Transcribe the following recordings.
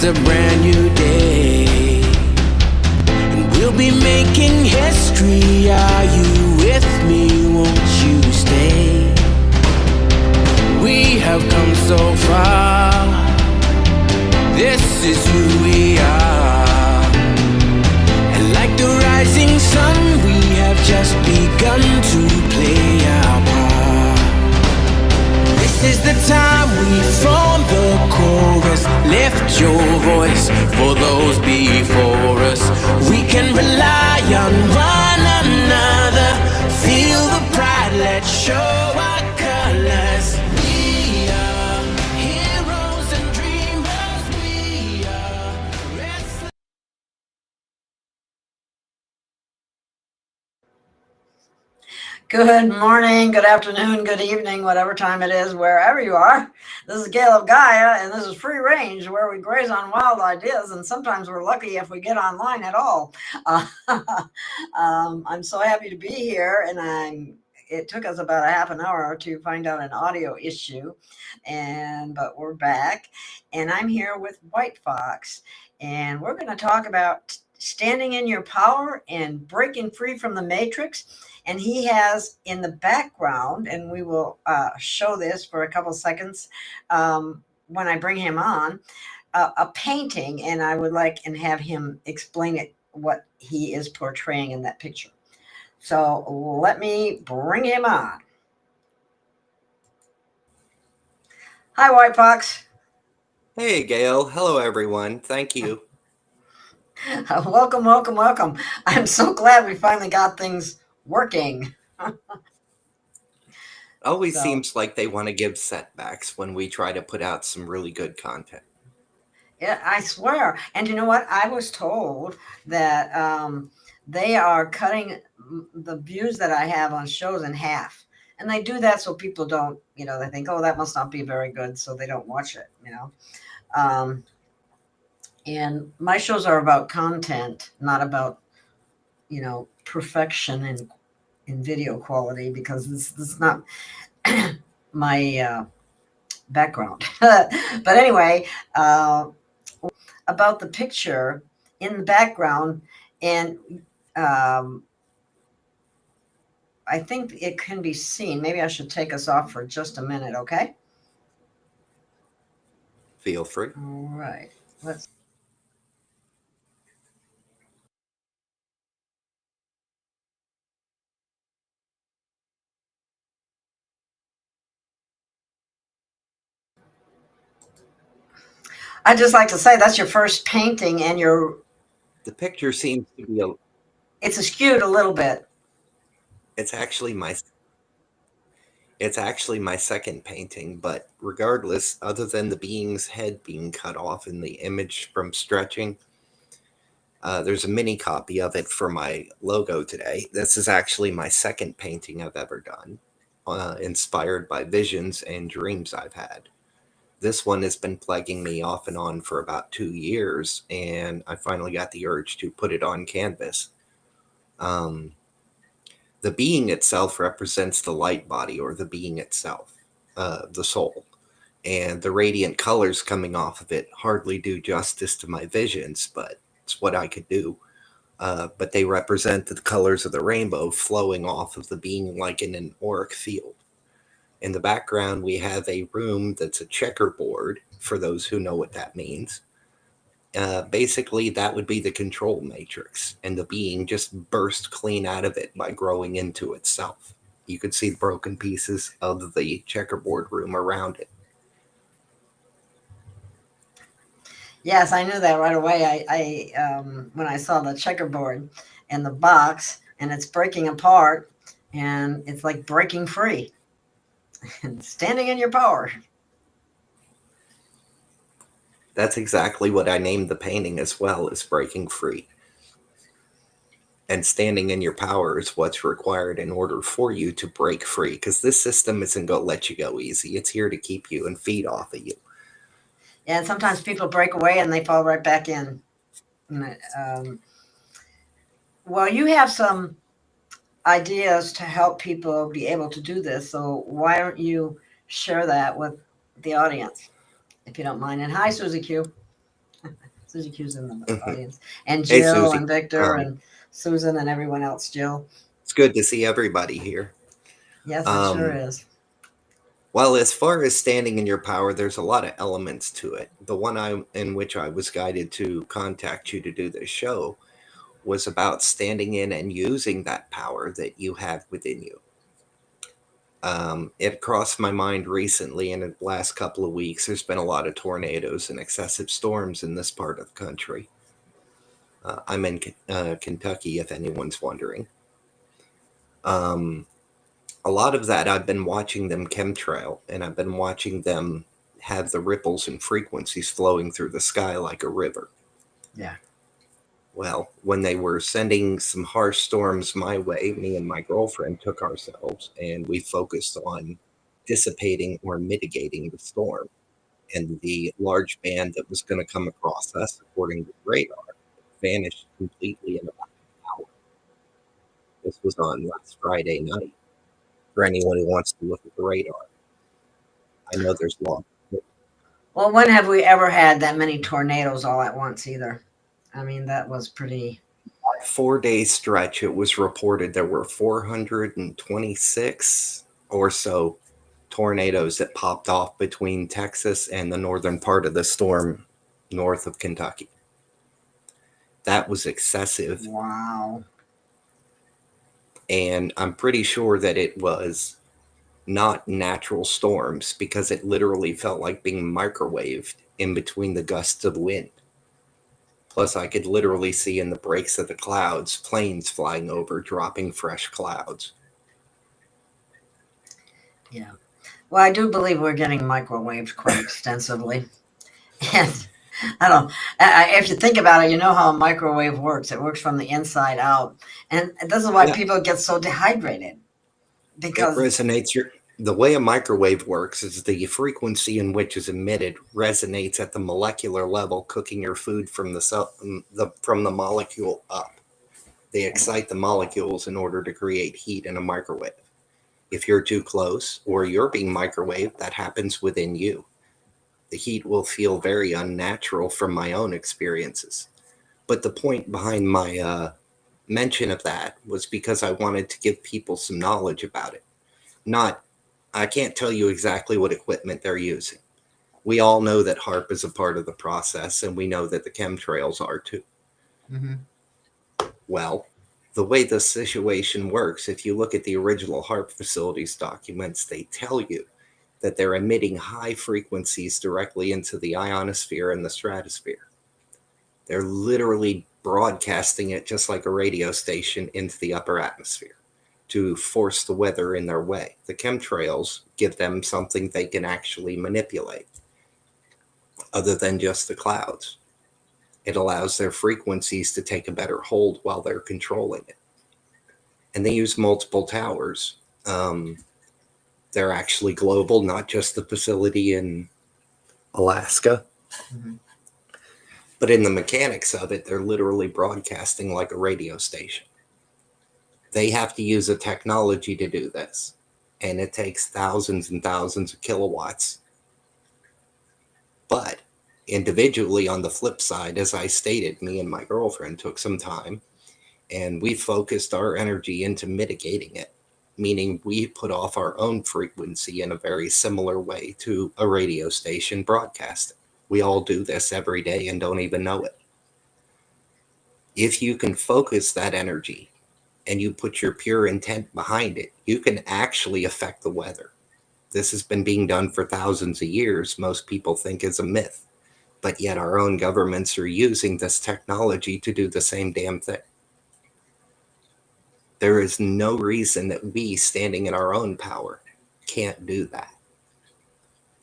It's a brand new day, and we'll be making history. Are you with me? Won't you stay? We have come so far. This is who we are. And like the rising sun, we have just begun to play our part. This is the time we form the chorus. Lift your voice for those before us. We can rely on one another. Feel the pride, let's show our colors. We are heroes and dreamers. We are restless. Good morning, good afternoon, good evening, whatever time it is, wherever you are. This is Gail of Gaia, and this is Free Range, where we graze on wild ideas, and sometimes we're lucky if we get online at all. I'm so happy to be here, and it took us about a half an hour to find out an audio issue, but we're back, and I'm here with White Fox, and we're going to talk about standing in your power and breaking free from the matrix. And he has in the background, and we will show this for a couple seconds when I bring him on, a painting, and I would like and have him explain it, what he is portraying in that picture. So let me bring him on. Hi, White Fox. Hey, Gail. Hello, everyone. Thank you. Welcome, welcome, welcome. I'm so glad we finally got things working. Always seems like they want to give setbacks when we try to put out some really good content. Yeah, I swear. And you know what? I was told that they are cutting the views that I have on shows in half. And they do that so people don't, they think, oh, that must not be very good, so they don't watch it, And my shows are about content, not about, perfection in video quality, because this is not my background. But anyway, about the picture in the background, and I think it can be seen. Maybe I should take us off for just a minute, okay? Feel free. All right. Let's. I'd just like to say that's your first painting, and The picture seems to be it's skewed a little bit. It's actually my second painting, but regardless, other than the being's head being cut off in the image from stretching, there's a mini copy of it for my logo today. This is actually my second painting I've ever done, inspired by visions and dreams I've had. This one has been plaguing me off and on for about 2 years, and I finally got the urge to put it on canvas. The being itself represents the light body, or the being itself, the soul. And the radiant colors coming off of it hardly do justice to my visions, but it's what I could do. But they represent the colors of the rainbow flowing off of the being like in an auric field. In the background, we have a room that's a checkerboard, for those who know what that means. Basically, that would be the control matrix, and the being just burst clean out of it by growing into itself. You could see the broken pieces of the checkerboard room around it. Yes, I knew that right away. I when I saw the checkerboard and the box, and it's breaking apart, and it's like breaking free. And standing in your power. That's exactly what I named the painting as well, as breaking free. And standing in your power is what's required in order for you to break free, because this system isn't going to let you go easy. It's here to keep you and feed off of you. Yeah, and sometimes people break away and they fall right back in. Well, you have some ideas to help people be able to do this. So why don't you share that with the audience, if you don't mind? And hi, Susie Q. Susie Q's in the audience. And Hey, Jill Susie. and Victor and Susan and everyone else. Jill. It's good to see everybody here. Yes, it sure Um, is. well, as far as standing in your power, there's a lot of elements to it. The one in which I was guided to contact you to do this show was about standing in and using that power that you have within you. It crossed my mind recently in the last couple of weeks. There's been a lot of tornadoes and excessive storms in this part of the country. I'm in Kentucky, if anyone's wondering. A lot of that I've been watching them chemtrail, and I've been watching them have the ripples and frequencies flowing through the sky like a river. Yeah. Well, when they were sending some harsh storms my way, me and my girlfriend took ourselves and we focused on dissipating or mitigating the storm. And the large band that was going to come across us, according to radar, vanished completely in about an hour. This was on last Friday night. For anyone who wants to look at the radar, I know there's long. Well, when have we ever had that many tornadoes all at once either? I mean, that was pretty. 4 day stretch, it was reported there were 426 or so tornadoes that popped off between Texas and the northern part of the storm north of Kentucky. That was excessive. Wow. And I'm pretty sure that it was not natural storms because it literally felt like being microwaved in between the gusts of wind. Plus, I could literally see in the breaks of the clouds planes flying over, dropping fresh clouds. Yeah. Well, I do believe we're getting microwaved quite extensively. And I don't. If you think about it, you know how a microwave works. It works from the inside out, and this is why Yeah, people get so dehydrated it because resonates. The way a microwave works is the frequency in which is emitted resonates at the molecular level, cooking your food from from the molecule up. They excite the molecules in order to create heat in a microwave. If you're too close or you're being microwaved, that happens within you. The heat will feel very unnatural from my own experiences. But the point behind my mention of that was because I wanted to give people some knowledge about it. Not, I can't tell you exactly what equipment they're using. We all know that HARP is a part of the process, and we know that the chemtrails are too. mm-hmm. Well, the way the situation works, if you look at the original HARP facilities documents, they tell you that they're emitting high frequencies directly into the ionosphere and the stratosphere. They're literally broadcasting it just like a radio station into the upper atmosphere to force the weather in their way. The chemtrails give them something they can actually manipulate other than just the clouds. It allows their frequencies to take a better hold while they're controlling it. And they use multiple towers. They're actually global, not just the facility in Alaska. Mm-hmm. But in the mechanics of it, they're literally broadcasting like a radio station. They have to use a technology to do this, and it takes thousands and thousands of kilowatts. But individually, on the flip side, as I stated, me and my girlfriend took some time, and we focused our energy into mitigating it, meaning we put off our own frequency in a very similar way to a radio station broadcasting. We all do this every day and don't even know it. If you can focus that energy and you put your pure intent behind it, you can actually affect the weather. This has been being done for thousands of years. Most people think is a myth, but yet our own governments are using this technology to do the same damn thing. There is no reason that we, standing in our own power, can't do that.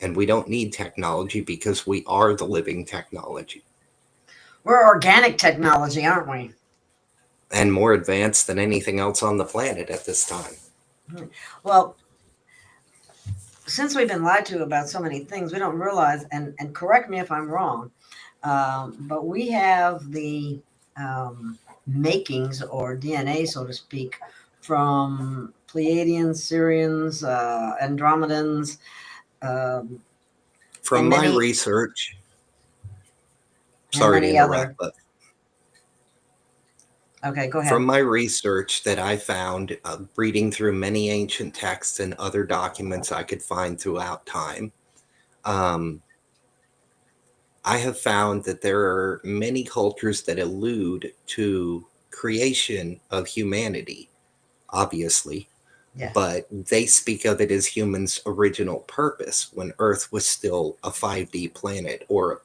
And we don't need technology because we are the living technology. We're organic technology, aren't we? And more advanced than anything else on the planet at this time. Well, since we've been lied to about so many things, we don't realize, and correct me if I'm wrong, but we have the makings or DNA, so to speak, from Pleiadians, Syrians, Andromedans. From my research, and Sorry to many other. interrupt, but Okay, go from ahead. my research that I found, reading through many ancient texts and other documents I could find throughout time, um, I have found that there are many cultures that allude to creation of humanity, obviously, Yeah. but they speak of it as humans' original purpose when Earth was still a 5D planet or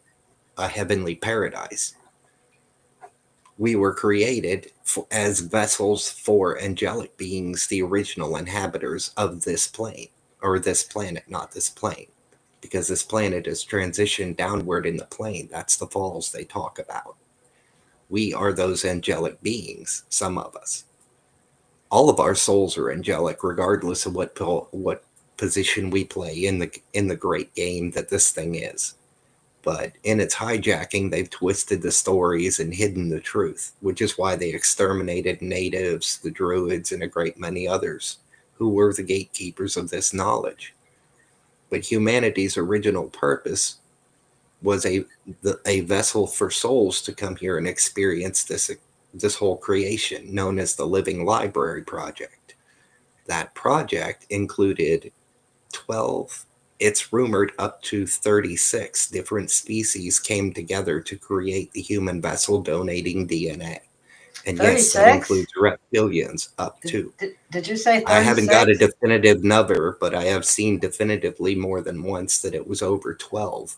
a heavenly paradise. We were created as vessels for angelic beings, the original inhabitants of this plane, or this planet, not this plane, because this planet is transitioned downward in the plane. That's the falls they talk about. We are those angelic beings, some of us. All of our souls are angelic, regardless of what position we play in the great game that this thing is. But in its hijacking, they've twisted the stories and hidden the truth, which is why they exterminated natives, the druids, and a great many others who were the gatekeepers of this knowledge. But humanity's original purpose was a vessel for souls to come here and experience this whole creation known as the Living Library Project. That project included 12, it's rumored up to 36 different species came together to create the human vessel donating DNA. And yes, that 36? includes reptilians up to. Did you say I haven't got a 36? definitive number, but I have seen definitively more than once that it was over 12.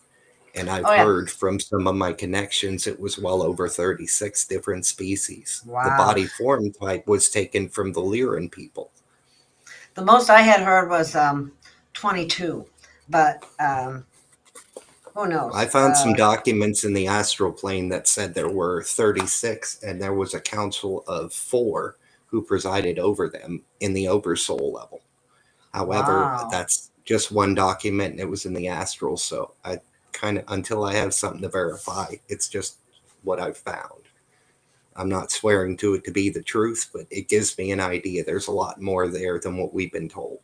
And I've Oh, yeah. heard from some of my connections it was well over 36 different species. The Wow. body form type was taken from the Lyran people. The most I had heard was 22, but who knows? I found some documents in the astral plane that said there were 36, and there was a council of 4 who presided over them in the oversoul level. However, Wow. that's just one document, and it was in the astral, so I kind of, until I have something to verify, it's just what I've found. I'm not swearing to it to be the truth, but it gives me an idea. There's a lot more there than what we've been told.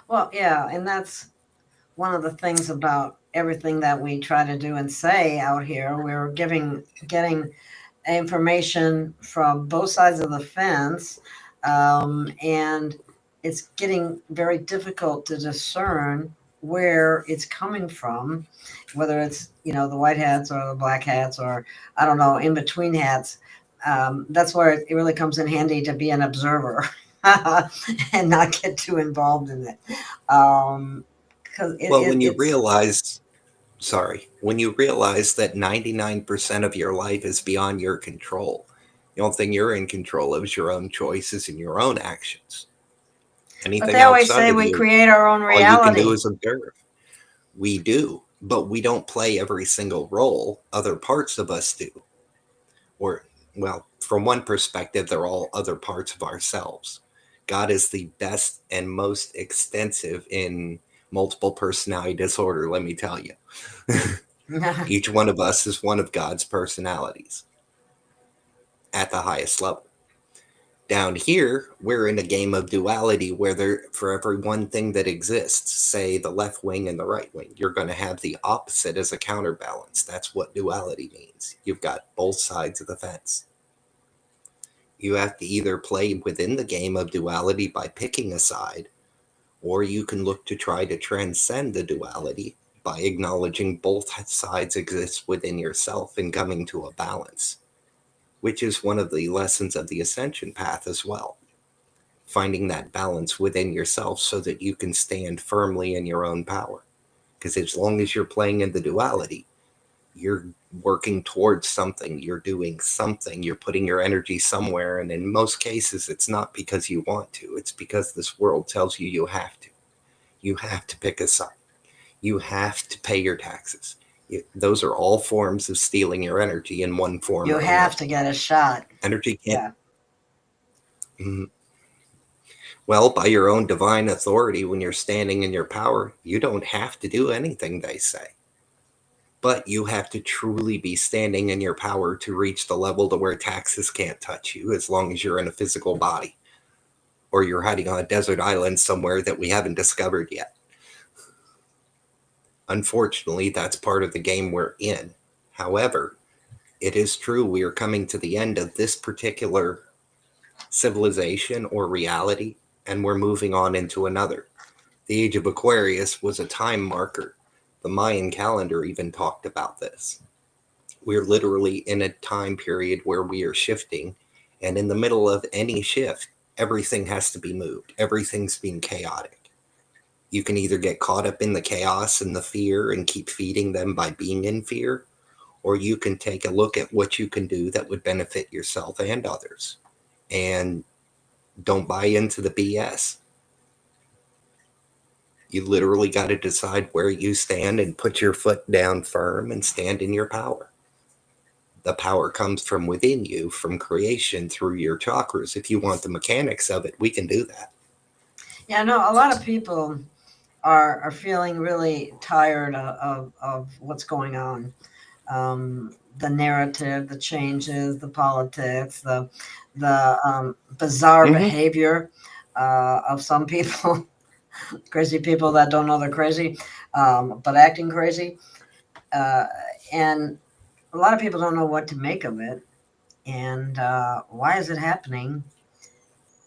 Well, yeah, and that's one of the things about everything that we try to do and say out here. We're getting information from both sides of the fence, and it's getting very difficult to discern where it's coming from, whether it's the white hats or the black hats or I don't know, in between hats. That's where it really comes in handy to be an observer and not get too involved in it. Because Well, when you it's realize, when you realize that 99% of your life is beyond your control, the only thing you're in control of is your own choices and your own actions. but Anything they always outside say of we you, create our own all you can do reality. is observe. We do, but we don't play every single role. Other parts of us do. Or, well, from one perspective, they're all other parts of ourselves. God is the best and most extensive in multiple personality disorder, let me tell you. Each one of us is one of God's personalities at the highest level. Down here, we're in a game of duality where for every one thing that exists, say the left wing and the right wing, you're going to have the opposite as a counterbalance. That's what duality means. You've got both sides of the fence. You have to either play within the game of duality by picking a side, or you can look to try to transcend the duality by acknowledging both sides exist within yourself and coming to a balance, which is one of the lessons of the ascension path as well. Finding that balance within yourself so that you can stand firmly in your own power. Because as long as you're playing in the duality, you're working towards something, you're doing something, you're putting your energy somewhere. And in most cases, it's not because you want to, it's because this world tells you you have to. You have to pick a side. You have to pay your taxes. Those are all forms of stealing your energy in one form You or have another. to get a shot. Energy can't. Yeah. Well, by your own divine authority, when you're standing in your power, you don't have to do anything they say. But you have to truly be standing in your power to reach the level to where taxes can't touch you as long as you're in a physical body. Or you're hiding on a desert island somewhere that we haven't discovered yet. Unfortunately, that's part of the game we're in. However, It is true we are coming to the end of this particular civilization or reality, and we're moving on into another. The Age of Aquarius was a time marker. The Mayan calendar even talked about this. We're literally in a time period where we are shifting, and in the middle of any shift, everything has to be moved. Everything's being chaotic. You can either get caught up in the chaos and the fear and keep feeding them by being in fear, or you can take a look at what you can do that would benefit yourself and others. And don't buy into the BS. You literally got to decide where you stand and put your foot down firm and stand in your power. The power comes from within you, from creation through your chakras. If you want the mechanics of it, we can do that. Yeah, no, a lot of people are feeling really tired of what's going on. The narrative, the changes, the politics, the bizarre behavior of some people, crazy people that don't know they're crazy, but acting crazy. And a lot of people don't know what to make of it, and why is it happening?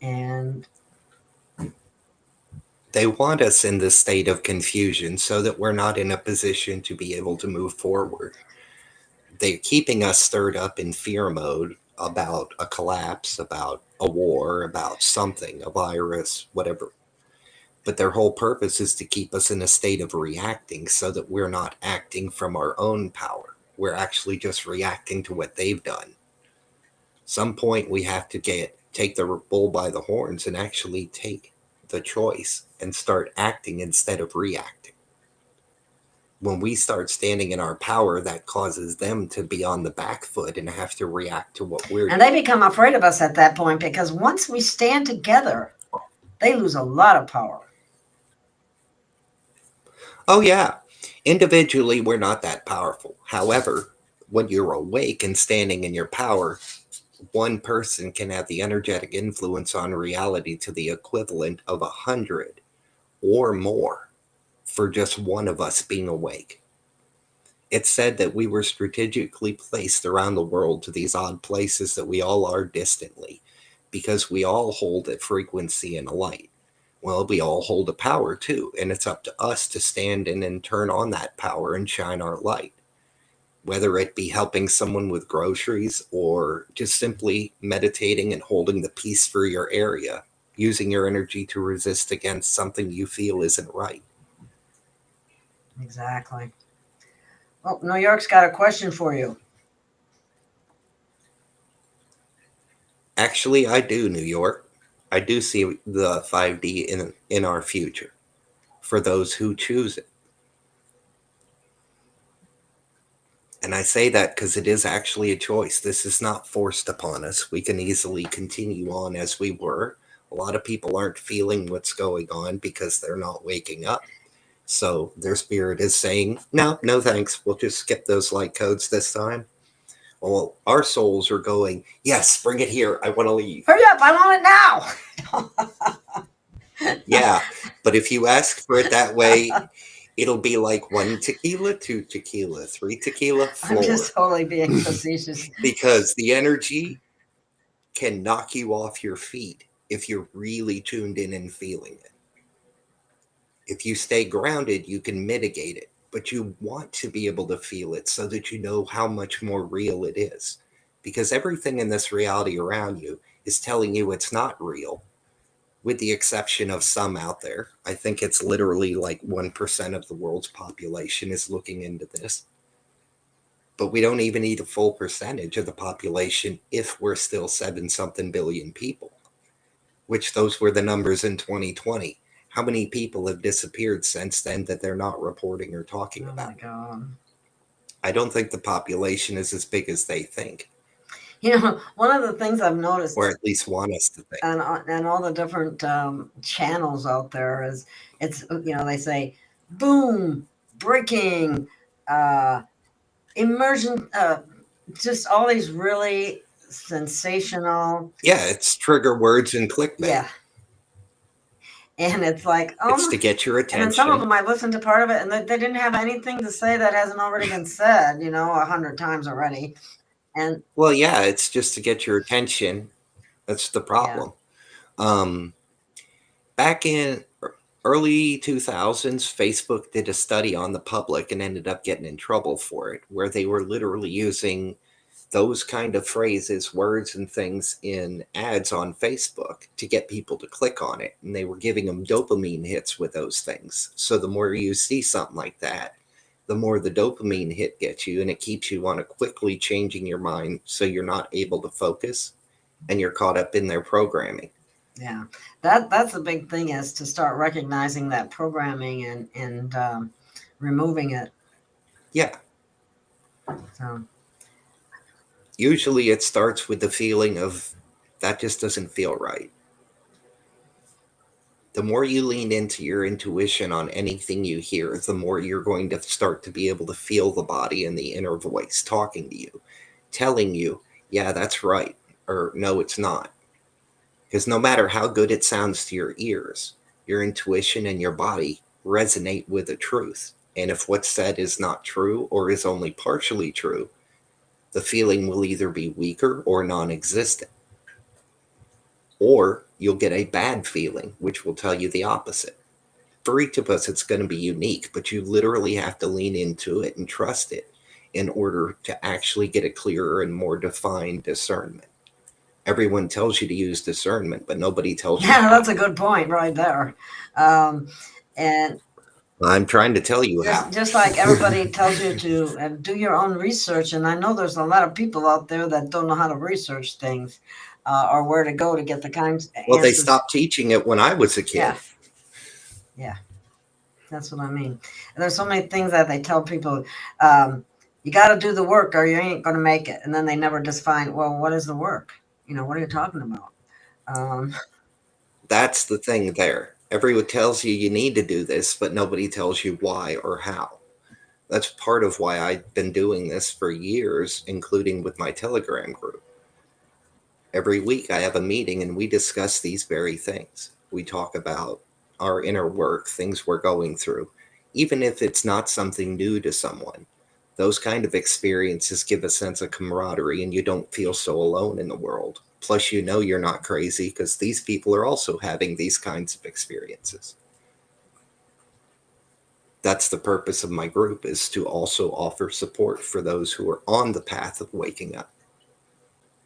And they want us in this state of confusion so that we're not in a position to be able to move forward. They're keeping us stirred up in fear mode about a collapse, about a war, about something, a virus, whatever. But their whole purpose is to keep us in a state of reacting so that we're not acting from our own power. We're actually just reacting to what they've done. Some point we have to take the bull by the horns and actually take the choice and start acting instead of reacting. When we start standing in our power, that causes them to be on the back foot and have to react to what we're doing. And they become afraid of us at that point, because once we stand together, they lose a lot of power. Oh, yeah. Individually, we're not that powerful. However, when you're awake and standing in your power, one person can have the energetic influence on reality to the equivalent of 100 or more for just one of us being awake. It's said that we were strategically placed around the world to these odd places that we all are distantly, because we all hold a frequency and a light. Well, we all hold a power too, and it's up to us to stand in and turn on that power and shine our light. Whether it be helping someone with groceries or just simply meditating and holding the peace for your area, using your energy to resist against something you feel isn't right. Exactly. Well, New York's got a question for you. Actually, I do, New York. I do see the 5D in our future for those who choose it. And I say that because it is actually a choice. This is not forced upon us. We can easily continue on as we were. A lot of people aren't feeling what's going on because they're not waking up. So their spirit is saying, no thanks. We'll just skip those light codes this time. Well, our souls are going, yes, bring it here. I want to leave. Hurry up. I want it now. Yeah. But if you ask for it that way, it'll be like 1 tequila, 2 tequila, 3 tequila, 4. I'm just totally being facetious. Because the energy can knock you off your feet if you're really tuned in and feeling it. If you stay grounded, you can mitigate it, but you want to be able to feel it so that you know how much more real it is. Because everything in this reality around you is telling you it's not real, with the exception of some out there. I think it's literally like 1% of the world's population is looking into this. But we don't even need a full percentage of the population if we're still 7-something billion people, which those were the numbers in 2020. How many people have disappeared since then that they're not reporting or talking about? Oh my God. I don't think the population is as big as they think. You know, one of the things I've noticed, or at least want us to think, and all the different channels out there is, it's, you know, they say, boom, breaking, immersion, just all these really sensational. Yeah, it's trigger words and clickbait. Yeah. And it's like, it's to get your attention. And some of them, I listened to part of it, and they didn't have anything to say that hasn't already been said, 100 times already. And Well, yeah, it's just to get your attention. That's the yeah, problem. Um, Back in early 2000s, Facebook did a study on the public and ended up getting in trouble for it, where they were literally using those kind of phrases, words, and things in ads on Facebook to get people to click on it. And they were giving them dopamine hits with those things. So the more you see something like that, the more the dopamine hit gets you, and it keeps you on a quickly changing your mind so you're not able to focus and you're caught up in their programming. yeah. That's the big thing, is to start recognizing that programming and removing it. Yeah, So usually it starts with the feeling of that just doesn't feel right. The more you lean into your intuition on anything you hear, the more you're going to start to be able to feel the body and the inner voice talking to you, telling you, yeah, that's right, or no, it's not. Because no matter how good it sounds to your ears, your intuition and your body resonate with the truth. And if what's said is not true or is only partially true, the feeling will either be weaker or non existent. Or you'll get a bad feeling, which will tell you the opposite. For each of us, it's going to be unique, but you literally have to lean into it and trust it in order to actually get a clearer and more defined discernment. Everyone tells you to use discernment, but nobody tells you yeah, that's how. a good point right there. Um, and I'm trying to tell you how. just like everybody tells you to do your own research, and I know there's a lot of people out there that don't know how to research things, or where to go to get the kinds of Well, they answers. stopped teaching it when I was a Yeah, kid. yeah, that's what I mean. And there's so many things that they tell people. Um, you got to do the work, or you ain't going to make it. And then they never define, well, what is the work? What are you talking about? Um, That's the thing there. Everyone tells you you need to do this, but nobody tells you why or how. That's part of why I've been doing this for years, including with my Telegram group. Every week I have a meeting and we discuss these very things. We talk about our inner work, things we're going through, even if it's not something new to someone. Those kind of experiences give a sense of camaraderie and you don't feel so alone in the world. Plus, you know you're not crazy because these people are also having these kinds of experiences. That's the purpose of my group, is to also offer support for those who are on the path of waking up.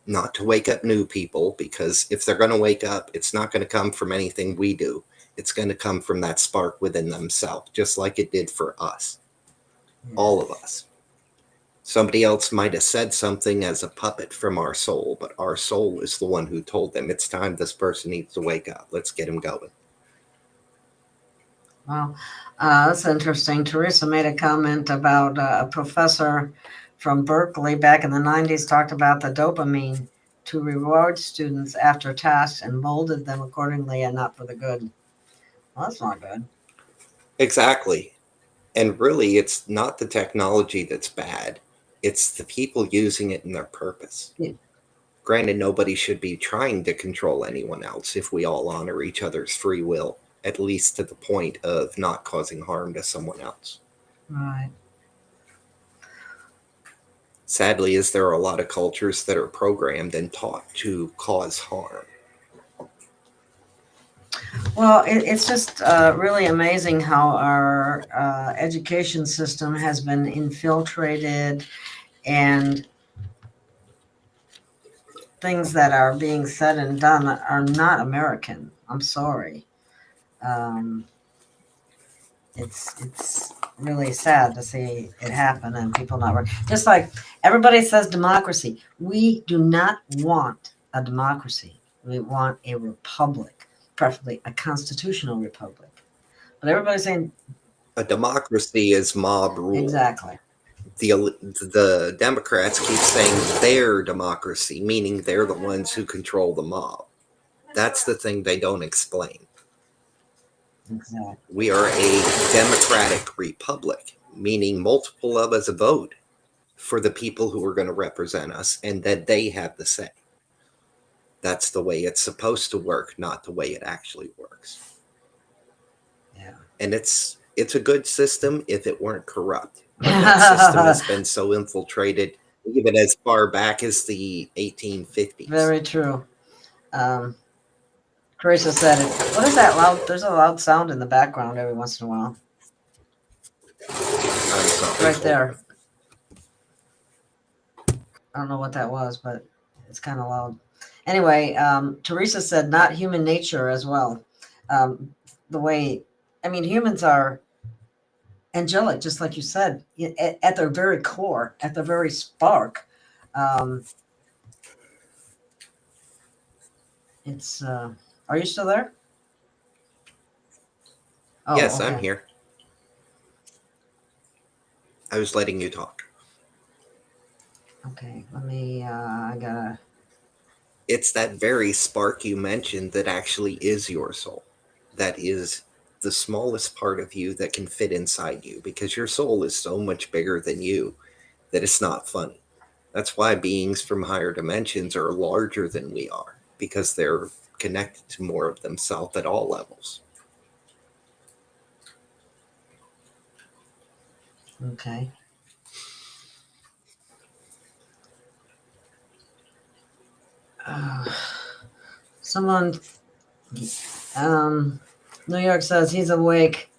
Not to wake up new people, because if they're going to wake up, it's not going to come from anything we do. It's going to come from that spark within themselves, just like it did for us, yeah. all of us. Somebody else might have said something as a puppet from our soul, but our soul is the one who told them it's time, this person needs to wake up. Let's get him going. Well, that's interesting. Teresa made a comment about a professor from Berkeley back in the 90s talked about the dopamine to reward students after tasks and molded them accordingly and not for the good. Well, that's not good. Exactly. And really, it's not the technology that's bad, it's the people using it in their purpose. Yeah, Granted, nobody should be trying to control anyone else if we all honor each other's free will, at least to the point of not causing harm to someone else. right. Sadly, is there are a lot of cultures that are programmed and taught to cause harm. Well, it's just really amazing how our education system has been infiltrated, and things that are being said and done are not American. I'm sorry. Um, it's really sad to see it happen and people not work. Just like everybody says democracy, we do not want a democracy. We want a republic, preferably a constitutional republic. But everybody's saying A democracy is mob rule. exactly. The Democrats keep saying their democracy, meaning they're the ones who control the mob. That's the thing they don't explain. Exactly. We are a democratic republic, meaning multiple of us vote for the people who are going to represent us and that they have the say. That's the way it's supposed to work, not the way it actually works. Yeah. And it's a good system if it weren't corrupt. But that system has been so infiltrated, even as far back as the 1850s. Very true. Teresa said it. What is that loud? There's a loud sound in the background every once in a while. I'm sorry. Right there. I don't know what that was, but it's kind of loud. Anyway, Teresa said not human nature as well. The way, I mean, humans are angelic, just like you said, at their very core, at their very spark. Um, it's. Are you still there? Oh, Yes, okay. I'm here. I was letting you talk. Okay, let me. I gotta. It's that very spark you mentioned that actually is your soul. That is the smallest part of you that can fit inside you, because your soul is so much bigger than you that it's not funny. That's why beings from higher dimensions are larger than we are, because they're connected to more of themselves at all levels. Okay. Someone. New York says he's awake,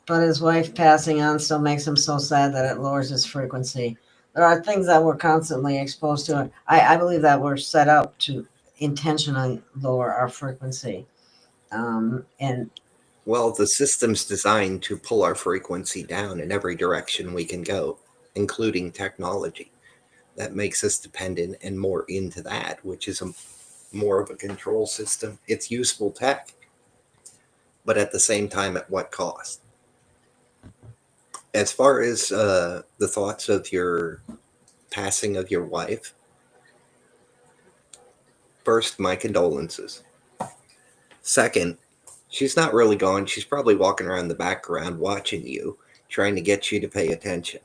but his wife passing on still makes him so sad that it lowers his frequency. There are things that we're constantly exposed to. I believe that we're set up to intentionally lower our frequency. And Well, the system's designed to pull our frequency down in every direction we can go, including technology. That makes us dependent and more into that, which is more of a control system. It's useful tech, but at the same time, at what cost? As far as the thoughts of your passing of your wife, first, my condolences. Second, she's not really gone. She's probably walking around the background watching you, trying to get you to pay attention.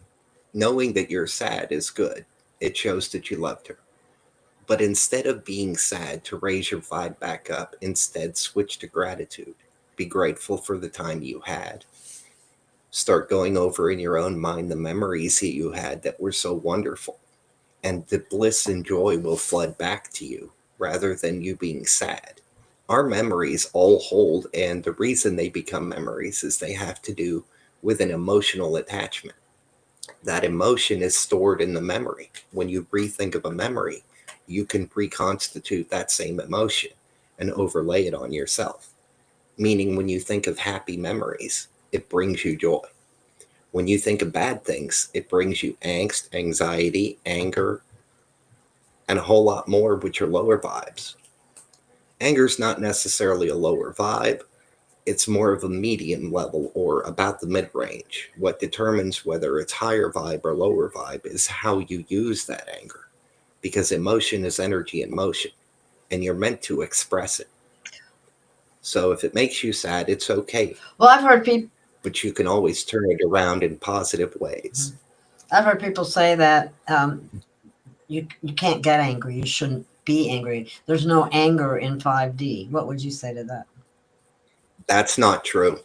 Knowing that you're sad is good. It shows that you loved her. But instead of being sad, to raise your vibe back up, instead switch to gratitude. Be grateful for the time you had. Start going over in your own mind the memories that you had that were so wonderful. And the bliss and joy will flood back to you rather than you being sad. Our memories all hold, and the reason they become memories is they have to do with an emotional attachment. That emotion is stored in the memory. When you rethink of a memory, you can reconstitute that same emotion and overlay it on yourself. Meaning, when you think of happy memories, it brings you joy. When you think of bad things, it brings you angst, anxiety, anger, and a whole lot more, which are lower vibes. Anger is not necessarily a lower vibe. It's more of a medium level or about the mid range. What determines whether it's higher vibe or lower vibe is how you use that anger, because emotion is energy in motion and you're meant to express it. So if it makes you sad, it's okay, well, I've heard people. but you can always turn it around in positive ways. I've heard people say that you can't get angry. You shouldn't be angry. There's no anger in 5D. What would you say to that? That's not true.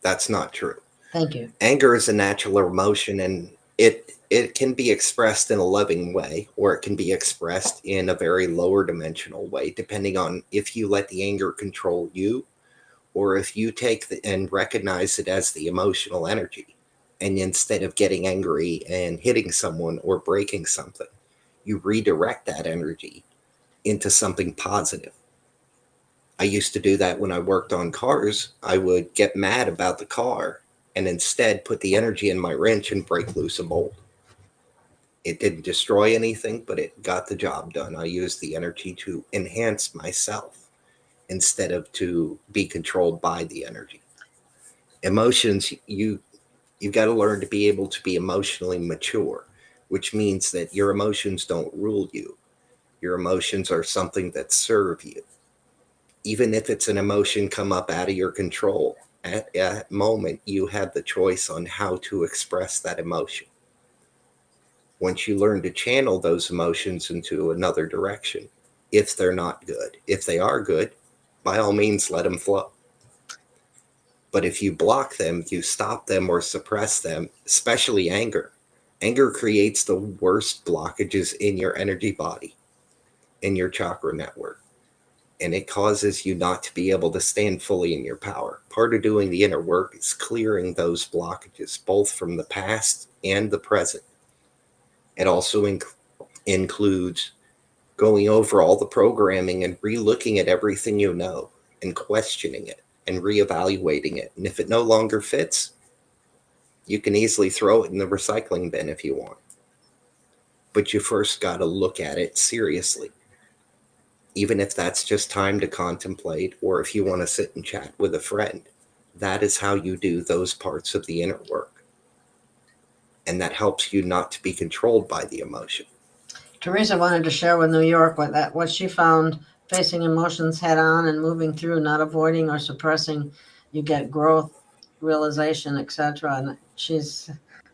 That's not true. Thank you. Anger is a natural emotion, and it can be expressed in a loving way, or it can be expressed in a very lower dimensional way, depending on if you let the anger control you, or if you take and recognize it as the emotional energy, and instead of getting angry and hitting someone or breaking something, you redirect that energy into something positive. I used to do that when I worked on cars. I would get mad about the car and instead put the energy in my wrench and break loose a bolt. It didn't destroy anything, but it got the job done. I used the energy to enhance myself instead of to be controlled by the energy. Emotions, you've got to learn to be able to be emotionally mature, which means that your emotions don't rule you. Your emotions are something that serve you. Even if it's an emotion come up out of your control, at that moment you have the choice on how to express that emotion. Once you learn to channel those emotions into another direction, if they're not good, if they are good, by all means let them flow. But if you block them, you stop them or suppress them, especially anger, Anger creates the worst blockages in your energy body, in your chakra network, and it causes you not to be able to stand fully in your power. Part of doing the inner work is clearing those blockages, both from the past and the present. It also includes going over all the programming and re-looking at everything you know and questioning it and reevaluating it. And if it no longer fits, you can easily throw it in the recycling bin if you want. But you first got to look at it seriously, even if that's just time to contemplate or if you want to sit and chat with a friend. That is how you do those parts of the inner work. And that helps you not to be controlled by the emotion. Teresa wanted to share with New York what she found facing emotions head on and moving through, not avoiding or suppressing. You get growth, realization, etc. And she's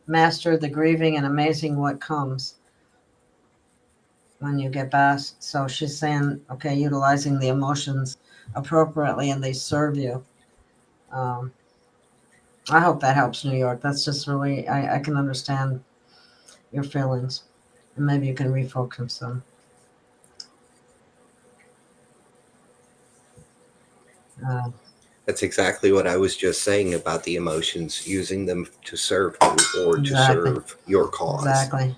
mastered the grieving and amazing what comes when you get past. So she's saying, okay, utilizing the emotions appropriately and they serve you. Um, I hope that helps, New York. That's just really, I can understand your feelings. And maybe you can refocus them. Uh, That's exactly what I was just saying about the emotions, using them to serve you or to exactly. serve your cause. Exactly.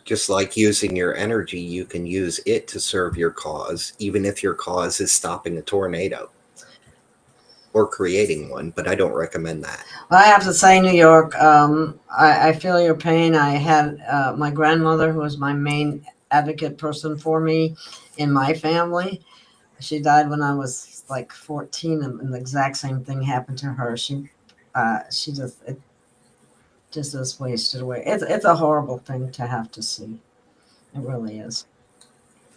Just like using your energy, you can use it to serve your cause, even if your cause is stopping a tornado or creating one, but I don't recommend that. Well, I have to say, New York, I feel your pain. I had my grandmother, who was my main advocate person for me in my family. She died when I was like 14, and the exact same thing happened to her. She just it just wasted away. It's a horrible thing to have to see. It really is.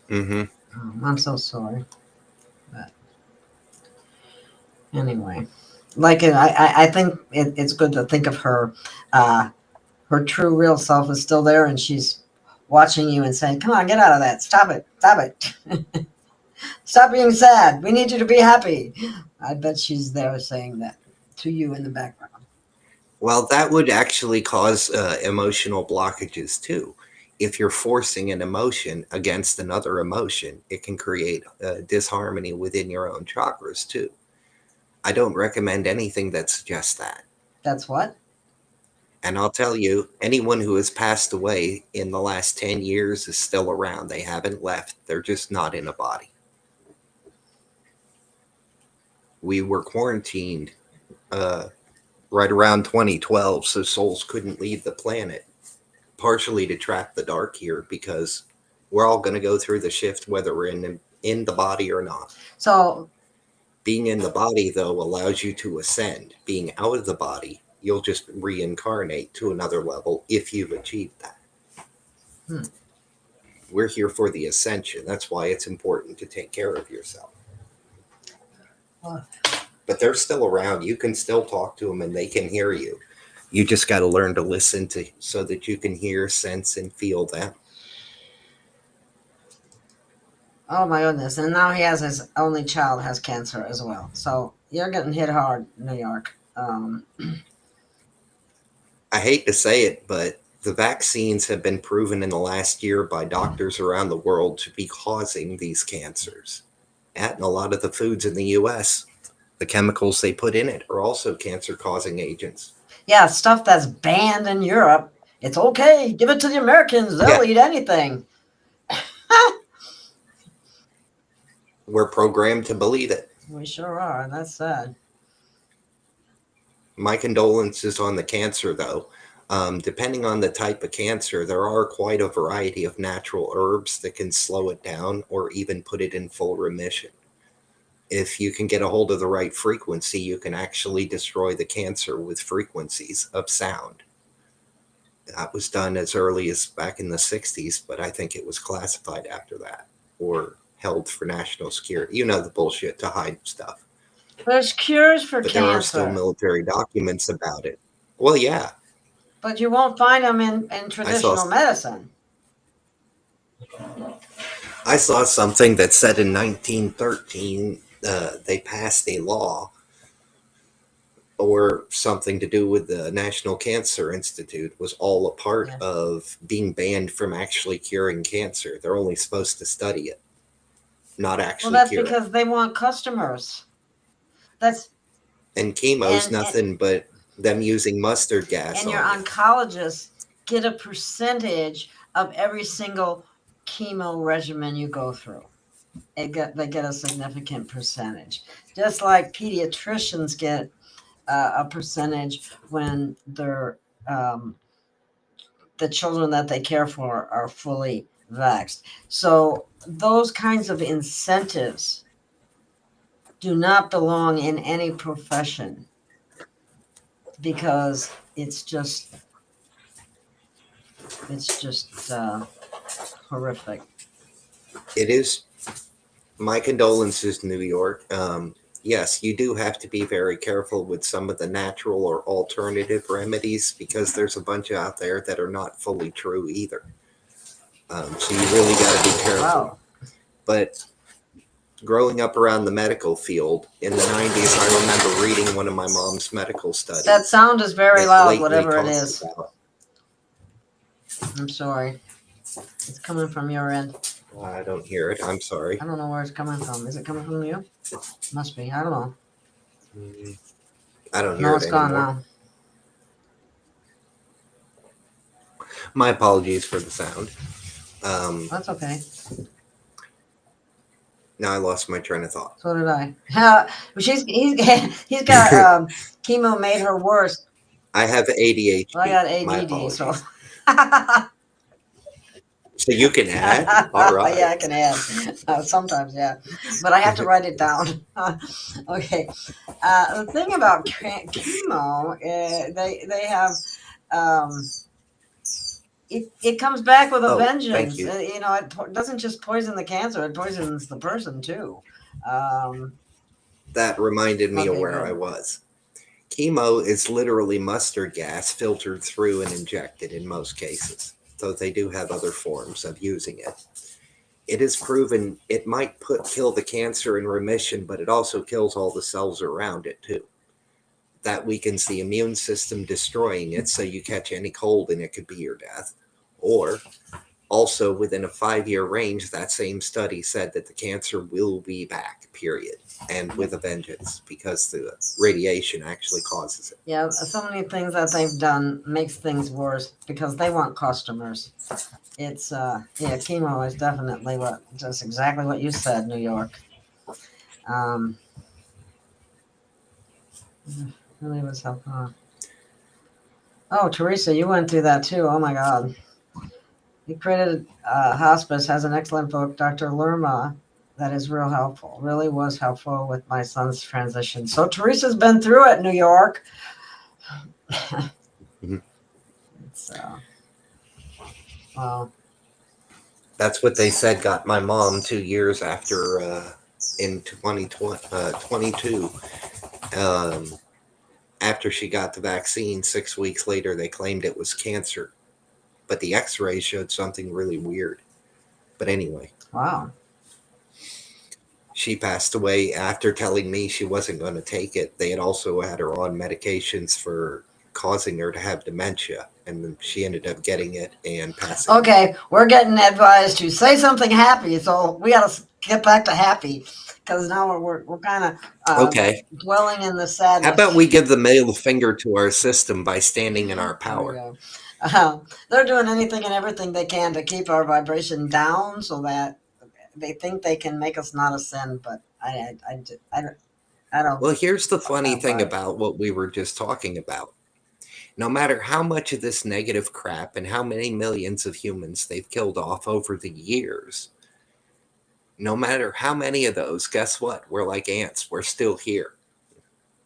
Mm-hmm. I'm so sorry. But anyway, like I think it's good to think of her. Her true, real self is still there, and she's watching you and saying, "Come on, get out of that! Stop it! Stop it! Stop being sad. We need you to be happy." I bet she's there saying that to you in the background. Well, that would actually cause emotional blockages too. If you're forcing an emotion against another emotion, it can create disharmony within your own chakras too. I don't recommend anything that suggests that. That's what. And I'll tell you, anyone who has passed away in the last 10 years is still around. They haven't left, they're just not in a body. We were quarantined right around 2012, so souls couldn't leave the planet, partially to trap the dark here because we're all going to go through the shift whether we're in the body or not. So Being in the body, though, allows you to ascend. Being out of the body, you'll just reincarnate to another level if you've achieved that. hmm, We're here for the ascension. That's why it's important to take care of yourself. well, But they're still around. You can still talk to them and they can hear you. You just got to learn to listen to so that you can hear, sense, and feel them. oh my goodness! And now he has his only child has cancer as well. So you're getting hit hard, New York. I hate to say it, but the vaccines have been proven in the last year by doctors around the world to be causing these cancers. And a lot of the foods in the US, the chemicals they put in it are also cancer causing agents. Yeah, stuff that's banned in Europe. It's okay. Give it to the Americans. They'll Yeah, eat anything. we're programmed to believe it. We sure are. That's sad. My condolences on the cancer, though. Depending on the type of cancer, there are quite a variety of natural herbs that can slow it down or even put it in full remission. If you can get a hold of the right frequency, you can actually destroy the cancer with frequencies of sound. That was done as early as back in the 60s, but I think it was classified after that or held for national security. You know, the bullshit to hide stuff. There's cures for But there are still cancer, military documents about it. Well, yeah, but you won't find them in I saw traditional medicine. I saw something that said in 1913 they passed a law or something to do with the National Cancer Institute was all a part Yeah. of being banned from actually curing cancer. They're only supposed to study it, not Well, actually that's cure it. because they want customers. That's And chemo's and nothing but them using mustard gas and your on you. oncologists get a percentage of every single chemo regimen you go through. They get a significant percentage, just like pediatricians get a percentage when they're the children that they care for are fully vaxxed. So those kinds of incentives do not belong in any profession because it's just horrific. It is. My condolences, New York. Yes, you do have to be very careful with some of the natural or alternative remedies because there's a bunch out there that are not fully true either. So you really got to be careful. Wow. But growing up around the medical field in the 90s, I remember reading one of my mom's medical studies. That sound is very that loud, blatantly whatever it talked is. about- I'm sorry. It's coming from your end. I don't hear it. I'm sorry. I don't know where it's coming from. Is it coming from you? Must be. I don't know. I don't hear No, it it's gone anymore. now. My apologies for the sound. That's okay. Now I lost my train of thought. So did I. He's got chemo made her worse. I have ADHD. Well, I got My ADD, apologies. so. So you can add? All right. Yeah, I can add. Sometimes, yeah. But I have to write it down. Okay. The thing about chemo, they have, it comes back with a Oh, vengeance. thank you. It doesn't just poison the cancer, it poisons the person too. That reminded me of Okay, where good. I was. Chemo is literally mustard gas filtered through and injected in most cases, though they do have other forms of using it. It is proven it might kill the cancer in remission, but it also kills all the cells around it too. That weakens the immune system, destroying it, so you catch any cold and it could be your death. Or also within a 5-year range, that same study said that the cancer will be back, period, and with a vengeance, because the radiation actually causes it. Yeah, so many things that they've done makes things worse because they want customers. It's chemo is definitely just exactly what you said, New York. Really was helpful. Oh, Teresa, you went through that too. Oh my God. You created hospice, has an excellent book, Dr. Lerma, that is real helpful. Really was helpful with my son's transition. So Teresa's been through it, New York. Mhm. It's well, That's what they said got my mom 2 years after in 2022. After she got the vaccine, 6 weeks later, they claimed it was cancer. But the x-ray showed something really weird. But anyway. wow. She passed away after telling me she wasn't going to take it. They had also had her on medications for causing her to have dementia, and then she ended up getting it and passing. Okay, we're getting advised to say something happy, so we got to get back to happy because now we're kind of Okay. dwelling in the sadness. How about we give the middle finger to our system by standing in our power? They're doing anything and everything they can to keep our vibration down so that they think they can make us not ascend, but I don't. Well, here's the funny thing about what we were just talking about. No matter how much of this negative crap and how many millions of humans they've killed off over the years, no matter how many of those, guess what? We're like ants. We're still here.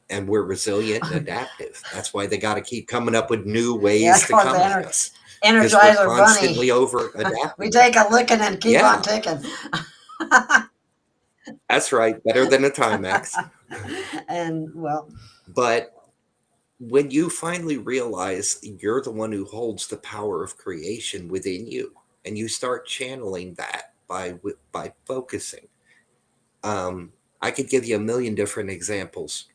And we're resilient and adaptive. That's why they got to keep coming up with new ways to come at us. Energizer we're constantly over adapting. We take a licking and keep on ticking. That's right. Better than a Timex. And well, but when you finally realize you're the one who holds the power of creation within you, and you start channeling that by focusing, I could give you a million different examples.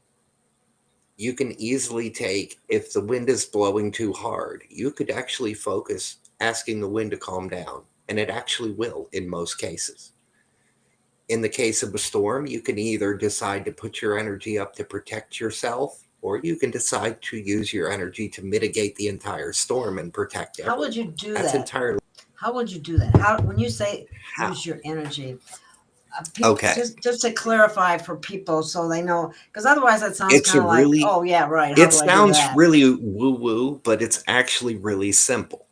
You can easily take, if the wind is blowing too hard, you could actually focus asking the wind to calm down, and it actually will in most cases. In the case of a storm, you can either decide to put your energy up to protect yourself, or you can decide to use your energy to mitigate the entire storm and protect everyone. How would you do That's that? entirely How would you do that? How, when you say how. use your energy, Okay. just to clarify for people so they know, because otherwise that sounds It's kind a of like, really, oh yeah, right. How it do I do sounds that? really woo-woo, but it's actually really simple.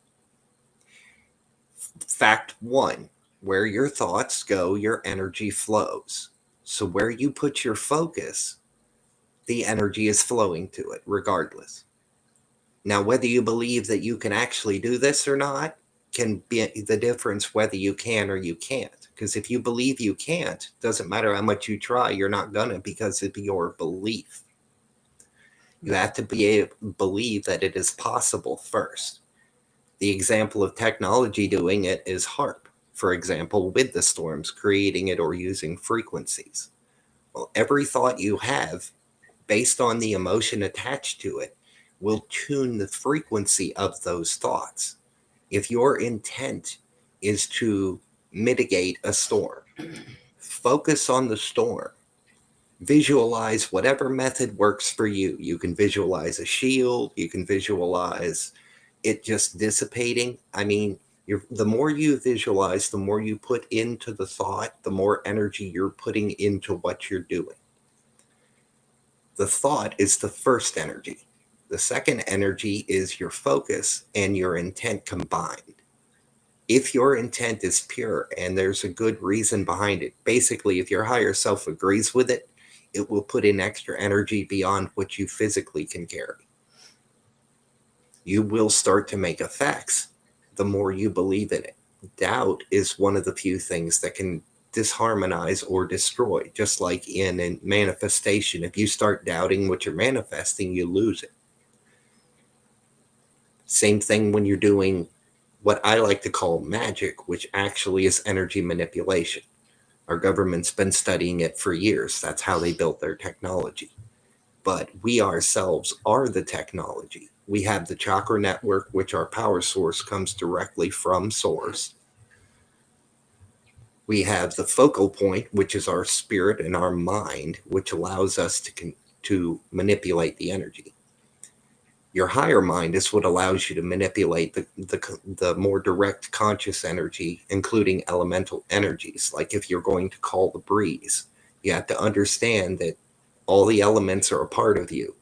Fact one, where your thoughts go, your energy flows. So where you put your focus, the energy is flowing to it regardless. Now, whether you believe that you can actually do this or not can be the difference whether you can or you can't. Because if you believe you can't, doesn't matter how much you try, you're not gonna, because of your belief. You have to believe that it is possible first. The example of technology doing it is HARP, for example, with the storms, creating it or using frequencies. Well, every thought you have, based on the emotion attached to it, will tune the frequency of those thoughts. If your intent is to mitigate a storm, focus on the storm. Visualize whatever method works for you. You can visualize a shield, you can visualize it just dissipating. I mean, the more you visualize, the more you put into the thought, the more energy you're putting into what you're doing. The thought is the first energy. The second energy is your focus and your intent combined. If your intent is pure and there's a good reason behind it, basically, if your higher self agrees with it, it will put in extra energy beyond what you physically can carry. You will start to make effects the more you believe in it. Doubt is one of the few things that can disharmonize or destroy, just like in a manifestation. If you start doubting what you're manifesting, you lose it. Same thing when you're doing what I like to call magic, which actually is energy manipulation. Our government's been studying it for years. That's how they built their technology. But we ourselves are the technology. We have the chakra network, which our power source comes directly from source. We have the focal point, which is our spirit and our mind, which allows us to manipulate the energy. Your higher mind is what allows you to manipulate the more direct conscious energy, including elemental energies. Like if you're going to call the breeze, you have to understand that all the elements are a part of you.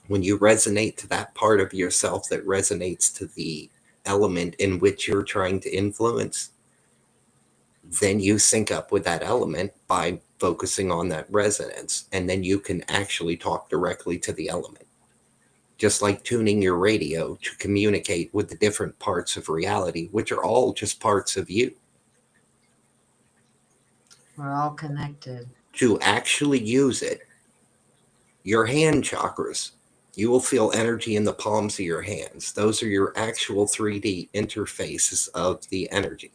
When you resonate to that part of yourself that resonates to the element in which you're trying to influence, then you sync up with that element by focusing on that resonance, and then you can actually talk directly to the element. Just like tuning your radio to communicate with the different parts of reality, which are all just parts of you. We're all connected. To actually use it, your hand chakras, you will feel energy in the palms of your hands. Those are your actual 3D interfaces of the energy.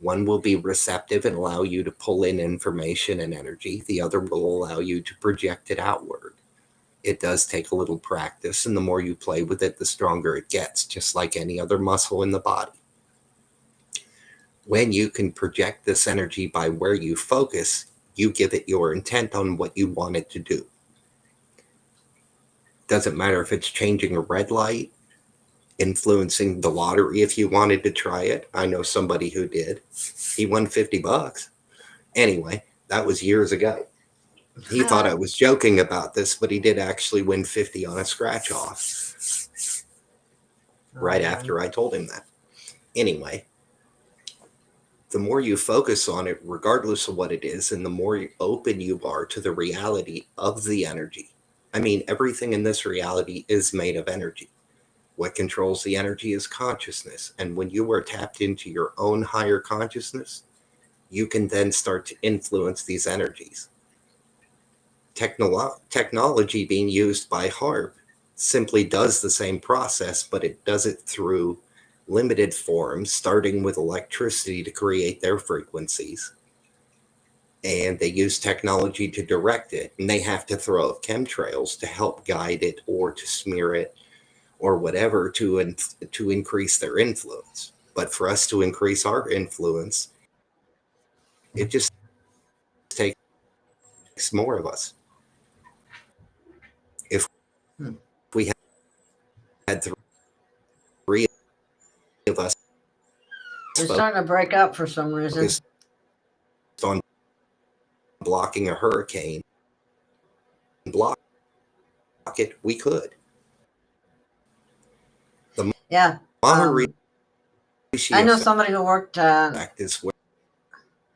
One will be receptive and allow you to pull in information and energy. The other will allow you to project it outward. It does take a little practice, and the more you play with it, the stronger it gets, just like any other muscle in the body. When you can project this energy by where you focus, you give it your intent on what you want it to do. Doesn't matter if it's changing a red light, influencing the lottery if you wanted to try it. I know somebody who did. He won $50. Anyway, that was years ago. He thought I was joking about this, but he did actually win 50 on a scratch off right after I told him that. Anyway, the more you focus on it, regardless of what it is, and the more open you are to the reality of the energy. I mean, everything in this reality is made of energy. What controls the energy is consciousness. And when you are tapped into your own higher consciousness, you can then start to influence these energies. Technology being used by HARP simply does the same process, but it does it through limited forms, starting with electricity to create their frequencies. and they use technology to direct it, and they have to throw up chemtrails to help guide it or to smear it or whatever to increase their influence. But for us to increase our influence, it just takes more of us. If we had three of us It's starting to break up for some reason. focused on blocking a hurricane, block it, we could. The Yeah. Maharishi I know somebody who worked, effect is where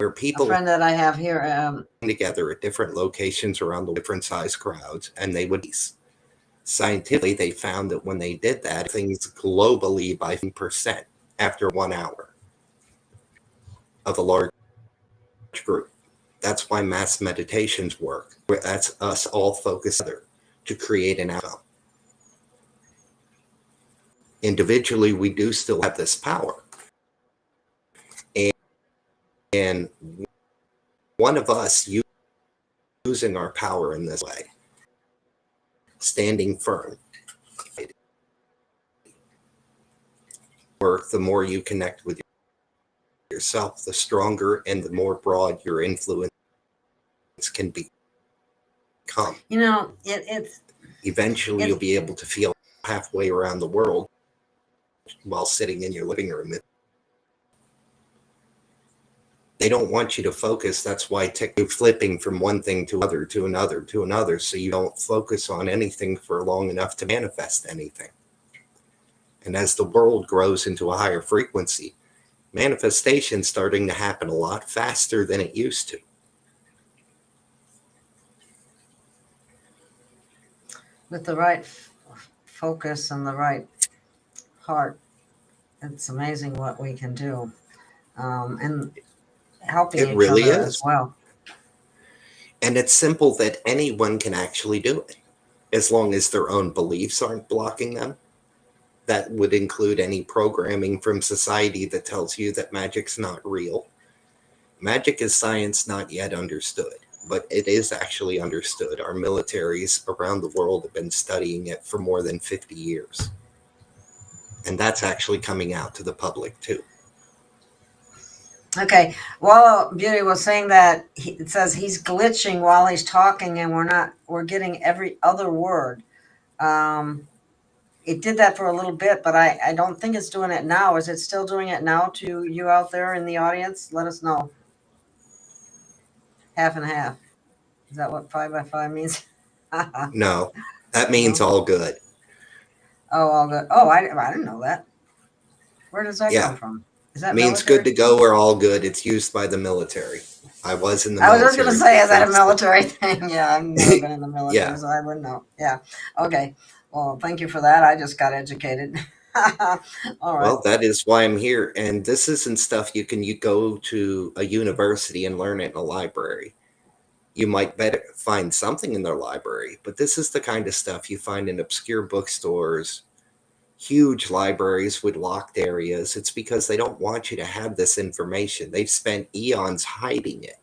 a people friend that I have here. together at different locations around the different size crowds, and they would. Scientifically, they found that when they did that, things globally by 10% after 1 hour of a large group. That's why mass meditations work. That's us all focused together to create an outcome. Individually, we do still have this power. And one of us using our power in this way, standing firm, or the more you connect with yourself, the stronger and the more broad your influence can become. You know, it's eventually you'll be able to feel halfway around the world while sitting in your living room. They don't want you to focus. That's why you're flipping from one thing to another, to another, to another, so you don't focus on anything for long enough to manifest anything. And as the world grows into a higher frequency, manifestation's starting to happen a lot faster than it used to. with the right focus and the right heart. It's amazing what we can do, and helping It each really other is. as well. And it's simple that anyone can actually do it, as long as their own beliefs aren't blocking them. That would include any programming from society that tells you that magic's not real. Magic is science not yet understood, but it is actually understood. Our militaries around the world have been studying it for more than 50 years. And that's actually coming out to the public too. Okay, well, Beauty was saying that it says he's glitching while he's talking, and we're getting every other word. It did that for a little bit, but I don't think it's doing it now. Is it still doing it now to you out there in the audience? Let us know. Half and half. Is that what 5 by 5 means? No, that means all good. Oh, all good. Oh, I didn't know that. Where does that Yeah. come from? Is that Means military? good to go or all good. It's used by the military. I was in the I was military. just going to say, is that a military thing? Yeah, I've never been in the military, Yeah. so I wouldn't know. Yeah. Okay. Well, thank you for that. I just got educated. All right. Well, that is why I'm here. And this isn't stuff you go to a university and learn it in a library. You might better find something in their library, but this is the kind of stuff you find in obscure bookstores, huge libraries with locked areas. It's because they don't want you to have this information. They've spent eons hiding it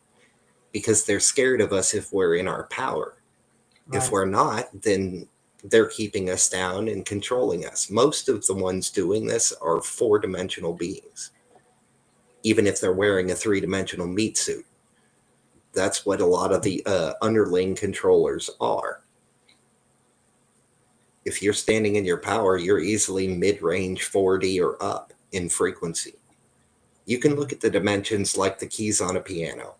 because they're scared of us if we're in our power. Right. If we're not, then they're keeping us down and controlling us. Most of the ones doing this are 4-dimensional beings, even if they're wearing a 3-dimensional meat suit. That's what a lot of the underling controllers are. If you're standing in your power, you're easily mid-range 4D or up in frequency. You can look at the dimensions like the keys on a piano.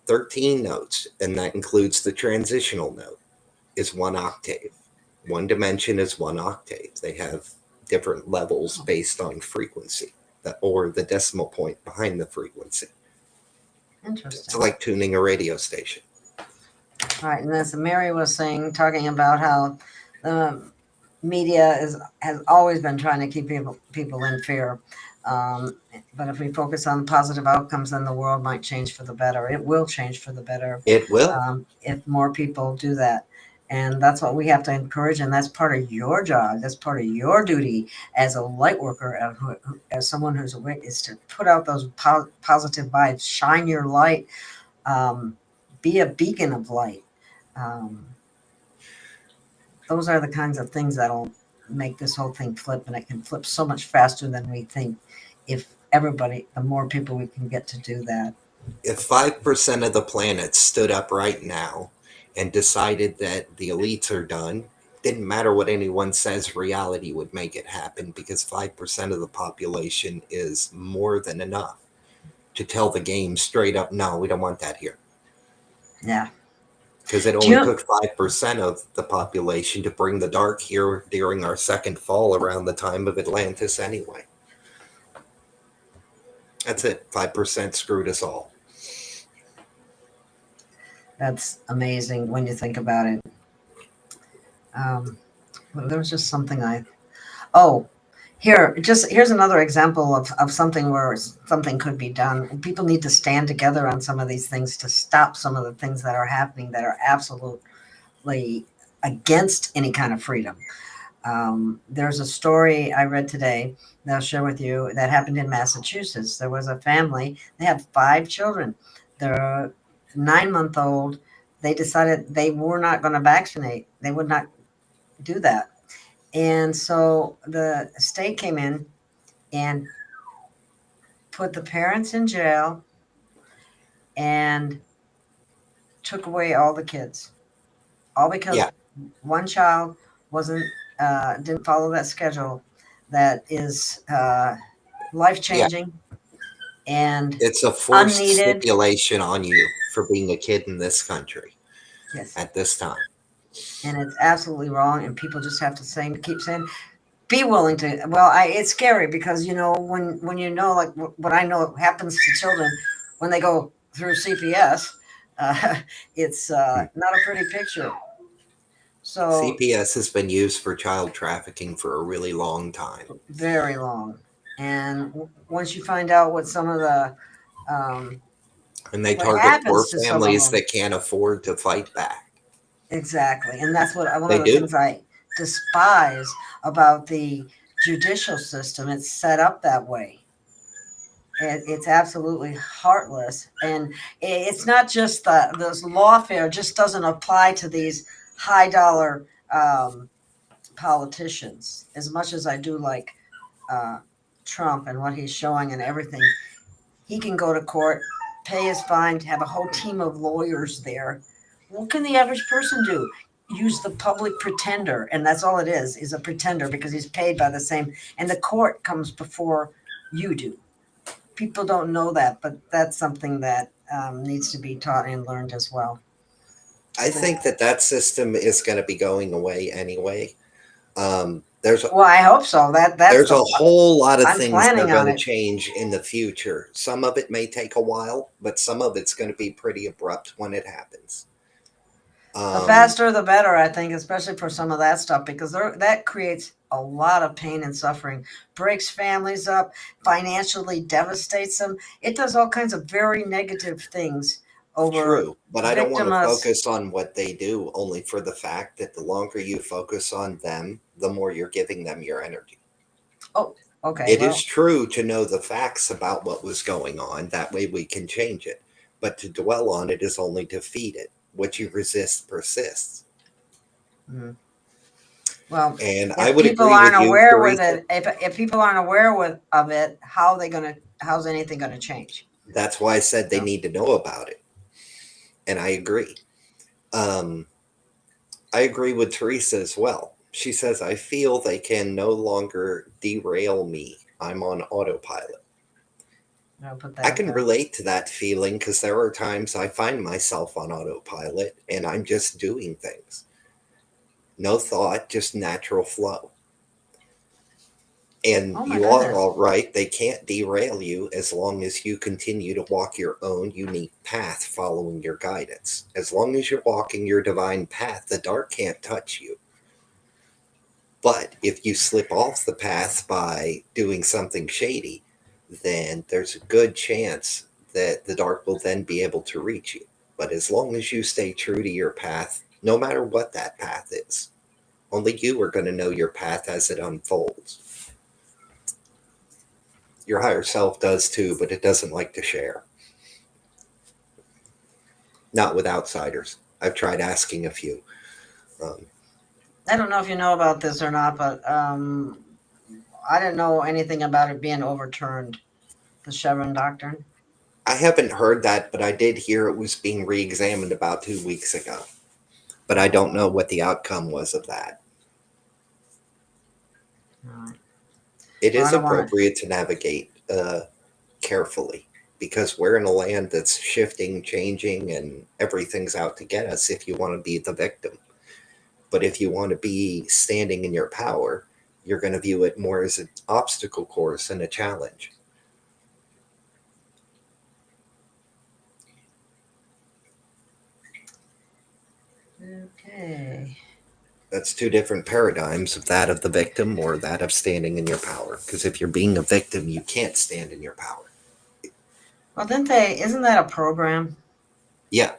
13 notes, and that includes the transitional note, is 1 octave. 1 dimension is 1 octave. They have different levels based on frequency, or the decimal point behind the frequency. Interesting. It's like tuning a radio station. All right, and as Mary was saying, talking about how the media has always been trying to keep people in fear. But if we focus on positive outcomes, then the world might change for the better. It will change for the better. It will. If more people do that. And that's what we have to encourage, and that's part of your job. That's part of your duty as a light worker, as someone who's awake, is to put out those positive vibes, shine your light, um, be a beacon of light. Um, those are the kinds of things that'll make this whole thing flip, and it can flip so much faster than we think. If everybody, the more people we can get to do that. If 5% of the planet stood up right now and decided that the elites are done, didn't matter what anyone says, reality would make it happen, because 5% of the population is more than enough to tell the game straight up, no, we don't want that here. Yeah. Because it Do only you, took 5% of the population to bring the dark here during our second fall around the time of Atlantis anyway. That's it. 5% screwed us all. that's amazing when you think about it. Well, there was just something oh, here's another example of something where something could be done. People need to stand together on some of these things to stop some of the things that are happening that are absolutely against any kind of freedom. There's a story I read today that I'll share with you that happened in Massachusetts. There was a family, they had 5 children. They're 9-month old. They decided they were not going to vaccinate, they would not do that. And so the state came in and put the parents in jail and took away all the kids, all because Yeah. one child wasn't didn't follow that schedule that is life Yeah. changing and It's a forced unneeded. stipulation on you for being a kid in this country Yes, at this time. and it's absolutely wrong. And people just have to keep saying, be willing to. Well, it's scary because when you know like what I know happens to children when they go through CPS, uh, it's not a pretty picture. So CPS has been used for child trafficking for a really long time. very long, and once you find out what some of the um, And they what target poor happens to some of families them. that can't afford to fight back. Exactly. And that's what one of They the do. things I despise about the judicial system. It's set up that way. It's absolutely heartless. And it's not just this lawfare just doesn't apply to these high dollar politicians as much as I do like uh, Trump and what he's showing and everything. He can go to court, pay his fine, have a whole team of lawyers there. What can the average person do? Use the public pretender, and that's all it is a pretender because he's paid by the same. And the court comes before you do. People don't know that, but that's something that needs to be taught and learned as well. I think that system is going to be going away anyway. There's Well, I hope so. That's there's the a whole lot of I'm things that are planning going on to it. change in the future. Some of it may take a while, but some of it's going to be pretty abrupt when it happens. The faster, the better, I think, especially for some of that stuff, because that creates a lot of pain and suffering, breaks families up, financially devastates them. It does all kinds of very negative things over True, but I don't want to victimless. focus on what they do, only for the fact that the longer you focus on them, the more you're giving them your energy. Oh, okay. It is Well, true to know the facts about what was going on. That way we can change it. But to dwell on it is only to feed it. What you resist persists. mm, well, And I if would people agree aren't with you, aware with Teresa. it, if people aren't aware of it, how's anything gonna change? That's why I said they So, need to know about it. And I agree. Um, I agree with Teresa as well. She says, I feel they can no longer derail me. I'm on autopilot. I'll put I that can there. relate to that feeling because there are times I find myself on autopilot and I'm just doing things. No thought, just natural flow. And Oh my you are goodness. all right. They can't derail you as long as you continue to walk your own unique path following your guidance. As long as you're walking your divine path, the dark can't touch you. But if you slip off the path by doing something shady, then there's a good chance that the dark will then be able to reach you. But as long as you stay true to your path, no matter what that path is. Only you are going to know your path as it unfolds. Your higher self does too, but it doesn't like to share. Not with outsiders. I've tried asking a few. I don't know if you know about this or not, but I didn't know anything about it being overturned, the Chevron doctrine. I haven't heard that, but I did hear it was being re-examined about 2 weeks ago. But I don't know what the outcome was of that. Right. It Well, is I don't wanna- appropriate to navigate carefully because we're in a land that's shifting, changing, and everything's out to get us if you want to be the victim. But if you want to be standing in your power, you're going to view it more as an obstacle course and a challenge. Okay. That's two different paradigms of that of the victim or that of standing in your power. Because if you're being a victim, you can't stand in your power. Well, isn't that a program? Yeah.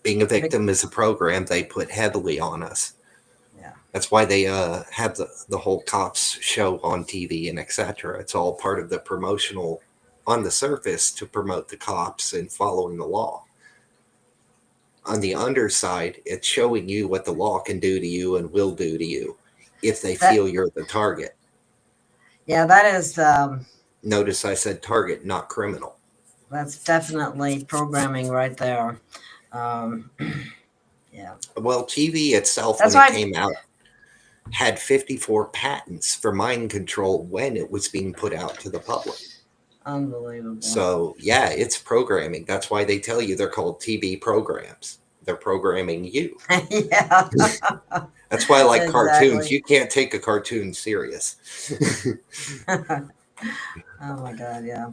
Being a victim is a program they put heavily on us. Yeah. That's why they have the whole cops show on TV and etc. It's all part of the promotional on the surface to promote the cops and following the law. On the underside, it's showing you what the law can do to you and will do to you if they feel you're the target. Yeah, that is. Notice I said target, not criminal. That's definitely programming right there. Yeah. Well, TV itself, That's when it why came out, had 54 patents for mind control when it was being put out to the public. Unbelievable. So, yeah, it's programming. That's why they tell you they're called TV programs. They're programming you. Yeah. That's why I like cartoons. Exactly. You can't take a cartoon serious. Oh my God, yeah.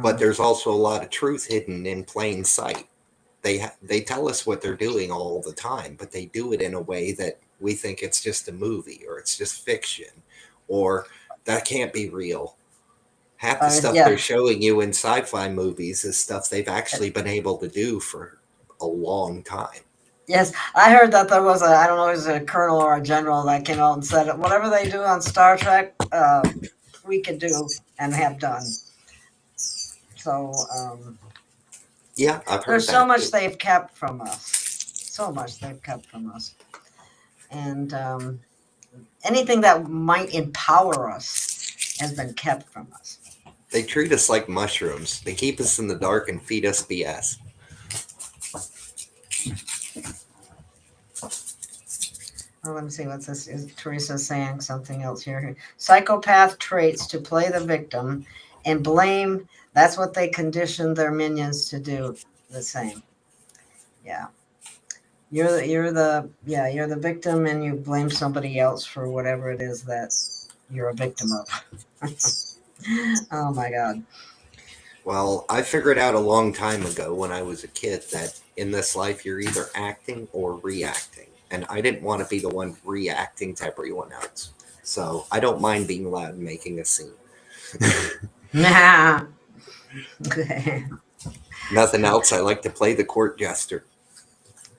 But there's also a lot of truth hidden in plain sight. They tell us what they're doing all the time, but they do it in a way that we think it's just a movie or it's just fiction or that can't be real. Half the stuff yeah. they're showing you in sci-fi movies is stuff they've actually been able to do for a long time. Yes, I heard that there was I don't know, it was a colonel or a general that came out and said whatever they do on Star Trek, we could do and have done. So yeah, I've heard there's so much too. They've kept from us. So much they've kept from us. And anything that might empower us has been kept from us. They treat us like mushrooms. They keep us in the dark and feed us BS. Oh, let me see what's this. Is Teresa saying something else here? Psychopath traits to play the victim and blame. That's what they condition their minions to do. The same. Yeah. You're the victim and you blame somebody else for whatever it is that you're a victim of. Oh my God. Well, I figured out a long time ago when I was a kid that in this life you're either acting or reacting. And I didn't want to be the one reacting to everyone else. So I don't mind being loud and making a scene. Nah. Nothing else. I like to play the court jester.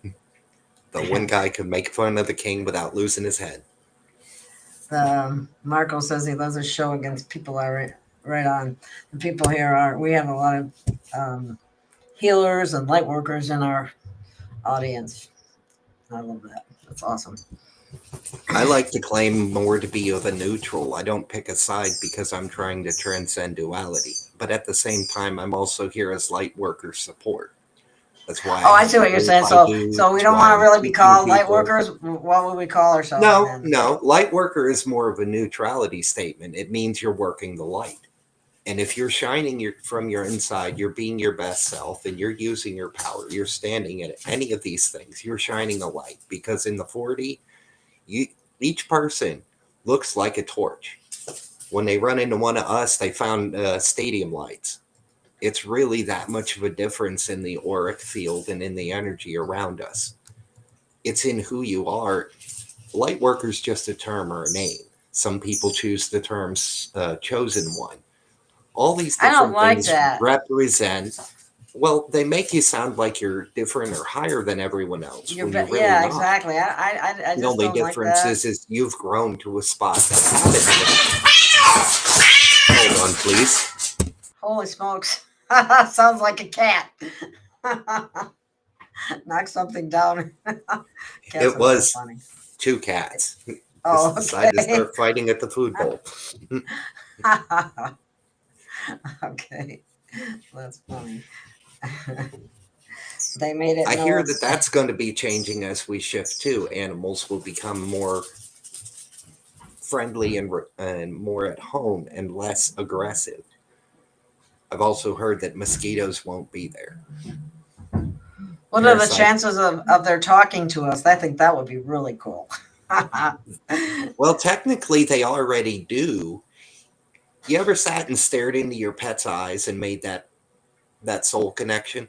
The one guy could make fun of the king without losing his head. Marco says he loves his show against people. Right on. The people here we have a lot of healers and light workers in our audience. I love that. That's awesome. I like to claim more to be of a neutral. I don't pick a side because I'm trying to transcend duality. But at the same time, I'm also here as light worker support. That's why. Oh, I see what you're saying. So we don't want to really be called light workers. What would we call ourselves? No. Light worker is more of a neutrality statement. It means you're working the light. And if you're shining from your inside, you're being your best self and you're using your power. You're standing at any of these things. You're shining a light because in the 4D, each person looks like a torch. When they run into one of us, they found stadium lights. It's really that much of a difference in the auric field and in the energy around us. It's in who you are. Light worker is just a term or a name. Some people choose the term chosen one. All these different things represent Well, they make you sound like you're different or higher than everyone else when you're really Yeah, not. exactly. I The just only don't like difference that. is you've grown to a spot that's habit. Hold on, please. Holy smokes. Sounds like a cat. Knock something down. Cats It are so was funny. two cats. Oh, Just decided to okay. start fighting at the food bowl. Okay. That's funny. They made it I know hear that it's that's going to be changing as we shift too. Animals will become more friendly and more at home and less aggressive. I've also heard that mosquitoes won't be there. what are the Parasites. chances of their talking to us? I think that would be really cool. Well, technically, they already do. You ever sat and stared into your pet's eyes and made that soul connection?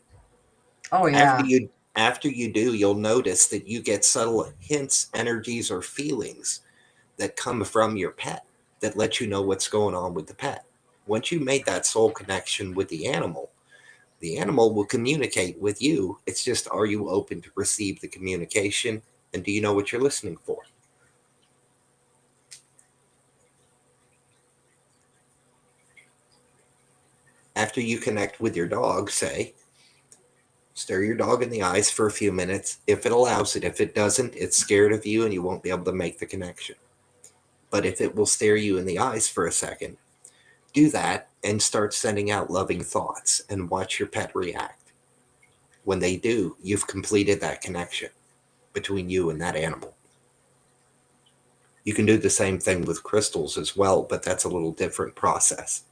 Oh After yeah. you after you do, you'll notice that you get subtle hints, energies, or feelings that come from your pet that let you know what's going on with the pet. Once you made that soul connection with the animal will communicate with you. It's just, are you open to receive the communication, and do you know what you're listening for? After you connect with your dog, say, stare your dog in the eyes for a few minutes if it allows it. If it doesn't, it's scared of you and you won't be able to make the connection. But if it will stare you in the eyes for a second, do that and start sending out loving thoughts and watch your pet react. When they do, you've completed that connection between you and that animal. You can do the same thing with crystals as well, but that's a little different process.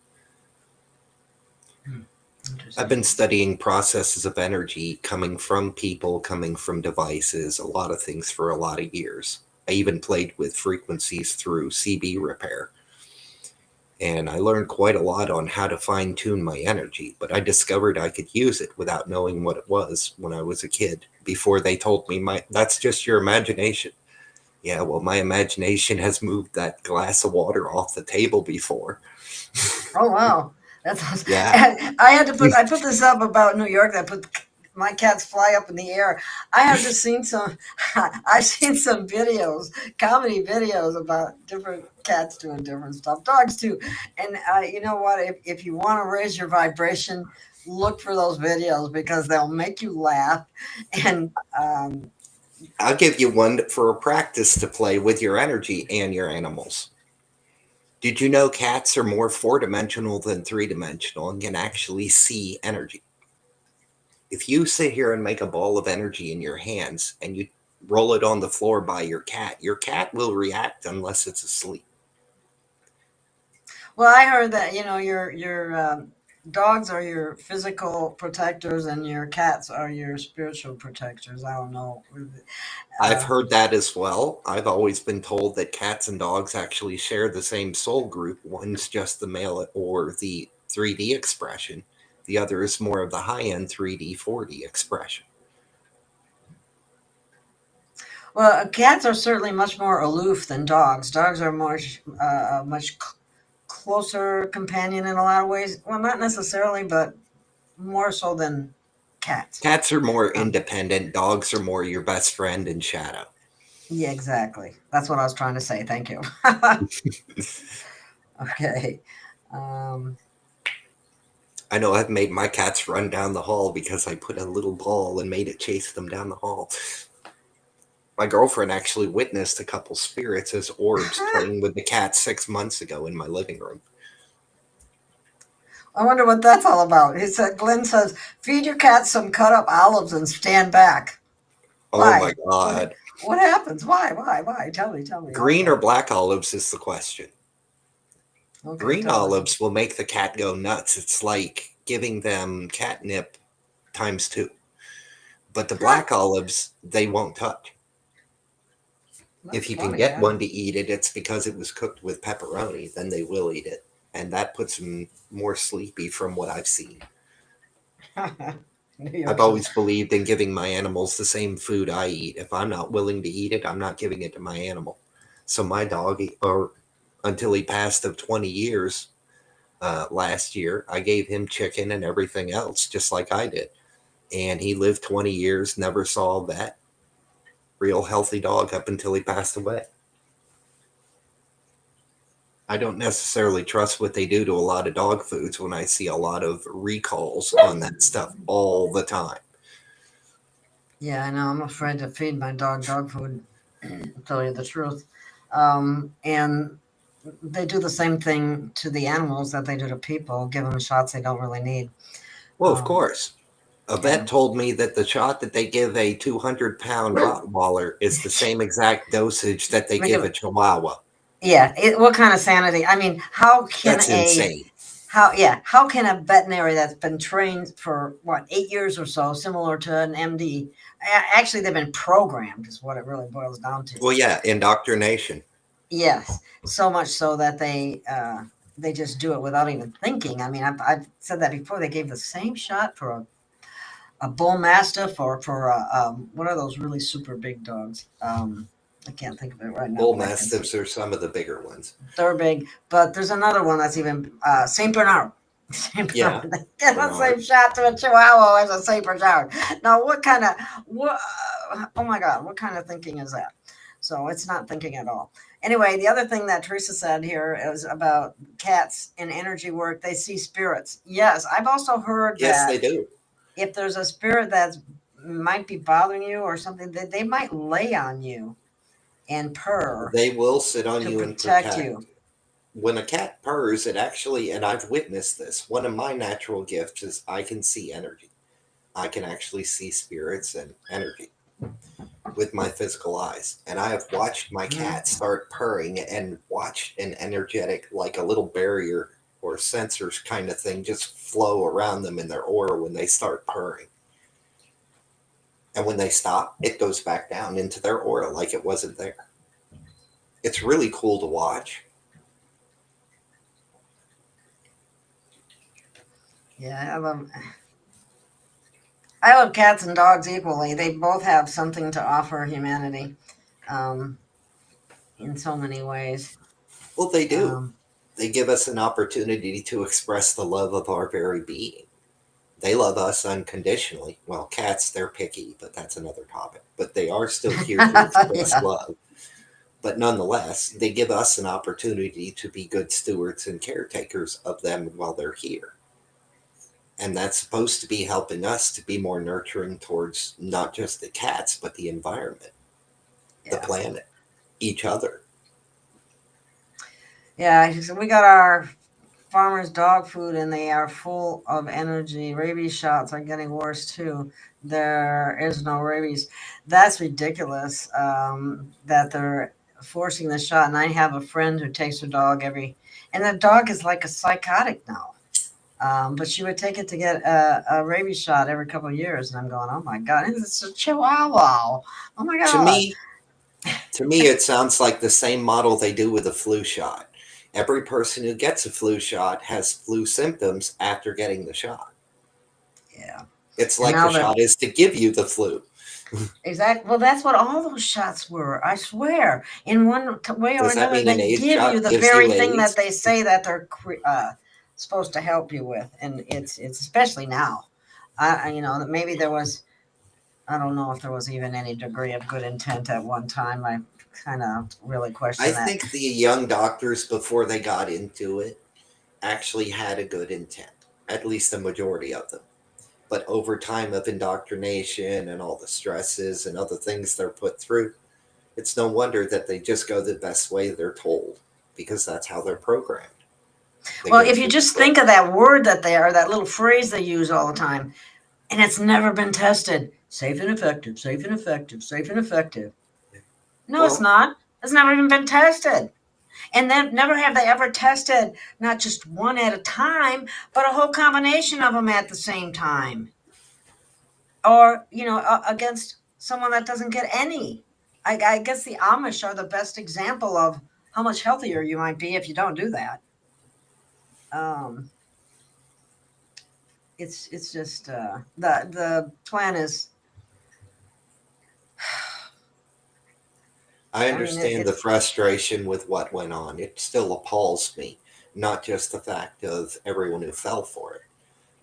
I've been studying processes of energy coming from people, coming from devices, a lot of things for a lot of years. I even played with frequencies through CB repair. And I learned quite a lot on how to fine tune my energy, but I discovered I could use it without knowing what it was when I was a kid before they told me that's just your imagination. Yeah, well, my imagination has moved that glass of water off the table before. Oh wow. That's awesome. Yeah, And I put this up about New York. I put my cats fly up in the air. I have just seen some. I've seen some videos, comedy videos about different cats doing different stuff. Dogs too. And you know what? If you want to raise your vibration, look for those videos because they'll make you laugh. And I'll give you one for a practice to play with your energy and your animals. Did you know cats are more four-dimensional than three-dimensional and can actually see energy? If you sit here and make a ball of energy in your hands and you roll it on the floor by your cat will react unless it's asleep. well, I heard that your dogs are your physical protectors and your cats are your spiritual protectors. I don't know. I've Um, heard that as well. I've always been told that cats and dogs actually share the same soul group. One's just the male or the 3D expression, the other is more of the high end 3D, 4D expression. Well, cats are certainly much more aloof than dogs. Dogs are much closer companion in a lot of ways. Well, not necessarily, but more so than cats. Cats are more Um, independent, dogs are more your best friend in shadow. yeah, exactly. That's what I was trying to say. Thank you. Okay. Um, I know I've made my cats run down the hall because I put a little ball and made it chase them down the hall. My girlfriend actually witnessed a couple spirits as orbs playing with the cat 6 months ago in my living room. I wonder what that's all about. He said, Glenn says, feed your cat some cut up olives and stand back. Oh my Why? God. What happens? Why? Why? Tell me. Green or black olives is the question. Okay, Green tell me. olives will make the cat go nuts. It's like giving them catnip times two. But the black olives, they won't touch. That's If you can funny, get yeah. one to eat it, it's because it was cooked with pepperoni. Then they will eat it. And that puts them more sleepy from what I've seen. New I've York says, always believed in giving my animals the same food I eat. If I'm not willing to eat it, I'm not giving it to my animal. So my dog, or until he passed of 20 years, last year. I gave him chicken and everything else, just like I did. And he lived 20 years, never saw a vet. Real healthy dog up until he passed away. I don't necessarily trust what they do to a lot of dog foods when I see a lot of recalls on that stuff all the time. Yeah, I know. I'm afraid to feed my dog food, to tell you the truth. And they do the same thing to the animals that they do to people, give them shots they don't really need. Well, of Um, course. A yeah. vet told me that the shot that they give a 200-pound Rottweiler is the same exact dosage that they Make give it, a Chihuahua. yeah. What kind of sanity? I mean, That's insane. how can a veterinary that's been trained for what 8 years or so, similar to an MD, actually they've been programmed, is what it really boils down to. Well, yeah, indoctrination. Yes, so much so that they just do it without even thinking. I mean, I've said that before. They gave the same shot for a bull mastiff or for what are those really super big dogs? I can't think of it right now, Bull but I can see Mastiffs are some of the bigger ones. they're big. But there's another one that's even Saint Bernard. Saint Yeah, Bernard. They get the Bernard. same shot to a Chihuahua as a Saint Bernard. Now, what? Oh my God, what kind of thinking is that? So it's not thinking at all. Anyway, the other thing that Teresa said here is about cats in energy work. They see spirits. Yes, I've also heard Yes, they that do. if there's a spirit that might be bothering you or something, they might lay on you and purr They will sit on to you and protect protect. you. When a cat purrs, it actually, and I've witnessed this, one of my natural gifts is I can see energy. I can actually see spirits and energy with my physical eyes. And I have watched my Mhm. cat start purring and watched an energetic, like a little barrier or sensors kind of thing, just flow around them in their aura when they start purring. And when they stop, it goes back down into their aura like it wasn't there. It's really cool to watch. Yeah, I love cats and dogs equally. They both have something to offer humanity, um, in so many ways. Well, they do. Um, They give us an opportunity to express the love of our very being. They love us unconditionally. Well, cats, they're picky, but that's another topic. But they are still here to express yeah, love. But nonetheless, they give us an opportunity to be good stewards and caretakers of them while they're here. And that's supposed to be helping us to be more nurturing towards not just the cats, but the environment, the yeah, planet, each other. yeah. So we got our farmers' dog food, and they are full of energy. Rabies shots are getting worse too. There is no rabies. That's ridiculous. That they're forcing the shot. And I have a friend who takes her dog and the dog is like a psychotic now. But she would take it to get a rabies shot every couple of years, and I'm going, oh my God, it's a Chihuahua. Oh my To God. me, To me, it sounds like the same model they do with a flu shot. Every person who gets a flu shot has flu symptoms after getting the shot. Yeah. It's And like the now they're shot is to give you the flu. exact. Well, that's what all those shots were. I swear, in one way or Does that another, mean an they AIDS give you shot the gives very you thing that AIDS? they say that they're supposed to help you with, and it's especially now. That maybe there was. I don't know if there was even any degree of good intent at one time. I kind of really I question that. think the young doctors, before they got into it, actually had a good intent, at least the majority of them. But over time of indoctrination and all the stresses and other things they're put through, it's no wonder that they just go the best way they're told because that's how they're programmed. They Well, go if you through the just think book. of that word that little phrase they use all the time, and it's never been tested. Safe and effective, safe and effective, safe and effective. No, it's Well, not. It's never even been tested. And then never have they ever tested not just one at a time, but a whole combination of them at the same time. Or, against someone that doesn't get any. I guess the Amish are the best example of how much healthier you might be if you don't do that. Um, it's just the plan is. I I mean, understand the it's frustration with what went on. It still appalls me. not just the fact of everyone who fell for it,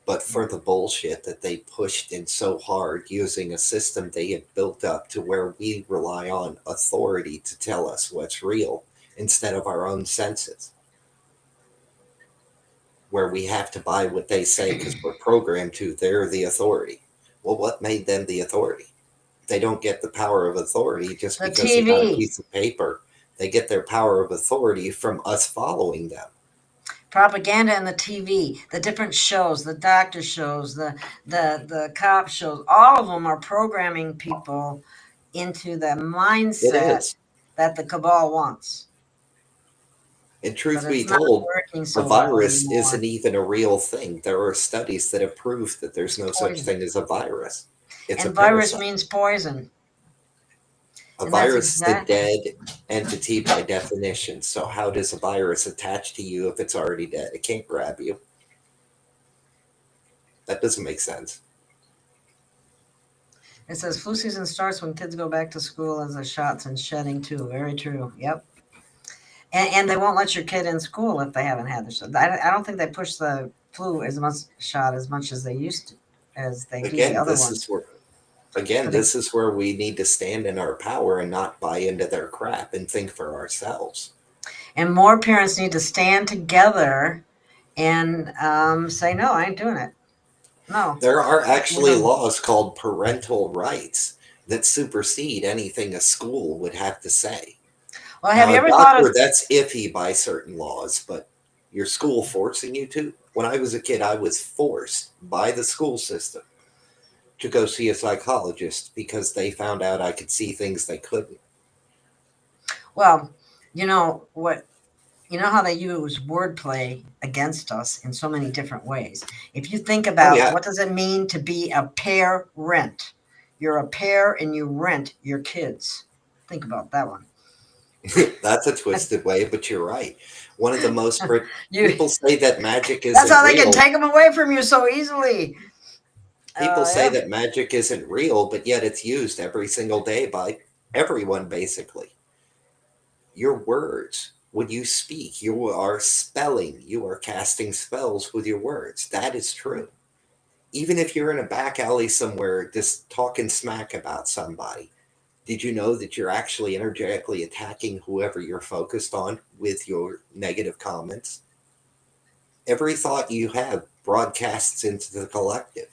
but for Yeah. the bullshit that they pushed in so hard using a system they had built up to where we rely on authority to tell us what's real instead of our own senses, where we have to buy what they say because we're programmed to. They're the authority. Well, what made them the authority? They don't get the power of authority just The because they got a TV, piece of paper. They get their power of authority from us following them. propaganda and the TV, the different shows, the doctor shows, the cop shows, all of them are programming people into the It mindset is. that the cabal wants. And But truth be it's not told, working a so well virus anymore. isn't even a real thing. There are studies that have proved that there's It's no such poison. thing as a virus. It's a And virus parasite. means poison. A And that's virus is a exact. dead entity by definition. So how does a virus attach to you if it's already dead? It can't grab you. That doesn't make sense. It says flu season starts when kids go back to school as the shots and shedding too. Very true. Yep. And they won't let your kid in school if they haven't had the shot. I don't think they push the flu as much shot as much as they used to, as they do the Again, other this is ones. where again, But it, this is where we need to stand in our power and not buy into their crap and think for ourselves. and more parents need to stand together and say, no, I ain't doing it. No, There are we're actually going. laws called parental rights that supersede anything a school would have to say. Well, have Now, you a ever thought doctor, of? that's iffy by certain laws, but your school forcing you to? When I was a kid, I was forced by the school system to go see a psychologist because they found out I could see things they couldn't. Well, you know what? You know how they use wordplay against us in so many different ways. If you think Oh, about yeah, what does it mean to be a parent? You're a pair and you rent your kids. Think about that one. that's a twisted way, but you're right. One of the most You. people say that magic That's isn't how they can real. take them away from you so easily. People say Yeah. that magic isn't real, but yet it's used every single day by everyone, basically. Your words, when you speak, you are spelling, you are casting spells with your words. That is true. Even if you're in a back alley somewhere just talking smack about somebody, did you know that you're actually energetically attacking whoever you're focused on with your negative comments? Every thought you have broadcasts into the collective.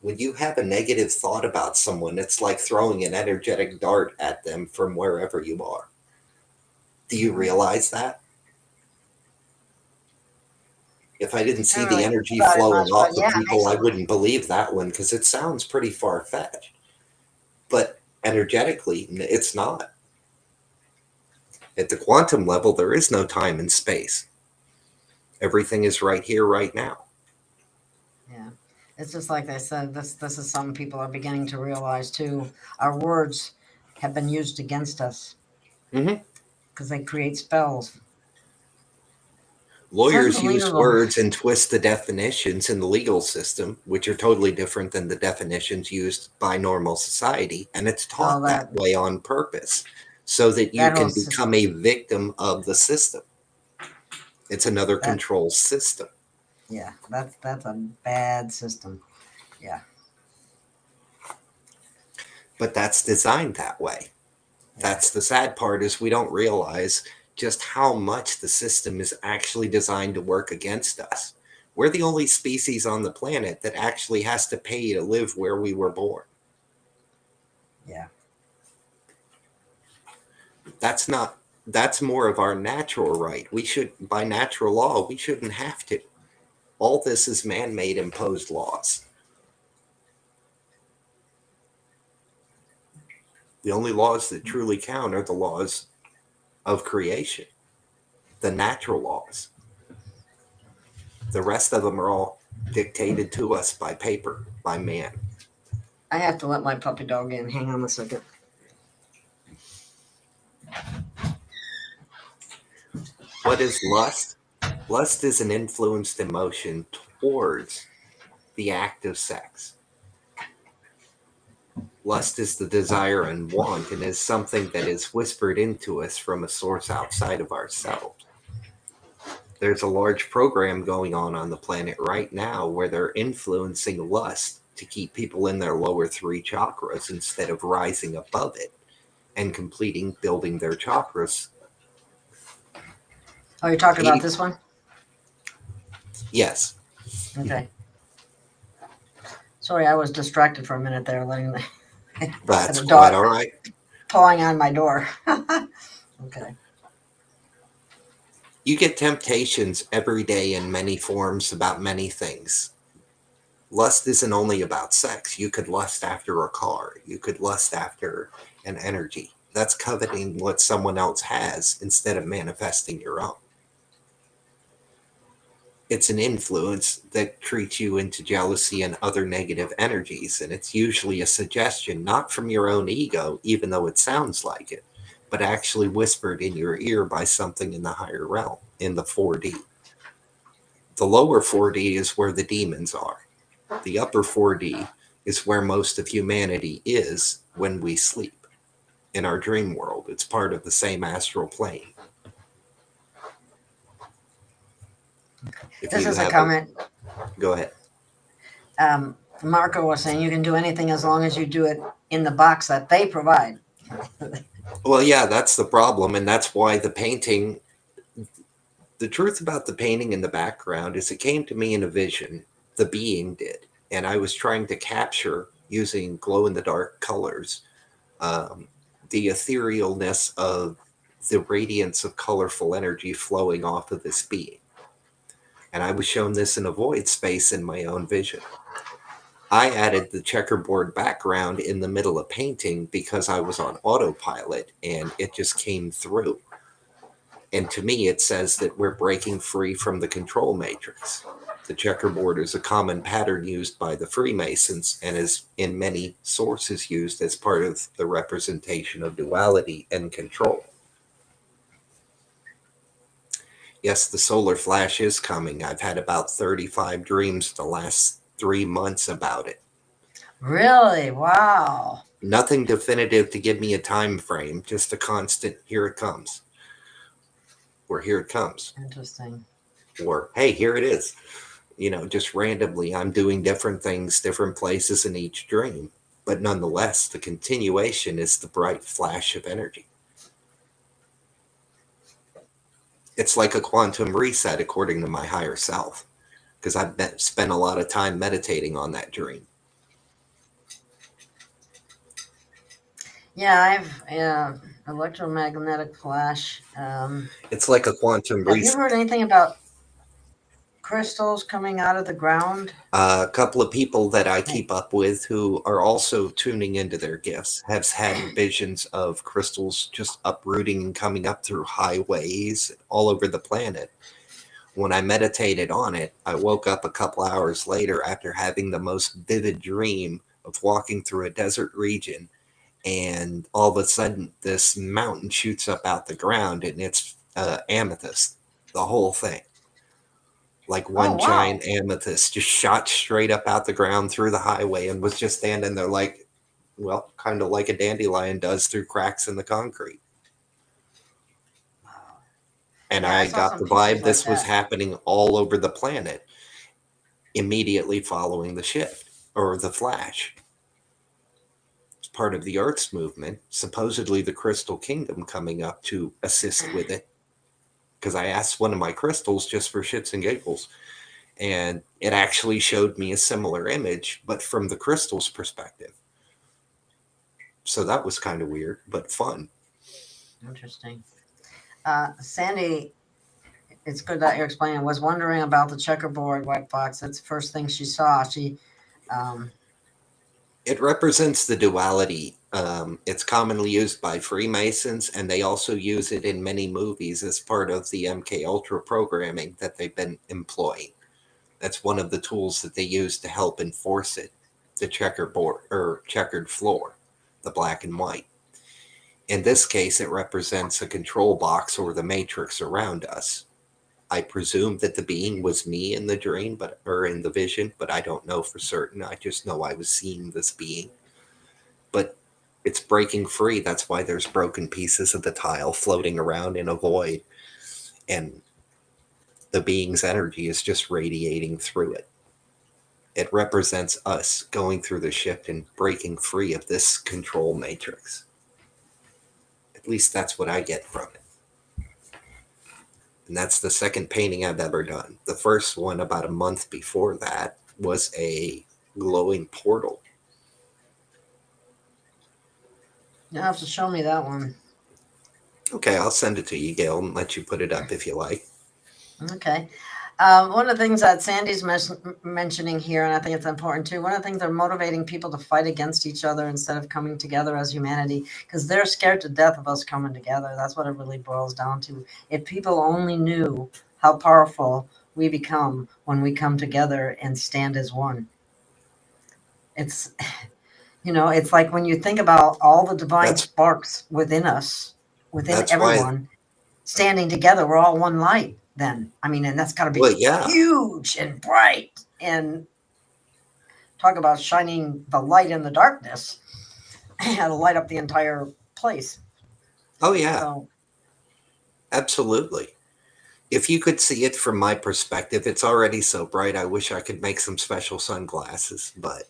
When you have a negative thought about someone, it's like throwing an energetic dart at them from wherever you are. Do you realize that? If I didn't I see don't the really think energy about it much, flowing but off of yeah, it people, makes I it. wouldn't believe that one because it sounds pretty far fetched. But energetically, it's not. At the quantum level, there is no time and space. Everything is right here, right now. Yeah, it's just like they said. This is something people are beginning to realize too. Our words have been used against us Hmm. because they create spells. It's Lawyers use unbelievable. words and twist the definitions in the legal system, which are totally different than the definitions used by normal society. And it's Oh, taught that way on purpose so that you that whole can become a victim of the system. It's another that control system. yeah, that's a bad system. Yeah, But that's designed that way. yeah. That's the sad part is we don't realize just how much the system is actually designed to work against us. We're the only species on the planet that actually has to pay to live where we were born. Yeah. That's more of our natural right. We should, by natural law, we shouldn't have to. All this is man-made imposed laws. The only laws that truly count are the laws of creation, the natural laws. The rest of them are all dictated to us by paper, by man. I have to let my puppy dog in. Hang on a second. What is lust? Lust is an influenced emotion towards the act of sex. Lust is the desire and want and is something that is whispered into us from a source outside of ourselves. There's a large program going on the planet right now where they're influencing lust to keep people in their lower three chakras instead of rising above it and completing building their chakras. Oh, you're talking about 80, this one? yes, Okay. Sorry, I was distracted for a minute there, letting the that's the quite dog all right. pawing on my door. Okay. You get temptations every day in many forms about many things. Lust isn't only about sex. You could lust after a car. You could lust after an energy. That's coveting what someone else has instead of manifesting your own. It's an influence that treats you into jealousy and other negative energies. And it's usually a suggestion, not from your own ego, even though it sounds like it, but actually whispered in your ear by something in the higher realm, in the 4D. The lower 4D is where the demons are. The upper 4D is where most of humanity is when we sleep. In our dream world, it's part of the same astral plane. If This you is a have comment. go ahead. Marco was saying you can do anything as long as you do it in the box that they provide. Well, yeah, that's the problem, and that's why the painting. The truth about the painting in the background is it came to me in a vision. The being did, and I was trying to capture using glow in the dark colors um, the etherealness of the radiance of colorful energy flowing off of this being. And I was shown this in a void space in my own vision. I added the checkerboard background in the middle of painting because I was on autopilot and it just came through. And to me, it says that we're breaking free from the control matrix. The checkerboard is a common pattern used by the Freemasons and is in many sources used as part of the representation of duality and control. Yes, the solar flash is coming. I've had about 35 dreams the last 3 months about it. Really? Wow. Nothing definitive to give me a time frame, just a constant, here it comes. Or here it comes. Interesting. Or, hey, here it is. Just randomly, I'm doing different things, different places in each dream. But nonetheless, the continuation is the bright flash of energy. It's like a quantum reset, according to my higher self, because I've spent a lot of time meditating on that dream. Yeah, I've electromagnetic flash. It's like a quantum Have you reset. heard anything about crystals coming out of the ground? A couple of people that I keep up with who are also tuning into their gifts have had visions of crystals just uprooting and coming up through highways all over the planet. When I meditated on it, I woke up a couple hours later after having the most vivid dream of walking through a desert region, and all of a sudden this mountain shoots up out the ground and it's amethyst, the whole thing. Like Oh, one wow. giant amethyst just shot straight up out the ground through the highway and was just standing there like, well, kind of like a dandelion does through cracks in the concrete. Wow. And Yeah, I I saw got some the pictures vibe like this was that. happening all over the planet immediately following the shift or the flash. It's part of the Earth's movement, supposedly the Crystal Kingdom coming up to assist with it. Because I asked one of my crystals just for shits and giggles, and it actually showed me a similar image, but from the crystal's perspective. So that was kind of weird, but fun. Interesting. Sandy, it's good that you're explaining. Was wondering about the checkerboard white fox. That's the first thing she saw. Um, It represents the duality. It's commonly used by Freemasons, and they also use it in many movies as part of the MK Ultra programming that they've been employing. That's one of the tools that they use to help enforce it, the checkerboard or checkered floor, the black and white. In this case, it represents a control box or the matrix around us. I presume that the being was me in the dream, or in the vision, but I don't know for certain. I just know I was seeing this being. But it's breaking free. That's why there's broken pieces of the tile floating around in a void. And the being's energy is just radiating through it. It represents us going through the shift and breaking free of this control matrix. At least that's what I get from it. And that's the second painting I've ever done. The first one, about a month before that, was a glowing portal. You have to show me that one. Okay, I'll send it to you, Gail, and let you put it up if you like. Okay. One of the things that Sandy's mentioning here, and I think it's important too, one of the things they're motivating people to fight against each other instead of coming together as humanity, because they're scared to death of us coming together. That's what it really boils down to. If people only knew how powerful we become when we come together and stand as one. It's, it's like when you think about all the divine sparks within us, within everyone, standing together, we're all one light then. I mean, and that's got to be huge and bright. And talk about shining the light in the darkness. It'll light up the entire place. Oh, yeah. So, absolutely. If you could see it from my perspective, it's already so bright. I wish I could make some special sunglasses, but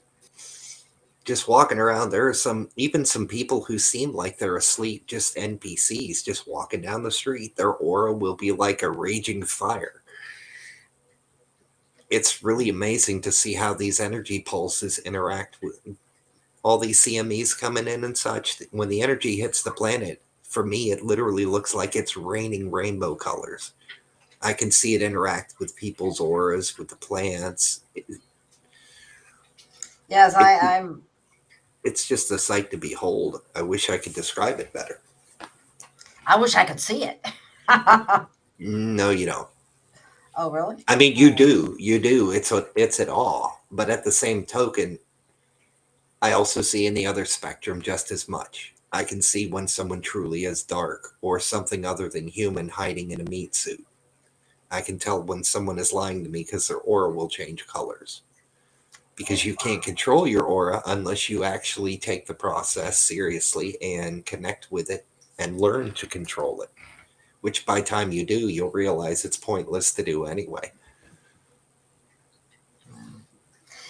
just walking around, there are even some people who seem like they're asleep, just NPCs, just walking down the street. Their aura will be like a raging fire. It's really amazing to see how these energy pulses interact with all these CMEs coming in and such. When the energy hits the planet, for me, it literally looks like it's raining rainbow colors. I can see it interact with people's auras, with the plants. Yes, I'm... It's just a sight to behold. I wish I could describe it better. I wish I could see it. No, you don't. Oh, really? I mean, you do. You do. It's at awe. But at the same token, I also see in the other spectrum just as much. I can see when someone truly is dark or something other than human hiding in a meat suit. I can tell when someone is lying to me because their aura will change colors. Because you can't control your aura unless you actually take the process seriously and connect with it and learn to control it. Which by the time you do, you'll realize it's pointless to do anyway.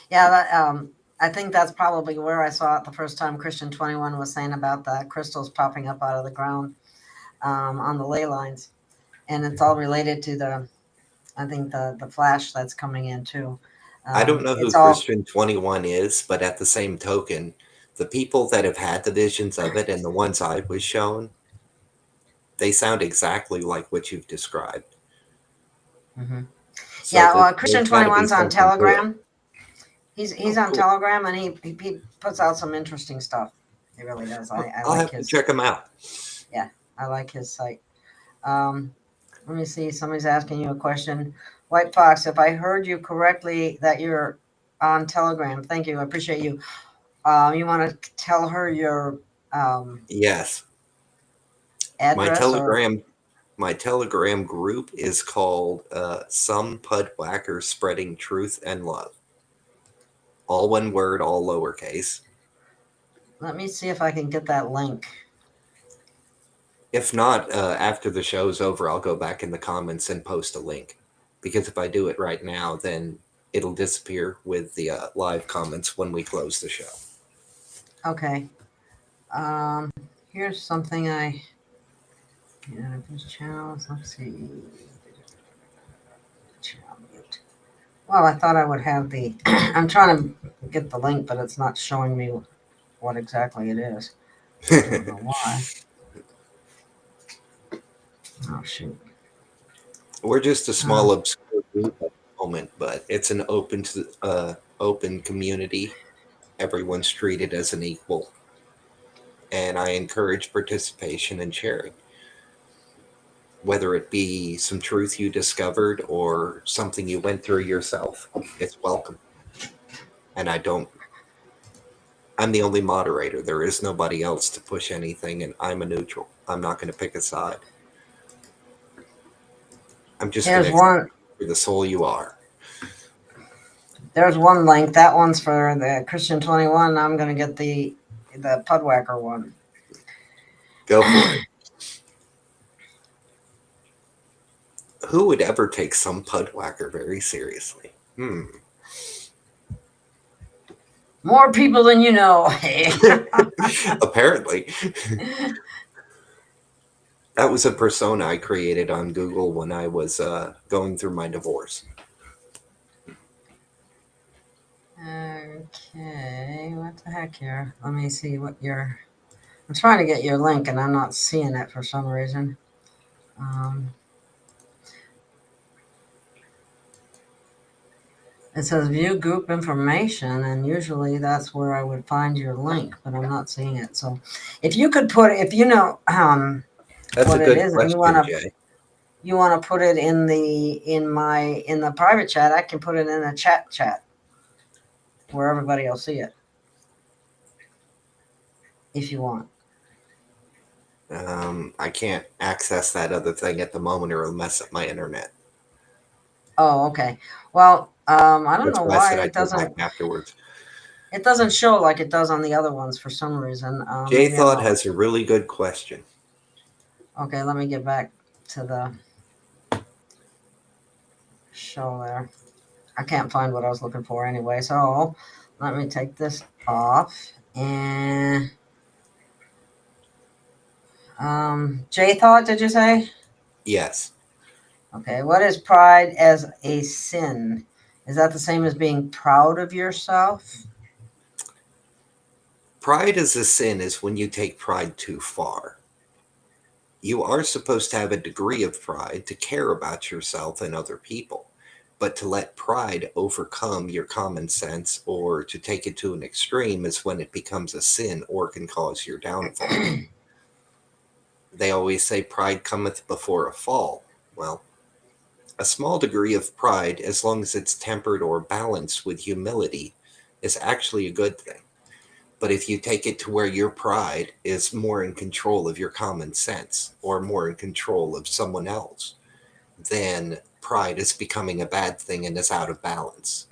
Yeah, I think that's probably where I saw it the first time. Christian 21 was saying about the crystals popping up out of the ground on the ley lines. And it's all related to the flash that's coming in too. I don't know who Christian 21 is, but at the same token, the people that have had the visions of it and the ones I was shown, they sound exactly like what you've described. Mm-hmm. So yeah, well, Christian 21's on Telegram. He's on Telegram, and he puts out some interesting stuff. He really does. I'll like have to check him out. Yeah, I like his site. Let me see. Somebody's asking you a question. White Fox, if I heard you correctly, that you're on Telegram. Thank you. I appreciate you. You want to tell her your yes address? My Telegram group is called Some Pudwhacker Spreading Truth and Love. All one word, all lowercase. Let me see if I can get that link. If not, after the show's over, I'll go back in the comments and post a link. Because if I do it right now, then it'll disappear with the live comments when we close the show. Okay. Here's something channels. Let's see. Channel mute. Well, I thought I would have the... I'm trying to get the link, but it's not showing me what exactly it is. I don't know why. Oh, shoot. We're just a small obscure group at the moment, but it's an open community. Everyone's treated as an equal. And I encourage participation and sharing. Whether it be some truth you discovered or something you went through yourself, it's welcome. And I'm the only moderator. There is nobody else to push anything, and I'm a neutral. I'm not going to pick a side. I'm just going to accept for the soul you are. There's one link. That one's for the Christian 21. I'm going to get the Pudwhacker one. Go for it. Who would ever take some pudwhacker very seriously? More people than you know. Apparently. That was a persona I created on Google when I was going through my divorce. Okay, what the heck here? Let me see what your. I'm trying to get your link and I'm not seeing it for some reason. It says view group information, and usually that's where I would find your link, but I'm not seeing it. So if you could put, if you know That's what a it good is, and question, Jay. you want to put it in the private chat, I can put it in a chat where everybody will see it if you want. I can't access that other thing at the moment or it'll mess up my internet. Oh, okay. Well, I don't That's know why I why said I'd it go back doesn't. afterwards. It doesn't show like it does on the other ones for some reason. Jay Maybe I'm Thought not. has a really good question. Okay, let me get back to the show there. I can't find what I was looking for anyway, so let me take this off. And J Thought, did you say? Yes. Okay, what is pride as a sin? Is that the same as being proud of yourself? Pride as a sin is when you take pride too far. You are supposed to have a degree of pride to care about yourself and other people. But to let pride overcome your common sense or to take it to an extreme is when it becomes a sin or can cause your downfall. They always say pride cometh before a fall. Well, a small degree of pride, as long as it's tempered or balanced with humility, is actually a good thing. But if you take it to where your pride is more in control of your common sense or more in control of someone else, then pride is becoming a bad thing and is out of balance.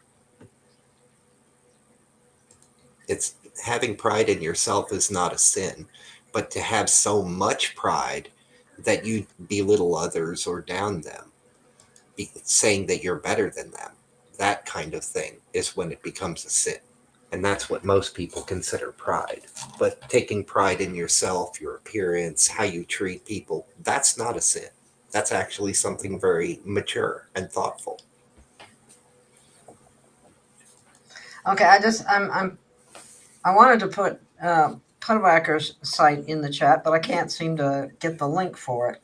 It's having pride in yourself is not a sin, but to have so much pride that you belittle others or down them, saying that you're better than them, that kind of thing is when it becomes a sin. And that's what most people consider pride. But taking pride in yourself, your appearance, how you treat people, that's not a sin. That's actually something very mature and thoughtful. Okay, I wanted to put Pudwacker's site in the chat, but I can't seem to get the link for it.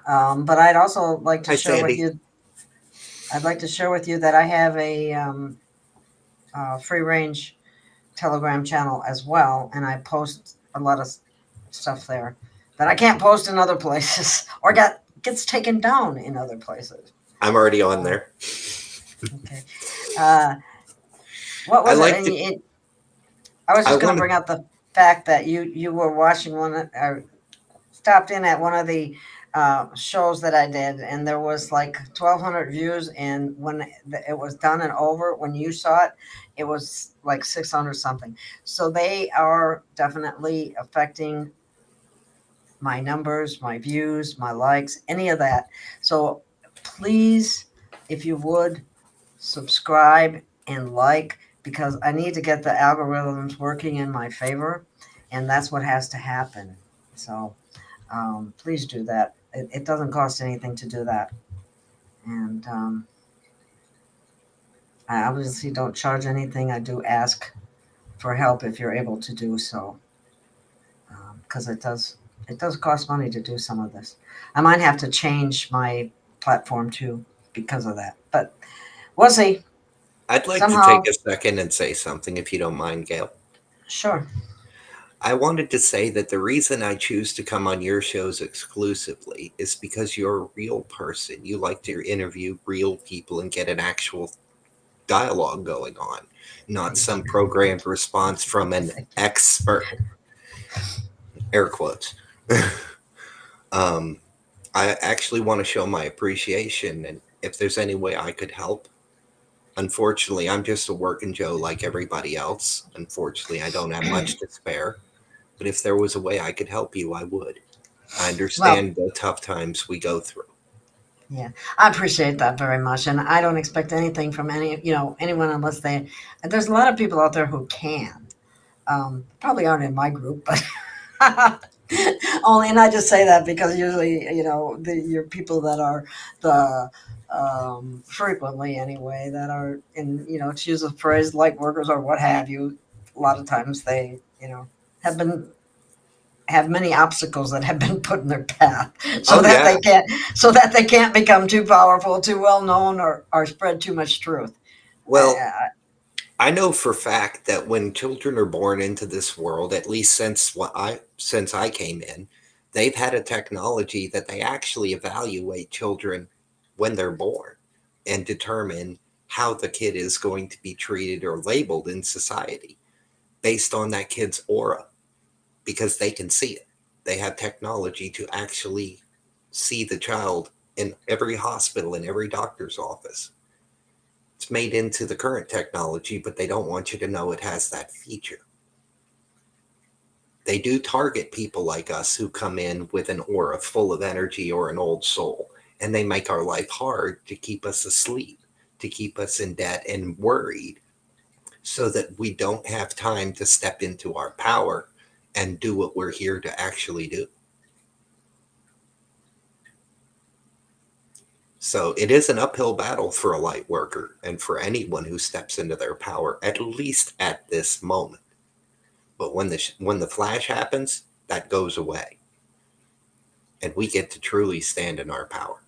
But I'd also like to Hi, share with Sandy. you. I'd like to share with you that I have a free range Telegram channel as well, and I post a lot of stuff there that I can't post in other places or gets taken down in other places. I'm already on there. Okay. What was it? I was just going to bring up the fact that you were watching one. Stopped in at one of the shows that I did, and there was like 1,200 views. And when it was done and over, when you saw it, it was like 600 something. So they are definitely affecting my numbers, my views, my likes, any of that. So please, if you would, subscribe and like, because I need to get the algorithms working in my favor, and that's what has to happen. So please do that. It doesn't cost anything to do that. And I obviously don't charge anything. I do ask for help if you're able to do so, because it does cost money to do some of this. I might have to change my platform too because of that, but we'll see. I'd like Somehow, to take a second and say something, if you don't mind, Gail. sure. I wanted to say that the reason I choose to come on your shows exclusively is because you're a real person. You like to interview real people and get an actual dialogue going on, not some programmed response from an expert. Air quotes. I actually want to show my appreciation, and if there's any way I could help. Unfortunately, I'm just a working Joe like everybody else. Unfortunately, I don't have much to spare. But if there was a way I could help you, I would. I understand the tough times we go through. Yeah, I appreciate that very much, and I don't expect anything from anyone unless they. There's a lot of people out there who can. Probably aren't in my group, but only, and I just say that because usually, your people that are the frequently anyway that are in, to use a phrase, light workers or what have you. A lot of times they, have been have many obstacles that have been put in their path so Oh that yeah. they can't become too powerful, too well known, or spread too much truth. Well, Uh, I know for fact that when children are born into this world, at least since I came in, they've had a technology that they actually evaluate children when they're born and determine how the kid is going to be treated or labeled in society based on that kid's aura, because they can see it. They have technology to actually see the child in every hospital, in every doctor's office. It's made into the current technology, but they don't want you to know it has that feature. They do target people like us who come in with an aura full of energy or an old soul, and they make our life hard to keep us asleep, to keep us in debt and worried, so that we don't have time to step into our power and do what we're here to actually do. So it is an uphill battle for a light worker and for anyone who steps into their power, at least at this moment. But when the flash happens, that goes away, and we get to truly stand in our power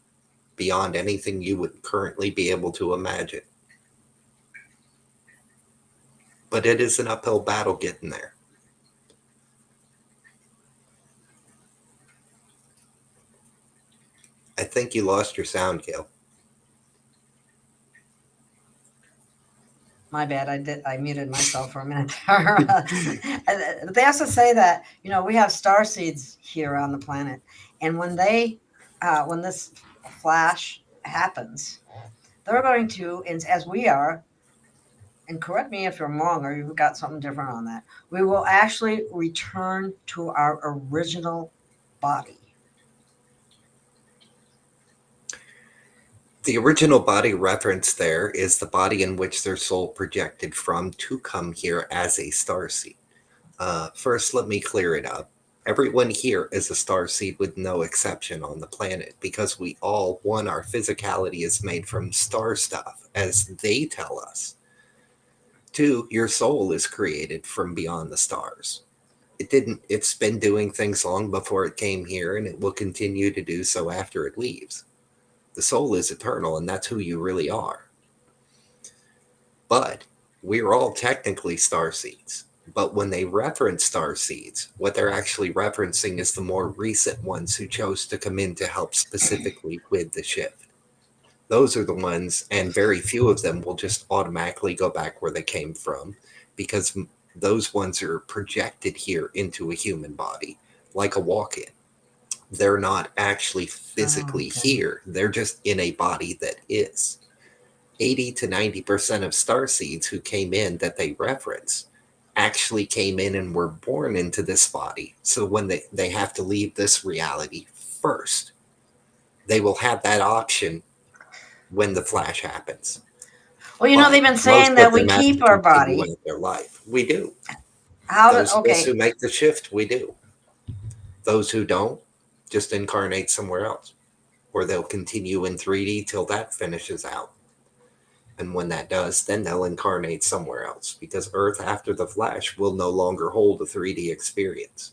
beyond anything you would currently be able to imagine. But it is an uphill battle getting there. I think you lost your sound, Gail. My bad. I muted myself for a minute. They also say that we have star seeds here on the planet, and when this flash happens, they're going to, as we are. And correct me if I'm wrong or you've got something different on that. We will actually return to our original body. The original body referenced there is the body in which their soul projected from to come here as a starseed. First, let me clear it up. Everyone here is a starseed with no exception on the planet, because we all, one, our physicality is made from star stuff, as they tell us. Two, your soul is created from beyond the stars. It's been doing things long before it came here, and it will continue to do so after it leaves. The soul is eternal, and that's who you really are. But we're all technically star seeds. But when they reference star seeds, what they're actually referencing is the more recent ones who chose to come in to help specifically with the shift. Those are the ones, and very few of them will just automatically go back where they came from, because those ones are projected here into a human body like a walk in. They're not actually Oh, physically okay. here, they're just in a body that is. 80 to 90% of star seeds who came in that they reference actually came in and were born into this body. So when they have to leave this reality first, they will have that option when the flash happens. Well, But they've been most saying of that we them have keep to our continue body. with their life. We do. How do Those of us who okay? make the shift, we do. Those who don't, just incarnate somewhere else, or they'll continue in 3D till that finishes out. And when that does, then they'll incarnate somewhere else, because Earth after the flash will no longer hold a 3D experience.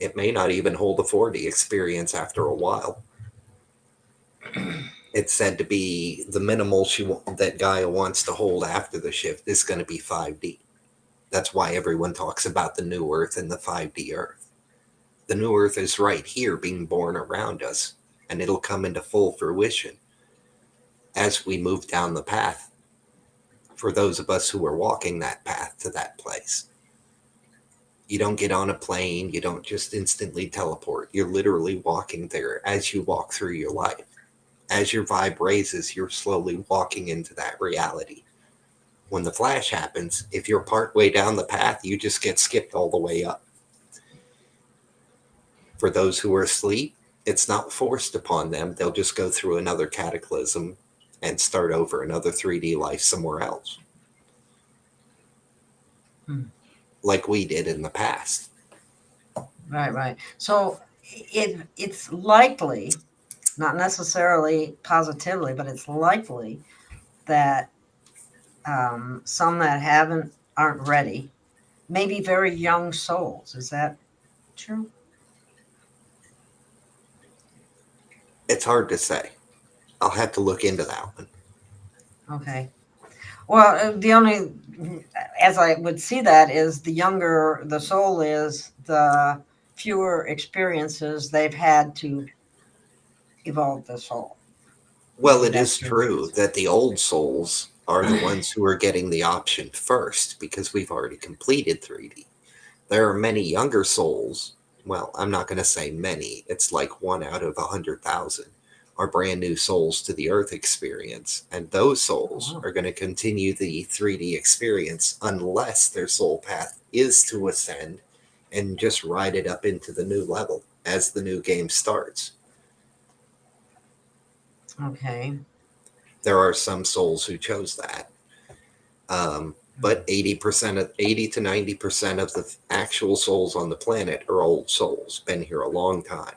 It may not even hold a 4D experience after a while. It's said to be the minimal that Gaia wants to hold after the shift is going to be 5D. That's why everyone talks about the new Earth and the 5D Earth. The new Earth is right here being born around us, and it'll come into full fruition as we move down the path for those of us who are walking that path to that place. You don't get on a plane, you don't just instantly teleport. You're literally walking there as you walk through your life. As your vibe raises, you're slowly walking into that reality. When the flash happens, if you're partway down the path, you just get skipped all the way up. For those who are asleep, It's not forced upon them. They'll just go through another cataclysm and start over another 3D life somewhere else, Hmm. like we did in the past. Right, right. So it's likely, not necessarily positively, but it's likely that some that haven't aren't ready, maybe very young souls. Is that true? It's hard to say. I'll have to look into that one. Okay. Well, the only, as I would see that, is the younger the soul is, the fewer experiences they've had to evolve the soul. Well, Maybe it is that's your true answer. that the old souls are the ones who are getting the option first because we've already completed 3D. There are many younger souls. Well, I'm not going to say many. It's like 1 out of 100,000 are brand new souls to the Earth experience. And those Oh, souls wow. are going to continue the 3D experience unless their soul path is to ascend and just ride it up into the new level as the new game starts. Okay. There are some souls who chose that. But 80 to 90% of the actual souls on the planet are old souls, been here a long time.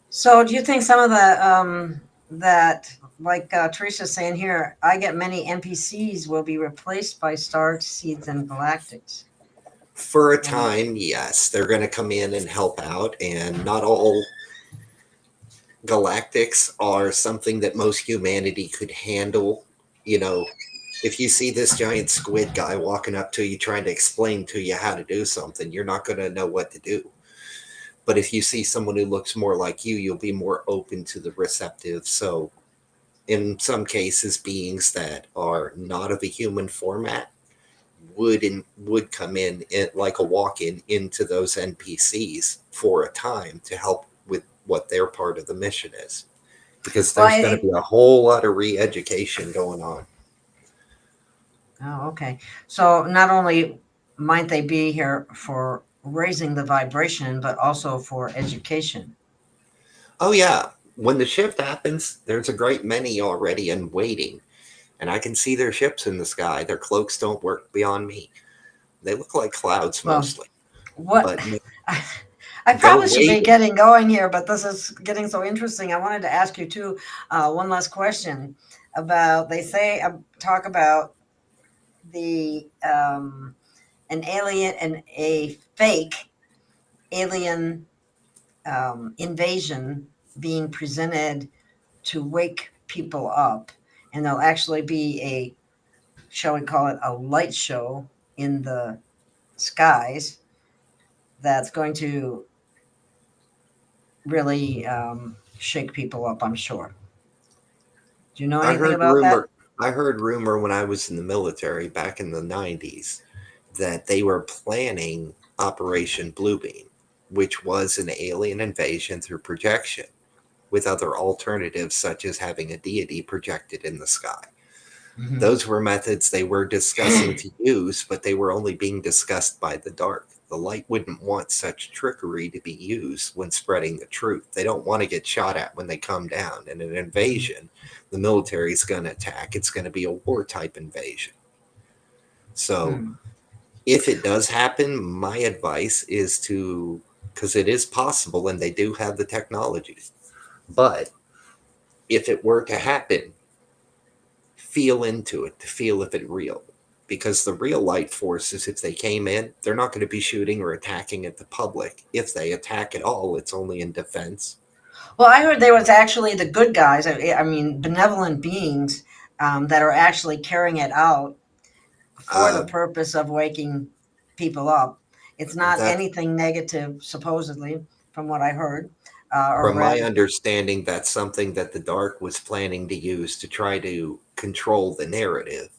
So, do you think some of the that, like Teresa's saying here, I get many NPCs will be replaced by star seeds and galactics? For a And time, yes, they're going to come in and help out, and not all galactics are something that most humanity could handle. You know, if you see this giant squid guy walking up to you trying to explain to you how to do something, you're not going to know what to do. But if you see someone who looks more like you, you'll be more open to the receptive. So, in some cases, beings that are not of a human format would come in like a walk-in into those NPCs for a time to help with what their part of the mission is, because well, there's going to be a whole lot of re-education going on. oh, okay. So not only might they be here for raising the vibration, but also for education. Oh yeah, when the shift happens, there's a great many already in waiting, and I can see their ships in the sky. Their cloaks don't work beyond me. They look like clouds Well, mostly, what but I go probably should be waiting. getting going here, but this is getting so interesting. I wanted to ask you too, one last question about, they say, talk about the an alien and a fake alien invasion being presented to wake people up, and there'll actually be a, shall we call it, a light show in the skies that's going to really shake people up, I'm sure. Do you know I anything heard about that? rumor. I heard rumor when I was in the military back in the 90s that they were planning Operation Bluebeam, which was an alien invasion through projection, with other alternatives such as having a deity projected in the sky. Mhm. Those were methods they were discussing to use, but they were only being discussed by the dark. The light wouldn't want such trickery to be used when spreading the truth. They don't want to get shot at when they come down. In an invasion, the military is going to attack. It's going to be a war type invasion. So, Hmm. if it does happen, my advice is to, because it is possible and they do have the technology, but if it were to happen, feel into it to feel if it's real. Because the real light forces, if they came in, they're not going to be shooting or attacking at the public. If they attack at all, it's only in defense. Well, I heard there was actually the good guys, I mean, benevolent beings that are actually carrying it out for the Uh, purpose of waking people up. It's not that, anything negative, supposedly, from what I heard or from my read. understanding, that's something that the Dark was planning to use to try to control the narrative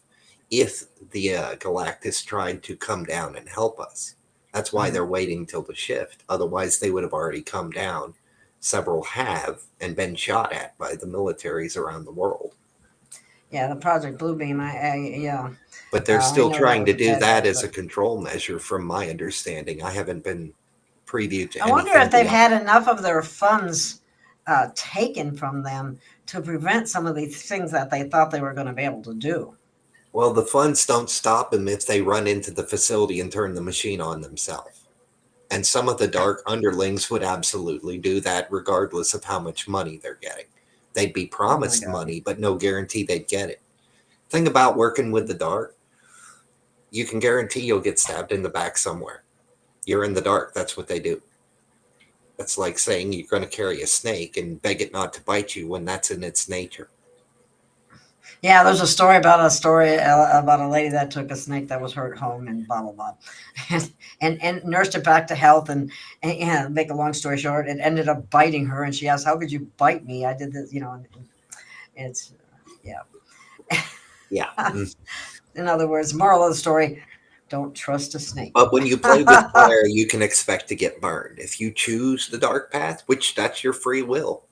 if the Galactus tried to come down and help us. That's why Mhm. they're waiting till the shift. Otherwise, they would have already come down. Several have and been shot at by the militaries around the world. Yeah, the Project Bluebeam. Yeah, But they're I still know that trying was to a do bad that batch, as but a control measure, from my understanding. I haven't been preview to I wonder anything if they've beyond. had enough of their funds taken from them to prevent some of these things that they thought they were going to be able to do. Well, the funds don't stop them if they run into the facility and turn the machine on themselves. And some of the dark underlings would absolutely do that regardless of how much money they're getting. They'd be promised God. money, but no guarantee they'd get it. Thing about working with the dark, you can guarantee you'll get stabbed in the back somewhere. You're in the dark. That's what they do. That's like saying you're going to carry a snake and beg it not to bite you when that's in its nature. Yeah, there's a story about a lady that took a snake that was hurt home and blah blah blah, and nursed it back to health. And make a long story short, it ended up biting her. And she asked, "How could you bite me? I did this, you know." And it's yeah. Yeah. In other words, moral of the story: don't trust a snake. But when you play with fire, you can expect to get burned. If you choose the dark path, which that's your free will,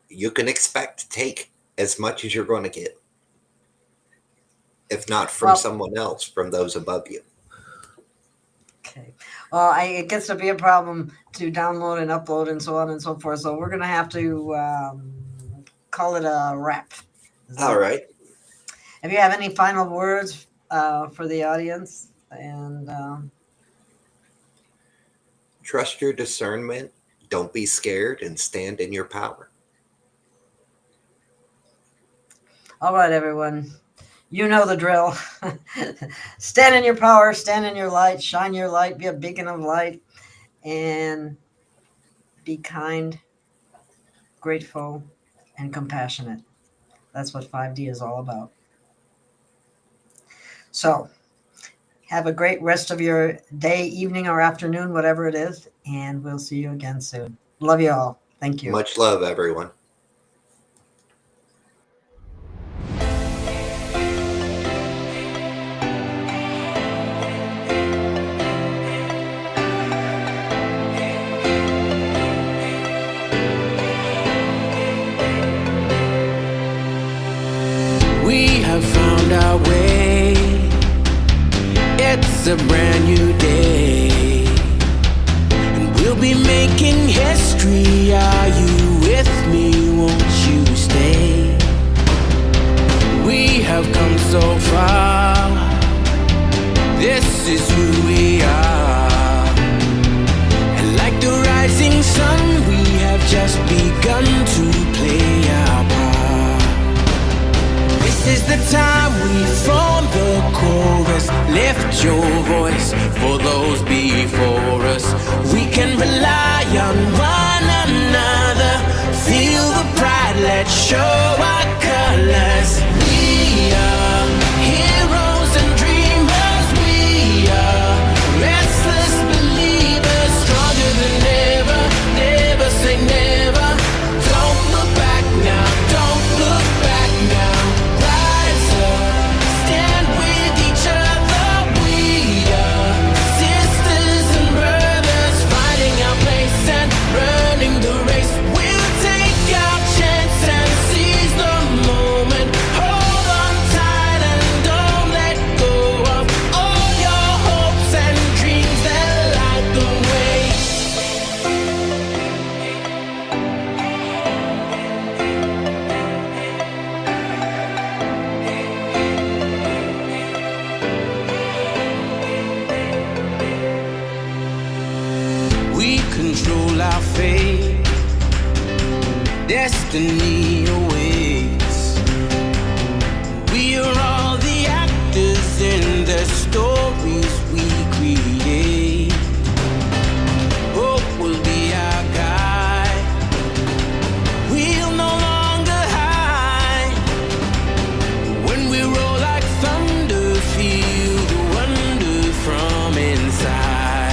you can expect to take as much as you're going to get. If not from someone else, from those above you. Okay. Well, it gets to be a problem to download and upload and so on and so forth. So we're going to have to call it a wrap. All right. If you have any final words for the audience, and trust your discernment, don't be scared, and stand in your power. All right, everyone, you know the drill. Stand in your power, stand in your light, shine your light, be a beacon of light, and be kind, grateful, and compassionate. That's what 5D is all about. So have a great rest of your day, evening, or afternoon, whatever it is, and we'll see you again soon. Love you all. Thank you. Much love, everyone. We have found our way. It's a brand new day, and we'll be making history. Are you with me? Won't you stay? We have come so far. This is who we are, and like the rising sun, we have just begun to play our part. This is the time we form the chorus. Lift your voice for those before us. We can rely on one another. Feel the pride, let's show our colors. We are heroes and dreamers. We are restless believers, stronger than ever. Never say never. Don't look back now. Don't look back now. Control our fate, destiny awaits. We are all the actors in the stories we create. Hope will be our guide. We'll no longer hide. When we roll like thunder, feel the wonder from inside.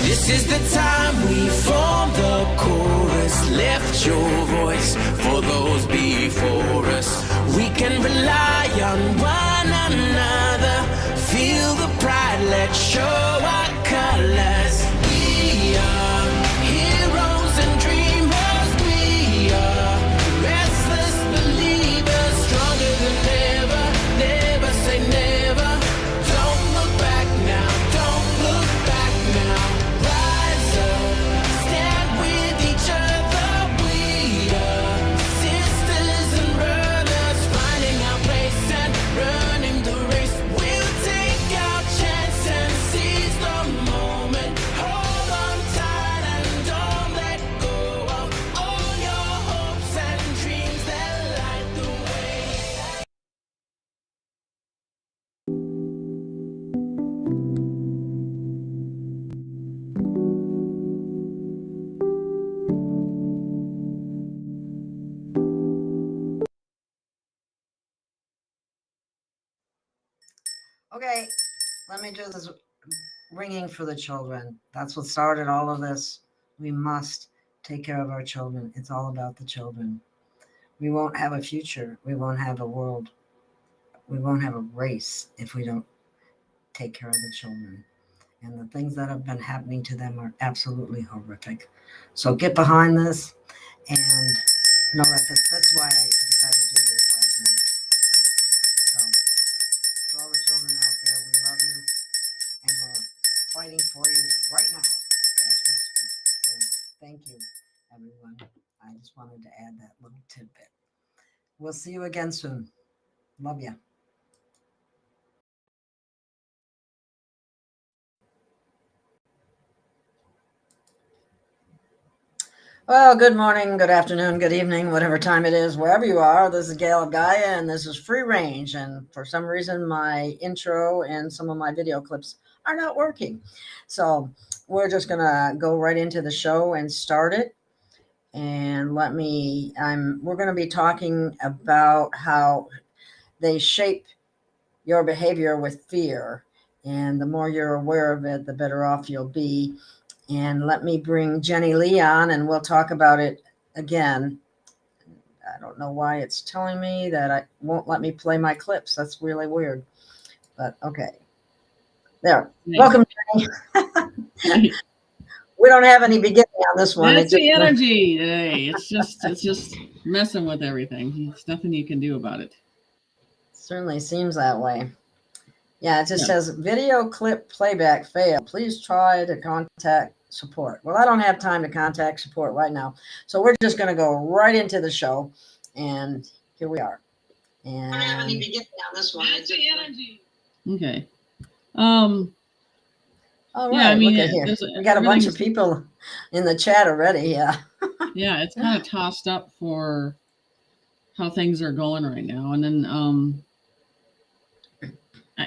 This is the time we form the chorus. Lift your voice for those before us. We can rely on one another. Feel the pride, let's show our colors. We are heroes and dreamers. We are restless believers, stronger than ever. Never say never. Don't look back now. Don't look back now. Okay, let me do this ringing for the children. That's what started all of this. We must take care of our children. It's all about the children. We won't have a future. We won't have a world. We won't have a race if we don't take care of the children. And the things that have been happening to them are absolutely horrific. So get behind this and know that that's why I decided to do this last night. So, to all the children out there, we love you and we're fighting for you right now as we speak. So, thank you, everyone. I just wanted to add that little tidbit. We'll see you again soon. Love you. Well, good morning, good afternoon, good evening, whatever time it is, wherever you are. This is Gail of Gaia, and this is Free Range. And for some reason, my intro and some of my video clips are not working. So we're just going to go right into the show and start it. And we're going to be talking about how they shape your behavior with fear. And the more you're aware of it, the better off you'll be. And let me bring Jenny Lee on and we'll talk about it again. I don't know why it's telling me that I won't let me play my clips. That's really weird. But okay. There. Nice. Welcome, Jenny. We don't have any beginning on this one. That's the energy today. It's just messing with everything. There's nothing you can do about it. Certainly seems that way. Yeah, it just says video clip playback failed. Please try to contact support. Well, I don't have time to contact support right now. So we're just going to go right into the show. And here we are. And I don't have any beginning on this one. That's the energy. Okay. All right. Yeah, I mean, look at here. We got a bunch of people in the chat already. Yeah. Yeah, it's kind of tossed up for how things are going right now. And then,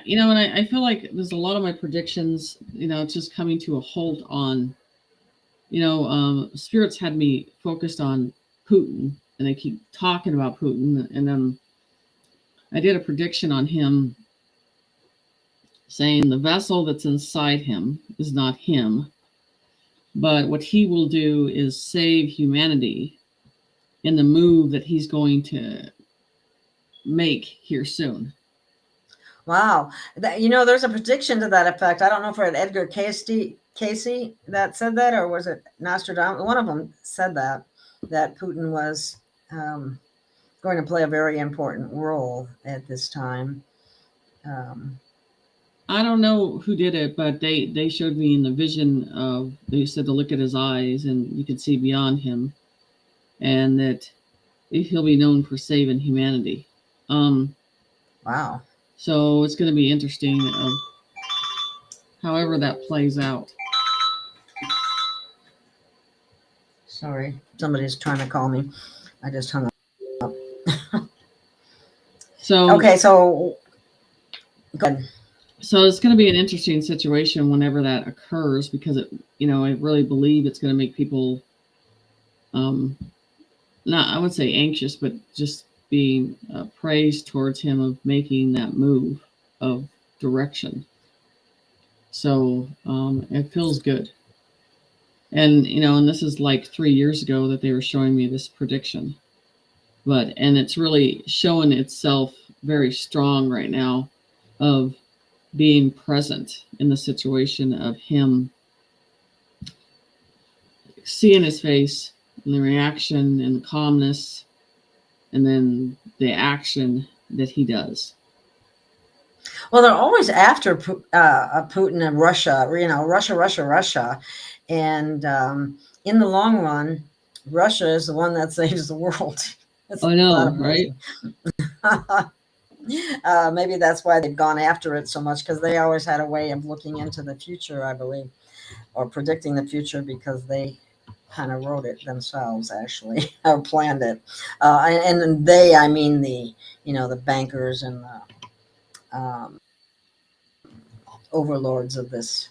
and I feel like there's a lot of my predictions, it's just coming to a halt on, spirits had me focused on Putin and they keep talking about Putin. And I did a prediction on him saying the vessel that's inside him is not him, but what he will do is save humanity in the move that he's going to make here soon. Wow. There's a prediction to that effect. I don't know if it was Edgar Casey that said that, or was it Nostradamus? One of them said that Putin was going to play a very important role at this time. I don't know who did it, but they showed me in the vision of, they said to look at his eyes and you could see beyond him, and that he'll be known for saving humanity. Wow. So it's going to be interesting however that plays out. Sorry, somebody's trying to call me. I just hung up. Okay, so go ahead. So it's going to be an interesting situation whenever that occurs, because I really believe it's going to make people, not, I would say anxious, but just being praised towards him of making that move of direction. So it feels good. And, and this is like 3 years ago that they were showing me this prediction, and it's really showing itself very strong right now of being present in the situation of him seeing his face and the reaction and the calmness and then the action that he does. Well, they're always after Putin and Russia, Russia. And in the long run, Russia is the one that saves the world. I know, right? Maybe that's why they've gone after it so much, because they always had a way of looking into the future, I believe, or predicting the future, because they kind of wrote it themselves, actually, or planned it. And they, I mean the bankers and the overlords of this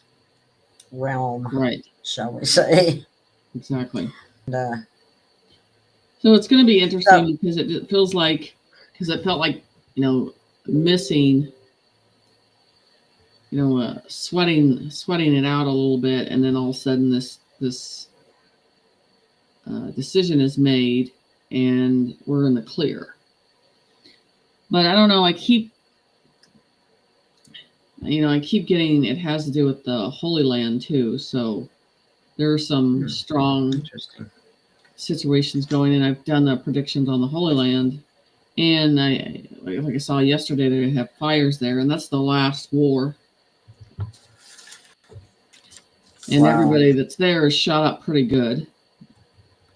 realm, right? Shall we say? Exactly. And, so it's going to be interesting because it feels like, because it felt like missing sweating it out a little bit, and then all of a sudden this decision is made, and we're in the clear. But I don't know. I keep getting it has to do with the Holy Land too. So there are some strong situations going, and I've done the predictions on the Holy Land, and like I saw yesterday, they have fires there, and that's the last war. And everybody that's there is shot up pretty good.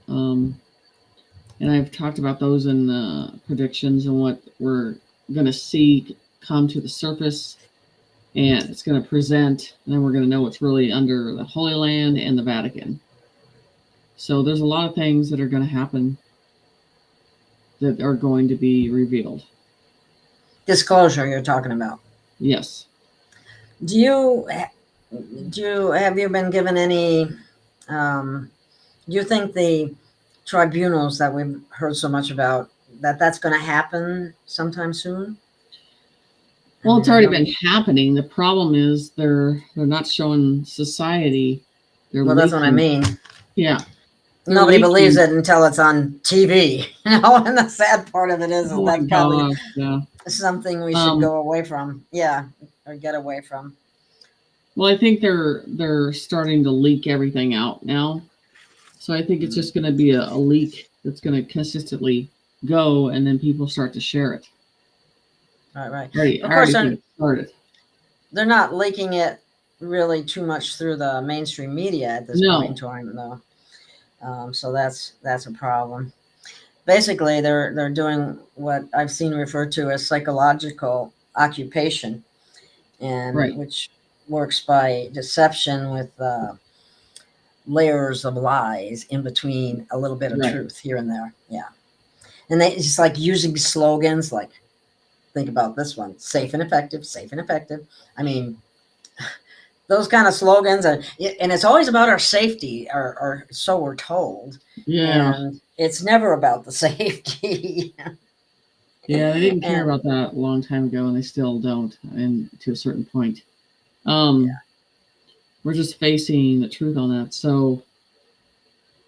And I've talked about those in predictions and what we're going to see come to the surface, and it's going to present, and then we're going to know what's really under the Holy Land and the Vatican. So there's a lot of things that are going to happen that are going to be revealed. Disclosure you're talking about. Yes. Have you been given any, do you think the tribunals that we've heard so much about, that's going to happen sometime soon? Well, it's already been happening. The problem is they're not showing society. Well, that's what I mean. Yeah. Nobody believes it until it's on TV, and the sad part of it is that's probably something we should go away from. Yeah, or get away from. Well, I think they're starting to leak everything out now. So I think it's just going to be a leak that's going to consistently go, and then people start to share it. Right. Of course, they're not leaking it really too much through the mainstream media at this point in time, though. So that's a problem. Basically, they're doing what I've seen referred to as psychological occupation, and which works by deception with layers of lies in between a little bit of truth here and there. Yeah, and it's just like using slogans like, think about this one, safe and effective, safe and effective. I mean, those kind of slogans, and it's always about our safety, or so we're told. Yeah. And it's never about the safety. Yeah, they didn't care about that a long time ago, and they still don't, and to a certain point. We're just facing the truth on that. So,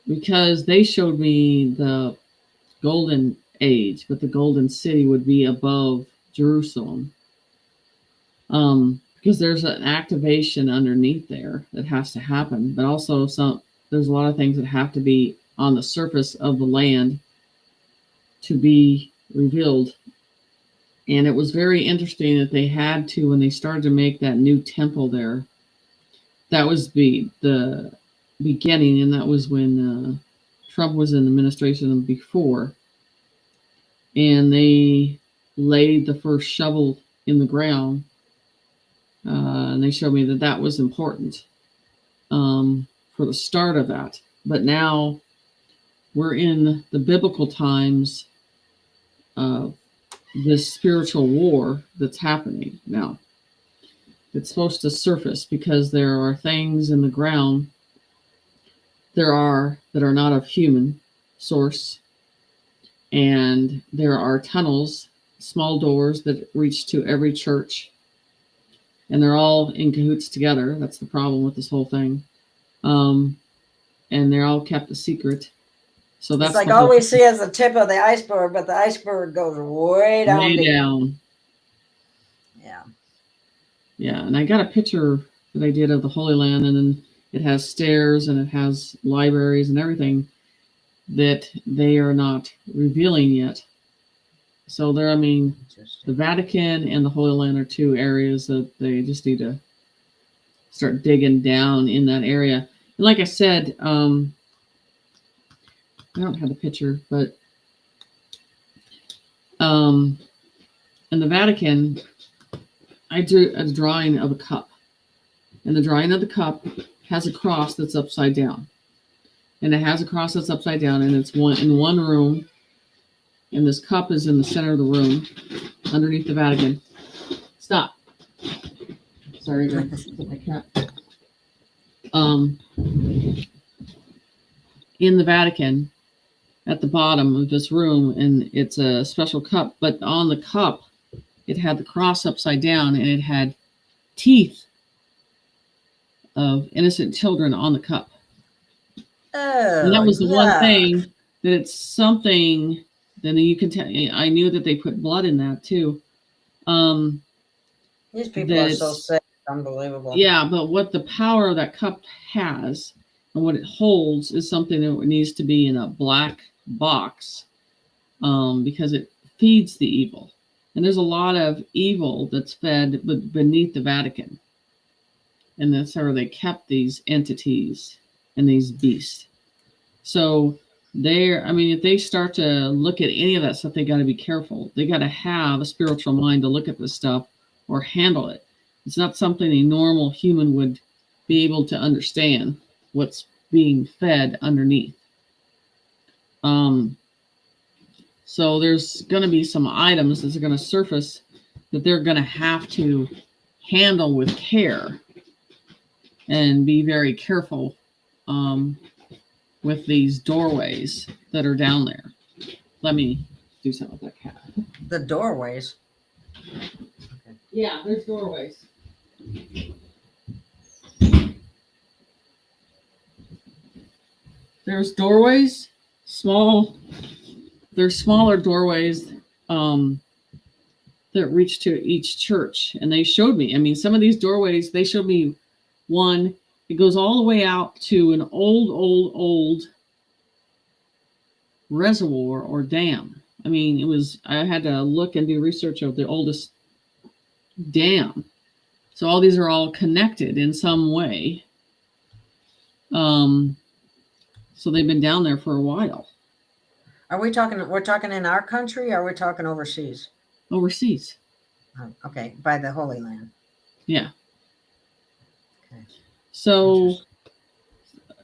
because they showed me the golden age, but the golden city would be above Jerusalem. Because there's an activation underneath there that has to happen, but also there's a lot of things that have to be on the surface of the land to be revealed. And it was very interesting that they had to, when they started to make that new temple there, that was the beginning, and that was when Trump was in the administration before, and they laid the first shovel in the ground. And they showed me that was important for the start of that. But now we're in the biblical times of this spiritual war that's happening now. It's supposed to surface because there are things in the ground that are not of human source. And there are tunnels, small doors that reach to every church. And they're all in cahoots together. That's the problem with this whole thing. And they're all kept a secret. So that's like all we see is the tip of the iceberg, but the iceberg goes way down. Way down. Yeah. Yeah, and I got a picture that I did of the Holy Land, and then it has stairs and it has libraries and everything that they are not revealing yet. So there, the Vatican and the Holy Land are two areas that they just need to start digging down in that area. And like I said, I don't have the picture, but in the Vatican, I drew a drawing of a cup. And the drawing of the cup has a cross that's upside down. And it has a cross that's upside down, and it's in one room. And this cup is in the center of the room, underneath the Vatican. Stop. Sorry, my cat. In the Vatican, at the bottom of this room, and it's a special cup. But on the cup, it had the cross upside down, and it had teeth of innocent children on the cup. And that Oh, was the one yeah. thing that it's something. Then you can tell. I knew that they put blood in that too. These people are so That's sick. Unbelievable. yeah, but what the power of that cup has and what it holds is something that needs to be in a black box, because it feeds the evil. And there's a lot of evil that's fed beneath the Vatican. And that's where they kept these entities and these beasts. So if they start to look at any of that stuff, they got to be careful. They got to have a spiritual mind to look at this stuff or handle it. It's not something a normal human would be able to understand what's being fed underneath. So there's going to be some items that are going to surface that they're going to have to handle with care and be very careful with these doorways that are down there. Let me do something with that cat. The doorways. Yeah, there's doorways. There's doorways, there's smaller doorways that reach to each church. And they showed me, some of these doorways, they showed me one, it goes all the way out to an old reservoir or dam. I had to look and do research of the oldest dam. So all these are all connected in some way. So they've been down there for a while. We're talking in our country, or are we talking overseas? Overseas. Oh, okay, by the Holy Land. Yeah. Okay. So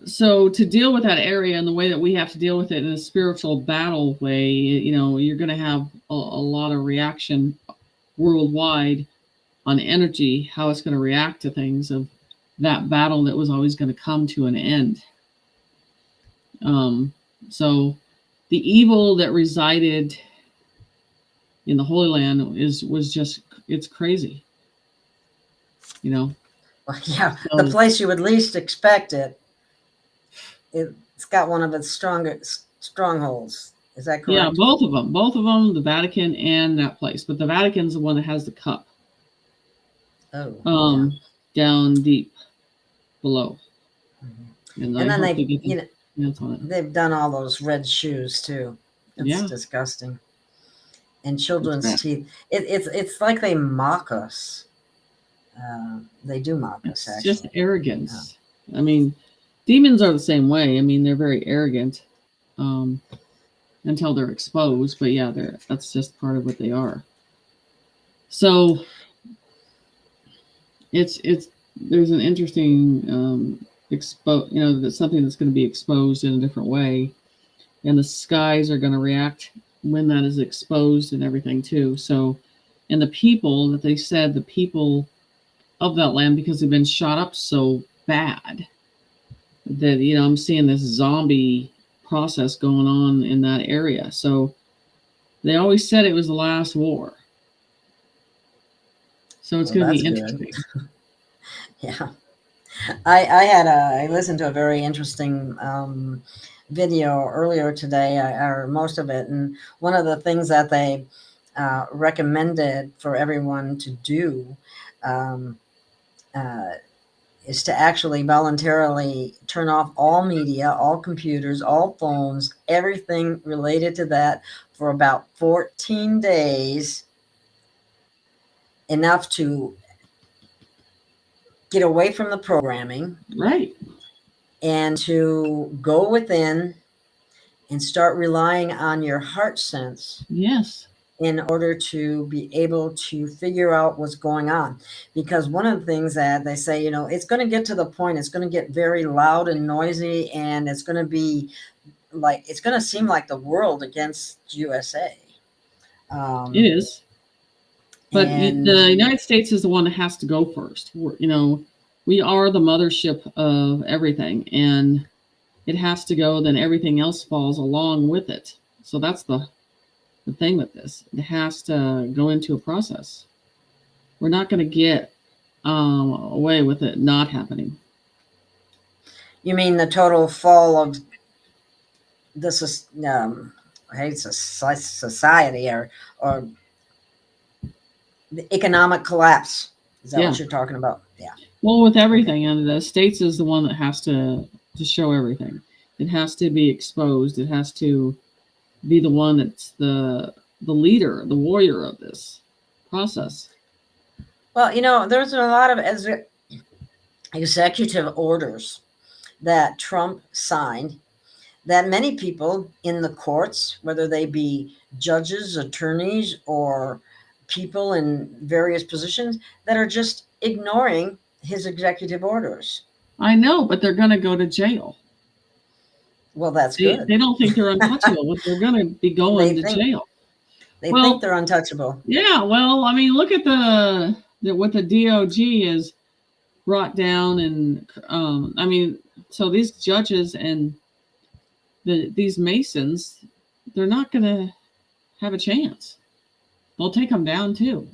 to deal with that area and the way that we have to deal with it in a spiritual battle way, you're going to have a lot of reaction worldwide on energy, how it's going to react to things of that battle that was always going to come to an end. So the evil that resided in the Holy Land was just, it's crazy. Well, yeah, so, the place you would least expect it. It's got one of its strongest strongholds. Is that correct? Yeah, both of them, the Vatican and that place. But the Vatican's the one that has the cup. Oh. Down deep below. Mm-hmm. And then they've done all those red shoes too. It's disgusting. And children's teeth. It's like they mock us. They do mock us. Actually, just arrogance. Yeah. Demons are the same way. They're very arrogant until they're exposed. But yeah, that's just part of what they are. So there's an interesting that's something that's going to be exposed in a different way, and the skies are going to react when that is exposed and everything too. So, and the people that they said, the people of that land, because they've been shot up so bad that, I'm seeing this zombie process going on in that area. So they always said it was the last war. So it's going to be interesting. Yeah. I listened to a very interesting video earlier today, or most of it. And one of the things that they recommended for everyone to do is to actually voluntarily turn off all media, all computers, all phones, everything related to that for about 14 days, enough to get away from the programming. Right. And to go within and start relying on your heart sense. Yes. In order to be able to figure out what's going on. Because one of the things that they say, it's going to get to the point, it's going to get very loud and noisy, and it's going to be like, it's going to seem like the world against USA. It is. But the United States is the one that has to go first. We are the mothership of everything, and it has to go, then everything else falls along with it. So that's the thing with this. It has to go into a process. We're not going to get away with it not happening. You mean the total fall of this is society or the economic collapse? Is that Yeah. what you're talking about? Yeah. Well, with everything, and the states is the one that has to show everything. It has to be exposed. It has to be the one that's the leader, the warrior of this process. Well, there's a lot of executive orders that Trump signed that many people in the courts, whether they be judges, attorneys, or people in various positions, that are just ignoring his executive orders. I know, but they're going to go to jail. Well, that's good. They don't think they're untouchable, but they're going to be going to jail. They think they're untouchable. Yeah, well, I mean, look at what the DOJ has brought down, and I mean, so these judges and these Masons, they're not going to have a chance. They'll take them down too.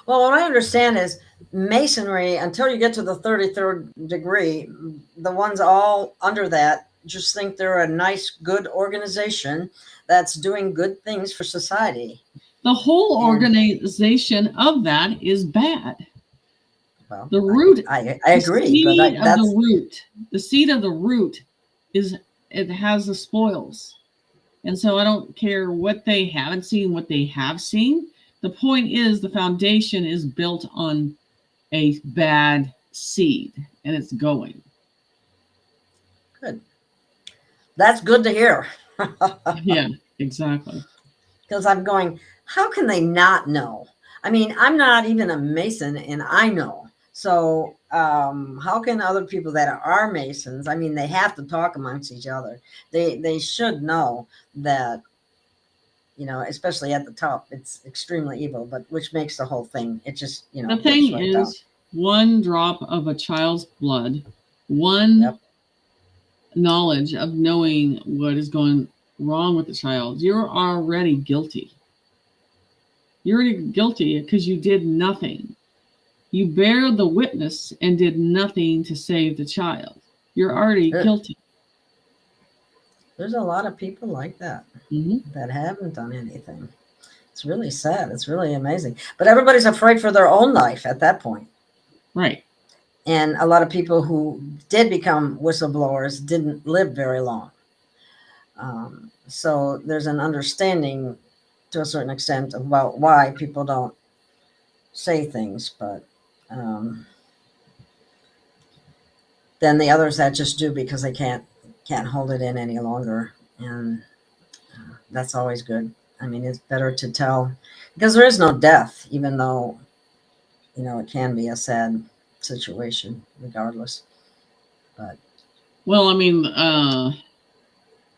Well, what I understand is Masonry, until you get to the 33rd degree, the ones all under that just think they're a nice, good organization that's doing good things for society. The whole organization of that is bad. Well, the root, I agree, but that's the root. The seed of the root is it has the spoils, and so I don't care what they haven't seen, what they have seen. The point is, the foundation is built on a bad seed, and it's going. Good. That's good to hear. Yeah, exactly. Because I'm going, how can they not know? I mean, I'm not even a Mason, and I know. So how can other people that are Masons, I mean, they have to talk amongst each other. They should know that, especially at the top, it's extremely evil, but which makes the whole thing, it just, the thing right is down. One drop of a child's blood, one knowledge of knowing what is going wrong with the child, you're already guilty. You're already guilty because you did nothing. You bear the witness and did nothing to save the child. You're already guilty. There's a lot of people like that that haven't done anything. It's really sad. It's really amazing. But everybody's afraid for their own life at that point. Right. And a lot of people who did become whistleblowers didn't live very long. So there's an understanding to a certain extent about why people don't say things, but then the others that just do because they can't hold it in any longer, and that's always good. I mean, it's better to tell, because there is no death, even though it can be a sad situation regardless. But well, I mean,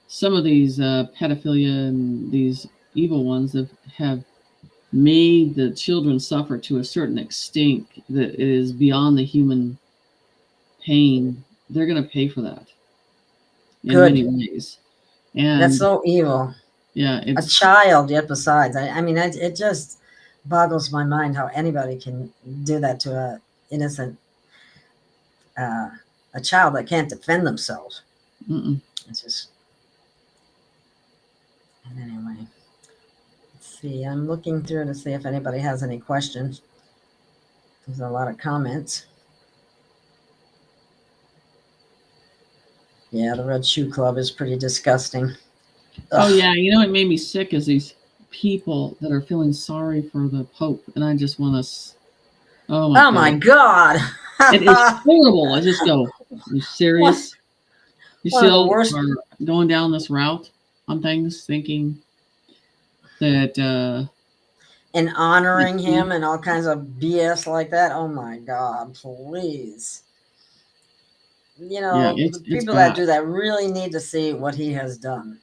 some of these pedophilia and these evil ones have made the children suffer to a certain extent that it is beyond the human pain. They're going to pay for that in many ways. And that's so evil. Yeah. A child, yet besides. I mean, it just boggles my mind how anybody can do that to a innocent a child that can't defend themselves. It's just... And anyway, let's see. I'm looking through to see if anybody has any questions. There's a lot of comments. Yeah, the Red Shoe Club is pretty disgusting. Oh, yeah. It made me sick is these people that are feeling sorry for the Pope. And I just want to... Oh, my God. It is horrible. I just go, are you serious? You still are going down this route on things, thinking that... and honoring him and all kinds of BS like that. Oh, my God, please. The people that do that really need to see what he has done.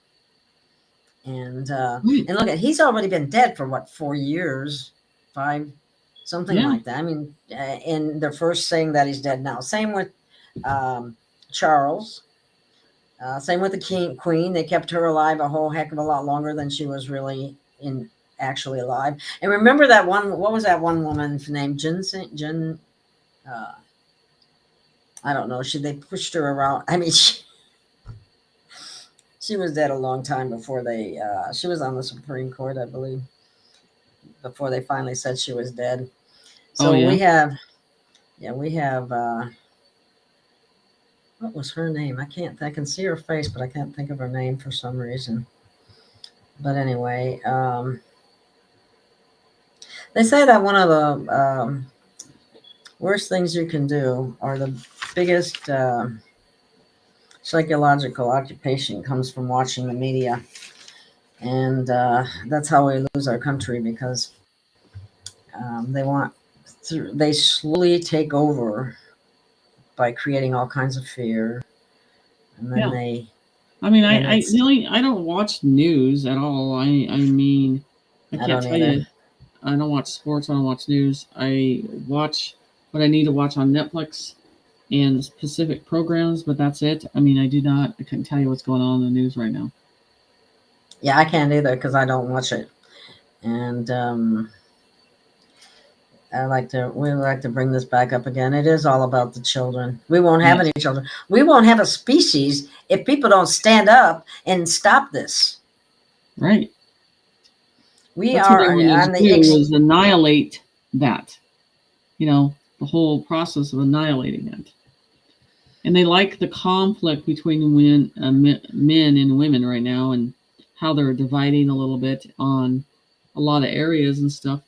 And look he's already been dead for 4 years, 5, something like that. I mean, and they're first saying that he's dead now. Same with Charles. Same with the Queen. They kept her alive a whole heck of a lot longer than she was really actually alive. And remember that one, what was that one woman's name? Jen, I don't know. They pushed her around. I mean, she was dead a long time before she was on the Supreme Court, I believe, before they finally said she was dead. So Oh, yeah. we have, what was her name? I can see her face, but I can't think of her name for some reason. But anyway, they say that one of the worst things you can do, or the biggest psychological occupation, comes from watching the media. And that's how we lose our country, because they slowly take over by creating all kinds of fear. And then I mean, I don't watch news at all. I mean, I can't tell you. I don't watch sports. I don't watch news. I watch what I need to watch on Netflix and specific programs, but that's it. I mean, I couldn't tell you what's going on in the news right now. Yeah, I can't either, because I don't watch it. And we like to bring this back up again. It is all about the children. We won't have any children. We won't have a species if people don't stand up and stop this. Right. That's what they wanted to do was annihilate that. You know, the whole process of annihilating it. And they like the conflict between men and women right now, and how they're dividing a little bit on a lot of areas and stuff.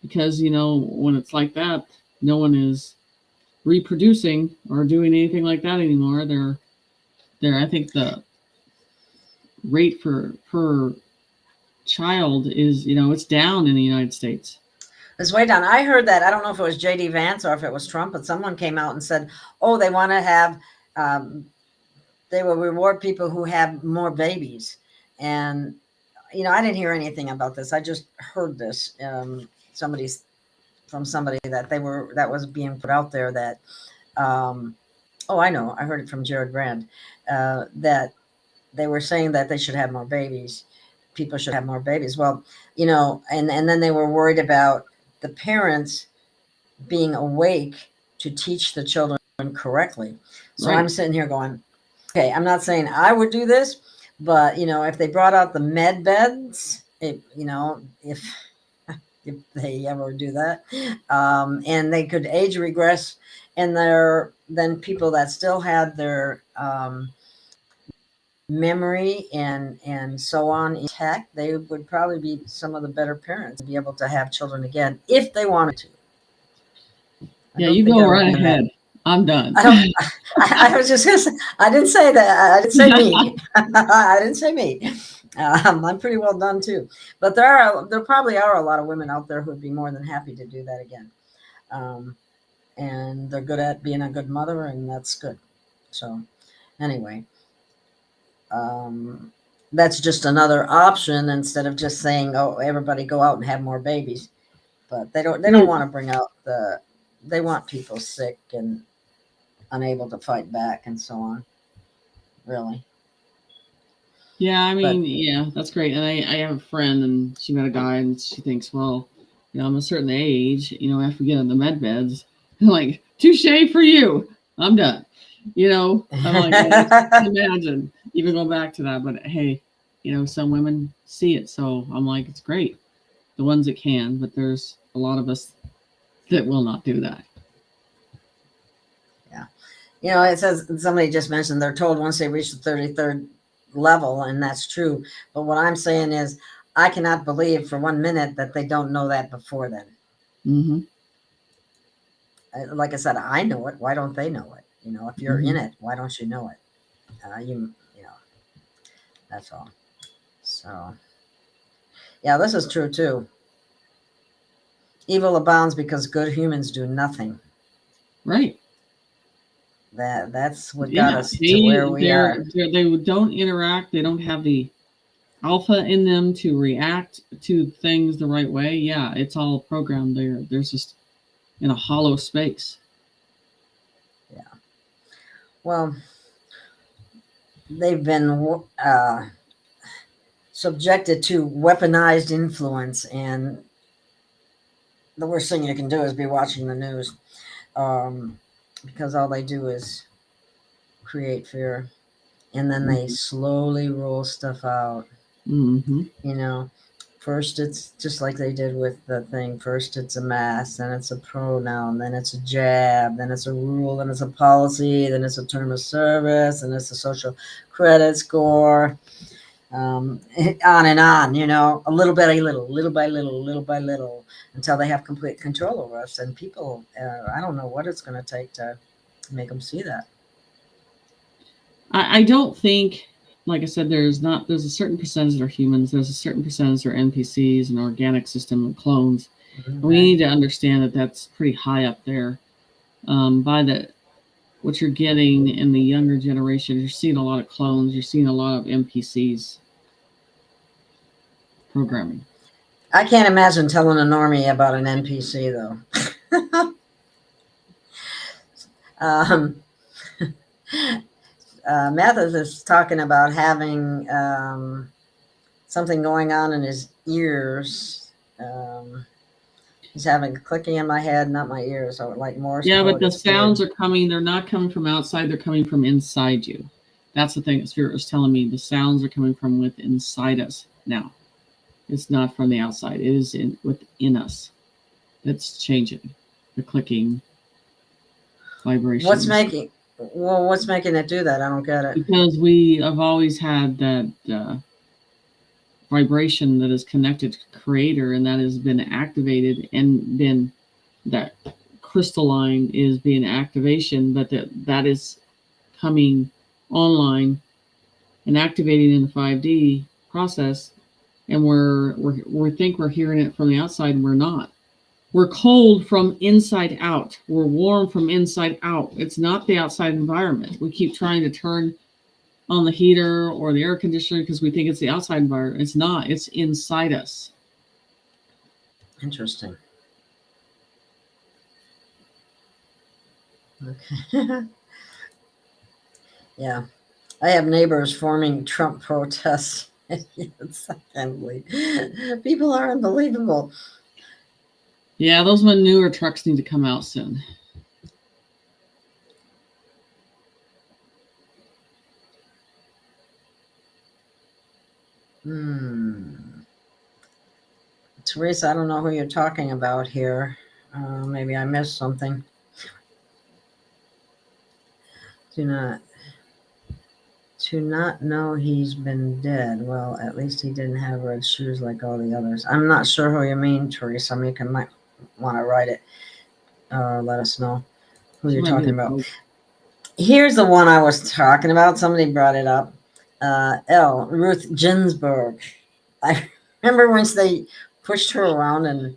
Because, you know, when it's like that, no one is reproducing or doing anything like that anymore. I think the rate per child is, you know, it's down in the United States. It's way down. I heard that. I don't know if it was J.D. Vance or if it was Trump, but someone came out and said, oh, they want to have, they will reward people who have more babies. And, you know, I didn't hear anything about this. I just heard this. Somebody that was being put out there that, I know, I heard it from Jared Brand, that they were saying that they should have more babies. People should have more babies. Well, you know, and then they were worried about the parents being awake to teach the children correctly. So I'm sitting here going, okay, I'm not saying I would do this, but, you know, if they brought out the med beds, if they ever do that, and they could age regress, and then people that still had their memory and so on intact, they would probably be some of the better parents to be able to have children again if they wanted to. Yeah, you go right ahead. I'm done. I was just gonna say, I didn't say that. I didn't say me. I didn't say me. I'm pretty well done too. But there probably are a lot of women out there who would be more than happy to do that again. And they're good at being a good mother, and that's good. So anyway, that's just another option instead of just saying, oh, everybody go out and have more babies. But they don't want to bring out they want people sick and unable to fight back and so on. Really. Yeah, I mean, yeah, that's great. And I have a friend, and she met a guy, and she thinks, well, you know, I'm a certain age, you know, after getting the med beds, I'm like, touche for you. I'm done. You know, I'm like, I can't imagine even going back to that. But hey, you know, some women see it. So I'm like, it's great. The ones that can, but there's a lot of us that will not do that. Yeah. You know, it says, somebody just mentioned they're told once they reach the 33rd level, and that's true. But what I'm saying is, I cannot believe for 1 minute that they don't know that before then. Mm-hmm. Like I said, I know it. Why don't they know it? You know, if you're in it, why don't you know it? You know, that's all. So, yeah, this is true too. Evil abounds because good humans do nothing. Right. That's what got us to where we are. They don't interact. They don't have the alpha in them to react to things the right way. Yeah, it's all programmed there. There's just in a hollow space. Yeah. Well, they've been subjected to weaponized influence, and the worst thing you can do is be watching the news, because all they do is create fear, and then they slowly roll stuff out. Mm-hmm. You know, first it's just like they did with the thing. First it's a mask, then it's a pronoun, then it's a jab, then it's a rule, then it's a policy, then it's a term of service, and it's a social credit score. On and on, a little by little, little by little, little by little, until they have complete control over us. And people, I don't know what it's going to take to make them see that. I don't think, like I said, there's a certain percentage that are humans, there's a certain percentage that are NPCs, an organic system, and clones. And we need to understand that that's pretty high up there. By what you're getting in the younger generation, you're seeing a lot of clones, you're seeing a lot of NPCs programming. I can't imagine telling a normie about an NPC, though. Mathis is talking about having something going on in his ears. He's having clicking in my head, not my ears. So like Morse. Yeah, but the sounds are coming. They're not coming from outside. They're coming from inside you. That's the thing that Spirit was telling me. The sounds are coming from within inside us now. It's not from the outside. It is within us. It's changing. The clicking vibrations. What's making it do that? I don't get it. Because we have always had that vibration that is connected to Creator, and that has been activated, and been that crystalline is being activation, but that is coming online and activating in the 5D process. And we think we're hearing it from the outside, and we're not. We're cold from inside out. We're warm from inside out. It's not the outside environment. We keep trying to turn on the heater or the air conditioner because we think it's the outside environment. It's not. It's inside us. Interesting. Okay. Yeah. I have neighbors forming Trump protests. Yes, I can't believe. People are unbelievable. Yeah, those manure trucks need to come out soon. Teresa, I don't know who you're talking about here. Maybe I missed something. To not know he's been dead. Well, at least he didn't have red shoes like all the others. I'm not sure who you mean, Teresa. You might want to write it. Let us know who you're talking about. Here's the one I was talking about. Somebody brought it up. Ruth Ginsburg. I remember once they pushed her around, and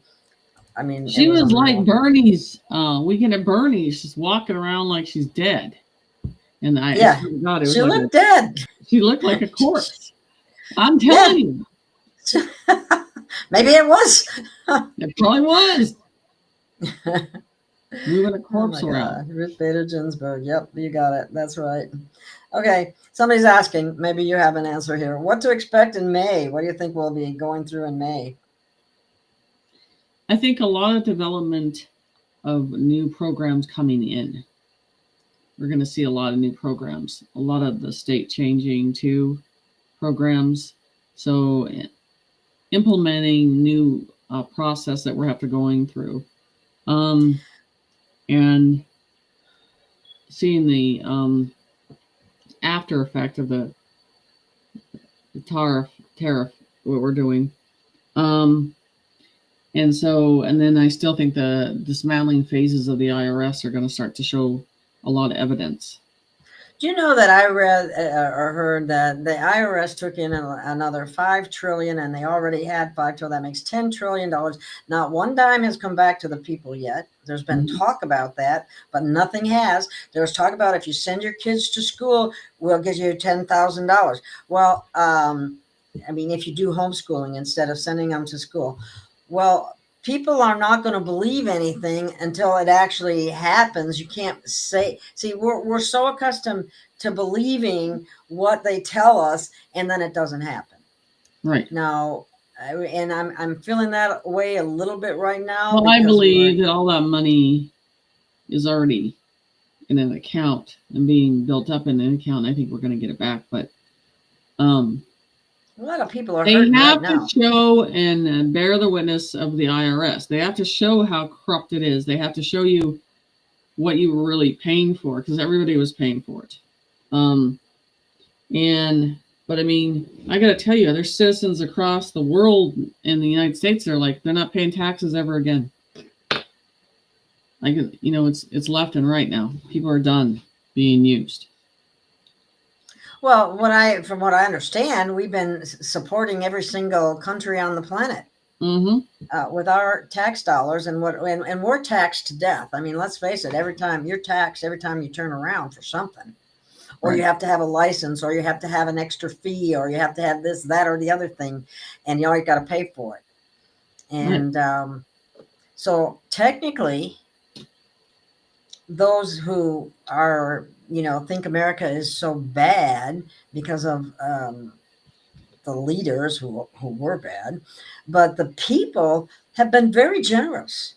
I mean, she was like Bernie's weekend at Bernie's, just walking around like she's dead. And she looked dead. She looked like a corpse. I'm telling you. Maybe it was. It probably was. Moving a corpse around. Ruth Bader Ginsburg. Yep, you got it. That's right. Okay, somebody's asking, maybe you have an answer here. What to expect in May? What do you think we'll be going through in May? I think a lot of development of new programs coming in. We're going to see a lot of new programs, a lot of the state changing to programs. So implementing new process that we're after going through. And seeing the after effect of the tariff, what we're doing. And then I still think the dismantling phases of the IRS are going to start to show a lot of evidence. Do you know that I read or heard that the IRS took in another $5 trillion, and they already had $5 trillion? That makes $10 trillion. Not one dime has come back to the people yet. There's been talk about that, but nothing has. There was talk about if you send your kids to school, we'll give you $10,000. Well, I mean, if you do homeschooling instead of sending them to school. Well, people are not going to believe anything until it actually happens. You can't see, we're so accustomed to believing what they tell us, and then it doesn't happen. Right. Now, and I'm feeling that way a little bit right now. Well, I because believe that all that money is already in an account and being built up in an account. I think we're going to get it back, but a lot of people are they hurting have right to now. show and bear the witness of the IRS. They have to show how corrupt it is. They have to show you what you were really paying for, because everybody was paying for it. But I mean, I got to tell you, there's citizens across the world in the United States that are like, they're not paying taxes ever again. Like, you know, it's left and right now. People are done being used. Well, from what I understand, we've been supporting every single country on the planet with our tax dollars, and we're taxed to death. I mean, let's face it. Every time you're taxed, every time you turn around for something, or Right. you have to have a license, or you have to have an extra fee, or you have to have this, that, or the other thing, and you always got to pay for it. And so technically, those who are, think America is so bad because of the leaders who were bad, but the people have been very generous.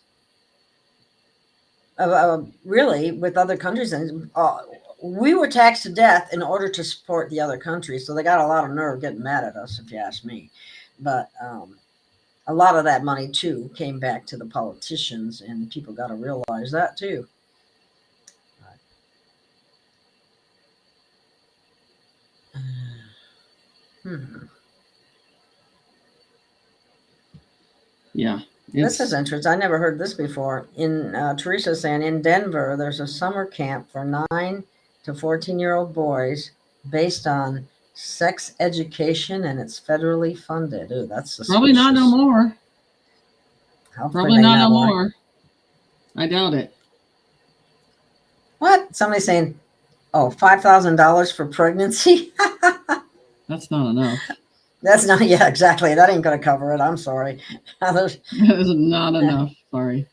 Really, with other countries, and we were taxed to death in order to support the other countries, so they got a lot of nerve getting mad at us, if you ask me. But a lot of that money too came back to the politicians, and people got to realize that too. Yeah. This is interesting. I never heard this before. Teresa saying in Denver, there's a summer camp for 9 to 14-year-old boys based on sex education, and it's federally funded. Ooh, that's suspicious. Probably not no more. Probably not no more. I doubt it. What? Somebody saying, $5,000 for pregnancy? That's not enough. That's not, yeah, exactly. That ain't going to cover it. I'm sorry. That is not enough. Sorry.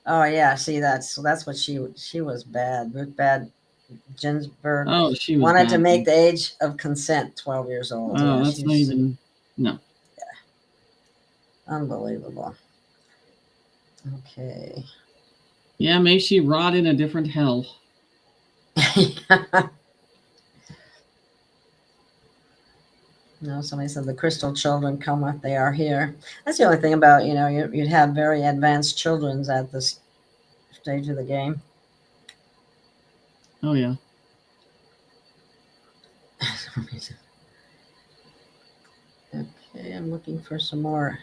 Oh, yeah. See, that's what she was bad. Ruth Bad Ginsburg. Oh, she was wanted bad. to make the age of consent 12 years old. Oh, yeah, that's not even, no. Yeah. Unbelievable. Okay. Yeah, may she rot in a different hell. No, somebody said the crystal children cometh, they are here. That's the only thing about, you'd have very advanced children at this stage of the game. Oh, yeah. Okay, I'm looking for some more,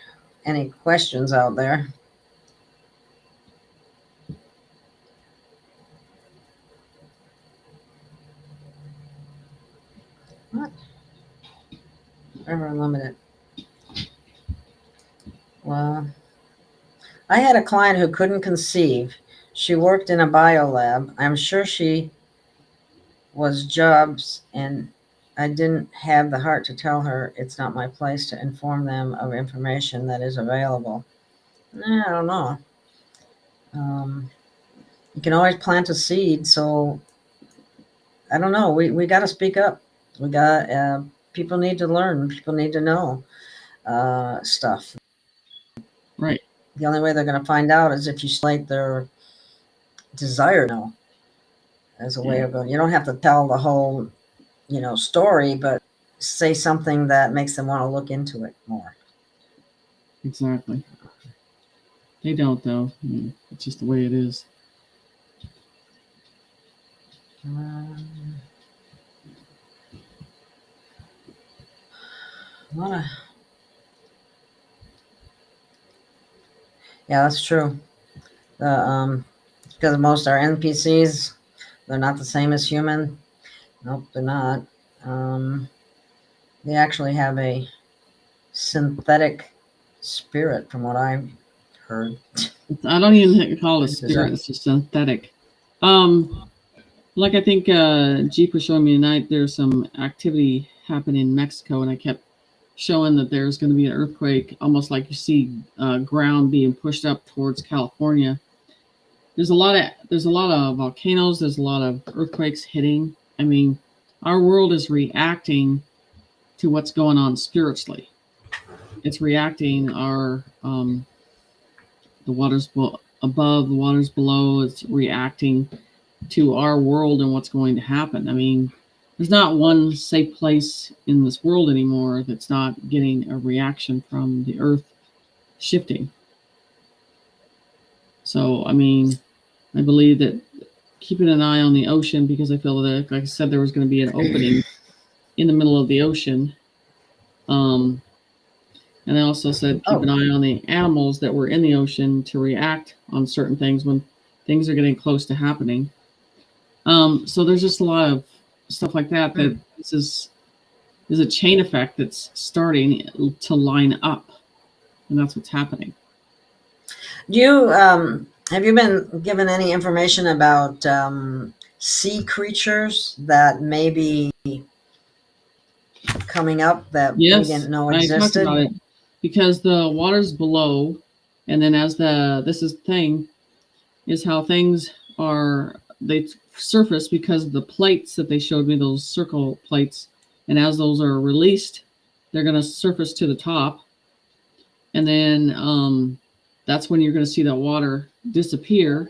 any questions out there. What? Forever Unlimited. Well, I had a client who couldn't conceive. She worked in a biolab. I'm sure she was jobs, and I didn't have the heart to tell her it's not my place to inform them of information that is available. I don't know. You can always plant a seed, so I don't know. We got to speak up. We got people need to learn. People need to know stuff. Right. The only way they're going to find out is if you slight their desire to know as a way of going. You don't have to tell the whole, story, but say something that makes them want to look into it more. Exactly. They don't, though. I mean, it's just the way it is. Yeah, that's true. Because most are NPCs, they're not the same as human. Nope, they're not. They actually have a synthetic spirit, from what I've heard. I don't even call it a spirit. It's just synthetic. Like I think Jeep was showing me tonight, there's some activity happening in Mexico, and I kept showing that there's going to be an earthquake, almost like you see ground being pushed up towards California. There's a lot of volcanoes. There's a lot of earthquakes hitting. I mean, our world is reacting to what's going on spiritually. It's reacting our the waters above, the waters below. It's reacting to our world and what's going to happen. I mean, there's not one safe place in this world anymore that's not getting a reaction from the earth shifting. So, I mean, I believe that keeping an eye on the ocean, because I feel that, like I said, there was going to be an opening in the middle of the ocean. And I also said keep an eye on the animals that were in the ocean to react on certain things when things are getting close to happening. So there's just a lot of stuff like that. That this is a chain effect that's starting to line up, and that's what's happening. You have you been given any information about sea creatures that may be coming up that we didn't know existed? I talked about it because the waters below, and then as this thing is how things are. They surface because of the plates that they showed me, those circle plates, and as those are released, they're going to surface to the top, and then that's when you're going to see that water disappear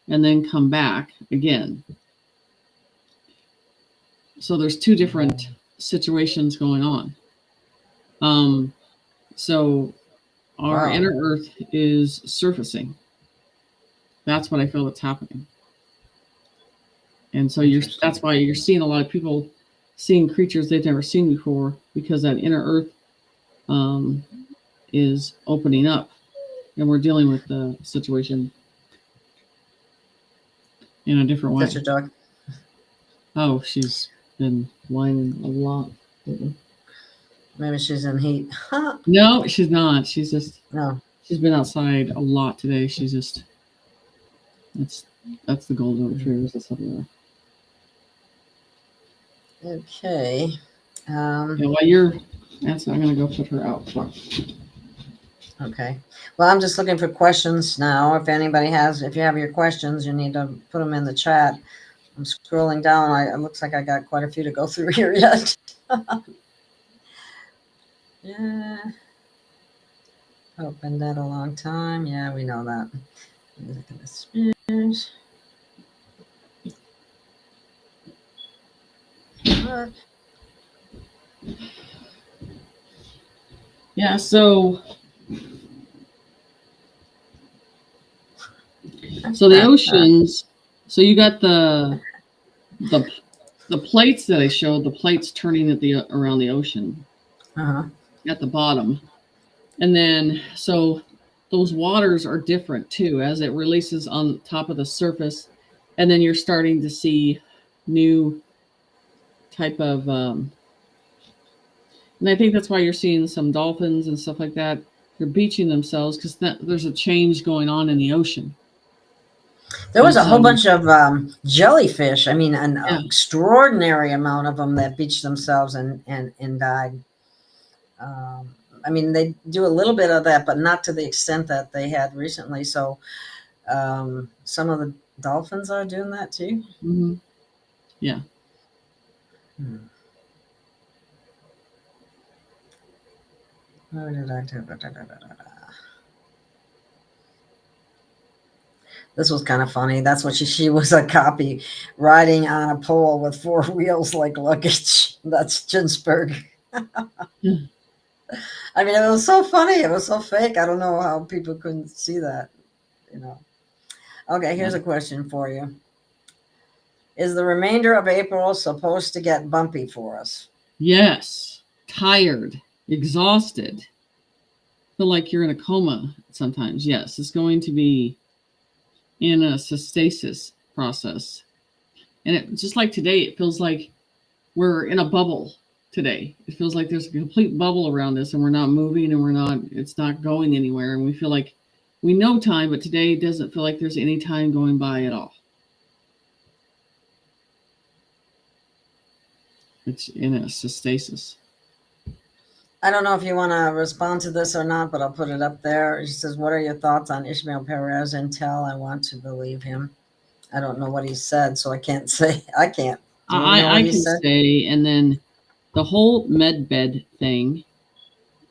and then come back again. So there's two different situations going on. So our inner earth is surfacing. That's what I feel that's happening. And so that's why you're seeing a lot of people seeing creatures they've never seen before, because that inner earth is opening up, and we're dealing with the situation in a different way. That's your dog? Oh, she's been whining a lot. Maybe she's in heat. No, she's not. She's just she's been outside a lot today. She's just that's the golden retrievers. That's something there. Okay. While you're answering, I'm going to go put her out. Okay. Well, I'm just looking for questions now. If you have your questions, you need to put them in the chat. I'm scrolling down. It looks like I got quite a few to go through here yet. Yeah. Opened that a long time. Yeah, we know that. Look at this. What? Yeah, so the oceans, so you got the plates that I showed, the plates turning around the ocean at the bottom. And then so those waters are different too as it releases on top of the surface, and then you're starting to see new type of and I think that's why you're seeing some dolphins and stuff like that. They're beaching themselves because there's a change going on in the ocean. There was a whole bunch of jellyfish. I mean, an extraordinary amount of them that beached themselves and died. I mean, they do a little bit of that, but not to the extent that they had recently. So some of the dolphins are doing that too. Mm-hmm. Yeah. What did I do? This was kind of funny. That's what she was a copy riding on a pole with 4 wheels like luggage. That's Ginsberg. I mean, it was so funny. It was so fake. I don't know how people couldn't see that, Okay, here's a question for you. Is the remainder of April supposed to get bumpy for us? Yes. Tired, exhausted. Feel like you're in a coma sometimes. Yes, it's going to be in a stasis process. And it just like today, it feels like we're in a bubble today. It feels like there's a complete bubble around us and we're not moving and it's not going anywhere. And we feel like we know time, but today doesn't feel like there's any time going by at all. It's in a stasis. I don't know if you want to respond to this or not, but I'll put it up there. He says, what are your thoughts on Ishmael Perez intel? I want to believe him. I don't know what he said, so I can't say. I can't. I can say, and then the whole med bed thing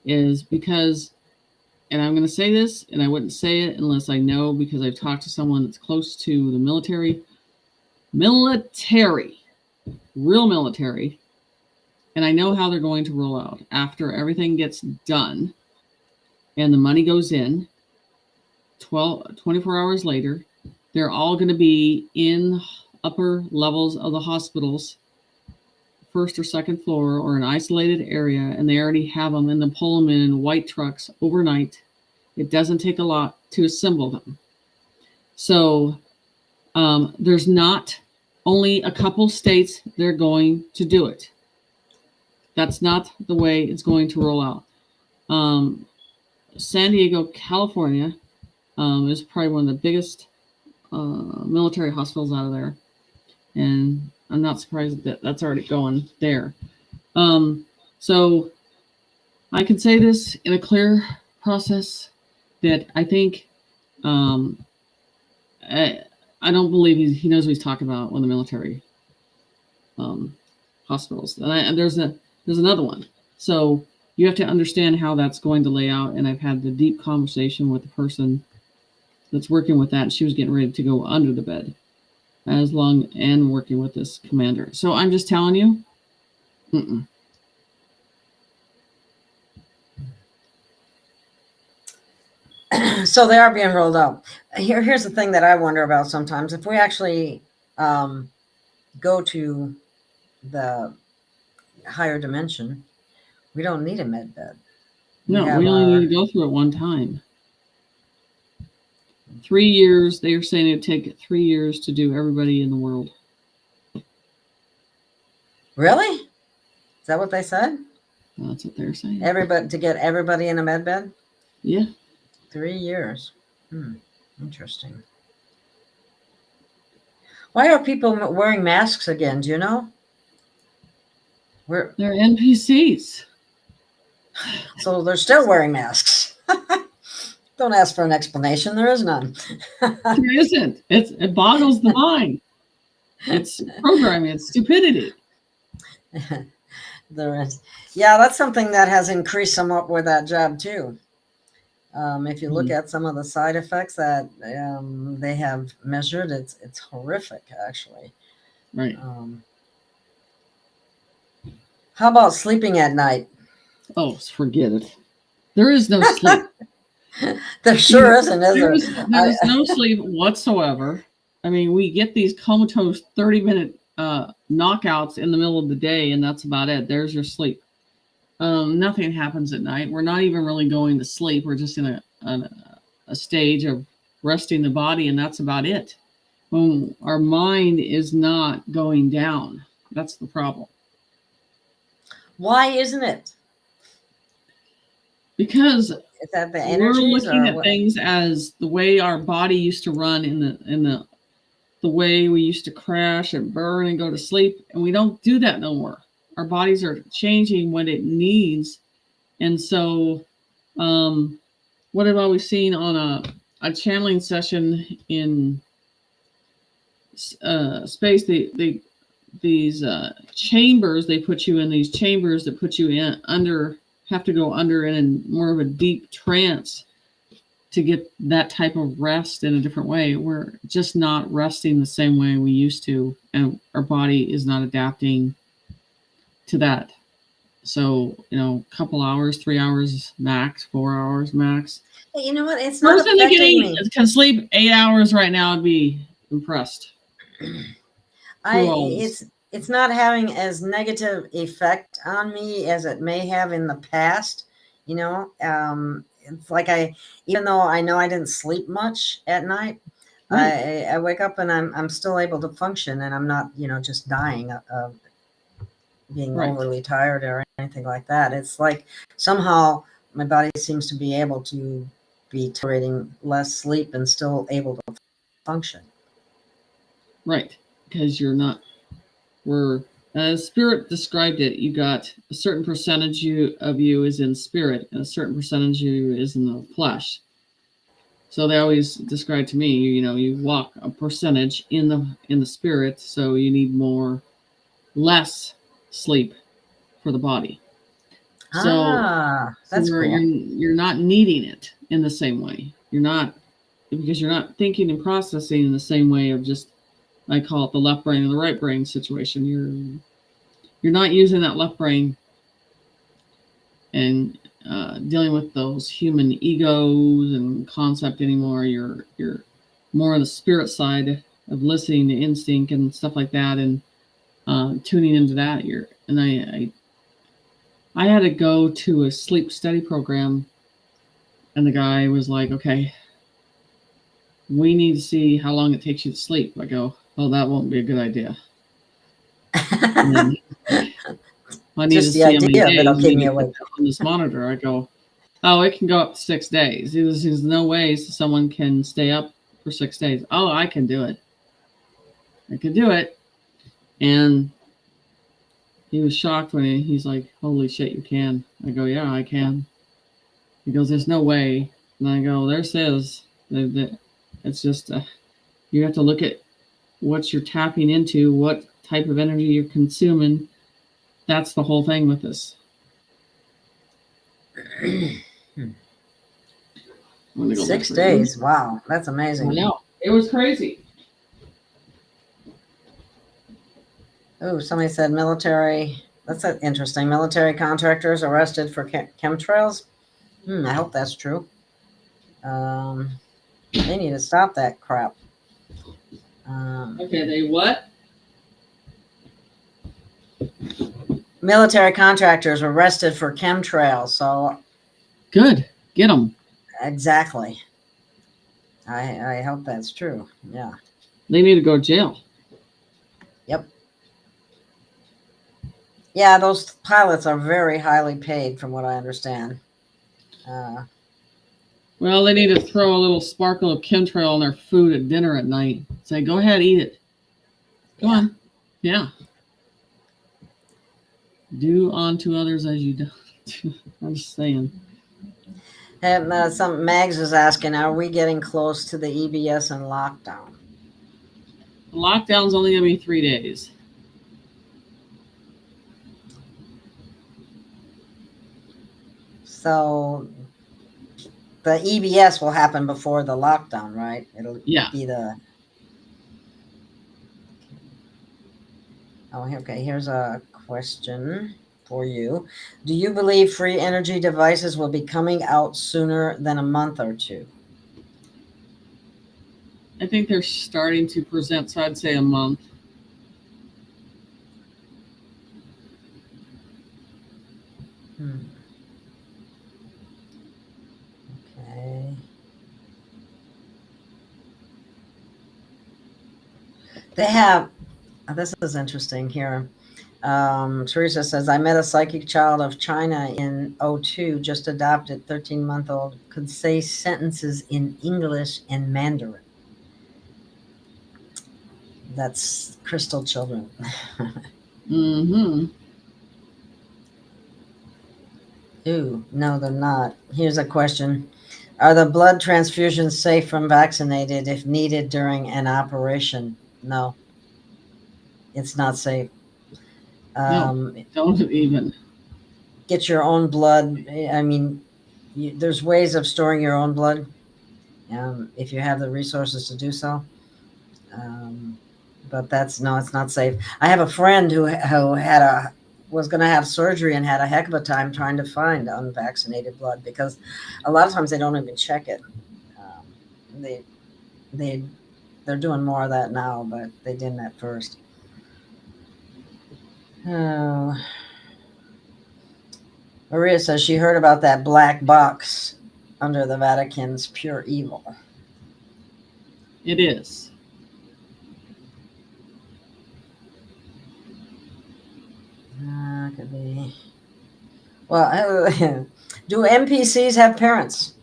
is because, and I'm going to say this, and I wouldn't say it unless I know, because I've talked to someone that's close to the military, real military, and I know how they're going to roll out after everything gets done and the money goes in. 24 hours later, they're all going to be in upper levels of the hospitals, first or second floor, or an isolated area, and they already have them, and they pull them in white trucks overnight. It doesn't take a lot to assemble them. So there's not only a couple states they're going to do it. That's not the way it's going to roll out. San Diego, California, is probably one of the biggest military hospitals out of there. And I'm not surprised that that's already going there. So I can say this in a clear process that I think I don't believe he knows what he's talking about when the military hospitals. And there's another one. So you have to understand how that's going to lay out. And I've had the deep conversation with the person that's working with that. And she was getting ready to go under the bed and working with this commander. So I'm just telling you, So they are being rolled out. Here's the thing that I wonder about sometimes. If we actually go to the higher dimension, we don't need a med bed. We only need to go through it one time. 3 years. They were saying it'd take 3 years to do everybody in the world. Really? Is that what they said? Well, that's what they're saying. To get everybody in a med bed? Yeah. 3 years. Interesting. Why are people wearing masks again? Do you know? They're NPCs. So they're still wearing masks. Don't ask for an explanation. There is none. There isn't. It boggles the mind. It's programming. It's stupidity. There is. Yeah, that's something that has increased somewhat with that job too. If you look at some of the side effects that they have measured, it's horrific, actually. Right. How about sleeping at night? Oh, forget it. There is no sleep. There sure isn't, is there? There's no sleep whatsoever. I mean, we get these comatose 30-minute knockouts in the middle of the day, and that's about it. There's your sleep. Nothing happens at night. We're not even really going to sleep. We're just in a stage of resting the body, and that's about it. When our mind is not going down, that's the problem. Why isn't it? Because is that the we're looking at things as the way our body used to run in the way we used to crash and burn and go to sleep, and we don't do that no more. Our bodies are changing what it needs. And so what have I always seen on a channeling session in space, these chambers, they put you in these chambers that put you have to go under in more of a deep trance to get that type of rest in a different way. We're just not resting the same way we used to, and our body is not adapting to that. So, a couple hours, 3 hours max, 4 hours max. Hey, you know what? It's not person that can sleep 8 hours right now would be impressed. It's not having as negative effect on me as it may have in the past. It's like even though I know I didn't sleep much at night, right. I wake up and I'm still able to function, and I'm not, just dying of being right. overly tired or anything like that. It's like somehow my body seems to be able to be tolerating less sleep and still able to function. Right, because as Spirit described it, you got a certain percentage of you is in spirit, and a certain percentage of you is in the flesh. So they always describe to me, you walk a percentage in the spirit, so you need less sleep for the body. So, That's where cool. you're not needing it in the same way. You're not, because you're not thinking and processing in the same way of just, I call it the left brain and the right brain situation. You're not using that left brain and dealing with those human egos and concept anymore. You're more on the spirit side of listening to instinct and stuff like that, and tuning into that. I had to go to a sleep study program, and the guy was like, "Okay, we need to see how long it takes you to sleep." I go, "Oh, that won't be a good idea." And then I need Just to the see how many idea of days it'll you keep need me to put awake. on this monitor. I go, "Oh, it can go up to 6 days." There's no way someone can stay up for 6 days. Oh, I can do it. I can do it. And he was shocked when he's like, "Holy shit, you can." I go, "Yeah, I can." He goes, "There's no way." And I go, "There says that it's just you have to look at what you're tapping into, what type of energy you're consuming. That's the whole thing with this." 6 days. Wow, that's I amazing. know. It was crazy. Oh, somebody said military. That's interesting. Military contractors arrested for chemtrails. I hope that's true. They need to stop that crap. Okay, they what? Military contractors arrested for chemtrails. So Good. Get them. exactly. I hope that's true. Yeah. They need to go to jail. Yep. Yeah, those pilots are very highly paid, from what I understand. Well, they need to throw a little sparkle of chemtrail on their food at dinner at night. Say, "Go ahead, eat it. Go on." Yeah. Do unto others as you do. I'm just saying. And some Mags is asking, are we getting close to the EBS and lockdown? The lockdown's only going to be 3 days. So the EBS will happen before the lockdown, right? It'll be the. Oh, okay. Here's a question for you. Do you believe free energy devices will be coming out sooner than a month or two? I think they're starting to present, so I'd say a month. Okay. They have, this is interesting here. Teresa says, I met a psychic child of China in 02, just adopted, 13-month-old, could say sentences in English and Mandarin. That's crystal children. Mm-hmm. Ooh, no, they're not. Here's a question. Are the blood transfusions safe from vaccinated if needed during an operation? No, it's not safe. No, don't even. Get your own blood. I mean, there's ways of storing your own blood if you have the resources to do so. But it's not safe. I have a friend who was going to have surgery and had a heck of a time trying to find unvaccinated blood, because a lot of times they don't even check it. They're doing more of that now, but they didn't at first. Oh. Maria says she heard about that black box under the Vatican's pure evil. It is. Could be. Well, do NPCs have parents?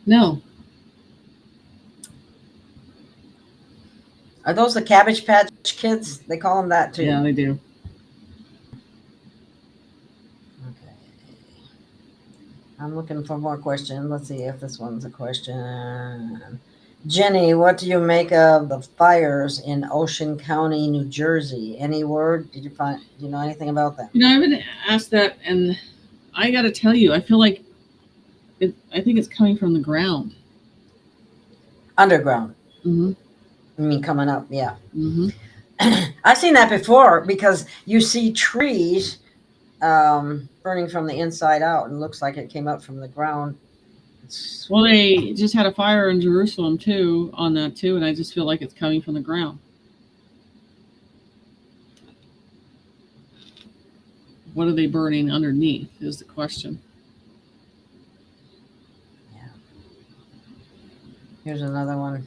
No. Are those the Cabbage Patch Kids? They call them that too. Yeah, they do. Okay. I'm looking for more questions. Let's see if this one's a question. Jenny, what do you make of the fires in Ocean County, New Jersey? Any word? Do you know anything about them? I've been asked that, and I got to tell you, I feel like I think it's coming from the ground. Underground. Mm-hmm. I mean, coming up, yeah. Mm-hmm. I've seen that before because you see trees burning from the inside out, and it looks like it came up from the ground. Well, they just had a fire in Jerusalem too, on that too, and I just feel like it's coming from the ground. What are they burning underneath is the question. Yeah. Here's another one.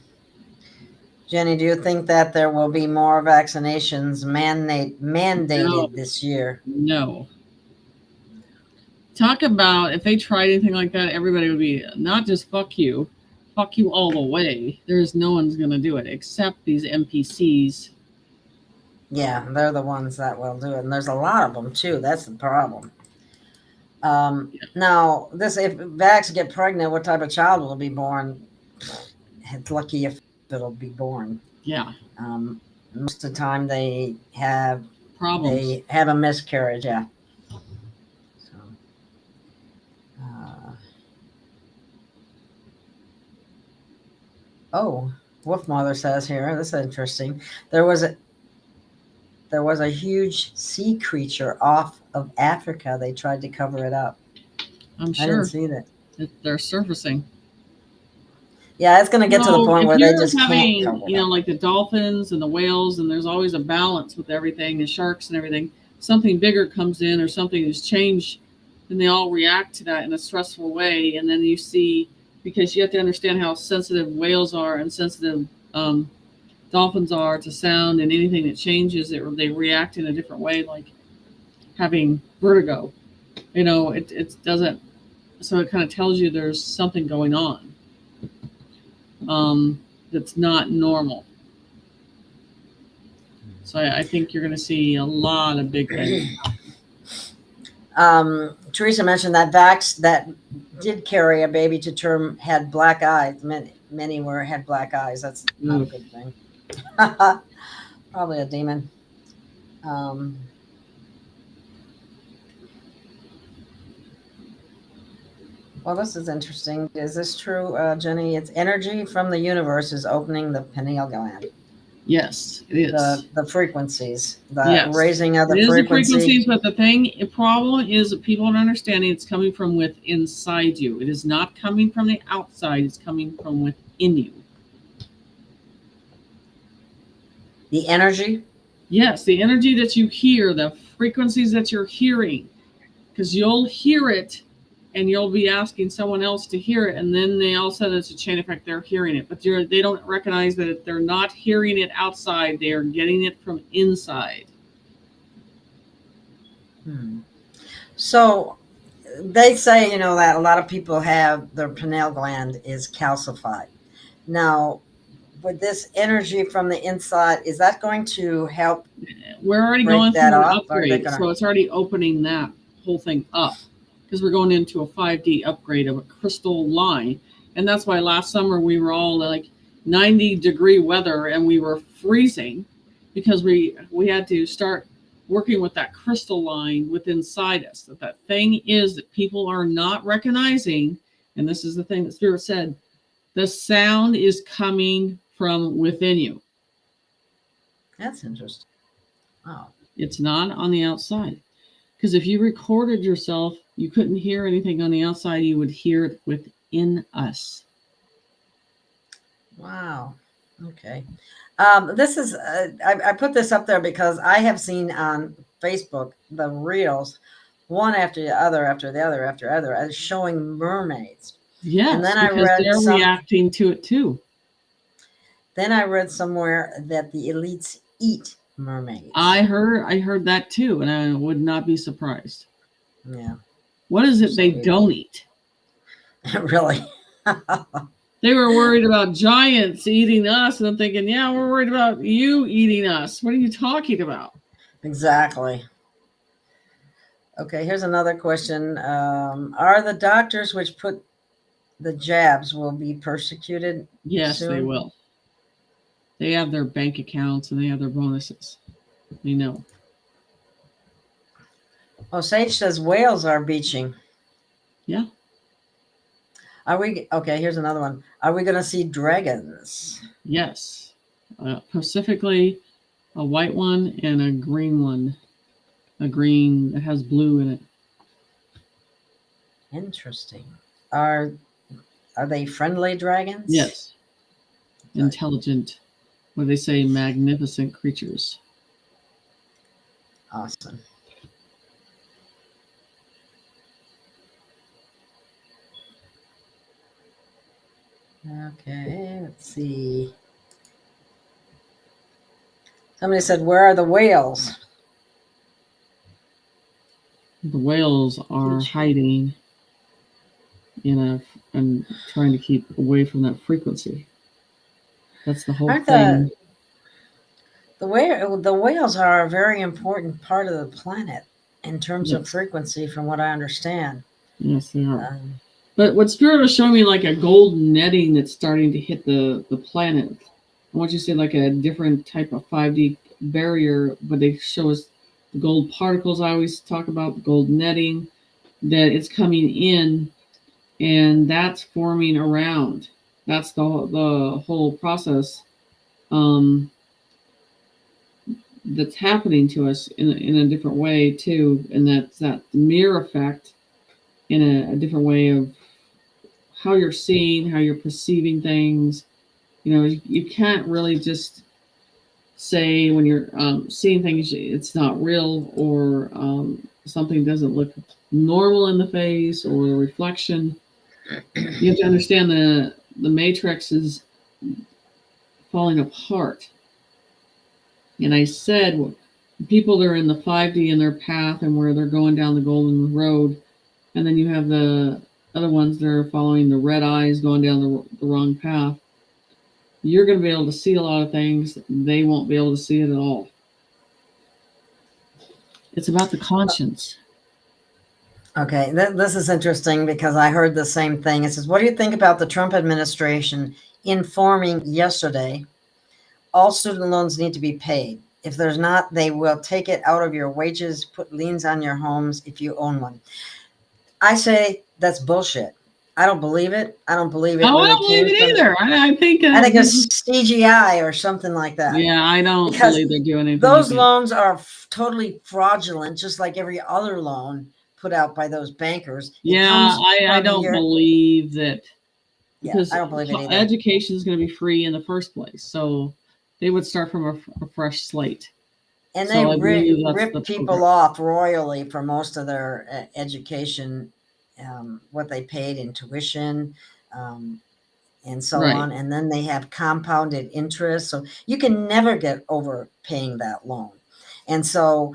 Jenny, do you think that there will be more vaccinations mandated this year? No. Talk about if they tried anything like that, everybody would be not just fuck you all the way. There's no one's going to do it except these NPCs. Yeah, they're the ones that will do it, and there's a lot of them too. That's the problem. Now, if vax get pregnant, what type of child will be born? It's lucky if it'll be born. Yeah. Most of the time they have problems. They have a miscarriage. Yeah. So, Wolf Mother says here. This is interesting. There was a huge sea creature off of Africa. They tried to cover it up. I'm sure. I didn't see that. They're surfacing. Yeah, it's going to get to the point where they just can't cover it up. Like the dolphins and the whales, and there's always a balance with everything, the sharks and everything. Something bigger comes in or something has changed, and they all react to that in a stressful way. And then you see, because you have to understand how sensitive whales are and sensitive dolphins are to sound, and anything that changes, they react in a different way, like having vertigo. It doesn't. So it kind of tells you there's something going on that's not normal. So I think you're going to see a lot of big things. Teresa mentioned that vax that did carry a baby to term had black eyes. Many had black eyes. That's not a good thing. Probably a demon. Well, this is interesting. Is this true, Jenny? It's energy from the universe is opening the pineal gland. Yes, it is. The frequencies, raising of the frequencies. It is the frequencies, but the problem is that people don't understand it's coming from within inside you. It is not coming from the outside. It's coming from within you. The energy? Yes, the energy that you hear, the frequencies that you're hearing, because you'll hear it and you'll be asking someone else to hear it, and then all of a sudden it's a chain effect. They're hearing it, but they don't recognize that they're not hearing it outside. They are getting it from inside. So they say, that a lot of people have their pineal gland is calcified. Now, with this energy from the inside, is that going to help? We're already going through an upgrade, so it's already opening that whole thing up. Because we're going into a 5D upgrade of a crystal line. And that's why last summer we were all like 90-degree weather and we were freezing because we had to start working with that crystal line within inside us. That thing is that people are not recognizing, and this is the thing that Spirit said, the sound is coming from within you. That's interesting. Oh. It's not on the outside. Because if you recorded yourself, you couldn't hear anything on the outside. You would hear it within us. Wow. Okay. This is, I put this up there because I have seen on Facebook the reels, one after the other, as showing mermaids. Yes, and then they're reacting to it too. Then I read somewhere that the elites eat mermaids. I heard that too, and I would not be surprised. Yeah. What is it they don't eat? Really? They were worried about giants eating us, and I'm thinking, yeah, we're worried about you eating us. What are you talking about? Exactly. Okay, here's another question. Are the doctors which put the jabs will be persecuted Yes, soon? they will. They have their bank accounts and they have their bonuses. They know. Oh, Sage says whales are beaching. Yeah. Are we okay? Here's another one. Are we going to see dragons? Yes. Specifically, a white one and a green one. A green that has blue in it. Interesting. Are they friendly dragons? Yes. Intelligent. What do they say? Magnificent creatures. Awesome. Okay, let's see. Somebody said, "Where are the whales?" The whales are hiding and trying to keep away from that frequency. That's the whole thing. The whales are a very important part of the planet in terms of frequency, from what I understand. Yes, they are. But what Spirit was showing me, like a gold netting that's starting to hit the planet. I want you to say like a different type of 5D barrier, but they show us the gold particles I always talk about, the gold netting, that it's coming in, and that's forming around. That's the whole process that's happening to us in a different way too, and that's that mirror effect in a different way of how you're seeing, how you're perceiving things. You know, you can't really just say when you're seeing things it's not real, or something doesn't look normal in the face or a reflection. You have to understand the matrix is falling apart. And I said, people that are in the 5D in their path and where they're going down the golden road, and then you have the other ones that are following the red eyes going down the wrong path. You're going to be able to see a lot of things. They won't be able to see it at all. It's about the conscience. Okay, this is interesting because I heard the same thing. It says, "What do you think about the Trump administration informing yesterday all student loans need to be paid? If there's not, they will take it out of your wages, put liens on your homes if you own one." I say that's bullshit. I don't believe it. I don't believe it. Oh, I don't believe it either. I think it's CGI or something like that. Yeah, I don't believe they're doing anything. Those loans are totally fraudulent, just like every other loan put out by those bankers. Yeah, I don't believe that. Because I don't believe it either. Education is going to be free in the first place, so they would start from a fresh slate. And they rip people off royally for most of their education, what they paid in tuition, and so on. And then they have compounded interest. So you can never get over paying that loan. And so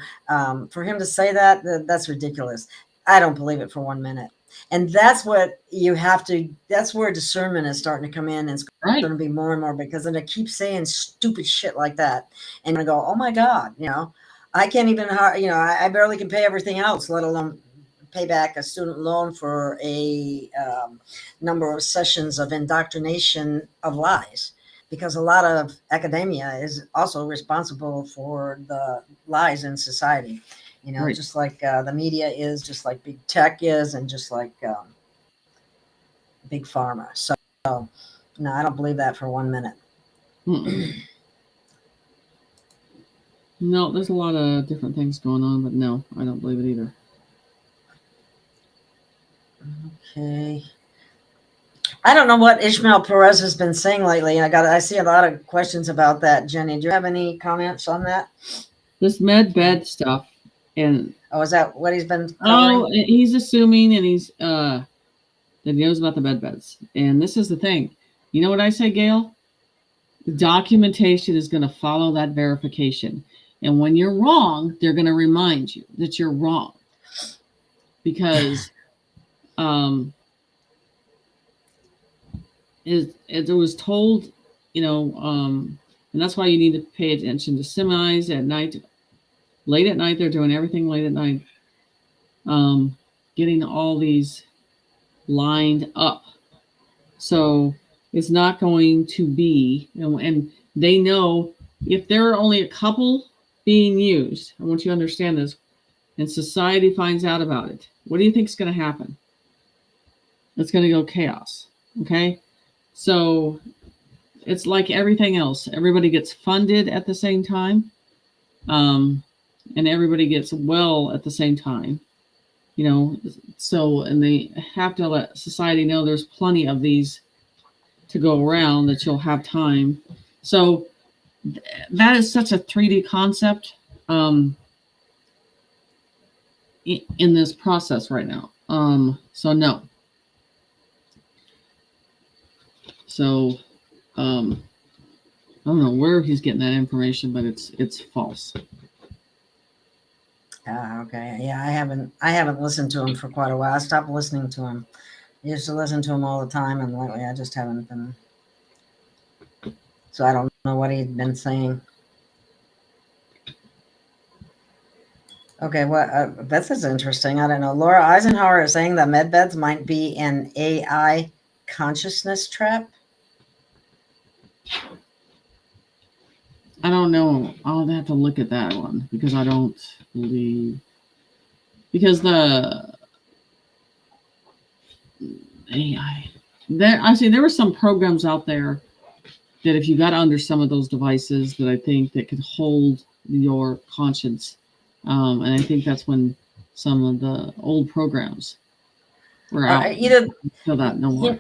for him to say that, that's ridiculous. I don't believe it for 1 minute. And that's what you have to, that's where discernment is starting to come in. And it's going to be more and more, because then they keep saying stupid shit like that. And I go, oh my God, I can't even, I barely can pay everything else, let alone pay back a student loan for a number of sessions of indoctrination of lies. Because a lot of academia is also responsible for the lies in society. Just like the media is, just like big tech is, and just like big pharma. So, no, I don't believe that for 1 minute. No, there's a lot of different things going on, but no, I don't believe it either. Okay. I don't know what Ishmael Perez has been saying lately. I see a lot of questions about that. Jenny, do you have any comments on that? This med bed stuff. And is that what he's been covering? He's assuming, and he's that he knows about the bed beds. And this is the thing. You know what I say, Gail? The documentation is going to follow that verification. And when you're wrong, they're going to remind you that you're wrong. Because it was told, and that's why you need to pay attention to semis at night. Late at night, they're doing everything late at night, getting all these lined up So it's not going to be, and they know if there are only a couple being used, I want you to understand this, and society finds out about it, what do you think is going to happen? It's going to go chaos. Okay? So it's like everything else. Everybody gets funded at the same time, and everybody gets well at the same time. So, and they have to let society know there's plenty of these to go around, that you'll have time. So that is such a 3D concept in this process right now. So no. So I don't know where he's getting that information, but it's false. Okay. Yeah, I haven't listened to him for quite a while. I stopped listening to him. I used to listen to him all the time, and lately I just haven't been. So I don't know what he'd been saying. Okay, this is interesting. I don't know. Laura Eisenhower is saying that medbeds might be an AI consciousness trap. I don't know. I'll have to look at that one because I don't believe, because the AI, there were some programs out there that if you got under some of those devices that I think that could hold your conscience, and I think that's when some of the old programs were out. Either feel that no more.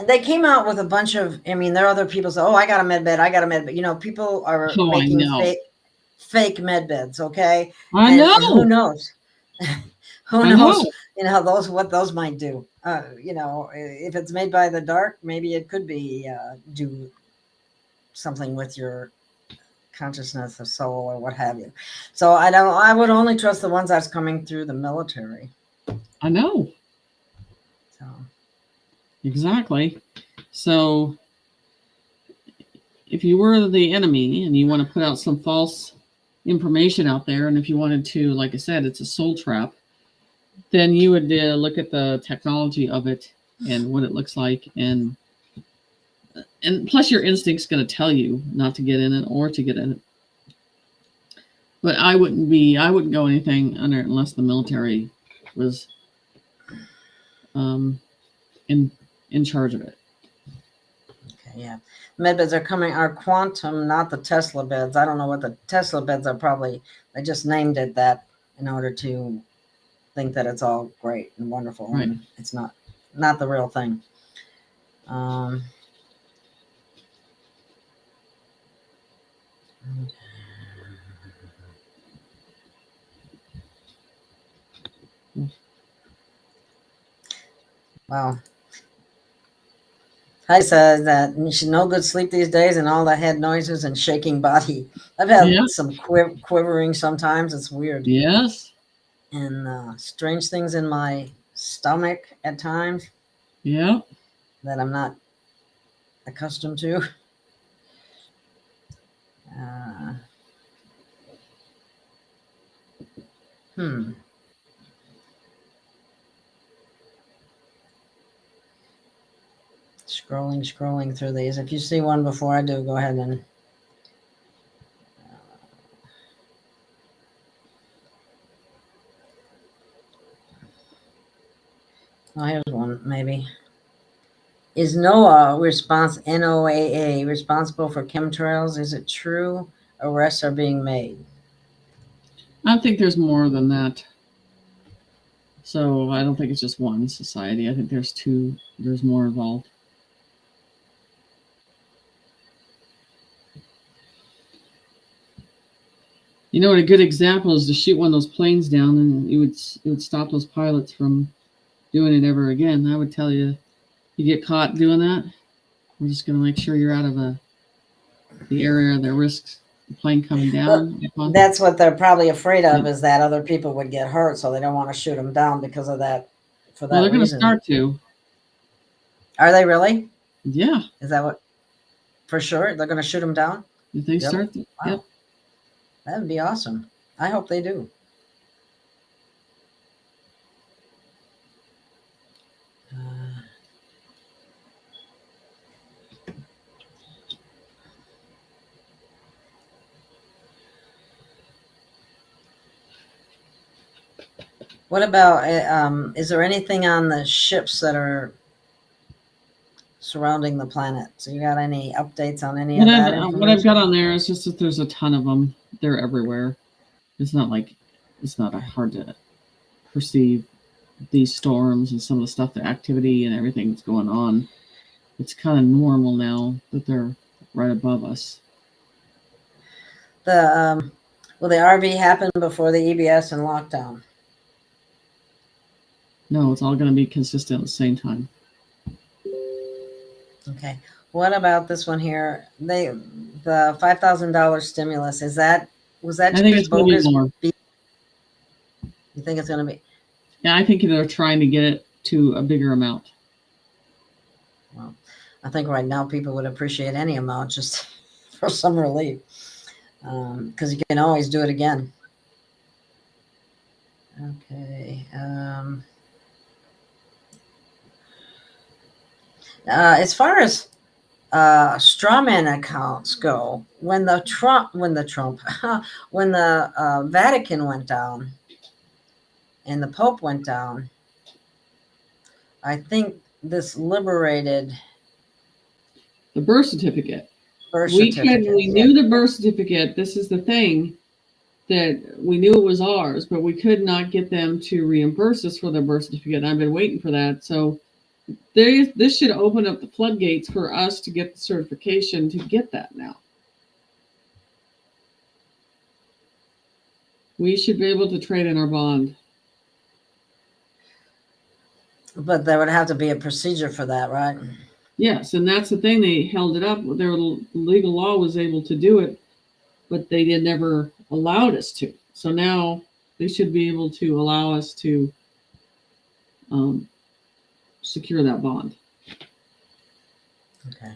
They came out with a bunch of. I mean, there are other people say, "Oh, I got a med bed. I got a med bed." People are making fake med beds. Okay, I know. And who knows? Who knows? What those might do. If it's made by the dark, maybe it could be do something with your consciousness or soul or what have you. So I would only trust the ones that's coming through the military. I know. So exactly. So if you were the enemy and you want to put out some false information out there, and if you wanted to, like I said, it's a soul trap, then you would look at the technology of it and what it looks like, and plus your instinct's going to tell you not to get in it or to get in it. But I wouldn't go anything under it unless the military was in charge of it. Okay, yeah. Med beds are quantum, not the Tesla beds. I don't know what the Tesla beds are. Probably they just named it that in order to think that it's all great and wonderful. Right. And it's not the real thing. Wow. Heidi says that she's no good sleep these days, and all the head noises and shaking body. I've had some quivering sometimes. It's weird. Yes. And strange things in my stomach at times. Yeah. That I'm not accustomed to. Scrolling through these. If you see one before I do, go ahead and here's one maybe. Is NOAA NOAA responsible for chemtrails? Is it true arrests are being made? I think there's more than that. So I don't think it's just one society. I think there's more involved. A good example is to shoot one of those planes down, and it would stop those pilots from doing it ever again. I would tell you, you get caught doing that, we're just going to make sure you're out of the area that risks the plane coming down. Well, that's what they're probably afraid of, is that other people would get hurt, so they don't want to shoot them down because of that. For that they're going to reason. start to. Are they really? Yeah. Is that what? For sure, they're going to shoot them down. If they start to, wow. Yep. That would be awesome. I hope they do. What about, is there anything on the ships that are surrounding the planet? So you got any updates on any of that What I've got information? on there is just that there's a ton of them. They're everywhere. It's not hard to perceive these storms and some of the stuff, the activity and everything that's going on. It's kind of normal now that they're right above us. Will the RV happen before the EBS and lockdown? No, it's all going to be consistent at the same time. Okay. What about this one here? The $5,000 stimulus, was that I think it's going to be more. You think it's going to be? Yeah, I think they're trying to get it to a bigger amount. Well, I think right now people would appreciate any amount just for some relief, because you can always do it again. Okay. As far as straw man accounts go, when the Vatican went down and the Pope went down, I think this liberated the birth certificate. We knew the birth certificate. This is the thing, that we knew it was ours, but we could not get them to reimburse us for their birth certificate. And I've been waiting for that. So this should open up the floodgates for us to get the certification to get that now. We should be able to trade in our bond. But there would have to be a procedure for that, right? Yes, and that's the thing. They held it up. Their legal law was able to do it, but they never allowed us to. So now they should be able to allow us to secure that bond. Okay.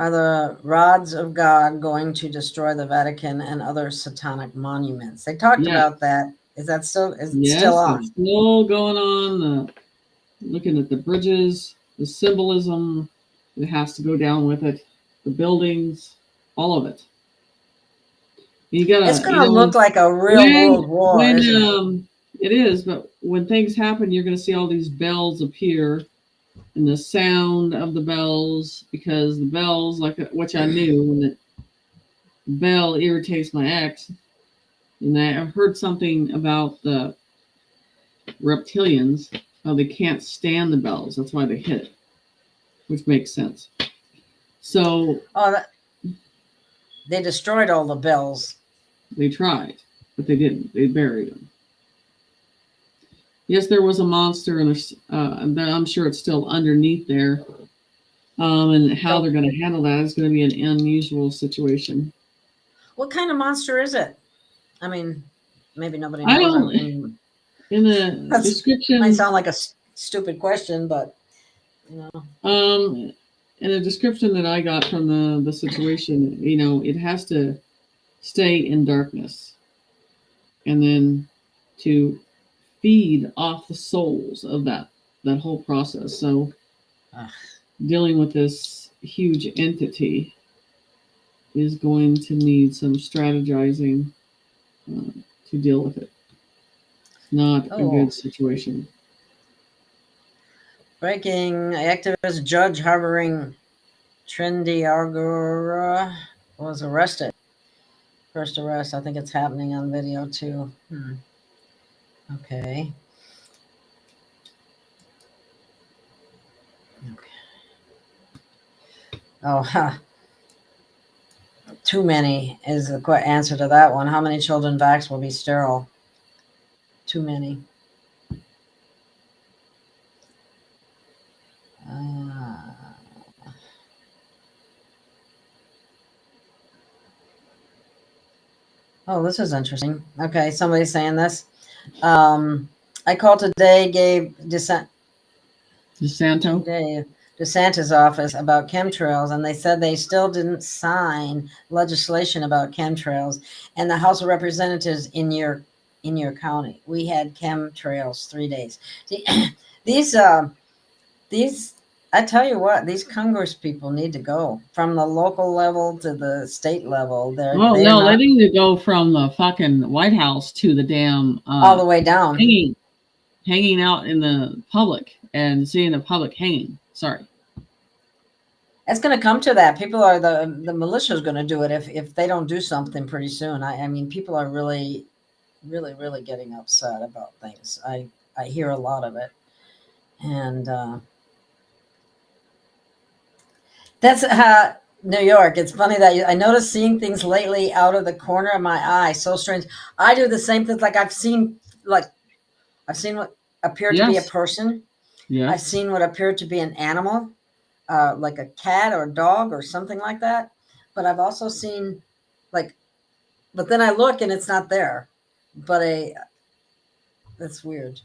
Are the rods of God going to destroy the Vatican and other satanic monuments? They talked about that. Is that still still on? It's still going on. Looking at the bridges, the symbolism, it has to go down with it. The buildings, all of it. It's going to look like a real world war. It is, but when things happen, you're going to see all these bells appear, and the sound of the bells, because the bells, which I knew, when the bell irritates my ex, and I've heard something about the reptilians, how they can't stand the bells. That's why they hit it, which makes sense. So, they destroyed all the bells. They tried, but they didn't. They buried them. Yes, there was a monster, and I'm sure it's still underneath there. And how they're going to handle that is going to be an unusual situation. What kind of monster is it? I mean, maybe nobody knows. In the description, might sound like a stupid question, but you know. In the description that I got from the situation, it has to stay in darkness, and then to feed off the souls of that whole process. So dealing with this huge entity is going to need some strategizing to deal with it. Not a good situation. Breaking: activist judge harboring Trendy Argura was arrested. First arrest. I think it's happening on video too. Okay. Oh, too many is the answer to that one. How many children vaxxed will be sterile? Too many. Oh, this is interesting. Okay, somebody's saying this. I called today, gave DeSantis' office about chemtrails, and they said they still didn't sign legislation about chemtrails. And the House of Representatives in your county, we had chemtrails 3 days. See, these I tell you what, these Congress people need to go from the local level to the state level. They're Oh they're no, they not need to go from the fucking White House to the damn all the way down. hanging out in the public and seeing the public hanging. Sorry. It's going to come to that. People are the militia is going to do it if they don't do something pretty soon. I mean, people are really, really, really getting upset about things. I hear a lot of it, and that's New York. It's funny that I noticed seeing things lately out of the corner of my eye. So strange. I do the same things. Like I've seen what appeared to be a Yes. person. Yes. I've seen what appeared to be an animal, like a cat or a dog or something like that. But I've also seen but then I look and it's not there. But that's weird.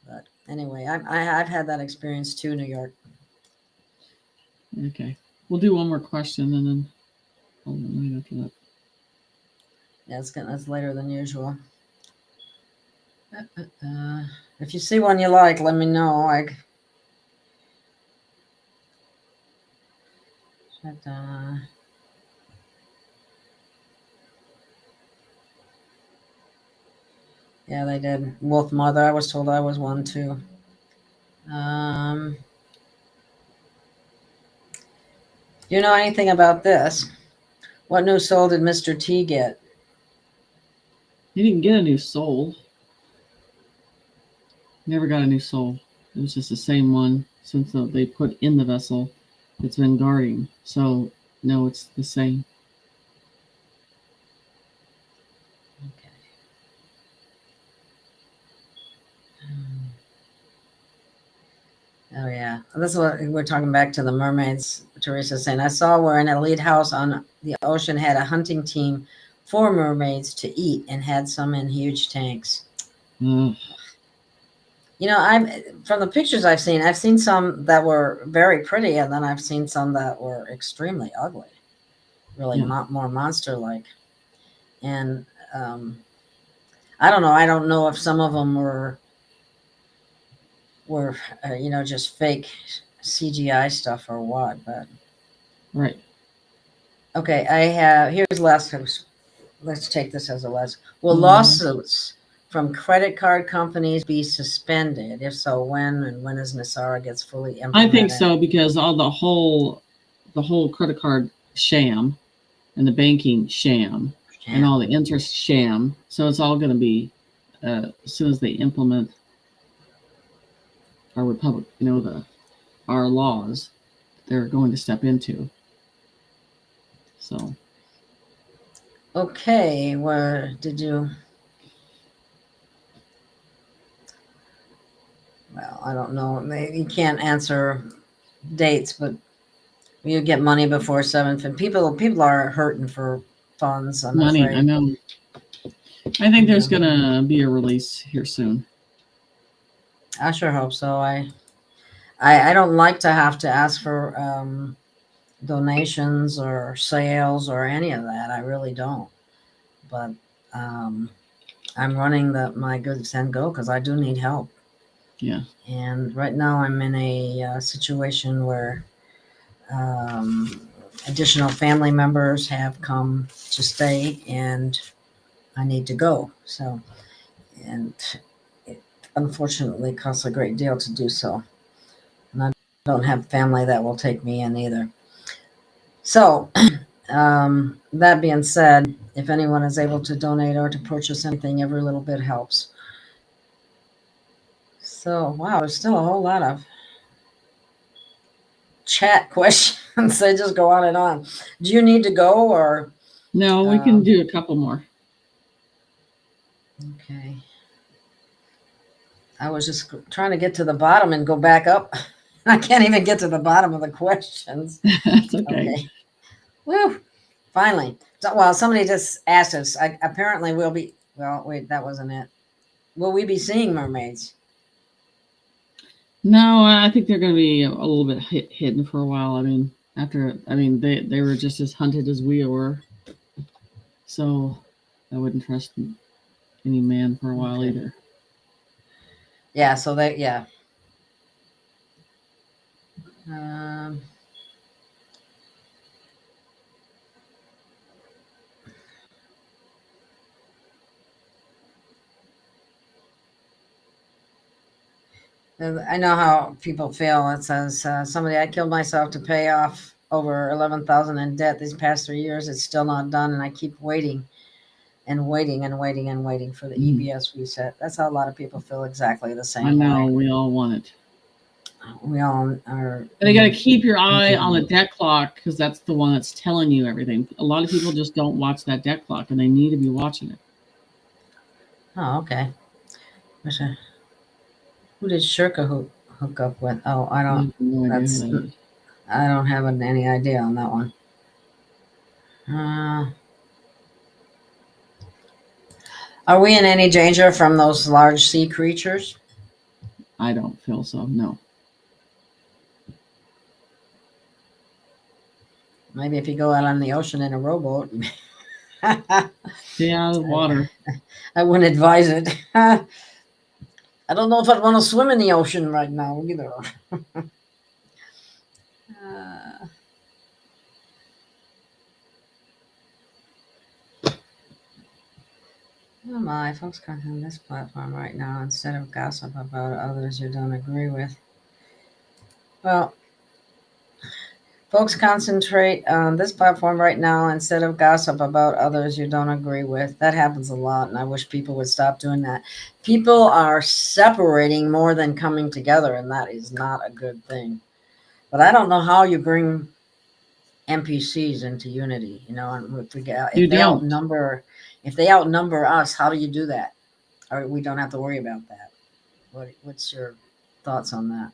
But anyway, I've had that experience too, New York. Okay. We'll do one more question and then hold on right after that. Yeah, that's later than usual. If you see one you like, let me know. Yeah, they did. Wolf Mother. I was told I was one too. Do you know anything about this? What new soul did Mr. T get? He didn't get a new soul. Never got a new soul. It was just the same one since they put in the vessel. It's been guarding. So no, it's the same. Okay. Oh yeah, this is what we're talking back to the mermaids. Teresa's saying, I saw where an elite house on the ocean had a hunting team for mermaids to eat and had some in huge tanks. Ugh. You know, from the pictures I've seen some that were very pretty, and then I've seen some that were extremely ugly, really more monster-like. And I don't know. I don't know if some of them were just fake CGI stuff or what. But Right. okay, here's last. Let's take this as a lesson. Will lawsuits from credit card companies be suspended? If so, when, and when is NESARA gets fully implemented? I think so, because all the whole credit card sham and the banking sham and all the interest sham. So it's all going to be as soon as they implement our republic, our laws, they're going to step into. So. Okay, where did you? Well, I don't know. You can't answer dates, but you get money before 7th, and people are hurting for funds. I'm money, afraid. I know. I think there's gonna be a release here soon. I sure hope so. I don't like to have to ask for donations or sales or any of that. I really don't. But I'm running my Good Send Go because I do need help. Yeah. And right now I'm in a situation where additional family members have come to stay, and I need to go. So, and it unfortunately costs a great deal to do so. And I don't have family that will take me in either. So, that being said, if anyone is able to donate or to purchase anything, every little bit helps. So, wow, there's still a whole lot of chat questions. They just go on and on. Do you need to go, or? No, we can do a couple more. Okay. I was just trying to get to the bottom and go back up. I can't even get to the bottom of the questions. That's okay. Woo! Finally. Well, somebody just asked us. Apparently we'll be. Well, wait, that wasn't it. Will we be seeing mermaids? No, I think they're going to be a little bit hidden for a while. I mean, they were just as hunted as we were. So I wouldn't trust any man for a while either. Yeah, so yeah. Um, I know how people feel. It says somebody, I killed myself to pay off over 11,000 in debt these past 3 years. It's still not done, and I keep waiting and waiting and waiting and waiting for the EBS reset. That's how a lot of people feel, exactly the same I know way. we all want it. We all are. And you got to keep your eye on the debt clock because that's the one that's telling you everything. A lot of people just don't watch that debt clock, and they need to be watching it. Oh, okay. Who did Shirka hook up with? Oh, I don't. No idea That's. who that is. I don't have any idea on that one. Are we in any danger from those large sea creatures? I don't feel so. No. Maybe if you go out on the ocean in a rowboat. Stay out of the water. I wouldn't advise it. I don't know if I'd want to swim in the ocean right now either. Oh my, folks come on this platform right now instead of gossip about others you don't agree with. Well, folks concentrate on this platform right now instead of gossip about others you don't agree with. That happens a lot, and I wish people would stop doing that. People are separating more than coming together, and that is not a good thing. But I don't know how you bring NPCs into unity. You know, and if they outnumber us, how do you do that? Or we don't have to worry about that. What's your thoughts on that?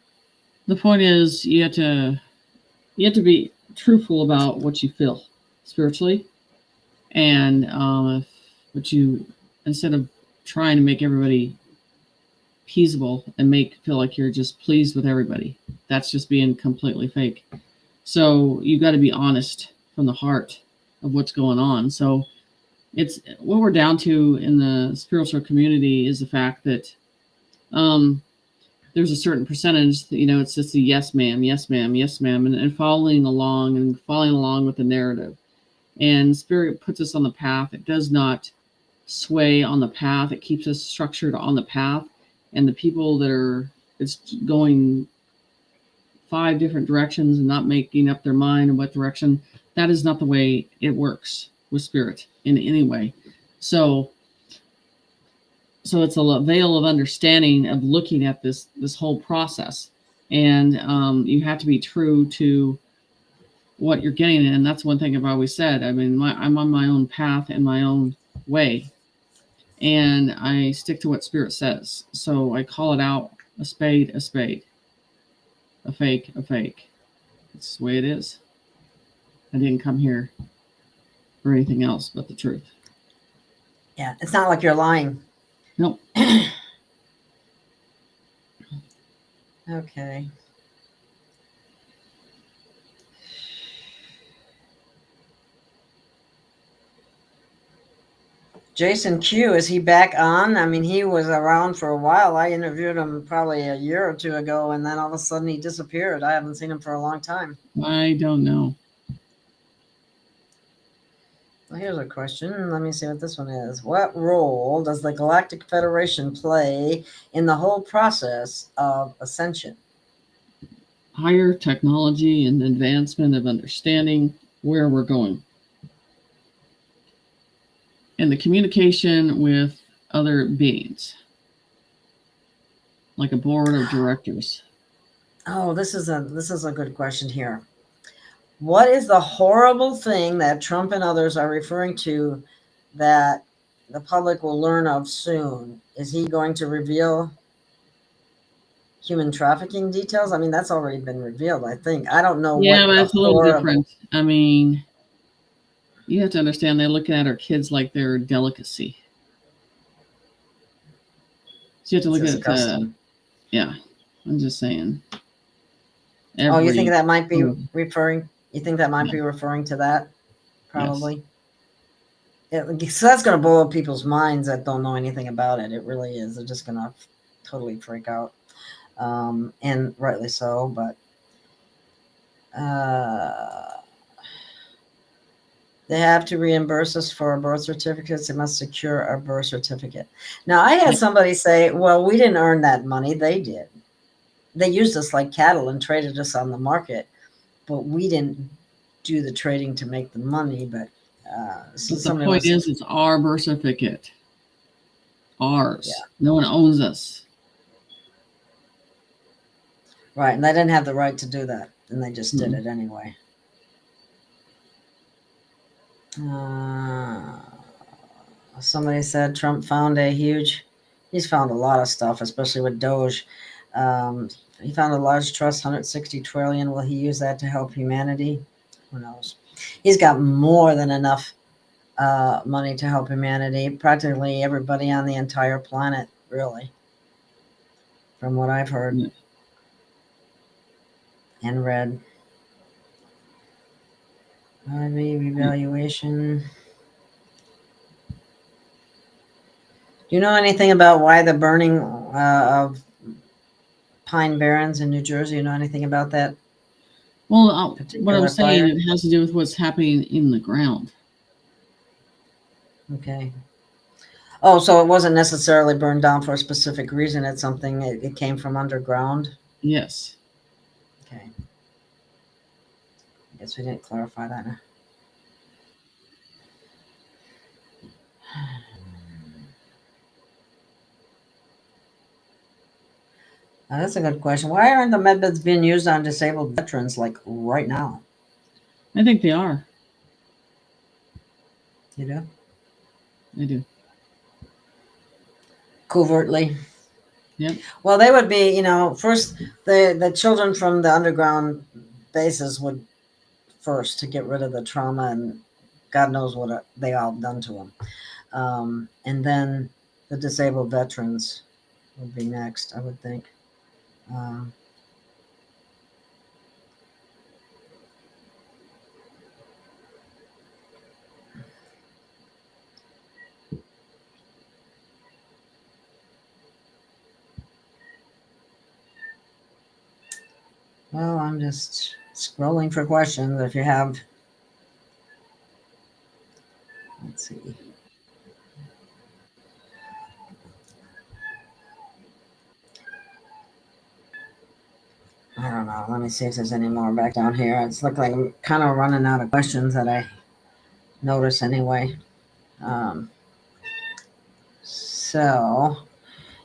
The point is, you have to be truthful about what you feel spiritually, and instead of trying to make everybody peaceable and feel like you're just pleased with everybody, that's just being completely fake. So you got to be honest from the heart of what's going on. So it's what we're down to in the spiritual community is the fact that there's a certain percentage that, it's just a yes ma'am, yes ma'am, yes ma'am, and following along with the narrative. And Spirit puts us on the path. It does not sway on the path. It keeps us structured on the path. And the people that it's going 5 different directions and not making up their mind in what direction, that is not the way it works with Spirit in any way. So it's a veil of understanding of looking at this whole process, and you have to be true to what you're getting. And that's one thing I've always said. I mean, I'm on my own path in my own way, and I stick to what Spirit says. So I call it out: a spade, a spade, a fake, a fake. It's the way it is. I didn't come here for anything else but the truth. Yeah, it's not like you're lying. Nope. Okay. Jason Q, is he back on? I mean, he was around for a while. I interviewed him probably a year or two ago, and then all of a sudden he disappeared. I haven't seen him for a long time. I don't know. Well, here's a question. Let me see what this one is. What role does the Galactic Federation play in the whole process of ascension? Higher technology and advancement of understanding where we're going. And the communication with other beings. Like a board of directors. Oh, this is a good question here. What is the horrible thing that Trump and others are referring to that the public will learn of soon? Is he going to reveal human trafficking details? I mean, that's already been revealed, I think. I don't know. Yeah, but it's a little different. I mean, you have to understand they're looking at our kids like they're a delicacy. So you have to look at it. Yeah, I'm just saying. You think that might be referring? You think that might be referring to that? Probably. Yes. So that's going to blow up people's minds that don't know anything about it. It really is. They're just going to totally freak out, and rightly so. But They have to reimburse us for our birth certificates. They must secure our birth certificate. Now, I had somebody say, well, we didn't earn that money. They did. They used us like cattle and traded us on the market, but we didn't do the trading to make the money. But the point is, it's our birth certificate. Ours. Yeah. No one owns us. Right. And they didn't have the right to do that. And they just did it anyway. Somebody said Trump found he's found a lot of stuff, especially with Doge. He found a large trust, 160 trillion. Will he use that to help humanity? Who knows? He's got more than enough money to help humanity. Practically everybody on the entire planet, really, from what I've heard and read. IV revaluation. Do you know anything about why the burning of pine barrens in New Jersey? You know anything about that? Well, what I'm saying, it has to do with what's happening in the ground. Okay. Oh, so it wasn't necessarily burned down for a specific reason. It's something, it came from underground? Yes. Okay. I guess we didn't clarify that. That's a good question. Why aren't the medbeds being used on disabled veterans like right now? I think they are. You do? I do. Covertly? Yep. Well, they would be, first, the children from the underground bases would first to get rid of the trauma, and God knows what they all done to them. And then the disabled veterans would be next, I would think. Well, I'm just scrolling for questions. If you have, let's see. I don't know. Let me see if there's any more back down here. It's looking like I'm kind of running out of questions that I notice anyway. So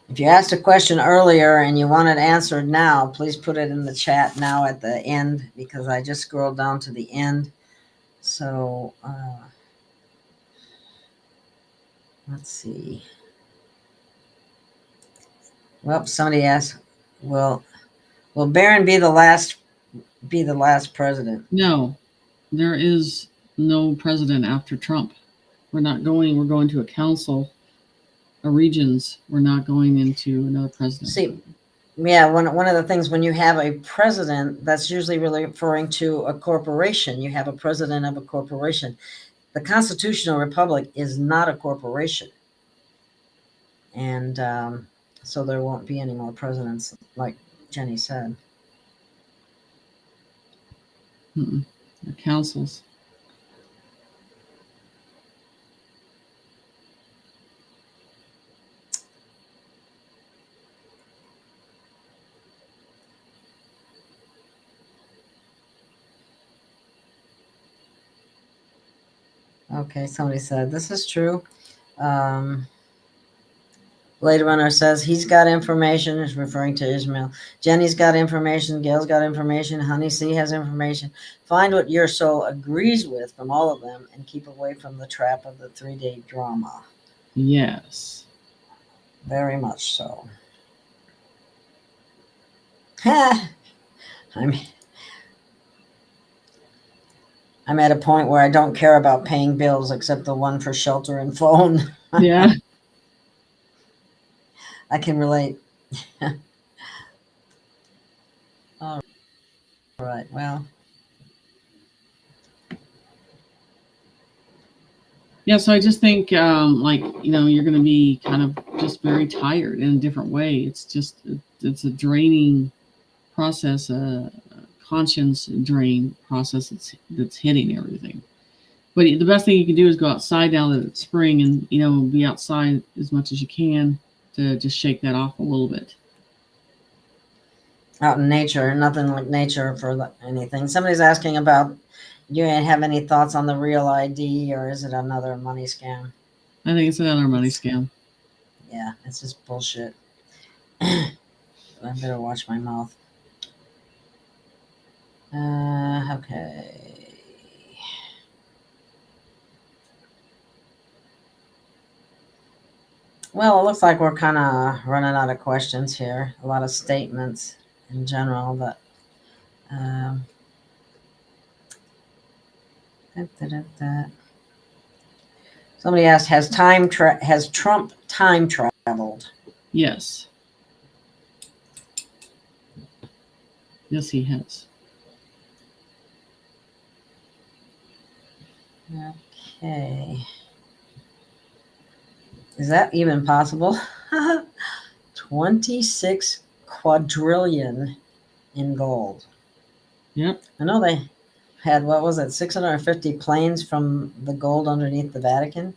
if you asked a question earlier and you want it answered now, please put it in the chat now at the end, because I just scrolled down to the end. So let's see. Well, somebody asked, will Barron be the last president? No, there is no president after Trump. We're going to a council, a regions. We're not going into another president. See, yeah, one of the things, when you have a president, that's usually really referring to a corporation. You have a president of a corporation. The constitutional republic is not a corporation. And so there won't be any more presidents, like Jenny said. The councils. Okay, somebody said this is true. Blade Runner says he's got information, is referring to Ishmael. Jenny's got information. Gail's got information. Honey C has information. Find what your soul agrees with from all of them and keep away from the trap of the 3-day drama. Yes. Very much so. I'm at a point where I don't care about paying bills except the one for shelter and phone. Yeah. I can relate. All right. Well. Yeah. So I just think, you're going to be kind of just very tired in a different way. It's a draining process, conscience drain process that's hitting everything. But the best thing you can do is go outside now that it's spring and, be outside as much as you can to just shake that off a little bit. Out in nature, nothing like nature for anything. Somebody's asking about, do you have any thoughts on the Real ID, or is it another money scam? I think it's another money scam. Yeah, it's just bullshit. I better watch my mouth. Okay. Well, it looks like we're kind of running out of questions here. A lot of statements in general, but somebody asked, has Trump time traveled? Yes. Yes, he has. Okay. Is that even possible? 26 quadrillion in gold. Yep. I know they had, 650 planes from the gold underneath the Vatican.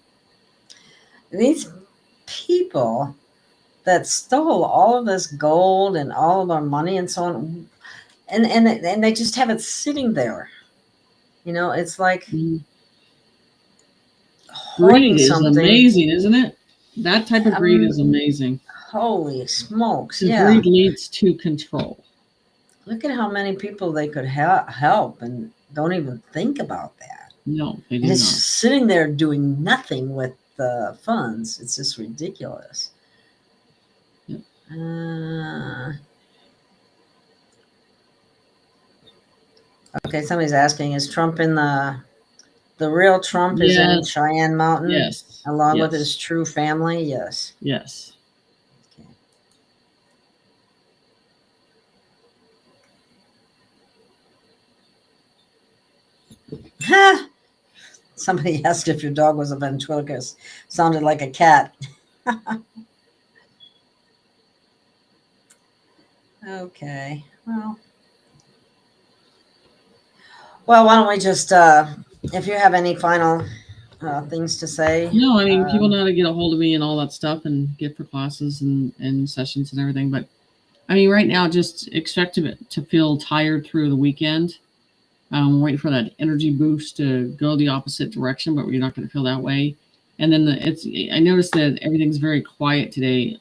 These people that stole all of this gold and all of our money and so on, and they just have it sitting there. It's like greed is something. amazing, isn't it? That type of greed is amazing. Holy smokes! Yeah. Greed leads to control. Look at how many people they could help and don't even think about that. No, they do and it's not. Just sitting there doing nothing with the funds. It's just ridiculous. Yep. Okay, somebody's asking, is Trump in the real Trump is in Cheyenne Mountain? Yes. Along with his true family? Yes. Yes. Okay. Somebody asked if your dog was a ventriloquist. Sounded like a cat. Okay. Well, why don't we just, if you have any final things to say. No, I mean, people know how to get a hold of me and all that stuff and get for classes and sessions and everything. But I mean, right now, just expect to feel tired through the weekend. Wait for that energy boost to go the opposite direction, but you're not going to feel that way. And then I noticed that everything's very quiet today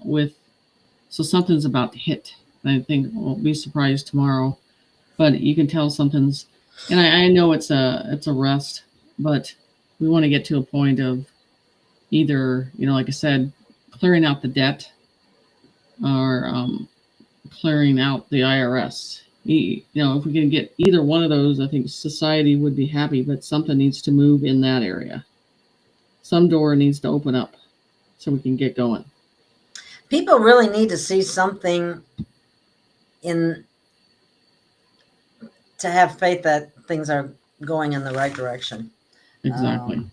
so something's about to hit. I think we'll be surprised tomorrow, but you can tell something's, and I know it's a rest, but we want to get to a point of either, like I said, clearing out the debt or clearing out the IRS. If we can get either one of those, I think society would be happy, but something needs to move in that area. Some door needs to open up so we can get going. People really need to see something to have faith that things are going in the right direction. Exactly.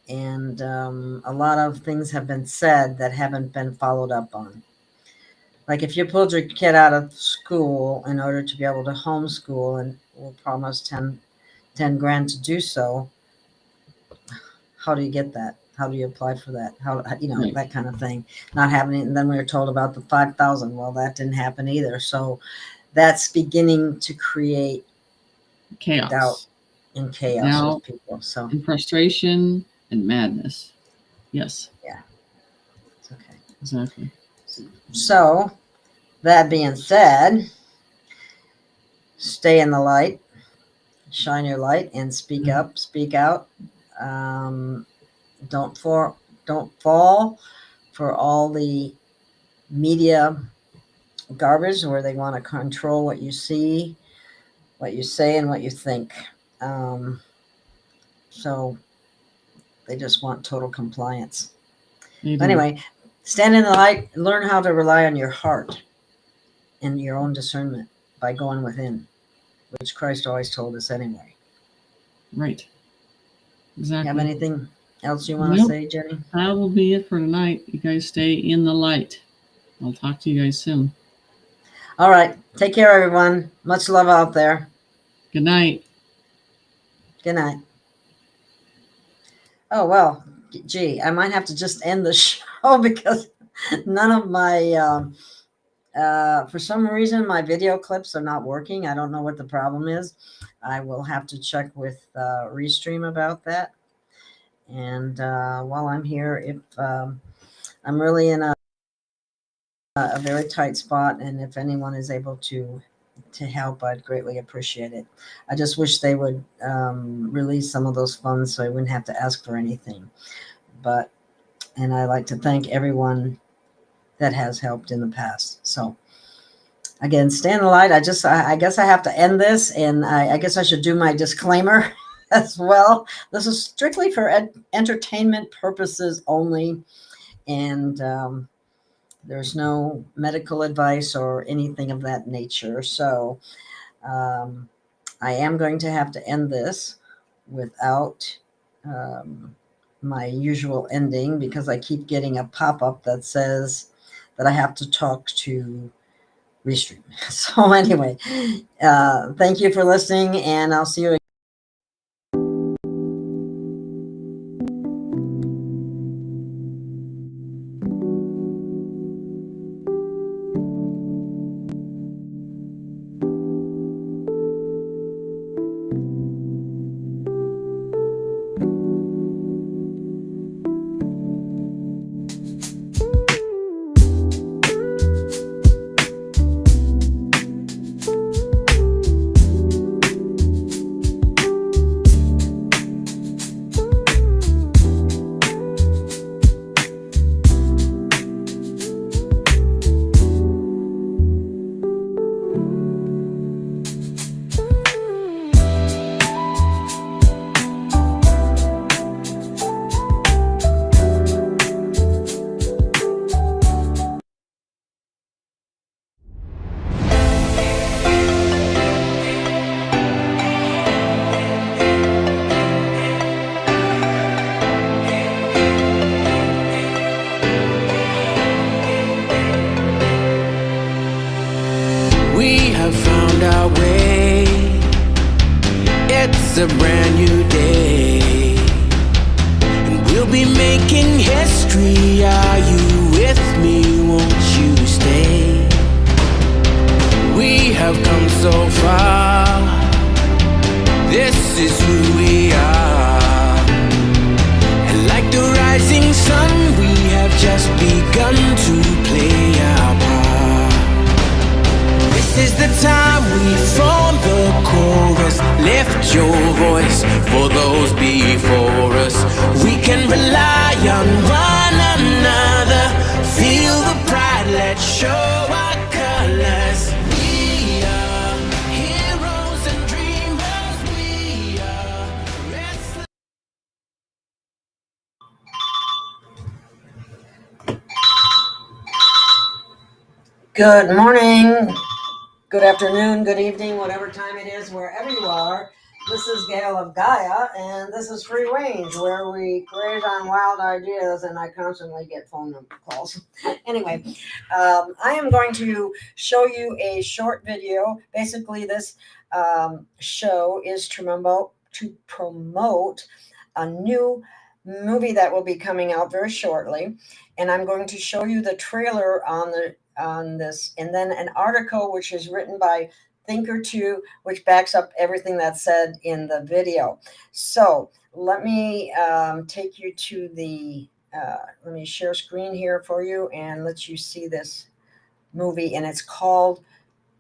And a lot of things have been said that haven't been followed up on. Like if you pulled your kid out of school in order to be able to homeschool and will promise 10 grand to do so, how do you get that? How do you apply for that? Right. That kind of thing. Not happening. And then we were told about the 5,000. Well, that didn't happen either. So that's beginning to create chaos, doubt and chaos with people. So and frustration and madness. Yes. Yeah. It's okay. Exactly. So that being said, stay in the light, shine your light, and speak up, speak out. Don't fall for all the media garbage where they want to control what you see, what you say, and what you think. So they just want total compliance. Anyway, stand in the light, learn how to rely on your heart and your own discernment by going within, which Christ always told us anyway. Right. Exactly. Have anything else you want to say, Jenny? That will be it for tonight. You guys stay in the light. I'll talk to you guys soon. All right. Take care, everyone. Much love out there. Good night. Good night. Oh, well, gee, I might have to just end the show because none of my, for some reason, my video clips are not working. I don't know what the problem is. I will have to check with Restream about that. And while I'm here, if I'm really in a very tight spot, and if anyone is able to help, I'd greatly appreciate it. I just wish they would release some of those funds so I wouldn't have to ask for anything. And I'd like to thank everyone that has helped in the past. So again, stay in the light. I guess I have to end this, and I guess I should do my disclaimer as well. This is strictly for entertainment purposes only, and there's no medical advice or anything of that nature. So I am going to have to end this without my usual ending because I keep getting a pop-up that says that I have to talk to Restream. So anyway, thank you for listening, and I'll see you again. We have found our way. It's a brand new day, and we'll be making history. Are you with me? Won't you stay? We have come so far. This is who we are. And like the rising sun, we have just begun to play our part. This is the time we form the chorus. Lift your voice for those before us. We can rely on one another. Feel the pride, let's show our colors. We are heroes and dreamers. We are restless. Good morning, good afternoon, good evening, whatever time it is, wherever you are. This is Gail of Gaia, and this is Free Range, where we create on wild ideas, and I constantly get phone number calls. Anyway, I am going to show you a short video. Basically, this show is to promote a new movie that will be coming out very shortly, and I'm going to show you the trailer on this, and then an article which is written by Thinker2, which backs up everything that's said in the video. So let me take you to the let me share screen here for you and let you see this movie, and it's called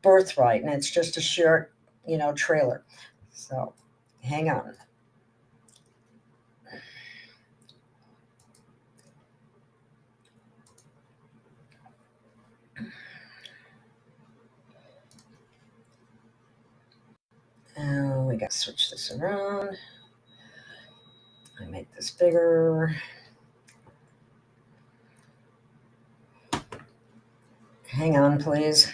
Birthright, and it's just a short trailer. So hang on. We got to switch this around. I make this bigger. Hang on, please.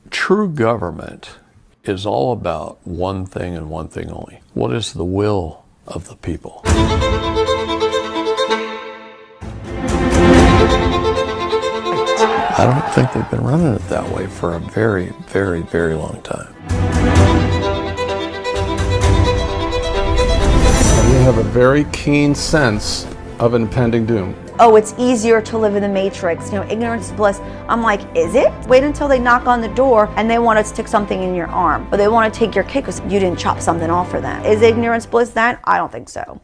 True government is all about one thing and one thing only. What is the will of the people. I don't think they've been running it that way for a very, very, very long time. We have a very keen sense of impending doom. Oh, it's easier to live in the matrix. Ignorance is bliss. I'm like, is it? Wait until they knock on the door and they want to stick something in your arm. Or they want to take your kid because you didn't chop something off for them. Is ignorance bliss that? I don't think so.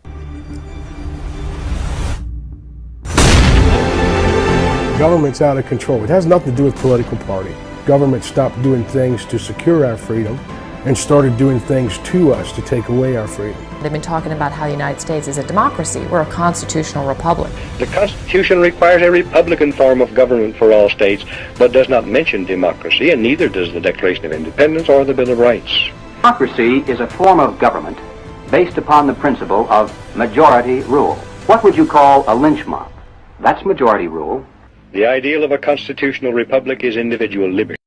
Government's out of control. It has nothing to do with political party. Government stopped doing things to secure our freedom and started doing things to us to take away our freedom. They've been talking about how the United States is a democracy. We're a constitutional republic. The Constitution requires a republican form of government for all states, but does not mention democracy, and neither does the Declaration of Independence or the Bill of Rights. Democracy is a form of government based upon the principle of majority rule. What would you call a lynch mob? That's majority rule. The ideal of a constitutional republic is individual liberty.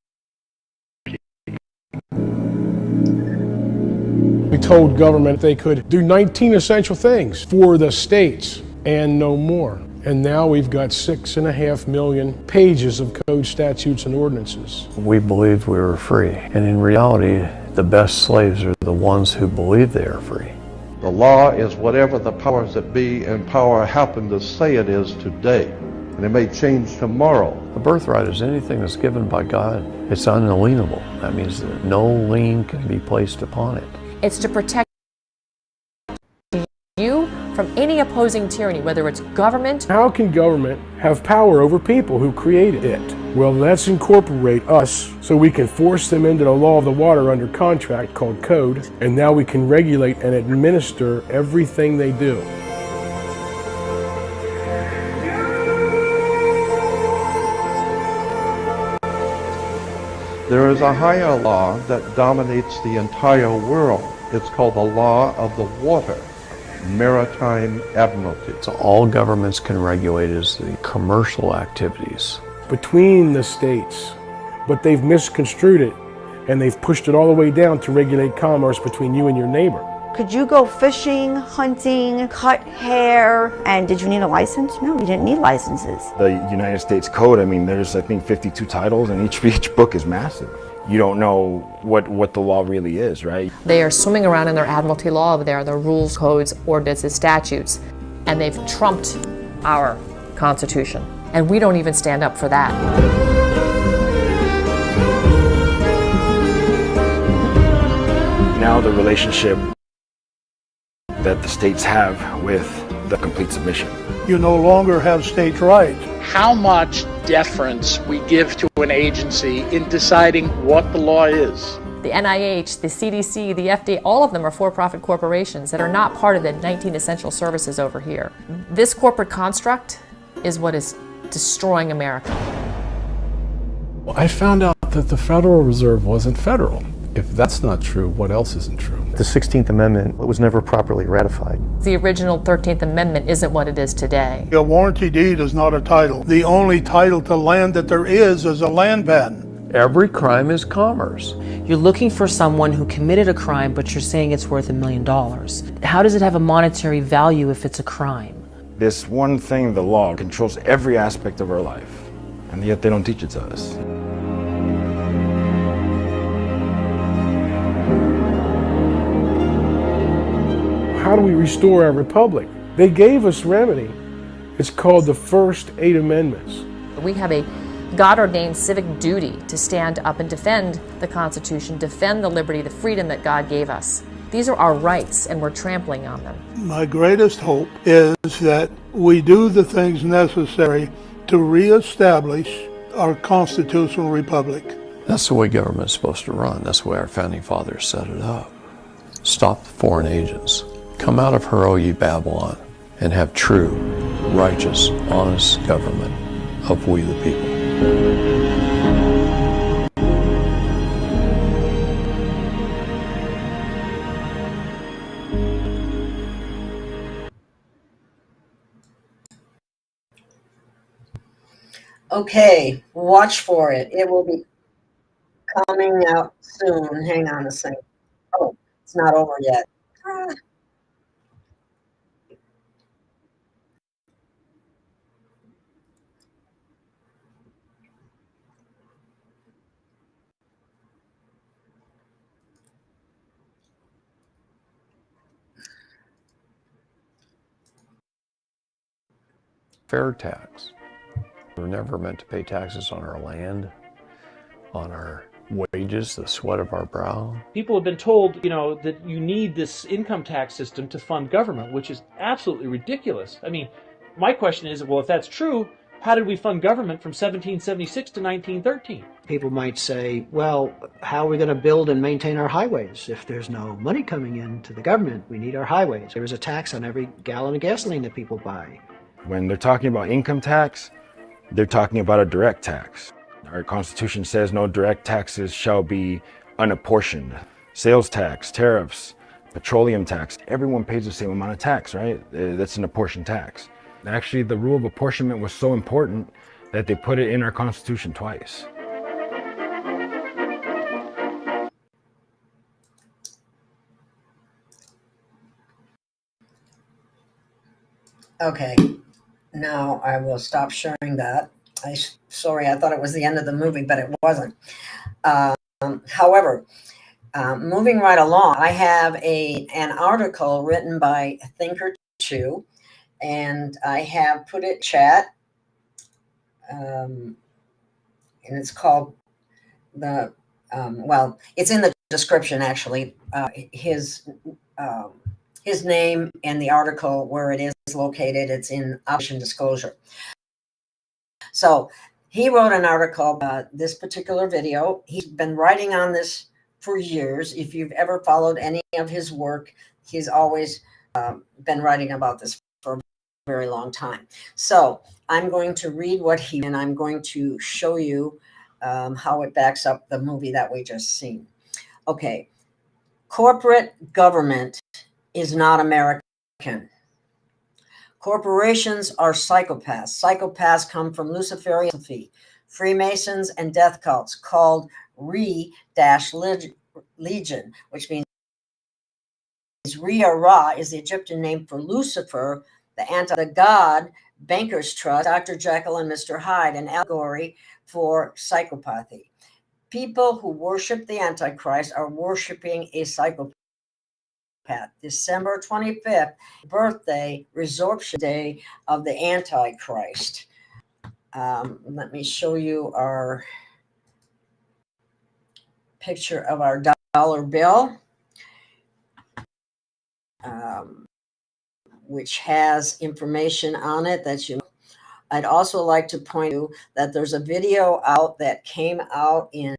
We told government they could do 19 essential things for the states and no more. And now we've got 6.5 million pages of code, statutes, and ordinances. We believed we were free, and in reality, the best slaves are the ones who believe they are free. The law is whatever the powers that be in power happen to say it is today. And it may change tomorrow. A birthright is anything that's given by God. It's unalienable. That means that no lien can be placed upon it. It's to protect you from any opposing tyranny, whether it's government. How can government have power over people who created it? Well, let's incorporate us so we can force them into the law of the water under contract called code, and now we can regulate and administer everything they do. There is a higher law that dominates the entire world. It's called the law of the water, maritime admiralty. So all governments can regulate is the commercial activities. Between the states, but they've misconstrued it and they've pushed it all the way down to regulate commerce between you and your neighbor. Could you go fishing, hunting, cut hair, and did you need a license? No, you didn't need licenses. The United States Code, I mean, there's, I think, 52 titles, and each book is massive. You don't know what the law really is, right? They are swimming around in their admiralty law over there, their rules, codes, ordinances, statutes, and they've trumped our Constitution. And we don't even stand up for that. Now the relationship that the states have with the complete submission. You no longer have states' rights. How much deference we give to an agency in deciding what the law is. The NIH, the CDC, the FDA, all of them are for-profit corporations that are not part of the 19 essential services over here. This corporate construct is what is destroying America. Well, I found out that the Federal Reserve wasn't federal. If that's not true, what else isn't true? The 16th Amendment was never properly ratified. The original 13th Amendment isn't what it is today. A warranty deed is not a title. The only title to land that there is a land patent. Every crime is commerce. You're looking for someone who committed a crime, but you're saying it's worth $1 million. How does it have a monetary value if it's a crime? This one thing, the law, controls every aspect of our life, and yet they don't teach it to us. How do we restore our republic? They gave us remedy. It's called the first 8 amendments. We have a God-ordained civic duty to stand up and defend the Constitution, defend the liberty, the freedom that God gave us. These are our rights, and we're trampling on them. My greatest hope is that we do the things necessary to reestablish our constitutional republic. That's the way government's supposed to run. That's the way our founding fathers set it up. Stop the foreign agents. Come out of her, O ye Babylon, and have true, righteous, honest government of we the people. Okay, watch for it. It will be coming out soon. Hang on a second. Oh, it's not over yet. fair tax. We're never meant to pay taxes on our land, on our wages, the sweat of our brow. People have been told, that you need this income tax system to fund government, which is absolutely ridiculous. I mean, my question is, well, if that's true, how did we fund government from 1776 to 1913? People might say, well, how are we going to build and maintain our highways if there's no money coming in to the government? We need our highways. There is a tax on every gallon of gasoline that people buy. When they're talking about income tax, they're talking about a direct tax. Our Constitution says no direct taxes shall be unapportioned. Sales tax, tariffs, petroleum tax, everyone pays the same amount of tax, right? That's an apportioned tax. Actually, the rule of apportionment was so important that they put it in our Constitution twice. Okay, now I will stop sharing that. Sorry, I thought it was the end of the movie, but it wasn't. However, moving right along, I have an article written by Thinker2, and I have put it chat, and it's called well, it's in the description actually. His name and the article where it is located, it's in option disclosure. So he wrote an article about this particular video. He's been writing on this for years. If you've ever followed any of his work, he's always been writing about this for a very long time. So I'm going to read and I'm going to show you how it backs up the movie that we just seen. Okay. Corporate government is not American. Corporations are psychopaths. Psychopaths come from Luciferian philosophy, Freemasons, and death cults called Re-Legion, which means Ra is the Egyptian name for Lucifer, the god, Bankers Trust, Dr. Jekyll and Mr. Hyde, an allegory for psychopathy. People who worship the Antichrist are worshiping a psychopath. December 25th, birthday, resurrection day of the Antichrist. Let me show you our picture of our dollar bill, which has information on it that you. I'd also like to point out that there's a video out that came out in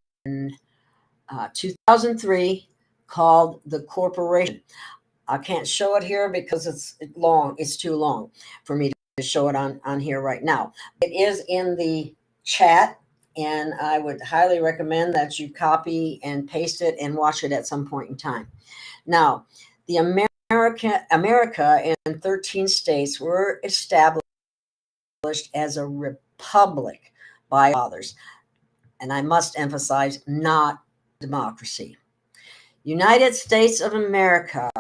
2003 called The Corporation. I can't show it here because it's long. It's too long for me to show it on here right now. It is in the chat, and I would highly recommend that you copy and paste it and watch it at some point in time. Now, the America and 13 states were established as a republic by fathers, and I must emphasize, not democracy. United States of America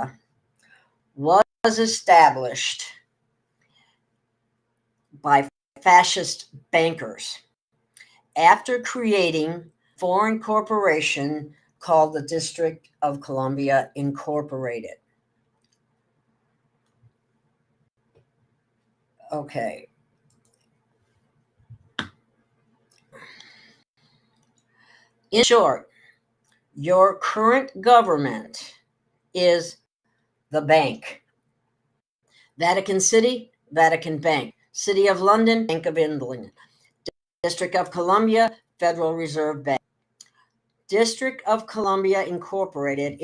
was established by fascist bankers after creating a foreign corporation called the District of Columbia Incorporated. Okay. In short, your current government is the bank. Vatican City, Vatican Bank. City of London, Bank of England. District of Columbia, Federal Reserve Bank. District of Columbia incorporated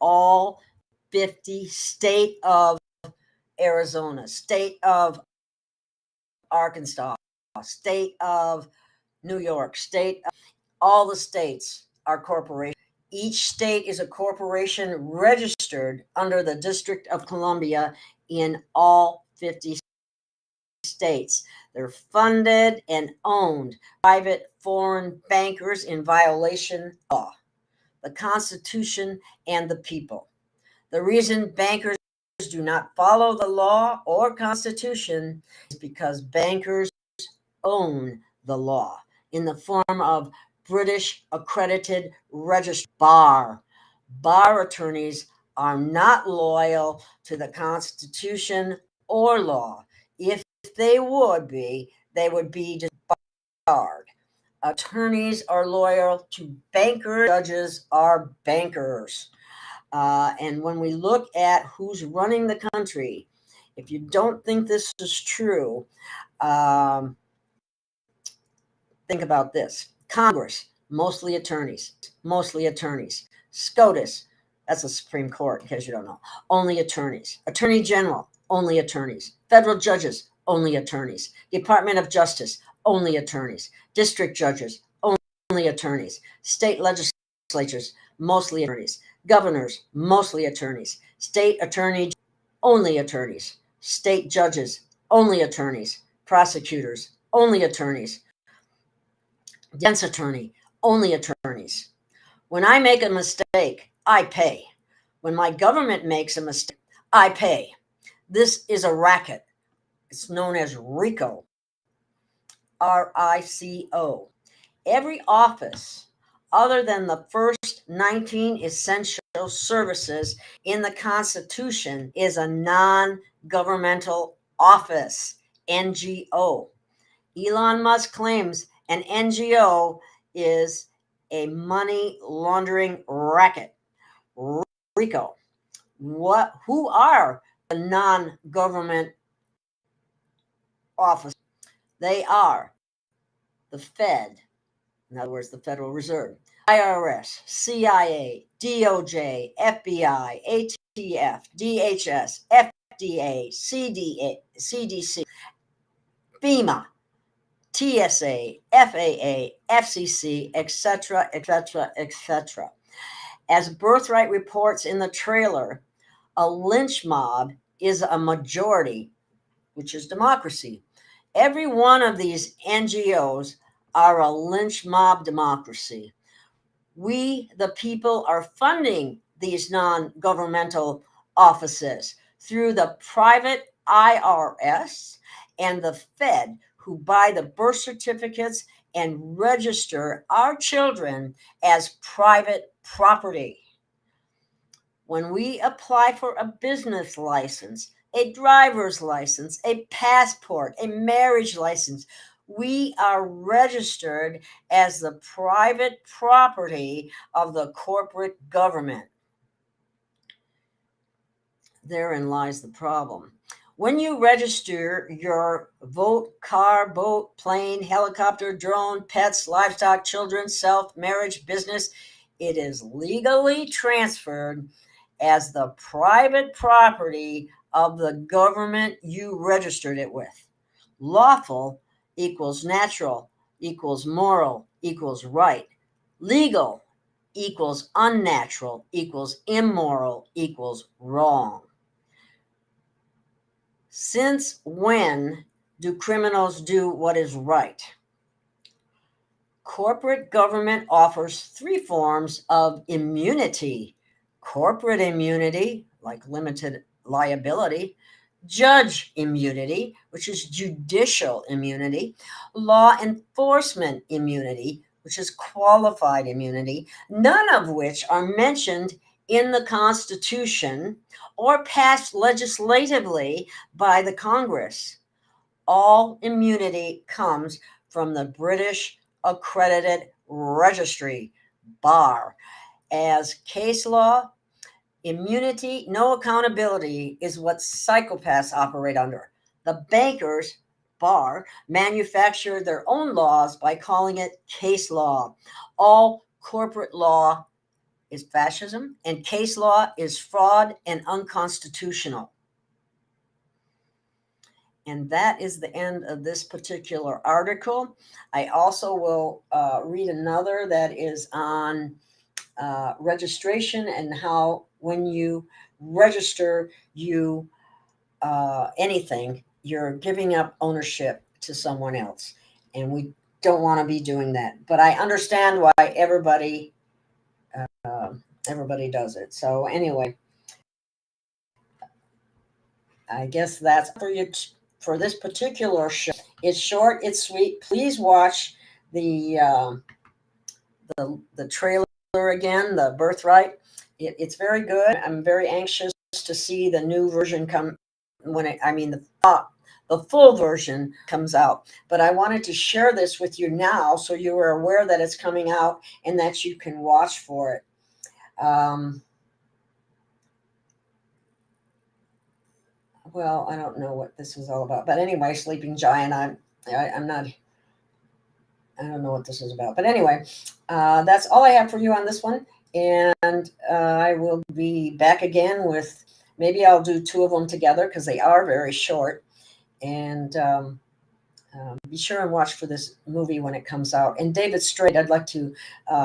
all 50 state of Arizona, state of Arkansas, state of New York, all the states are corporations. Each state is a corporation registered under the District of Columbia in all 50 states. They're funded and owned by private foreign bankers in violation of law, the Constitution, and the people. The reason bankers do not follow the law or Constitution is because bankers own the law in the form of British accredited registered bar. Bar attorneys are not loyal to the Constitution or law. If they would be disbarred. Attorneys are loyal to bankers. Judges are bankers. And when we look at who's running the country, if you don't think this is true, think about this. Congress, mostly attorneys. SCOTUS, that's the Supreme Court, in case you don't know, only attorneys. Attorney General, only attorneys. Federal judges, only attorneys. Department of Justice, only attorneys. District judges, only attorneys. State legislatures, mostly attorneys. Governors, mostly attorneys. State attorney, only attorneys. State judges, only attorneys. Prosecutors, only attorneys. Defense attorney, only attorneys. When I make a mistake, I pay. When my government makes a mistake, I pay. This is a racket. It's known as RICO. RICO. Every office other than the first 19 essential services in the Constitution is a non-governmental office, NGO. Elon Musk claims an NGO is a money laundering racket. RICO. Who are the non-government offices? They are the Fed, in other words, the Federal Reserve, IRS, CIA, DOJ, FBI, ATF, DHS, FDA, CDC, FEMA, TSA, FAA, FCC, etc., etc., etc. As Birthright reports in the trailer, a lynch mob is a majority, which is democracy. Every one of these NGOs are a lynch mob democracy. We, the people, are funding these non-governmental offices through the private IRS and the Fed, who buy the birth certificates and register our children as private property. When we apply for a business license, a driver's license, a passport, a marriage license, we are registered as the private property of the corporate government. Therein lies the problem. When you register your vote, car, boat, plane, helicopter, drone, pets, livestock, children, self, marriage, business, it is legally transferred as the private property of the government you registered it with. Lawful equals natural, equals moral, equals right. Legal equals unnatural, equals immoral, equals wrong. Since when do criminals do what is right? Corporate government offers three forms of immunity: corporate immunity, like limited liability; judge immunity, which is judicial immunity; law enforcement immunity, which is qualified immunity, none of which are mentioned in the Constitution or passed legislatively by the Congress. All immunity comes from the British Accredited Registry, BAR. As case law, immunity, no accountability is what psychopaths operate under. The bankers, BAR, manufacture their own laws by calling it case law. All corporate law is fascism, and case law is fraud and unconstitutional. And that is the end of this particular article. I also will read another that is on registration and how when you register anything, you're giving up ownership to someone else. And we don't want to be doing that. But I understand why everybody does it. So anyway, I guess that's for you for this particular show. It's short, it's sweet. Please watch the trailer again, the Birthright. It's very good. I'm very anxious to see the new version come. The the full version comes out. But I wanted to share this with you now so you are aware that it's coming out and that you can watch for it. Well, I don't know what this is all about. But anyway, Sleeping Giant, I don't know what this is about. But anyway, that's all I have for you on this one. And I will be back again with, maybe I'll do 2 of them together because they are very short. And be sure and watch for this movie when it comes out. And David Strait, I'd like to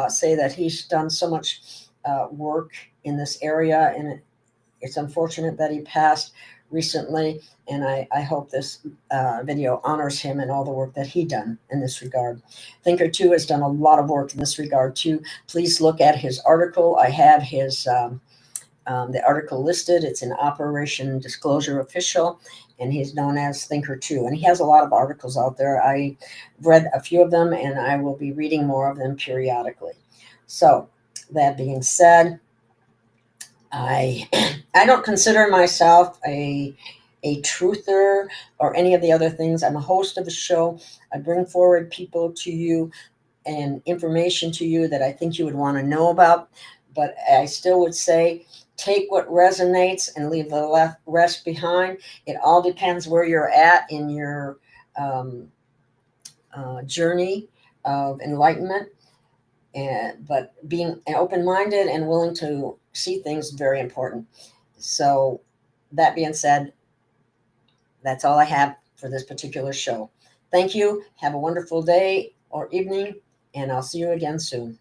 say that he's done so much work in this area. And it's unfortunate that he passed recently. And I hope this video honors him and all the work that he done in this regard. Thinker 2 has done a lot of work in this regard too. Please look at his article. I have his the article listed. It's in Operation Disclosure Official, and he's known as Thinker 2. And he has a lot of articles out there. I read a few of them, and I will be reading more of them periodically. So that being said, I don't consider myself a truther or any of the other things. I'm a host of a show. I bring forward people to you and information to you that I think you would want to know about. But I still would say, take what resonates and leave the rest behind. It all depends where you're at in your journey of enlightenment. But being open-minded and willing to see things is very important. So that being said, that's all I have for this particular show. Thank you. Have a wonderful day or evening, and I'll see you again soon.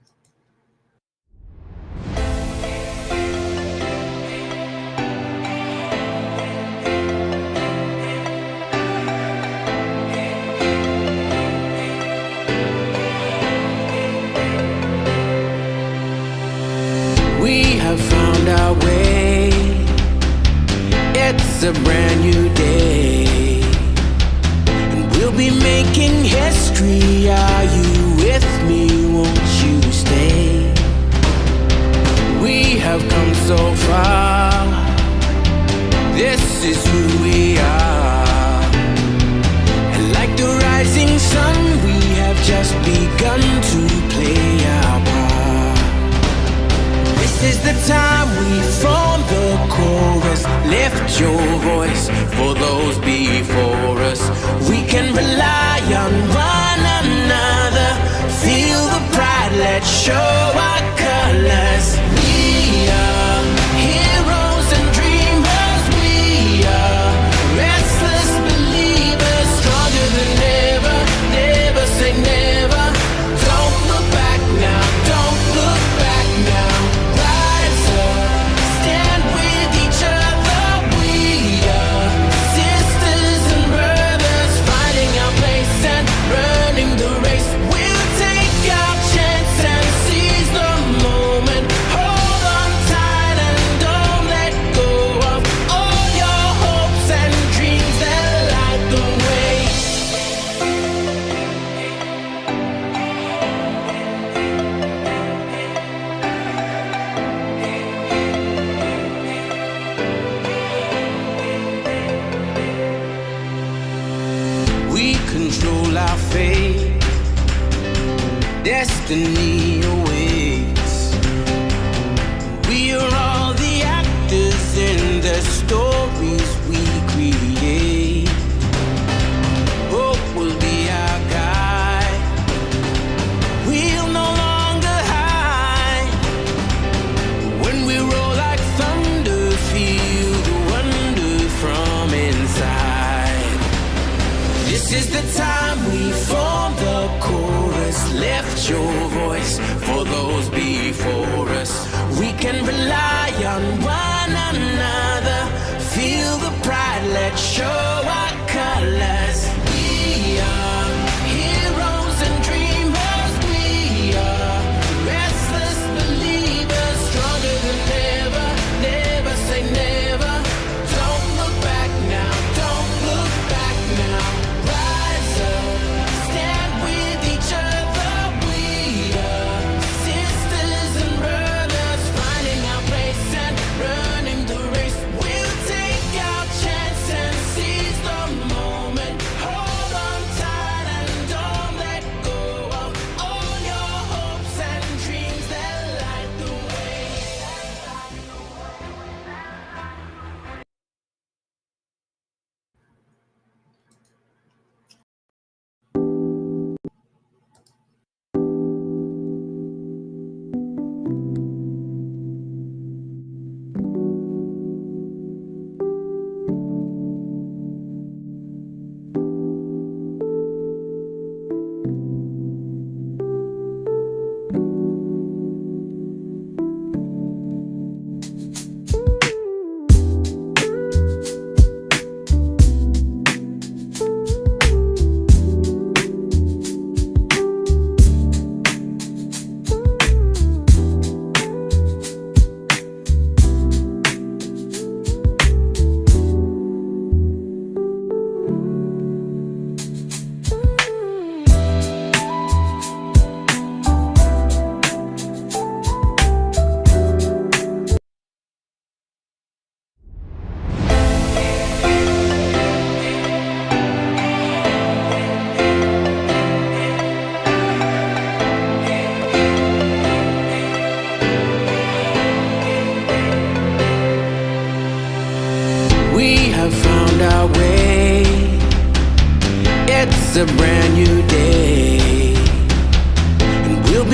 We have found our way. It's a brand new day, and we'll be making history. Are you with me? Won't you stay? We have come so far. This is who we are, and like the rising sun, we have just begun to play our part. This is the time we form the chorus. Lift your voice for those before us. We can rely on one another. Feel the pride, let's show our colors. We are heroes and dreamers. We are restless believers, stronger than ever. Never say never. Don't look back now. Don't look back now. Rise up, stand with each other. We are sisters and brothers, finding our place and running the race. We'll take our chance and seize the moment. Hold on tight and don't let go of all your hopes and dreams that light the way. We control our fate. Destiny awaits. We are all the actors in the stories we create. Hope will be our guide. We'll no longer hide. When we roll like thunder, feel the wonder from inside. This is the time we form the chorus. Lift your voice for those before us. We can rely on one another. Feel the pride, let's show our colors. We are heroes and dreamers. We are restless believers, stronger than ever. Never say never. Don't look back now. Don't look back now. Rise up, stand with each other. We are sisters and brothers, finding our place and running the race. We'll take our chance and seize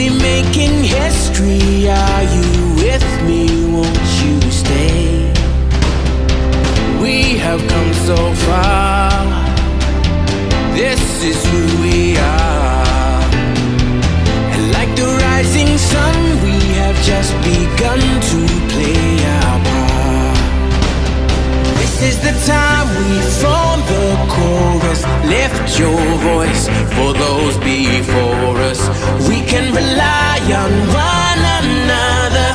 be making history. Are you with me? Won't you stay? We have come so far. This is who we are. And like the rising sun, we have just begun to play our part. This is the time we form the chorus. Lift your voice for those before us. We can rely on one another.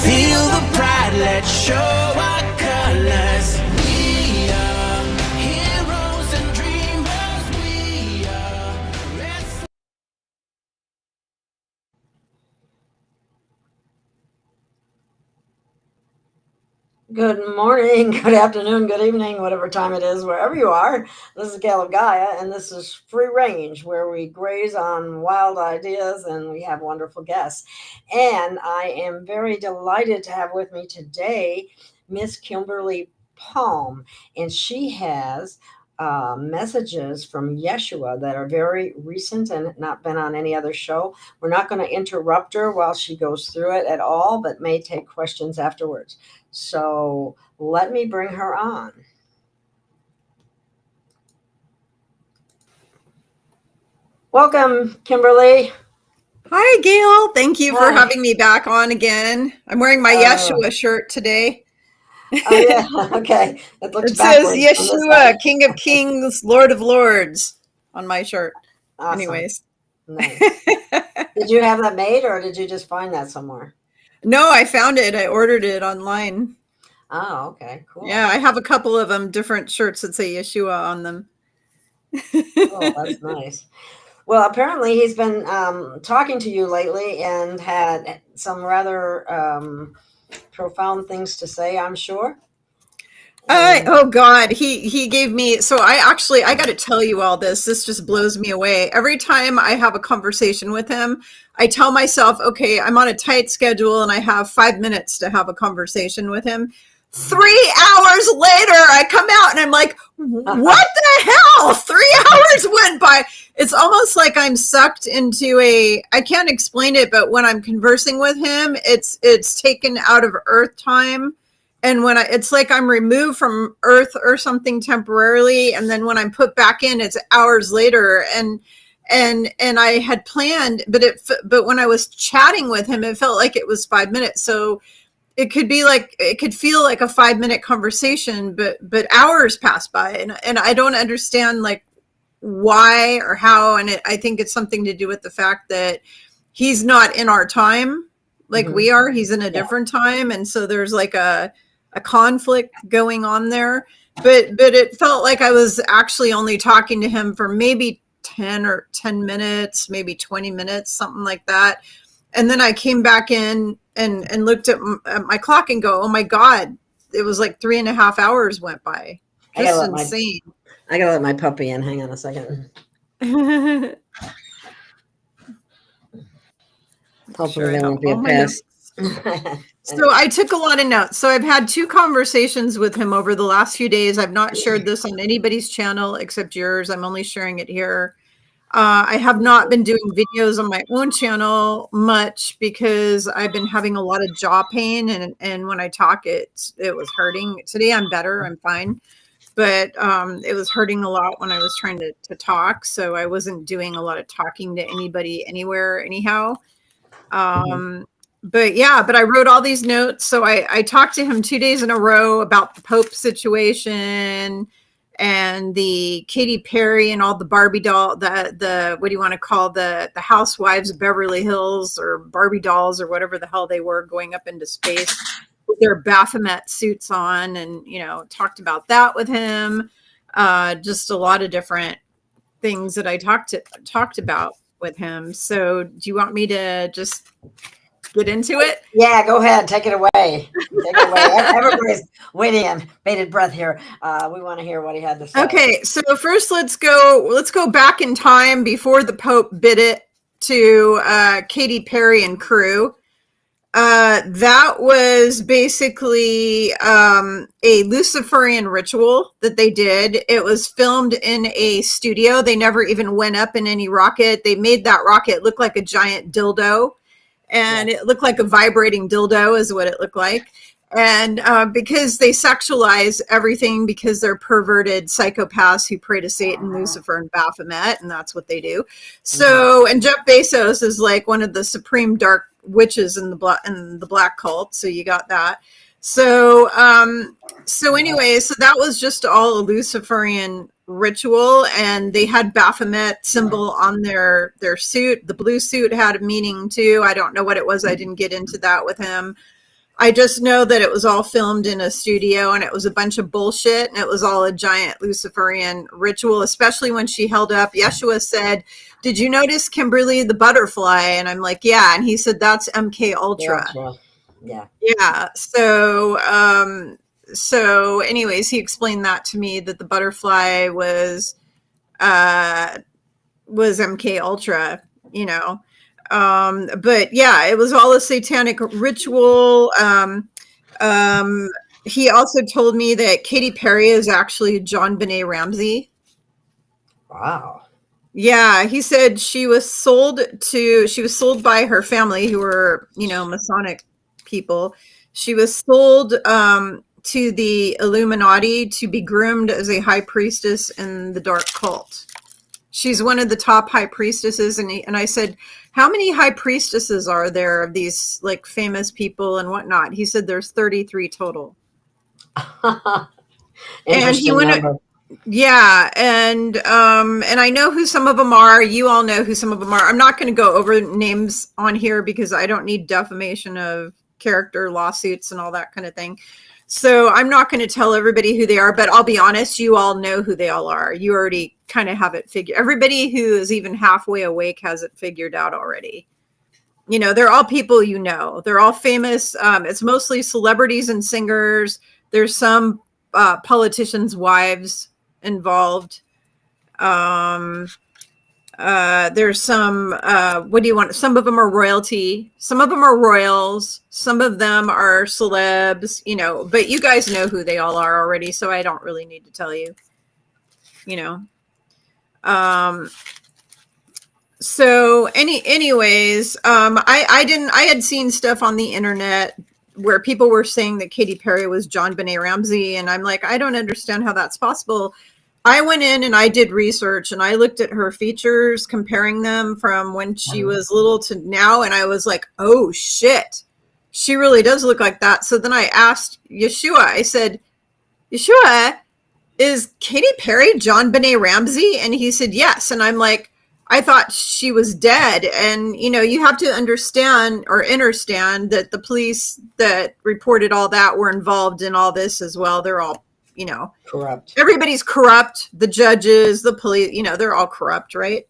Feel the pride, let's show our colors. We are heroes and dreamers. We are restless. Good morning, good afternoon, good evening, whatever time it is, wherever you are. This is Gail of Gaia, and this is Free Range, where we graze on wild ideas and we have wonderful guests. And I am very delighted to have with me today Miss Kimberly Palm, and she has messages from Yeshua that are very recent and not been on any other show. We're not going to interrupt her while she goes through it at all, but may take questions afterwards. So let me bring her on. Welcome, Kimberly. Hi, Gail. Thank you for Hi. having me back on again. I'm wearing my Yeshua shirt today. Oh, yeah. Okay. It says Yeshua, King of Kings, Lord of Lords on my shirt. Awesome. Anyways. Nice. Did you have that made or did you just find that somewhere? No, I found it. I ordered it online. Oh, okay. Cool. Yeah, I have a couple of them, different shirts that say Yeshua on them. Oh, that's nice. Well, apparently he's been talking to you lately and had some rather profound things to say, I'm sure. Oh God, he gave me, so I got to tell you all this. This just blows me away. Every time I have a conversation with him, I tell myself, okay, I'm on a tight schedule and I have 5 minutes to have a conversation with him. 3 hours later, I come out and I'm like, what the hell? 3 hours went by. It's almost like I'm sucked into I can't explain it, but when I'm conversing with him, it's taken out of Earth time. And when it's like I'm removed from Earth or something temporarily, and then when I'm put back in, it's hours later. And I had planned, but when I was chatting with him, it felt like it was 5 minutes. So it could feel like a 5 minute conversation, but hours pass by, and I don't understand like why or how. And I think it's something to do with the fact that he's not in our time like we are. He's in a different time, and so there's like a conflict going on there, but it felt like I was actually only talking to him for maybe 10 minutes, maybe 20 minutes, something like that. And then I came back in and looked at my clock and go, oh my God, it was like 3.5 hours went by. Just insane. I gotta let my puppy in. Hang on a second. Hopefully there won't be a pass. So I took a lot of notes. So I've had 2 conversations with him over the last few days. I've not shared this on anybody's channel except yours. I'm only sharing it here. I have not been doing videos on my own channel much because I've been having a lot of jaw pain, and when I talk, it was hurting. Today I'm better. I'm fine. But it was hurting a lot when I was trying to talk. So I wasn't doing a lot of talking to anybody anywhere anyhow. But I wrote all these notes. So I talked to him 2 days in a row about the Pope situation and the Katy Perry and all the Barbie doll, the what do you want to call the housewives of Beverly Hills or Barbie dolls or whatever the hell they were going up into space with their Baphomet suits on, and talked about that with him. Just a lot of different things that I talked about with him. So do you want me to just get into it? Yeah, go ahead. Take it away. Take it away. Everybody's waiting on bated breath here. We want to hear what he had to say. Okay, so first let's go back in time before the Pope bid it to Katy Perry and crew. That was basically a Luciferian ritual that they did. It was filmed in a studio. They never even went up in any rocket. They made that rocket look like a giant dildo, and it looked like a vibrating dildo is what it looked like. And because they sexualize everything, because they're perverted psychopaths who pray to Satan, Lucifer, and Baphomet, and that's what they do. So, and Jeff Bezos is like one of the supreme dark witches in the black cult. So you got that. So, anyway, so that was just all a Luciferian ritual, and they had Baphomet symbol on their suit. The blue suit had a meaning too. I don't know what it was. I didn't get into that with him. I just know that it was all filmed in a studio, and it was a bunch of bullshit, and it was all a giant Luciferian ritual, especially when she held up. Yeshua said, "Did you notice Kimberly the butterfly?" And I'm like, "Yeah." And he said, "That's MK Ultra." Yeah. Yeah. So anyways, he explained that to me, that the butterfly was MK Ultra, you know. But yeah, it was all a satanic ritual. He also told me that Katy Perry is actually John Benet Ramsey. Wow. Yeah, he said she was sold by her family, who were, you know, Masonic people. She was sold to the Illuminati to be groomed as a high priestess in the dark cult. She's one of the top high priestesses. And I said, how many high priestesses are there of these like famous people and whatnot? He said there's 33 total. And he went, yeah. And I know who some of them are. You all know who some of them are. I'm not going to go over names on here because I don't need defamation of character lawsuits and all that kind of thing. So I'm not going to tell everybody who they are, but I'll be honest, you all know who they all are. You already kind of have it figured. Everybody who is even halfway awake has it figured out already. You know, they're all people you know. They're all famous. It's mostly celebrities and singers. There's some politicians' wives involved. There's some, what do you want? Some of them are royalty. Some of them are royals. Some of them are celebs, you know, but you guys know who they all are already. So I don't really need to tell you, you know. So anyways, I had seen stuff on the internet where people were saying that Katy Perry was John Benet Ramsey. And I'm like, I don't understand how that's possible. I went in and I did research and I looked at her features, comparing them from when she was little to now. And I was like, oh shit, she really does look like that. So then I asked Yeshua, I said, Yeshua, is Katy Perry John Benet Ramsey? And he said, yes. And I'm like, I thought she was dead. And, you know, you have to understand that the police that reported all that were involved in all this as well. They're all, you know, corrupt. Everybody's corrupt. The judges, the police, you know, they're all corrupt, right?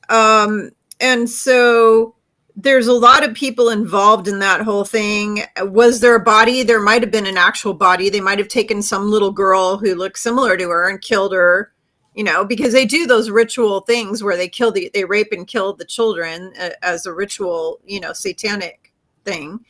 And so there's a lot of people involved in that whole thing. Was there a body? There might have been an actual body. They might have taken some little girl who looked similar to her and killed her, you know, because they do those ritual things where they rape and kill the children as a ritual, you know, satanic thing.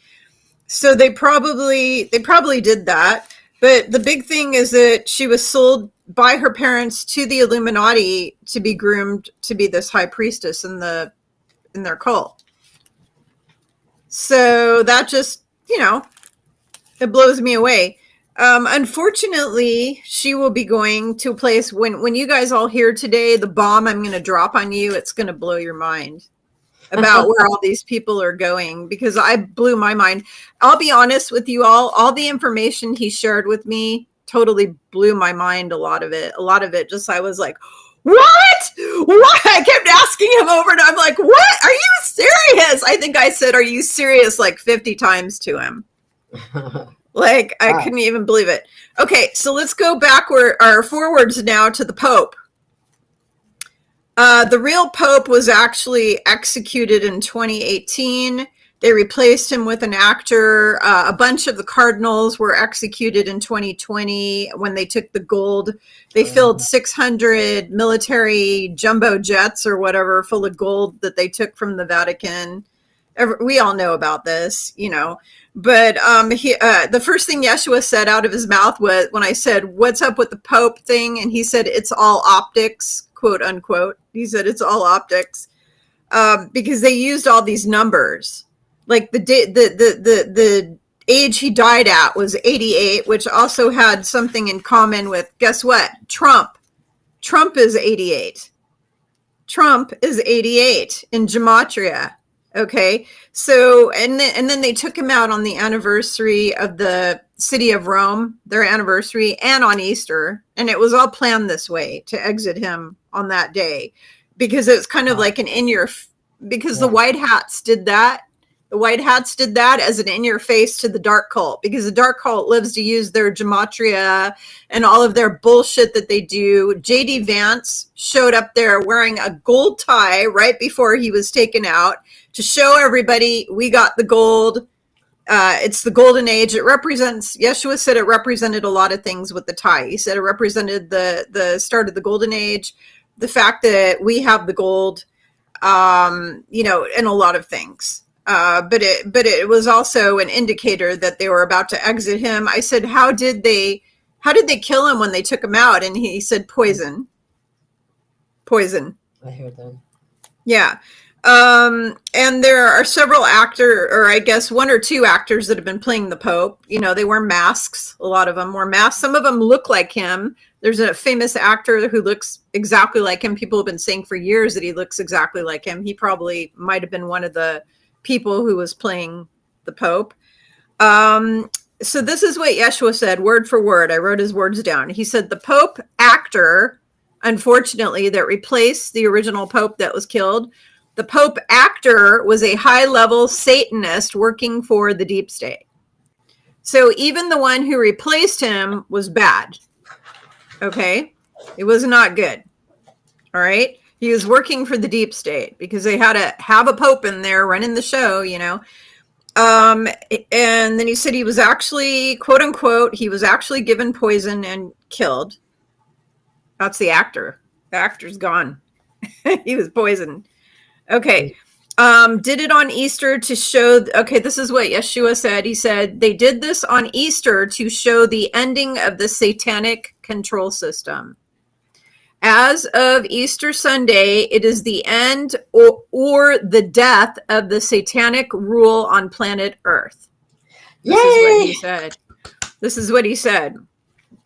So they probably did that. But the big thing is that she was sold by her parents to the Illuminati to be groomed to be this high priestess in their cult. So that just, you know, it blows me away. Unfortunately, she will be going to a place when you guys all hear today, the bomb I'm going to drop on you, it's going to blow your mind about where all these people are going, because I blew my mind. I'll be honest with you all the information he shared with me totally blew my mind. A lot of it just, I was like, what? I kept asking him over and I'm like, what? Are you serious? I think I said, are you serious? Like 50 times to him. Like, I couldn't even believe it. Okay. So let's go forwards now to the Pope. The real Pope was actually executed in 2018. They replaced him with an actor. A bunch of the cardinals were executed in 2020 when they took the gold. They filled 600 military jumbo jets or whatever full of gold that they took from the Vatican. We all know about this, you know. But the first thing Yeshua said out of his mouth was, when I said, "What's up with the Pope thing?" And he said, "It's all optics," quote unquote. He said, "It's all optics," because they used all these numbers. Like the age he died at was 88, which also had something in common with, guess what? Trump. Trump is 88. Trump is 88 in gematria. Okay, so and then they took him out on the anniversary of the city of Rome, their anniversary, and on Easter, and it was all planned this way to exit him on that day, because it's kind of like an because the white hats did that. The white hats did that as an in your face to the dark cult, because the dark cult lives to use their gematria and all of their bullshit that they do. JD Vance showed up there wearing a gold tie right before he was taken out to show everybody we got the gold. It's the golden age. It represents, Yeshua said it represented a lot of things with the tie. He said it represented the start of the golden age, the fact that we have the gold, you know, and a lot of things. But it was also an indicator that they were about to exit him. I said, how did they kill him when they took him out? And he said, poison. I heard that. Yeah. And there are several or I guess one or two actors that have been playing the Pope. You know, they wear masks. A lot of them wear masks. Some of them look like him. There's a famous actor who looks exactly like him. People have been saying for years that he looks exactly like him. He probably might have been one of the people who was playing the Pope. So this is what Yeshua said, word for word. I wrote his words down. He said, the Pope actor, unfortunately, that replaced the original Pope that was killed, the Pope actor was a high-level Satanist working for the deep state. So even the one who replaced him was bad. Okay? It was not good. All right? He was working for the deep state because they had to have a Pope in there running the show, you know. And then he said he was actually, quote unquote, he was actually given poison and killed. That's the actor. The actor's gone. He was poisoned. Okay. Did it on Easter to show, okay, this is what Yeshua said. He said they did this on Easter to show the ending of the satanic control system. As of Easter Sunday, it is the end or the death of the satanic rule on planet Earth. This is what he said. This is what he said.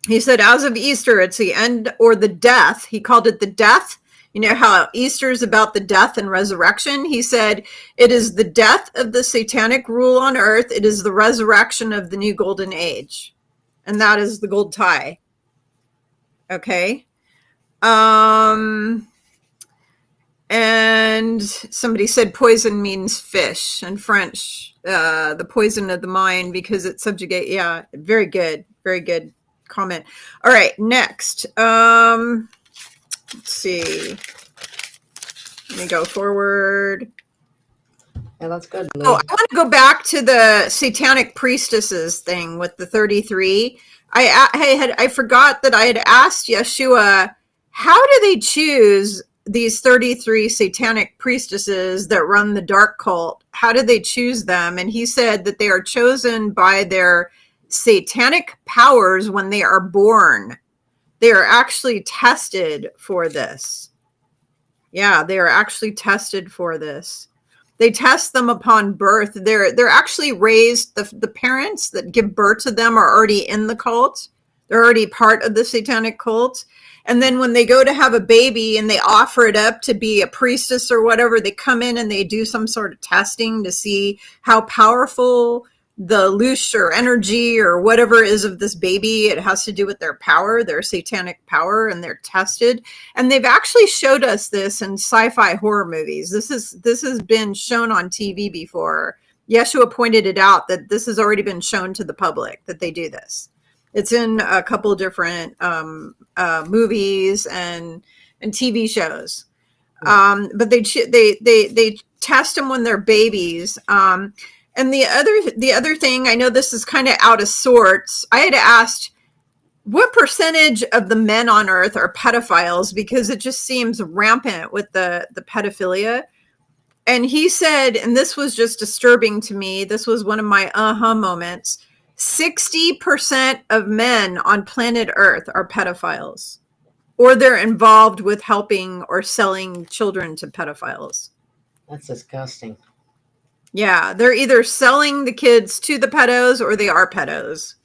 He said, as of Easter, it's the end or the death. He called it the death. You know how Easter is about the death and resurrection? He said, it is the death of the satanic rule on earth. It is the resurrection of the new golden age. And that is the gold tie. Okay. And somebody said poison means fish in French, the poison of the mind because it subjugate. Yeah, very good comment. All right, next. Let's see. Let me go forward. Yeah, that's good. Oh, I want to go back to the satanic priestesses thing with the 33. I forgot that I had asked Yeshua, how do they choose these 33 satanic priestesses that run the dark cult? How do they choose them? And he said that they are chosen by their satanic powers when they are born. They are actually tested for this. Yeah, they are actually tested for this. They test them upon birth. They're actually raised, the parents that give birth to them are already in the cult. They're already part of the satanic cult. And then when they go to have a baby and they offer it up to be a priestess or whatever, they come in and they do some sort of testing to see how powerful the loosh or energy or whatever is of this baby. It has to do with their power, their satanic power, and they're tested. And they've actually showed us this in sci-fi horror movies. This has been shown on TV before. Yeshua pointed it out that this has already been shown to the public that they do this. It's in a couple of different movies and TV shows. But they test them when they're babies. And the other thing, I know this is kind of out of sorts. I had asked, what percentage of the men on earth are pedophiles? Because it just seems rampant with the pedophilia. And he said, and this was just disturbing to me, this was one of my moments, 60% of men on planet Earth are pedophiles, or they're involved with helping or selling children to pedophiles. That's disgusting. Yeah, they're either selling the kids to the pedos, or they are pedos,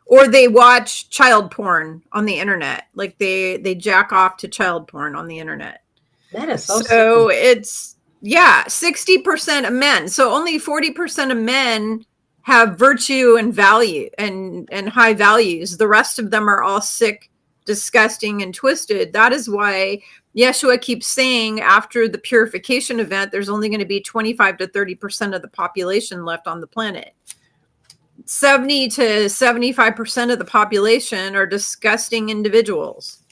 or they watch child porn on the internet. Like they jack off to child porn on the internet. That is so So sick. it's, yeah, 60% of men. So only 40% of men have virtue and value and high values. The rest of them are all sick, disgusting, and twisted. That is why Yeshua keeps saying after the purification event, there's only going to be 25 to 30% of the population left on the planet. 70 to 75% of the population are disgusting individuals.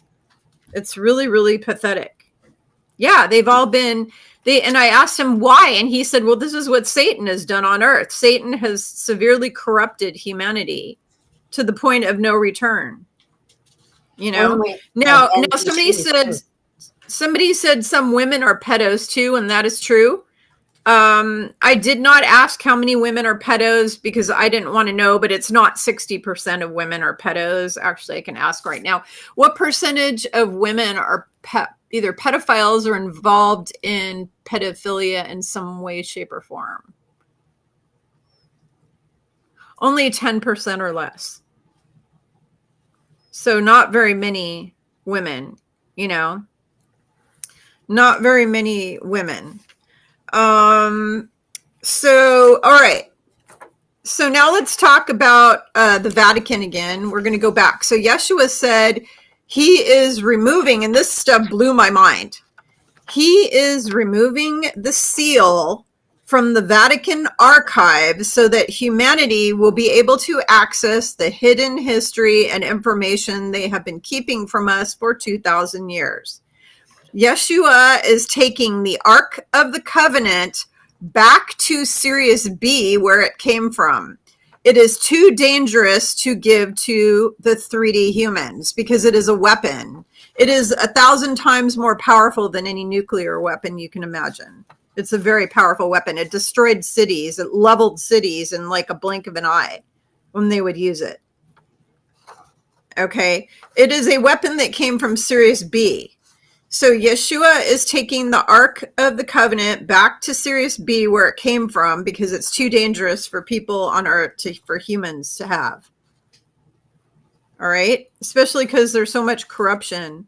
It's really, really pathetic. Yeah, they've all been, and I asked him why, and he said, well, this is what Satan has done on earth. Satan has severely corrupted humanity to the point of no return. You know, now somebody said some women are pedos too, and that is true. I did not ask how many women are pedos because I didn't want to know, but it's not 60% of women are pedos. Actually, I can ask right now. What percentage of women are either pedophiles or involved in pedophilia in some way, shape, or form? Only 10% or less. So not very many women, you know, not very many women. So, all right. So now let's talk about the Vatican again. We're going to go back. So Yeshua said he is removing, and this stuff blew my mind. He is removing the seal from the Vatican archives so that humanity will be able to access the hidden history and information they have been keeping from us for 2,000 years. Yeshua is taking the Ark of the Covenant back to Sirius B, where it came from. It is too dangerous to give to the 3D humans because it is a weapon. It is 1,000 times more powerful than any nuclear weapon you can imagine. It's a very powerful weapon. It destroyed cities. It leveled cities in like a blink of an eye when they would use it. Okay. It is a weapon that came from Sirius B. So Yeshua is taking the Ark of the Covenant back to Sirius B where it came from because it's too dangerous for people on Earth, for humans to have. All right. Especially because there's so much corruption.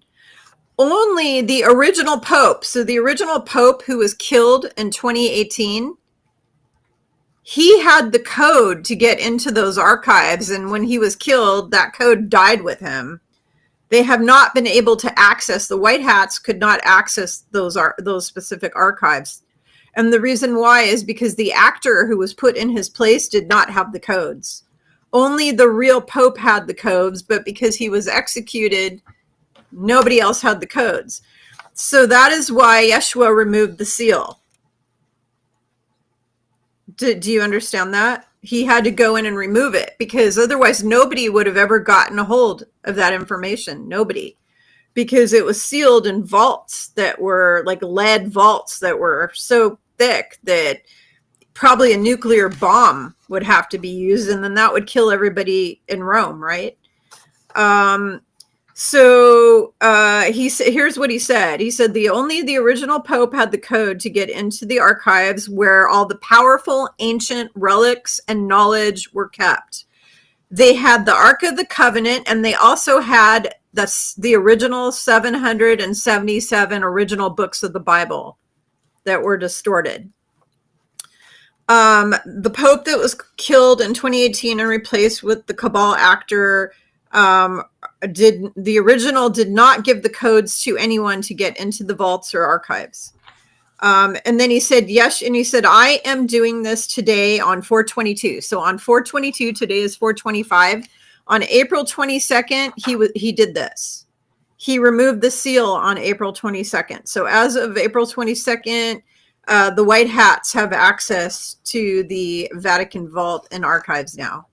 Only the original Pope, so the original Pope who was killed in 2018, he had the code to get into those archives. And when he was killed, that code died with him. They have not been able to access, the White Hats could not access those specific archives. And the reason why is because the actor who was put in his place did not have the codes. Only the real Pope had the codes, but because he was executed, nobody else had the codes. So that is why Yeshua removed the seal. Do you understand that? He had to go in and remove it because otherwise nobody would have ever gotten a hold of that information. Nobody. Because it was sealed in vaults that were like lead vaults that were so thick that probably a nuclear bomb would have to be used, and then that would kill everybody in Rome, right? So here's what he said. He said only the original Pope had the code to get into the archives where all the powerful ancient relics and knowledge were kept. They had the Ark of the Covenant, and they also had the original 777 original books of the Bible that were distorted. The Pope that was killed in 2018 and replaced with the Cabal actor, the original did not give the codes to anyone to get into the vaults or archives. And then he said, yes. And he said, I am doing this today on 4/22. So on 4/22, today is 4/25. On April 22nd, he did this. He removed the seal on April 22nd. So as of April 22nd, the White Hats have access to the Vatican vault and archives now.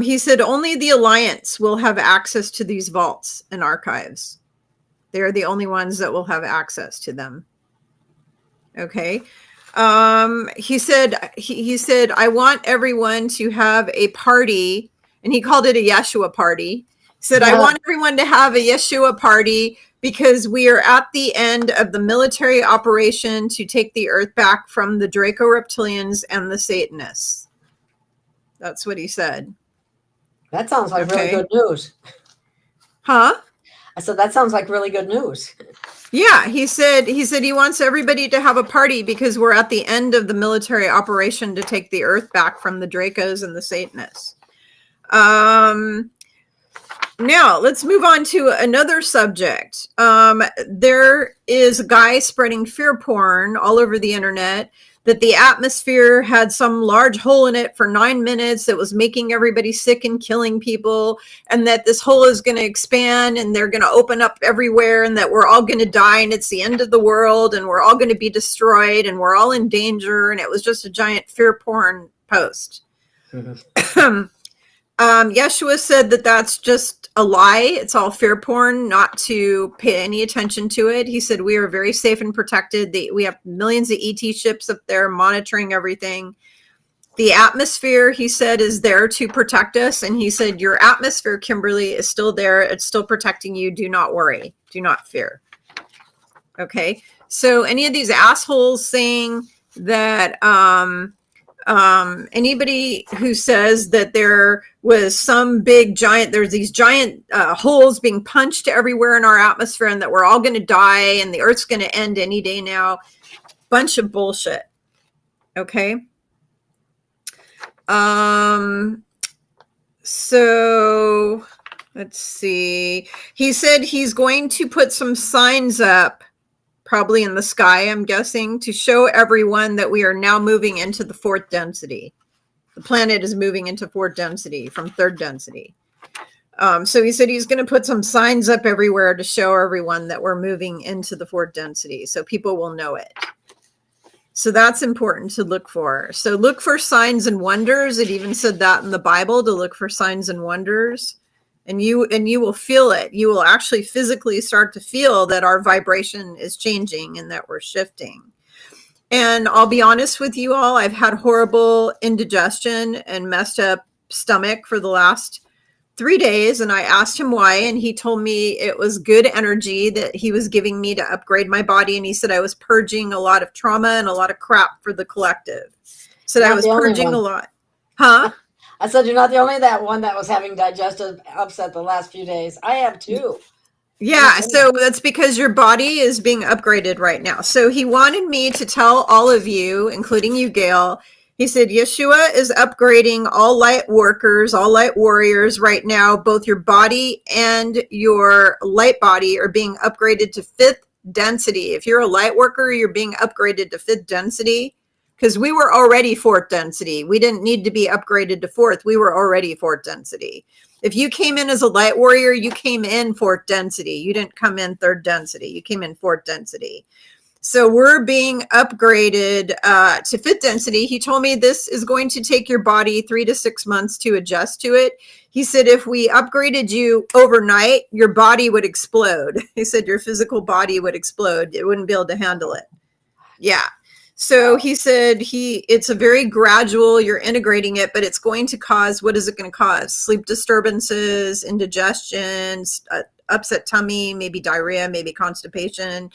He said only the Alliance will have access to these vaults and archives. They're the only ones that will have access to them. Okay. He said, I want everyone to have a party, and he called it a Yeshua party. He said, I want everyone to have a Yeshua party because we are at the end of the military operation to take the earth back from the Draco reptilians and the Satanists. That's what he said. That sounds like really good news. Huh? I said, that sounds like really good news. Yeah, he said he wants everybody to have a party because we're at the end of the military operation to take the earth back from the Dracos and the Satanists. Now let's move on to another subject. There is a guy spreading fear porn all over the internet that the atmosphere had some large hole in it for 9 minutes that was making everybody sick and killing people, and that this hole is going to expand and they're going to open up everywhere, and that we're all going to die and it's the end of the world and we're all going to be destroyed and we're all in danger, and it was just a giant fear porn post. Yeshua said that that's just a lie. It's all fear porn, not to pay any attention to it. He said we are very safe and protected. We have millions of ET ships up there monitoring everything. The atmosphere, he said, is there to protect us. And he said, your atmosphere, Kimberly, is still there. It's still protecting you. Do not worry. Do not fear. Okay. So any of these assholes saying that, anybody who says that there was some big giant, there's these giant holes being punched everywhere in our atmosphere and that we're all going to die and the earth's going to end any day now, bunch of bullshit. Okay. So let's see. He said he's going to put some signs up, probably in the sky, I'm guessing, to show everyone that we are now moving into the fourth density. The planet is moving into fourth density from third density. So he said he's going to put some signs up everywhere to show everyone that we're moving into the fourth density, so people will know it. So that's important to look for. So look for signs and wonders. It even said that in the Bible, to look for signs and wonders. And you will feel it. You will actually physically start to feel that our vibration is changing and that we're shifting. And I'll be honest with you all, I've had horrible indigestion and messed up stomach for the last 3 days. And I asked him why, and he told me it was good energy that he was giving me to upgrade my body. And he said I was purging a lot of trauma and a lot of crap for the collective. So I was purging a lot. Huh? I said, you're not the only one that was having digestive upset the last few days. I have too. Yeah, so that's because your body is being upgraded right now. So he wanted me to tell all of you, including you, Gail, he said, Yeshua is upgrading all light workers, all light warriors right now. Both your body and your light body are being upgraded to fifth density. If you're a light worker, you're being upgraded to fifth density. Because we were already fourth density. We didn't need to be upgraded to fourth. We were already fourth density. If you came in as a light warrior, you came in fourth density. You didn't come in third density. You came in fourth density. So we're being upgraded to fifth density. He told me this is going to take your body 3 to 6 months to adjust to it. He said if we upgraded you overnight, your body would explode. He said your physical body would explode. It wouldn't be able to handle it. Yeah. So he said it's a very gradual, you're integrating it, but it's going to cause, what is it going to cause? Sleep disturbances, indigestion, upset tummy, maybe diarrhea, maybe constipation,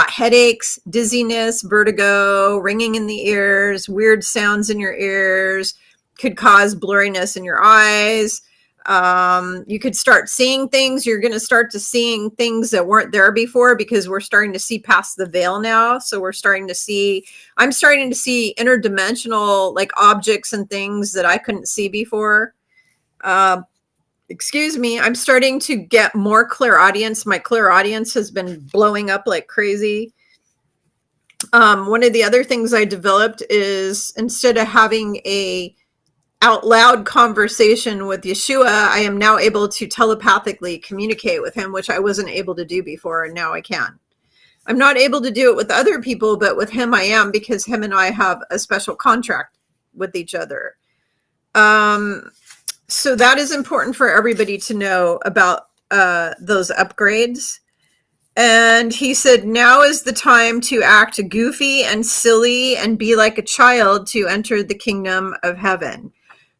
headaches, dizziness, vertigo, ringing in the ears, weird sounds in your ears, could cause blurriness in your eyes. You could start seeing things. You're going to start to seeing things that weren't there before because we're starting to see past the veil now. So I'm starting to see interdimensional like objects and things that I couldn't see before. Excuse me. I'm starting to get more clairaudience. My clairaudience has been blowing up like crazy. One of the other things I developed is instead of having a out loud conversation with Yeshua, I am now able to telepathically communicate with him, which I wasn't able to do before, and now I can. I'm not able to do it with other people, but with him I am, because him and I have a special contract with each other. So that is important for everybody to know about those upgrades. And he said, now is the time to act goofy and silly and be like a child to enter the kingdom of heaven.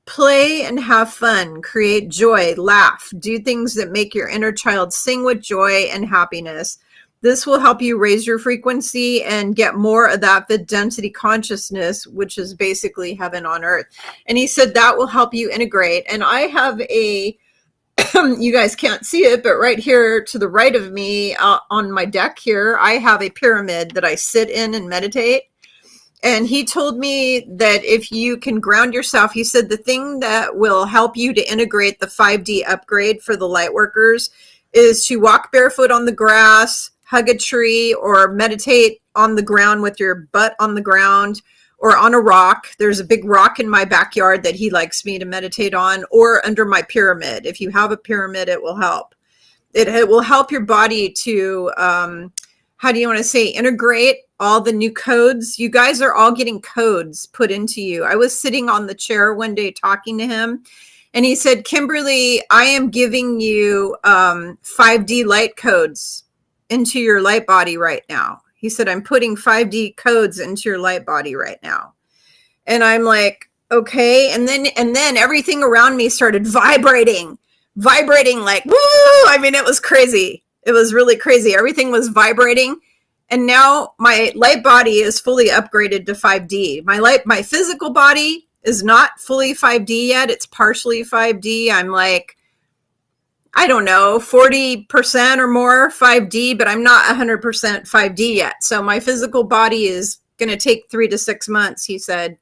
Play and have fun, create joy, laugh, do things that make your inner child sing with joy and happiness. This will help you raise your frequency and get more of that fifth density consciousness, which is basically heaven on earth. And he said that will help you integrate. And I have a you guys can't see it, but right here to the right of me on my deck here, I have a pyramid that I sit in and meditate. And he told me that if you can ground yourself, he said the thing that will help you to integrate the 5D upgrade for the light workers is to walk barefoot on the grass, hug a tree, or meditate on the ground with your butt on the ground, or on a rock. There's a big rock in my backyard that he likes me to meditate on, or under my pyramid. If you have a pyramid, it will help. It will help your body to, how do you want to say, integrate all the new codes. You guys are all getting codes put into you. I was sitting on the chair one day talking to him, and he said, Kimberly, I am giving you 5D light codes into your light body right now. He said, I'm putting 5D codes into your light body right now. And I'm like, okay. And then everything around me started vibrating like, woo! I mean, it was crazy. It was really crazy. Everything was vibrating. And now my light body is fully upgraded to 5D. My physical body is not fully 5D yet. It's partially 5D. I'm like, I don't know, 40% or more 5D, but I'm not 100% 5D yet. So my physical body is going to take 3 to 6 months, he said,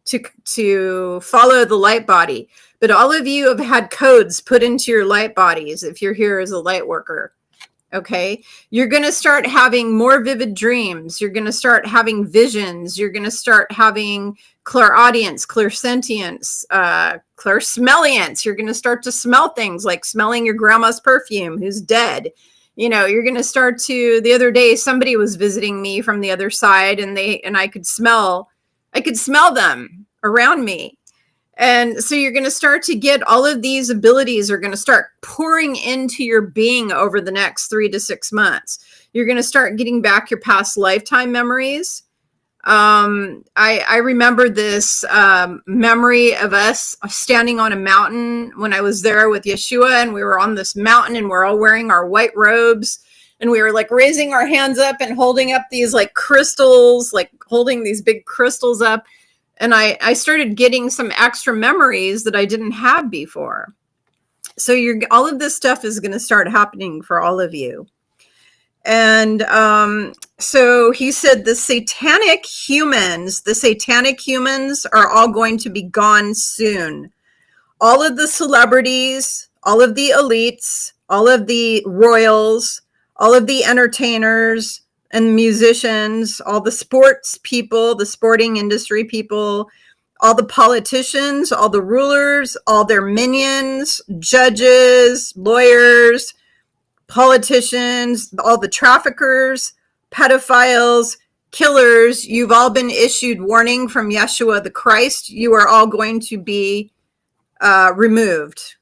to follow the light body. But all of you have had codes put into your light bodies if you're here as a light worker. Okay, you're going to start having more vivid dreams. You're going to start having visions. You're going to start having clairaudience, clairsentience, clairsmellience. You're going to start to smell things like smelling your grandma's perfume who's dead. You know, you're going to start to, the other day, somebody was visiting me from the other side, and I could smell them around me. And so you're going to start to get all of these abilities are going to start pouring into your being over the next 3 to 6 months. You're going to start getting back your past lifetime memories. I remember this memory of us standing on a mountain when I was there with Yeshua, and we were on this mountain and we're all wearing our white robes, and we were like raising our hands up and holding up these like crystals, like holding these big crystals up. And I started getting some extra memories that I didn't have before. So all of this stuff is going to start happening for all of you. And so he said the satanic humans are all going to be gone soon. All of the celebrities, all of the elites, all of the royals, all of the entertainers, and musicians, all the sports people, the sporting industry people, all the politicians, all the rulers, all their minions, judges, lawyers, politicians, all the traffickers, pedophiles, killers, you've all been issued warning from Yeshua the Christ. You are all going to be removed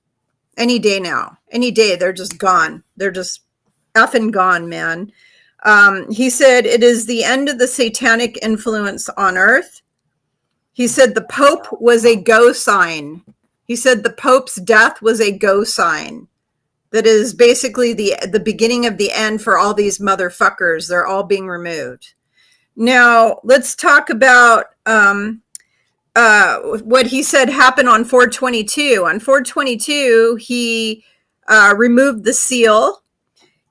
any day now. Any day, they're just gone. They're just effing gone, man. He said it is the end of the satanic influence on earth. He said the Pope was a go sign. He said the Pope's death was a go sign. That is basically the beginning of the end for all these motherfuckers. They're all being removed. Now, let's talk about what he said happened on 4/22. On 4/22, he removed the seal.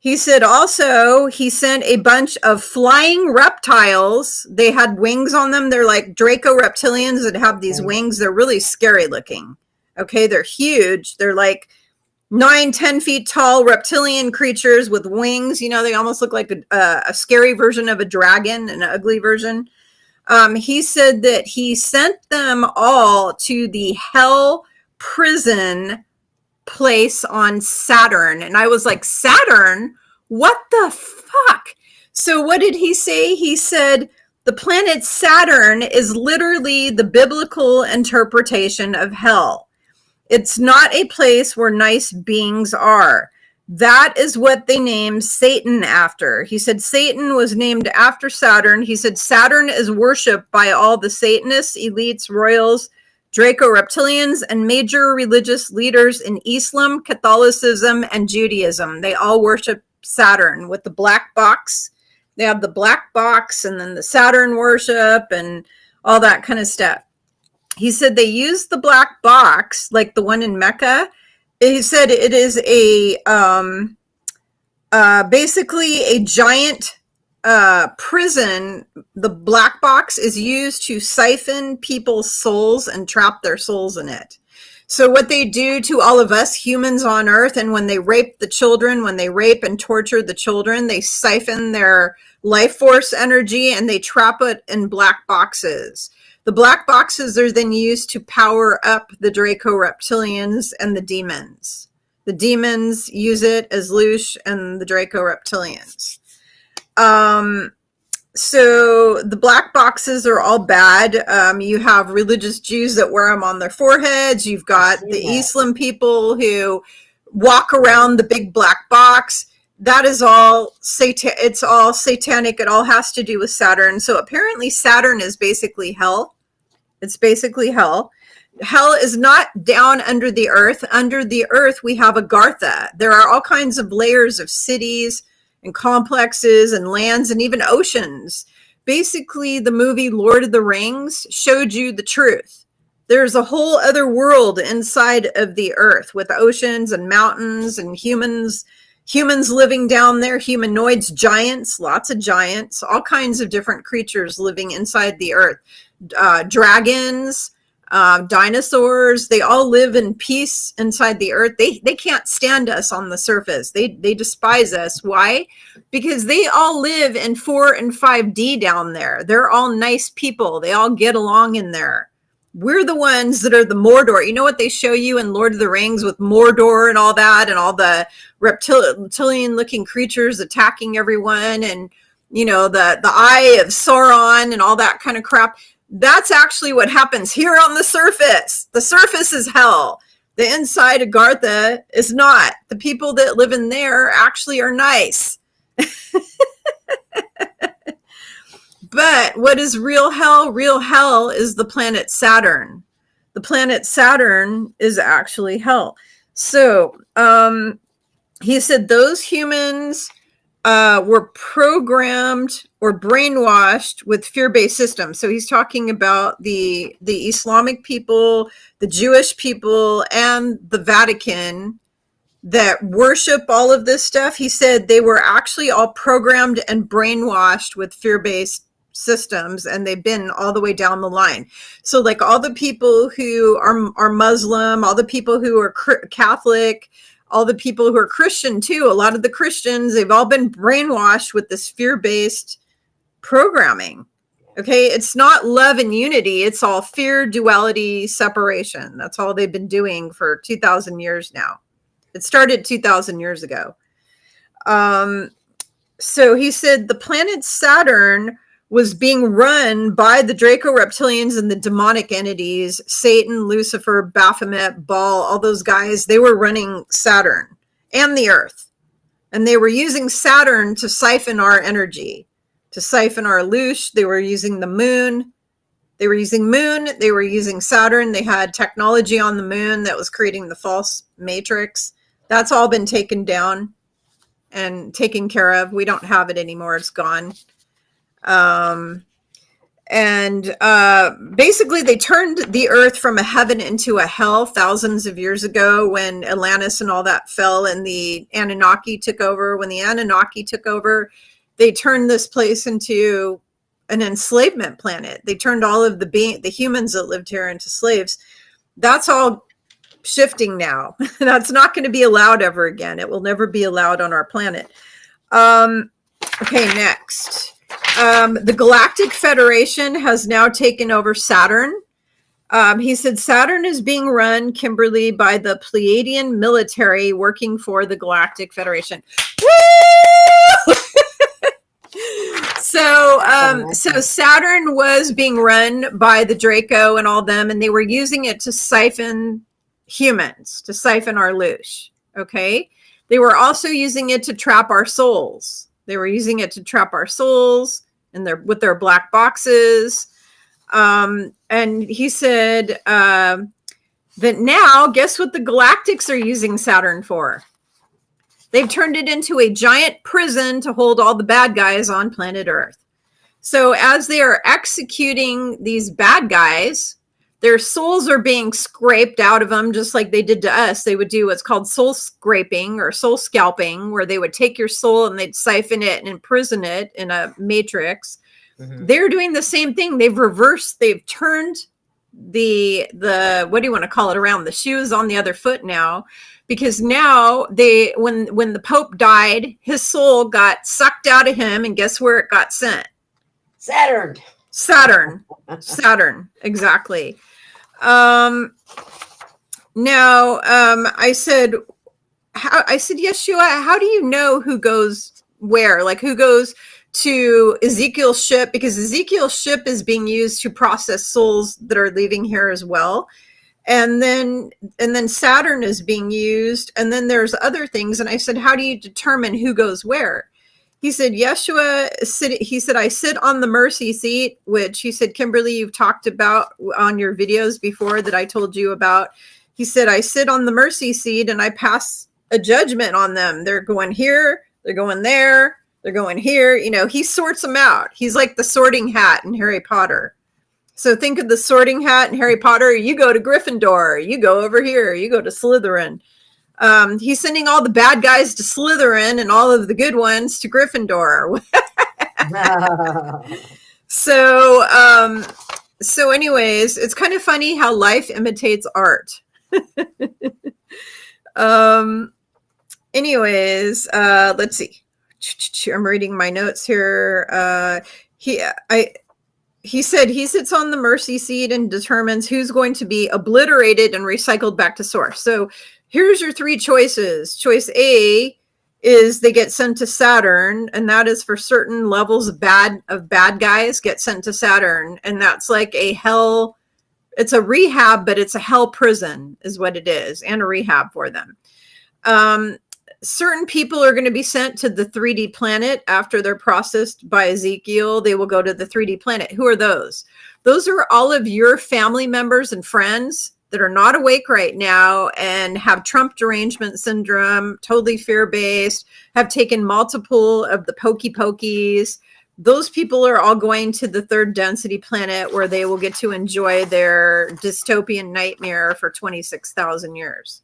He said also he sent a bunch of flying reptiles. They had wings on them. They're like Draco reptilians that have these wings. They're really scary looking. Okay, they're huge. They're like 9-10 feet tall reptilian creatures with wings. You know, they almost look like a scary version of a dragon, an ugly version. He said that he sent them all to the hell prison place on Saturn. And I was like, Saturn? What the fuck? So what did he say? He said the planet Saturn is literally the biblical interpretation of hell. It's not a place where nice beings are. That is what they named Satan after. He said Satan was named after Saturn. He said Saturn is worshipped by all the Satanists, elites, royals, Draco-reptilians, and major religious leaders in Islam, Catholicism, and Judaism. They all worship Saturn with the black box. They have the black box and then the Saturn worship and all that kind of stuff. He said they use the black box, like the one in Mecca. He said it is basically a giant prison. The black box is used to siphon people's souls and trap their souls in it. So what they do to all of us humans on Earth, and when they rape the children, when they rape and torture the children, they siphon their life force energy and they trap it in black boxes. The black boxes are then used to power up the Draco-reptilians and the demons. The demons use it as Loosh and the Draco-reptilians. So the black boxes are all bad. You have religious Jews that wear them on their foreheads. You've got the Islam people who walk around the big black box. That is all it's all satanic. It all has to do with Saturn. So apparently Saturn is basically hell. It's basically hell. Hell is not down under the earth. Under the earth, we have Agartha. There are all kinds of layers of cities and complexes and lands and even oceans. Basically, the movie Lord of the Rings showed you the truth. There's a whole other world inside of the earth with oceans and mountains and humans living down there, humanoids, giants, lots of giants, all kinds of different creatures living inside the earth. Dragons, dinosaurs, they all live in peace inside the earth. They can't stand us on the surface. They despise us. Why? Because they all live in 4 and 5D down there. They're all nice people. They all get along in there. We're the ones that are the Mordor. You know what they show you in Lord of the Rings with Mordor and all that, and all the reptilian looking creatures attacking everyone, and you know, the eye of Sauron and all that kind of crap. That's actually what happens here on the surface. The surface is hell. The inside of Agartha is not. The people that live in there actually are nice. But what is real hell? Real hell is the planet Saturn. The planet Saturn is actually hell. So he said those humans were programmed or brainwashed with fear-based systems. So he's talking about the Islamic people, the Jewish people, and the Vatican that worship all of this stuff. He said they were actually all programmed and brainwashed with fear-based systems, and they've been all the way down the line. So like all the people who are Muslim, all the people who are Catholic, all the people who are Christian too, a lot of the Christians, they've all been brainwashed with this fear-based programming. Okay, it's not love and unity, it's all fear, duality, separation. That's all they've been doing for 2,000 years now. It started 2,000 years ago. So he said the planet Saturn was being run by the Draco-reptilians and the demonic entities, Satan, Lucifer, Baphomet, Baal, all those guys. They were running Saturn and the Earth. And they were using Saturn to siphon our energy, to siphon our loosh. They were using the moon. They were using moon. They were using Saturn. They had technology on the moon that was creating the false matrix. That's all been taken down and taken care of. We don't have it anymore. It's gone. Basically they turned the earth from a heaven into a hell thousands of years ago when Atlantis and all that fell and the Anunnaki took over. When the Anunnaki took over, they turned this place into an enslavement planet. They turned all of the humans that lived here into slaves. That's all shifting now. That's not going to be allowed ever again. It will never be allowed on our planet. Okay, next. The Galactic Federation has now taken over Saturn. He said Saturn is being run, Kimberly, by the Pleiadian military working for the Galactic Federation. Woo! So Saturn was being run by the Draco and all them, and they were using it to siphon humans, to siphon our loosh. Okay. They were also using it to trap our souls. They were using it to trap our souls and with their black boxes. And he said that now, guess what the Galactics are using Saturn for? They've turned it into a giant prison to hold all the bad guys on planet Earth. So as they are executing these bad guys, their souls are being scraped out of them, just like they did to us. They would do what's called soul scraping or soul scalping, where they would take your soul and they'd siphon it and imprison it in a matrix. Mm-hmm. They're doing the same thing. They've turned the what do you want to call it, around the shoes on the other foot now, because now when the Pope died, his soul got sucked out of him, and guess where it got sent? Saturn, exactly. Now, I said, Yeshua, how do you know who goes where? Like, who goes to Ezekiel's ship? Because Ezekiel's ship is being used to process souls that are leaving here as well. And then Saturn is being used. And then there's other things. And I said, how do you determine who goes where? He said, Yeshua, I sit on the mercy seat, which he said, Kimberly, you've talked about on your videos before that I told you about. He said, I sit on the mercy seat and I pass a judgment on them. They're going here, they're going there, they're going here. You know, he sorts them out. He's like the sorting hat in Harry Potter. So think of the sorting hat in Harry Potter. You go to Gryffindor, you go over here, you go to Slytherin. He's sending all the bad guys to Slytherin and all of the good ones to Gryffindor. So anyways, it's kind of funny how life imitates art. Anyways, let's see. I'm reading my notes here. He said he sits on the mercy seat and determines who's going to be obliterated and recycled back to source. So here's your three choices. Choice A is they get sent to Saturn, and that is for certain levels of bad guys get sent to Saturn. And that's like a hell. It's a rehab, but it's a hell prison is what it is, and a rehab for them. Certain people are going to be sent to the 3D planet after they're processed by Ezekiel. They will go to the 3D planet. Who are those? Those are all of your family members and friends that are not awake right now and have Trump derangement syndrome, totally fear-based, have taken multiple of the pokey pokies. Those people are all going to the third density planet where they will get to enjoy their dystopian nightmare for 26,000 years.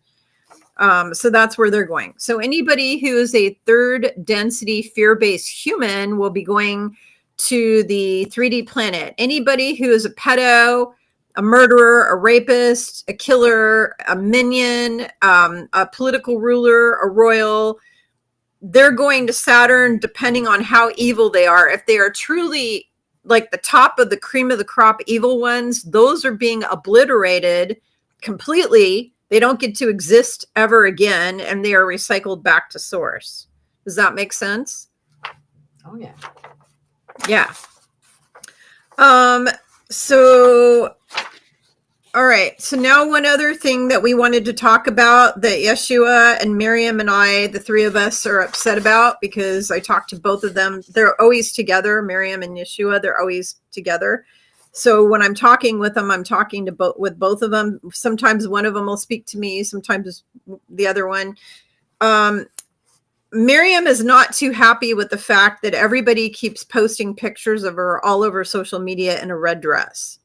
So that's where they're going. So anybody who is a third density fear-based human will be going to the 3D planet. Anybody who is a pedo, a murderer, a rapist, a killer, a minion, a political ruler, a royal, they're going to Saturn depending on how evil they are. If they are truly like the top of the cream of the crop evil ones, those are being obliterated completely. They don't get to exist ever again, and they are recycled back to source. Does that make sense? Oh, yeah. Yeah. So, all right. So now one other thing that we wanted to talk about that Yeshua and Miriam and I, the three of us, are upset about because I talked to both of them. They're always together. Miriam and Yeshua, they're always together. So when I'm talking with them, I'm talking to with both of them. Sometimes one of them will speak to me, sometimes the other one. Miriam is not too happy with the fact that everybody keeps posting pictures of her all over social media in a red dress.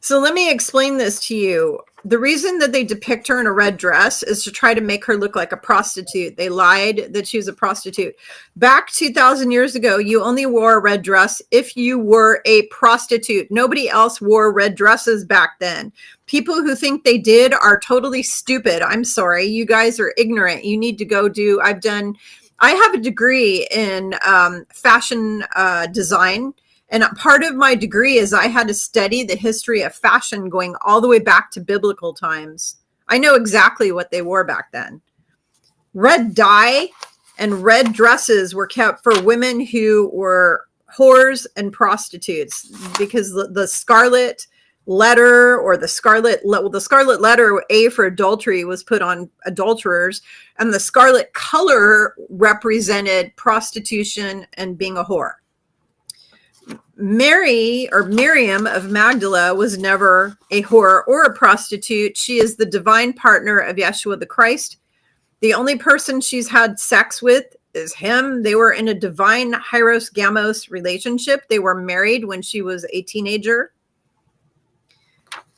So let me explain this to you. The reason that they depict her in a red dress is to try to make her look like a prostitute. They lied that she was a prostitute. Back 2,000 years ago, you only wore a red dress if you were a prostitute. Nobody else wore red dresses back then. People who think they did are totally stupid. I'm sorry. You guys are ignorant. You need to go do, I have a degree in fashion design. And part of my degree is I had to study the history of fashion going all the way back to biblical times. I know exactly what they wore back then. Red dye and red dresses were kept for women who were whores and prostitutes because the scarlet letter, or the scarlet letter, A for adultery, was put on adulterers, and the scarlet color represented prostitution and being a whore. Mary, or Miriam of Magdala, was never a whore or a prostitute. She is the divine partner of Yeshua the Christ. The only person she's had sex with is him. They were in a divine Hyros Gamos relationship. They were married when she was a teenager.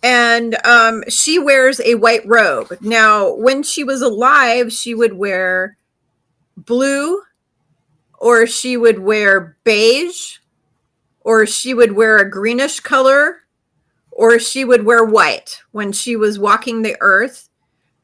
And she wears a white robe. Now, when she was alive, she would wear blue, or she would wear beige, or she would wear a greenish color, or she would wear white when she was walking the earth.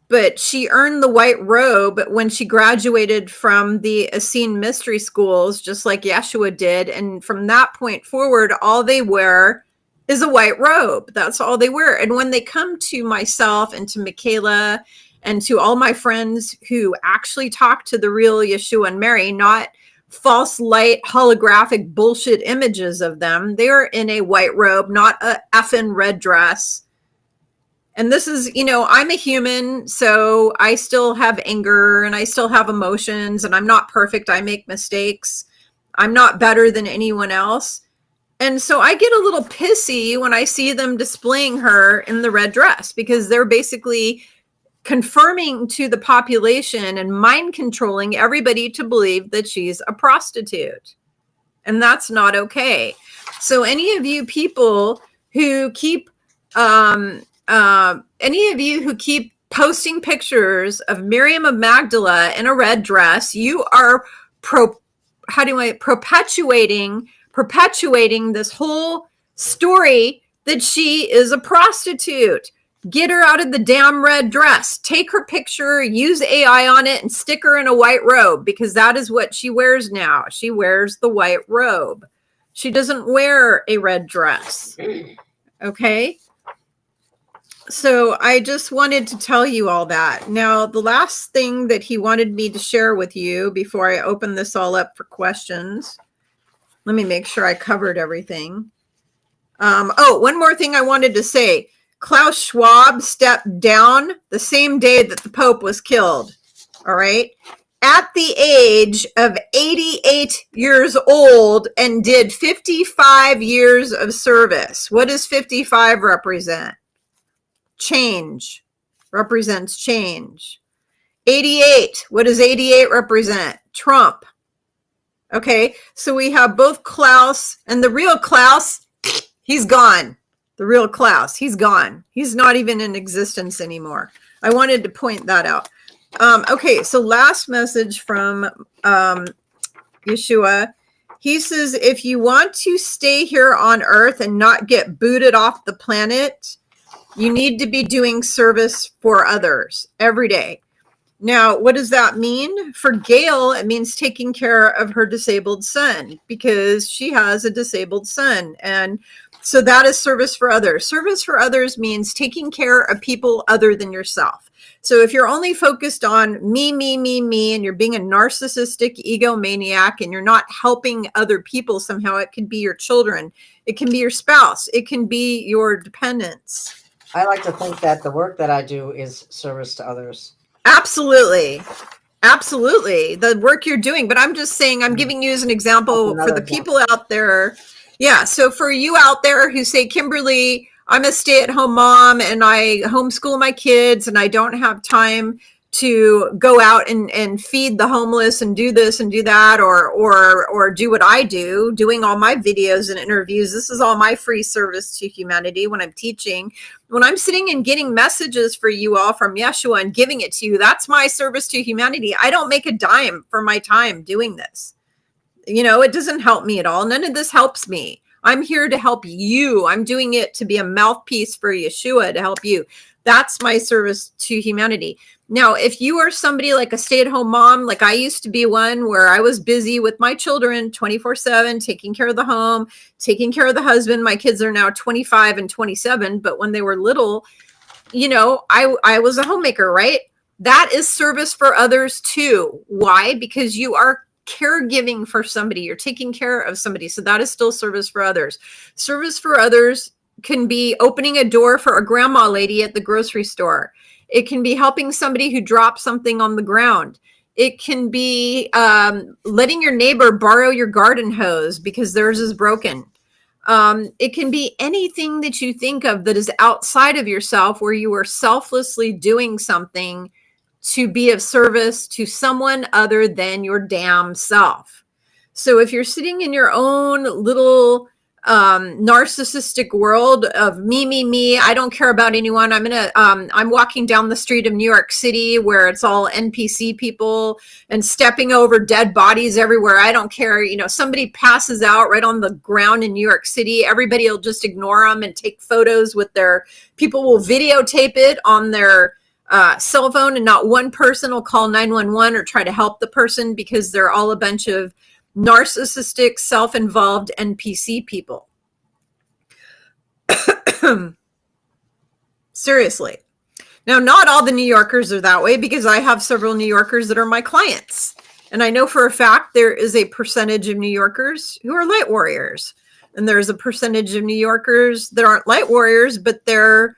But she earned the white robe when she graduated from the Essene mystery schools, just like Yeshua did. And from that point forward, all they wear is a white robe. That's all they wear. And when they come to myself and to Michaela and to all my friends who actually talk to the real Yeshua and Mary, not false light holographic bullshit images of them, they are in a white robe, not a effing red dress. And this is, I'm a human, so I still have anger and I still have emotions, and I'm not perfect. I make mistakes. I'm not better than anyone else. And so I get a little pissy when I see them displaying her in the red dress, because they're basically confirming to the population and mind controlling everybody to believe that she's a prostitute. And that's not okay. So any of you people who keep posting pictures of Miriam of Magdala in a red dress, you are perpetuating this whole story that she is a prostitute. Get her out of the damn red dress. Take her picture, use AI on it, and stick her in a white robe, because that is what she wears now. She wears the white robe. She doesn't wear a red dress. Okay? So I just wanted to tell you all that. Now, the last thing that he wanted me to share with you before I open this all up for questions, let me make sure I covered everything. One more thing I wanted to say. Klaus Schwab stepped down the same day that the Pope was killed. All right. At the age of 88 years old, and did 55 years of service. What does 55 represent? Change. Represents change. 88. What does 88 represent? Trump. Okay. So we have both Klaus, and the real Klaus, he's gone. The real Klaus, he's gone. He's not even in existence anymore. I wanted to point that out. Okay, so last message from Yeshua. He says, if you want to stay here on earth and not get booted off the planet, you need to be doing service for others every day. Now, what does that mean? For Gail, it means taking care of her disabled son, because she has a disabled son. And so that is service for others. Service for others means taking care of people other than yourself. So if you're only focused on me, and you're being a narcissistic egomaniac, and you're not helping other people somehow, it can be your children, it can be your spouse, it can be your dependents. I like to think that the work that I do is service to others. Absolutely. Absolutely. The work you're doing. But I'm just saying, I'm giving you as an example for the people out there. Yeah. So for you out there who say, Kimberly, I'm a stay-at-home mom and I homeschool my kids and I don't have time to go out and feed the homeless and do this and do that, or do what I do, doing all my videos and interviews. This is all my free service to humanity when I'm teaching. When I'm sitting and getting messages for you all from Yeshua and giving it to you, that's my service to humanity. I don't make a dime for my time doing this. It doesn't help me at all. None of this helps me. I'm here to help you. I'm doing it to be a mouthpiece for Yeshua to help you. That's my service to humanity. Now, if you are somebody like a stay-at-home mom, like I used to be one, where I was busy with my children 24/7, taking care of the home, taking care of the husband. My kids are now 25 and 27, but when they were little, I was a homemaker, right? That is service for others too. Why? Because you are caregiving for somebody. You're taking care of somebody. So that is still service for others. Service for others can be opening a door for a grandma lady at the grocery store. It can be helping somebody who dropped something on the ground. It can be letting your neighbor borrow your garden hose because theirs is broken. It can be anything that you think of that is outside of yourself, where you are selflessly doing something to be of service to someone other than your damn self. So if you're sitting in your own little narcissistic world of me, I don't care about anyone. I'm walking down the street of New York City where it's all NPC people and stepping over dead bodies everywhere. I don't care. You know, somebody passes out right on the ground in New York City. Everybody will just ignore them and take photos with people will videotape it on their cell phone, and not one person will call 911 or try to help the person because they're all a bunch of narcissistic, self-involved NPC people. Seriously. Now, not all the New Yorkers are that way, because I have several New Yorkers that are my clients. And I know for a fact there is a percentage of New Yorkers who are light warriors. And there's a percentage of New Yorkers that aren't light warriors, but they're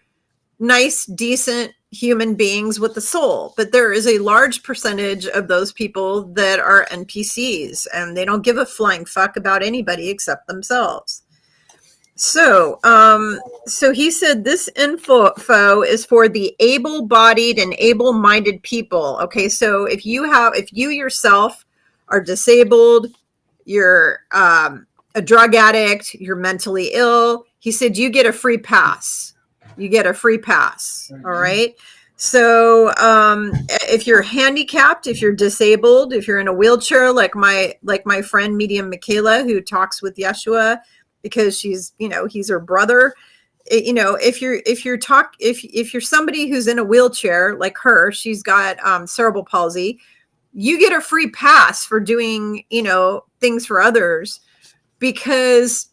nice, decent human beings with a soul. But there is a large percentage of those people that are NPCs, and they don't give a flying fuck about anybody except themselves. So he said this info is for the able-bodied and able-minded people. Okay, so if you yourself are disabled, you're a drug addict, you're mentally ill, he said you get a free pass. You get a free pass. All right. So if you're handicapped, if you're disabled, if you're in a wheelchair, like my friend Medium Michaela, who talks with Yeshua because she's, he's her brother. If you're somebody who's in a wheelchair like her, she's got cerebral palsy, you get a free pass for doing, things for others, because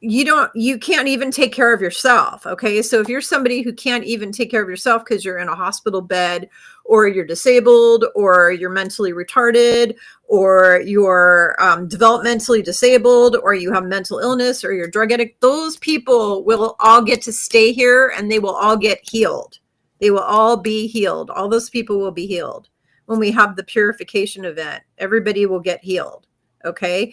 you can't even take care of yourself. Okay. So if you're somebody who can't even take care of yourself because you're in a hospital bed, or you're disabled, or you're mentally retarded, or you're developmentally disabled, or you have mental illness, or you're a drug addict, those people will all get to stay here and they will all get healed. They will all be healed. All those people will be healed when we have the purification event. Everybody will get healed. Okay.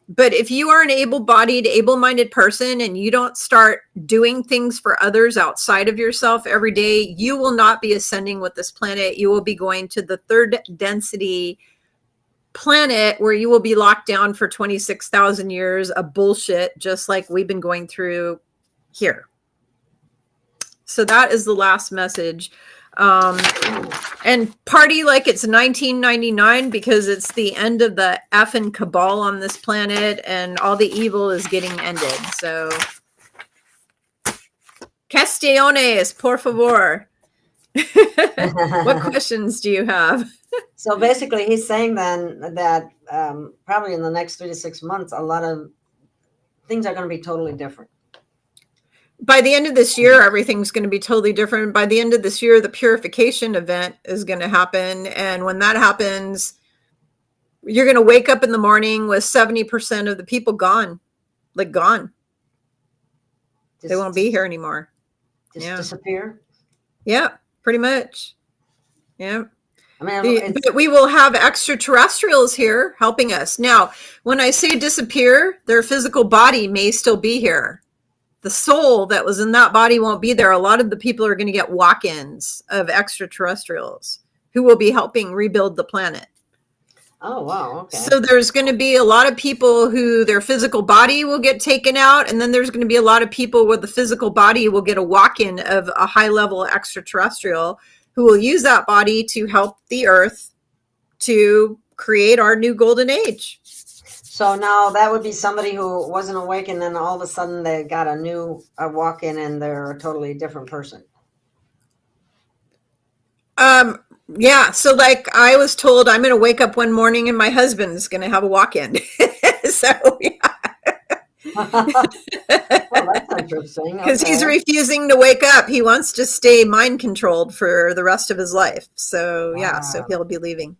But if you are an able-bodied, able-minded person and you don't start doing things for others outside of yourself every day, you will not be ascending with this planet. You will be going to the third density planet where you will be locked down for 26,000 years of bullshit, just like we've been going through here. So that is the last message. And party like it's 1999, because it's the end of the effing cabal on this planet and all the evil is getting ended. So, Castellones, por favor. What questions do you have? So basically, he's saying then that probably in the next 3 to 6 months, a lot of things are going to be totally different. By the end of this year, everything's going to be totally different. By the end of this year, the purification event is going to happen. And when that happens, you're going to wake up in the morning with 70% of the people gone, like gone. They won't be here anymore. Just disappear? Yeah, pretty much. Yeah. I mean, but we will have extraterrestrials here helping us. Now, when I say disappear, their physical body may still be here. The soul that was in that body won't be there. A lot of the people are going to get walk-ins of extraterrestrials who will be helping rebuild the planet. Oh, wow. Okay. So there's going to be a lot of people who their physical body will get taken out. And then there's going to be a lot of people where the physical body will get a walk-in of a high-level extraterrestrial who will use that body to help the earth to create our new golden age. So now that would be somebody who wasn't awake, and then all of a sudden they got a walk-in and they're a totally different person. Yeah. So like I was told, I'm going to wake up one morning and my husband's going to have a walk-in. So yeah. Well, that's interesting. Because he's refusing to wake up. He wants to stay mind controlled for the rest of his life. So yeah, so he'll be leaving.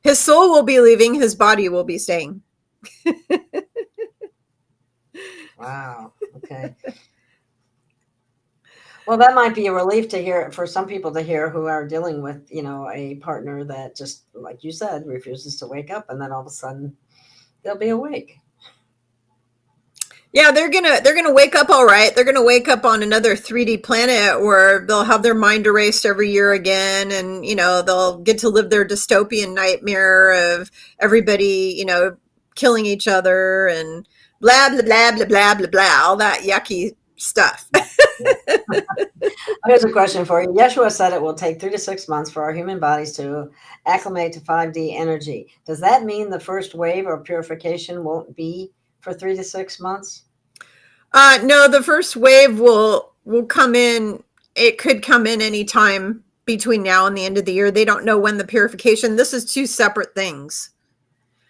His soul will be leaving. His body will be staying. Wow. Okay. Well, that might be a relief to hear for some people to hear who are dealing with, a partner that just, like you said, refuses to wake up, and then all of a sudden they'll be awake. Yeah, they're gonna wake up all right. They're gonna wake up on another 3D planet where they'll have their mind erased every year again, and they'll get to live their dystopian nightmare of everybody killing each other and blah blah blah blah blah blah blah, all that yucky stuff. Here's a question for you. Yeshua said it will take 3 to 6 months for our human bodies to acclimate to 5D energy. Does that mean the first wave of purification won't be for 3 to 6 months? No, the first wave will come in. It could come in any time between now and the end of the year. They don't know when the purification. This is two separate things.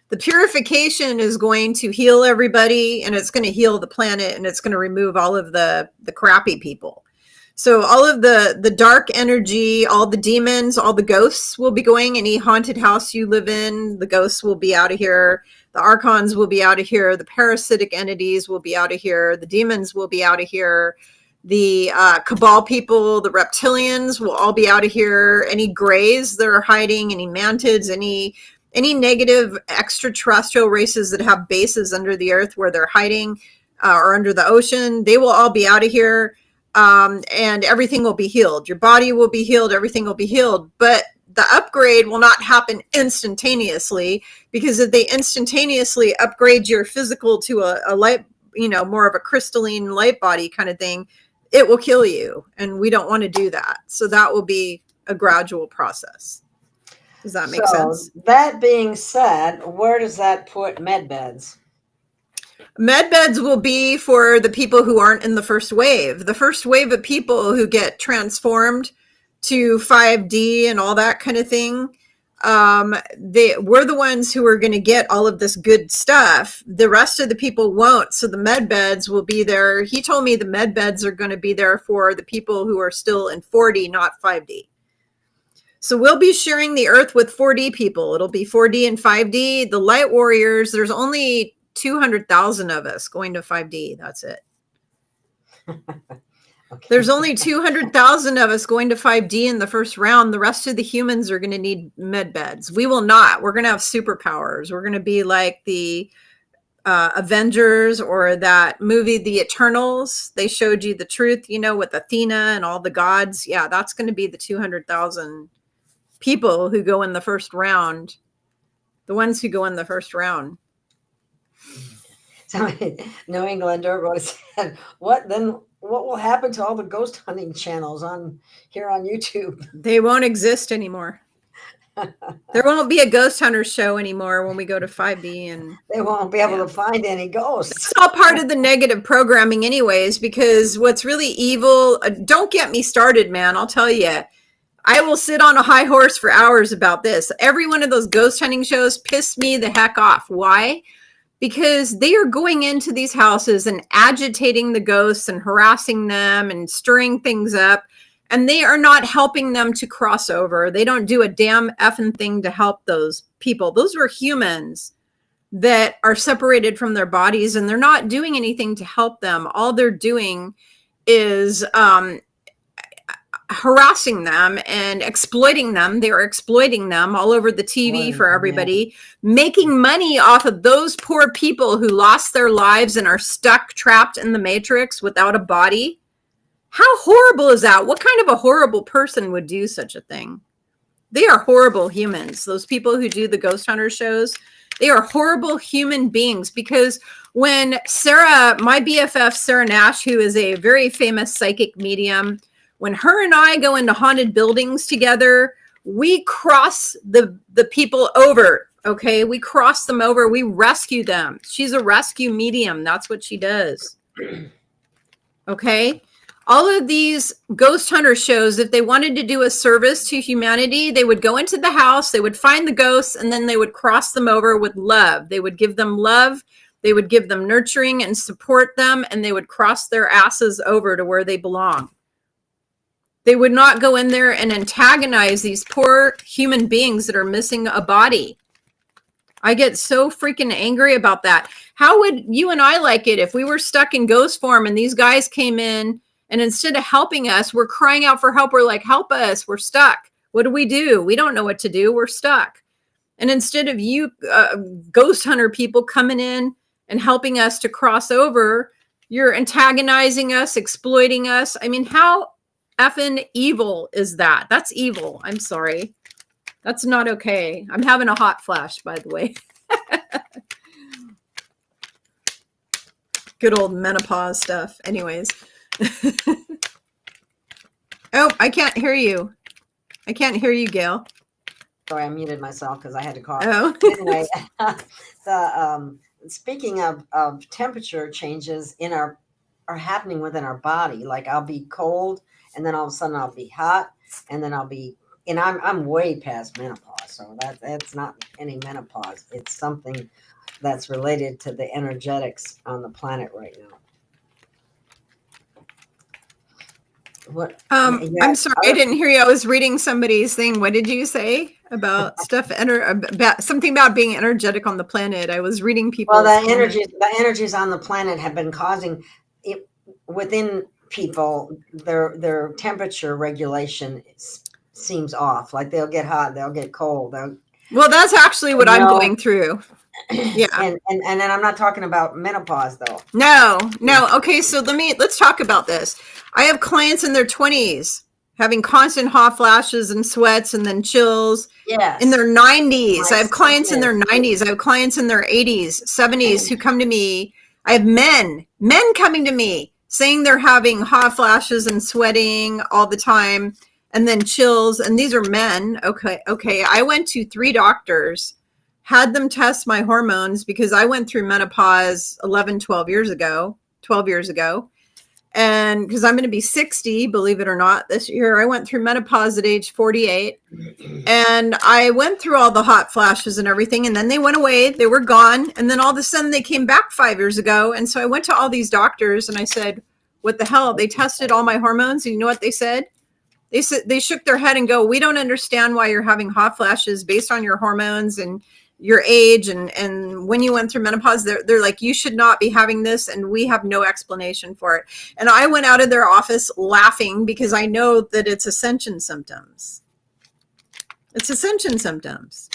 The purification is going to heal everybody, and it's going to heal the planet, and it's going to remove all of the crappy people. So all of the dark energy, all the demons, all the ghosts will be going. Any haunted house you live in, the ghosts will be out of here. The archons will be out of here. The parasitic entities will be out of here. The demons will be out of here. The cabal people, the reptilians will all be out of here. Any grays that are hiding, any mantids, any negative extraterrestrial races that have bases under the earth where they're hiding or under the ocean, they will all be out of here. And everything will be healed. Your body will be healed. Everything will be healed. But the upgrade will not happen instantaneously, because if they instantaneously upgrade your physical to a light, more of a crystalline light body kind of thing, it will kill you. And we don't want to do that. So that will be a gradual process. Does that make sense? That being said, where does that put med beds? Med beds will be for the people who aren't in the first wave. The first wave of people who get transformed to 5D and all that kind of thing, we're the ones who are going to get all of this good stuff. The rest of the people won't. So the med beds will be there. He told me the med beds are going to be there for the people who are still in 4D, not 5D. So we'll be sharing the earth with 4D people. It'll be 4D and 5D. The light warriors, there's only 200,000 of us going to 5D. That's it. Okay. There's only 200,000 of us going to 5D in the first round. The rest of the humans are going to need med beds. We will not. We're going to have superpowers. We're going to be like the Avengers or that movie, The Eternals. They showed you the truth, with Athena and all the gods. Yeah, that's going to be the 200,000 people who go in the first round. The ones who go in the first round. So New Englander said, what will happen to all the ghost hunting channels here on YouTube? They won't exist anymore. There won't be a ghost hunter show anymore when we go to 5D, and they won't be able to find any ghosts. It's all part of the negative programming anyways, because what's really evil, don't get me started, man. I'll tell you, I will sit on a high horse for hours about this. Every one of those ghost hunting shows pissed me the heck off. Why? Because they are going into these houses and agitating the ghosts and harassing them and stirring things up. And they are not helping them to cross over. They don't do a damn effing thing to help those people. Those are humans that are separated from their bodies, and they're not doing anything to help them. All they're doing is harassing them and exploiting them. They're exploiting them all over the TV for everybody, making money off of those poor people who lost their lives and are stuck, trapped in the matrix without a body. How horrible is that? What kind of a horrible person would do such a thing? They are horrible humans. Those people who do the ghost hunter shows, they are horrible human beings, because when Sarah, my BFF, Sarah Nash, who is a very famous psychic medium, when her and I go into haunted buildings together, we cross the people over, okay? We cross them over. We rescue them. She's a rescue medium. That's what she does, okay? All of these ghost hunter shows, if they wanted to do a service to humanity, they would go into the house, they would find the ghosts, and then they would cross them over with love. They would give them love. They would give them nurturing and support them, and they would cross their asses over to where they belong. They would not go in there and antagonize these poor human beings that are missing a body. I get so freaking angry about that. How would you and I like it if we were stuck in ghost form and these guys came in And instead of helping us, we're crying out for help. We're like, help us. We're stuck. What do? We don't know what to do. We're stuck. And instead of you ghost hunter people coming in and helping us to cross over, you're antagonizing us, exploiting us. I mean, how effing evil is that? That's evil. I'm sorry. That's not okay. I'm having a hot flash, by the way. Good old menopause stuff. Anyways. Oh, I can't hear you. I can't hear you, Gail. Sorry, I muted myself because I had to cough. Oh. Anyway, speaking of temperature changes are happening within our body. Like I'll be cold, and then all of a sudden I'll be hot, and then I'm way past menopause, so that's not any menopause. It's something that's related to the energetics on the planet right now. What? I'm sorry, I didn't hear you. I was reading somebody's thing. What did you say about stuff? About something about being energetic on the planet. I was reading people. Well, the energies on the planet have been causing it within people. Their temperature regulation seems off. Like they'll get hot, they'll get cold. Well, that's actually what I'm going through. Yeah. And then I'm not talking about menopause though. No. Okay, so let's talk about this. I have clients in their 20s having constant hot flashes and sweats and then chills. Yes. In their 90s. I have clients in their 90s. I have clients in their 80s, 70s who come to me. I have men coming to me saying they're having hot flashes and sweating all the time and then chills. And these are men. Okay. I went to 3 doctors, had them test my hormones because I went through menopause 12 years ago. And because I'm going to be 60, believe it or not, this year, I went through menopause at age 48. And I went through all the hot flashes and everything. And then they went away. They were gone. And then all of a sudden they came back 5 years ago. And so I went to all these doctors and I said, what the hell? They tested all my hormones. And you know what they said? They shook their head and go, we don't understand why you're having hot flashes based on your hormones and your age and when you went through menopause. They're like, you should not be having this, and we have no explanation for it. And I went out of their office laughing because I know that it's ascension symptoms. It's ascension symptoms,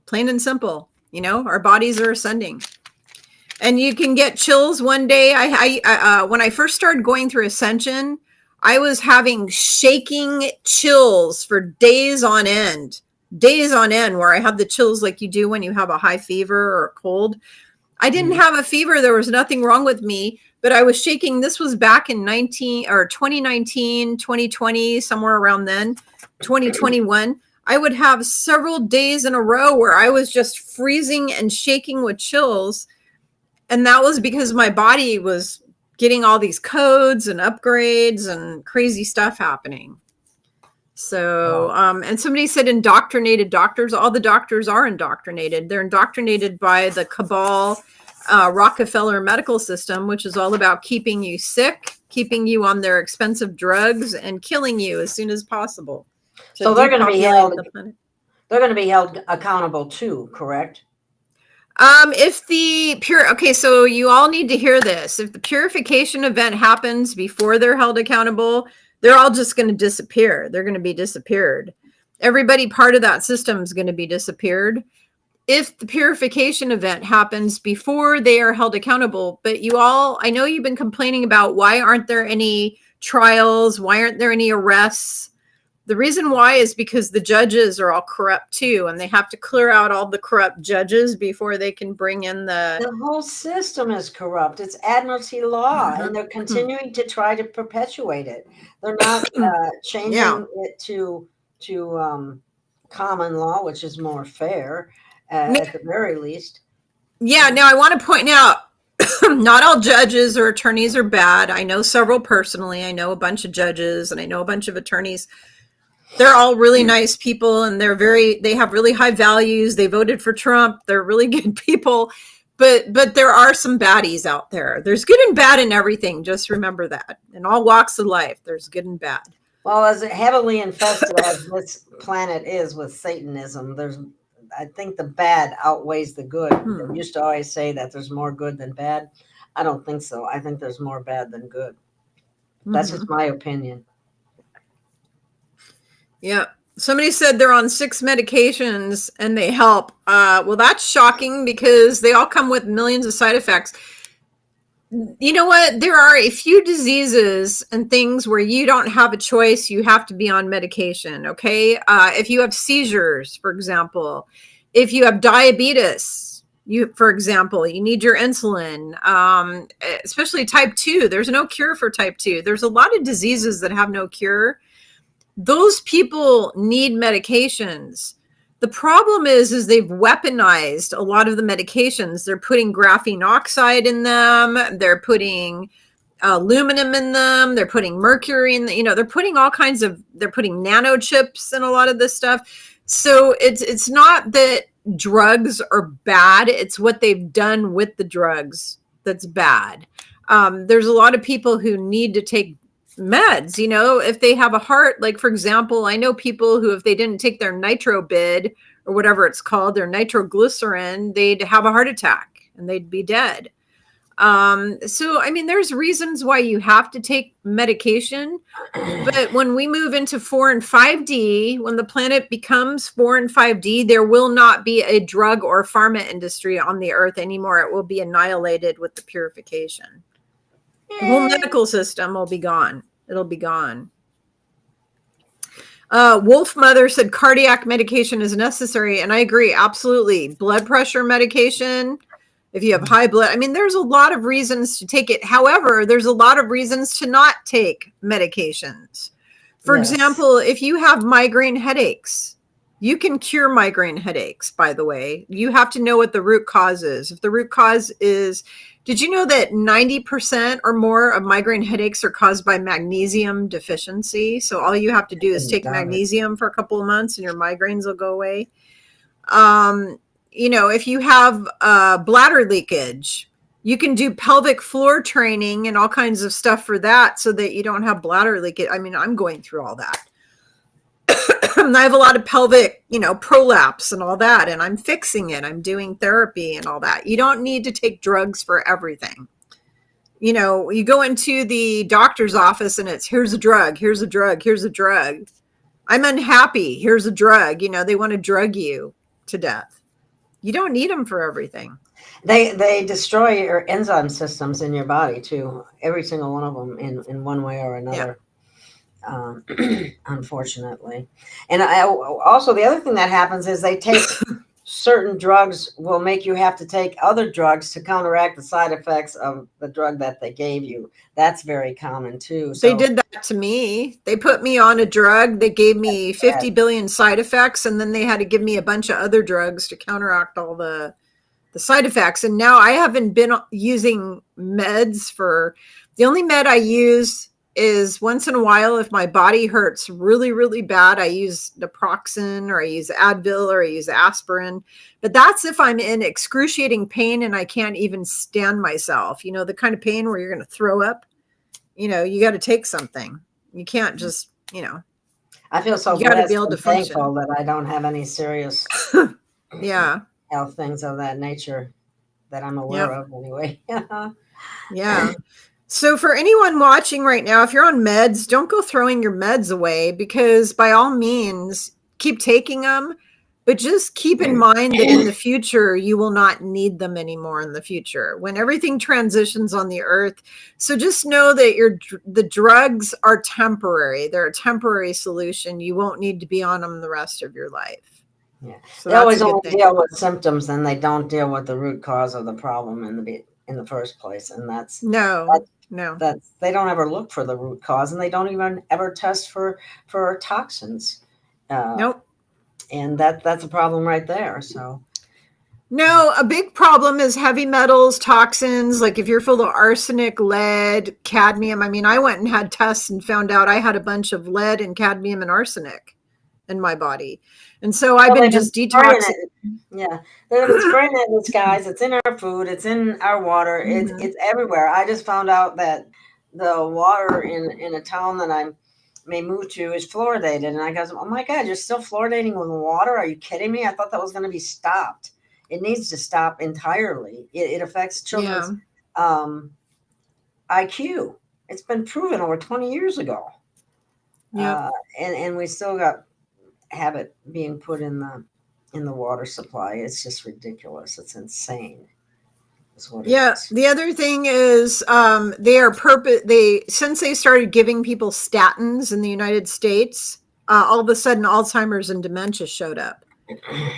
plain and simple. You know, our bodies are ascending, and you can get chills one day. When I first started going through ascension, I was having shaking chills for days on end, where I had the chills like you do when you have a high fever or a cold. I didn't have a fever. There was nothing wrong with me, but I was shaking. This was back in 2019, 2020, somewhere around then, 2021. I would have several days in a row where I was just freezing and shaking with chills. And that was because my body was getting all these codes and upgrades and crazy stuff happening. So, and somebody said indoctrinated doctors. All the doctors are indoctrinated. They're indoctrinated by the cabal, Rockefeller medical system, which is all about keeping you sick, keeping you on their expensive drugs, and killing you as soon as possible. So they're going to be held. They're going to be held accountable too, correct? Okay, so you all need to hear this. If the purification event happens before they're held accountable, they're all just going to disappear. They're going to be disappeared. Everybody part of that system is going to be disappeared. If the purification event happens before they are held accountable, but I know you've been complaining about why aren't there any trials? Why aren't there any arrests? The reason why is because the judges are all corrupt too, and they have to clear out all the corrupt judges before they can bring in the whole system is corrupt. It's admiralty law, and they're continuing to try to perpetuate it. They're not changing it to common law, which is more fair at the very least. Yeah. Now I want to point out, not all judges or attorneys are bad. I know several personally. I know a bunch of judges and I know a bunch of attorneys. They're all really nice people, and they have really high values. They voted for Trump. They're really good people, but there are some baddies out there. There's good and bad in everything. Just remember that. In all walks of life, there's good and bad. Well, as heavily infested as this planet is with Satanism, I think the bad outweighs the good. They used to always say that there's more good than bad. I don't think so. I think there's more bad than good. That's just my opinion. Yeah. Somebody said they're on 6 medications and they help. Well, that's shocking because they all come with millions of side effects. You know what? There are a few diseases and things where you don't have a choice. You have to be on medication. Okay. If you have seizures, for example, if you have diabetes, for example, you need your insulin, especially type 2. There's no cure for type 2. There's a lot of diseases that have no cure. Those people need medications. The problem is they've weaponized a lot of the medications. They're putting graphene oxide in them. They're putting aluminum in them. They're putting mercury in they're putting all kinds of, they're putting nanochips in a lot of this stuff. So it's not that drugs are bad. It's what they've done with the drugs that's bad. There's a lot of people who need to take meds, if they have a heart, like for example, I know people who, if they didn't take their nitrobid or whatever it's called, their nitroglycerin, they'd have a heart attack and they'd be dead. So, I mean, there's reasons why you have to take medication, but when we move into 4 and 5D, when the planet becomes 4 and 5D, there will not be a drug or pharma industry on the earth anymore. It will be annihilated with the purification. The whole medical system will be gone. It'll be gone. Wolf Mother said cardiac medication is necessary. And I agree. Absolutely. Blood pressure medication. If you have high blood, I mean, there's a lot of reasons to take it. However, there's a lot of reasons to not take medications. For example, if you have migraine headaches, you can cure migraine headaches, by the way. You have to know what the root cause is. If the root cause is, did you know that 90% or more of migraine headaches are caused by magnesium deficiency? So all you have to do is take magnesium for a couple of months and your migraines will go away. If you have bladder leakage, you can do pelvic floor training and all kinds of stuff for that so that you don't have bladder leakage. I mean, I'm going through all that. I have a lot of pelvic, prolapse and all that, and I'm fixing it. I'm doing therapy and all that. You don't need to take drugs for everything. You go into the doctor's office and it's, here's a drug, here's a drug, here's a drug. I'm unhappy. Here's a drug. They want to drug you to death. You don't need them for everything. They destroy your enzyme systems in your body too. Every single one of them in one way or another. Unfortunately. And also the other thing that happens is they take certain drugs will make you have to take other drugs to counteract the side effects of the drug that they gave you. That's very common too. So, they did that to me. They put me on a drug. They gave me 50 billion side effects, and then they had to give me a bunch of other drugs to counteract all the side effects. And now I haven't been using meds the only med I use is once in a while, if my body hurts really, really bad, I use naproxen or I use Advil or I use aspirin. But that's if I'm in excruciating pain and I can't even stand myself. The kind of pain where you're going to throw up. You got to take something. You can't just, I feel so blessed and thankful that I don't have any serious health things of that nature that I'm aware of anyway. Yeah. So for anyone watching right now, if you're on meds, don't go throwing your meds away, because by all means, keep taking them, but just keep in mind that in the future, you will not need them anymore in the future when everything transitions on the earth. So just know that the drugs are temporary. They're a temporary solution. You won't need to be on them the rest of your life. Yeah. So they always only deal with symptoms and they don't deal with the root cause of the problem in the first place. And that's they don't ever look for the root cause, and they don't even ever test for toxins. Nope. And that's a problem right there. So no, a big problem is heavy metals, toxins. Like if you're full of arsenic, lead, cadmium. I mean, I went and had tests and found out I had a bunch of lead and cadmium and arsenic in my body. And so I've been just detoxing. Yeah. They've been spraying it in the skies. It's in our food. It's in our water. It's everywhere. I just found out that the water in a town that I may move to is fluoridated. And I go, oh my God, you're still fluoridating with water? Are you kidding me? I thought that was going to be stopped. It needs to stop entirely. It affects children's IQ. It's been proven over 20 years ago. Yep. And we still have it being put in the water supply. It's just ridiculous. It's insane. Is what it is. The other thing is since they started giving people statins in the United States, all of a sudden Alzheimer's and dementia showed up.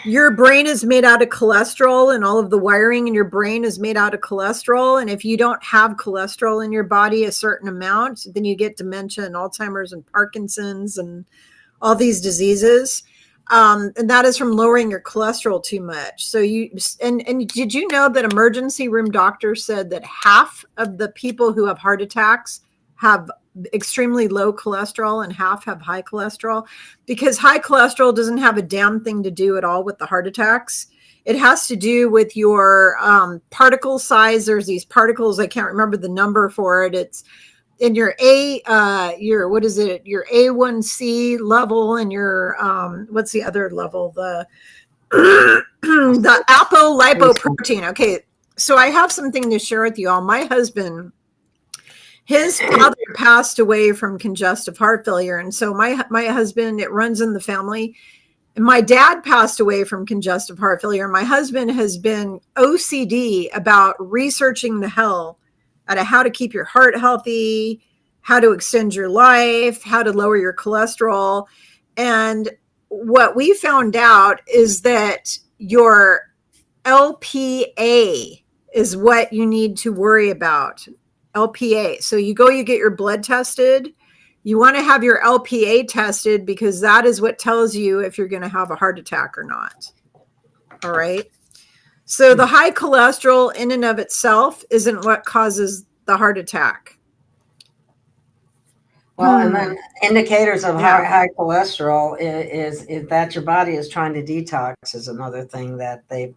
Your brain is made out of cholesterol, and all of the wiring in your brain is made out of cholesterol. And if you don't have cholesterol in your body a certain amount, then you get dementia and Alzheimer's and Parkinson's and all these diseases. And that is from lowering your cholesterol too much. So and did you know that emergency room doctors said that half of the people who have heart attacks have extremely low cholesterol and half have high cholesterol? Because high cholesterol doesn't have a damn thing to do at all with the heart attacks. It has to do with your particle size. There's these particles, I can't remember the number for it. It's in your your A1C level, and your what's the other level? The the apolipoprotein. Okay, so I have something to share with you all. My husband, his father passed away from congestive heart failure, and so my husband, it runs in the family. And my dad passed away from congestive heart failure. My husband has been OCD about researching the hell out of how to keep your heart healthy, how to extend your life, how to lower your cholesterol. And what we found out is that your LPA is what you need to worry about. LPA. So you get your blood tested. You want to have your LPA tested because that is what tells you if you're going to have a heart attack or not. All right. So the high cholesterol in and of itself isn't what causes the heart attack. Well, and then indicators of high cholesterol is that your body is trying to detox is another thing that they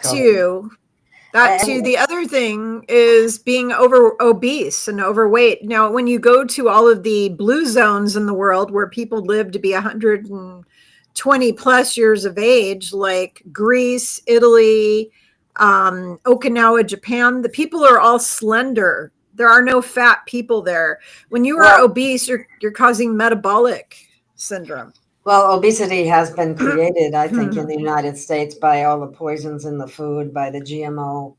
too. The other thing is being obese and overweight. Now, when you go to all of the blue zones in the world where people live to be 120 plus years of age, like Greece, Italy, Okinawa, Japan, the people are all slender. There are no fat people there. When you are obese, you're causing metabolic syndrome. Well, obesity has been created, I think, in the United States by all the poisons in the food, by the GMO.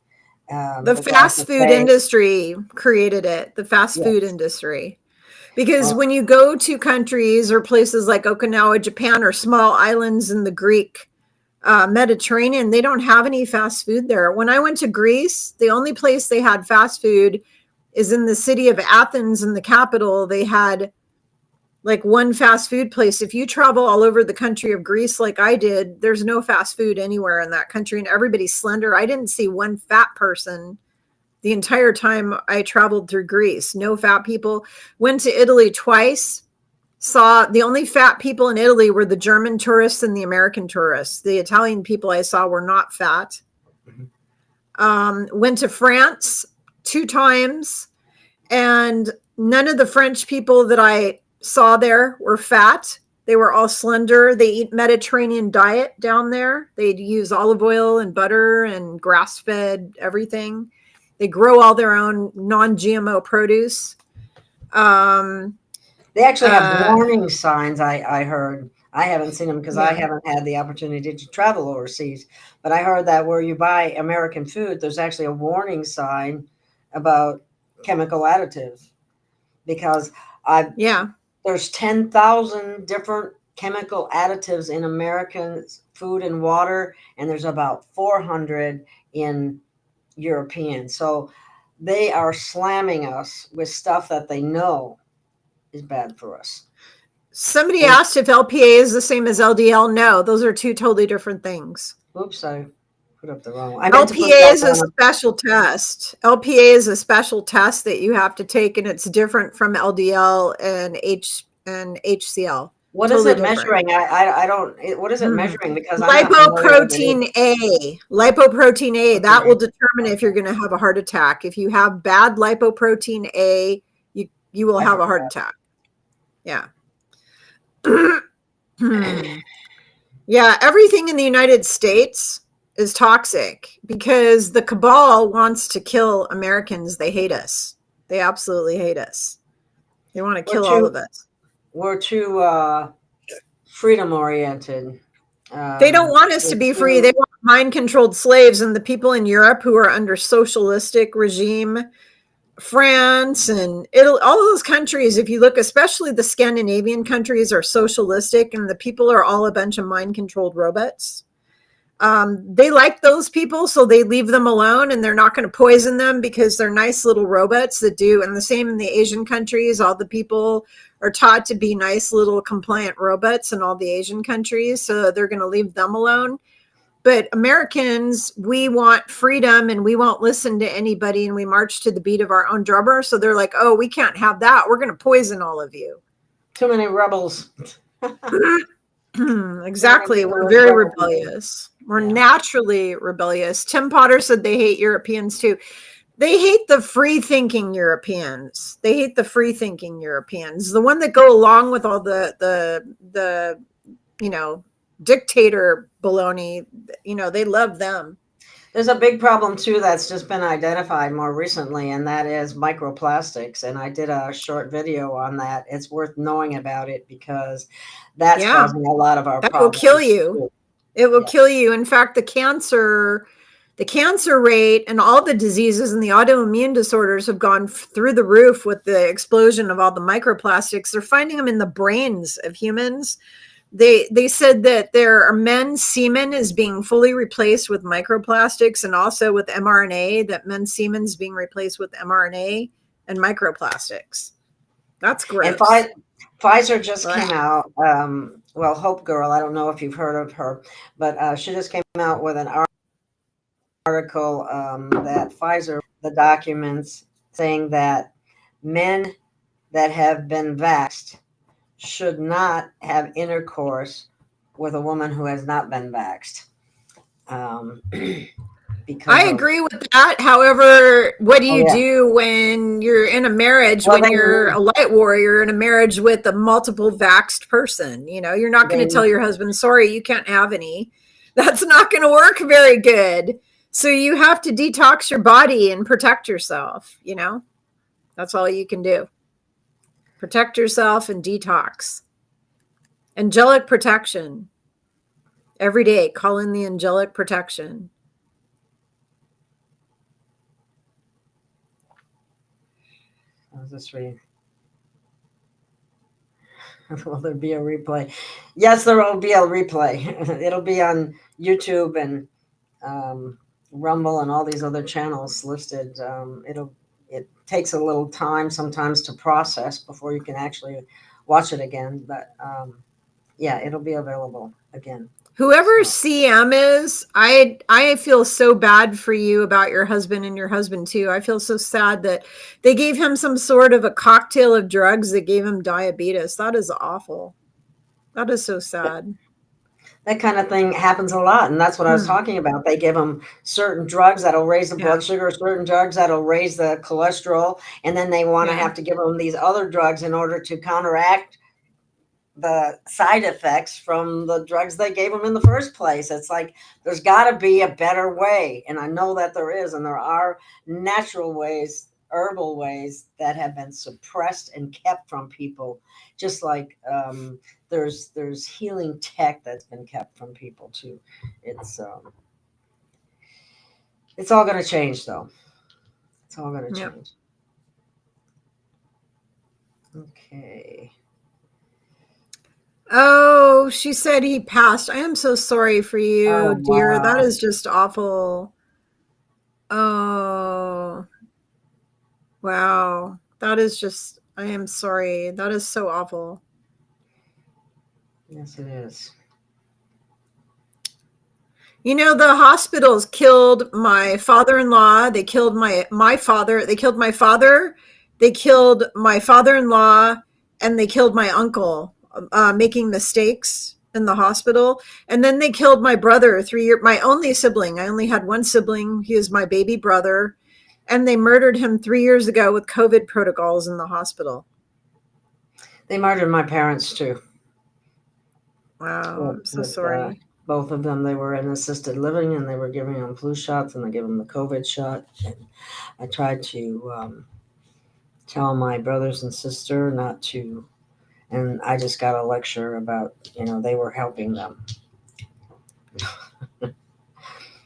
The fast food industry created it, the fast food industry. Because when you go to countries or places like Okinawa, Japan, or small islands in the Greek Mediterranean, they don't have any fast food there. When I went to Greece, the only place they had fast food is in the city of Athens, in the capital. They had like one fast food place. If you travel all over the country of Greece like I did, there's no fast food anywhere in that country, and everybody's slender. I didn't see one fat person the entire time I traveled through Greece. No fat people. Went to Italy twice. Saw the only fat people in Italy were the German tourists and the American tourists. The Italian people I saw were not fat. Went to France 2 times, and none of the French people that I saw there were fat. They were all slender. They eat Mediterranean diet down there. They use olive oil and butter and grass-fed everything. They grow all their own non-GMO produce. They actually have warning signs, I heard. I haven't seen them because I haven't had the opportunity to travel overseas. But I heard that where you buy American food, there's actually a warning sign about chemical additives. Because there's 10,000 different chemical additives in American food and water, and there's about 400 in European. So they are slamming us with stuff that they know is bad for us. Somebody asked if LPA is the same as LDL. No, those are 2 totally different things. Oops, I put up the wrong one. LPA is a special test. LPA is a special test that you have to take, and it's different from LDL and HCL. What is it measuring? I don't. What is it measuring? Because lipoprotein A. Lipoprotein A. That will determine if you're going to have a heart attack. If you have bad lipoprotein A, you will have a heart attack. Yeah. Yeah. Everything in the United States is toxic because the cabal wants to kill Americans. They hate us. They absolutely hate us. They want to kill all of us. We're too freedom oriented. They don't want us to be free. They want mind-controlled slaves, and the people in Europe who are under socialistic regime, France and Italy, all those countries, if you look, especially the Scandinavian countries, are socialistic, and the people are all a bunch of mind-controlled robots. They like those people, so they leave them alone, and they're not going to poison them because they're nice little robots that do. And the same in the Asian countries, all the people are taught to be nice little compliant robots in all the Asian countries, so they're going to leave them alone. But Americans, we want freedom and we won't listen to anybody, and we march to the beat of our own drummer. So they're like, oh, we can't have that. We're going to poison all of you. Too many rebels. Exactly. We're very rebellious. We're naturally rebellious. Tim Potter said they hate Europeans too. They hate the free-thinking Europeans. They hate the free-thinking Europeans. The one that go along with all the dictator baloney, they love them. There's a big problem too that's just been identified more recently, and that is microplastics. And I did a short video on that. It's worth knowing about it because that's causing a lot of our problems. That will kill you. It will kill you. In fact, the cancer rate and all the diseases and the autoimmune disorders have gone through the roof with the explosion of all the microplastics. They're finding them in the brains of humans. They said that there are men's semen is being fully replaced with microplastics, and also with mRNA, that men's semen is being replaced with mRNA and microplastics. That's gross. And Pfizer just came out. Hope Girl, I don't know if you've heard of her, but she just came out with an article that Pfizer, the documents saying that men that have been vaxxed should not have intercourse with a woman who has not been vaxxed. I agree with that. However, what do you do when you're in a marriage, when you're a light warrior in a marriage with a multiple vaxxed person? You're not going to tell your husband, sorry, you can't have any. That's not going to work very good. So you have to detox your body and protect yourself. That's all you can do. Protect yourself and detox. Angelic protection. Every day, call in the angelic protection. I'll just read. Will there be a replay? Yes, there will be a replay. It'll be on YouTube and Rumble and all these other channels listed. It takes a little time sometimes to process before you can actually watch it again. But it'll be available again. Whoever CM is, I feel so bad for you about your husband and your husband too. I feel so sad that they gave him some sort of a cocktail of drugs that gave him diabetes. That is awful. That is so sad. That kind of thing happens a lot. And that's what I was talking about. They give them certain drugs that'll raise the blood sugar, certain drugs that'll raise the cholesterol. And then they want to have to give them these other drugs in order to counteract the side effects from the drugs they gave them in the first place. It's like, there's got to be a better way. And I know that there is. And there are natural ways, herbal ways that have been suppressed and kept from people. Just like there's healing tech that's been kept from people too. It's all going to change though. It's all going to change. Okay. Oh, she said he passed. I am so sorry for you, dear. Wow. That is just awful. Oh, wow. That is just, I am sorry. That is so awful. Yes, it is. The hospitals killed my father-in-law. They killed my father. They killed my father. They killed my father-in-law, and they killed my uncle. Making mistakes in the hospital. And then they killed my brother, my only sibling. I only had one sibling. He was my baby brother. And they murdered him 3 years ago with COVID protocols in the hospital. They murdered my parents too. Wow, I'm so sorry. Both of them, they were in assisted living and they were giving them flu shots and they gave them the COVID shot. And I tried to tell my brothers and sister not to. And I just got a lecture about, they were helping them. Helping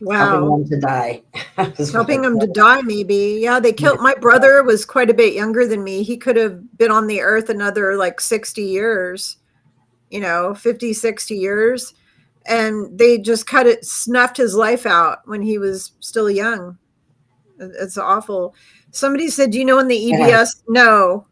Wow. them to die. Helping them to die, maybe. Yeah, they killed. My brother was quite a bit younger than me. He could have been on the earth another like 60 years, 50, 60 years. And they just snuffed his life out when he was still young. It's awful. Somebody said, do you know in the EBS? No.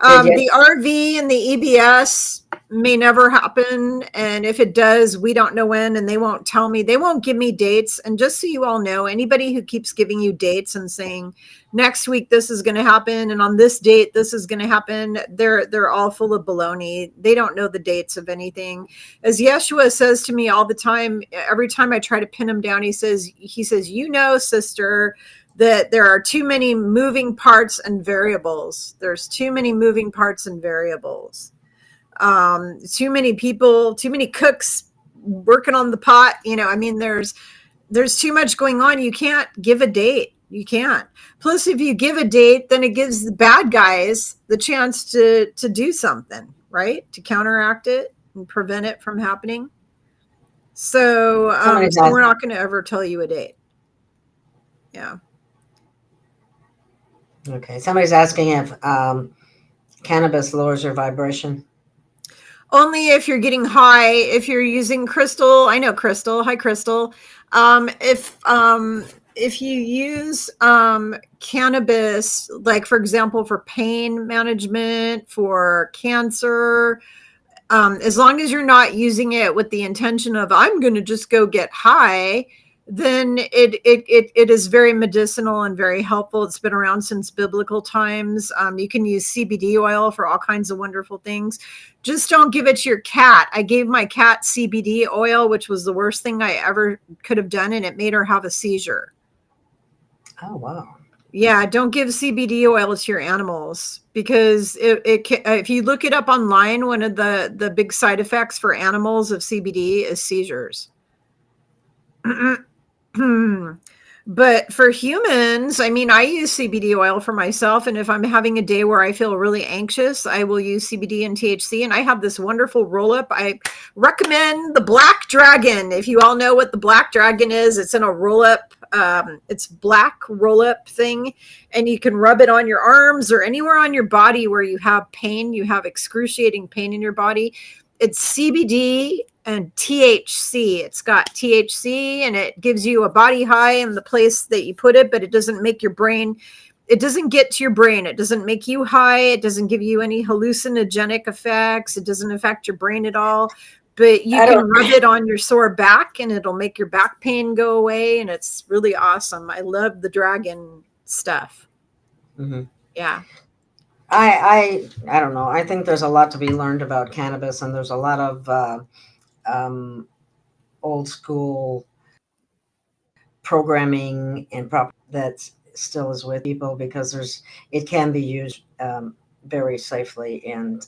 The RV and the EBS may never happen. And if it does, we don't know when, and they won't tell me. They won't give me dates. And just so you all know, anybody who keeps giving you dates and saying next week this is going to happen, and on this date this is going to happen, they're all full of baloney. They don't know the dates of anything. As Yeshua says to me all the time, every time I try to pin him down, he says, sister, that there are too many moving parts and variables. There's too many moving parts and variables. Too many people, too many cooks working on the pot. There's too much going on. You can't give a date. You can't. Plus, if you give a date, then it gives the bad guys the chance to do something, right? To counteract it and prevent it from happening. So we're not going to ever tell you a date. Yeah. Okay. Somebody's asking if cannabis lowers your vibration. Only if you're getting high. If you're using Crystal, I know Crystal. Hi, Crystal. If you use cannabis, like for example, for pain management, for cancer, as long as you're not using it with the intention of I'm going to just go get high, then it is very medicinal and very helpful. It's been around since biblical times. You can use CBD oil for all kinds of wonderful things. Just don't give it to your cat. I gave my cat CBD oil, which was the worst thing I ever could have done, and it made her have a seizure. Oh, wow. Yeah, don't give CBD oil to your animals, because if you look it up online, one of the big side effects for animals of CBD is seizures. But for humans, I use CBD oil for myself. And if I'm having a day where I feel really anxious, I will use CBD and THC. And I have this wonderful roll up. I recommend the Black Dragon. If you all know what the Black Dragon is, it's in a roll up. It's black roll up thing. And you can rub it on your arms or anywhere on your body where you have pain. You have excruciating pain in your body. It's CBD and THC. It's got THC and it gives you a body high in the place that you put it, but it doesn't make your brain, it doesn't get to your brain. It doesn't make you high. It doesn't give you any hallucinogenic effects. It doesn't affect your brain at all. But you can rub it on your sore back and it'll make your back pain go away. And it's really awesome. I love the dragon stuff. Mm-hmm. Yeah. I don't know. I think there's a lot to be learned about cannabis, and there's a lot of old school programming and that still is with people, because it can be used very safely and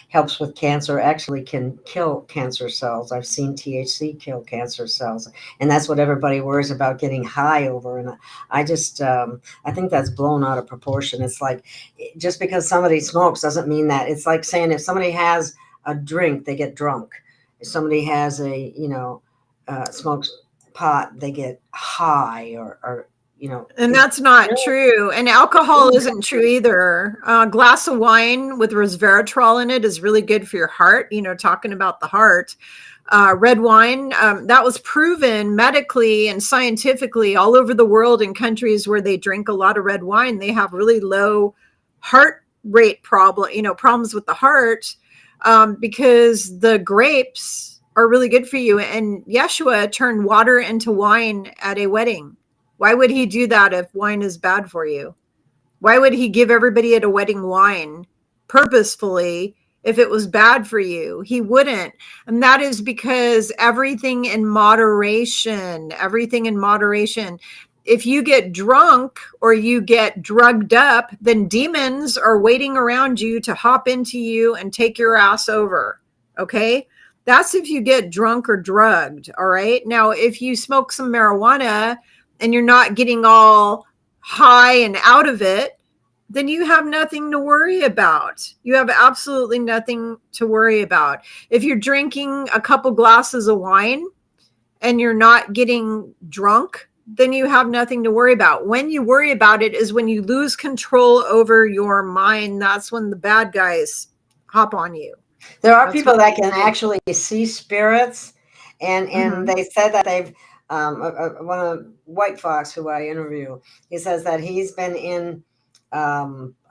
helps with cancer. Actually can kill cancer cells. I've seen THC kill cancer cells, and that's what everybody worries about getting high over. And I just I think that's blown out of proportion. It's like, just because somebody smokes doesn't mean that. It's like saying if somebody has a drink, they get drunk. If somebody has smokes pot, they get high, or and that's not true. And alcohol isn't true either. A glass of wine with resveratrol in it is really good for your heart. Talking about the heart, red wine, that was proven medically and scientifically all over the world. In countries where they drink a lot of red wine, they have really low heart rate problems with the heart, because the grapes are really good for you. And Yeshua turned water into wine at a wedding. Why would he do that if wine is bad for you? Why would he give everybody at a wedding wine purposefully if it was bad for you? He wouldn't. And that is because everything in moderation. If you get drunk or you get drugged up, then demons are waiting around you to hop into you and take your ass over. Okay? That's if you get drunk or drugged. All right? Now, if you smoke some marijuana and you're not getting all high and out of it, then you have nothing to worry about. You have absolutely nothing to worry about. If you're drinking a couple glasses of wine and you're not getting drunk, then you have nothing to worry about. When you worry about it is when you lose control over your mind. That's when the bad guys hop on you. There are That's people what that they can do. actually see spirits, and Mhm. they said that they've one of White Fox, who I interview, he says that he's been in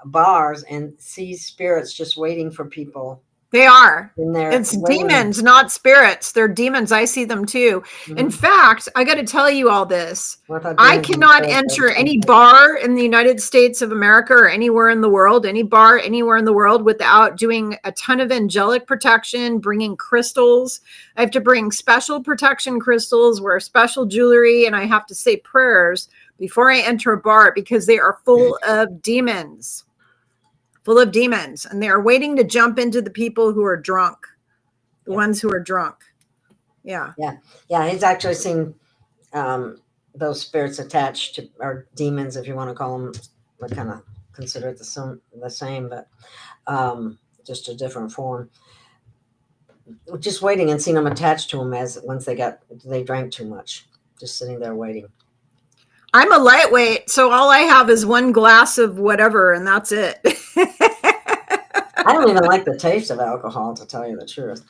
bars and sees spirits just waiting for people. They are. In there, It's waiting. demons, not spirits. They're demons. I see them too. In fact, I got to tell you all this. I cannot enter any bar in the United States of America or anywhere in the world, any bar anywhere in the world, without doing a ton of angelic protection, bringing crystals. I have to bring special protection crystals, wear special jewelry, and I have to say prayers before I enter a bar because they are full of demons. Full of demons, and they are waiting to jump into the people who are drunk, the ones who are drunk. Yeah. He's actually seen those spirits attached to, or demons, if you want to call them. I kind of consider it the same, but just a different form. Just waiting and seeing them attached to them as once they drank too much, just sitting there waiting. I'm a lightweight, so all I have is one glass of whatever, and that's it. I don't even like the taste of alcohol, to tell you the truth.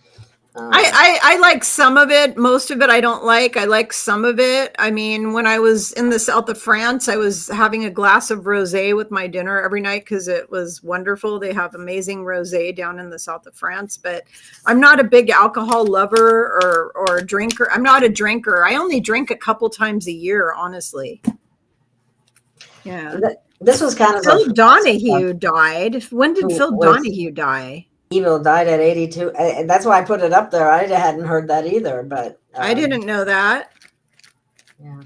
I like some of it. Most of it I don't like. I like some of it. I mean, when I was in the south of France, I was having a glass of rosé with my dinner every night because it was wonderful. They have amazing rosé down in the south of France, but I'm not a big alcohol lover or a drinker. I'm not a drinker. I only drink a couple times a year, honestly. Yeah. This was kind of Phil Donahue died. When did Phil Donahue die? Evil died at 82. That's why I put it up there. I hadn't heard that either, but I didn't know that. Yeah,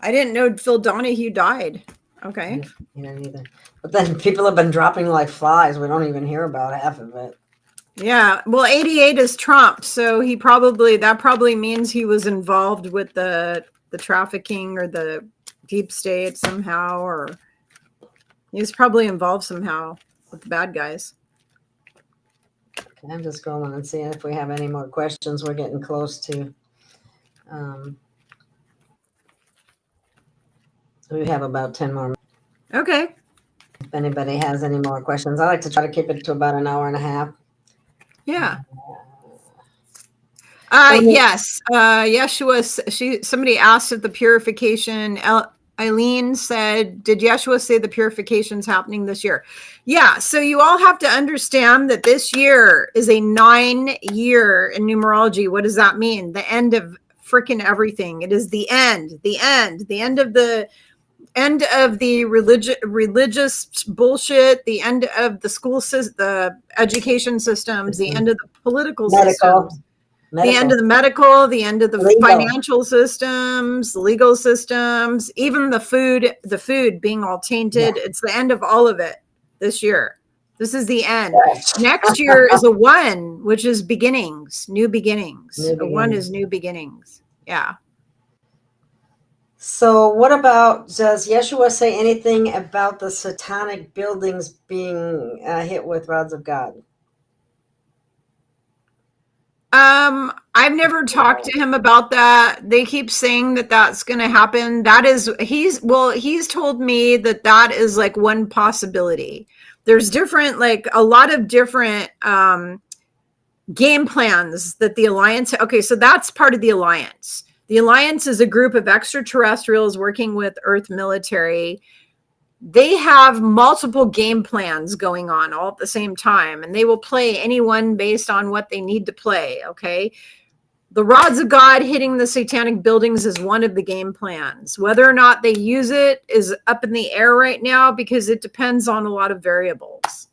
I didn't know Phil Donahue died. Okay. Yeah, neither. But then people have been dropping like flies. We don't even hear about half of it. Yeah. Well, 88 is Trump, so that probably means he was involved with the trafficking or the deep state somehow, or he was probably involved somehow with the bad guys. Okay, I'm just going and seeing if we have any more questions. We're getting close to. We have about 10 more. Okay. If anybody has any more questions, I like to try to keep it to about an hour and a half. Yeah. Yes. Yeshua. Somebody asked if the purification. Eileen said, "Did Yeshua say the purification's happening this year?" Yeah. So you all have to understand that this year is a 9-year in numerology. What does that mean? The end of freaking everything. It is the end of the religious bullshit, the end of the school system, the education systems, the end of the political systems. The end of the medical, the end of the financial systems, the legal systems, even the food being all tainted. Yeah. It's the end of all of it this year. This is the end. Yes. Next year is a 1, which is beginnings, new beginnings. A 1 is new beginnings. Yeah. So what about, does Yeshua say anything about the satanic buildings being hit with rods of God? I've never talked to him about that. They keep saying that that's going to happen. He's told me that is like one possibility. There's a lot of different, game plans that the Alliance. Okay. So that's part of the Alliance. The Alliance is a group of extraterrestrials working with Earth military. They have multiple game plans going on all at the same time, and they will play anyone based on what they need to play. Okay. The rods of God hitting the satanic buildings is one of the game plans. Whether or not they use it is up in the air right now because it depends on a lot of variables.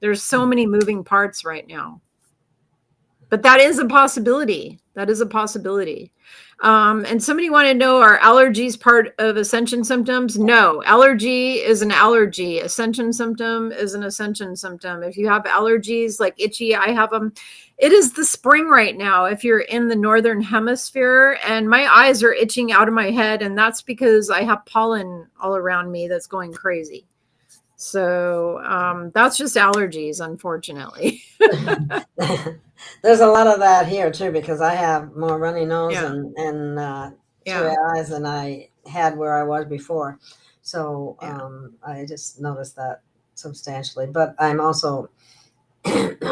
There's so many moving parts right now. But that is a possibility. And somebody wanted to know, are allergies part of ascension symptoms? No, allergy is an allergy. Ascension symptom is an ascension symptom. If you have allergies like itchy, I have them. It is the spring right now if you're in the northern hemisphere, and my eyes are itching out of my head, and that's because I have pollen all around me that's going crazy. So that's just allergies, unfortunately. There's a lot of that here too, because I have more runny nose Yeah. and Yeah. teary eyes than I had where I was before. So I just noticed that substantially. But I'm also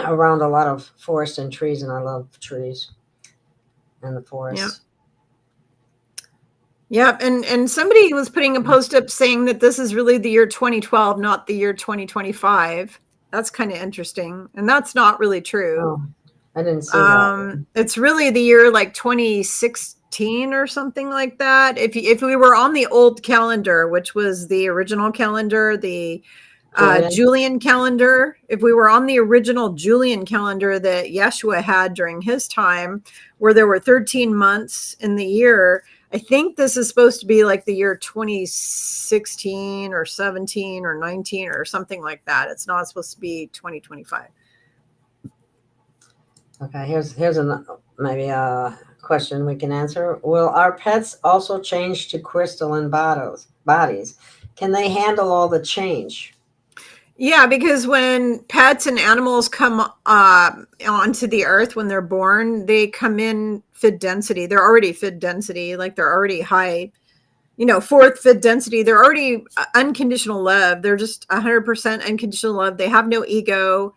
around a lot of forest and trees, and I love trees and the forest. Yep. And somebody was putting a post up saying that this is really the year 2012, not the year 2025. That's kind of interesting. And that's not really true. Oh, I didn't see that. It's really the year like 2016 or something like that. If we were on the old calendar, which was the original calendar, the Julian calendar, if we were on the original Julian calendar that Yeshua had during his time, where there were 13 months in the year, I think this is supposed to be like the year 2016 or 17 or 19 or something like that. It's not supposed to be 2025. Okay, here's maybe a question we can answer. Will our pets also change to crystalline bodies? Can they handle all the change? Yeah, because when pets and animals come onto the earth when they're born, they come in fid density. They're already fid density, like they're already high, fourth fid density. They're already unconditional love. They're just 100% unconditional love. They have no ego.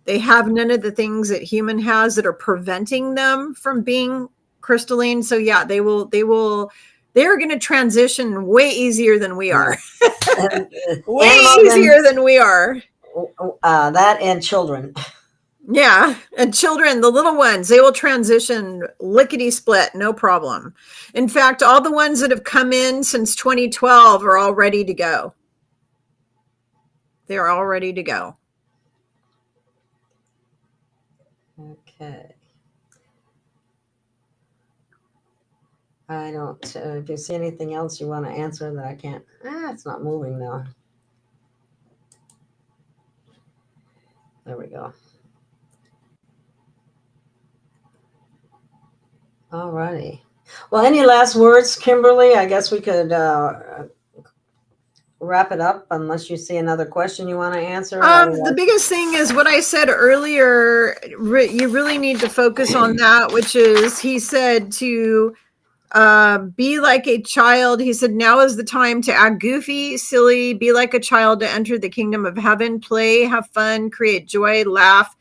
They have none of the things that human has that are preventing them from being crystalline. So yeah, they are going to transition way easier than we are. Way easier than we are. That and children. Yeah. And children, the little ones, they will transition lickety split, no problem. In fact, all the ones that have come in since 2012 are all ready to go. They're all ready to go. Okay. I don't, if you see anything else you want to answer that I can't, it's not moving now. There we go. All righty. Well, any last words, Kimberly? I guess we could wrap it up unless you see another question you want to answer. The biggest thing is what I said earlier. You really need to focus on that, which is he said to be like a child. He said, now is the time to act goofy, silly, be like a child to enter the kingdom of heaven, play, have fun, create joy, laugh,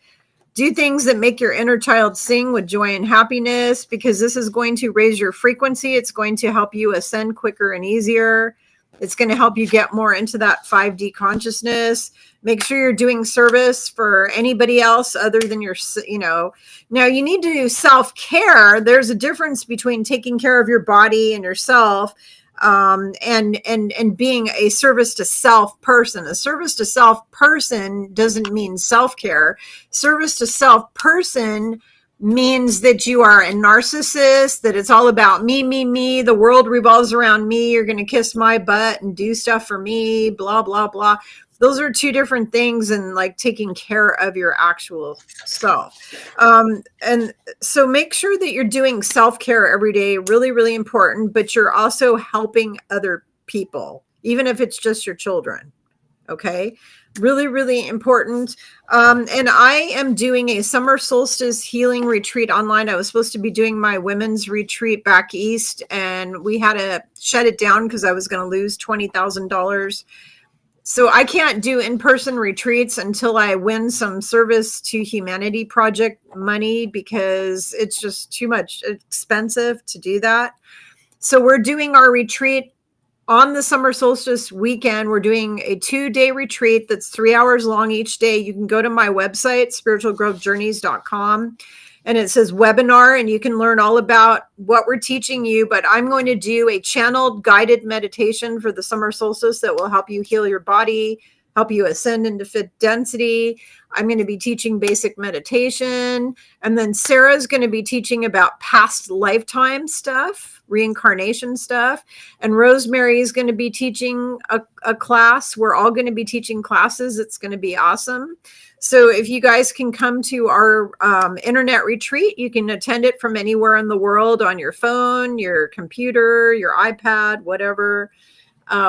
do things that make your inner child sing with joy and happiness, because this is going to raise your frequency. It's going to help you ascend quicker and easier. It's going to help you get more into that 5D consciousness. Make sure you're doing service for anybody else other than now you need to do self-care. There's a difference between taking care of your body and yourself and being a service to self person. A service to self person doesn't mean self-care. Service to self person means that you are a narcissist, that it's all about me, me, me. The world revolves around me. You're going to kiss my butt and do stuff for me, blah, blah, blah. Those are two different things, and like taking care of your actual self. And so make sure that you're doing self-care every day. Really, really important, but you're also helping other people, even if it's just your children. Okay. Really, really important. And I am doing a summer solstice healing retreat online. I was supposed to be doing my women's retreat back east, and we had to shut it down because I was going to lose $20,000. So I can't do in-person retreats until I win some Service to Humanity project money, because it's just too much expensive to do that. So we're doing our retreat on the summer solstice weekend. We're doing a 2-day retreat that's 3 hours long each day. You can go to my website, spiritualgrowthjourneys.com, and it says webinar, and you can learn all about what we're teaching you. But I'm going to do a channeled guided meditation for the summer solstice that will help you heal your body, help you ascend into fifth density. I'm going to be teaching basic meditation. And then Sarah's going to be teaching about past lifetime stuff, reincarnation stuff. And Rosemary is going to be teaching a class. We're all going to be teaching classes. It's going to be awesome. So if you guys can come to our internet retreat, you can attend it from anywhere in the world on your phone, your computer, your iPad, whatever.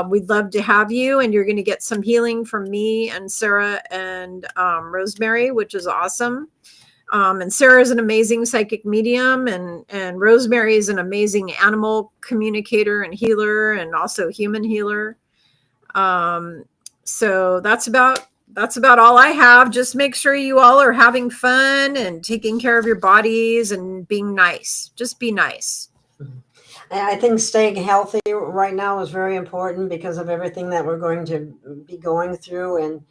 We'd love to have you, and you're going to get some healing from me and Sarah and Rosemary, which is awesome. And Sarah is an amazing psychic medium, and Rosemary is an amazing animal communicator and healer, and also human healer. So that's about all I have. Just make sure you all are having fun and taking care of your bodies and being nice. Just be nice. I think staying healthy right now is very important because of everything that we're going to be going through, and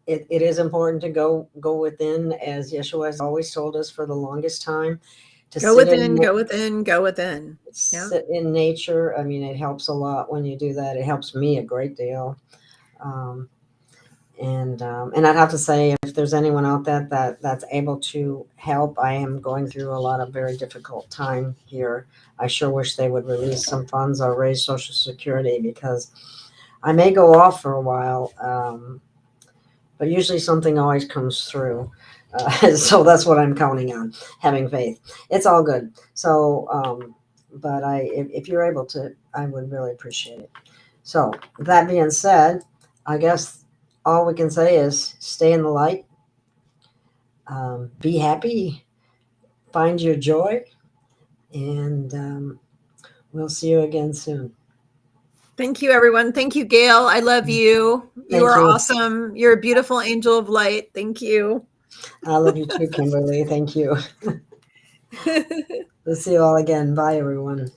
it is important to go within, as Yeshua has always told us for the longest time. To go within, go within, go within. Yeah. Sit in nature. I mean, it helps a lot when you do that. It helps me a great deal. And I'd have to say, if there's anyone out there that's able to help, I am going through a lot of very difficult time here. I sure wish they would release some funds or raise Social Security, because I may go off for a while, but usually something always comes through. So that's what I'm counting on, having faith. It's all good. So, but if you're able to, I would really appreciate it. So that being said, I guess all we can say is stay in the light, be happy, find your joy, and we'll see you again soon. Thank you, everyone. Thank you, Gail. I love you. You are awesome. You're a beautiful angel of light. Thank you. I love you too, Kimberly. Thank you. We'll see you all again. Bye, everyone.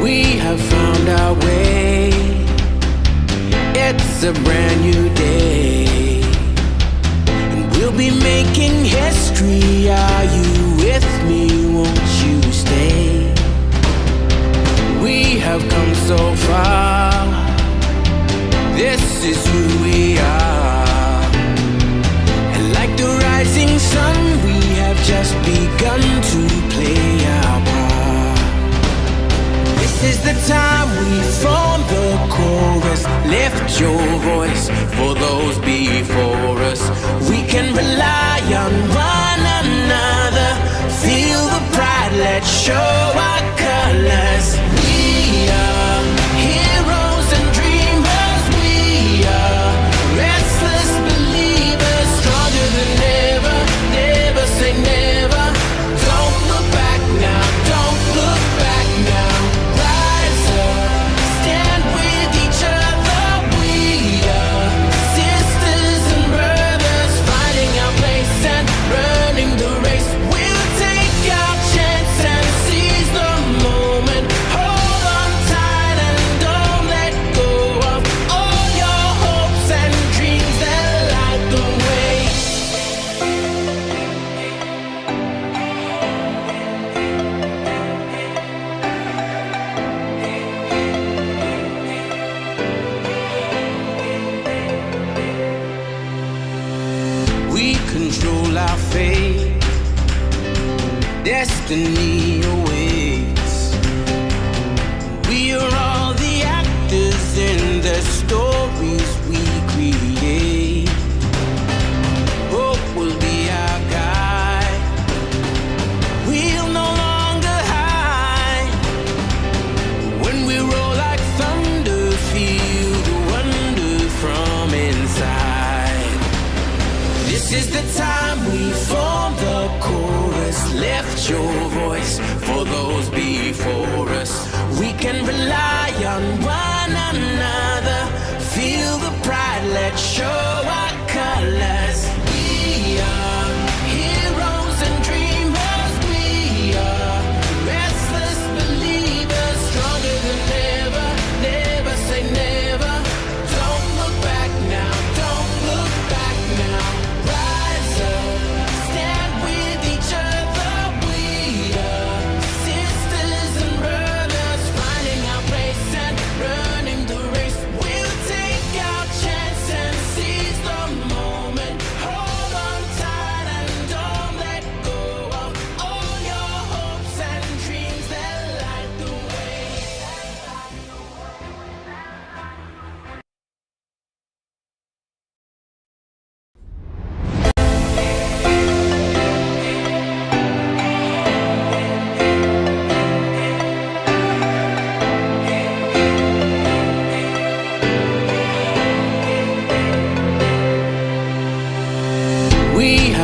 We have found our way. It's a brand new day, and we'll be making history. Are you with me? Won't you stay? We have come so far. This is who we are, and like the rising sun, we have just begun to play our part. This is the time we form the chorus. Lift your voice for those before us. We can rely on one another. Feel the pride, let's show our colors. We are heroes and dreamers. We are restless believers, stronger than ever. Never say never. Don't look back now, don't look back now. Control our fate, destiny awaits. We are all the actors in the stories we create. Hope will be our guide. We'll no longer hide. When we roll like thunder, feel the wonder from inside. This is the time we form the chorus. Lift your voice for those before us. We can rely on one another. Feel the pride, let's show our colors. We are heroes and dreamers. We are restless believers, stronger than ever. Never say never. Don't look back now, don't look back now. Rise up, stand with each other. We are sisters and brothers, finding our place and running the race. We'll take our chance and see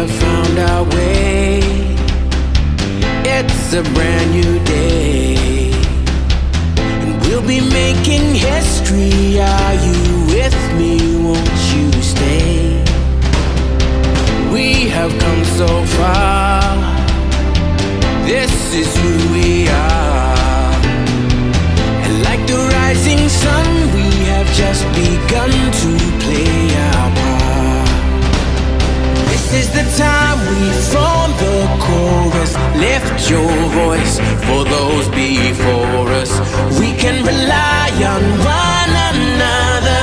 have found our way. It's a brand new day, and we'll be making history. Are you with me? Won't you stay? We have come so far. This is who we are. And like the rising sun, we have just begun to play our part. This is the time we form the chorus. Lift your voice for those before us. We can rely on one another.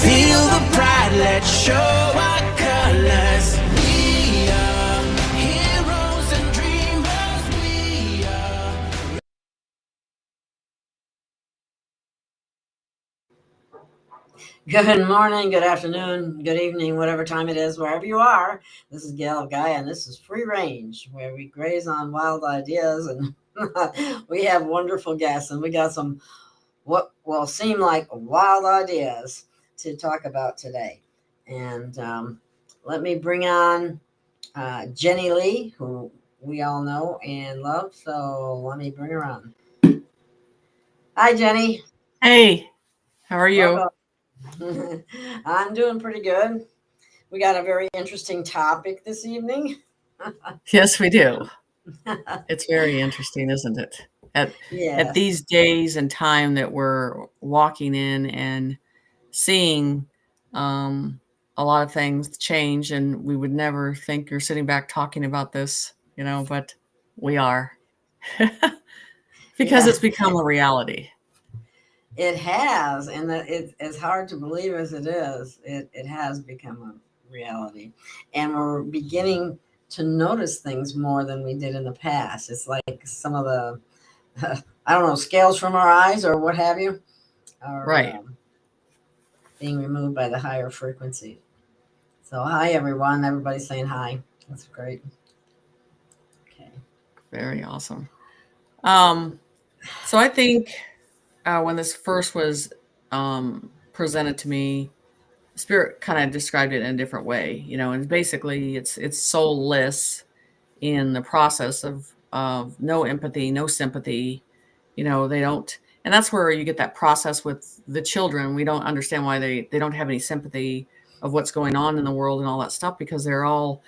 Feel the pride, let's show our colors. We are heroes and dreamers. We are. Good morning, good afternoon, good evening, whatever time it is, wherever you are. This is Gail Guy, and this is Free Range, where we graze on wild ideas, and we have wonderful guests, and we got some what will seem like wild ideas to talk about today. And let me bring on Jenny Lee, who we all know and love. So let me bring her on. Hi, Jenny. Hey, how are you? Welcome. I'm doing pretty good. We got a very interesting topic this evening. Yes, we do. It's very interesting, isn't it? At Yes. these days and time that we're walking in and seeing a lot of things change, and we would never think you're sitting back talking about this, but we are. Because Yeah. it's become a reality. It has, and it's as hard to believe as it is. It has become a reality, and we're beginning to notice things more than we did in the past. It's like some of the, I don't know, scales from our eyes or what have you, are Right. being removed by the higher frequency. So hi, everyone. Everybody's saying hi. That's great. Okay. Very awesome. So I think when this first was presented to me, Spirit kind of described it in a different way, and basically it's soulless in the process of no empathy, no sympathy. They don't, and that's where you get that process with the children. We don't understand why they don't have any sympathy of what's going on in the world and all that stuff, because they're all,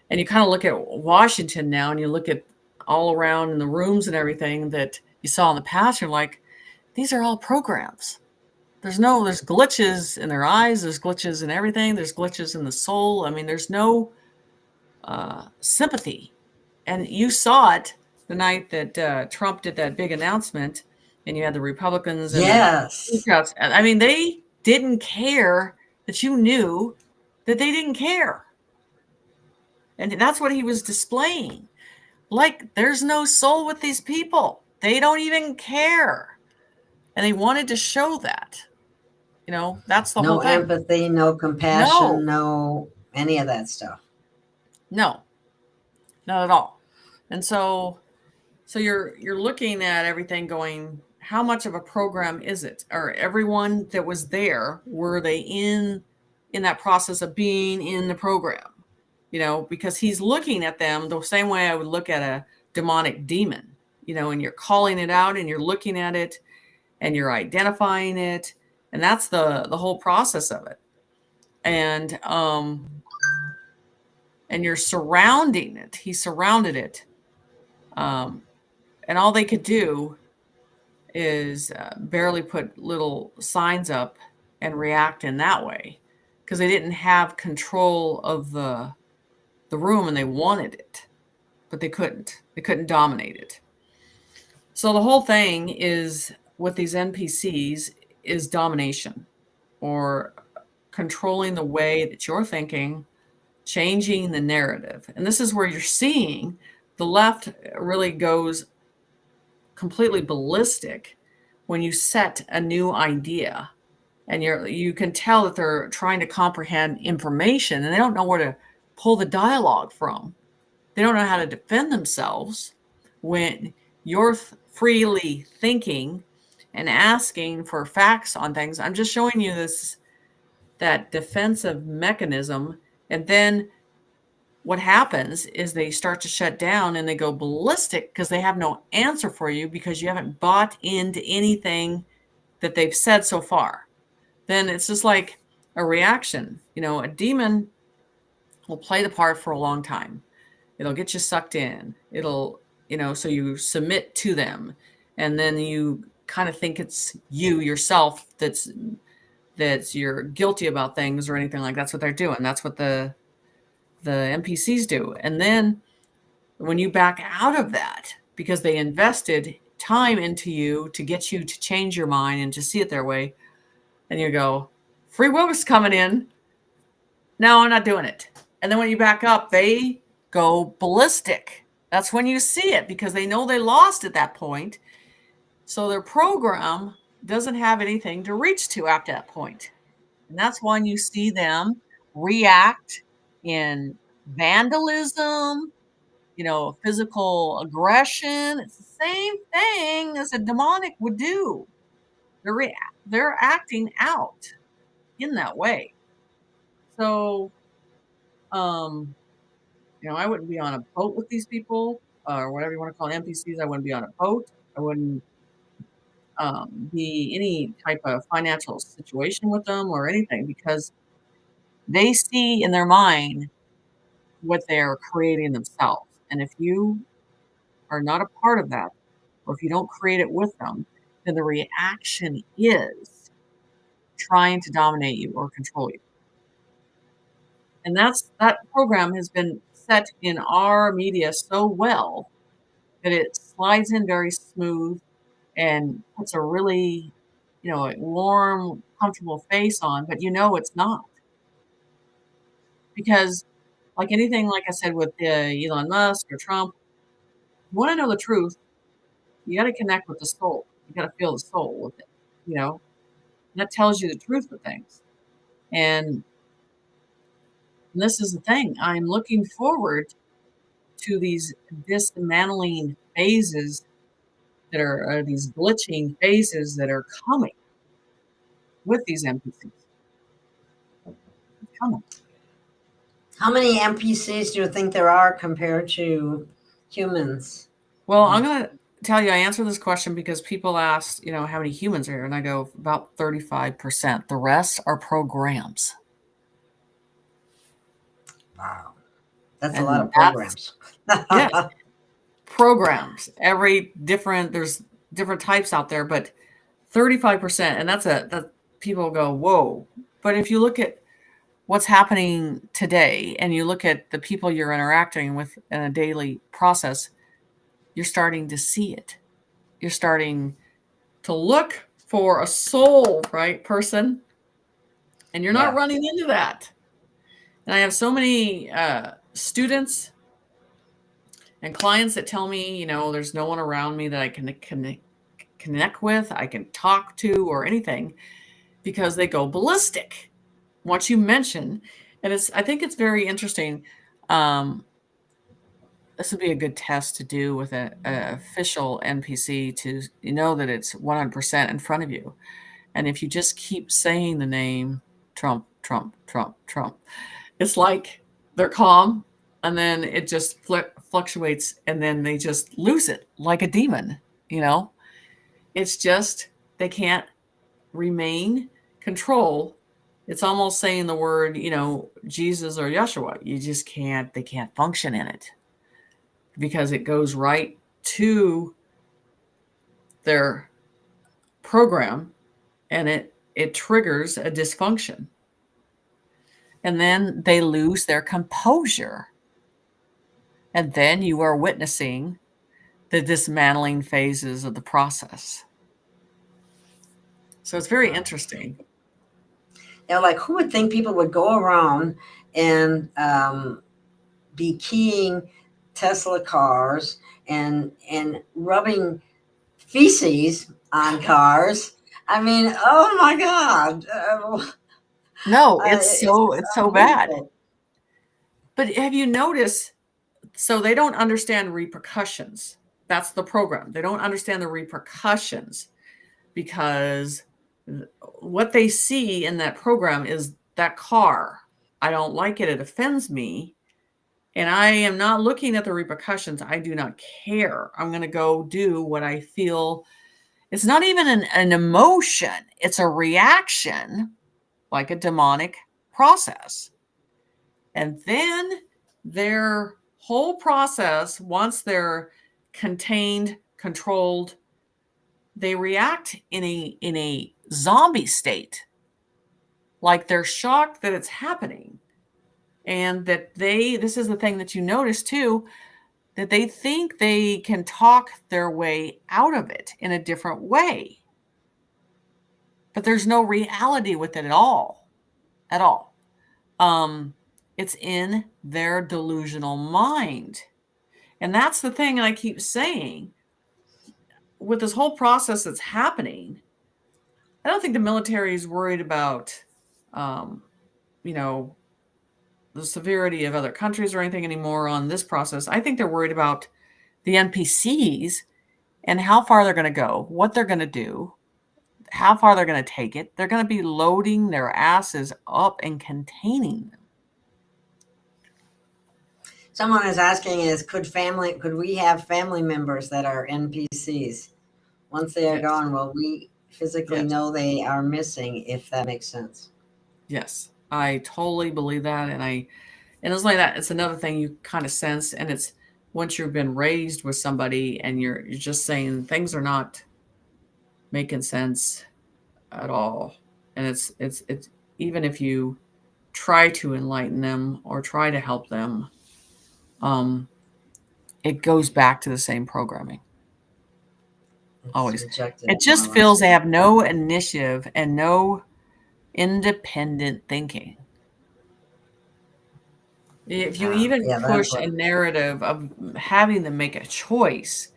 and you kind of look at Washington now, and you look at all around in the rooms and everything that you saw in the past, you're like, these are all programs. There's glitches in their eyes. There's glitches in everything. There's glitches in the soul. I mean, there's no sympathy. And you saw it the night that Trump did that big announcement, and you had the Republicans and Yes. the Democrats. I mean, they didn't care that you knew that they didn't care. And that's what he was displaying. Like, there's no soul with these people. They don't even care. And they wanted to show that. That's the whole No thing. empathy, no compassion, no any of that stuff. No, not at all. And so you're looking at everything going, how much of a program is it? Or everyone that was there, were they in that process of being in the program? Because he's looking at them the same way I would look at a demonic demon, and you're calling it out, and you're looking at it, and you're identifying it. And that's the whole process of it. And you're surrounding it. He surrounded it. And all they could do is barely put little signs up and react in that way, because they didn't have control of the room, and they wanted it, but they couldn't. They couldn't dominate it. So the whole thing is with these NPCs is domination, or controlling the way that you're thinking, changing the narrative. And this is where you're seeing the left really goes completely ballistic when you set a new idea, and you can tell that they're trying to comprehend information, and they don't know where to pull the dialogue from. They don't know how to defend themselves when you're freely thinking and asking for facts on things. I'm just showing you that defensive mechanism, and then what happens is they start to shut down and they go ballistic because they have no answer for you because you haven't bought into anything that they've said so far. Then it's just like a reaction. A demon will play the part for a long time. It'll get you sucked in. It'll, so you submit to them. And then you kind of think it's you yourself that's you're guilty about things or anything like that's what they're doing. That's what the NPCs do. And then when you back out of that, because they invested time into you to get you to change your mind and to see it their way, and you go, free will is coming in. No, I'm not doing it. And then when you back up, they go ballistic. That's when you see it because they know they lost at that point. So their program doesn't have anything to reach to at that point. And that's when you see them react in vandalism, physical aggression. It's the same thing as a demonic would do. They're acting out in that way. So, I wouldn't be on a boat with these people or whatever you want to call NPCs. I wouldn't be on a boat. I wouldn't be any type of financial situation with them or anything because they see in their mind what they're creating themselves. And if you are not a part of that, or if you don't create it with them, then the reaction is trying to dominate you or control you. And that program has been set in our media so well that it slides in very smooth and puts a really, a warm, comfortable face on, but it's not. Because like anything, like I said, with Elon Musk or Trump, you want to know the truth, you got to connect with the soul. You got to feel the soul with it, and that tells you the truth of things. And this is the thing. I'm looking forward to these dismantling phases that are these glitching phases that are coming with these NPCs. Coming. How many NPCs do you think there are compared to humans? Well, I'm going to tell you, I answer this question because people ask, how many humans are here? And I go, about 35%. The rest are programs. Wow. That's a lot of programs. Yeah. Programs. There's different types out there, but 35%. And that people go, whoa. But if you look at what's happening today and you look at the people you're interacting with in a daily process, you're starting to see it. You're starting to look for a soul, right, person, and you're not running into that. And I have so many students and clients that tell me, there's no one around me that I can connect with, I can talk to, or anything, because they go ballistic once you mention. And I think it's very interesting. This would be a good test to do with an official NPC to that it's 100% in front of you. And if you just keep saying the name Trump, Trump, Trump, Trump, it's like they're calm and then it just fluctuates and then they just lose it like a demon, It's just they can't remain control. It's almost saying the word, Jesus or Yeshua. You just can't, they can't function in it because it goes right to their program and it triggers a dysfunction. And then they lose their composure. And then you are witnessing the dismantling phases of the process. So it's very interesting. Like who would think people would go around and be keying Tesla cars and rubbing feces on cars? I mean, oh my God. No, it's so bad. But have you noticed, so they don't understand repercussions. That's the program. They don't understand the repercussions because what they see in that program is that car. I don't like it. It offends me. And I am not looking at the repercussions. I do not care. I'm going to go do what I feel. It's not even an emotion. It's a reaction, like a demonic process. And then their whole process, once they're contained, controlled, they react in a zombie state. Like they're shocked that it's happening. And that this is the thing that you notice too, that they think they can talk their way out of it in a different way. But there's no reality with it at all. At all. It's in their delusional mind. And that's the thing I keep saying. With this whole process that's happening, I don't think the military is worried about, the severity of other countries or anything anymore on this process. I think they're worried about the NPCs and how far they're going to go, what they're going to do, how far they're going to take it. They're going to be loading their asses up and containing them. Someone is asking could we have family members that are NPCs? Once they are gone, will we physically know they are missing, if that makes sense? Yes, I totally believe that. And it's like that. It's another thing you kind of sense. And it's once you've been raised with somebody and you're just saying things are not making sense at all. And it's even if you try to enlighten them or try to help them, it goes back to the same programming. Always. It just feels they have no initiative and no independent thinking. If you even push a narrative of having them make a choice,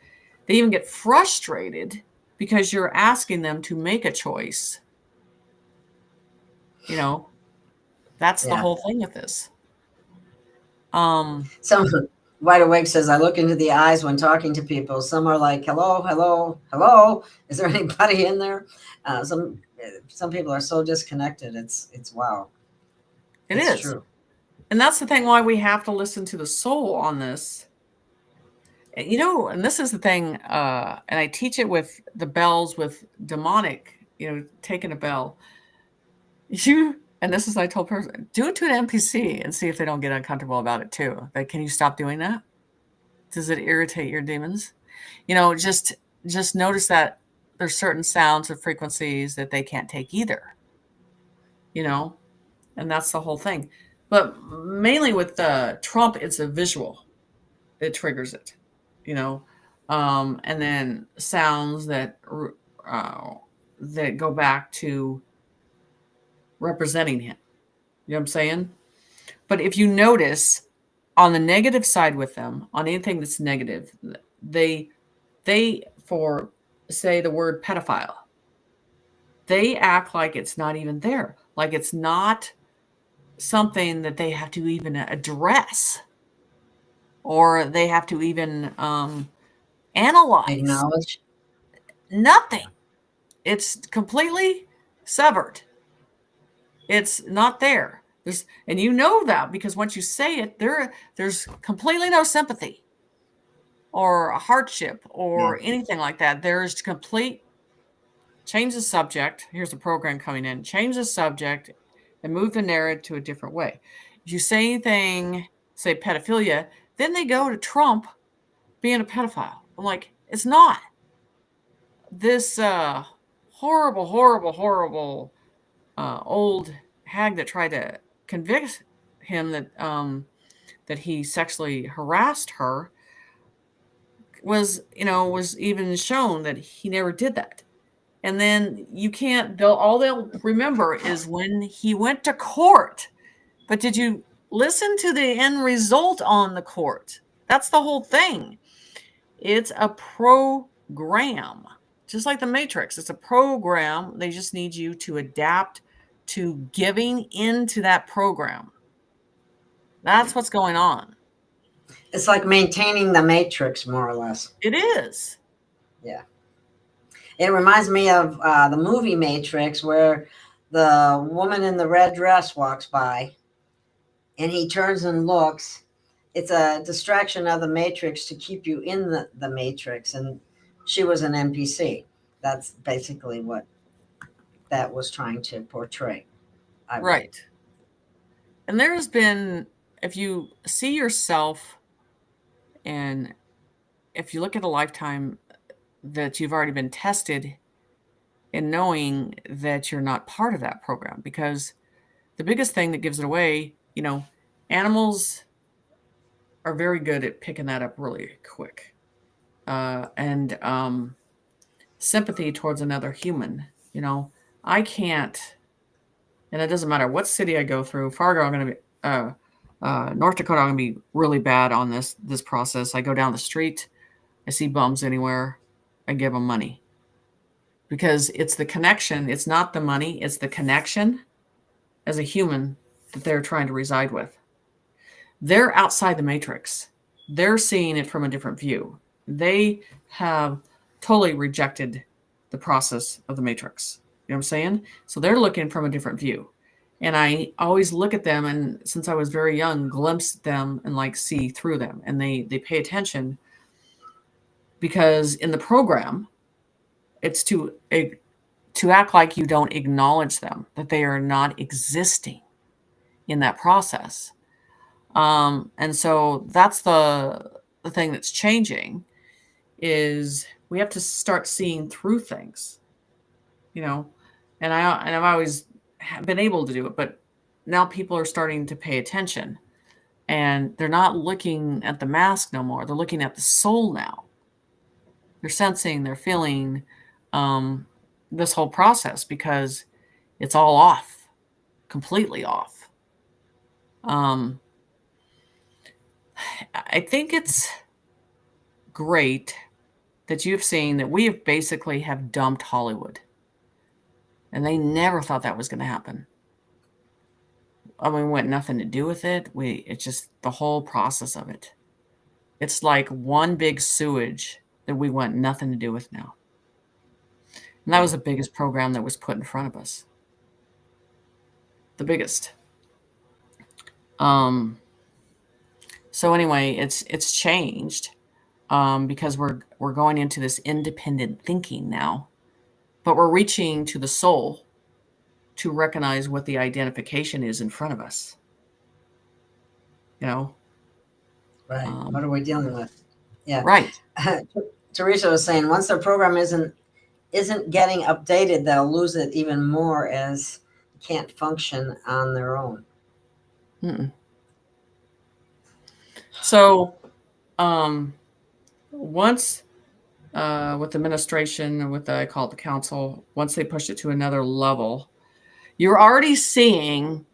they even get frustrated because you're asking them to make a choice. That's the whole thing with this. Someone Wide Awake says, I look into the eyes when talking to people. Some are like, hello, hello, hello. Is there anybody in there? Some people are so disconnected. It's wow. It's true. And that's the thing why we have to listen to the soul on this. And this is the thing, and I teach it with the bells, with demonic, taking a bell. And this is, I told person, do it to an NPC and see if they don't get uncomfortable about it too. Like, can you stop doing that? Does it irritate your demons? Just notice that there's certain sounds or frequencies that they can't take either. And that's the whole thing. But mainly with Trump, it's a visual. It triggers it, and then sounds that go back to representing him. You know what I'm saying? But if you notice on the negative side with them, on anything that's negative, they for say the word pedophile, they act like it's not even there, like it's not something that they have to even address, or they have to even analyze. Acknowledge. Nothing. It's completely severed. It's not there. And you know that because once you say it, there's completely no sympathy or a hardship or anything like that. There's complete change the subject. Here's the program coming in. Change the subject and move the narrative to a different way. If you say anything, say pedophilia, then they go to Trump being a pedophile. I'm like, it's not. This horrible, horrible, horrible old hag that tried to convict him that he sexually harassed her was even shown that he never did that. And then all they'll remember is when he went to court. But did you listen to the end result on the court? That's the whole thing. It's a program, just like the Matrix. It's a program. They just need you to adapt to giving into that program. That's what's going on. It's like maintaining the Matrix, more or less. It is. Yeah. It reminds me of the movie Matrix, where the woman in the red dress walks by and he turns and looks it's a distraction of the matrix to keep you in the matrix. And she was an NPC. That's basically what that was trying to portray. Right. And there's been, if you see yourself and if you look at a lifetime that you've already been tested in knowing that you're not part of that program, because the biggest thing that gives it away, animals are very good at picking that up really quick. And sympathy towards another human. I can't, and it doesn't matter what city I go through. Fargo, I'm going to be, North Dakota, I'm going to be really bad on this process. I go down the street, I see bums anywhere, I give them money. Because it's the connection, it's not the money, it's the connection as a human that they're trying to reside with. They're outside the matrix. They're seeing it from a different view. They have totally rejected the process of the matrix. You know what I'm saying? So they're looking from a different view. And I always look at them, and since I was very young, glimpse them and see through them. And they pay attention because in the program, it's to act like you don't acknowledge them, that they are not existing in that process. And so that's the thing that's changing, is we have to start seeing through things, and I've always been able to do it, but now people are starting to pay attention, and they're not looking at the mask no more. They're looking at the soul now. They're sensing, they're feeling this whole process, because it's all off, completely off. I think it's great that you've seen that we have basically have dumped Hollywood, and they never thought that was going to happen. We want nothing to do with it. It's just the whole process of it. It's like one big sewage that we want nothing to do with now. And that was the biggest program that was put in front of us. The biggest. So anyway, it's changed because we're going into this independent thinking now, but we're reaching to the soul to recognize what the identification is in front of us. Right. What are we dealing with? Yeah. Right. Teresa was saying once their program isn't getting updated, they'll lose it even more, as can't function on their own. Mm-mm. So, once with administration and I call it the council, once they pushed it to another level, you're already seeing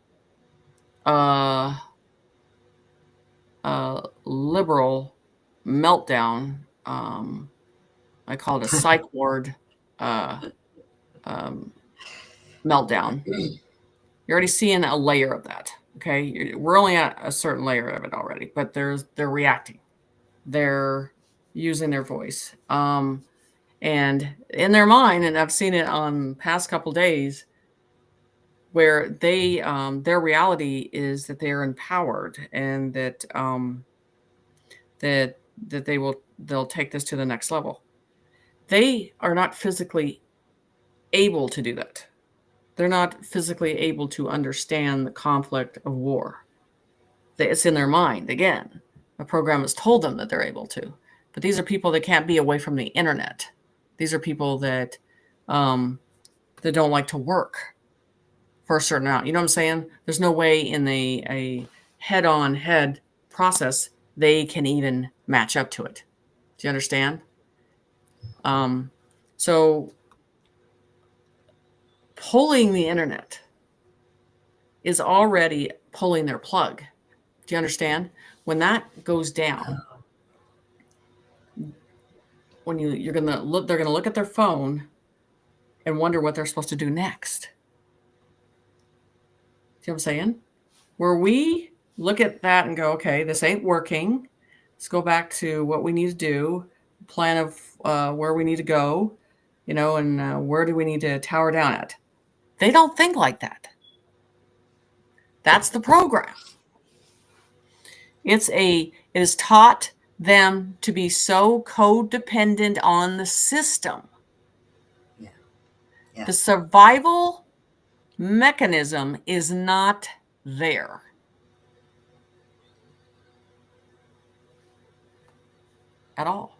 liberal meltdown. I call it a psych ward meltdown. You're already seeing a layer of that. Okay, we're only at a certain layer of it already, but they're reacting. They're using their voice, and in their mind, and I've seen it on past couple days, where they their reality is that they're empowered, and that they'll take this to the next level. They are not physically able to do that. They're not physically able to understand the conflict of war. It's in their mind. Again, a program has told them that they're able to, but these are people that can't be away from the internet. These are people that that don't like to work for a certain amount. You know what I'm saying? There's no way in a head-on-head process they can even match up to it. Do you understand? So pulling the internet is already pulling their plug. Do you understand? When that goes down, when they're gonna look at their phone and wonder what they're supposed to do next. See what I'm saying? Where we look at that and go, okay, this ain't working. Let's go back to what we need to do, plan of where we need to go, and where do we need to tower down at. They don't think like that. That's the program. It is taught them to be so codependent on the system. Yeah. The survival mechanism is not there. At all.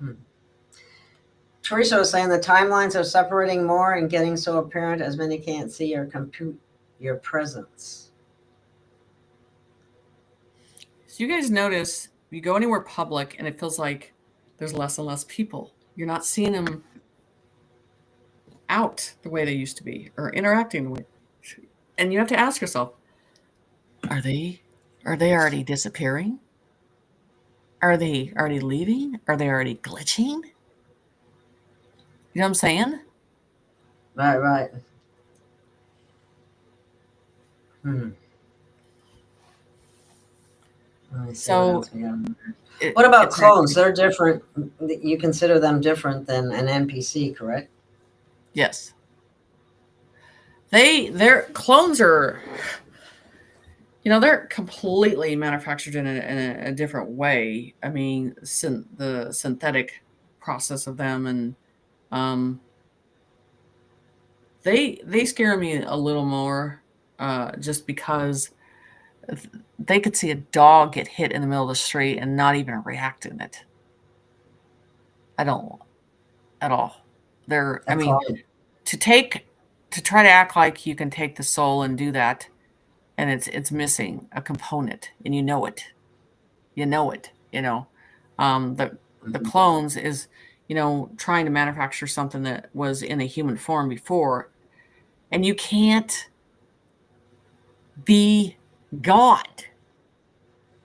Teresa was saying the timelines are separating more and getting so apparent as many can't see or compute your presence. So you guys notice you go anywhere public and it feels like there's less and less people. You're not seeing them out the way they used to be or interacting the way. And you have to ask yourself, are they already disappearing? Are they already leaving? Are they already glitching? You know what I'm saying? Right. So, what about clones? They're different. You consider them different than an NPC, correct? Yes. Their clones are, they're completely manufactured in a different way. I mean, the synthetic process of them, and they scare me a little more, just because they could see a dog get hit in the middle of the street and not even react in it. I don't at all. To try to act like you can take the soul and do that, and it's missing a component, and you know it. The clones is, trying to manufacture something that was in a human form before, and you can't be God.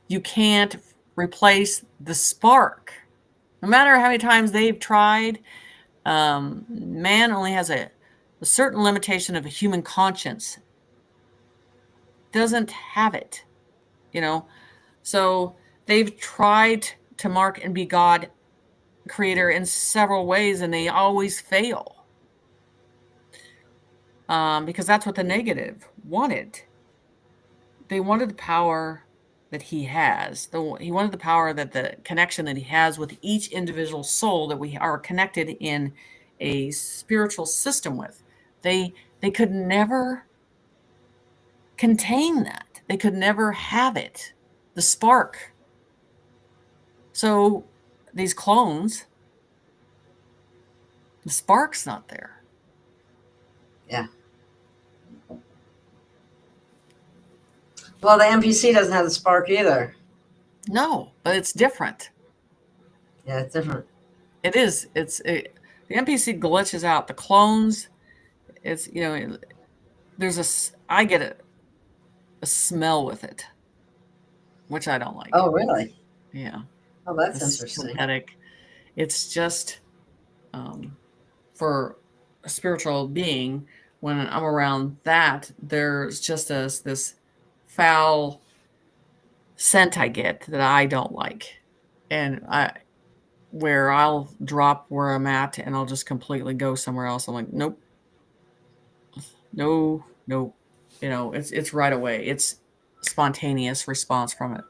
You can't replace the spark. No matter how many times they've tried, man only has a certain limitation of a human conscience. Doesn't have it, So they've tried to mark and be God creator in several ways, and they always fail. Because that's what the negative wanted. They wanted the power that he has. He wanted the power that the connection that he has with each individual soul that we are connected in a spiritual system with. They could never contain that. They could never have it. The spark. So these clones, the spark's not there. Yeah. Well, the NPC doesn't have the spark either. No, but it's different. Yeah, it's different. It is. The NPC glitches out. The clones, I get a smell with it, which I don't like. Oh, really? Yeah. Oh, that's It's interesting. synthetic. It's just for a spiritual being. When I'm around that, there's just this foul scent I get that I don't like, and where I'll drop where I'm at and I'll just completely go somewhere else. I'm like, nope, no. It's right away. It's spontaneous response from it.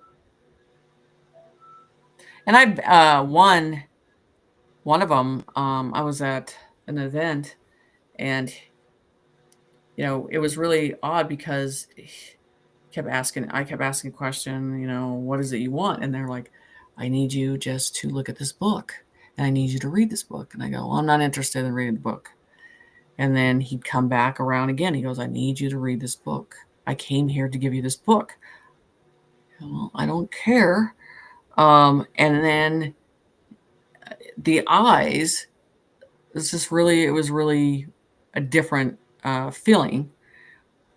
And I one of them, I was at an event, and it was really odd because I kept asking a question, what is it you want? And they're like, I need you just to look at this book, and I need you to read this book. And I go, well, I'm not interested in reading the book. And then he'd come back around again. He goes, I need you to read this book. I came here to give you this book. Well, I don't care. And then the eyes, it was really a different feeling.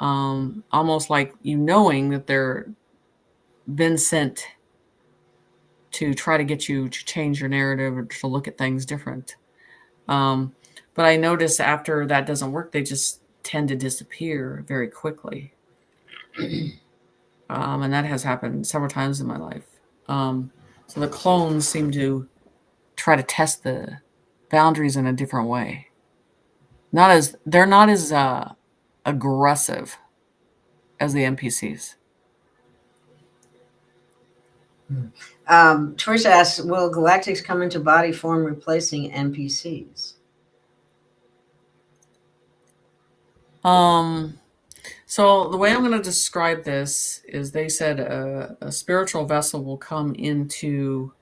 Almost like knowing that they're been sent to try to get you to change your narrative or to look at things different. But I notice after that doesn't work, they just tend to disappear very quickly. And that has happened several times in my life. So the clones seem to try to test the boundaries in a different way. They're not as aggressive as the NPCs. Trish asks, will galactics come into body form replacing NPCs? So the way I'm going to describe this is they said a spiritual vessel will come into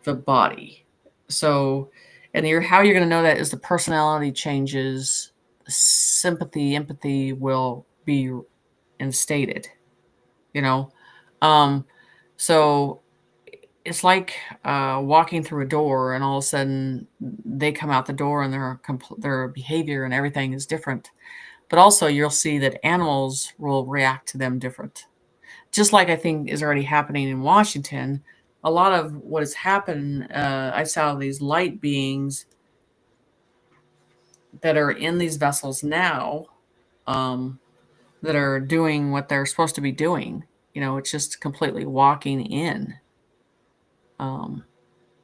the body. So, and how you're going to know that is the personality changes, sympathy, empathy will be instated, you know? So it's like walking through a door and all of a sudden they come out the door and their behavior and everything is different. But also you'll see that animals will react to them different. Just like I think is already happening in Washington, a lot of what has happened, I saw these light beings that are in these vessels now that are doing what they're supposed to be doing. It's just completely walking in. And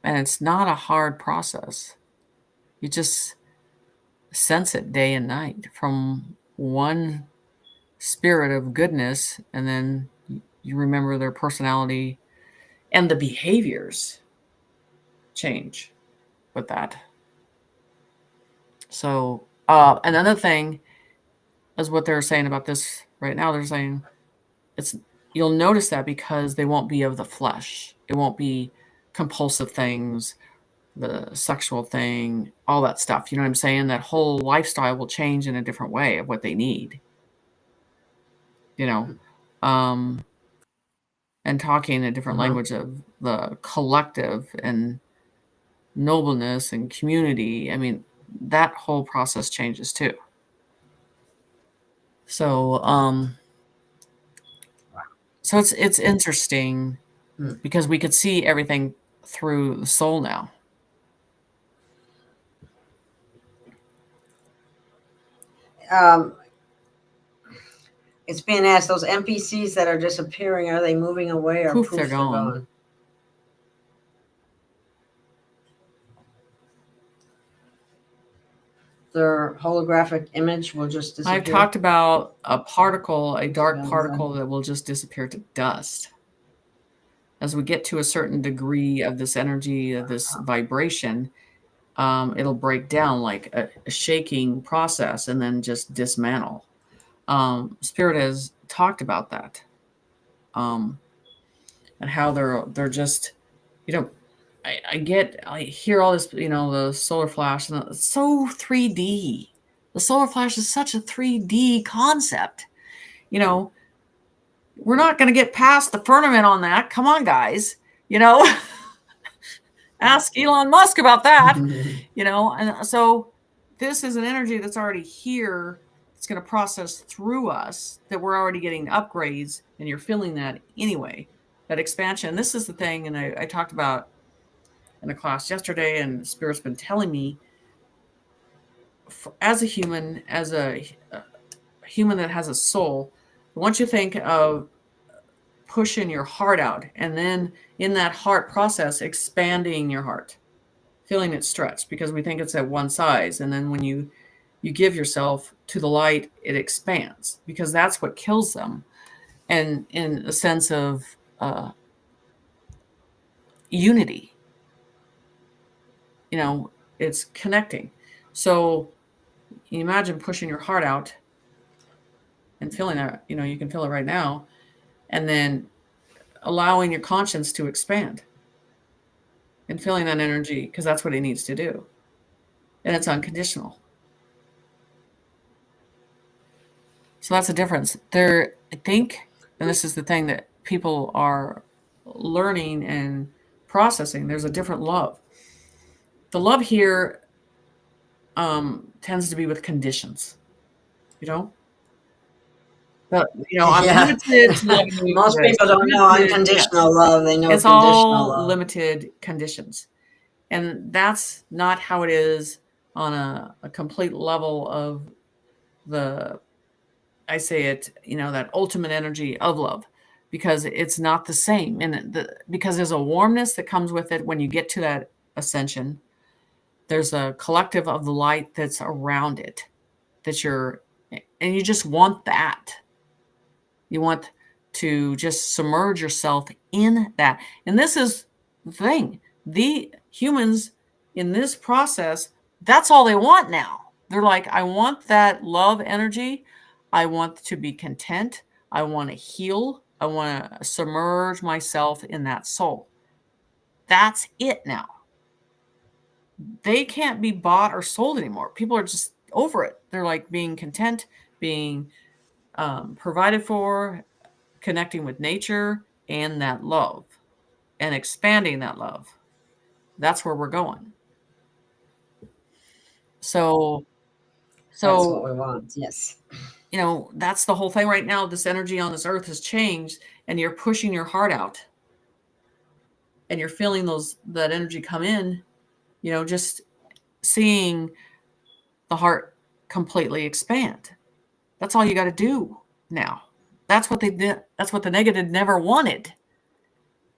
it's not a hard process. You just sense it day and night from one spirit of goodness, and then you remember their personality and the behaviors change with that. So another thing is what they're saying about this right now. They're saying you'll notice that because they won't be of the flesh. It won't be compulsive things, the sexual thing, all that stuff. You know what I'm saying? That whole lifestyle will change in a different way of what they need. And talking a different language of the collective and nobleness and community. I mean, that whole process changes too. So, it's interesting because we could see everything through the soul now. It's being asked, those NPCs that are disappearing, are they moving away or Poof, they're gone. Their holographic image will just disappear? I've talked about a particle, a dark particle that will just disappear to dust. As we get to a certain degree of this energy, of this vibration, it'll break down like a shaking process and then just dismantle. Spirit has talked about that, and how they're just, I hear all this, the solar flash, and it's so 3D. The solar flash is such a 3D concept. We're not going to get past the firmament on that. Come on, guys. Ask Elon Musk about that. And so this is an energy that's already here. It's going to process through us, that we're already getting upgrades, and you're feeling that anyway, that expansion. This is the thing, and I talked about in a class yesterday, and Spirit's been telling me, as a human that has a soul, once you think of pushing your heart out, and then in that heart process, expanding your heart, feeling it stretch, because we think it's at one size, and then when you give yourself to the light, it expands, because that's what kills them. And in a sense of unity, it's connecting. So you imagine pushing your heart out and feeling that, you can feel it right now, and then allowing your conscience to expand and feeling that energy, because that's what it needs to do. And it's unconditional. So that's the difference. I think, and this is the thing that people are learning and processing, there's a different love. The love here tends to be with conditions, But, I'm limited to loving you. Most people don't know unconditional love. They know it's conditional all love. Limited conditions. And that's not how it is on a complete level of that ultimate energy of love, because it's not the same. And because there's a warmness that comes with it when you get to that ascension. There's a collective of the light that's around it, and you just want that. You want to just submerge yourself in that. And this is the thing. The humans in this process, that's all they want now. They're like, I want that love energy. I want to be content. I want to heal. I want to submerge myself in that soul. That's it now. They can't be bought or sold anymore. People are just over it. They're like being content, being provided for, connecting with nature and that love and expanding that love. That's where we're going. So that's what we want. Yes. You know, that's the whole thing right now. This energy on this earth has changed, and you're pushing your heart out and you're feeling that energy come in, you know, just seeing the heart completely expand. That's all you got to do now. That's what they did. That's what the negative never wanted.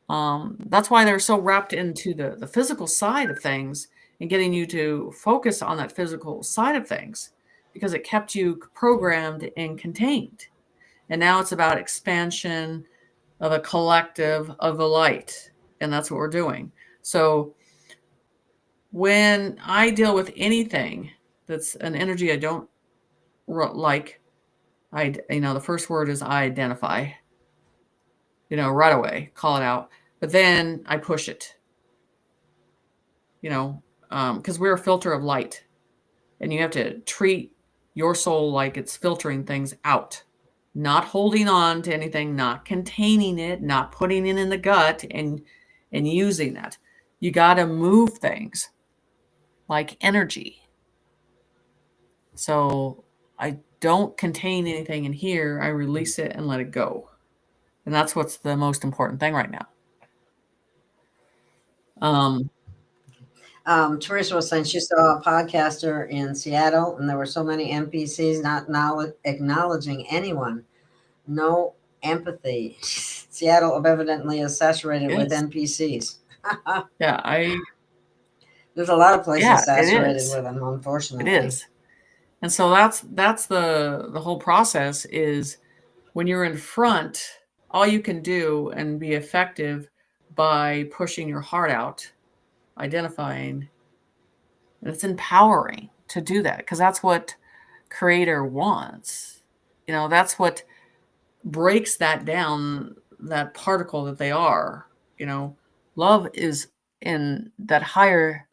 That's why they're so wrapped into the physical side of things and getting you to focus on that physical side of things, because it kept you programmed and contained. And now it's about expansion of a collective of the light. And that's what we're doing. So when I deal with anything that's an energy I don't like, the first word is I identify, right away, call it out. But then I push it, because we're a filter of light, and you have to treat your soul like it's filtering things out, not holding on to anything, not containing it, not putting it in the gut and using that. You got to move things like energy. So I don't contain anything in here. I release it and let it go. And that's what's the most important thing right now. Teresa was saying she saw a podcaster in Seattle, and there were so many NPCs not acknowledging anyone. No empathy. Seattle evidently is saturated with NPCs. Yeah, there's a lot of places saturated with them, unfortunately. It is. And so that's the whole process is when you're in front, all you can do and be effective by pushing your heart out, identifying, and it's empowering to do that, because that's what Creator wants. That's what breaks that down, that particle that they are. Love is in that higher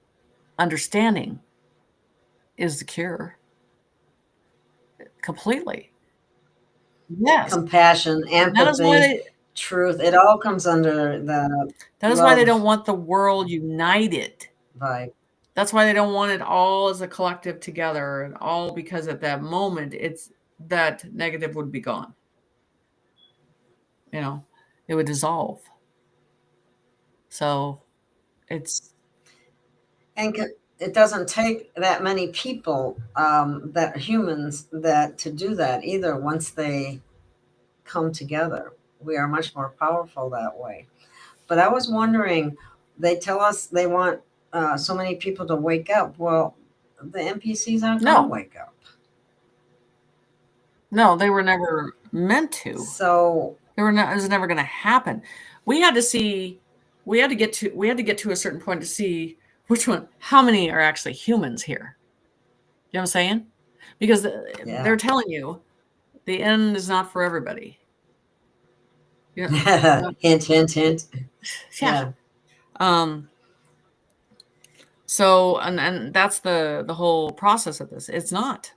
understanding is the cure. Completely. Yes. Compassion, empathy, truth. It all comes under the. That is why they don't want the world united. Right. That's why they don't want it all as a collective together, and all because at that moment it's that negative would be gone. It would dissolve. So it's. And it doesn't take that many people, that humans, that to do that either. Once they come together, we are much more powerful that way. But I was wondering, they tell us they want so many people to wake up. Well, the NPCs aren't going to wake up. No, they were never meant to. So it was never going to happen. We had to get to a certain point to see how many are actually humans here. You know what I'm saying? Because they're telling you the end is not for everybody. Hint, hint, hint. Yeah. So, and that's the whole process of this. It's not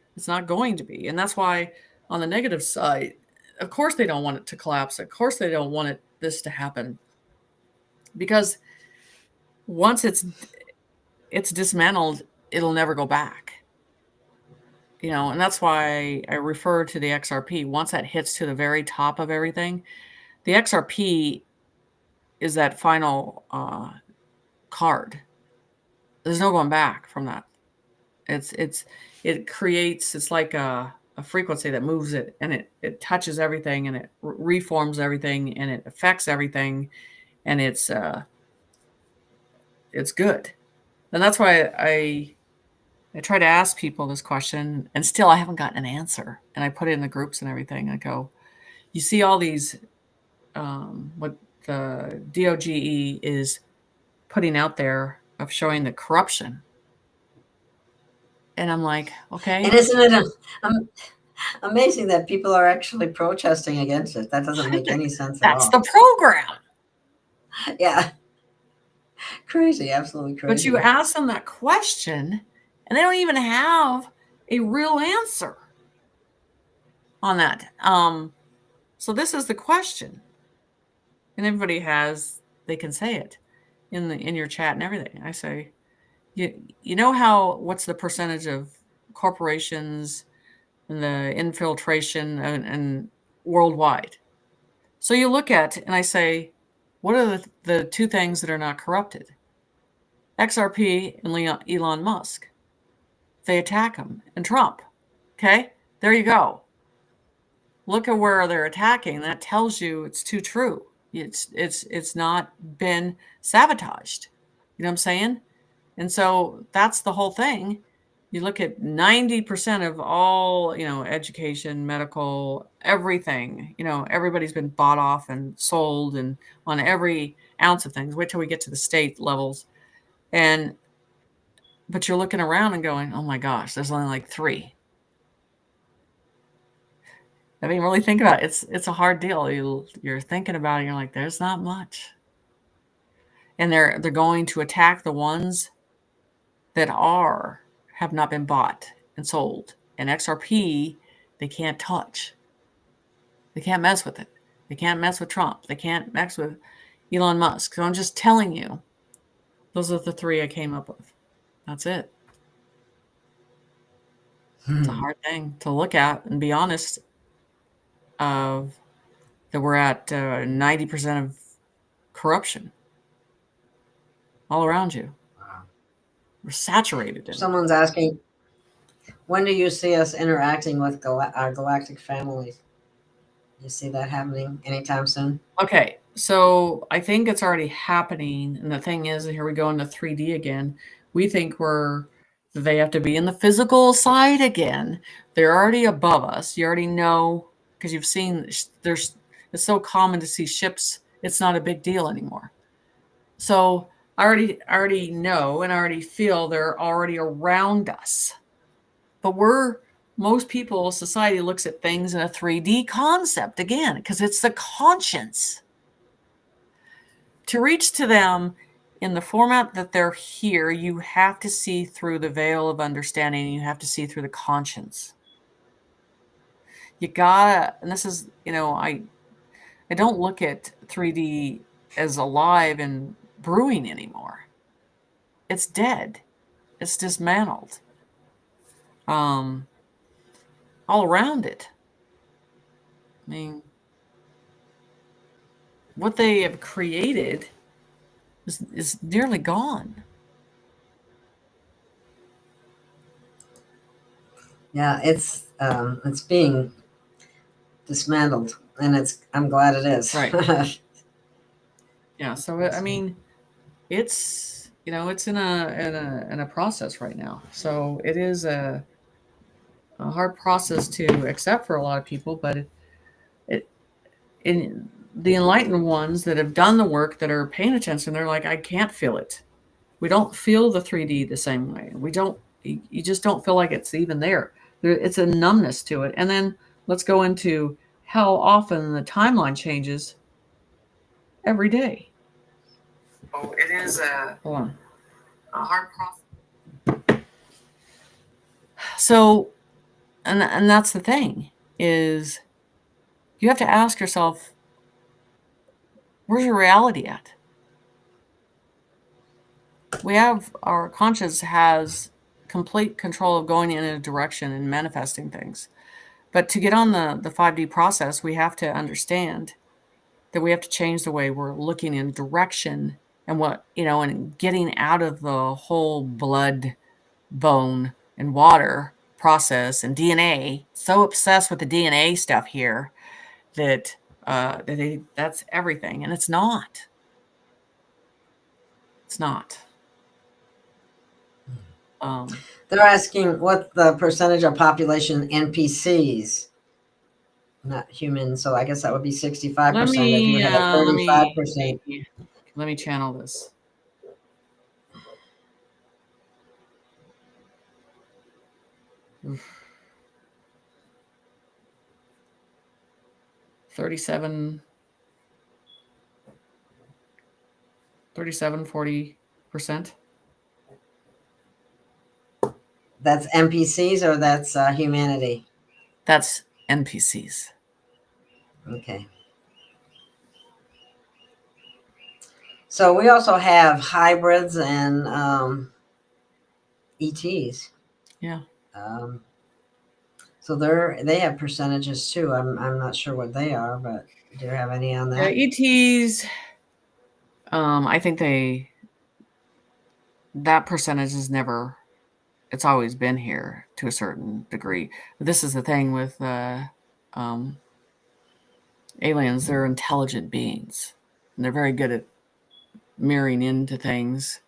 going to be. And that's why on the negative side, of course they don't want it to collapse. Of course they don't want this to happen. Because once it's dismantled, it'll never go back. And that's why I refer to the XRP. Once that hits to the very top of everything, the XRP is that final card. There's no going back from that. It's like a frequency that moves it, and it touches everything, and it reforms everything, and it affects everything, and it's good. And that's why I try to ask people this question, and still I haven't gotten an answer. And I put it in the groups and everything. I go, you see all these what the DOGE is putting out there of showing the corruption. And I'm like, okay. And isn't it amazing that people are actually protesting against it? That doesn't make any sense at all. That's the program. Yeah. Crazy, absolutely crazy. But you ask them that question, and they don't even have a real answer on that. So this is the question, and everybody they can say it in your chat and everything. I say, you know what's the percentage of corporations and the infiltration and worldwide? So you look at, and I say, what are the two things that are not corrupted? XRP and Elon Musk. They attack him, and Trump. Okay, there you go. Look at where they're attacking. That tells you it's too true. It's not been sabotaged. You know what I'm saying? And so that's the whole thing. You look at 90% of all, education, medical, everything, everybody's been bought off and sold and on every ounce of things. Wait till we get to the state levels. But you're looking around and going, oh my gosh, there's only like 3. I mean, really think about it. It's a hard deal. You're thinking about it. You're like, there's not much. And they're going to attack the ones that have not been bought and sold. And XRP, they can't touch. They can't mess with it. They can't mess with Trump. They can't mess with Elon Musk. So I'm just telling you, those are the 3 I came up with. That's it. It's a hard thing to look at and be honest that we're at 90% of corruption all around you. Wow. We're saturated in Someone's asking, when do you see us interacting with our galactic families? You see that happening anytime soon? Okay, so I think it's already happening. And the thing is, here we go into 3D again. We think they have to be in the physical side again. They're already above us. You already know, because you've seen, it's so common to see ships. It's not a big deal anymore. So I already know and I already feel they're already around us. But most people, society looks at things in a 3D concept again, because it's the conscience. To reach to them in the format that they're here, you have to see through the veil of understanding. You have to see through the conscience. You gotta, and this is, I don't look at 3D as alive and brewing anymore. It's dead. It's dismantled. All around it. I mean, what they have created is nearly gone. Yeah, it's being dismantled, and I'm glad it is. Right. Yeah. So I mean, it's it's in a process right now. So it is a hard process to accept for a lot of people, but in the enlightened ones that have done the work, that are paying attention, they're like, I can't feel it. We don't feel the 3D the same way. You just don't feel like it's even there. It's a numbness to it. And then let's go into how often the timeline changes every day. Oh, it is a hard process. So, and that's the thing, is you have to ask yourself, where's your reality at? Our conscience has complete control of going in a direction and manifesting things. But to get on the 5D process, we have to understand that we have to change the way we're looking in direction and and getting out of the whole blood, bone, and water process and DNA. So obsessed with the DNA stuff here that that's everything, and it's not. It's not. They're asking what the percentage of population NPCs. not human. So I guess that would be 65% Let if you me had 35%. let me channel this. Oof. 37, 40%. That's NPCs or that's humanity? That's NPCs. Okay. So we also have hybrids and ETs. Yeah. So they have percentages too. I'm not sure what they are, but do you have any on that? ETs. I think that percentage is never. It's always been here to a certain degree. But this is the thing with aliens. They're intelligent beings, and they're very good at mirroring into things.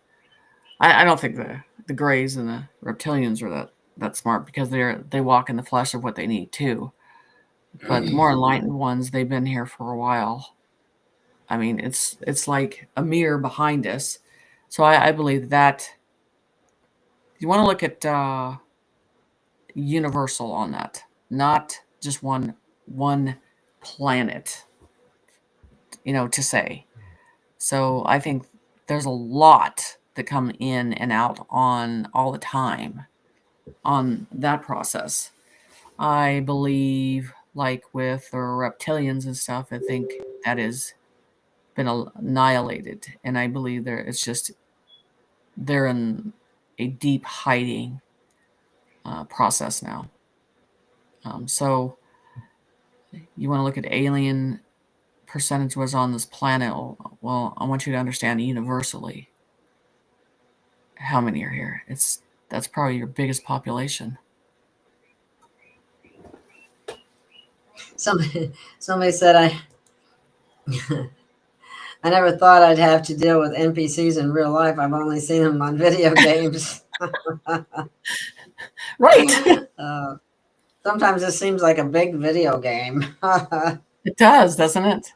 I don't think the Greys and the reptilians are that smart because they walk in the flesh of what they need too. But the more enlightened ones, they've been here for a while. I mean, it's like a mirror behind us. So I believe that you want to look at universal on that, not just one planet. To say. So I think there's a lot that come in and out on all the time on that process. I believe, like with the reptilians and stuff, I think that has been annihilated, and I believe they're in a deep hiding process now. So you want to look at alien percentage was on this planet. Well, I want you to understand universally how many are here. That's probably your biggest population. Somebody said I never thought I'd have to deal with NPCs in real life. I've only seen them on video games. Right. Sometimes it seems like a big video game. It does, doesn't it?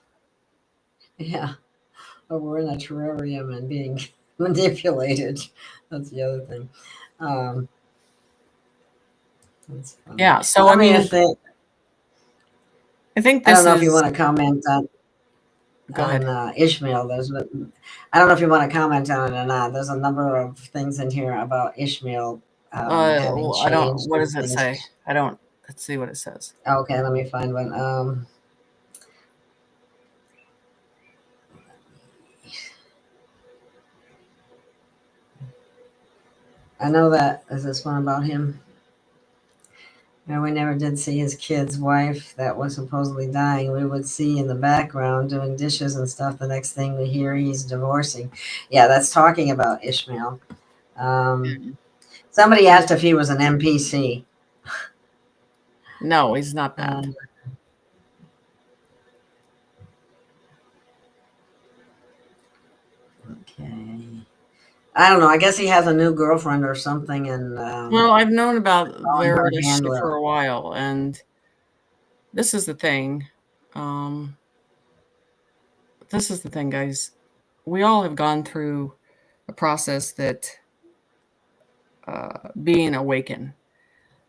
Yeah. But we're in a terrarium and being manipulated. That's the other thing. Yeah. So I mean, I think this I don't know if you is. want to comment on Go ahead. Ishmael. I don't know if you want to comment on it or not. There's a number of things in here about Ishmael having I don't. changed. What does it things. say? I don't. Let's see what it says. Okay, let me find one. I know that is this one about him. No, we never did see his kid's wife that was supposedly dying. We would see in the background doing dishes and stuff. The next thing we hear, he's divorcing. Yeah, that's talking about Ishmael. Somebody asked if he was an NPC. No, he's not that. Okay. I don't know. I guess he has a new girlfriend or something. And well, I've known about their her relationship handler. for a while, and this is the thing. This is the thing, guys. We all have gone through a process that being awakened,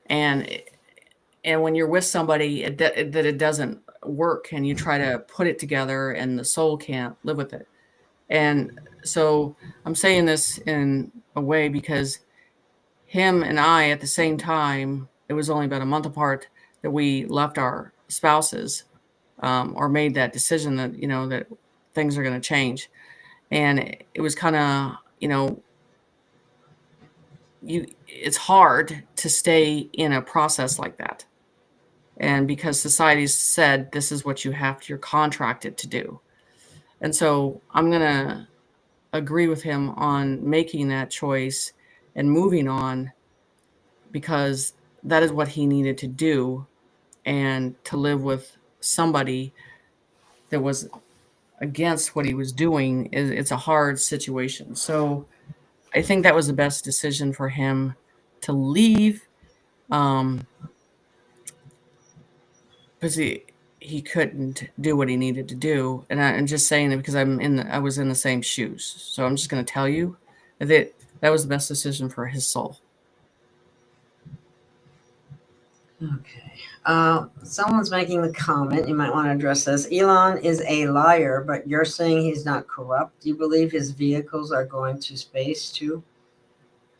and when you're with somebody that it doesn't work, and you try to put it together, and the soul can't live with it. And so I'm saying this in a way because him and I, at the same time, it was only about a month apart that we left our spouses, or made that decision that that things are going to change. And it was kind of it's hard to stay in a process like that, and because society's said this is what you're contracted to do. And so I'm going to agree with him on making that choice and moving on, because that is what he needed to do, and to live with somebody that was against what he was doing it's a hard situation. So I think that was the best decision for him to leave, because he couldn't do what he needed to do. And I'm just saying it because I was in the same shoes. So I'm just going to tell you that that was the best decision for his soul. Okay. Someone's making the comment. You might want to address this. Elon is a liar, but you're saying he's not corrupt. Do you believe his vehicles are going to space too?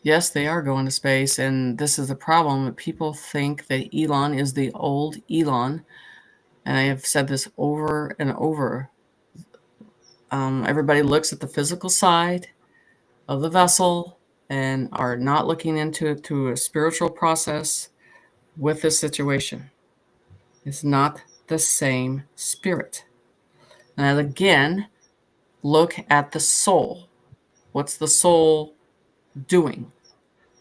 Yes, they are going to space, and this is the problem. People think that Elon is the old Elon, and I have said this over and over. Everybody looks at the physical side of the vessel and are not looking into it through a spiritual process with this situation. It's not the same spirit. And again, look at the soul. What's the soul doing?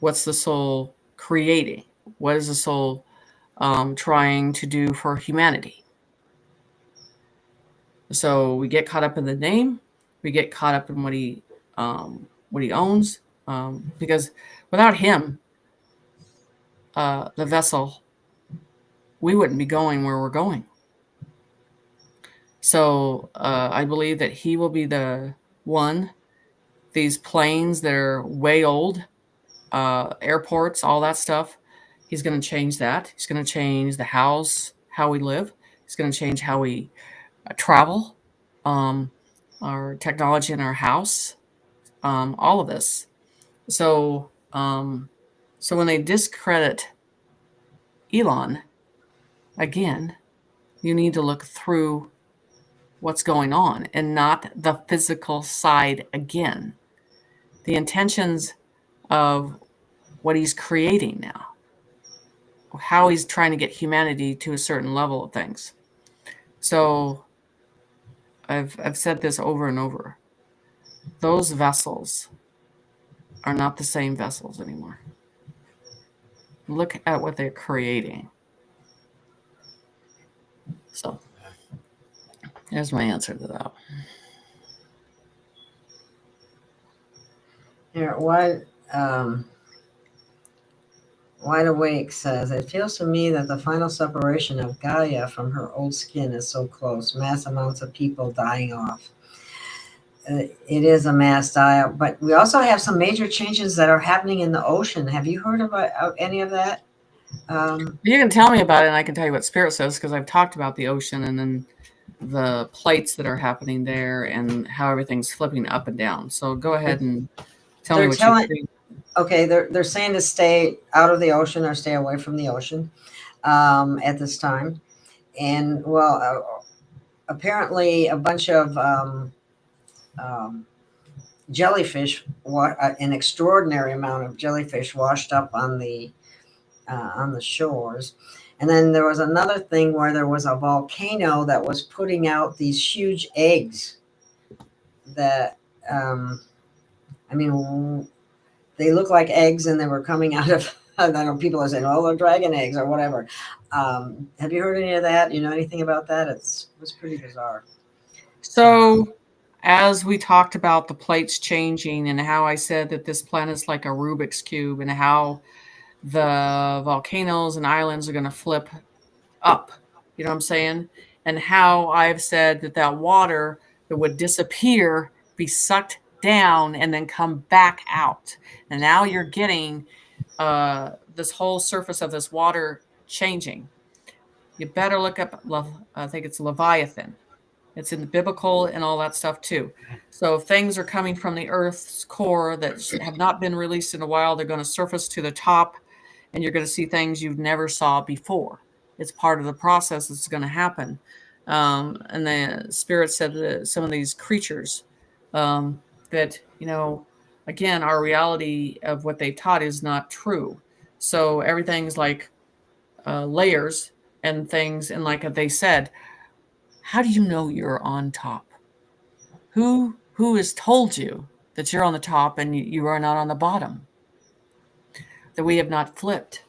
What's the soul creating? What is the soul trying to do for humanity? So we get caught up in the name. We get caught up in what he owns, because without him, the vessel, we wouldn't be going where we're going. So I believe that he will be the one. These planes that are way old, airports, all that stuff, he's going to change that. He's going to change the house, how we live. He's going to change how we travel, our technology in our house, all of this. So, so when they discredit Elon, again, you need to look through what's going on and not the physical side again. The intentions of what he's creating now, how he's trying to get humanity to a certain level of things. So I've said this over and over. Those vessels are not the same vessels anymore. Look at what they're creating. So there's my answer to that. Here, Wide Awake says, it feels to me that the final separation of Gaia from her old skin is so close. Mass amounts of people dying off. It is a mass die-off, but we also have some major changes that are happening in the ocean. Have you heard about any of that? You can tell me about it, and I can tell you what Spirit says, because I've talked about the ocean and then the plates that are happening there and how everything's flipping up and down. So go ahead and tell me what you think. Okay, they're saying to stay out of the ocean or stay away from the ocean at this time. And well, apparently a bunch of jellyfish, an extraordinary amount of jellyfish washed up on the shores. And then there was another thing where there was a volcano that was putting out these huge eggs that, I mean, they look like eggs and they were coming out of, I don't know, people are saying, oh, they're dragon eggs or whatever. Have you heard any of that? You know anything about that? It was pretty bizarre. So as we talked about the plates changing and how I said that this planet's like a Rubik's Cube and how the volcanoes and islands are going to flip up, you know what I'm saying? And how I've said that that water that would disappear, be sucked down and then come back out. And now you're getting this whole surface of this water changing. You better look up, I think it's Leviathan. It's in the biblical and all that stuff too. So things are coming from the earth's core that have not been released in a while. They're going to surface to the top, and you're going to see things you've never saw before. It's part of the process that's going to happen. And the Spirit said that some of these creatures that, you know, again, our reality of what they taught is not true. So everything's like layers and things. And like they said, how do you know you're on top? Who has told you that you're on the top and you are not on the bottom? That we have not flipped.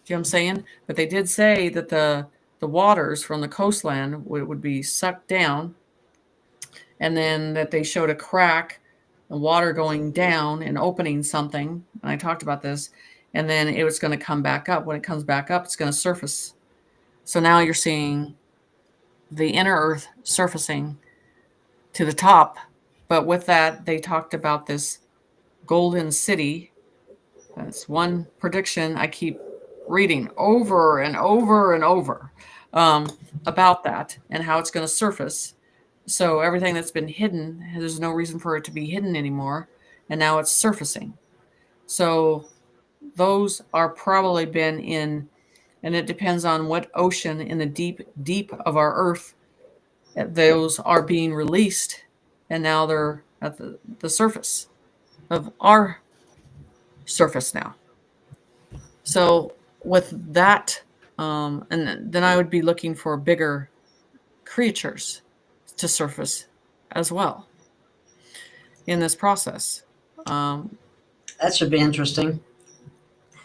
Do you know what I'm saying? But they did say that the waters from the coastline would be sucked down, and then that they showed a crack, the water going down and opening something. And I talked about this, and then it was going to come back up. When it comes back up, it's going to surface. So now you're seeing the inner Earth surfacing to the top. But with that, they talked about this golden city. That's one prediction I keep reading over and over and over about that and how it's going to surface. So everything that's been hidden, there's no reason for it to be hidden anymore. And now it's surfacing. So those are probably been in, and it depends on what ocean in the deep, deep of our Earth those are being released. And now they're at the surface of our surface now. So with that, and then I would be looking for bigger creatures to surface as well in this process. That should be interesting.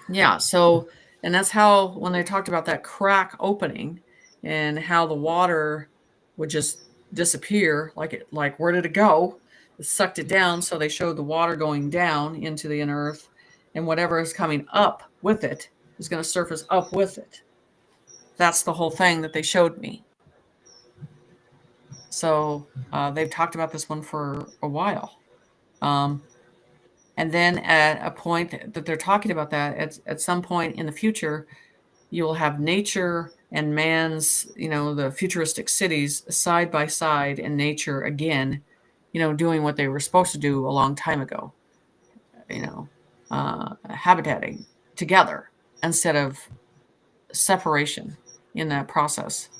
Yeah. So, and that's how when they talked about that crack opening and how the water would just disappear, like where did it go? It sucked it down. So they showed the water going down into the inner Earth, and whatever is coming up with it is going to surface up with it. That's the whole thing that they showed me. So they've talked about this one for a while. And then at a point that they're talking about that, at some point in the future, you will have nature and man's, the futuristic cities side by side, and nature again, doing what they were supposed to do a long time ago, habitating together instead of separation in that process.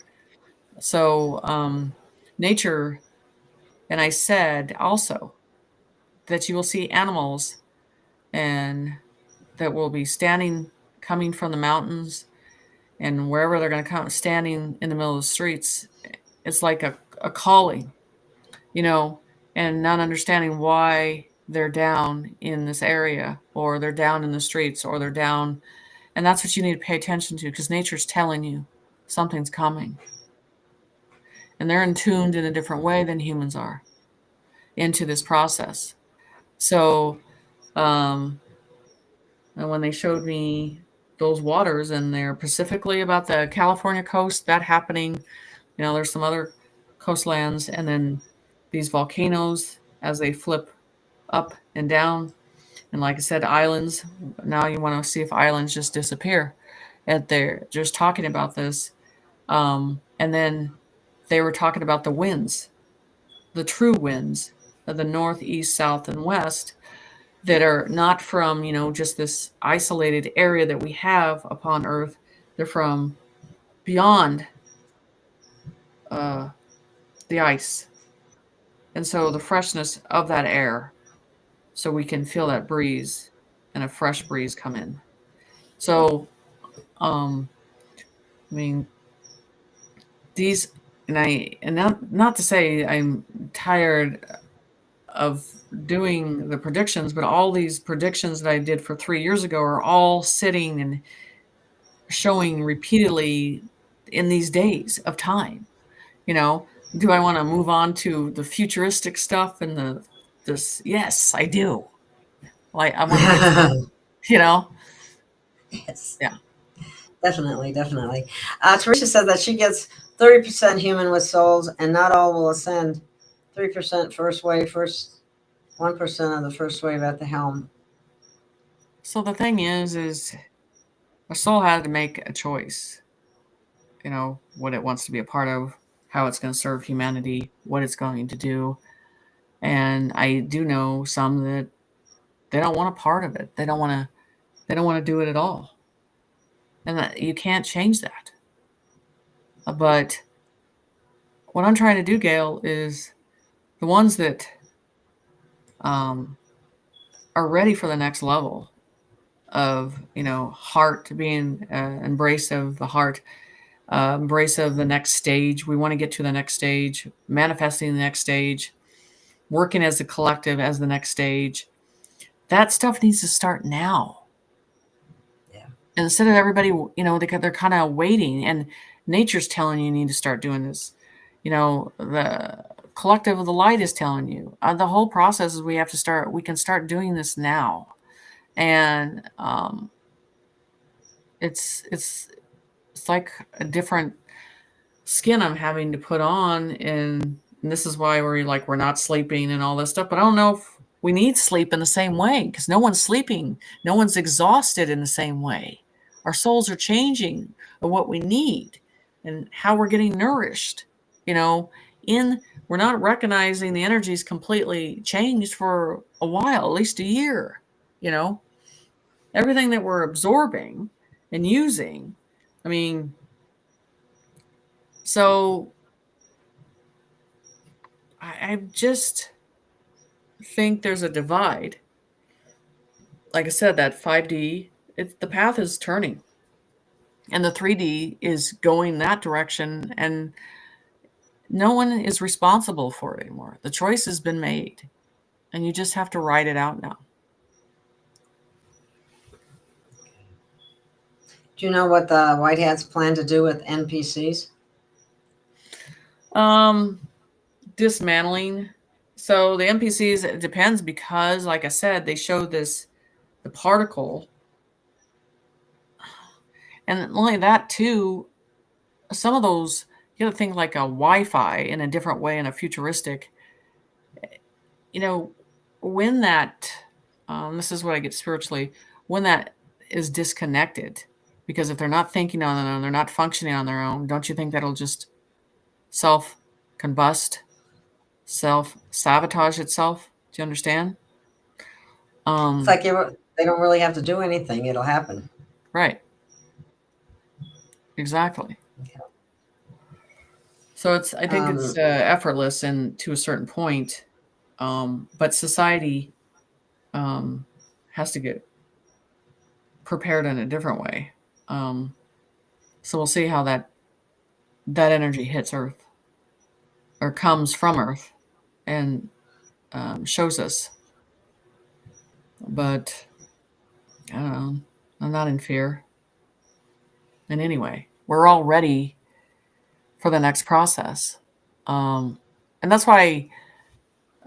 So nature, and I said also that you will see animals and that will be coming from the mountains and wherever they're going to come, standing in the middle of the streets. It's like a calling, and not understanding why they're down in this area, or they're down in the streets, or they're down. And that's what you need to pay attention to, because nature's telling you something's coming. And they're in tuned in a different way than humans are into this process. So, and when they showed me those waters, and they're specifically about the California coast, that happening, there's some other coastlands, and then these volcanoes as they flip up and down. And like I said, islands, now you want to see if islands just disappear. And they're just talking about this. And then they were talking about the winds, the true winds of the north, east, south, and west, that are not from, just this isolated area that we have upon Earth. They're from beyond the ice. And so the freshness of that air, so we can feel that breeze and a fresh breeze come in. So, these, and not to say I'm tired of doing the predictions, but all these predictions that I did for 3 years ago are all sitting and showing repeatedly in these days of time. Do I want to move on to the futuristic stuff and this? Yes, I do. Like I want to, Yes. Yeah. Definitely. Teresa said that she gets 30% human with souls, and not all will ascend. 3% first wave, 1% of the first wave at the helm. So the thing is a soul had to make a choice. What it wants to be a part of, how it's going to serve humanity, what it's going to do. And I do know some that they don't want a part of it. They don't want to do it at all. And that, you can't change that. But what I'm trying to do, Gail, is the ones that are ready for the next level of, heart, being embrace of the heart, embrace of the next stage. We want to get to the next stage, manifesting the next stage, working as a collective as the next stage. That stuff needs to start now. And instead of everybody, they're kind of waiting, and nature's telling you need to start doing this. The collective of the light is telling you. The whole process is we can start doing this now. And it's like a different skin I'm having to put on, and this is why we're not sleeping and all this stuff. But I don't know if we need sleep in the same way, because no one's sleeping, no one's exhausted in the same way. Our souls are changing of what we need and how we're getting nourished. We're not recognizing the energy's completely changed for a while, at least a year. Everything that we're absorbing and using. So I just think there's a divide. Like I said, that 5D, the path is turning. And the 3D is going that direction, and no one is responsible for it anymore. The choice has been made, and you just have to ride it out now. Do you know what the White Hats plan to do with NPCs? Dismantling. So the NPCs, it depends, because like I said, they show the particle. And not only that too, some of those, you got to think like a Wi-Fi in a different way, in a futuristic, when that, this is what I get spiritually, when that is disconnected, because if they're not thinking on their own, they're not functioning on their own, don't you think that'll just self-combust, self-sabotage itself? Do you understand? It's like they don't really have to do anything. It'll happen. Right. Exactly. Yeah. So I think it's effortless, and to a certain point, but society has to get prepared in a different way. So we'll see how that energy hits Earth, or comes from Earth, and shows us. But I don't know. I'm not in fear. In any way, we're all ready for the next process, and that's why,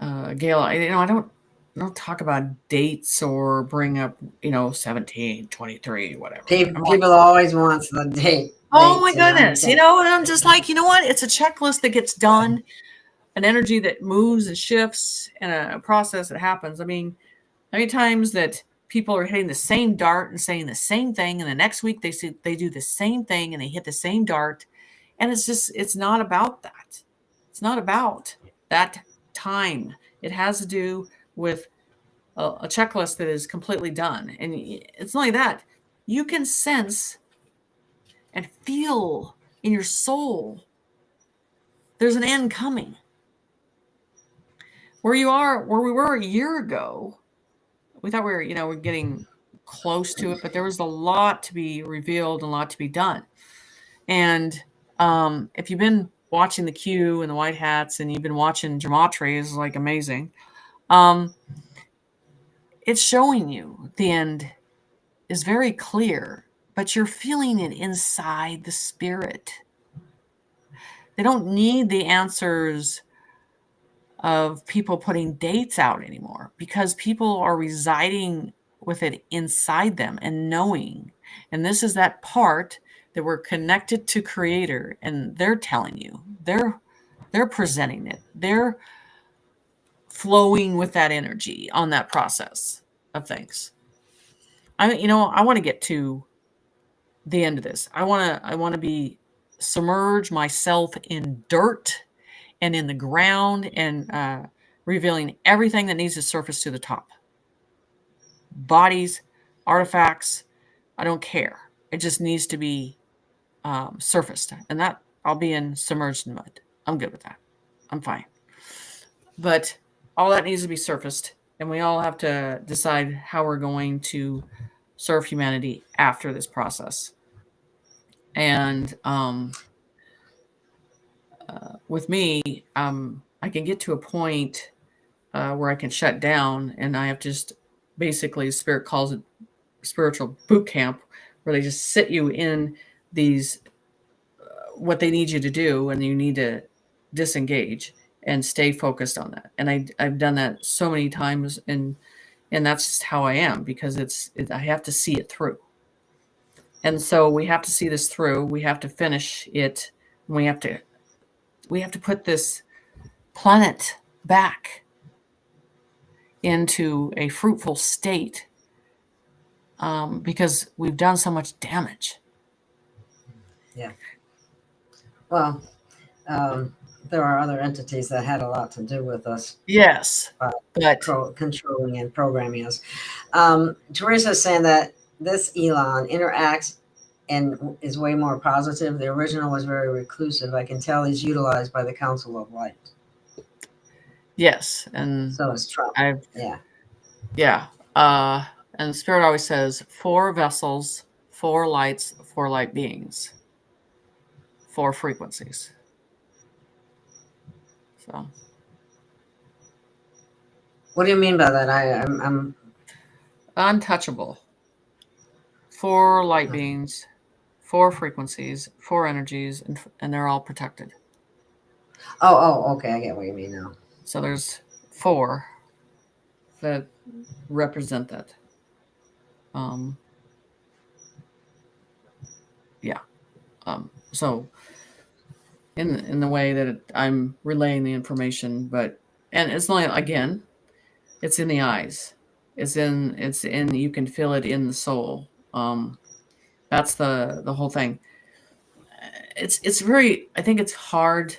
Gail, I don't talk about dates or bring up 17, 23, whatever. People always want the date. Oh my goodness. And I'm just like, what? It's a checklist that gets done, an energy that moves and shifts, and a process that happens. How many times that people are hitting the same dart and saying the same thing, and the next week they do the same thing and they hit the same dart, and it's not about that. It's not about that time. It has to do with a checklist that is completely done. And it's not only that, you can sense and feel in your soul there's an end coming. Where we were a year ago, we thought we were, we're getting close to it, but there was a lot to be revealed and a lot to be done. And if you've been watching the Q and the White Hats, and you've been watching Gematria, is like amazing. It's showing you the end is very clear, but you're feeling it inside the spirit. They don't need the answers of people putting dates out anymore, because people are residing with it inside them and knowing. And this is that part that we're connected to Creator, and they're telling you, they're presenting it, they're flowing with that energy on that process of things. I want to get to the end of this. I want to be submerge myself in dirt and in the ground, and revealing everything that needs to surface to the top. Bodies, artifacts, I don't care. It just needs to be surfaced, and that I'll be in submerged in mud. I'm good with that. I'm fine. But all that needs to be surfaced, and we all have to decide how we're going to serve humanity after this process. And with me, I can get to a point where I can shut down, and I have just basically, Spirit calls it spiritual boot camp, where they just sit you in these what they need you to do, and you need to disengage and stay focused on that. And I've done that so many times, and that's just how I am, because I have to see it through. And so we have to see this through. We have to finish it We have to put this planet back into a fruitful state because we've done so much damage. Yeah. Well, there are other entities that had a lot to do with us. Yes, but controlling and programming us. Teresa's saying that this Elon interacts and is way more positive. The original was very reclusive. I can tell he's utilized by the Council of Light. Yes, and so is Trump. Yeah. And Spirit always says 4 vessels, 4 lights, 4 light beings, 4 frequencies. So, what do you mean by that? I'm untouchable. 4 light beings, 4 frequencies, 4 energies, and they're all protected. Oh, okay. I get what you mean now. So there's 4 that represent that. Yeah. So in the way that I'm relaying the information, and it's not, again, it's in the eyes. It's in you can feel it in the soul. That's the whole thing. It's very, I think it's hard.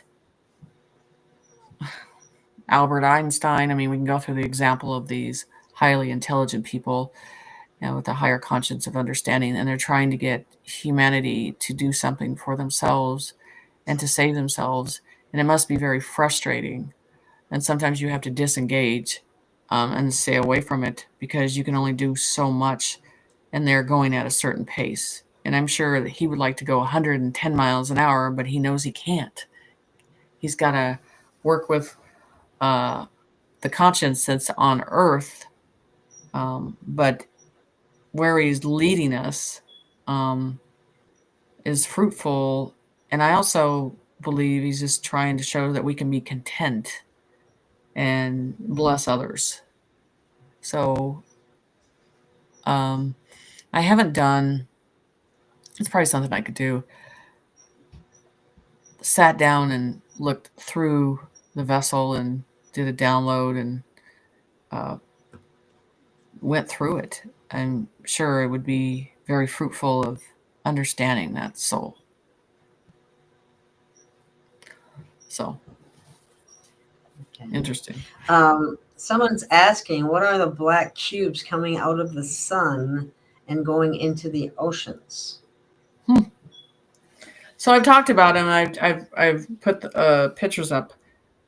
Albert Einstein, I mean, we can go through the example of these highly intelligent people, with a higher conscience of understanding, and they're trying to get humanity to do something for themselves and to save themselves. And it must be very frustrating. And sometimes you have to disengage and stay away from it because you can only do so much, and they're going at a certain pace. And I'm sure that he would like to go 110 miles an hour, but he knows he can't. He's got to work with the conscience that's on Earth, but where he's leading us is fruitful. And I also believe he's just trying to show that we can be content and bless others. So I haven't done, it's probably something I could do, sat down and looked through the vessel and did a download and went through it. I'm sure it would be very fruitful of understanding that soul. So, interesting. Someone's asking, what are the black cubes coming out of the sun and going into the oceans? So I've talked about them. I've put pictures up.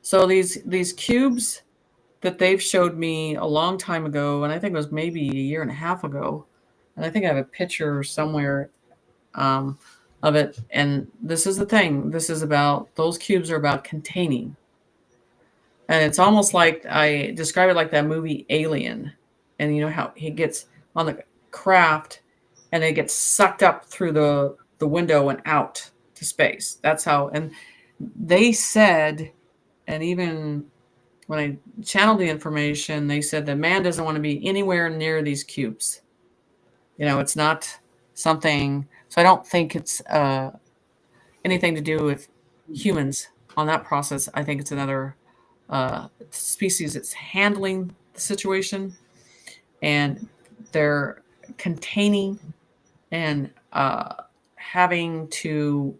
So these cubes that they've showed me a long time ago, and I think it was maybe a year and a half ago, and I think I have a picture somewhere of it. And this is the thing. This is about, those cubes are about containing. And it's almost like, I describe it like that movie Alien. And you know how he gets on the craft and it gets sucked up through the window and out to space. That's how, and they said, and even when I channeled the information, they said that man doesn't want to be anywhere near these cubes. It's not something, so I don't think it's anything to do with humans on that process. I think it's another species that's handling the situation, and they're containing and having to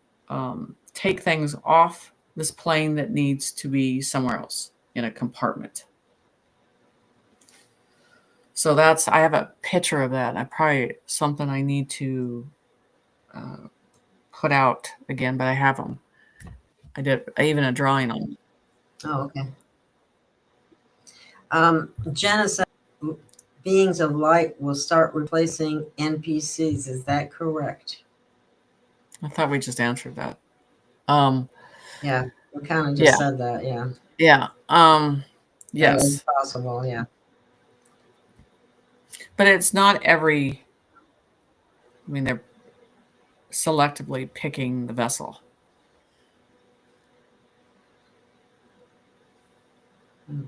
take things off this plane that needs to be somewhere else in a compartment. So I have a picture of that. I probably something I need to put out again, but I have them. I even a drawing on them. Oh, okay. Jenna said beings of light will start replacing NPCs. Is that correct? I thought we just answered that. Yeah, we kind of just said that. Yeah. Yeah. Yes. It's possible. Yeah. But it's not every. I mean, they're selectively picking the vessel. Okay.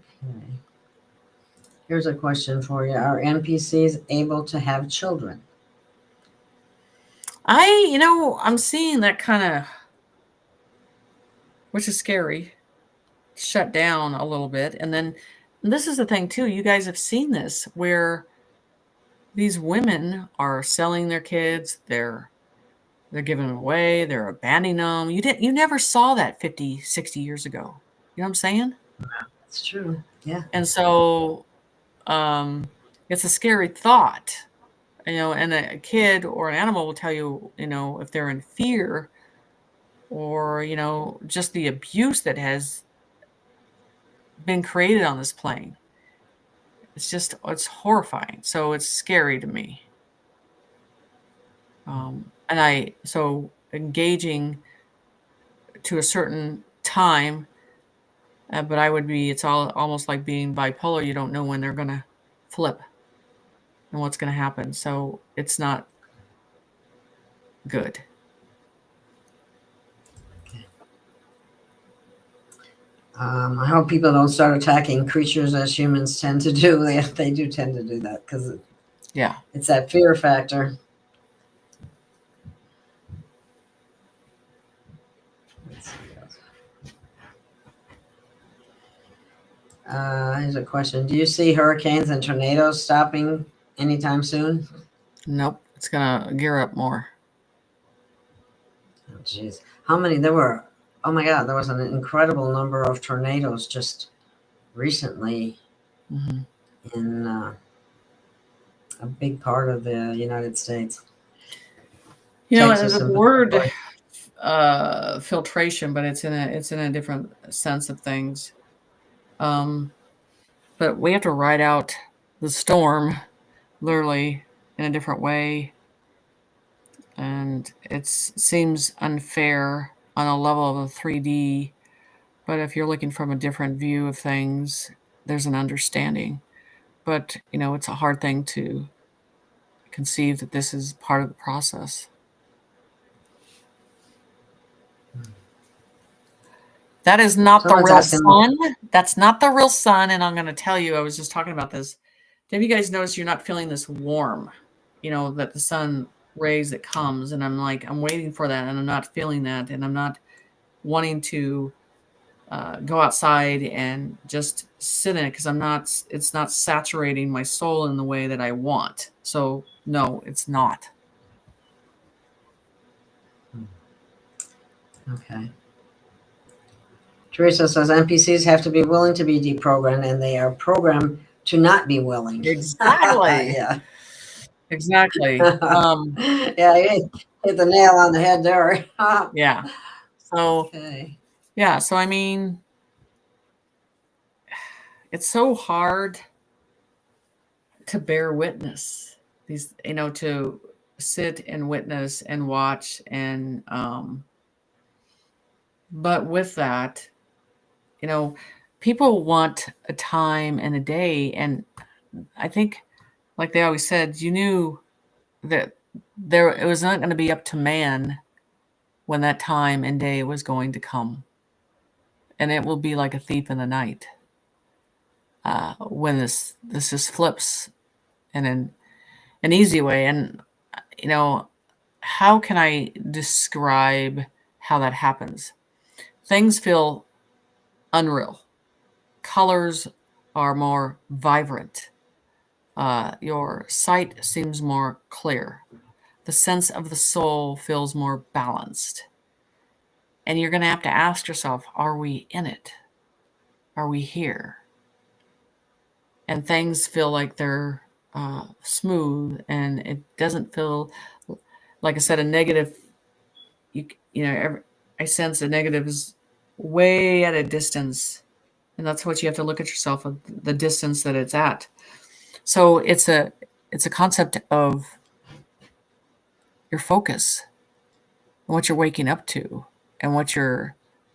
Here's a question for you. Are NPCs able to have children? I'm seeing that kind of which is scary, shut down a little bit. And then this is the thing too, you guys have seen this, where these women are selling their kids, they're giving them away, they're abandoning them. You never saw that 50, 60 years ago. You know what I'm saying? That's true. Yeah. And so it's a scary thought, and a kid or an animal will tell you, if they're in fear or, just the abuse that has been created on this plane. It's horrifying. So it's scary to me. So engaging to a certain time, but it's almost like being bipolar. You don't know when they're going to flip and what's going to happen. So it's not good. I hope people don't start attacking creatures as humans tend to do. They do tend to do that because it's that fear factor. Let's see. Here's a question. Do you see hurricanes and tornadoes stopping anytime soon? Nope. It's going to gear up more. Oh, jeez. How many? There were, oh my God, there was an incredible number of tornadoes just recently in a big part of the United States. There's a word, filtration, but it's in a different sense of things. But we have to ride out the storm, literally, in a different way. And it seems unfair on a level of a 3D, but if you're looking from a different view of things, there's an understanding. But, it's a hard thing to conceive that this is part of the process. That is not the real sun. That's not the real sun. And I'm going to tell you, I was just talking about this. Have you guys noticed you're not feeling this warm, that the sun rays that comes, and I'm waiting for that, and I'm not feeling that, and I'm not wanting to go outside and just sit in it because it's not saturating my soul in the way that I want. So no, it's not. Okay. Teresa says NPCs have to be willing to be deprogrammed, and they are programmed to not be willing. Exactly. Yeah. Exactly. Yeah, you hit the nail on the head there. Yeah. So, okay. Yeah. So, it's so hard to bear witness these, to sit and witness and watch and, but with that, people want a time and a day. And I think, like they always said, you knew that it was not going to be up to man when that time and day was going to come. And it will be like a thief in the night when this just flips in an easy way. And, how can I describe how that happens? Things feel unreal. Colors are more vibrant. Your sight seems more clear. The sense of the soul feels more balanced. And you're going to have to ask yourself, are we in it? Are we here? And things feel like they're smooth, and it doesn't feel, like I said, a negative. I sense a negative is way at a distance. And that's what you have to look at yourself, of the distance that it's at. So it's a concept of your focus and what you're waking up to and what you're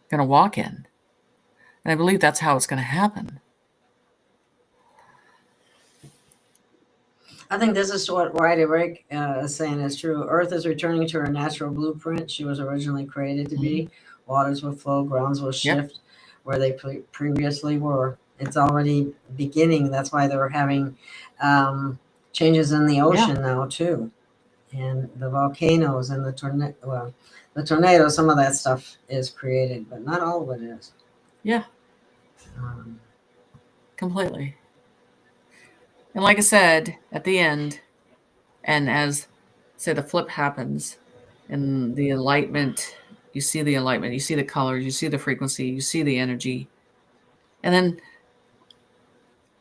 going to walk in. And I believe that's how it's going to happen. I think this is what Whitey Rick is saying is true. Earth is returning to her natural blueprint she was originally created to be. Waters will flow, grounds will shift where they previously were. It's already beginning. That's why they were having changes in the ocean now too. And the volcanoes and the tornadoes, some of that stuff is created, but not all of it is. Yeah. Um, Completely. And like I said, at the end, and as say the flip happens and the enlightenment, you see the enlightenment, you see the colors, you see the frequency, you see the energy. And then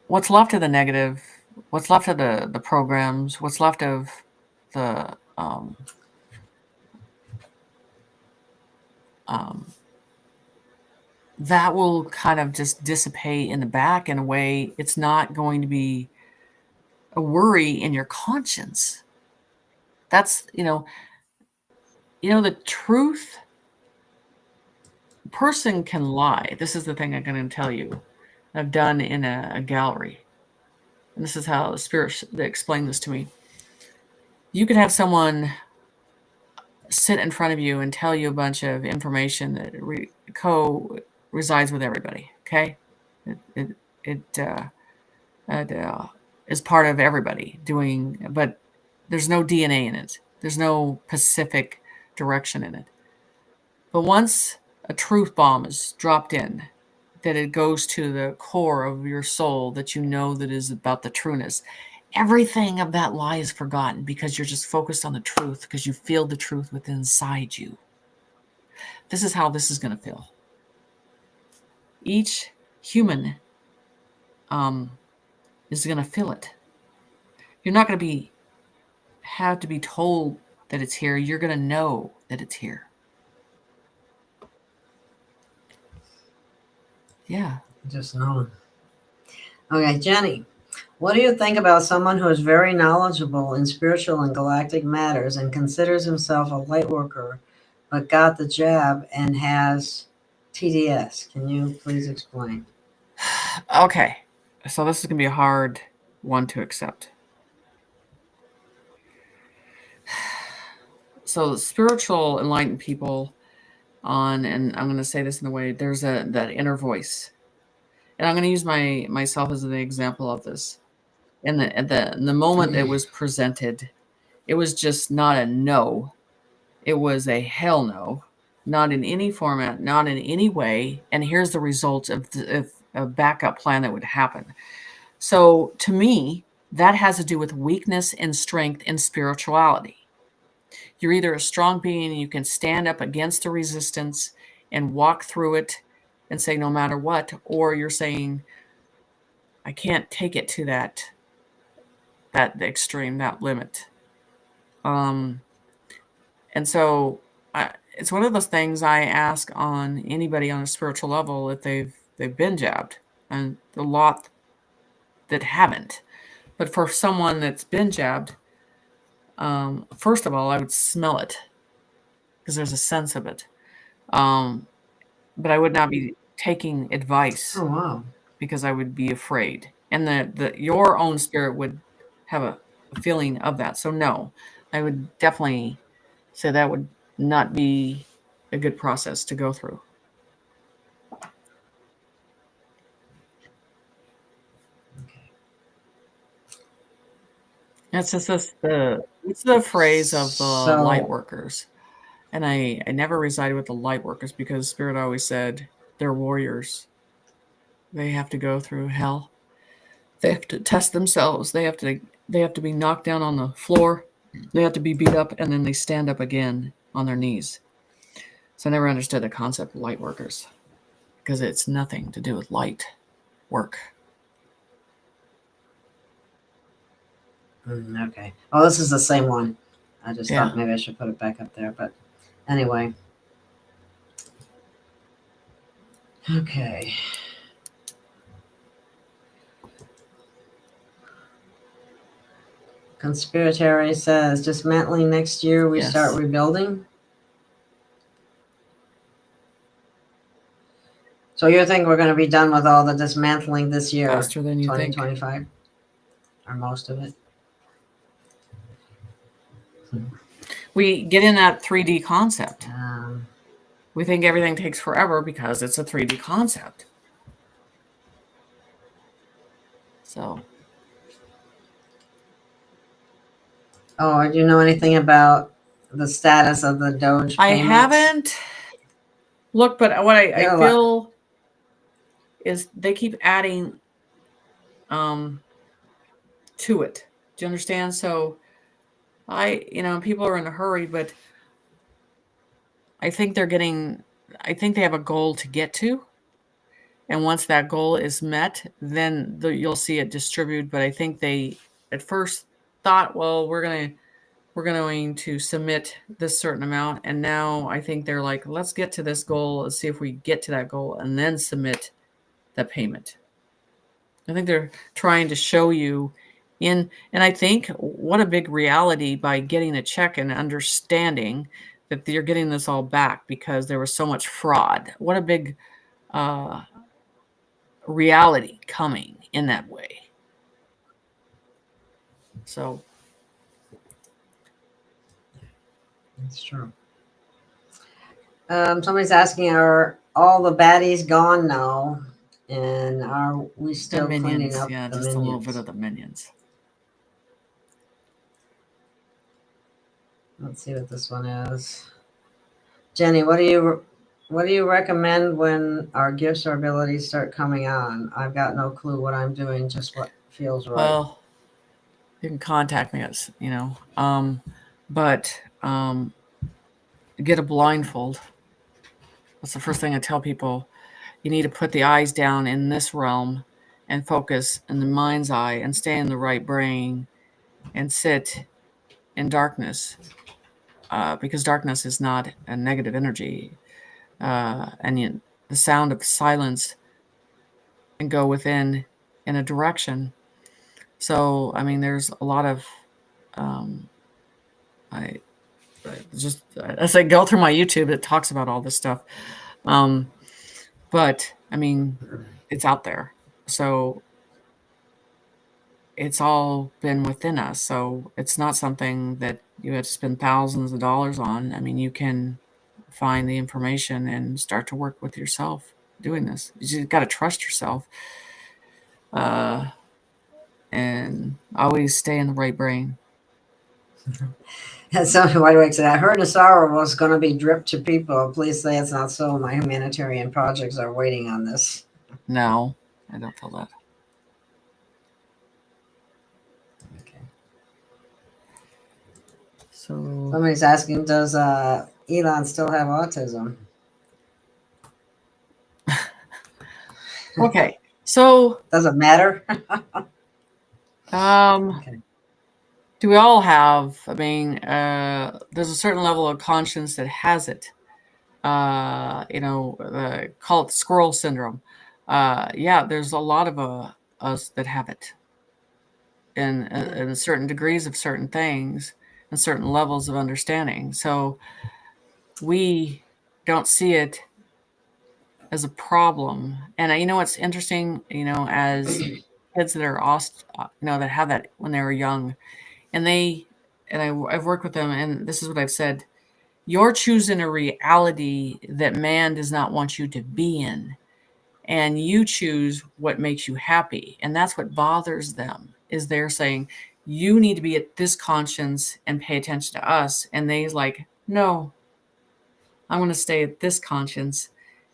what's left of the negative, what's left of the programs, what's left of the that will kind of just dissipate in the back in a way. It's not going to be a worry in your conscience. That's, the truth. A person can lie. This is the thing I'm going to tell you. I've done in a gallery. And this is how the spirit explained this to me. You could have someone sit in front of you and tell you a bunch of information that resides with everybody. Okay, it is part of everybody doing, but there's no DNA in it. There's no specific direction in it. But once a truth bomb is dropped in, that it goes to the core of your soul, that you know that is about the trueness. Everything of that lie is forgotten because you're just focused on the truth, because you feel the truth within inside you. This is how this is going to feel. Each human is going to feel it. You're not going to have to be told that it's here. You're going to know that it's here. Yeah. Just knowing. Okay, Jenny, what do you think about someone who is very knowledgeable in spiritual and galactic matters and considers himself a light worker, but got the jab and has TDS? Can you please explain? Okay, so this is going to be a hard one to accept. So spiritual enlightened people and I'm going to say this in a way, there's that inner voice. And I'm going to use myself as an example of this. And the moment it was presented, it was just not a no. It was a hell no. Not in any format, not in any way. And here's the results of a backup plan that would happen. So to me, that has to do with weakness and strength in spirituality. You're either a strong being and you can stand up against the resistance and walk through it and say no matter what, or you're saying, I can't take it to that extreme, that limit. And so it's one of those things I ask on anybody on a spiritual level if they've been jabbed, and a lot that haven't. But for someone that's been jabbed, first of all, I would smell it because there's a sense of it. But I would not be taking advice. Oh, wow. Because I would be afraid. And your own spirit would have a feeling of that. So no, I would definitely say that would not be a good process to go through. It's just it's the phrase of the light workers. And I never resided with the light workers because Spirit always said they're warriors. They have to go through hell. They have to test themselves. They have to be knocked down on the floor. They have to be beat up, and then they stand up again on their knees. So I never understood the concept of light workers because it's nothing to do with light work. Okay. Oh, this is the same one. I just thought maybe I should put it back up there, but anyway. Okay. Conspiratary says dismantling next year we start rebuilding. So you think we're going to be done with all the dismantling this year? Faster than you think. 2025? Or most of it? We get in that 3D concept. We think everything takes forever because it's a 3D concept. So. Oh, do you know anything about the status of the Doge I payments? haven't looked, but what I There are a lot. feel is they keep adding to it. Do you understand? So people are in a hurry, but I think they have a goal to get to. And once that goal is met, then you'll see it distribute. But I think they at first thought, well, we're going to submit this certain amount. And now I think they're like, let's get to this goal. Let's see if we get to that goal and then submit the payment. I think they're trying to show you and I think what a big reality by getting a check and understanding that you're getting this all back because there was so much fraud. What a big reality coming in that way. So That's true. Somebody's asking, are all the baddies gone now? And are we still cleaning up yeah, the just minions? a little bit of the minions. Let's see what this one is. Jenny, what do you recommend when our gifts or abilities start coming on? I've got no clue what I'm doing, just what feels right. Well, you can contact me, but get a blindfold. That's the first thing I tell people. You need to put the eyes down in this realm and focus in the mind's eye and stay in the right brain and sit in darkness because darkness is not a negative energy. And the sound of silence and go within in a direction. So, I mean, there's a lot of, I just, as I go through my YouTube, it talks about all this stuff. But I mean, it's out there. So it's all been within us. So it's not something that you have to spend thousands of dollars on. I mean, you can find the information and start to work with yourself doing this. You got to trust yourself. And always stay in the right brain. And so, why do I say that? I heard Nasara was going to be dripped to people. Please say it's not so. My humanitarian projects are waiting on this. No, I don't feel that. Okay. So somebody's asking, does Elon still have autism? Okay, so does it matter? Okay. Do we all have? I mean, there's a certain level of conscience that has it. Call it squirrel syndrome. Yeah, there's a lot of us that have it, in certain degrees of certain things and certain levels of understanding. So we don't see it as a problem. And what's interesting, as kids that are that have that when they were young, and I've worked with them, and this is what I've said: you're choosing a reality that man does not want you to be in, and you choose what makes you happy, and that's what bothers them. Is they're saying you need to be at this conscience and pay attention to us, and they's like, no, I'm going to stay at this conscience.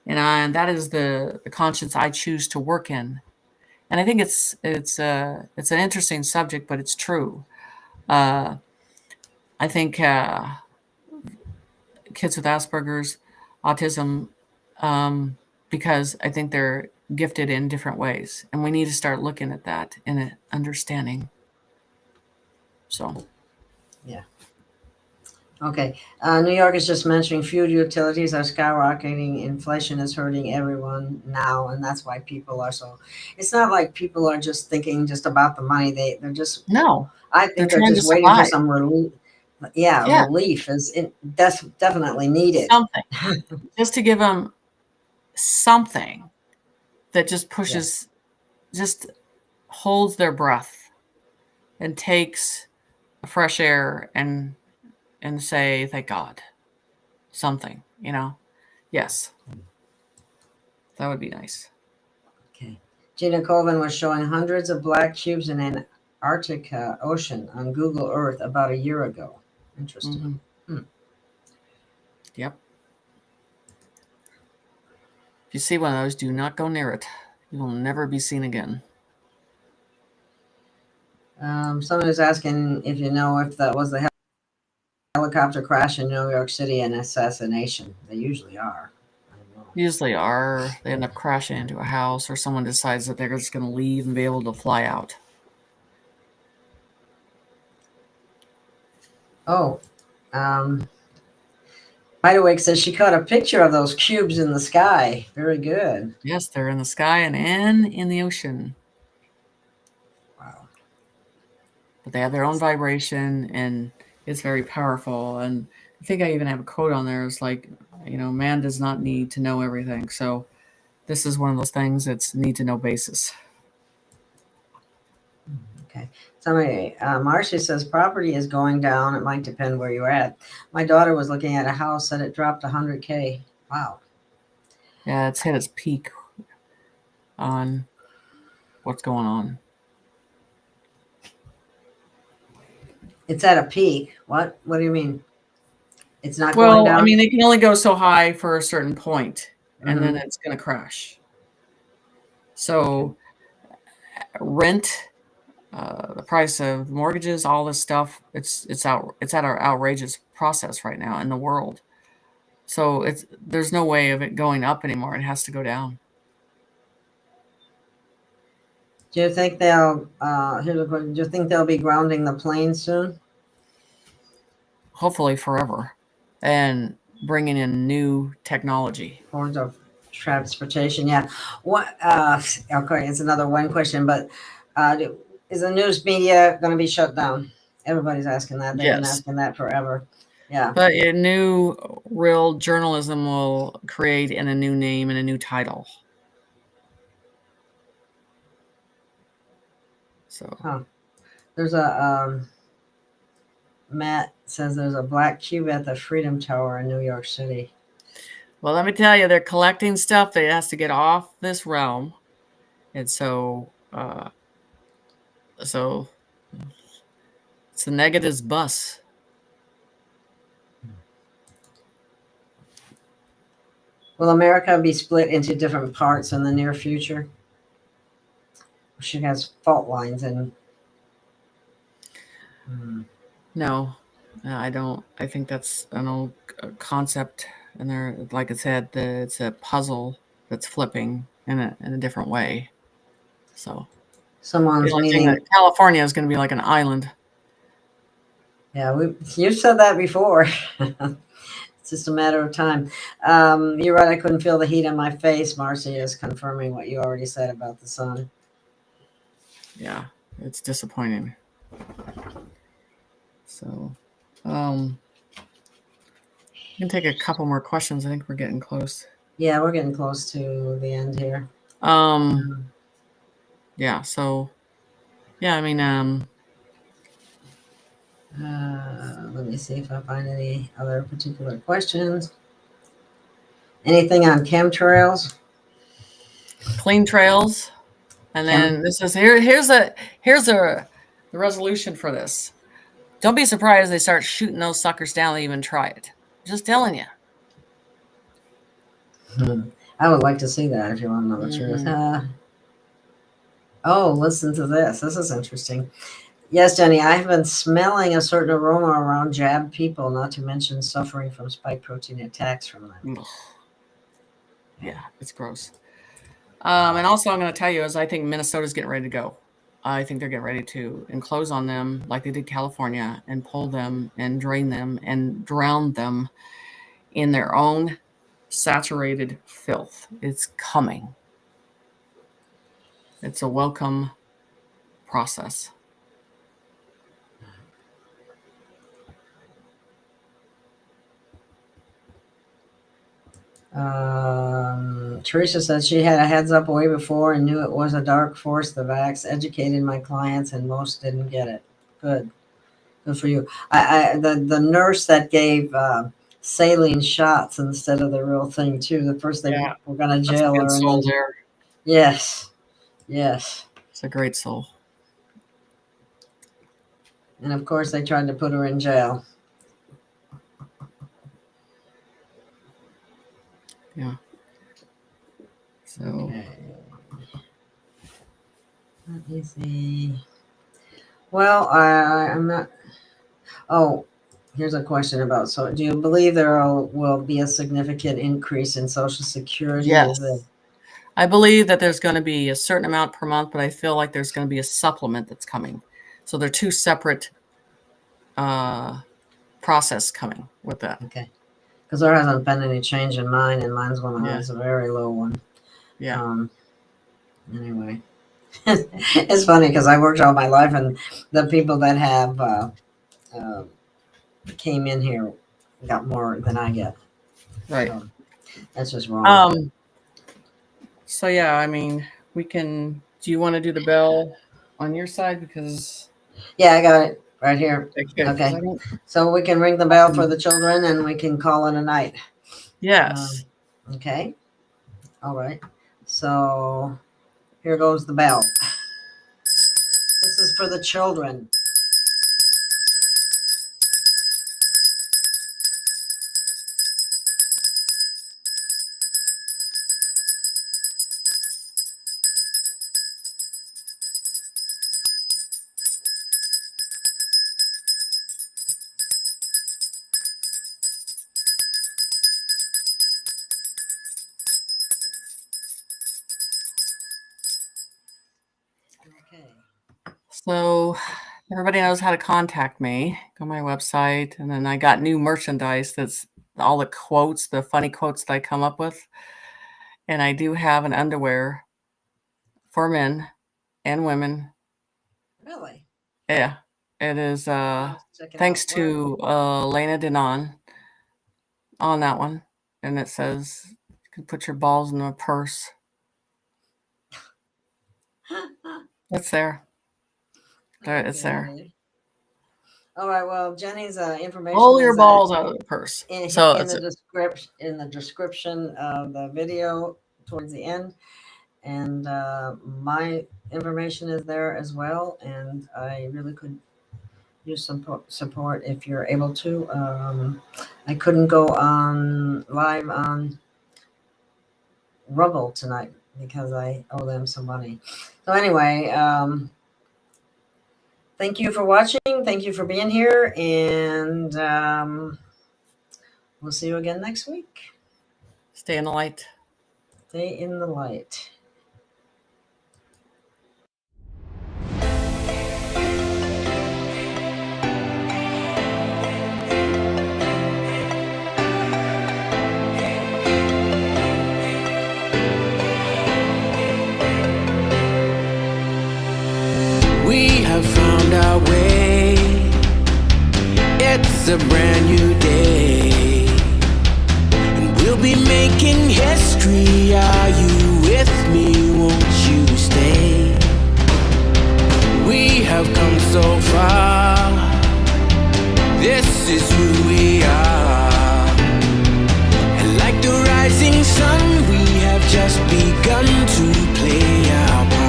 And that is the conscience I choose to work in. And I think it's an interesting subject, but it's true. I think kids with Asperger's, autism, because I think they're gifted in different ways, and we need to start looking at that and understanding. So, yeah. Okay. New York is just mentioning fuel utilities are skyrocketing. Inflation is hurting everyone now, and that's why people are so. It's not like people are just thinking just about the money. They're just no. I think they're just waiting for some relief. Yeah, relief is that's definitely needed. Something just to give them something that just pushes, just holds their breath and takes fresh air and say, thank God, something, yes, that would be nice. Okay. Gina Colvin was showing hundreds of black cubes in an Arctic Ocean on Google Earth about a year ago. Interesting. Yep. If you see one of those, do not go near it. You will never be seen again. Someone is asking if you know if that was the helicopter crash in New York City an assassination. They usually are. Usually are. They end up crashing into a house, or someone decides that they're just going to leave and be able to fly out. Oh, Hideawake says she caught a picture of those cubes in the sky. Very good. Yes, they're in the sky and in the ocean. Wow. But they have their own vibration, and it's very powerful. And I think I even have a quote on there. It's like, man does not need to know everything. So this is one of those things that's need to know basis. Okay. Somebody, Marcia says property is going down. It might depend where you're at. My daughter was looking at a house that it dropped $100K. Wow. Yeah, it's hit its peak on what's going on. It's at a peak. What? What do you mean? It's not Well, going down? I mean, it can only go so high for a certain point, and then it's going to crash. So rent, the price of mortgages, all this stuff, it's at an outrageous process right now in the world. So there's no way of it going up anymore. It has to go down. Do you think they'll? Here's a question. Do you think they'll be grounding the plane soon? Hopefully forever, and bringing in new technology. Forms of transportation. Yeah. What? Okay, it's another one question, but is the news media going to be shut down? Everybody's asking that. They've been asking that forever. Yeah. But a new real journalism will create in a new name and a new title. So there's a Matt says there's a black cube at the Freedom Tower in New York City. Well, let me tell you, they're collecting stuff that has to get off this realm, and so it's the negatives bus. Will America be split into different parts in the near future? She has fault lines and. No, I don't. I think that's an old concept, and there, like I said, it's a puzzle that's flipping in a different way. So, someone's the only meeting. thing that California is going to be like an island. Yeah, you've said that before. It's just a matter of time. You're right. I couldn't feel the heat on my face. Marcy is confirming what you already said about the sun. Yeah, it's disappointing. So, you can take a couple more questions. I think we're getting close. Yeah, we're getting close to the end here. Yeah. So, yeah. I mean, let me see if I find any other particular questions. Anything on chemtrails? Clean trails, and then this is here's the resolution for this. Don't be surprised they start shooting those suckers down. They even try it. Just telling you. I would like to see that if you want to know the truth. Oh, listen to this. This is interesting. Yes, Jenny, I have been smelling a certain aroma around jabbed people, not to mention suffering from spike protein attacks from them. Yeah, it's gross. And also I'm going to tell you is I think Minnesota's getting ready to go. I think they're getting ready to enclose on them like they did California and pull them and drain them and drown them in their own saturated filth. It's coming. It's a welcome process. Teresa says she had a heads up way before and knew it was a dark force. The vax educated my clients and most didn't get it. Good for you. The nurse that gave saline shots instead of the real thing too. The first they were going to jail her. Soul there. Yes. It's a great soul. And of course, they tried to put her in jail. Yeah. So. Okay. Let me see. Well, I'm not. Oh, here's a question about. So, do you believe there will be a significant increase in Social Security? Yes. I believe that there's going to be a certain amount per month, but I feel like there's going to be a supplement that's coming. So they're two separate process coming with that. Okay. Because there hasn't been any change in mine, and mine's one of those, a very low one. Yeah. Anyway, it's funny because I worked all my life, and the people that have came in here got more than I get. Right. So that's just wrong. So yeah, I mean, we can. Do you want to do the bell on your side? Because yeah, I got it right here. Okay. So we can ring the bell for the children, and we can call it a night. Yes. Okay. All right. So here goes the bell. This is for the children. Okay. So everybody knows how to contact me. Go to my website, and then I got new merchandise that's all the quotes, the funny quotes that I come up with. And I do have an underwear for men and women. Really? Yeah. It is thanks to Lena Denon on that one. And it says you can put your balls in a purse. It's there. It's there. All right. Well, Jenny's information. Pull your balls out of the purse. In the description of the video towards the end, and my information is there as well. And I really could use some support if you're able to. I couldn't go on live on Rumble tonight because I owe them some money. So anyway, thank you for watching. Thank you for being here. And we'll see you again next week. Stay in the light. Stay in the light. We have found our way. It's a brand new day, and we'll be making history. Are you with me? Won't you stay? We have come so far. This is who we are. And like the rising sun, we have just begun to play our part.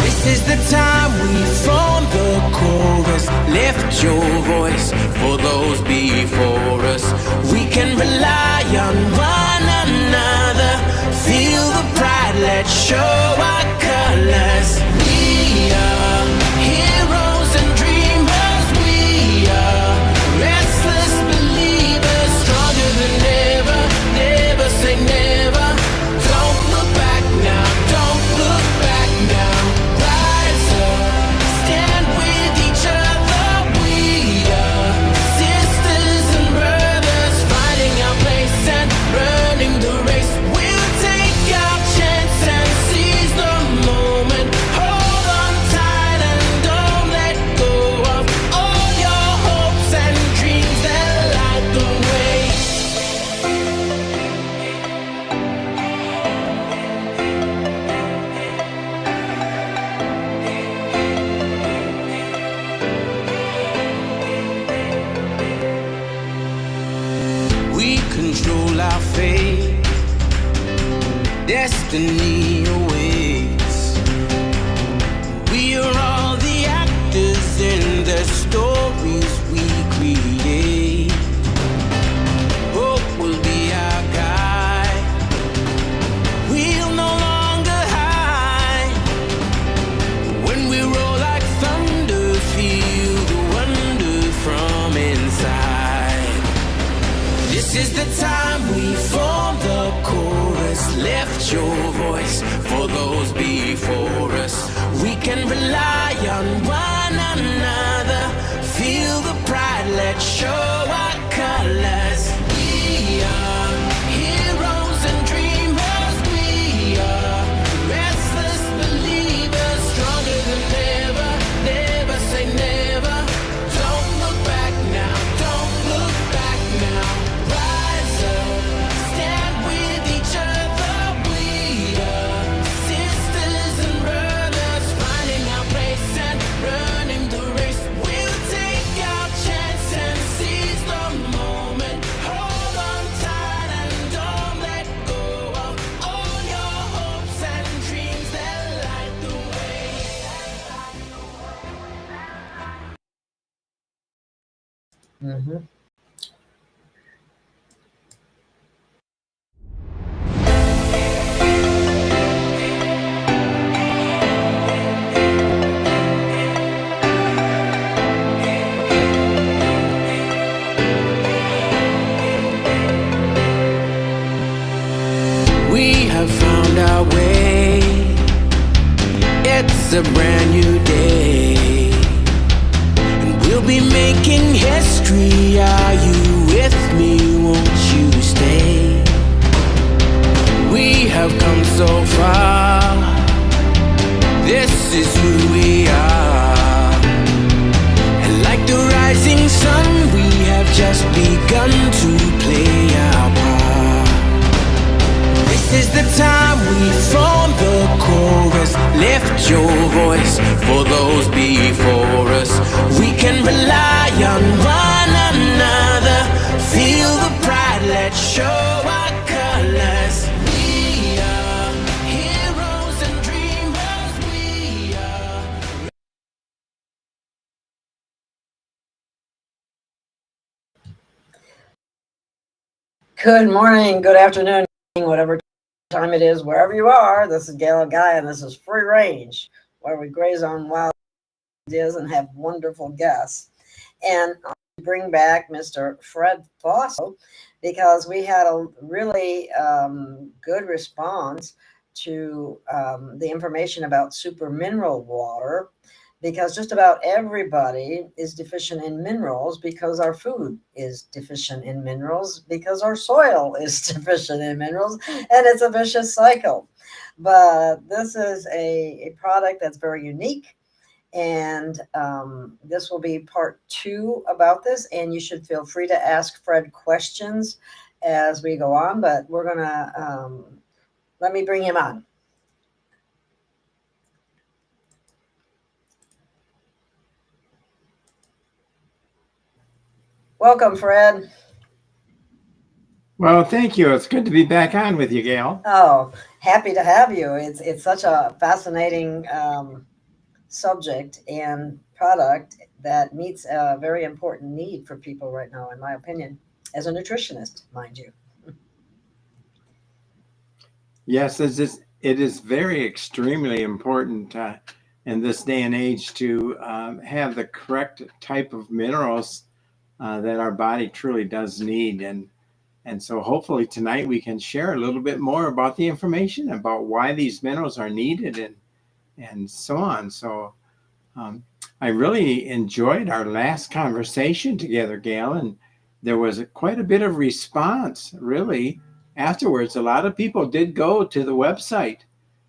This is the time we form the chorus. Lift your voice for those before us. We can rely on one another. Feel the pride, let's show our colors. We are heroes and dreamers. We are restless believers, stronger than ever. Never say never. Don't look back now. Don't look back now. Rise up, stand with each other. We are sisters and brothers, finding our place and running the race. We'll take our chance and seize the moment. Hold on tight and don't let go of all your hopes and dreams that light the way. We control our fate. Destiny awaits. We are all the actors is the time we form the chorus. Lift your voice for those before us. We can rely on one another. Feel the pride, let's show our colors. We are heroes and dreamers. We are restless believers, stronger than ever. Never say never. Don't look back now. Don't look back now. Rise up, stand with each other. We are sisters and brothers, finding our place and running the race. We'll take our chance and seize the moment. Hold on tight and don't let go of all your hopes and dreams that light the way. Mm-hmm. We have found our way. It's a brand new day, and we'll be making history. Are you with me? Won't you stay? We have come so far. This is who we are. And like the rising sun, we have just begun to play our part. This is the time we form the chorus. Lift your voice for those before us. We can rely on one another. Feel the pride, let's show our colors. We are heroes and dreamers. We are. Good morning, good afternoon, whatever time it is, wherever you are. This is Gail Guy, and this is Free Range, where we graze on wild ideas and have wonderful guests. And I'll bring back Mr. Fred Fossil because we had a really good response to the information about super mineral water, because just about everybody is deficient in minerals, because our food is deficient in minerals, because our soil is deficient in minerals, and it's a vicious cycle. But this is a product that's very unique, and this will be part 2 about this, and you should feel free to ask Fred questions as we go on, but we're gonna let me bring him on. Welcome, Fred. Well, thank you. It's good to be back on with you, Gail. Oh, happy to have you. It's such a fascinating subject and product that meets a very important need for people right now, in my opinion, as a nutritionist, mind you. Yes, it is very extremely important in this day and age to have the correct type of minerals that our body truly does need. And so hopefully tonight we can share a little bit more about the information about why these minerals are needed and so on. So I really enjoyed our last conversation together, Gail, and there was quite a bit of response, really, afterwards. A lot of people did go to the website,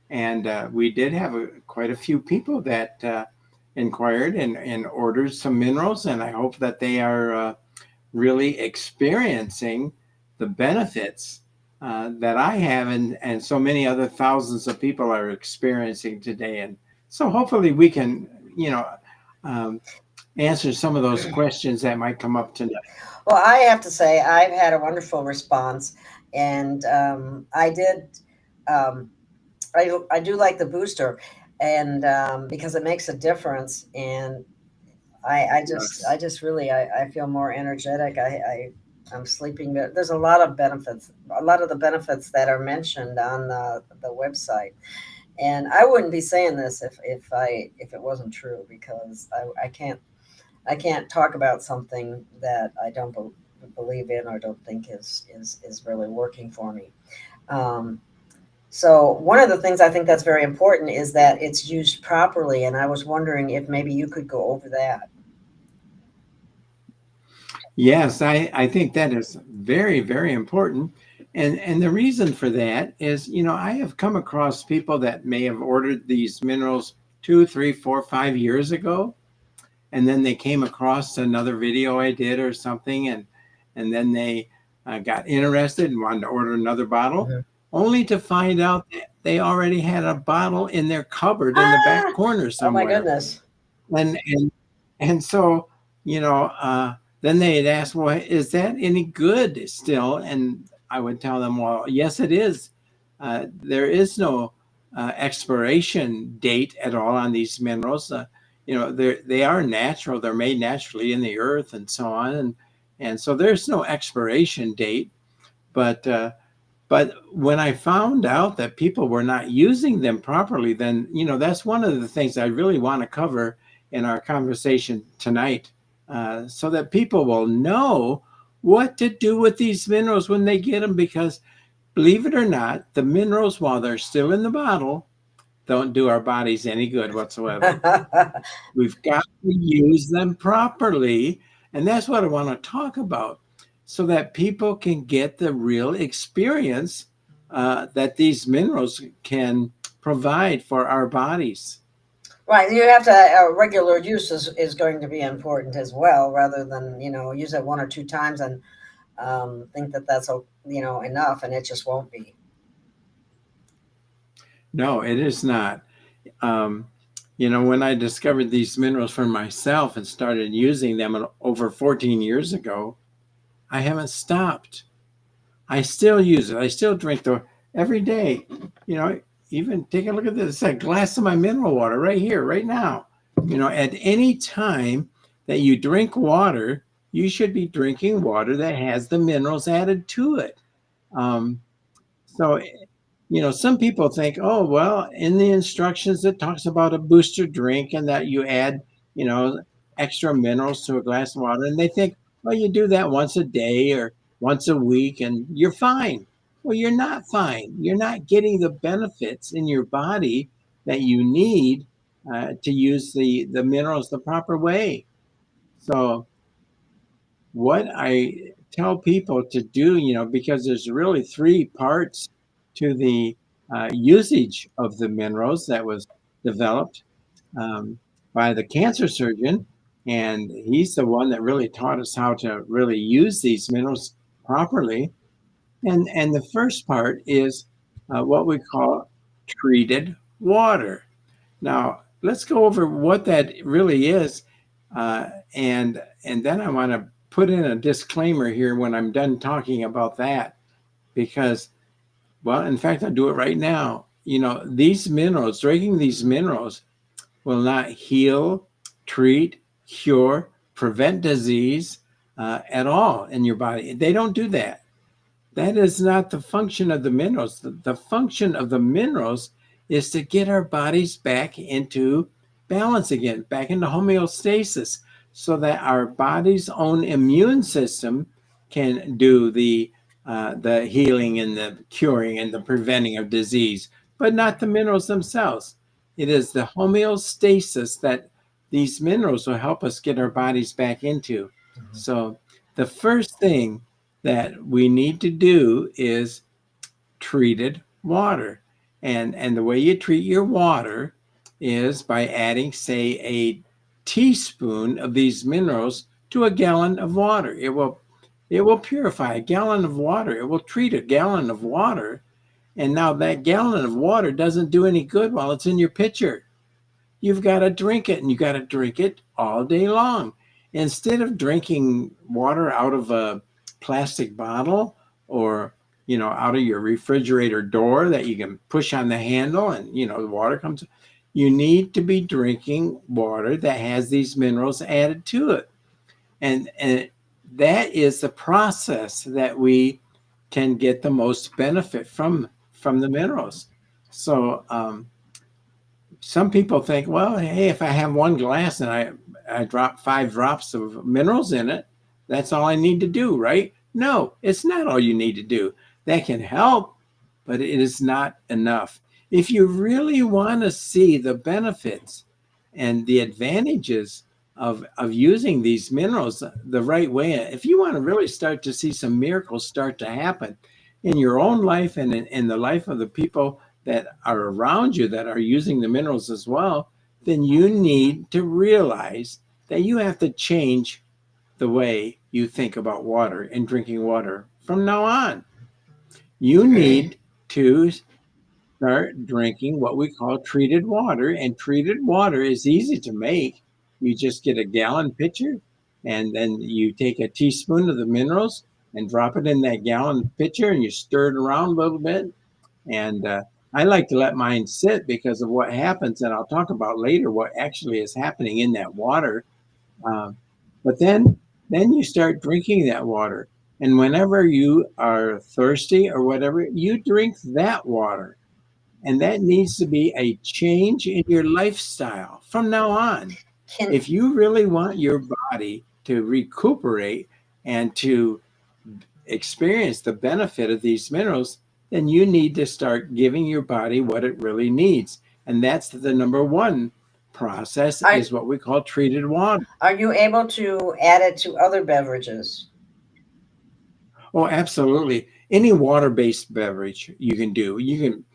and we did have quite a few people that inquired and ordered some minerals, and I hope that they are really experiencing the benefits that I have and so many other thousands of people are experiencing today. And so hopefully we can, answer some of those questions that might come up tonight. Well, I have to say I've had a wonderful response, and I do like the booster, and because it makes a difference, and I just really I feel more energetic. I'm sleeping better. There's a lot of benefits, a lot of the benefits that are mentioned on the website. And I wouldn't be saying this if it wasn't true, because I can't talk about something that I don't believe in or don't think is really working for me. So one of the things I think that's very important is that it's used properly, and I was wondering if maybe you could go over that. Yes, I think that is very, very important. And the reason for that is, I have come across people that may have ordered these minerals 2, 3, 4, 5 years ago, and then they came across another video I did or something, and then they got interested and wanted to order another bottle, only to find out that they already had a bottle in their cupboard in the back corner Oh my somewhere. goodness. And so, then they'd ask, well, is that any good still? And I would tell them, well, yes, it is. There is no expiration date at all on these minerals. They are natural. They're made naturally in the earth and so on. And so there's no expiration date. But when I found out that people were not using them properly, then, that's one of the things I really want to cover in our conversation tonight, so that people will know what to do with these minerals when they get them. Because believe it or not, the minerals, while they're still in the bottle, don't do our bodies any good whatsoever. We've got to use them properly. And that's what I want to talk about, so that people can get the real experience that these minerals can provide for our bodies. Right, you have to regular use is going to be important as well, rather than use it 1 or 2 times and think that that's enough, and it just won't be. No, it is not. When I discovered these minerals for myself and started using them over 14 years ago, I haven't stopped. I still use it. I still drink every day. Even take a look at this. It's a glass of my mineral water right here, right now. At any time that you drink water, you should be drinking water that has the minerals added to it. So, some people think, oh, well, in the instructions, it talks about a booster drink and that you add, extra minerals to a glass of water. And they think, well, you do that once a day or once a week and you're fine. Well, you're not fine. You're not getting the benefits in your body that you need to use the minerals the proper way. So what I tell people to do, because there's really 3 parts to the usage of the minerals that was developed by the cancer surgeon. And he's the one that really taught us how to really use these minerals properly. And the first part is what we call treated water. Now, let's go over what that really is. And then I want to put in a disclaimer here when I'm done talking about that, because, well, in fact, I'll do it right now. These minerals, drinking these minerals will not heal, treat, cure, prevent disease at all in your body. They don't do that. That is not the function of the minerals. The function of the minerals is to get our bodies back into balance again, back into homeostasis, so that our body's own immune system can do the healing and the curing and the preventing of disease, but not the minerals themselves. It is the homeostasis that these minerals will help us get our bodies back into. So the first thing that we need to do is treated water. And the way you treat your water is by adding, say, a teaspoon of these minerals to a gallon of water. It will purify a gallon of water. It will treat a gallon of water. And now that gallon of water doesn't do any good while it's in your pitcher. You've got to drink it, and you got to drink it all day long. Instead of drinking water out of a plastic bottle or, out of your refrigerator door that you can push on the handle and, the water comes, you need to be drinking water that has these minerals added to it. And that is the process that we can get the most benefit from the minerals. So, some people think, well, hey, if I have 1 glass and I drop 5 drops of minerals in it, that's all I need to do, right? No, it's not all you need to do. That can help, but it is not enough. If you really want to see the benefits and the advantages of using these minerals the right way, if you want to really start to see some miracles start to happen in your own life and in the life of the people that are around you that are using the minerals as well, then you need to realize that you have to change the way you think about water and drinking water from now on. You need to start drinking what we call treated water, and treated water is easy to make. You just get a gallon pitcher, and then you take a teaspoon of the minerals and drop it in that gallon pitcher, and you stir it around a little bit. And I like to let mine sit because of what happens, and I'll talk about later what actually is happening in that water. Uh, but then you start drinking that water, and whenever you are thirsty or whatever, you drink that water. And that needs to be a change in your lifestyle from now on. If you really want your body to recuperate and to experience the benefit of these minerals, then you need to start giving your body what it really needs. And that's the number one process is what we call treated water. Are you able to add it to other beverages? Oh, absolutely. Any water-based beverage you can do. You can,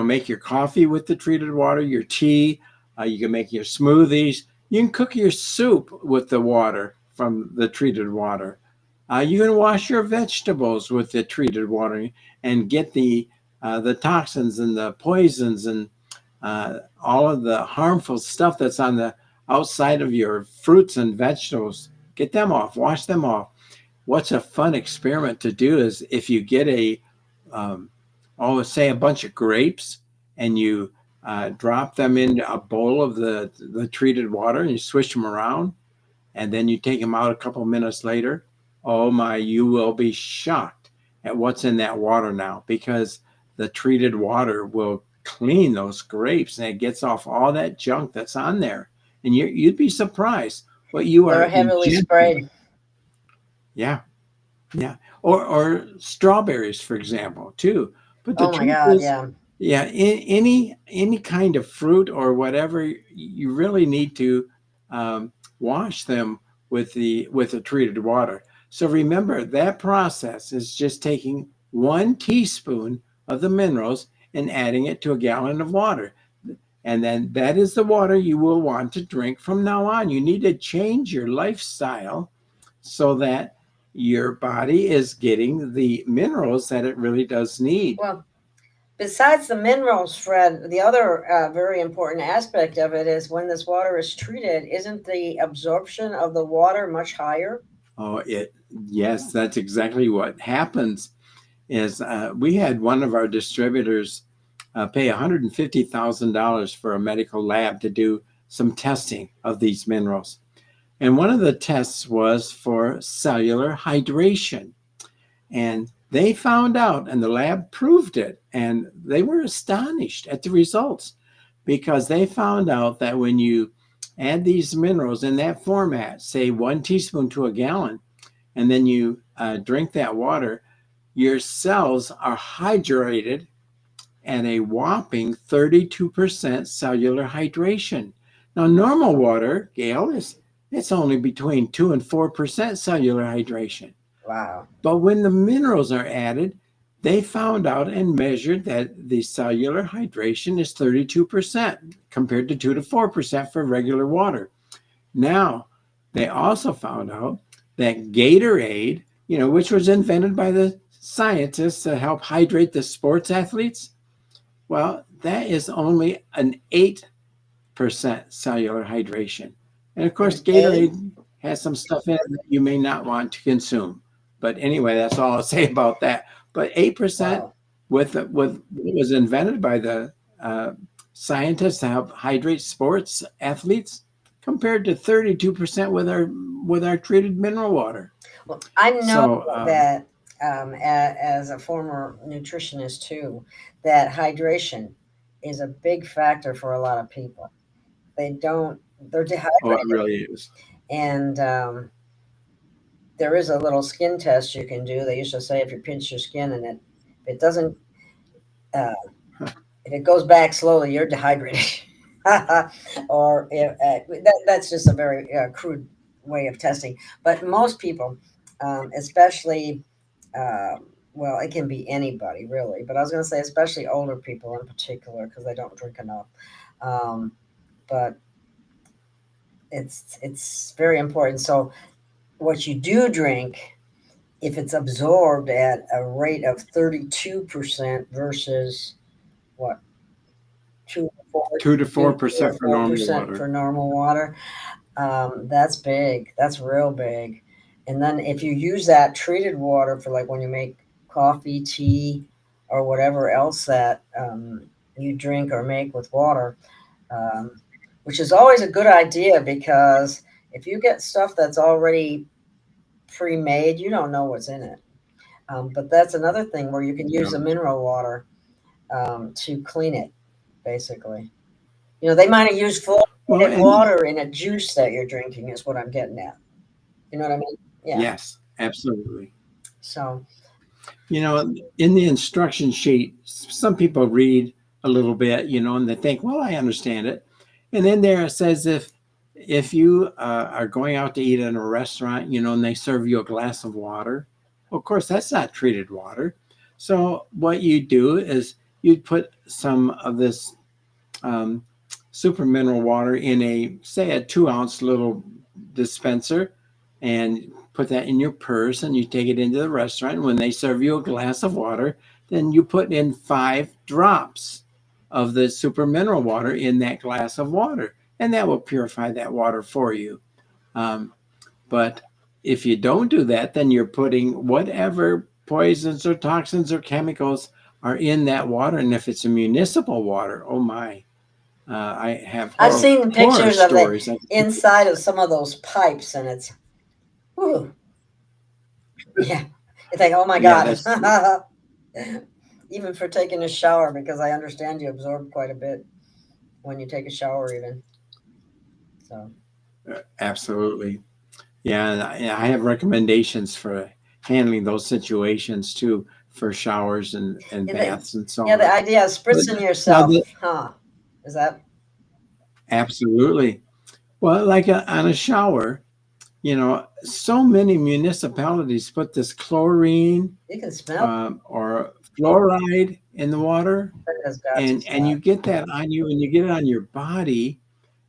make your coffee with the treated water, your tea. You can make your smoothies. You can cook your soup with the water from the treated water. You can wash your vegetables with the treated water and get the toxins and the poisons and all of the harmful stuff that's on the outside of your fruits and vegetables. Get them off. Wash them off. What's a fun experiment to do is if you get say a bunch of grapes and you drop them into a bowl of the treated water and you swish them around and then you take them out a couple minutes later. Oh my, you will be shocked at what's in that water now because the treated water will clean those grapes and it gets off all that junk that's on there. And you'd be surprised what you are. They're heavily sprayed. Yeah. Yeah. Or strawberries, for example, too. But the Oh my truth God, is, yeah. yeah, any kind of fruit or whatever, you really need to wash them with the treated water. So remember that process is just taking 1 teaspoon of the minerals and adding it to a gallon of water. And then that is the water you will want to drink from now on. You need to change your lifestyle so that your body is getting the minerals that it really does need. Well, besides the minerals, Fred, the other very important aspect of it is when this water is treated, isn't the absorption of the water much higher? Oh, yes, that's exactly what happens. Is we had one of our distributors pay $150,000 for a medical lab to do some testing of these minerals. And one of the tests was for cellular hydration. And they found out, and the lab proved it, and they were astonished at the results because they found out that when you add these minerals in that format, say 1 teaspoon to a gallon, and then you drink that water, your cells are hydrated at a whopping 32% cellular hydration. Now, normal water, Gail, it's only between 2 and 4% cellular hydration. Wow. But when the minerals are added, they found out and measured that the cellular hydration is 32% compared to 2 to 4% for regular water. Now, they also found out that Gatorade, which was invented by the scientists to help hydrate the sports athletes, well, that is only an 8% cellular hydration. And of course, Gatorade has some stuff in it that you may not want to consume. But anyway, that's all I'll say about that. But 8% with what was invented by the scientists to help hydrate sports athletes compared to 32% with our treated mineral water. Well, I know that as a former nutritionist too, that hydration is a big factor for a lot of people. They're dehydrated. Oh, it really is. And there is a little skin test you can do. They used to say if you pinch your skin and if it doesn't, if it goes back slowly, you're dehydrated. Or if, that's just a very crude way of testing. But most people, especially, well, it can be anybody really, but I was going to say especially older people in particular because they don't drink enough. But it's very important. So what you do drink, if it's absorbed at a rate of 32% versus what 2 2 to 4% for normal 4% water. for normal water, that's big. That's real big. And then if you use that treated water for like when you make coffee, tea, or whatever else that you drink or make with water, which is always a good idea because if you get stuff that's already pre-made, you don't know what's in it. But that's another thing where you can use the mineral water to clean it, basically. You know, they might have used fluoridated water in a juice that you're drinking, is what I'm getting at. You know what I mean? Yeah. Yes, absolutely. So, you know, in the instruction sheet, some people read a little bit, you know, and they think, well, I understand it. And then there it says if you are going out to eat in a restaurant, you know, and they serve you a glass of water, of course, that's not treated water. So what you do is you'd put some of this super mineral water in say a 2-ounce little dispenser and put that in your purse, and you take it into the restaurant. And when they serve you a glass of water, then you put in 5 drops of the super mineral water in that glass of water, and that will purify that water for you. But if you don't do that, then you're putting whatever poisons or toxins or chemicals are in that water. And if it's a municipal water, oh my, I have I've seen pictures of stories. the inside of some of those pipes, and it's, whew. Yeah. You think, oh my God. Even for taking a shower, because I understand you absorb quite a bit when you take a shower even. So. Absolutely. Yeah, and I have recommendations for handling those situations too, for showers and baths and so on. Yeah, the idea of spritzing yourself, is that? Absolutely. Well, like on a shower, you know, so many municipalities put this chlorine You can smell or fluoride in the water, and you get that on you, and you get it on your body,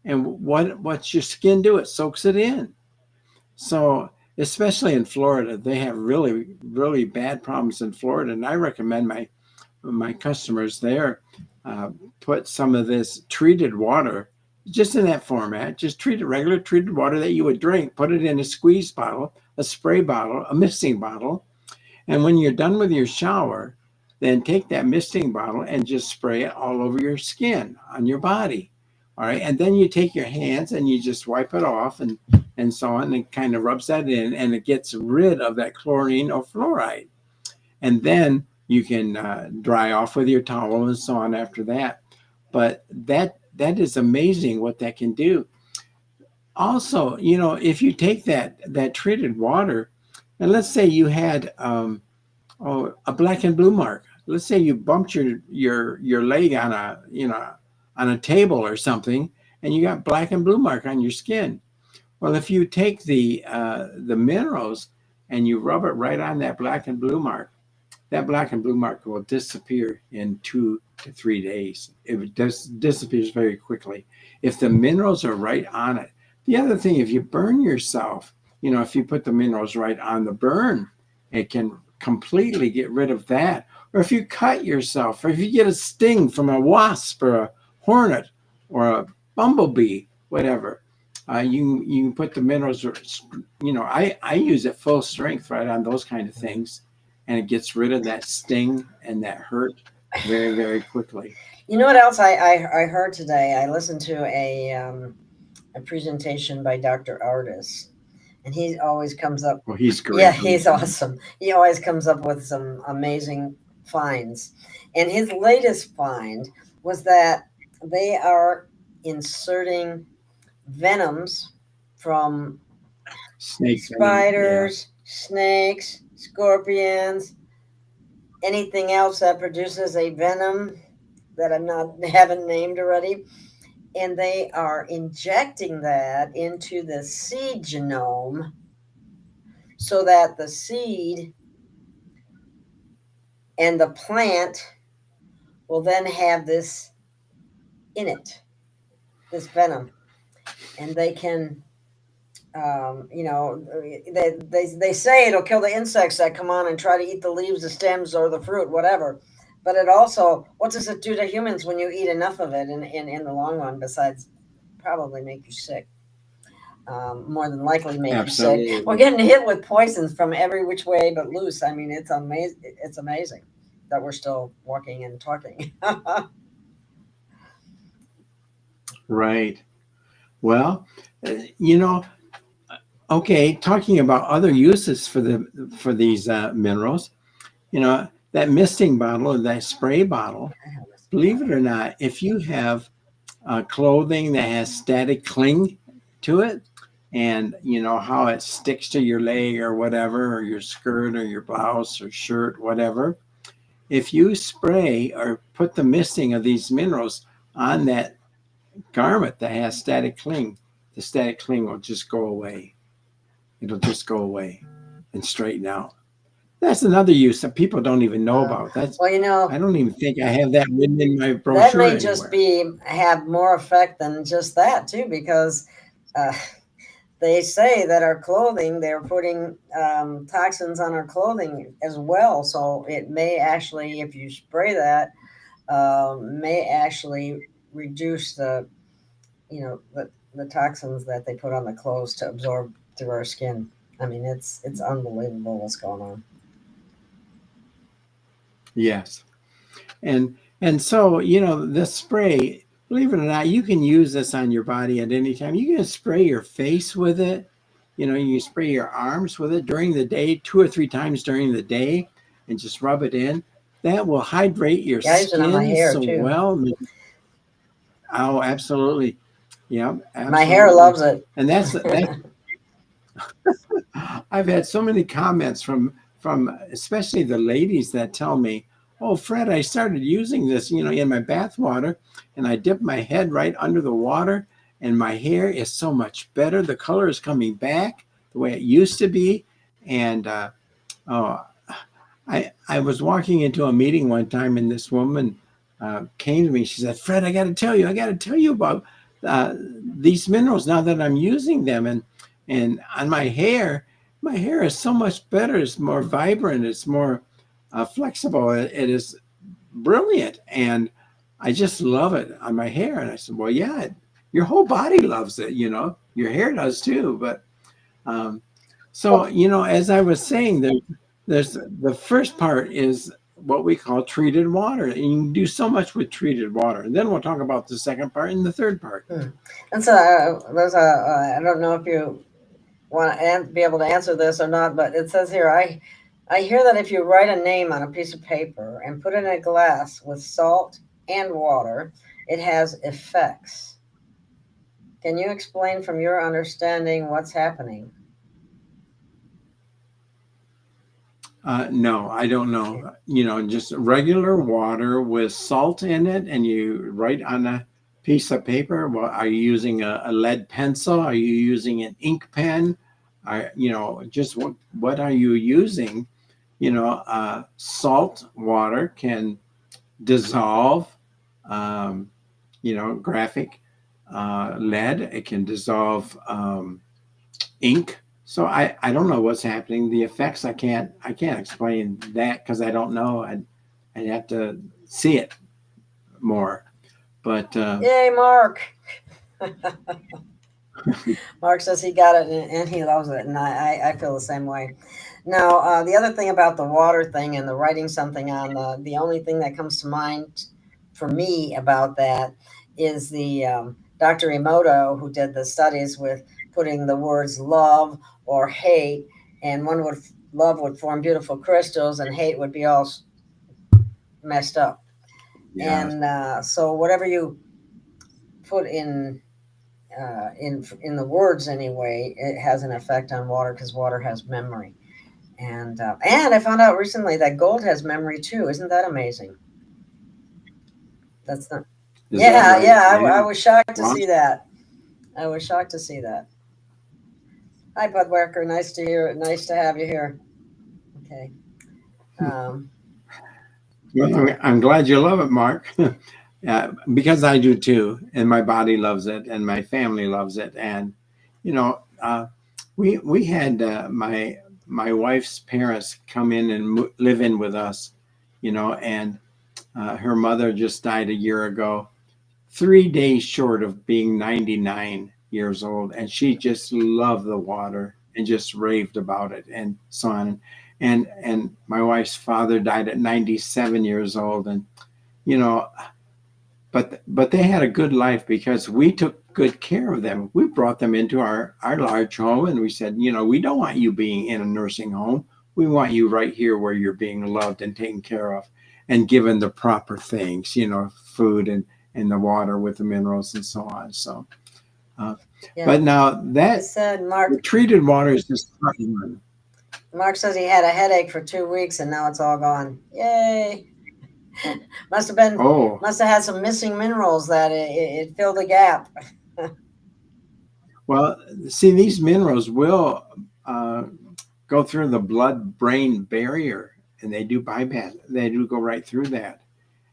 and what's your skin do? It soaks it in. So especially in Florida, they have really, really bad problems in Florida, and I recommend my customers there put some of this treated water just in that format, just regular treated water that you would drink, put it in a squeeze bottle, a spray bottle, a misting bottle, and when you're done with your shower, then take that misting bottle and just spray it all over your skin, on your body. All right. And then you take your hands and you just wipe it off and so on, and it kind of rubs that in, and it gets rid of that chlorine or fluoride. And then you can dry off with your towel and so on after that. But that is amazing what that can do. Also, you know, if you take that treated water, and let's say you had a black and blue mark. Let's say you bumped your leg on a table or something, and you got black and blue mark on your skin. Well, if you take the minerals and you rub it right on that black and blue mark, that black and blue mark will disappear in 2 to 3 days. It disappears very quickly if the minerals are right on it. The other thing, if you burn yourself, you know, if you put the minerals right on the burn, it can completely get rid of that. Or if you cut yourself, or if you get a sting from a wasp or a hornet or a bumblebee, whatever, you can put the minerals, you know, I use it full strength right on those kind of things, and it gets rid of that sting and that hurt very, very quickly. You know what else I heard today? I listened to a presentation by Dr. Artis, and he always comes up. Well, he's great. Yeah, he's awesome. He always comes up with some amazing finds. And his latest find was that they are inserting venoms from Snake venom, spiders, snakes, scorpions, anything else that produces a venom that haven't named already. And they are injecting that into the seed genome so that the seed and the plant will then have this in it, this venom. And they can, they say it'll kill the insects that come on and try to eat the leaves, the stems, or the fruit, whatever. But it also, what does it do to humans when you eat enough of it in the long run, besides probably make you sick? More than likely make you Absolutely. sick. We're getting hit with poisons from every which way but loose. I mean, it's amazing. It's amazing that we're still walking and talking. Right. Well, you know, okay, talking about other uses for these minerals, that misting bottle or that spray bottle, believe it or not, if you have clothing that has static cling to it, and how it sticks to your leg or whatever, or your skirt or your blouse or shirt, whatever, if you spray or put the misting of these minerals on that garment that has static cling, the static cling will just go away. It'll just go away and straighten out. That's another use that people don't even know about. Well, I don't even think I have that written in my that brochure may just anywhere. have more effect than just that too, because they say that our clothing, they're putting toxins on our clothing as well. So it may actually, if you spray that, may actually reduce the toxins that they put on the clothes to absorb through our skin. I mean, it's unbelievable what's going on. Yes. And so, this spray, believe it or not, you can use this on your body at any time. You can spray your face with it. You can spray your arms with it during the day, 2 or 3 times during the day, and just rub it in. That will hydrate your Yeah, I use it on my skin hair so too. well. Oh, absolutely. Yeah, My hair absolutely. loves it. And that's I've had so many comments from especially the ladies that tell me, "Oh, Fred, I started using this, in my bath water, and I dip my head right under the water, and my hair is so much better. The color is coming back the way it used to be." And oh, I was walking into a meeting one time, and this woman came to me. She said, "Fred, I got to tell you about these minerals now that I'm using them, and on my hair is so much better. It's more vibrant. It's more flexible. It is brilliant, and I just love it on my hair." And I said, "Well, yeah, your whole body loves it. Your hair does too, but." So, as I was saying, there's the first part is what we call treated water. And you can do so much with treated water. And then we'll talk about the second part and the third part. And so I don't know if you want to be able to answer this or not, but it says here, I hear that if you write a name on a piece of paper and put it in a glass with salt and water, it has effects. Can you explain from your understanding what's happening? No, I don't know. Just regular water with salt in it, and you write on a piece of paper. Well, are you using a lead pencil? Are you using an ink pen? Just what are you using? Salt water can dissolve, graphic lead. It can dissolve ink. So I don't know what's happening. The effects I can't explain that because I don't know. I'd have to see it more. But Yay, Mark! Mark says he got it and he loves it, and I feel the same way. Now, the other thing about the water thing and the writing something on the only thing that comes to mind for me about that is the Dr. Emoto, who did the studies with putting the words love or hate, and love would form beautiful crystals, and hate would be all messed up. Yeah. And so whatever you put in in the words anyway, it has an effect on water because water has memory. And I found out recently that gold has memory too. Isn't that amazing? That's not. Is that Yeah, right? yeah. Yeah. I was shocked to Wow. see that. I was shocked to see that. Hi, Budwecker. Nice to hear. Nice to have you here. Okay. Well, I'm glad you love it, Mark. Because I do too, and my body loves it, and my family loves it, and you know, we had my wife's parents come in and live in with us, you know, and her mother just died a year ago, 3 days short of being 99 years old, and she just loved the water and just raved about it and so on. And my wife's father died at 97 years old, and you know, but they had a good life because we took good care of them. We brought them into our large home, and we said, you know, we don't want you being in a nursing home. We want you right here where you're being loved and taken care of and given the proper things, you know, food and the water with the minerals and so on. So, Yeah. but now that said Mark treated water is just one. Mark says he had a headache for 2 weeks and now it's all gone. Yay! Must have had some missing minerals that it filled the gap. Well, see, these minerals will go through the blood-brain barrier, and they do bypass. They do go right through that.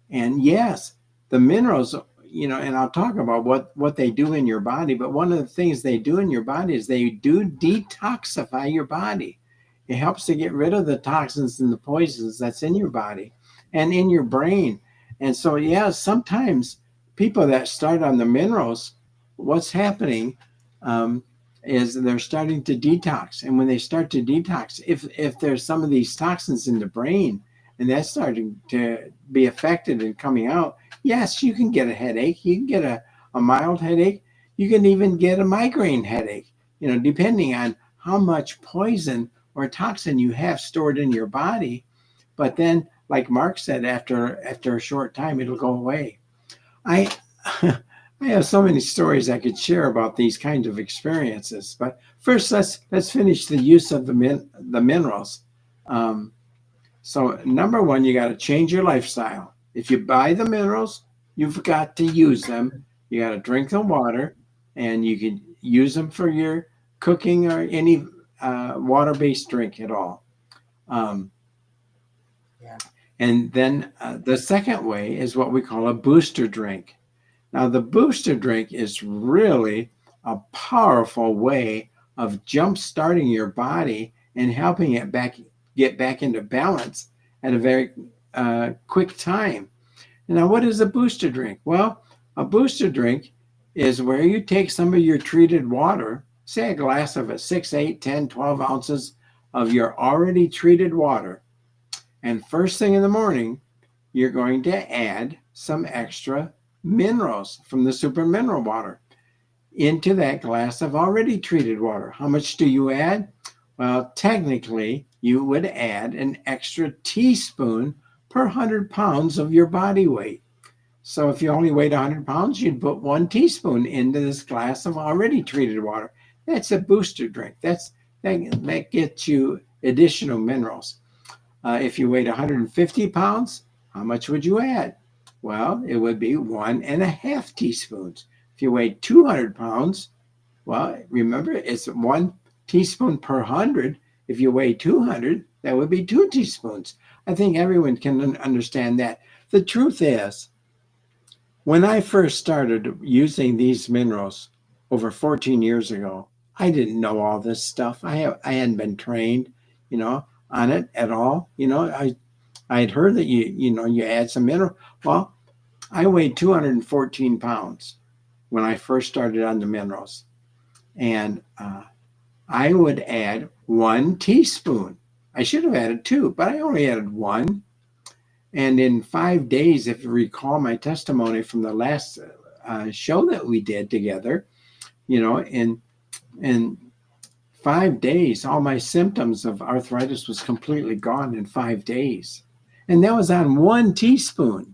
And yes, the minerals, you know, and I'll talk about what they do in your body. But one of the things they do in your body is they do detoxify your body. It helps to get rid of the toxins and the poisons that's in your body and in your brain. And so, yeah, sometimes people that start on the minerals, what's happening is they're starting to detox. And when they start to detox, if there's some of these toxins in the brain and that's starting to be affected and coming out, yes, you can get a headache. You can get a mild headache. You can even get a migraine headache, you know, depending on how much poison or toxin you have stored in your body. But then, like Mark said, after a short time, it'll go away. I I have so many stories I could share about these kinds of experiences. But first, let's finish the use of the minerals. So number one, you got to change your lifestyle. If you buy the minerals, you've got to use them. You got to drink the water, and you can use them for your cooking or any water-based drink at all. And then the second way is what we call a booster drink. Now, the booster drink is really a powerful way of jump-starting your body and helping it get back into balance at a very quick time. Now, what is a booster drink? Well, a booster drink is where you take some of your treated water, say a glass of it, 6, 8, 10, 12 ounces of your already treated water. And first thing in the morning, you're going to add some extra minerals from the super mineral water into that glass of already treated water. How much do you add? Well, technically, you would add an extra teaspoon per 100 pounds of your body weight. So if you only weighed 100 pounds, you'd put 1 teaspoon into this glass of already treated water. That's a booster drink. That gets you additional minerals. If you weighed 150 pounds, how much would you add? Well, it would be 1.5 teaspoons. If you weighed 200 pounds, well, remember, it's 1 teaspoon per 100. If you weigh 200, that would be 2 teaspoons. I think everyone can understand that. The truth is, when I first started using these minerals over 14 years ago, I didn't know all this stuff. I hadn't been trained, you know, on it at all. You know, I had heard that you add some mineral. Well, I weighed 214 pounds when I first started on the minerals, and I would add 1 teaspoon. I should have added 2, but I only added 1. And in 5 days, if you recall my testimony from the last show that we did together, you know, in 5 days, all my symptoms of arthritis was completely gone in 5 days. And that was on 1 teaspoon,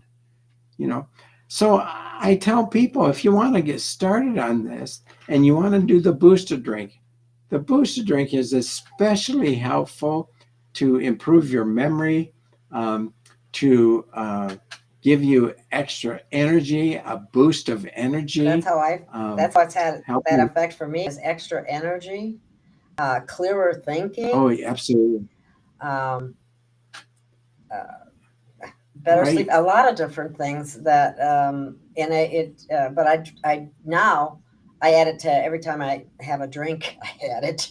you know. So I tell people, if you want to get started on this and you want to do the booster drink, the booster drink is especially helpful to improve your memory, to give you extra energy, a boost of energy. That's how that's what's had help that you. effect for me is extra energy, clearer thinking. Oh, absolutely. Um, better Right. sleep, a lot of different things that, but I now I add it to every time I have a drink, I add it.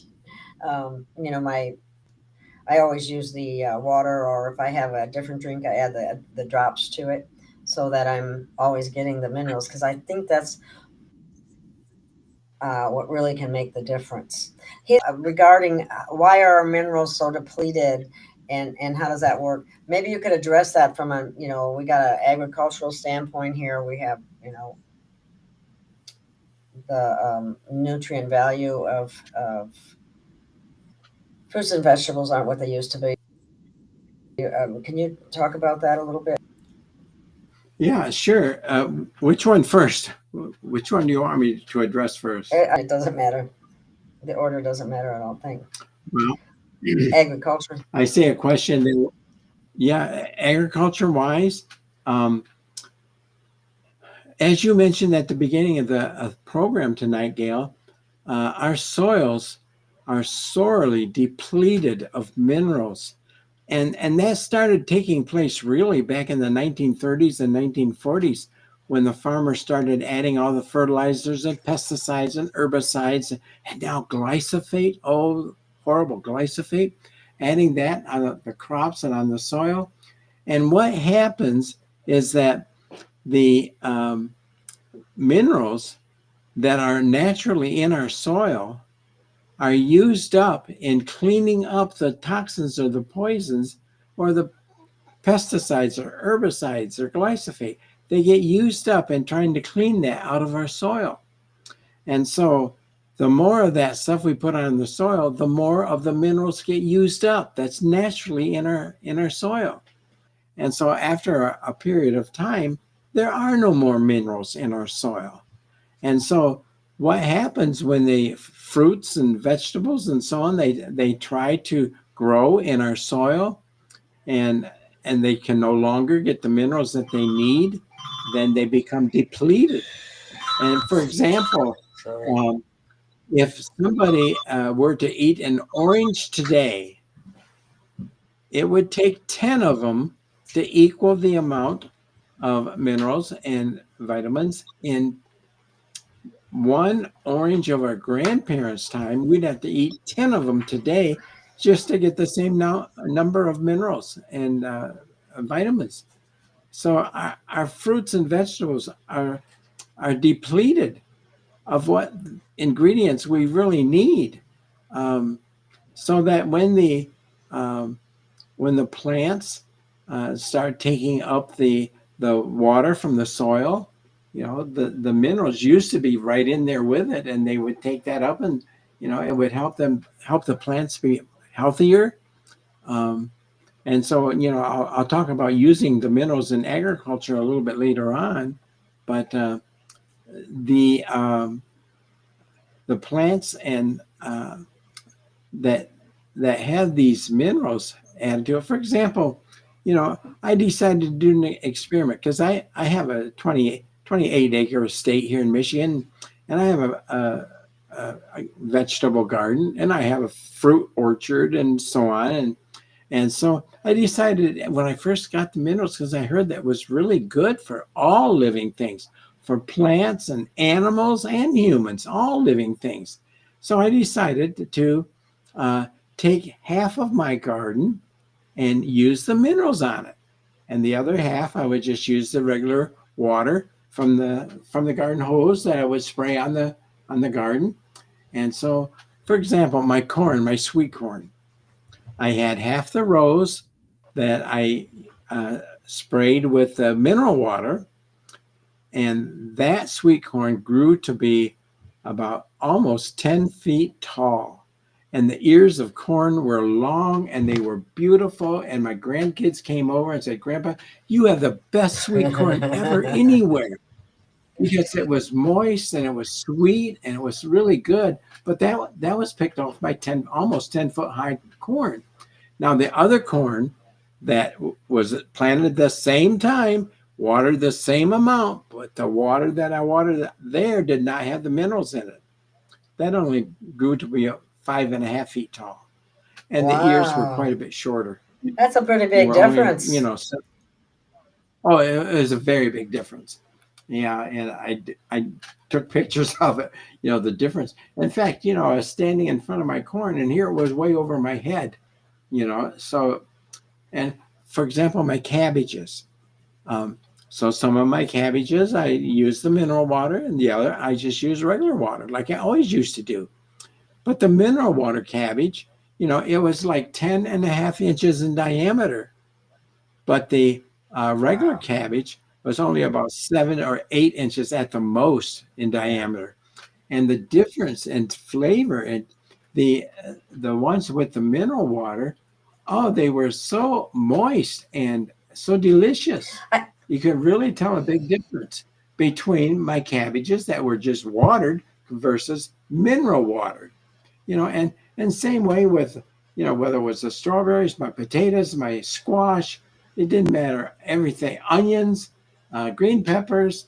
You know, I always use the water, or if I have a different drink, I add the drops to it so that I'm always getting the minerals, because I think that's what really can make the difference. Regarding why are our minerals so depleted, and how does that work? Maybe you could address that from a, you know, we got an agricultural standpoint here. We have, you know, the nutrient value of fruits and vegetables aren't what they used to be. Can you talk about that a little bit? Yeah, sure. Which one first? Which one do you want me to address first? It doesn't matter. The order doesn't matter, I don't think. Well, Agriculture. I say a question that, yeah, agriculture wise, as you mentioned at the beginning of the program tonight, Gail, our soils are sorely depleted of minerals. And that started taking place really back in the 1930s and 1940s, when the farmers started adding all the fertilizers and pesticides and herbicides, and now glyphosate, oh, horrible glyphosate, adding that on the crops and on the soil. And what happens is that the minerals that are naturally in our soil are used up in cleaning up the toxins or the poisons or the pesticides or herbicides or glyphosate. They get used up in trying to clean that out of our soil. And so the more of that stuff we put on the soil, the more of the minerals get used up. That's naturally in our soil. And so after a period of time, there are no more minerals in our soil. And so what happens when the fruits and vegetables and so on, they try to grow in our soil, and they can no longer get the minerals that they need, then they become depleted. And for example, if somebody were to eat an orange today, it would take 10 of them to equal the amount of minerals and vitamins in one orange of our grandparents' time. We'd have to eat 10 of them today just to get the same number of minerals and vitamins. So our fruits and vegetables are depleted of what ingredients we really need, so that when the plants start taking up the water from the soil, you know, the minerals used to be right in there with it, and they would take that up, and you know, it would help the plants be healthier. And so, you know, I'll talk about using the minerals in agriculture a little bit later on, but the plants and that have these minerals added to it. For example, you know, I decided to do an experiment because I have a 28 acre estate here in Michigan, and I have a vegetable garden, and I have a fruit orchard and so on. And so I decided when I first got the minerals, because I heard that was really good for all living things, for plants and animals and humans, all living things. So I decided to take half of my garden and use the minerals on it. And the other half, I would just use the regular water from the garden hose that I would spray on the garden. And so, for example, my corn, my sweet corn, I had half the rows that I sprayed with mineral water, and that sweet corn grew to be about almost 10 feet tall. And the ears of corn were long, and they were beautiful. And my grandkids came over and said, "Grandpa, you have the best sweet corn ever anywhere." because it was moist and it was sweet and it was really good. But that was picked off by almost 10-foot high corn. Now the other corn that was planted the same time, watered the same amount, but the water that I watered there did not have the minerals in it. That only grew to be 5.5 feet tall, and the ears were quite a bit shorter. That's a pretty They big were only, difference. oh, it was a very big difference. Yeah, and I took pictures of it, the difference. In fact, I was standing in front of my corn, and here it was way over my head, so, and for example, my cabbages. So some of my cabbages, I use the mineral water, and the other, I just use regular water, like I always used to do. But the mineral water cabbage, it was like 10.5 inches in diameter. But the regular cabbage was only about 7 or 8 inches at the most in diameter. And the difference in flavor, and the ones with the mineral water, oh, they were so moist and so delicious. You could really tell a big difference between my cabbages that were just watered versus mineral water. And same way with, whether it was the strawberries, my potatoes, my squash, it didn't matter. Everything, onions, green peppers,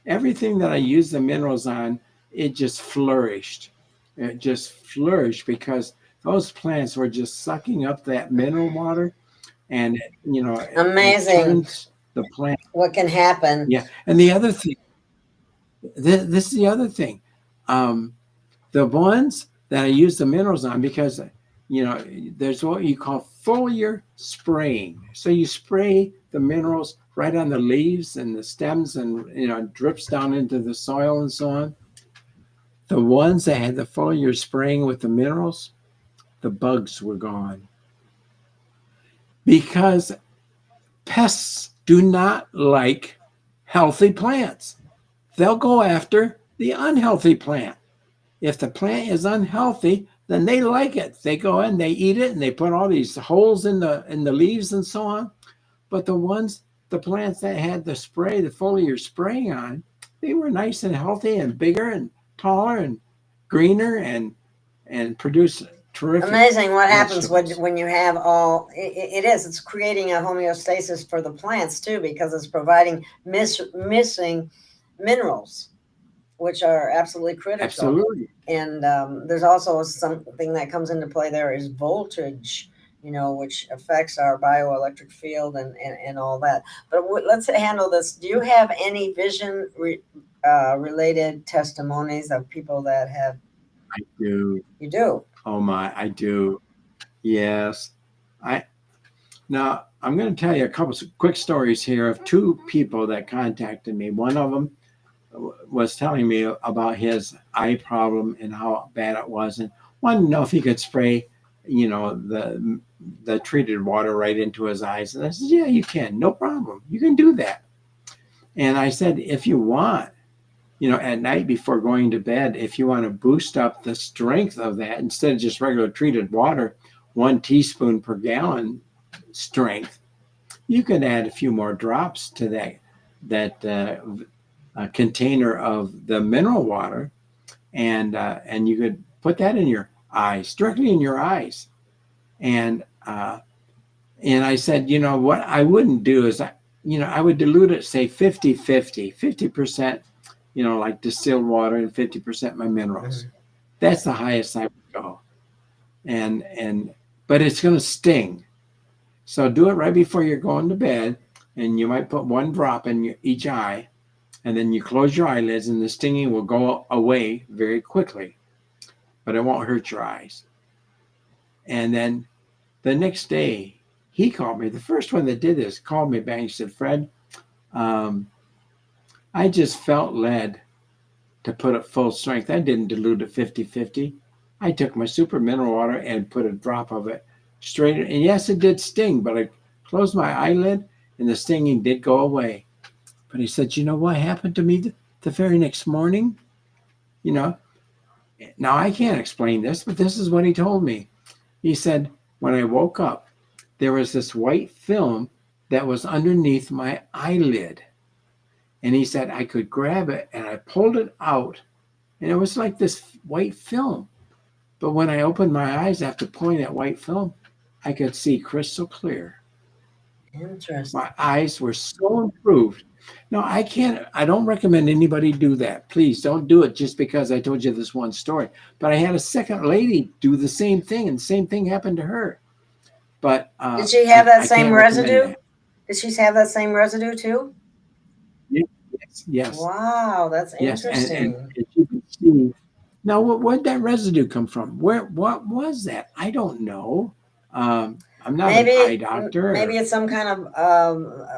everything that I used the minerals on, it just flourished. It just flourished because those plants were just sucking up that mineral water, and Amazing. it turns the plant. What can happen? Yeah, and the other thing, this is the other thing, the ones that I use the minerals on, because there's what you call foliar spraying. So you spray the minerals right on the leaves and the stems, and it drips down into the soil and so on. The ones that had the foliar spraying with the minerals, the bugs were gone, because pests do not like healthy plants. They'll go after the unhealthy plant. If the plant is unhealthy, then they like it. They go in, they eat it, and they put all these holes in the leaves and so on. But the plants that had the foliar spraying on, they were nice and healthy and bigger and taller and greener and produce terrific. Amazing what happens when you have all, it's creating a homeostasis for the plants too, because it's providing missing minerals, which are absolutely critical. Absolutely. And there's also something that comes into play there is voltage, which affects our bioelectric field and all that. But let's handle this. Do you have any vision related testimonies of people that have? I do. You do? Oh my, I do. Yes. Now, I'm going to tell you a couple of quick stories here of two people that contacted me. One of them was telling me about his eye problem and how bad it was, and wanted to know if he could spray, the treated water right into his eyes. And I said, yeah, you can, no problem. You can do that. And I said, if you want, at night before going to bed, if you want to boost up the strength of that, instead of just regular treated water, 1 teaspoon per gallon strength, you can add a few more drops to that container of the mineral water, and you could put that in your eyes, directly in your eyes. And I said, what I wouldn't do is, I would dilute it, say 50%, like distilled water, and 50% my minerals. Mm-hmm. That's the highest I would go. But it's going to sting. So do it right before you're going to bed, and you might put 1 drop in each eye, and then you close your eyelids, and the stinging will go away very quickly, but it won't hurt your eyes. And then the next day, he called me. The first one that did this called me back and said, Fred, I just felt led to put it full strength. I didn't dilute it 50-50. I took my super mineral water and put a drop of it straight. And yes, it did sting, but I closed my eyelid and the stinging did go away. But he said, what happened to me the very next morning? Now I can't explain this, but this is what he told me. He said, when I woke up, there was this white film that was underneath my eyelid. And he said I could grab it, and I pulled it out, and it was like this white film. But when I opened my eyes after pulling that white film, I could see crystal clear. Interesting. My eyes were so improved. No, I don't recommend anybody do that. Please don't do it just because I told you this one story. But I had a second lady do the same thing, and the same thing happened to her. But did she have that I same can't recommend residue? that. Did she have that same residue too? Yes. Wow, that's Yes, interesting. and you can see. Now, where'd that residue come from? What was that? I don't know. I'm not an eye doctor. Maybe it's some kind of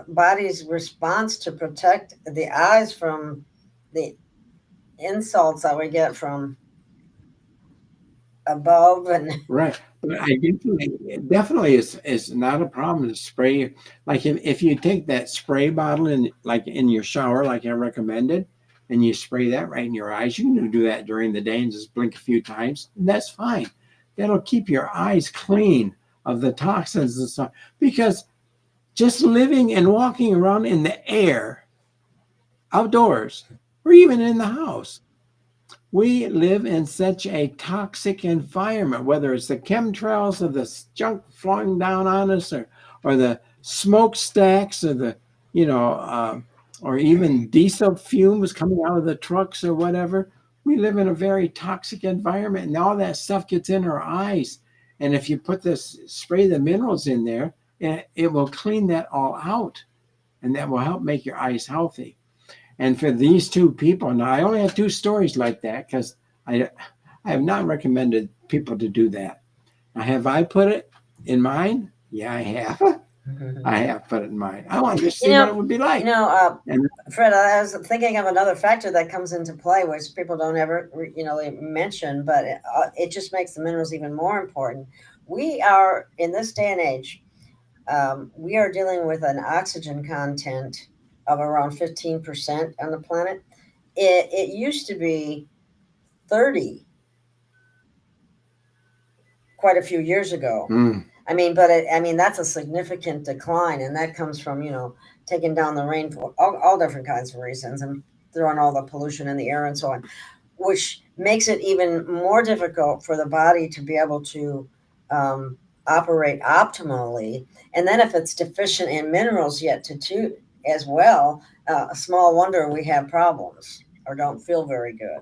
body's response to protect the eyes from the insults that we get from above and Right. But I definitely is not a problem to spray. Like if you take that spray bottle in your shower, like I recommended, and you spray that right in your eyes, you can do that during the day and just blink a few times. And that's fine. That'll keep your eyes clean of the toxins and stuff. Because just living and walking around in the air, outdoors, or even in the house, we live in such a toxic environment, whether it's the chemtrails or the junk flowing down on us, or the smokestacks, or or even diesel fumes coming out of the trucks or whatever. We live in a very toxic environment, and all that stuff gets in our eyes. And if you spray the minerals in there, it will clean that all out, and that will help make your eyes healthy. And for these two people, now I only have two stories like that because I have not recommended people to do that. Now, have I put it in mine? Yeah, I have. I have put it in mine. I wanted to see what it would be like. Fred, I was thinking of another factor that comes into play, which people don't ever, mention, but it just makes the minerals even more important. We are, in this day and age, we are dealing with an oxygen content of around 15% on the planet. It used to be 30 quite a few years ago. I mean, that's a significant decline, and that comes from, taking down the rainfall, all different kinds of reasons, and throwing all the pollution in the air and so on, which makes it even more difficult for the body to be able to operate optimally. And then if it's deficient in minerals yet too as well, small wonder we have problems or don't feel very good.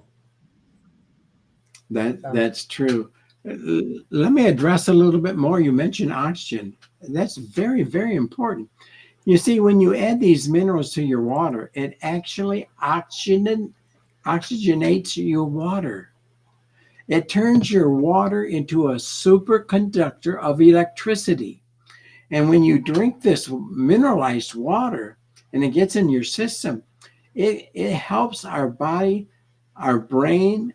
That's true. Let me address a little bit more. You mentioned oxygen. That's very, very important. You see, when you add these minerals to your water, it actually oxygenates your water. It turns your water into a superconductor of electricity. And when you drink this mineralized water and it gets in your system, it helps our body, our brain,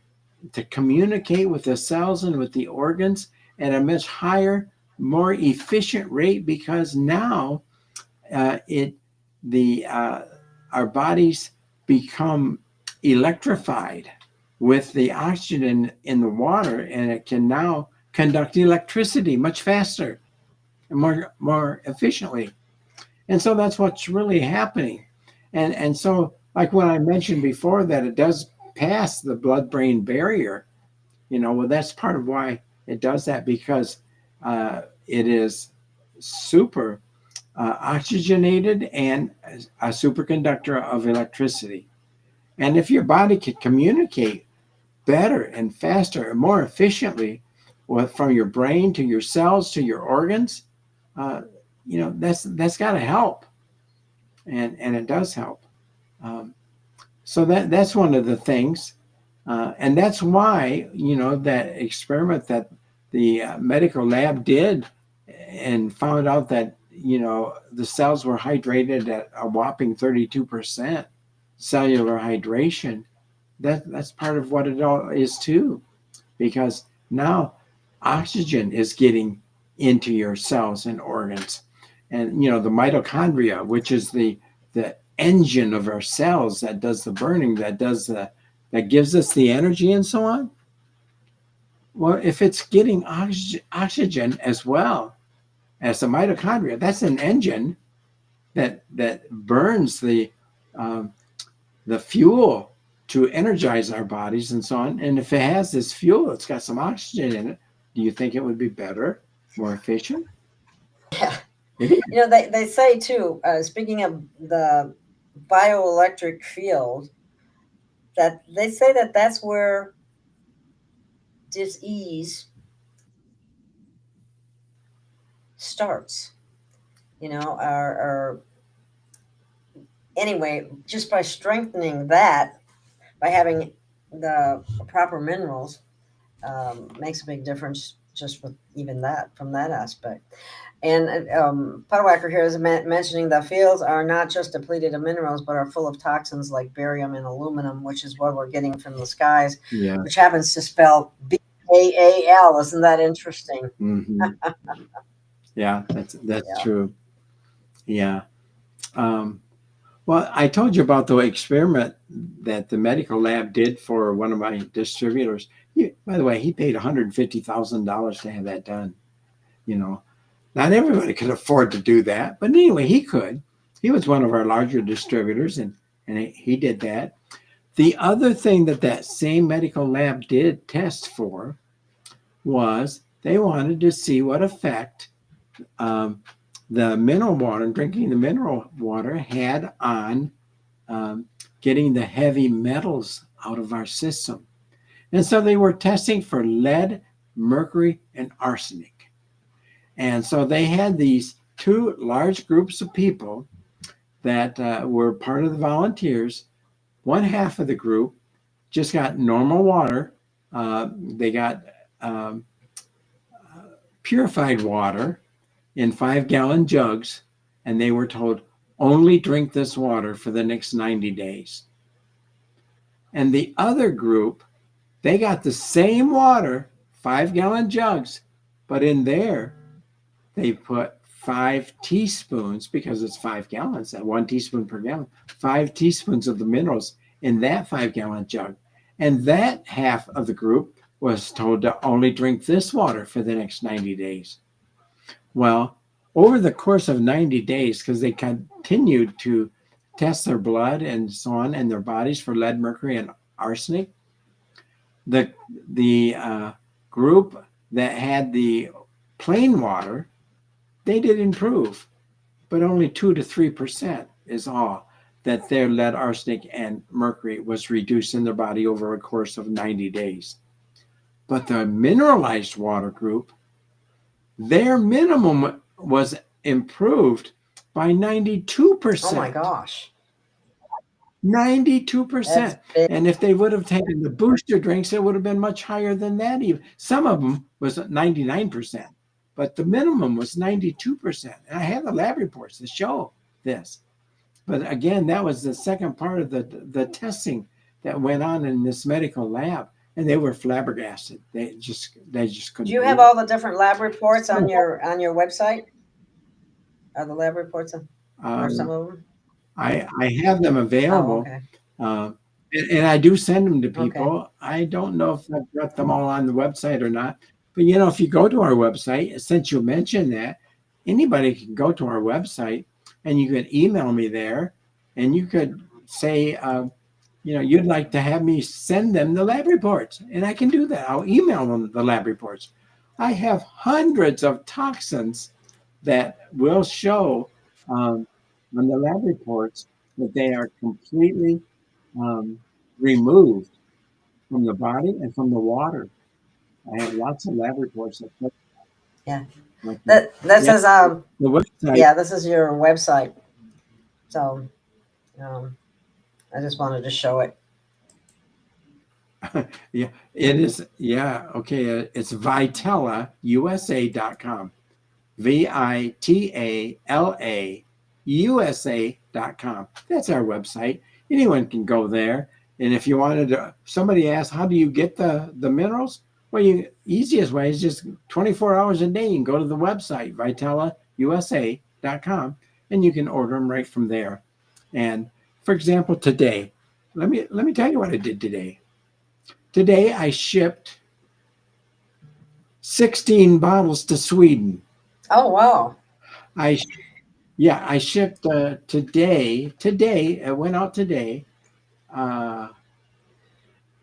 to communicate with the cells and with the organs at a much higher, more efficient rate, because now our bodies become electrified with the oxygen in the water, and it can now conduct electricity much faster and more efficiently. And so that's what's really happening. And so, like when I mentioned before that it does pass the blood-brain barrier, well, that's part of why it does that, because it is super oxygenated and a superconductor of electricity. And if your body could communicate better and faster and more efficiently from your brain to your cells to your organs, that's got to help. And it does help. So that's one of the things. And that's why, that experiment that the medical lab did and found out that, the cells were hydrated at a whopping 32% cellular hydration. That's part of what it all is too, because now oxygen is getting into your cells and organs. And, the mitochondria, which is the engine of our cells that does the burning, that gives us the energy and so on. Well, if it's getting oxygen as well as the mitochondria, that's an engine that burns the the fuel to energize our bodies and so on. And if it has this fuel, it's got some oxygen in it. Do you think it would be better, more efficient? Yeah. They say too, speaking of the bioelectric field, that they say that that's where disease starts. Our anyway, just by strengthening that, by having the proper minerals, makes a big difference just with even that from that aspect. And Pudwacker here is mentioning the fields are not just depleted of minerals, but are full of toxins like barium and aluminum, which is what we're getting from the skies, which happens to spell BAAL. Isn't that interesting? Mm-hmm. Yeah, that's true. Yeah. Well, I told you about the experiment that the medical lab did for one of my distributors. By the way, he paid $150,000 to have that done. Not everybody could afford to do that, but anyway, he could. He was one of our larger distributors, and he did that. The other thing that same medical lab did test for was they wanted to see what effect the mineral water, drinking the mineral water, had on getting the heavy metals out of our system. And so they were testing for lead, mercury, and arsenic. And so they had these two large groups of people that were part of the volunteers. One half of the group just got normal water. They got purified water in 5-gallon jugs, and they were told, only drink this water for the next 90 days. And the other group, they got the same water, 5-gallon jugs, but in there, they put 5 teaspoons, because it's 5 gallons, 1 teaspoon per gallon, 5 teaspoons of the minerals in that 5-gallon jug. And that half of the group was told to only drink this water for the next 90 days. Well, over the course of 90 days, because they continued to test their blood and so on, and their bodies for lead, mercury, and arsenic, the group that had the plain water, they did improve, but only 2 to 3% is all that their lead, arsenic, and mercury was reduced in their body over a course of 90 days. But the mineralized water group, their minimum was improved by 92%. Oh my gosh. 92%. And if they would have taken the booster drinks, it would have been much higher than that even. Some of them was 99%, but the minimum was 92%. And I have the lab reports that show this. But again, that was the second part of the testing that went on in this medical lab, and they were flabbergasted. They just couldn't. Do you have all the different lab reports on your website? Are the lab reports or some of them? I have them available. Oh, okay. And I do send them to people. Okay. I don't know if I've got them all on the website or not. But, if you go to our website, since you mentioned that, anybody can go to our website and you could email me there, and you could say, you'd like to have me send them the lab reports. And I can do that. I'll email them the lab reports. I have hundreds of toxins that will show on the lab reports that they are completely removed from the body and from the water. I have lots of lab reports that. Yeah. This is the website. Yeah, this is your website. So I just wanted to show it. Yeah, it is. Yeah, okay. It's VitalaUSA.com. VITALA USA.com. That's our website. Anyone can go there. And if you wanted to, somebody asked, how do you get the minerals? Well, easiest way is just 24 hours a day. You can go to the website, VitalaUSA.com, and you can order them right from there. And for example, today, let me tell you what I did today. Today I shipped 16 bottles to Sweden. Oh, wow. I shipped today. It went out today,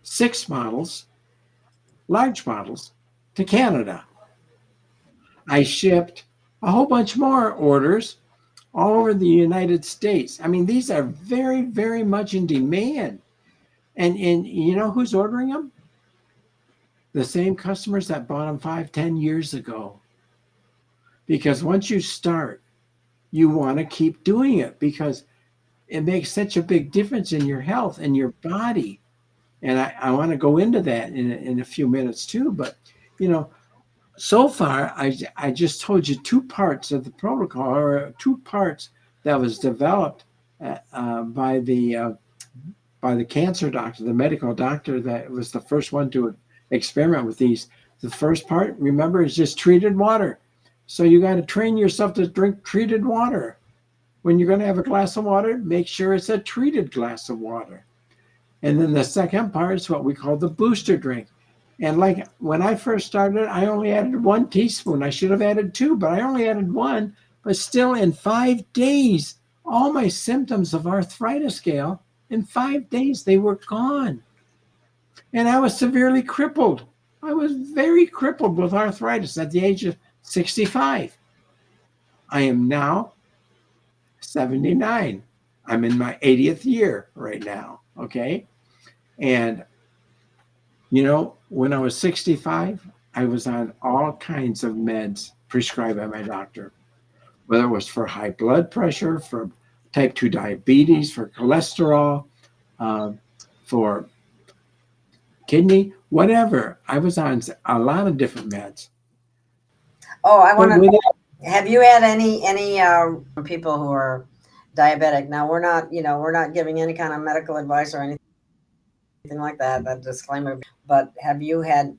6 models, large models, to Canada. I shipped a whole bunch more orders all over the United States. I mean, these are very, very much in demand. And you know who's ordering them? The same customers that bought them 5-10 years ago. Because once you start, you want to keep doing it because it makes such a big difference in your health and your body. And I want to go into that in a few minutes too. But, you know, so far, I just told you 2 parts of the protocol, or 2 parts that was developed by the cancer doctor, the medical doctor that was the first one to experiment with these. The first part, remember, is just treated water. So you got to train yourself to drink treated water. When you're going to have a glass of water, make sure it's a treated glass of water. And then the second part is what we call the booster drink. And like when I first started, I only added 1 teaspoon. I should have added 2, but I only added 1. But still, in 5 days, all my symptoms of arthritis, Gail, in 5 days, they were gone. And I was severely crippled. I was very crippled with arthritis at the age of 65. I am now 79. I'm in my 80th year right now, okay? And, you know, when I was 65, I was on all kinds of meds prescribed by my doctor, whether it was for high blood pressure, for type 2 diabetes, for cholesterol, for kidney, whatever. I was on a lot of different meds. Oh, I want to. Have you had any people who are diabetic? Now we're not giving any kind of medical advice or anything like that. That disclaimer. But have you had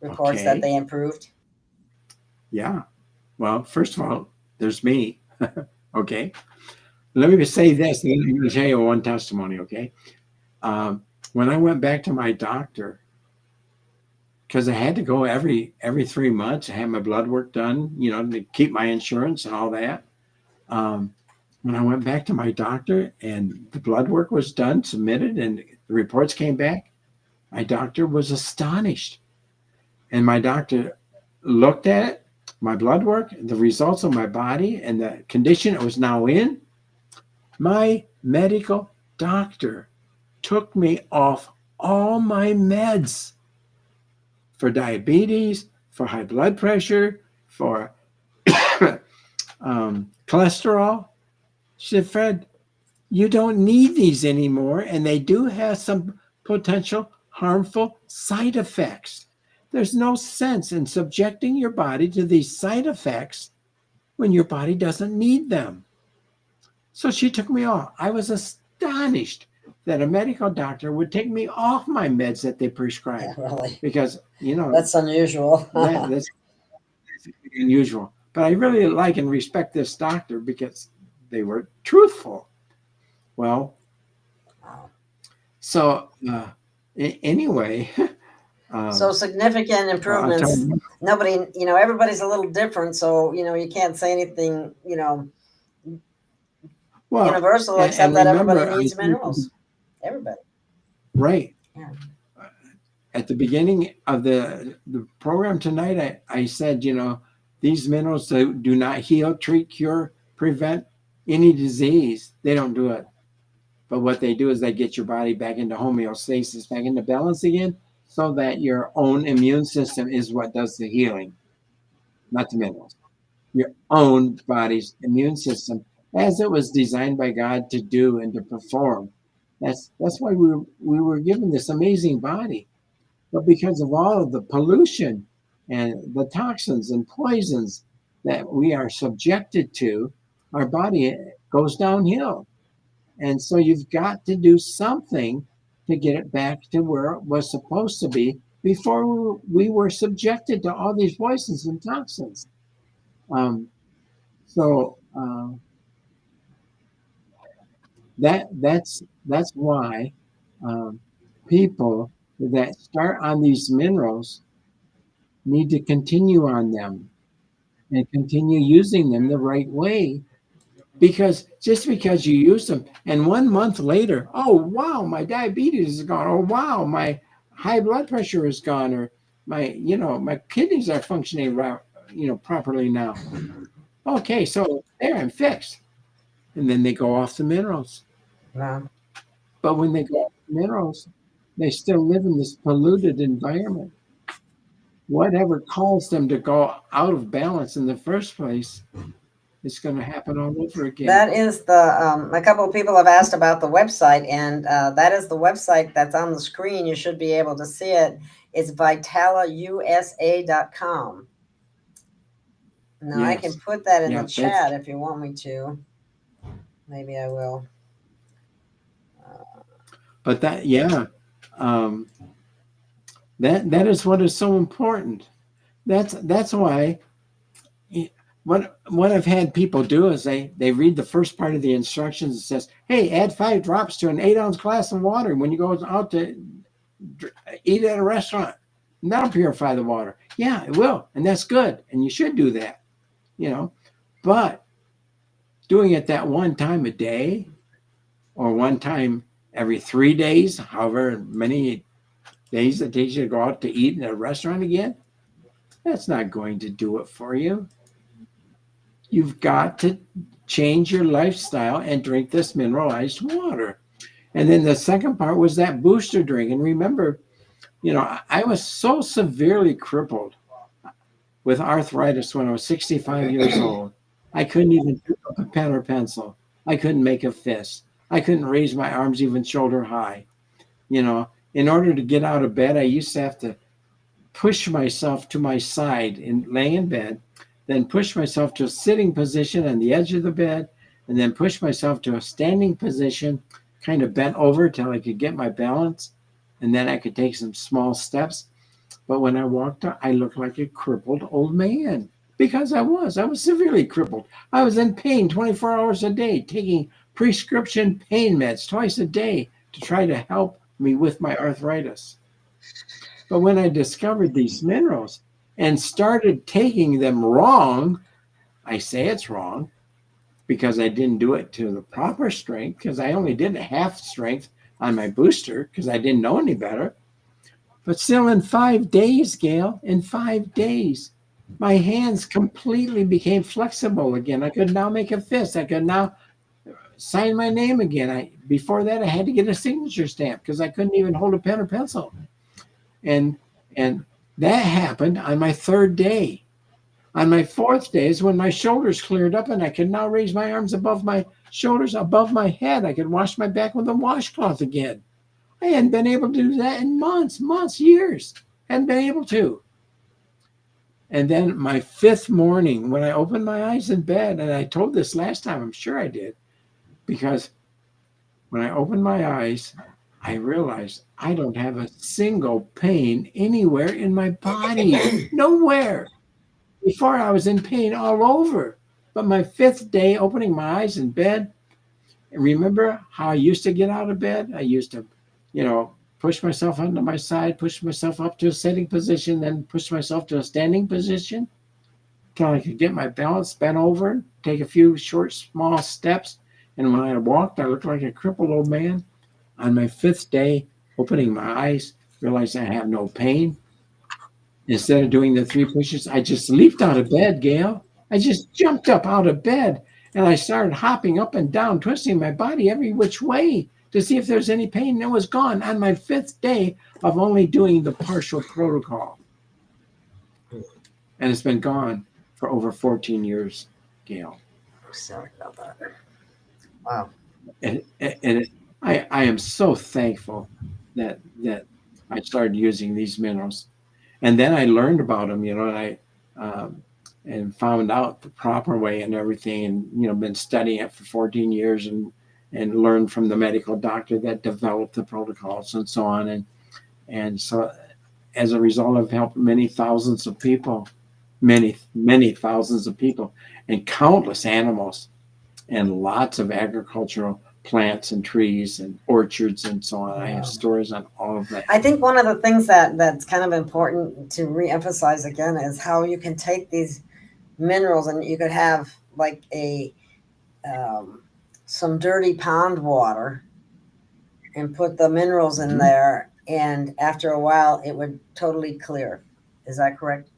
reports that they improved? Yeah. Well, first of all, there's me. Okay. Let me just say this, and then I'm going to tell you one testimony. Okay. When I went back to my doctor, because I had to go every 3 months to have my blood work done, you know, to keep my insurance and all that. When I went back to my doctor and the blood work was done, submitted, and the reports came back, my doctor was astonished. And my doctor looked at it, my blood work, the results of my body, and the condition it was now in. My medical doctor took me off all my meds for diabetes, for high blood pressure, for cholesterol. She said, Fred, you don't need these anymore, and they do have some potential harmful side effects. There's no sense in subjecting your body to these side effects when your body doesn't need them. So she took me off. I was astonished that a medical doctor would take me off my meds that they prescribed. Yeah, really? Because, you know, that's unusual. that's unusual. But I really like and respect this doctor because they were truthful. Well, so anyway. So significant improvements. Nobody, you know, everybody's a little different. So, you know, you can't say anything, you know, universal except that everybody needs minerals. Everybody. Right. Yeah. At the beginning of the program tonight, I said, you know, these minerals do not heal, treat, cure, prevent any disease. They don't do it. But what they do is they get your body back into homeostasis, back into balance again, so that your own immune system is what does the healing, not the minerals. Your own body's immune system, as it was designed by God to do and to perform. That's why we were given this amazing body. But because of all of the pollution and the toxins and poisons that we are subjected to, our body goes downhill. And so you've got to do something to get it back to where it was supposed to be before we were subjected to all these poisons and toxins. That's why people that start on these minerals need to continue on them and continue using them the right way because just because you use them and 1 month later, oh wow, my diabetes is gone, or wow, my high blood pressure is gone, or my kidneys are functioning properly now. Okay, so there, I'm fixed. And then they go off the minerals. Wow. But when they go off the minerals, they still live in this polluted environment. Whatever caused them to go out of balance in the first place, it's going to happen all over again. That is a couple of people have asked about the website, and that is the website that's on the screen. You should be able to see it. It's vitalausa.com. Now, I can put that in the chat if you want me to. Maybe I will. But that is what is so important. That's why what I've had people do is they read the first part of the instructions. It says, hey, add 5 drops to an 8-ounce glass of water when you go out to eat at a restaurant. And that'll purify the water. Yeah, it will. And that's good. And you should do that, But doing it that one time a day or one time every 3 days, however many days it takes you to go out to eat in a restaurant again, that's not going to do it for you. You've got to change your lifestyle and drink this mineralized water. And then the second part was that booster drink. And remember, I was so severely crippled with arthritis when I was 65 years old. I couldn't even pick up a pen or pencil. I couldn't make a fist. I couldn't raise my arms even shoulder high. In order to get out of bed, I used to have to push myself to my side and lay in bed, then push myself to a sitting position on the edge of the bed, and then push myself to a standing position, kind of bent over till I could get my balance, and then I could take some small steps. But when I walked out, I looked like a crippled old man because I was severely crippled. I was in pain 24 hours a day, taking prescription pain meds twice a day to try to help me with my arthritis. But when I discovered these minerals and started taking them wrong, I say it's wrong because I didn't do it to the proper strength, because I only did half strength on my booster because I didn't know any better. But still, in 5 days, Gail, in 5 days, my hands completely became flexible again. I could now make a fist. I could now sign my name again. Before that, I had to get a signature stamp because I couldn't even hold a pen or pencil. And that happened on my 3rd day. On my 4th day is when my shoulders cleared up and I could now raise my arms above my shoulders, above my head. I could wash my back with a washcloth again. I hadn't been able to do that in months, years. Hadn't been able to. And then my 5th morning, when I opened my eyes in bed, and I told this last time, I'm sure I did, because when I opened my eyes, I realized I don't have a single pain anywhere in my body. Nowhere. Before I was in pain all over. But my 5th day opening my eyes in bed, remember how I used to get out of bed? I used to, push myself onto my side, push myself up to a sitting position, then push myself to a standing position until I could get my balance, bent over, take a few short, small steps. And when I walked, I looked like a crippled old man. On my 5th day, opening my eyes, realized I have no pain. Instead of doing the 3 pushes, I just leaped out of bed, Gail. I just jumped up out of bed, and I started hopping up and down, twisting my body every which way to see if there's any pain. And it was gone on my 5th day of only doing the partial protocol. And it's been gone for over 14 years, Gail. Sorry about that. Wow. And I am so thankful that I started using these minerals. And then I learned about them, and found out the proper way and everything, and, been studying it for 14 years and learned from the medical doctor that developed the protocols and so on. And so as a result, I've helped many thousands of people, many thousands of people, and countless animals, and lots of agricultural plants and trees and orchards and so on. I have stories on all of that. I think one of the things that's kind of important to reemphasize again is how you can take these minerals and you could have like a some dirty pond water and put the minerals in there, and after a while it would totally clear. Is that correct?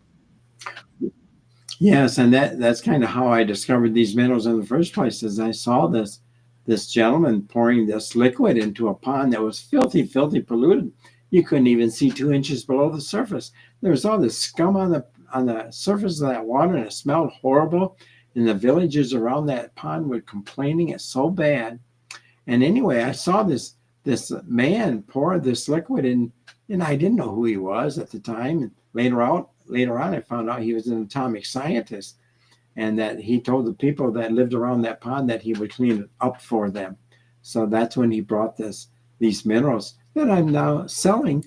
Yes, and that's kind of how I discovered these minerals in the first place. Is I saw this gentleman pouring this liquid into a pond that was filthy, filthy polluted. You couldn't even see 2 inches below the surface. There was all this scum on the surface of that water, and it smelled horrible. And the villagers around that pond were complaining it's so bad. And anyway, I saw this man pour this liquid in, and I didn't know who he was at the time. And later on, I found out he was an atomic scientist, and that he told the people that lived around that pond that he would clean it up for them. So that's when he brought these minerals that I'm now selling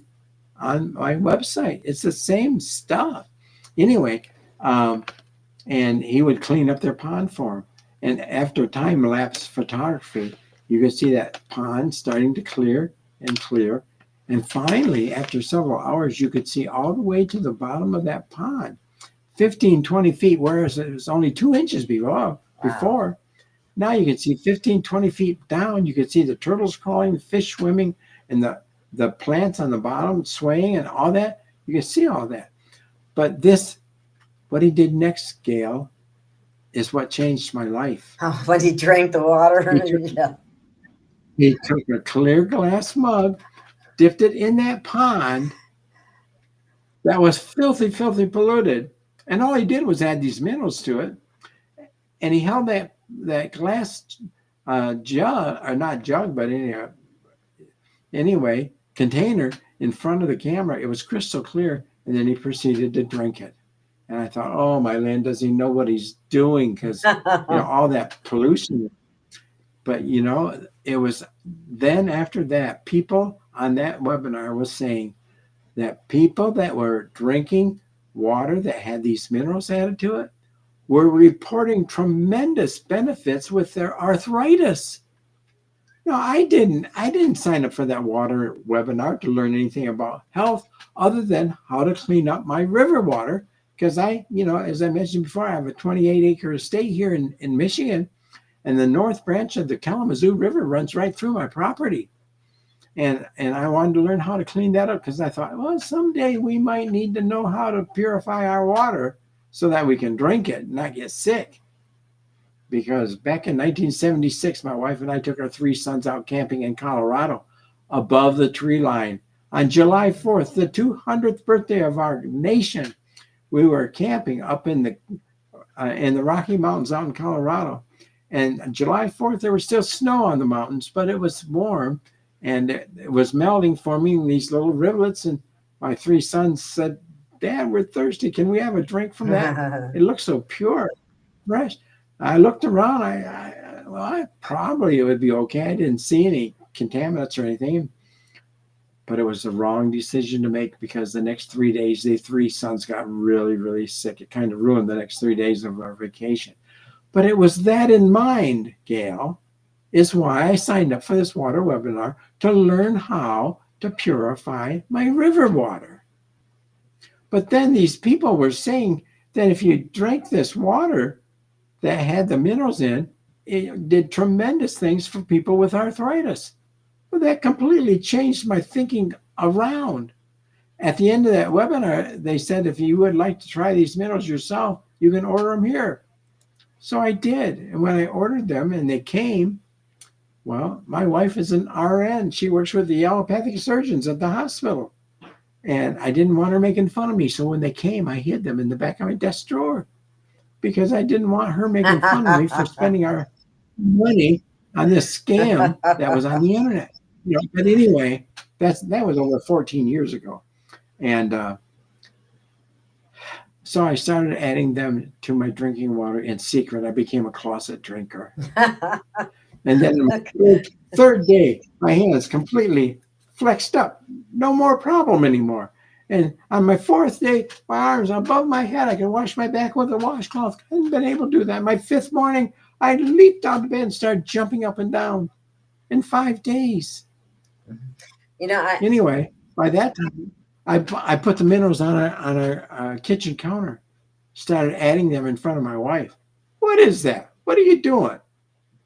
on my website. It's the same stuff. Anyway, and he would clean up their pond for them. And after time-lapse photography, you could see that pond starting to clear and clear. And finally, after several hours, you could see all the way to the bottom of that pond, 15, 20 feet, whereas it was only 2 inches before. Now you can see 15, 20 feet down. You can see the turtles crawling, the fish swimming, and the plants on the bottom swaying and all that. You can see all that. But what he did next, Gail, is what changed my life. Oh, when he drank the water. He took a clear glass mug, dipped it in that pond that was filthy, filthy polluted. And all he did was add these minerals to it. And he held that glass jug, or not jug, but anyway, container in front of the camera. It was crystal clear. And then he proceeded to drink it. And I thought, oh, my land, does he know what he's doing? Because all that pollution. But, it was then after that, people on that webinar was saying that people that were drinking water that had these minerals added to it were reporting tremendous benefits with their arthritis. No, I didn't sign up for that water webinar to learn anything about health other than how to clean up my river water. Because as I mentioned before, I have a 28-acre estate here in Michigan, and the north branch of the Kalamazoo River runs right through my property. And I wanted to learn how to clean that up because I thought, well, someday we might need to know how to purify our water so that we can drink it and not get sick. Because back in 1976, my wife and I took our 3 sons out camping in Colorado above the tree line. On July 4th, the 200th birthday of our nation, we were camping up in the Rocky Mountains out in Colorado. And on July 4th, there was still snow on the mountains, but it was warm. And it was melting, forming these little rivulets. And my 3 sons said, Dad, we're thirsty. Can we have a drink from that? It looks so pure, fresh. I looked around. I probably it would be okay. I didn't see any contaminants or anything. But it was the wrong decision to make because the next 3 days, the 3 sons got really, really sick. It kind of ruined the next 3 days of our vacation. But it was that in mind, Gail, is why I signed up for this water webinar to learn how to purify my river water. But then these people were saying that if you drank this water that had the minerals in, it did tremendous things for people with arthritis. Well, that completely changed my thinking around. At the end of that webinar, they said, if you would like to try these minerals yourself, you can order them here. So I did. And when I ordered them and they came, well, my wife is an RN. She works with the allopathic surgeons at the hospital. And I didn't want her making fun of me. So when they came, I hid them in the back of my desk drawer because I didn't want her making fun of me for spending our money on this scam that was on the internet. But anyway, that was over 14 years ago. And so I started adding them to my drinking water in secret. I became a closet drinker. And then on my third day, my hands completely flexed up. No more problem anymore. And on my 4th day, my arms above my head, I could wash my back with a washcloth. I hadn't been able to do that. My 5th morning, I leaped out of bed and started jumping up and down in 5 days. Anyway, by that time, I put the minerals on our kitchen counter, started adding them in front of my wife. What is that? What are you doing?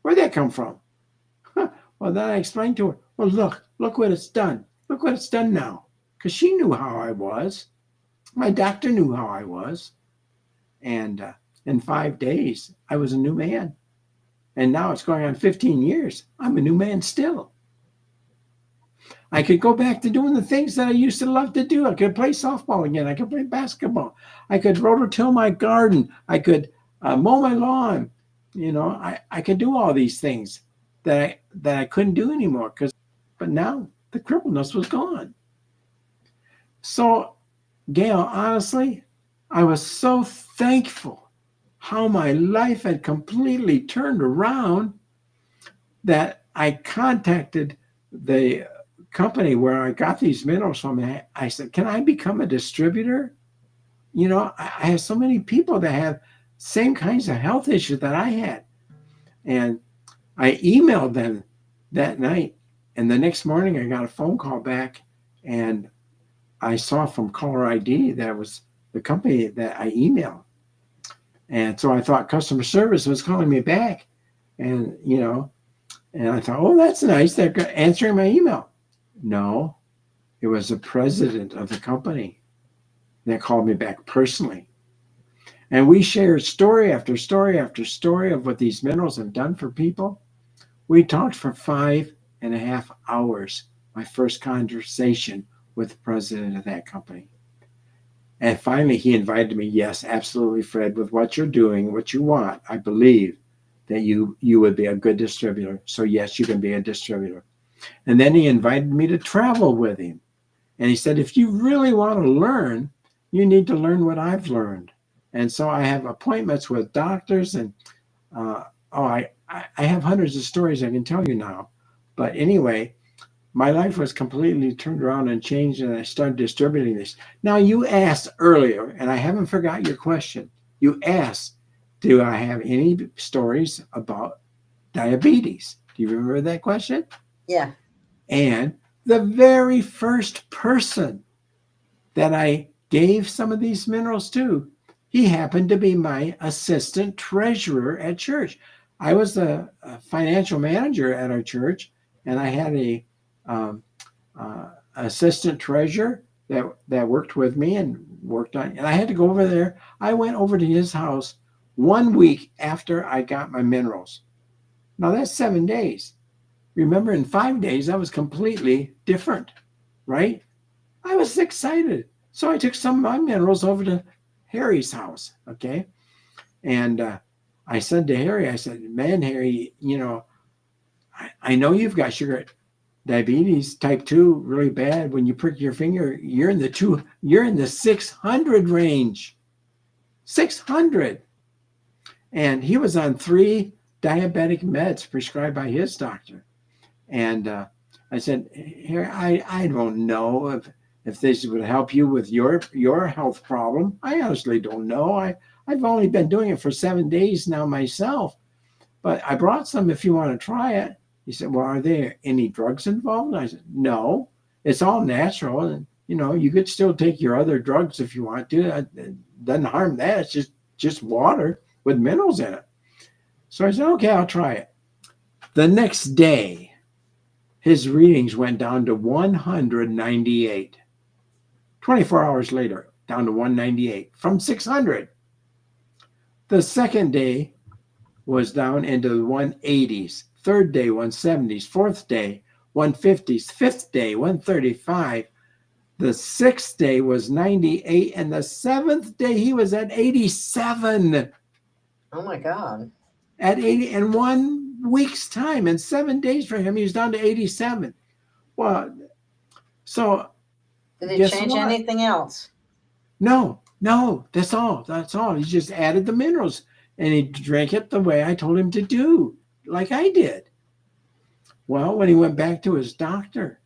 Where'd that come from? Well, then I explained to her, well, look what it's done. Look what it's done now. Because she knew how I was. My doctor knew how I was. And in 5 days, I was a new man. And now it's going on 15 years. I'm a new man still. I could go back to doing the things that I used to love to do. I could play softball again. I could play basketball. I could rototill my garden. I could mow my lawn. You know, I could do all these things that I couldn't do anymore. But now the crippleness was gone. So, Gail, honestly, I was so thankful how my life had completely turned around that I contacted the company where I got these minerals from. I said, can I become a distributor? You know, I have so many people that have same kinds of health issues that I had. And I emailed them that night. And the next morning I got a phone call back, and I saw from caller ID that it was the company that I emailed. And so I thought customer service was calling me back. And, you know, and I thought, oh, that's nice. They're answering my email. No, it was the president of the company that called me back personally. And we shared story after story after story of what these minerals have done for people. We talked for 5.5 hours, my first conversation with the president of that company. And finally, he invited me, yes, absolutely, Fred, with what you're doing, what you want, I believe that you would be a good distributor. So yes, you can be a distributor. And then he invited me to travel with him. And he said, if you really want to learn, you need to learn what I've learned. And so I have appointments with doctors, and I have hundreds of stories I can tell you now. But anyway, my life was completely turned around and changed, and I started distributing this. Now, you asked earlier, and I haven't forgot your question. You asked, do I have any stories about diabetes? Do you remember that question? Yeah. And the very first person that I gave some of these minerals to, he happened to be my assistant treasurer at church. I was the financial manager at our church, and I had a assistant treasurer that worked with me and worked on, and I had to go over there. I went over to his house 1 week after I got my minerals. Now that's 7 days. Remember, in 5 days, I was completely different, right? I was excited. So I took some of my minerals over to Harry's house, okay? And I said to Harry, I said, man, Harry, you know, I know you've got sugar diabetes type 2 really bad. When you prick your finger, you're in the 600 range. 600. And he was on 3 diabetic meds prescribed by his doctor. And I said, Harry, I don't know if this would help you with your health problem. I honestly don't know. I've only been doing it for 7 days now myself, but I brought some if you want to try it. He said, well, are there any drugs involved? And I said, no, it's all natural. And, you know, you could still take your other drugs if you want to. It doesn't harm that. It's just water with minerals in it. So I said, okay, I'll try it. The next day, his readings went down to 198. 24 hours later, down to 198 from 600. The second day was down into the 180s. Third day, 170s. Fourth day, 150s. Fifth day, 135. The sixth day was 98. And the seventh day, he was at 87. Oh, my God. At 80, in 1 week's time, in 7 days for him, he was down to 87. Well, so did he change anything else? No, that's all. That's all. He just added the minerals, and he drank it the way I told him to do, like I did. Well, when he went back to his doctor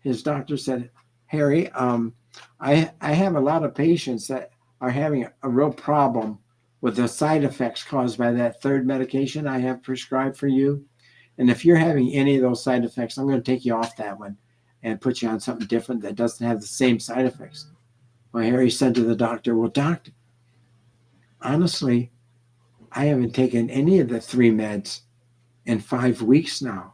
said, Harry, I have a lot of patients that are having a real problem with the side effects caused by that third medication I have prescribed for you. And if you're having any of those side effects, I'm going to take you off that one and put you on something different that doesn't have the same side effects. Well, Harry said to the doctor, well, doctor, honestly, I haven't taken any of the 3 meds in 5 weeks now.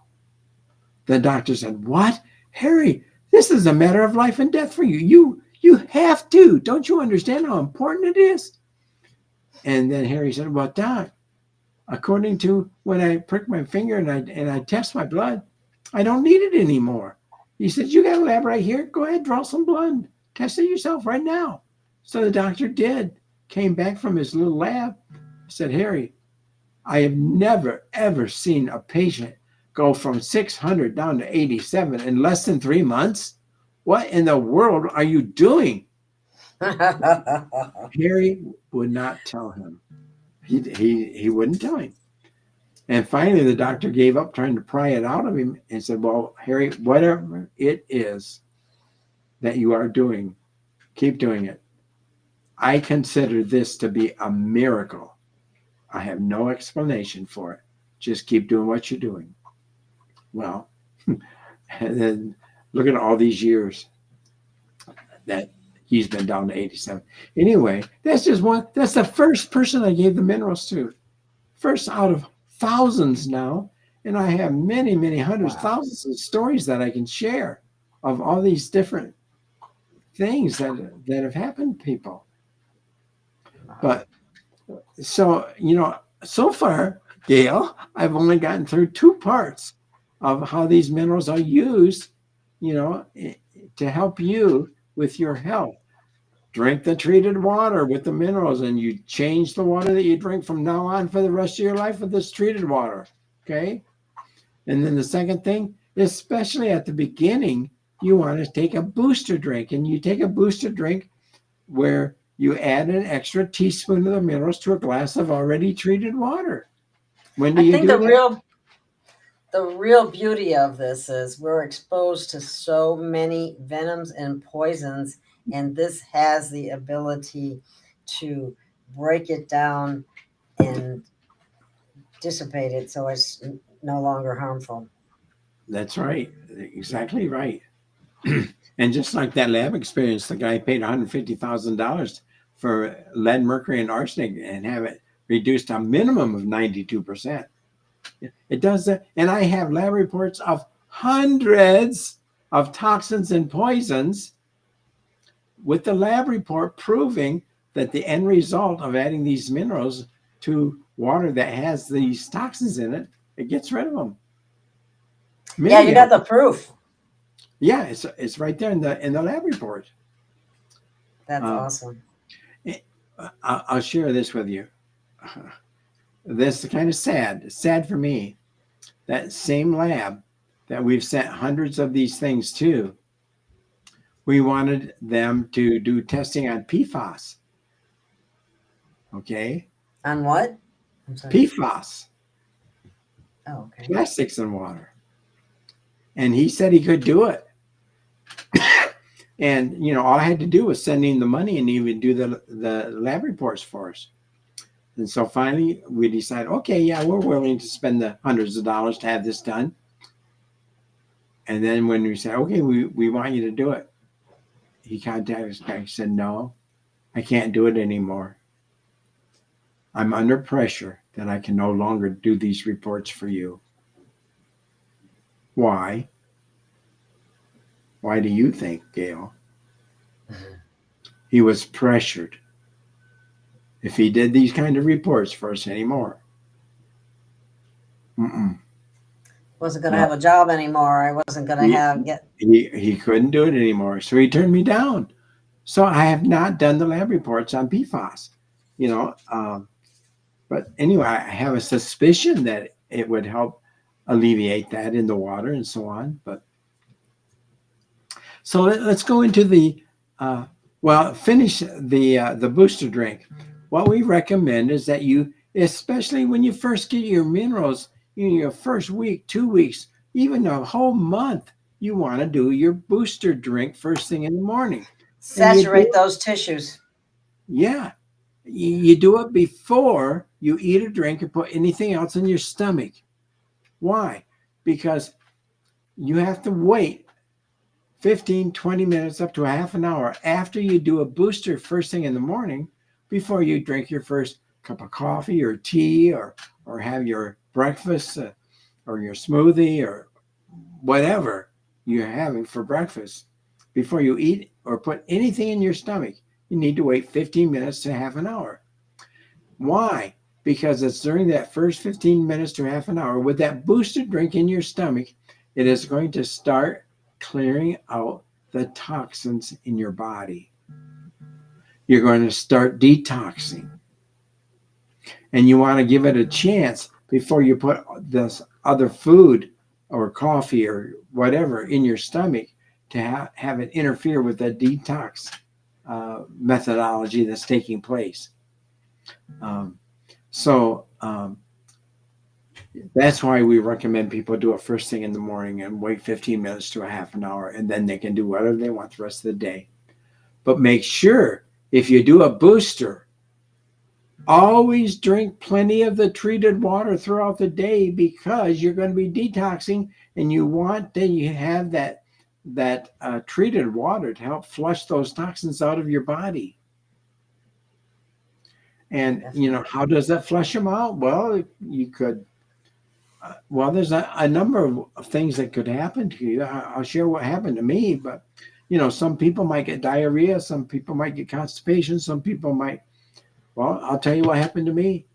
The doctor said, "What? Harry, this is a matter of life and death for you. You have to. Don't you understand how important it is?" And then Harry said, "Well, Doc, according to when I prick my finger and I test my blood, I don't need it anymore." He said, "You got a lab right here. Go ahead, draw some blood. Test it yourself right now." So the doctor did. Came back from his little lab. Said, "Harry, I have never, ever seen a patient go from 600 down to 87 in less than 3 months. What in the world are you doing?" Harry would not tell him. He wouldn't tell him. And finally, the doctor gave up trying to pry it out of him and said, "Well, Harry, whatever it is that you are doing, keep doing it. I consider this to be a miracle. I have no explanation for it. Just keep doing what you're doing." Well, and then look at all these years that he's been down to 87. Anyway, that's just one. That's the first person I gave the minerals to. First out of thousands now. And I have many, many hundreds, thousands of stories that I can share of all these different things that have happened to people. But so, so far, Gail, I've only gotten through 2 parts of how these minerals are used, to help you with your health. Drink the treated water with the minerals, and you change the water that you drink from now on for the rest of your life with this treated water. Okay. And then the second thing, especially at the beginning, you want to take a booster drink, and you take a booster drink where you add an extra teaspoon of the minerals to a glass of already treated water. When do you do that? The real beauty of this is we're exposed to so many venoms and poisons, and this has the ability to break it down and dissipate it so it's no longer harmful. That's right. Exactly right. And just like that lab experience, the guy paid $150,000 for lead, mercury, and arsenic and have it reduced to a minimum of 92%. It does that. And I have lab reports of hundreds of toxins and poisons with the lab report proving that the end result of adding these minerals to water that has these toxins in it, it gets rid of them. Yeah, you got the proof. Yeah, it's right there in the lab report. That's awesome. I'll share this with you. This is kind of sad for me. That same lab that we've sent hundreds of these things to, we wanted them to do testing on PFAS. Okay. On what? I'm sorry. PFAS. Oh, okay. Plastics in water. And he said he could do it. And, all I had to do was send him the money, and he would do the lab reports for us. And so finally we decided, okay, yeah, we're willing to spend the hundreds of dollars to have this done. And then when we said, okay, we want you to do it, he contacted us back and said, "No, I can't do it anymore. I'm under pressure that I can no longer do these reports for you." Why? Why do you think, Gail? He was pressured. If he did these kind of reports for us anymore, wasn't going to have a job anymore. I wasn't going to he couldn't do it anymore. So he turned me down. So I have not done the lab reports on PFAS, but anyway, I have a suspicion that it would help alleviate that in the water and so on. But so let's go into the, finish the booster drink. What we recommend is that you, especially when you first get your minerals, in your first week, 2 weeks, even a whole month, you want to do your booster drink first thing in the morning. Saturate those tissues. Yeah. You do it before you eat a drink or put anything else in your stomach. Why? Because you have to wait 15, 20 minutes, up to a half an hour after you do a booster first thing in the morning before you drink your first cup of coffee or tea or have your breakfast. or your smoothie or whatever you're having for breakfast, before you eat or put anything in your stomach, you need to wait 15 minutes to half an hour. Why? Because it's during that first 15 minutes to half an hour with that boosted drink in your stomach, it is going to start clearing out the toxins in your body. You're going to start detoxing. And you want to give it a chance before you put this other food or coffee or whatever in your stomach to have it interfere with the detox methodology that's taking place. So that's why we recommend people do it first thing in the morning and wait 15 minutes to a half an hour, and then they can do whatever they want the rest of the day. But make sure if you do a booster, always drink plenty of the treated water throughout the day, because you're going to be detoxing, and you want to have that treated water to help flush those toxins out of your body. And how does that flush them out? Well, you could. There's a number of things that could happen to you. I'll share what happened to me, but some people might get diarrhea, some people might get constipation, some people might. Well, I'll tell you what happened to me.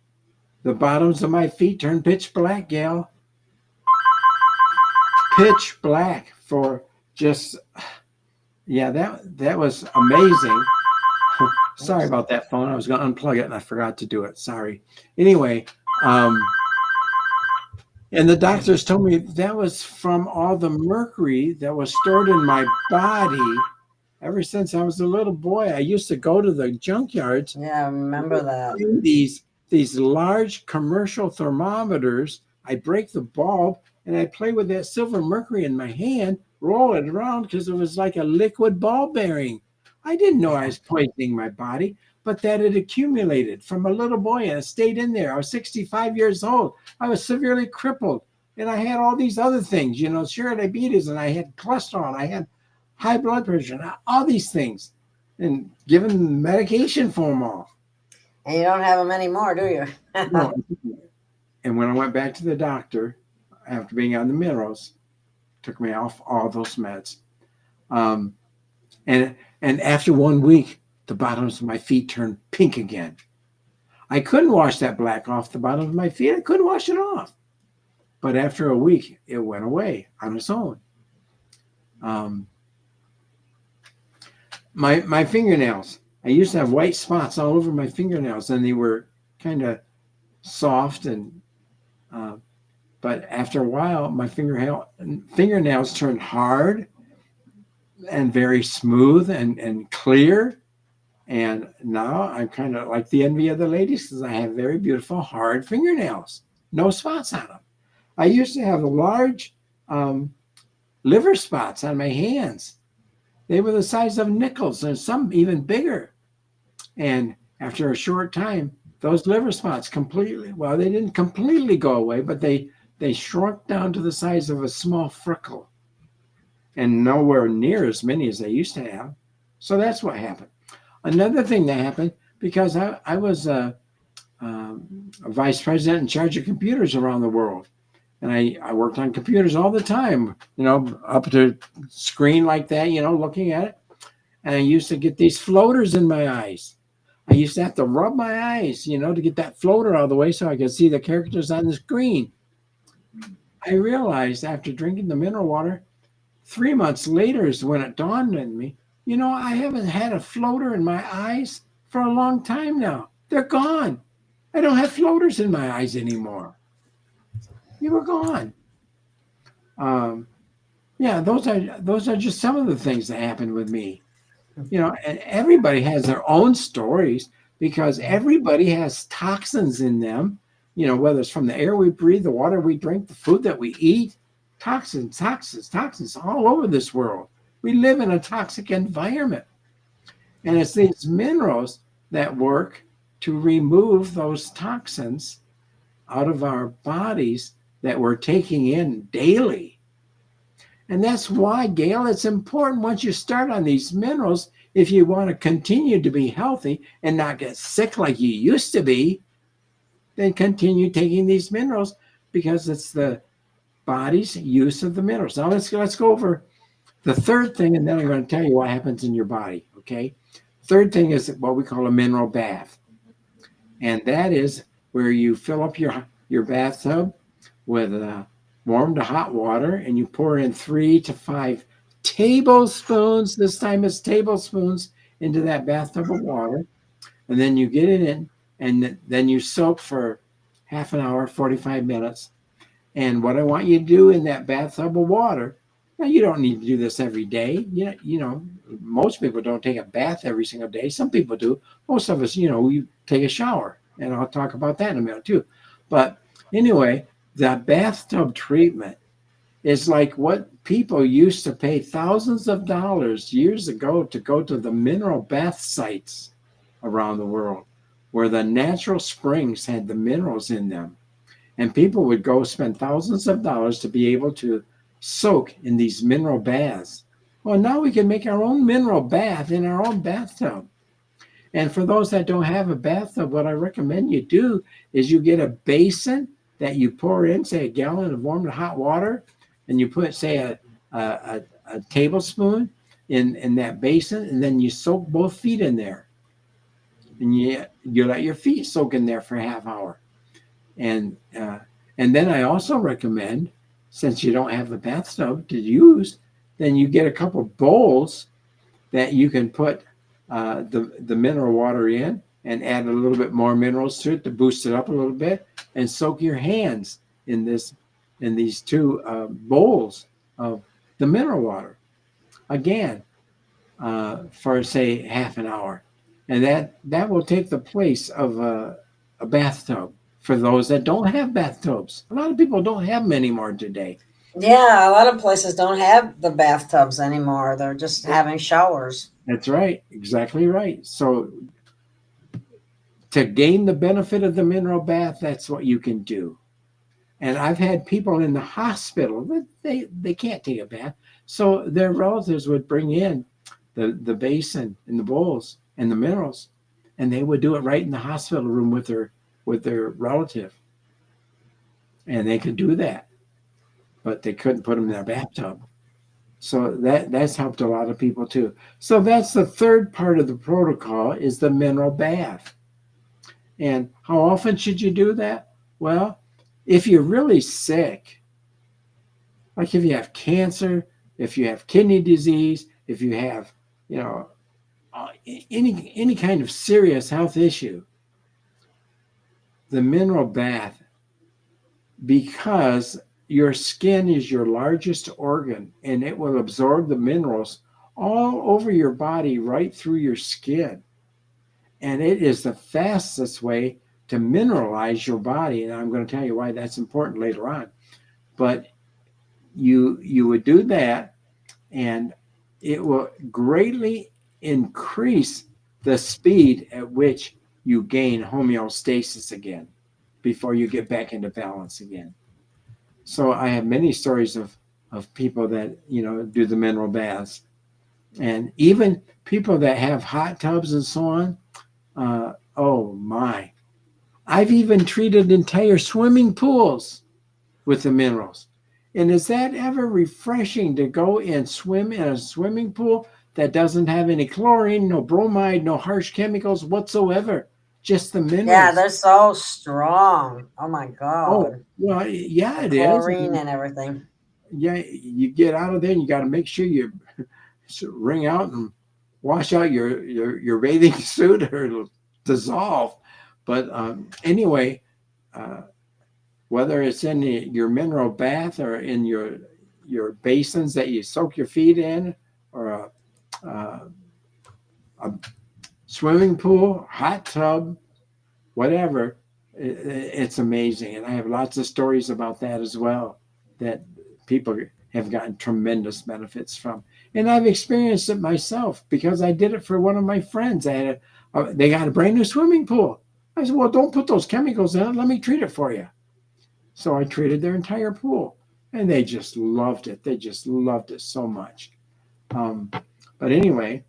The bottoms of my feet turned pitch black, Gail. Pitch black for just, that was amazing. Sorry about that phone. I was going to unplug it and I forgot to do it. Sorry. Anyway, and the doctors told me that was from all the mercury that was stored in my body ever since I was a little boy. I used to go to the junkyards. Yeah, I remember that. These large commercial thermometers. I break the bulb and I play with that silver mercury in my hand, roll it around because it was like a liquid ball bearing. I didn't know I was poisoning my body, but that it accumulated from a little boy and it stayed in there. I was 65 years old. I was severely crippled, and I had all these other things, sugar diabetes, and I had cholesterol, and I had high blood pressure, and all these things, and given medication for them all. And you don't have them anymore, do you? No. And when I went back to the doctor after being on the minerals, took me off all those meds. And after 1 week, the bottoms of my feet turned pink again. I couldn't wash that black off the bottom of my feet. I couldn't wash it off. But after a week, it went away on its own. My fingernails. I used to have white spots all over my fingernails, and they were kind of soft, but after a while, my fingernails turned hard and very smooth and clear. And now I'm kind of like the envy of the ladies, because I have very beautiful hard fingernails, no spots on them. I used to have large liver spots on my hands. They were the size of nickels, and some even bigger. And after a short time, those liver spots they didn't completely go away, but they shrunk down to the size of a small freckle, and nowhere near as many as they used to have. So that's what happened. Another thing that happened, because I was a vice president in charge of computers around the world. And I worked on computers all the time, up to a screen like that, looking at it. And I used to get these floaters in my eyes. I used to have to rub my eyes, to get that floater out of the way so I could see the characters on the screen. I realized after drinking the mineral water, 3 months later is when it dawned on me, I haven't had a floater in my eyes for a long time now. They're gone. I don't have floaters in my eyes anymore. You were gone. Those are just some of the things that happened with me. And everybody has their own stories, because everybody has toxins in them, whether it's from the air we breathe, the water we drink, the food that we eat, toxins all over this world. We live in a toxic environment. And it's these minerals that work to remove those toxins out of our bodies that we're taking in daily. And that's why, Gail, it's important once you start on these minerals, if you want to continue to be healthy and not get sick like you used to be, then continue taking these minerals, because it's the body's use of the minerals. Now let's go over the third thing, and then I'm going to tell you what happens in your body. Okay. Third thing is what we call a mineral bath, and that is where you fill up your bathtub with warm to hot water, and you pour in 3 to 5 tablespoons. This time it's tablespoons into that bathtub of water, and then you get it in, and then you soak for half an hour, 45 minutes. And what I want you to do in that bathtub of water, now you don't need to do this every day. You know, most people don't take a bath every single day. Some people do. Most of us, we take a shower, and I'll talk about that in a minute too. But anyway, the bathtub treatment is like what people used to pay thousands of dollars years ago to go to the mineral bath sites around the world, where the natural springs had the minerals in them. And people would go spend thousands of dollars to be able to soak in these mineral baths. Well, now we can make our own mineral bath in our own bathtub. And for those that don't have a bathtub, what I recommend you do is you get a basin that you pour in, say, a gallon of warm to hot water, and you put, say, a tablespoon in that basin, and then you soak both feet in there. And you let your feet soak in there for a half hour. And then I also recommend, since you don't have a bathtub to use, then you get a couple bowls that you can put the mineral water in and add a little bit more minerals to it to boost it up a little bit, and soak your hands in these 2 bowls of the mineral water. Again, for say half an hour. And that will take the place of a bathtub for those that don't have bathtubs. A lot of people don't have them anymore today. Yeah, a lot of places don't have the bathtubs anymore. They're just having showers. That's right. Exactly right. So to gain the benefit of the mineral bath, that's what you can do. And I've had people in the hospital that they can't take a bath. So their relatives would bring in the basin and the bowls and the minerals, and they would do it right in the hospital room with their relative. And they could do that, but they couldn't put them in their bathtub. So that's helped a lot of people too. So that's the third part of the protocol, is the mineral bath. And how often should you do that? Well, if you're really sick, like if you have cancer, if you have kidney disease, if you have, any kind of serious health issue, the mineral bath, because your skin is your largest organ and it will absorb the minerals all over your body, right through your skin. And it is the fastest way to mineralize your body. And I'm going to tell you why that's important later on. But you would do that, and it will greatly increase the speed at which you gain homeostasis again before you get back into balance again. So I have many stories of people that, do the mineral baths, and even people that have hot tubs and so on. Oh my. I've even treated entire swimming pools with the minerals. And is that ever refreshing to go and swim in a swimming pool that doesn't have any chlorine, no bromide, no harsh chemicals whatsoever? Just the minerals. Yeah, they're so strong. Oh my God. Oh, well, yeah, it is. Chlorine and everything. Yeah, you get out of there and you got to make sure you wring out and wash out your bathing suit, or it'll dissolve. But anyway, whether it's in your mineral bath or in your basins that you soak your feet in, or a swimming pool, hot tub, whatever, it's amazing. And I have lots of stories about that as well, that people have gotten tremendous benefits from. And I've experienced it myself because I did it for one of my friends. They got a brand new swimming pool. I said, well, don't put those chemicals in it. Let me treat it for you. So I treated their entire pool, and they just loved it. They just loved it so much. But anyway,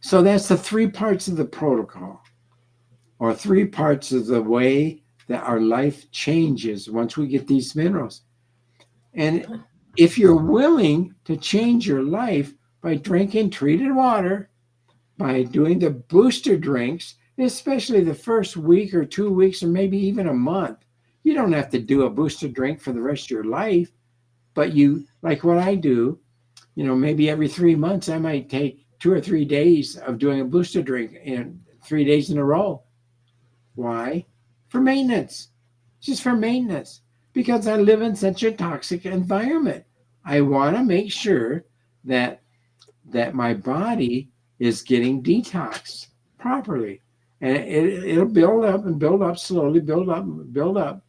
so that's the 3 parts of the protocol, or 3 parts of the way that our life changes once we get these minerals. And if you're willing to change your life by drinking treated water, by doing the booster drinks, especially the first week or 2 weeks or maybe even a month, you don't have to do a booster drink for the rest of your life, but you, like what I do, maybe every 3 months I might take 2 or 3 days of doing a booster drink and 3 days in a row. Why? For maintenance. Just for maintenance. Because I live in such a toxic environment. I want to make sure that my body is getting detoxed properly. And it'll build up and build up slowly, build up and build up.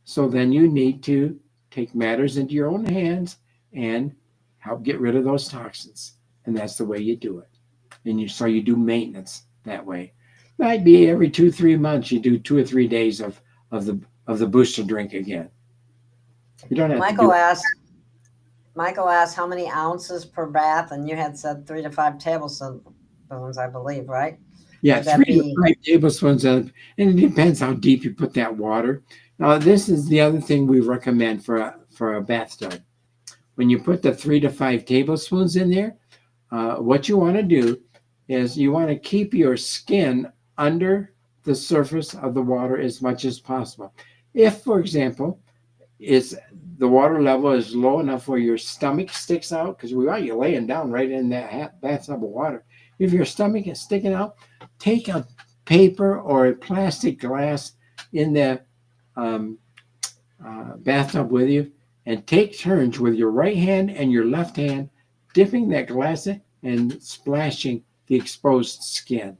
So then you need to take matters into your own hands and help get rid of those toxins. And that's the way you do it. And so you do maintenance that way. Might be every 2-3 months you do 2 or 3 days of the booster drink again. You don't have Michael to asked how many ounces per bath, and you had said 3 to 5 tablespoons, I believe, right? Yeah, Would that 3 to be 5 tablespoons and it depends how deep you put that water. Now, this is the other thing we recommend for a bathtub. When you put the 3 to 5 tablespoons in there, what you want to do is you want to keep your skin under the surface of the water as much as possible. If, for example, the water level is low enough where your stomach sticks out, because we want you laying down right in that bathtub of water. If your stomach is sticking out, take a paper or a plastic glass in the bathtub with you and take turns with your right hand and your left hand dipping that glass in and splashing the exposed skin.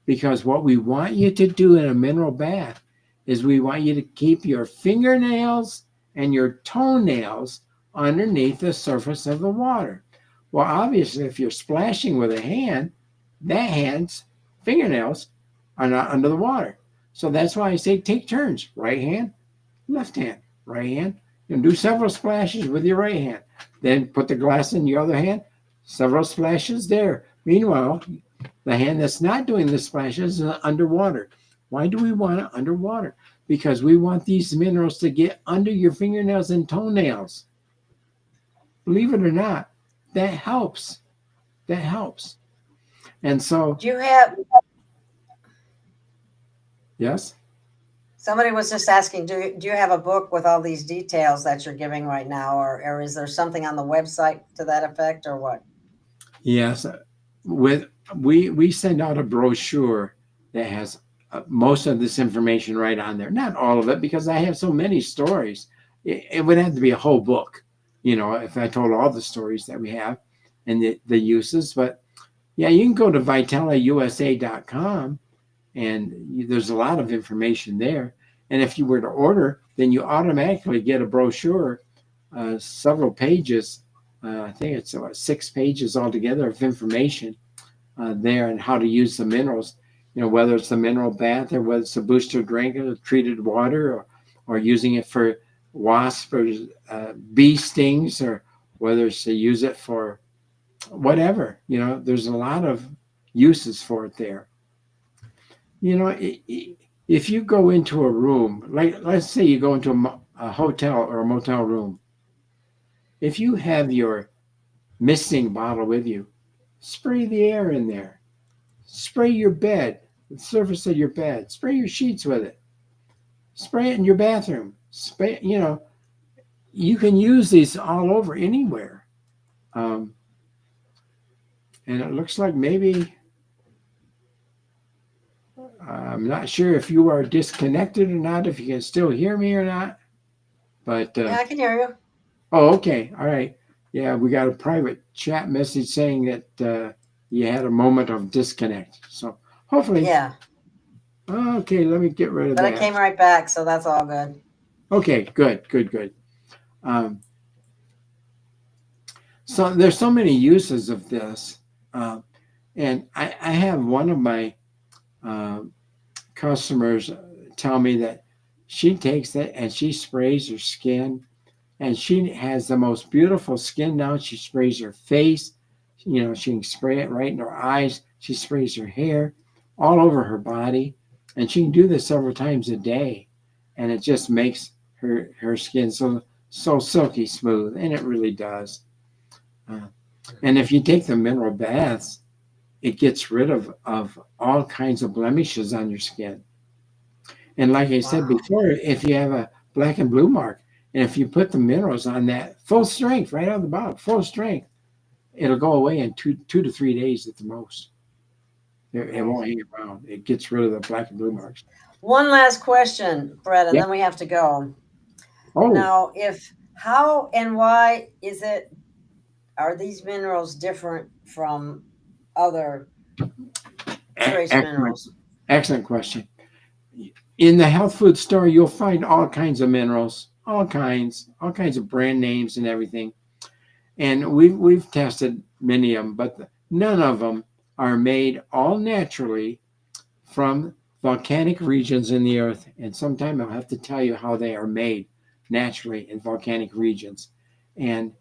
Because what we want you to do in a mineral bath is we want you to keep your fingernails and your toenails underneath the surface of the water. Well, obviously, if you're splashing with a hand, that hand's fingernails are not under the water. So that's why I say take turns. Right hand, left hand, right hand. You can do several splashes with your right hand. Then put the glass in your other hand, several splashes there. Meanwhile, the hand that's not doing the splashes is underwater. Why do we want it underwater? Because we want these minerals to get under your fingernails and toenails. Believe it or not, that helps. That helps. And so, do you have yes? somebody was just asking, do you have a book with all these details that you're giving right now, or is there something on the website to that effect, or what? Yes. We send out a brochure that has most of this information right on there. Not all of it, because I have so many stories. It would have to be a whole book, if I told all the stories that we have and the uses. But yeah, you can go to vitaliusa.com and there's a lot of information there. And if you were to order, then you automatically get a brochure, several pages. I think it's 6 pages altogether of information there and how to use the minerals. Whether it's the mineral bath or whether it's a booster drink or treated water, or using it for wasp or bee stings, or whether it's to use it for whatever. There's a lot of uses for it there. If you go into a room, like let's say you go into a hotel or a motel room, if you have your misting bottle with you, spray the air in there. Spray your bed, the surface of your bed. Spray your sheets with it. Spray it in your bathroom. Spray, you can use these all over anywhere. And it looks like maybe, I'm not sure if you are disconnected or not, if you can still hear me or not. But Yeah, I can hear you. Oh, okay. All right. Yeah, we got a private chat message saying that you had a moment of disconnect. So hopefully. Yeah. Okay, let me get rid of But that. it came right back, so that's all good. Okay, good. So there's so many uses of this. And I have one of my customers tell me that she takes it and she sprays her skin. And she has the most beautiful skin now. She sprays her face. She can spray it right in her eyes. She sprays her hair all over her body. And she can do this several times a day. And it just makes her skin so so silky smooth, and it really does. And if you take the mineral baths, it gets rid of all kinds of blemishes on your skin. And like I said before, if you have a black and blue mark, and if you put the minerals on that full strength, right on the bottom, full strength, it'll go away in 2 to 3 days at the most. It won't hang around. It gets rid of the black and blue marks. One last question, Brett, and Yep. then we have to go. Oh. Now, how and why are these minerals different from other trace minerals? Excellent question. In the health food store, you'll find all kinds of minerals, all kinds of brand names and everything. And we've tested many of them, but none of them are made all naturally from volcanic regions in the earth. And sometime I'll have to tell you how they are made naturally in volcanic regions. And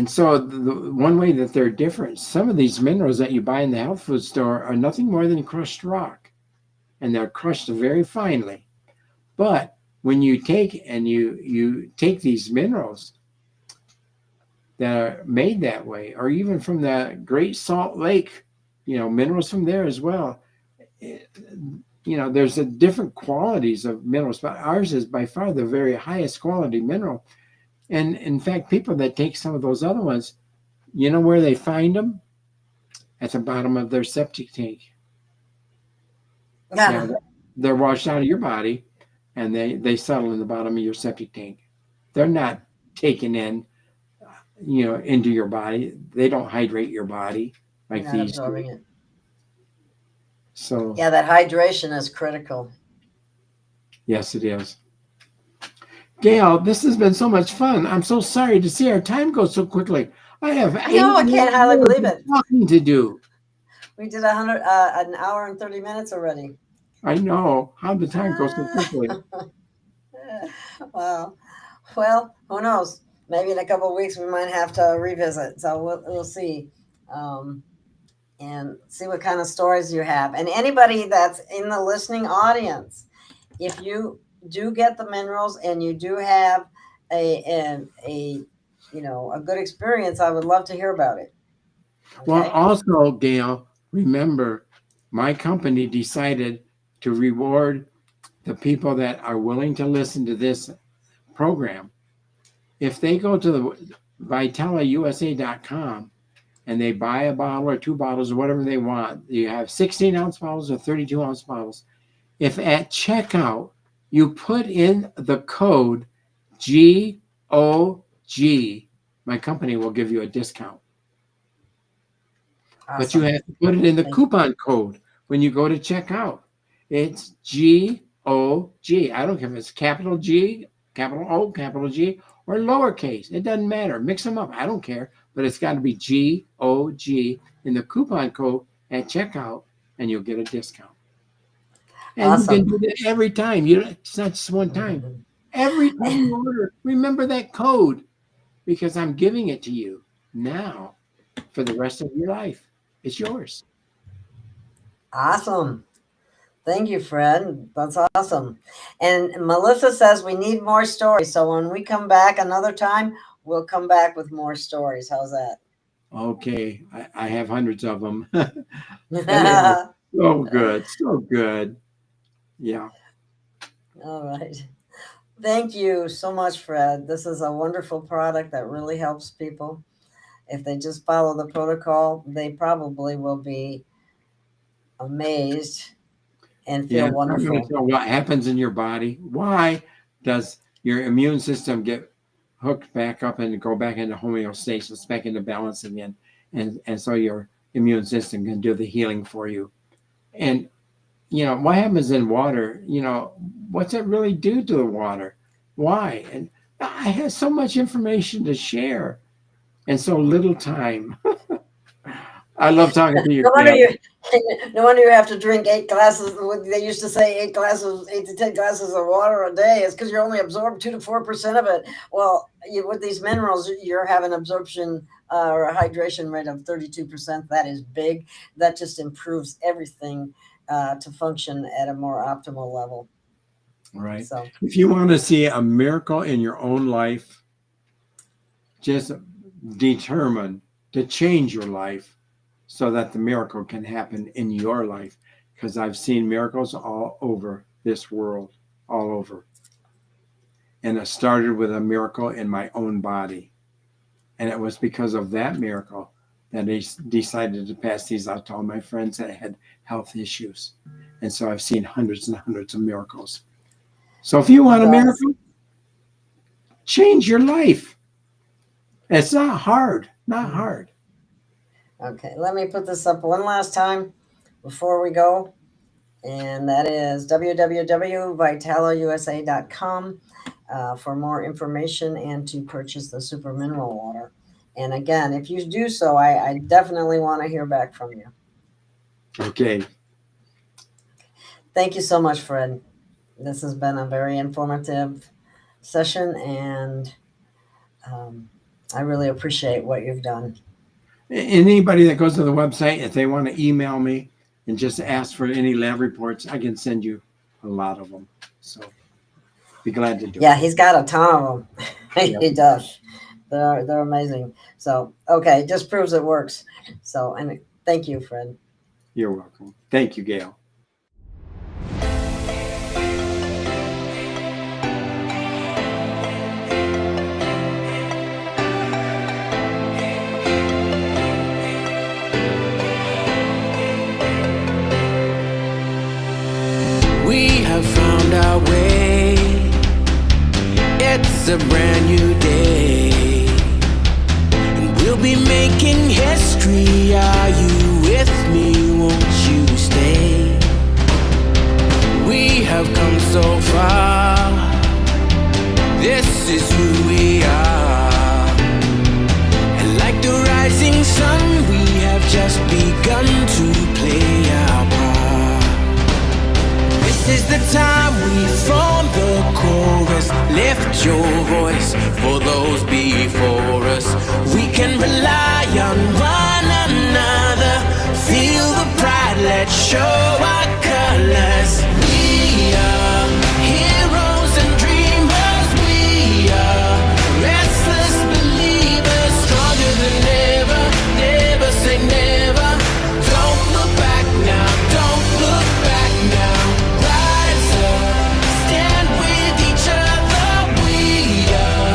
so the one way that they're different, some of these minerals that you buy in the health food store are nothing more than crushed rock, and they're crushed very finely. But when you take you take these minerals that are made that way, or even from the Great Salt Lake, minerals from there as well, there's a different qualities of minerals, but ours is by far the very highest quality mineral. And in fact, people that take some of those other ones, you know where they find them? At the bottom of their septic tank. Yeah. They're washed out of your body, and they settle in the bottom of your septic tank. They're not taken in, into your body. They don't hydrate your body like Not these absorbing do. it. So Yeah, that hydration is critical. yes, it is. Gail, this has been so much fun. I'm so sorry to see our time go so quickly. I have I can't hardly believe it. Talking to do. We did an hour and 30 minutes already. I know how the time goes so quickly. Wow. Well, who knows? Maybe in a couple of weeks we might have to revisit. So we'll see, and see what kind of stories you have. And anybody that's in the listening audience, if you do get the minerals and you do have a good experience, I would love to hear about it. Okay? Well, also, Gail, remember, my company decided to reward the people that are willing to listen to this program. If they go to the VitalaUSA.com and they buy a bottle or 2 bottles or whatever they want, you have 16-ounce bottles or 32-ounce bottles. If at checkout you put in the code GOG, my company will give you a discount. Awesome. But you have to put it in the coupon code when you go to checkout. It's GOG. I don't care if it's capital G, capital O, capital G, or lowercase. It doesn't matter. Mix them up. I don't care. But it's got to be GOG in the coupon code at checkout, and you'll get a discount. And awesome. You can do that every time. It's not just one time. Every time you order, remember that code, because I'm giving it to you now for the rest of your life. It's yours. Awesome. Thank you, Fred. That's awesome. And Melissa says we need more stories. So when we come back another time, we'll come back with more stories. How's that? Okay. I have hundreds of them. So good. So good. Yeah. All right. Thank you so much, Fred. This is a wonderful product that really helps people. If they just follow the protocol, they probably will be amazed and feel wonderful. I'm going to tell what happens in your body. Why does your immune system get hooked back up and go back into homeostasis, back into balance again? And so your immune system can do the healing for you. And, what happens in water, what's it really do to the water? Why? And I have so much information to share and so little time. I love talking to you. No wonder you have to drink 8 glasses. They used to say 8 to 10 glasses of water a day. It's because you only absorb 2 to 4% of it. Well, with these minerals, you're having absorption or a hydration rate of 32%. That is big. That just improves everything to function at a more optimal level. All right. So if you want to see a miracle in your own life, just determine to change your life so that the miracle can happen in your life. Because I've seen miracles all over this world, all over. And it started with a miracle in my own body. And it was because of that miracle that I decided to pass these out to all my friends that had health issues. And so I've seen hundreds and hundreds of miracles. So if you want a miracle, change your life. It's not hard, not hard. Okay, let me put this up one last time before we go. And that is www.vitalusa.com for more information and to purchase the super mineral water. And again, if you do so, I definitely want to hear back from you. Okay. Thank you so much, Fred. This has been a very informative session, and I really appreciate what you've done. Anybody that goes to the website, if they want to email me and just ask for any lab reports, I can send you a lot of them. So be glad to do it. Yeah, he's got a ton of them. Yep. He does. They're amazing. So, okay, just proves it works. So, and thank you, Fred. You're welcome. Thank you, Gail. We have found our way. It's a brand new day, and we'll be making history. Are you with me? Won't you stay? We have come so far. This is who we are, and like the rising sun, we have just begun to play our part. This is the time we form the chorus. Lift your voice for those before us. We can rely on one another. Feel the pride, let's show our colors. We are heroes and dreamers. We are restless believers, stronger than ever. Never say never. Don't look back now. Don't look back now. Rise up, stand with each other. We are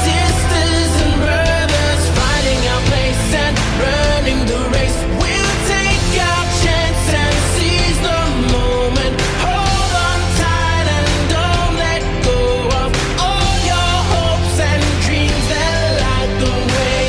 sisters and brothers, finding our place and running the race. We'll take our chance and seize the moment. Hold on tight and don't let go of all your hopes and dreams that light the way.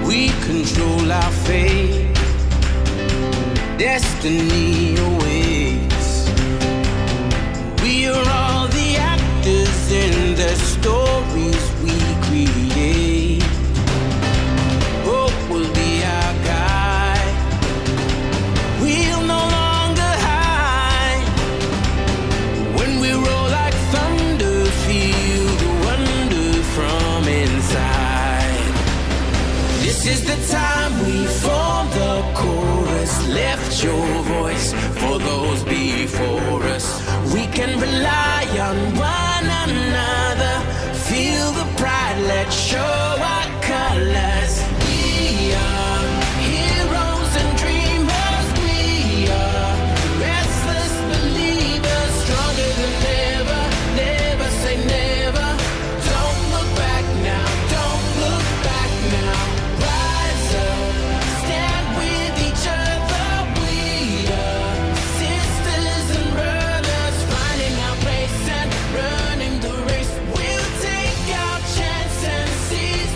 We control our fate. Destiny awaits. We are all the actors in the stories we create. Hope will be our guide. We'll no longer hide. When we roll like thunder, feel the wonder from inside. This is the time we form the chorus. Lift your voice for those before us. We can rely on one another. Feel the pride, let's show our colors. We are heroes and dreamers. We are restless believers, stronger than ever. Never say never. Don't look back now. Don't look back now. Rise up, stand with each other. We are sisters and brothers, finding our place and running the race. We'll take our chance and seize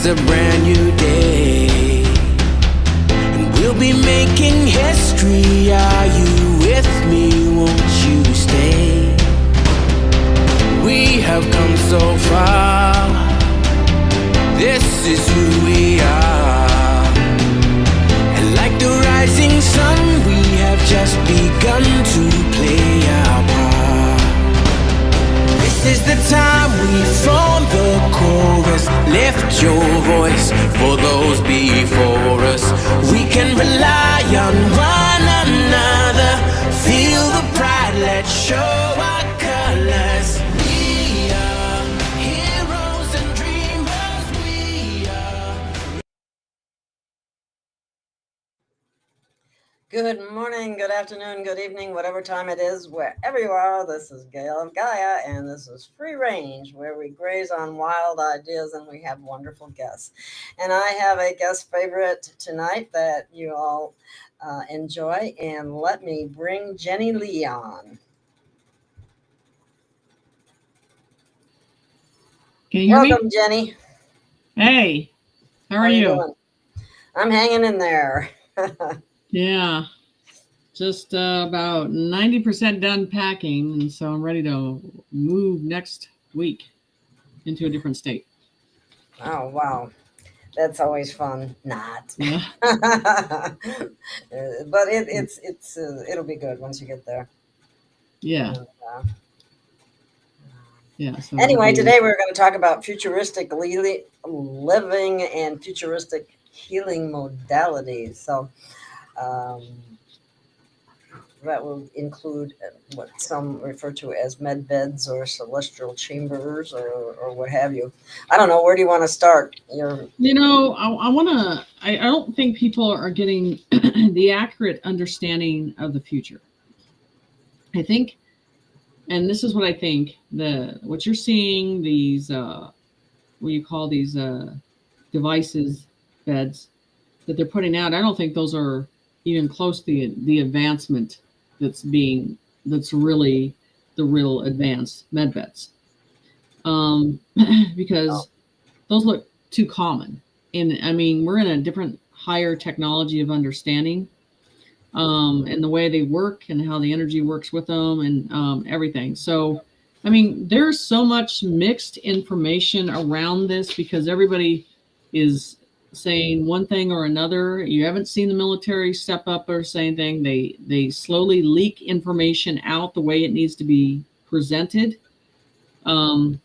It's a brand new day, and we'll be making history. Are you with me? Won't you stay? We have come so far. This is who we are. And like the rising sun, we have just begun to play our part. This is the time we form the chorus. Lift your voice for those before us. We can rely on one another. Feel the pride, let's show our colors. We are heroes and dreamers. We are. Good morning, good afternoon, good evening, whatever time it is, wherever you are. This is Gail of Gaia, and this is Free Range, where we graze on wild ideas and we have wonderful guests. And I have a guest favorite tonight that you all enjoy, and let me bring Jenny Lee on. Can you hear Welcome, me? Jenny. Hey, how are you? Doing? I'm hanging in there. Yeah, just about 90% done packing, and so I'm ready to move next week into a different state. Oh, wow. That's always fun. Not. Yeah. But it'll be good once you get there. Yeah. Yeah. So anyway, today we're going to talk about futuristic living and futuristic healing modalities. So that will include what some refer to as med beds or celestial chambers or what have you. I don't know. Where do you want to start? I don't think people are getting the accurate understanding of the future. I think, and this is what I think, what you're seeing, these, what you call these devices, beds that they're putting out, I don't think those are even close to the advancement that's really the real advanced med beds. Because those look too common. And I mean, we're in a different, higher technology of understanding, and the way they work and how the energy works with them and everything. So, I mean, there's so much mixed information around this because everybody is saying one thing or another. You haven't seen the military step up or say anything. They slowly leak information out the way it needs to be presented. And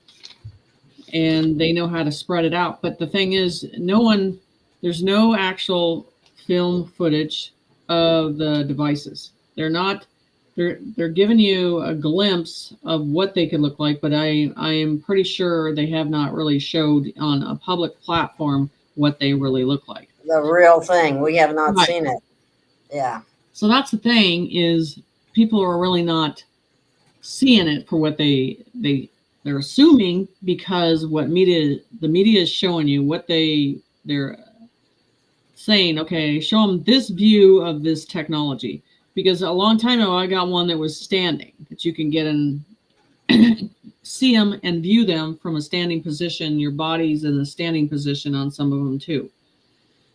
they know how to spread it out. But the thing is, there's no actual film footage of the devices. They're giving you a glimpse of what they could look like, but I am pretty sure they have not really showed on a public platform what they really look like. The real thing. We have not seen it. Yeah. So that's the thing, is people are really not seeing it for what they're assuming, because what the media is showing you, what they're saying, okay, show them this view of this technology. Because a long time ago, I got one that was standing, that you can get and see them and view them from a standing position. Your body's in a standing position on some of them too.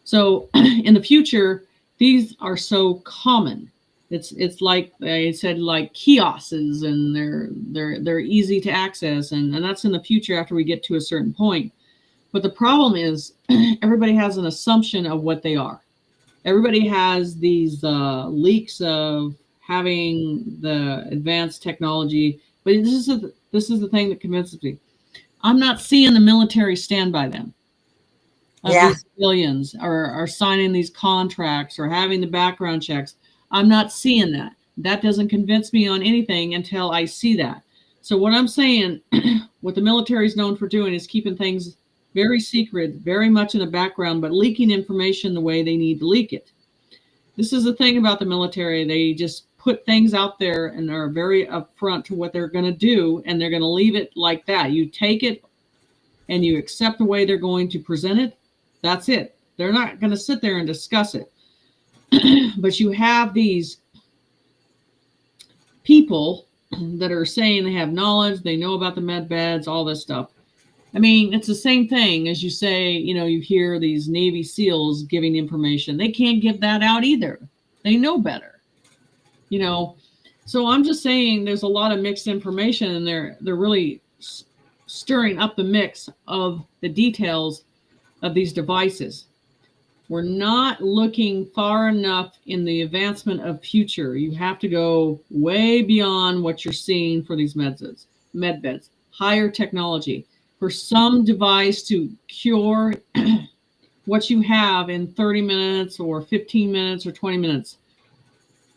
So in the future, these are so common. It's like I said, like kiosks, and they're easy to access, and that's in the future after we get to a certain point. But the problem is everybody has an assumption of what they are. Everybody has these leaks of having the advanced technology, but this is the thing that convinces me. I'm not seeing the military stand by them. These civilians are signing these contracts or having the background checks. I'm not seeing that. That doesn't convince me on anything until I see that. So what I'm saying, what the military is known for doing is keeping things very secret, very much in the background, but leaking information the way they need to leak it. This is the thing about the military. They just put things out there and are very upfront to what they're going to do, and they're going to leave it like that. You take it and you accept the way they're going to present it. That's it. They're not going to sit there and discuss it. But you have these people that are saying they have knowledge, they know about the med beds, all this stuff. I mean, it's the same thing as you say, you hear these Navy SEALs giving information. They can't give that out either. They know better, So I'm just saying there's a lot of mixed information, and they're really stirring up the mix of the details of these devices. We're not looking far enough in the advancement of future. You have to go way beyond what you're seeing for these med beds, higher technology. For some device to cure what you have in 30 minutes or 15 minutes or 20 minutes,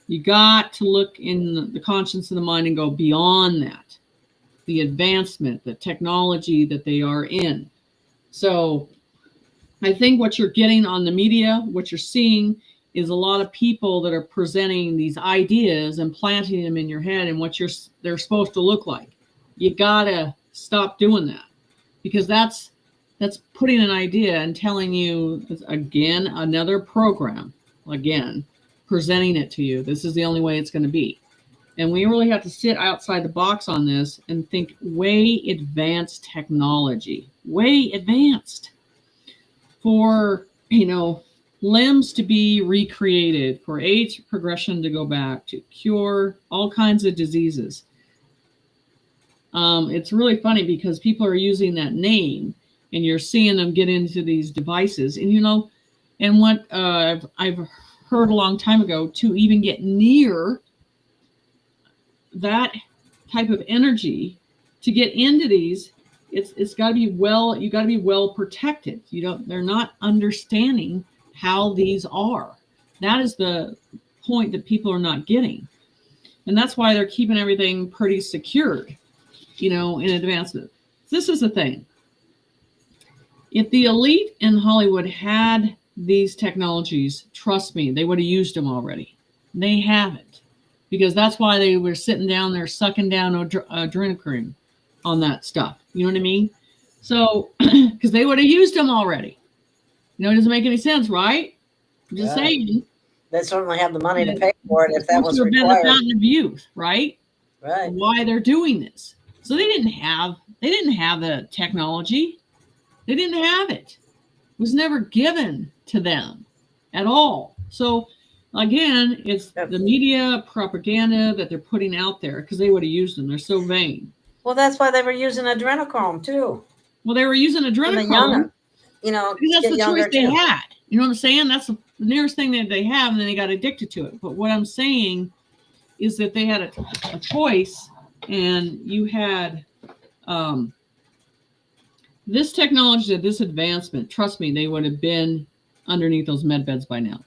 you got to look in the conscience of the mind and go beyond that, the advancement, the technology that they are in. So I think what you're getting on the media, what you're seeing, is a lot of people that are presenting these ideas and planting them in your head and what they're supposed to look like. You gotta stop doing that, because that's putting an idea and telling you, again, another program, presenting it to you. This is the only way it's going to be. And we really have to sit outside the box on this and think way advanced technology, way advanced, for, limbs to be recreated, for age progression to go back, to cure all kinds of diseases. It's really funny because people are using that name, and you're seeing them get into these devices. And, and what I've heard a long time ago, to even get near that type of energy, to get into these, it's got to be you got to be well protected. They're not understanding how these are. That is the point that people are not getting. And that's why they're keeping everything pretty secured, in advancement. This is the thing. If the elite in Hollywood had these technologies, trust me, they would have used them already. They haven't, because that's why they were sitting down there sucking down adrenaline on that stuff. You know what I mean? So, because they would have used them already. It doesn't make any sense, right? I'm just saying. They certainly have the money to pay for it if that was required. required. Been the fountain of youth, right? Right. Why they're doing this? So they didn't have the technology. They didn't have it. It was never given to them at all. So again, it's the media propaganda that they're putting out there, because they would have used them. They're so vain. Well, that's why they were using adrenochrome too. Well, they were using adrenochrome. That's the choice they had. You know what I'm saying? That's the nearest thing that they have, and then they got addicted to it. But what I'm saying is that they had a choice, and you had this technology, this advancement. Trust me, they would have been underneath those med beds by now.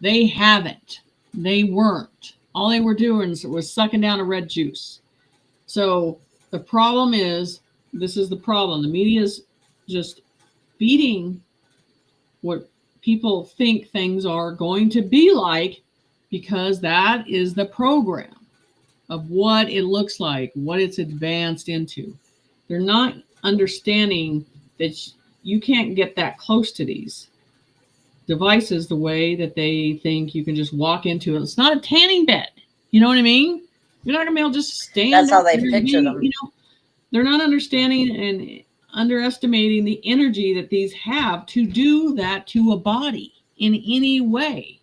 They haven't. They weren't. All they were doing was sucking down a red juice. So the problem is, this is the problem. The media is just feeding what people think things are going to be like, because that is the program of what it looks like, what it's advanced into. They're not understanding that you can't get that close to these devices the way that they think you can just walk into it. It's not a tanning bed. You know what I mean? You're not going to be able to just stand. That's how they picture them. They're not understanding and underestimating the energy that these have to do that to a body in any way.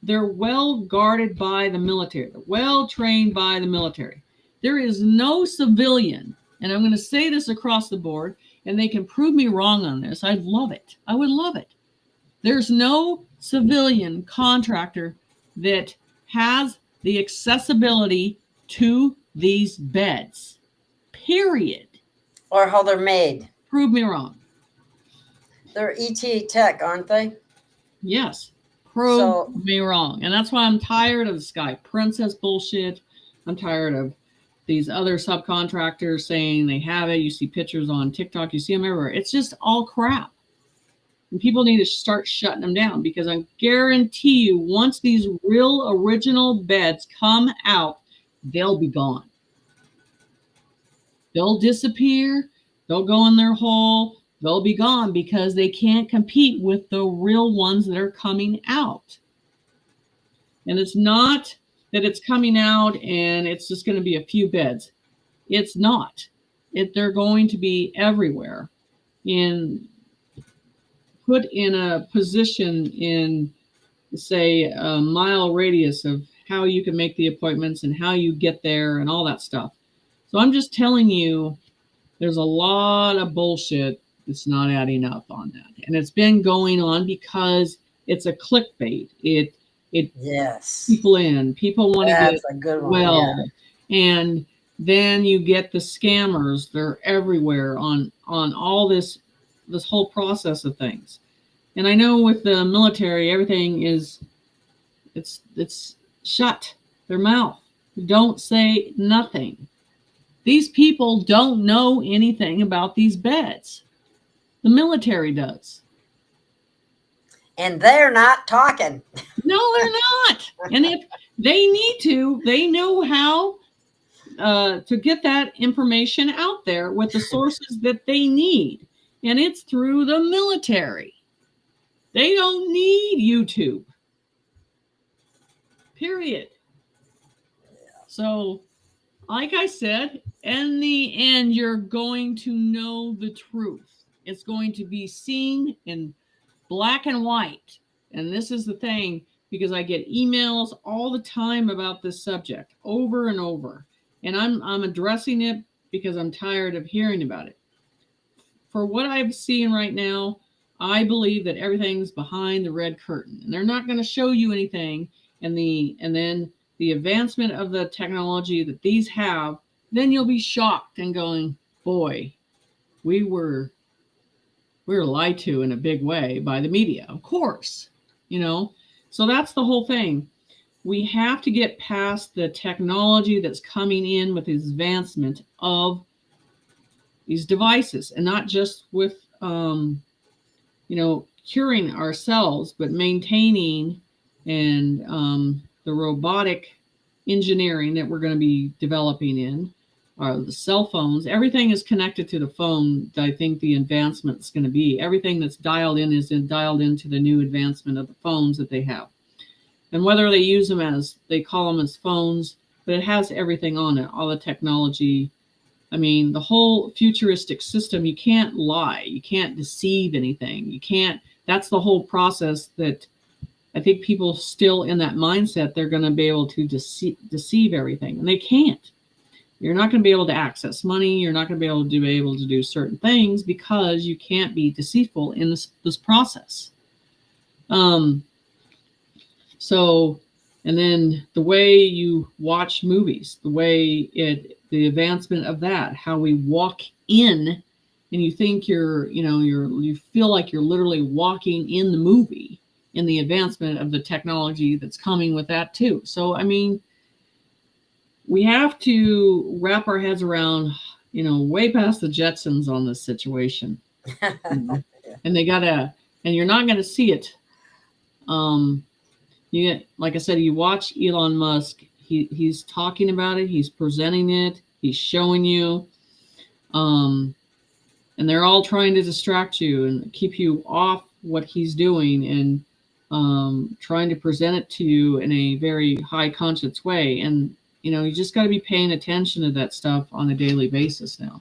They're well guarded by the military. They're well trained by the military. There is no civilian, and I'm going to say this across the board, and they can prove me wrong on this. I'd love it. I would love it. There's no civilian contractor that has the accessibility to these beds, period. Or how they're made. Prove me wrong. They're ET tech, aren't they? Yes. Prove me wrong. And that's why I'm tired of the Sky Princess bullshit. I'm tired of these other subcontractors saying they have it. You see pictures on TikTok. You see them everywhere. It's just all crap. And people need to start shutting them down, because I guarantee you, once these real original beds come out, they'll be gone. They'll disappear. They'll go in their hole. They'll be gone, because they can't compete with the real ones that are coming out. And it's not that it's coming out and it's just going to be a few beds. It's not. they're going to be everywhere, and put in a position in, say, a mile radius of how you can make the appointments and how you get there and all that stuff. So I'm just telling you, there's a lot of bullshit that's not adding up on that. And it's been going on because it's a clickbait. It Yes. people in. People want to get That's a good one. well. And then you get the scammers. They're everywhere on all this whole process of things. And I know with the military, everything is it's shut. Their mouth. Don't say nothing. These people don't know anything about these beds. The military does. And they're not talking. No, they're not. And if they need to, they know how to get that information out there with the sources that they need. And it's through the military. They don't need YouTube. Period. So, like I said, in the end, you're going to know the truth. It's going to be seen in black and white. And this is the thing, because I get emails all the time about this subject over and over. And I'm addressing it because I'm tired of hearing about it. For what I'm seeing right now, I believe that everything's behind the red curtain. And they're not going to show you anything. And then the advancement of the technology that these have, then you'll be shocked and going, boy, we were lied to in a big way by the media, of course, So that's the whole thing. We have to get past the technology that's coming in with the advancement of these devices, and not just with, curing ourselves, but maintaining and the robotic engineering that we're going to be developing in. The cell phones, everything is connected to the phone. I think the advancement is going to be everything that's dialed in is dialed into the new advancement of the phones that they have. And whether they use them as, they call them as phones, but it has everything on it, all the technology. I mean, the whole futuristic system, you can't lie. You can't deceive anything. You can't, that's the whole process that I think people still in that mindset, they're going to be able to deceive everything, and they can't. You're not going to be able to access money. You're not going to be able to do certain things because you can't be deceitful in this process. So, and then the way you watch movies, the advancement of that, how we walk in, and you think you feel like you're literally walking in the movie, in the advancement of the technology that's coming with that too. So, I mean, we have to wrap our heads around, way past the Jetsons on this situation. And you're not going to see it. Like I said, you watch Elon Musk, he's talking about it, he's presenting it, he's showing you, and they're all trying to distract you and keep you off what he's doing, and trying to present it to you in a very high conscience way. And you just got to be paying attention to that stuff on a daily basis now.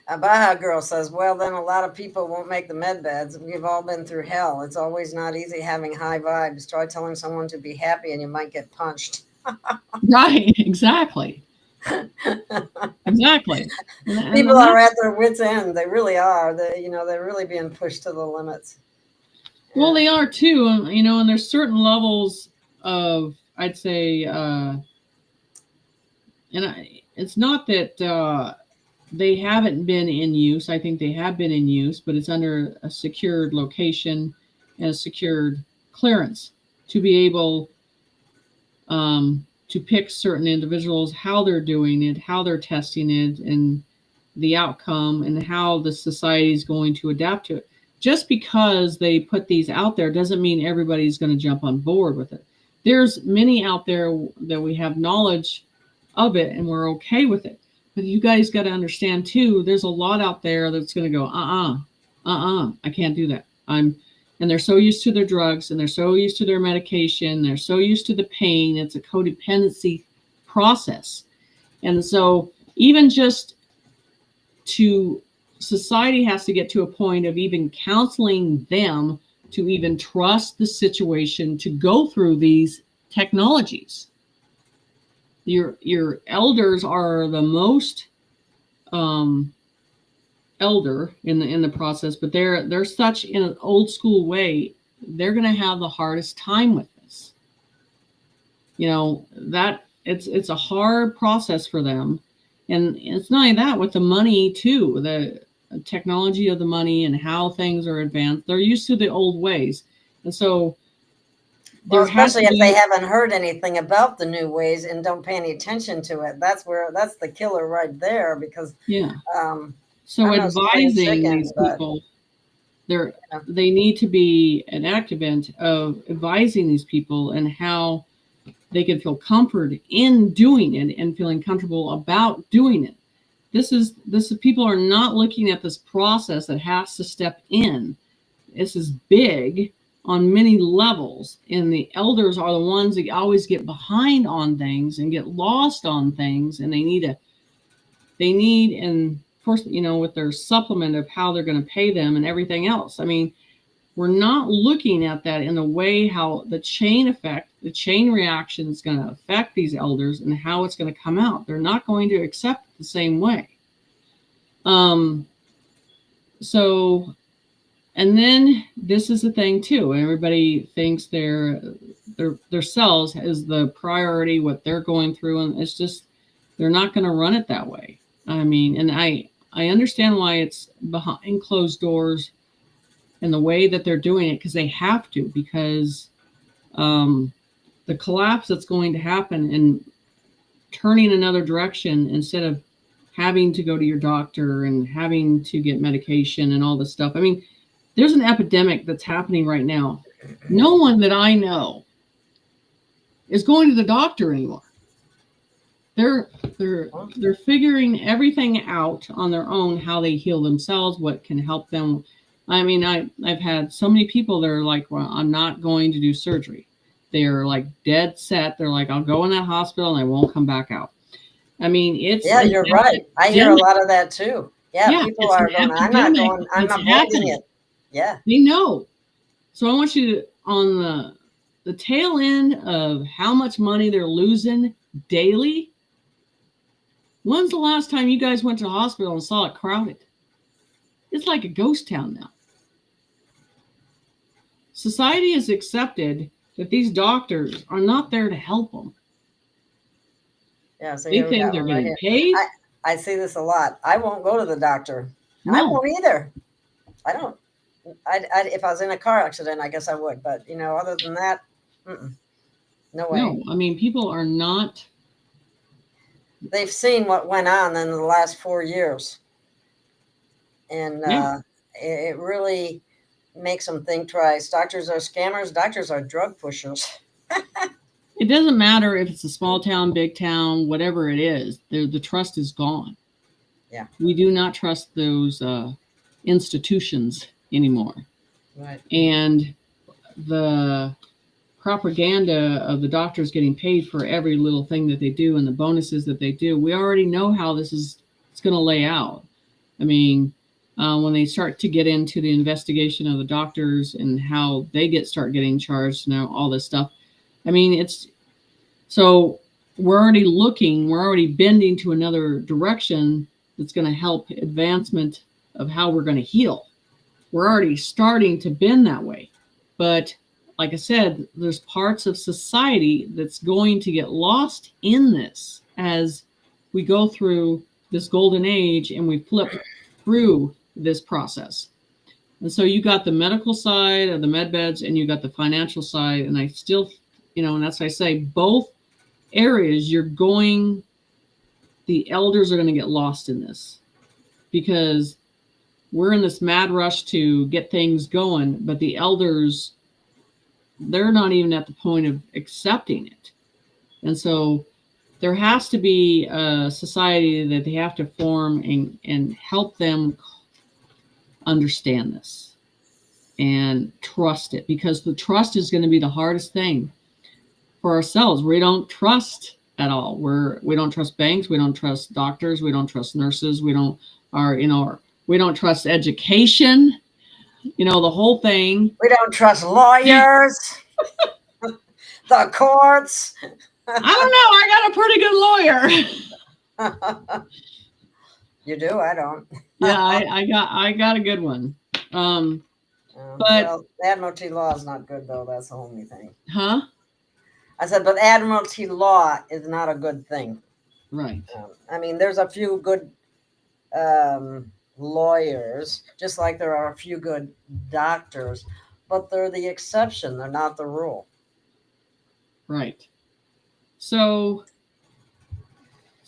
A Baja girl says, well, then a lot of people won't make the med beds. We've all been through hell. It's always not easy having high vibes. Try telling someone to be happy and you might get punched. Right, exactly. Exactly. People are at their wits' end. They really are. They're really being pushed to the limits. Well, they are too. And there's certain levels of, I'd say, it's not that they haven't been in use. I think they have been in use, but it's under a secured location and a secured clearance to be able to pick certain individuals, how they're doing it, how they're testing it, and the outcome, and how the society is going to adapt to it. Just because they put these out there doesn't mean everybody's going to jump on board with it. There's many out there that we have knowledge of it and we're okay with it. But you guys got to understand too, there's a lot out there that's going to go, I can't do that. And they're so used to their drugs, and they're so used to their medication. They're so used to the pain. It's a codependency process. And so even just to society has to get to a point of even counseling them to even trust the situation to go through these technologies. Your elders are the most elder in the process, but they're such in an old school way. They're going to have the hardest time with this. You know, that it's a hard process for them, and it's not only that, with the money too, the technology of the money and how things are advanced. They're used to the old ways, and so well, especially if they haven't heard anything about the new ways and don't pay any attention to it. That's the killer right there, because so advising these people, they need to be an advocate of advising these people and how they can feel comfort in doing it and feeling comfortable about doing it. This is people are not looking at this process that has to step in. This is big on many levels, and the elders are the ones that always get behind on things and get lost on things, and they need and of course, you know, with their supplement of how they're going to pay them and everything else. I mean, we're not looking at that in the way how the chain effect, the chain reaction is going to affect these elders and how it's going to come out. They're not going to accept it the same way. So, and then this is the thing too. Everybody thinks their cells is the priority, what they're going through, and it's just they're not going to run it that way. I mean, and I understand why it's behind closed doors and the way that they're doing it, because they have to, because the collapse that's going to happen and turning another direction instead of having to go to your doctor and having to get medication and all this stuff. I mean, there's an epidemic that's happening right now. No one that I know is going to the doctor anymore. They're figuring everything out on their own, how they heal themselves, what can help them. I mean, I've had so many people that are like, well, I'm not going to do surgery. They're like dead set. They're like, I'll go in that hospital and I won't come back out. I mean, you're right. I hear a lot of that too. Yeah, people are going, I'm not going, I'm avoiding it. Yeah. They know. So I want you to, on the tail end of how much money they're losing daily, when's the last time you guys went to the hospital and saw it crowded? It's like a ghost town now. Society has accepted that these doctors are not there to help them. Yeah, so they think they're getting paid. I see this a lot. I won't go to the doctor. No. I won't either. I don't. If I was in a car accident, I guess I would. But, you know, other than that, no way. No, I mean, people are not. They've seen what went on in the last 4 years. And it really makes them think twice. Doctors are scammers. Doctors are drug pushers. It doesn't matter if it's a small town, big town, whatever it is. The trust is gone. Yeah. We do not trust those institutions anymore. Right. And the propaganda of the doctors getting paid for every little thing that they do and the bonuses that they do, we already know how it's going to lay out. I mean, when they start to get into the investigation of the doctors and how they start getting charged now, all this stuff. I mean, so we're already bending to another direction that's going to help advancement of how we're going to heal. We're already starting to bend that way. But like I said, there's parts of society that's going to get lost in this as we go through this golden age and we flip through this process. And so you got the medical side of the med beds and you got the financial side. And I still, you know, and that's why I say both areas the elders are going to get lost in this because we're in this mad rush to get things going, but the elders, they're not even at the point of accepting it. And so there has to be a society that they have to form and help them understand this and trust it, because the trust is going to be the hardest thing for ourselves. We don't trust at all. We don't trust banks. We don't trust doctors. We don't trust nurses. We don't trust education. The whole thing. We don't trust lawyers. The courts. I don't know. I got a pretty good lawyer. You do? I don't. Yeah, I got a good one. But well, Admiralty law is not good, though. That's the only thing. Huh? I said, but Admiralty law is not a good thing. Right. I mean, there's a few good lawyers, just like there are a few good doctors, but they're the exception. They're not the rule. Right. So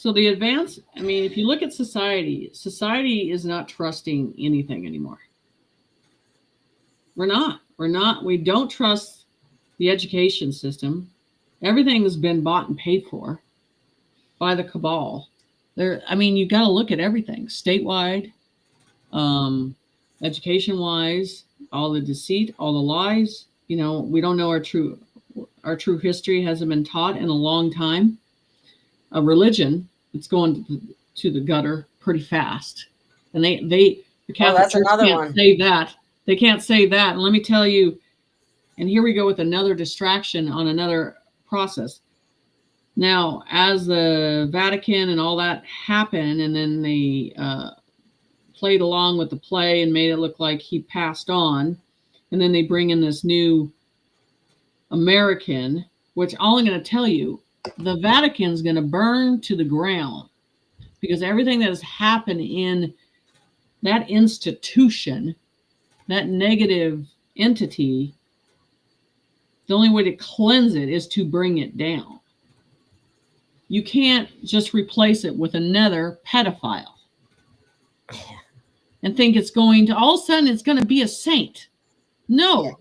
the advance, I mean, if you look at society is not trusting anything anymore. We're not. We don't trust the education system. Everything has been bought and paid for by the cabal. You got to look at everything statewide, education-wise, all the deceit, all the lies. We don't know our true history hasn't been taught in a long time. A religion, it's going to the gutter pretty fast, and the Catholic Church can't say that. They can't say that. And let me tell you, and here we go with another distraction on another process. Now, as the Vatican and all that happened, and then they played along with the play and made it look like he passed on, and then they bring in this new American, which all I'm going to tell you, the Vatican's going to burn to the ground, because everything that has happened in that institution, that negative entity, the only way to cleanse it is to bring it down. You can't just replace it with another pedophile and think it's going to, all of a sudden it's going to be a saint. No,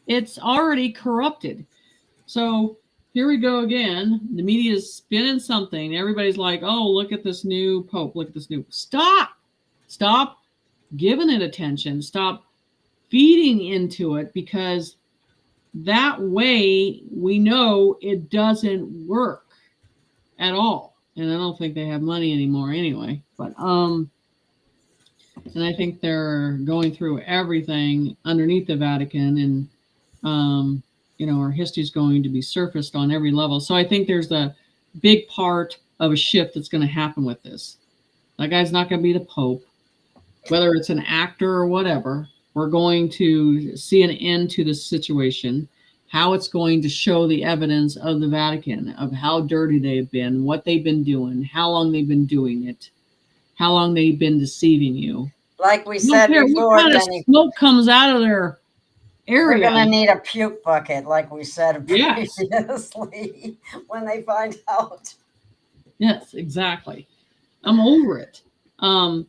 it's already corrupted. So here we go again. The media is spinning something. Everybody's like, oh, look at this new pope. Look at this new. Stop giving it attention. Stop feeding into it, because that way we know it doesn't work at all. And I don't think they have money anymore anyway. But and I think they're going through everything underneath the Vatican, and our history is going to be surfaced on every level. So I think there's a big part of a shift that's going to happen with this. That guy's not going to be the Pope, whether it's an actor or whatever. We're going to see an end to this situation, how it's going to show the evidence of the Vatican, of how dirty they've been, what they've been doing, how long they've been doing it, how long they've been deceiving you. Like we said before, what kind of smoke comes out of their area. We're going to need a puke bucket, like we said previously, when they find out. Yes, exactly. I'm over it. And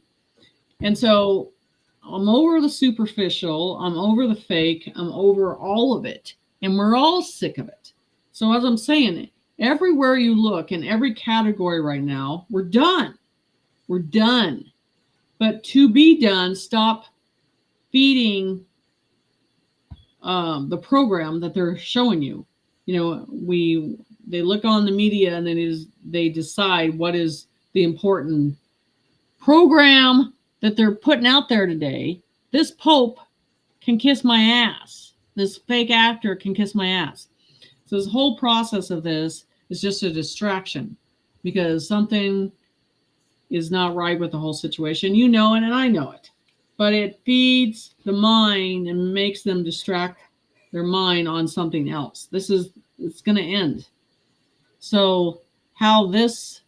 so I'm over the superficial. I'm over the fake. I'm over all of it. And we're all sick of it. So as I'm saying, everywhere you look, in every category right now, we're done. We're done. But to be done, stop feeding the program that they're showing you. They look on the media, and then they decide what is the important program that they're putting out there today. This Pope can kiss my ass. This fake actor can kiss my ass. So this whole process of this is just a distraction, because something is not right with the whole situation. You know it, and I know it. But it feeds the mind and makes them distract their mind on something else. It's going to end. So how this,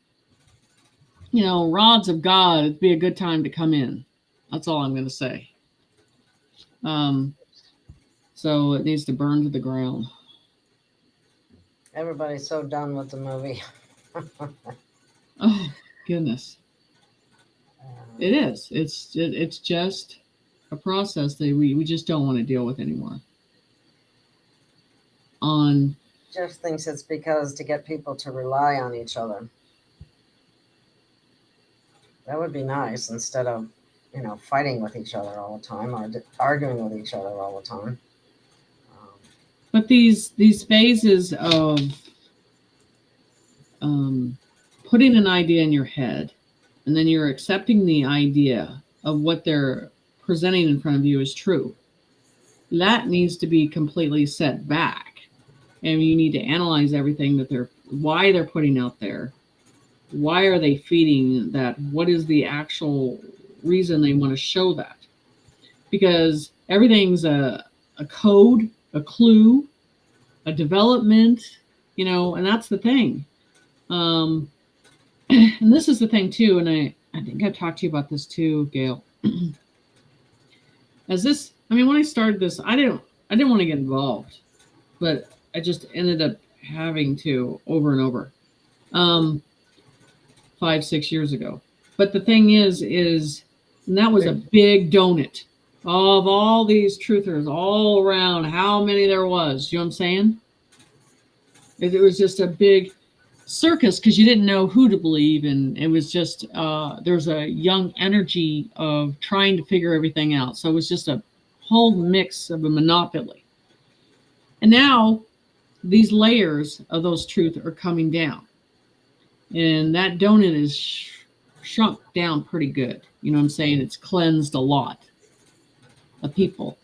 rods of God, it'd be a good time to come in. That's all I'm going to say. So it needs to burn to the ground. Everybody's so done with the movie. Oh, goodness. It is. It's just a process that we just don't want to deal with anymore. Jeff thinks it's because to get people to rely on each other. That would be nice, instead of, fighting with each other all the time, or arguing with each other all the time. But these phases of putting an idea in your head, and then you're accepting the idea of what they're presenting in front of you as true. That needs to be completely set back, and you need to analyze everything that why they're putting out there. Why are they feeding that? What is the actual reason they want to show that? Because everything's a code, a clue, a development, and that's the thing. And this is the thing too, and I think I've talked to you about this too, Gail. When I started this, I didn't want to get involved, but I just ended up having to over and over. 5-6 years ago. But the thing is, and that was a big donut of all these truthers all around, how many there was. You know what I'm saying? It was just a big circus because you didn't know who to believe, and it was just there's a young energy of trying to figure everything out. So it was just a whole mix of a monopoly. And now these layers of those truths are coming down. And that donut is shrunk down pretty good. You know what I'm saying? It's cleansed a lot of people.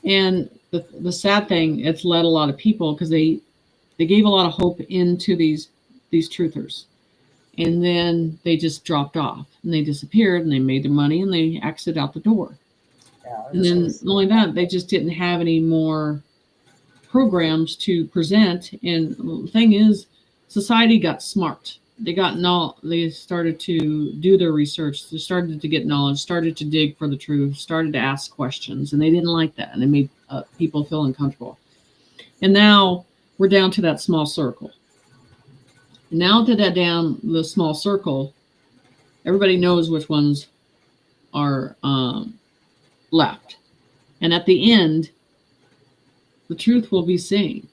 And the sad thing, it's led a lot of people because they gave a lot of hope into these truthers. And then they just dropped off and they disappeared and they made their money and they exited out the door. Yeah, and then not only that, they just didn't have any more programs to present. And the thing is, society got smart. They started to do their research. They started to get knowledge, started to dig for the truth, started to ask questions, and they didn't like that. And it made people feel uncomfortable. And now we're down to that small circle. And now to the small circle, everybody knows which ones are left. And at the end, the truth will be seen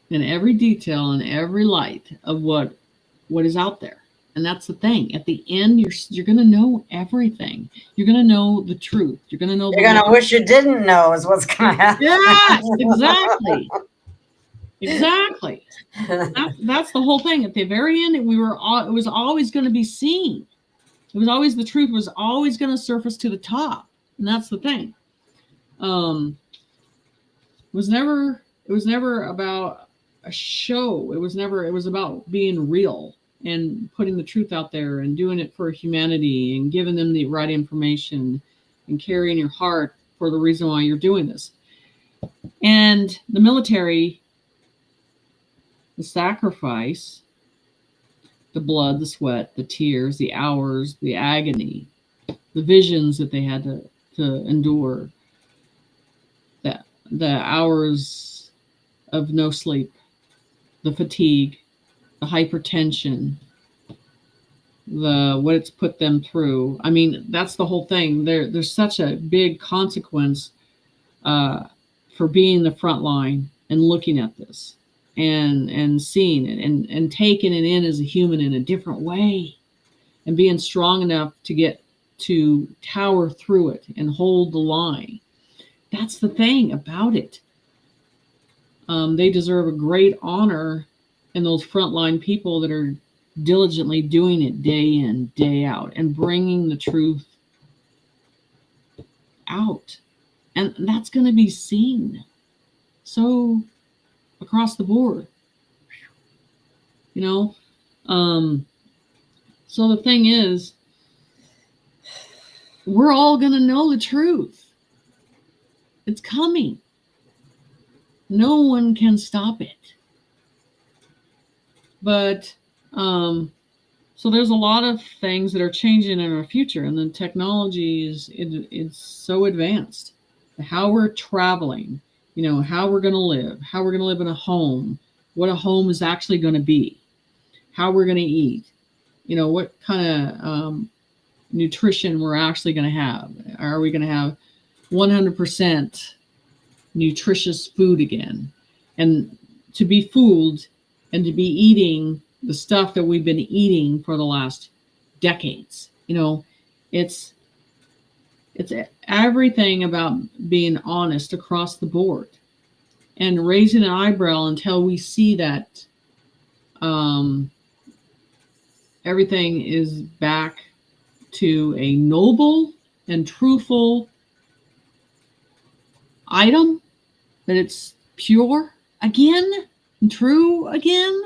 in every detail and every light of what is out there. And that's the thing. At the end, you're going to know everything. You're going to know the truth. You're going to know. You're going to wish you didn't know is what's going to happen. Yes, exactly. Exactly. That's the whole thing. At the very end, it was always going to be seen. It was always, the truth was always going to surface to the top. And that's the thing. It was never about a show. It was about being real and putting the truth out there and doing it for humanity and giving them the right information and carrying your heart for the reason why you're doing this. And the military, the sacrifice, the blood, the sweat, the tears, the hours, the agony, the visions that they had to endure, the hours of no sleep, the fatigue, the hypertension, what it's put them through. I mean, that's the whole thing. There's such a big consequence for being the front line and looking at this and seeing it and taking it in as a human in a different way and being strong enough to tower through it and hold the line. That's the thing about it. They deserve a great honor in those frontline people that are diligently doing it day in, day out, and bringing the truth out. And that's going to be seen. So across the board, so the thing is, we're all going to know the truth. It's coming. No one can stop it. But so there's a lot of things that are changing in our future, and the technology it's so advanced. How we're traveling, how we're going to live, how we're going to live in a home, what a home is actually going to be, how we're going to eat, what kind of nutrition we're actually going to have. Are we going to have 100% nutritious food again? And to be fooled and to be eating the stuff that we've been eating for the last decades, it's everything about being honest across the board and raising an eyebrow until we see that everything is back to a noble and truthful item, that it's pure again, and true again,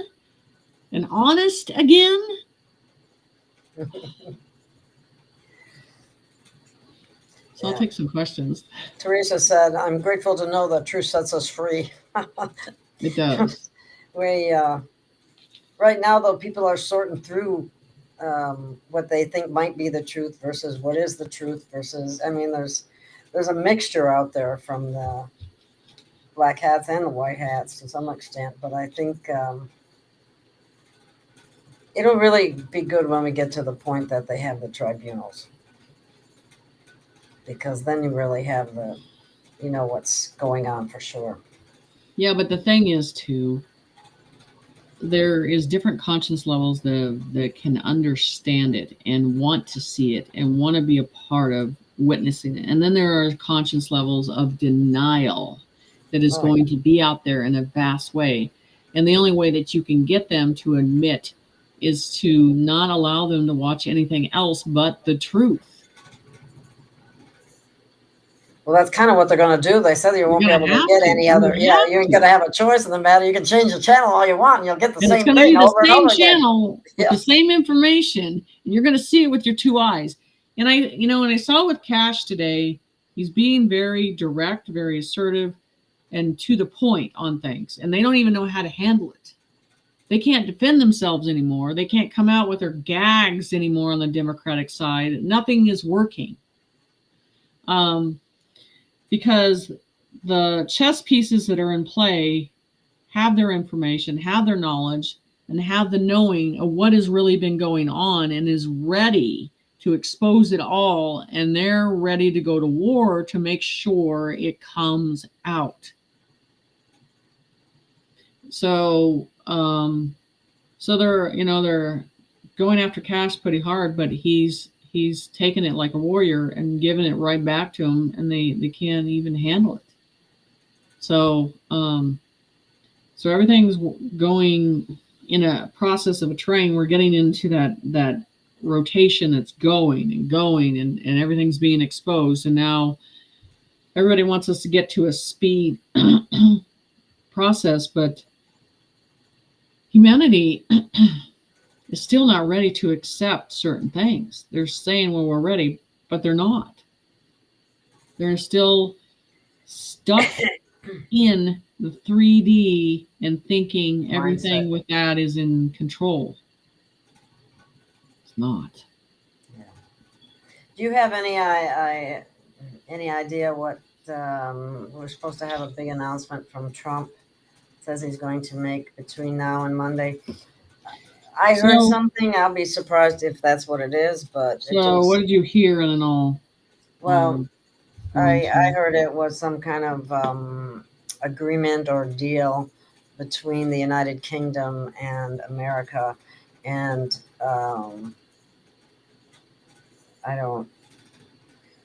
and honest again. So I'll take some questions. Teresa said, I'm grateful to know that truth sets us free. It does. We, right now, though, people are sorting through what they think might be the truth versus what is the truth versus, I mean, there's a mixture out there from the black hats and the white hats to some extent, but I think it'll really be good when we get to the point that they have the tribunals, because then you really have what's going on for sure. Yeah, but the thing is, too, there is different conscience levels that can understand it and want to see it and want to be a part of witnessing it. And then there are conscience levels of denial that is going to be out there in a vast way. And the only way that you can get them to admit is to not allow them to watch anything else but the truth. Well, that's kind of what they're going to do. They said you won't be able to get any other. Yeah, you ain't going to have a choice in the matter. You can change the channel all you want, and you'll get the same thing over and over again. It's going to be the same channel with the same information, and you're going to see it with your two eyes. And when I saw with Cash today, he's being very direct, very assertive, and to the point on things. And they don't even know how to handle it. They can't defend themselves anymore. They can't come out with their gags anymore on the Democratic side. Nothing is working. Because the chess pieces that are in play have their information, have their knowledge, and have the knowing of what has really been going on and is ready to expose it all. And they're ready to go to war to make sure it comes out. So they're going after Cash pretty hard, but he's taken it like a warrior and given it right back to them, and they can't even handle it. So everything's going in a process of a train. We're getting into that rotation that's going and everything's being exposed. And now everybody wants us to get to a speed process, but humanity is still not ready to accept certain things. They're saying, well, we're ready, but they're not. They're still stuck in the 3D and thinking everything with that is in control. It's not. Yeah. Do you have any idea what we're supposed to have a big announcement from Trump? Says he's going to make between now and Monday. I heard something. I'll be surprised if that's what it is. But what did you hear in all? Well, I heard it was some kind of agreement or deal between the United Kingdom and America, and I don't,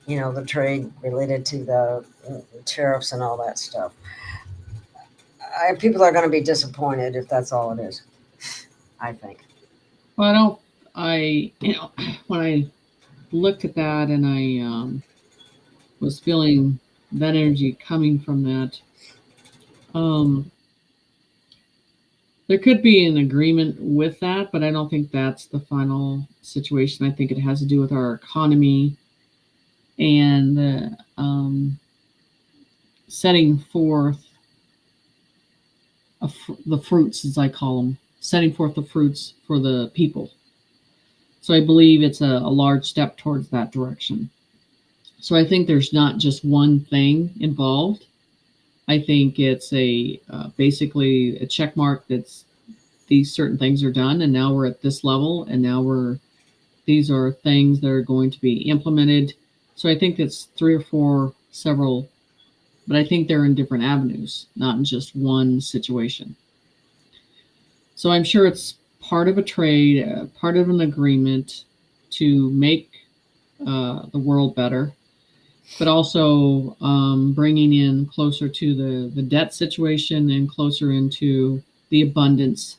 the trade related to the tariffs and all that stuff. People are going to be disappointed if that's all it is, I think. Well, when I looked at that and I was feeling that energy coming from that, there could be an agreement with that, but I don't think that's the final situation. I think it has to do with our economy and the setting forth the fruits, as I call them, setting forth the fruits for the people. So I believe it's a large step towards that direction. So I think there's not just one thing involved. I think it's basically a check mark that's these certain things are done, and now we're at this level, and now these are things that are going to be implemented. So I think it's 3 or 4 several, but I think they're in different avenues, not in just one situation. So I'm sure it's part of a trade, part of an agreement to make the world better, but also bringing in closer to the debt situation and closer into the abundance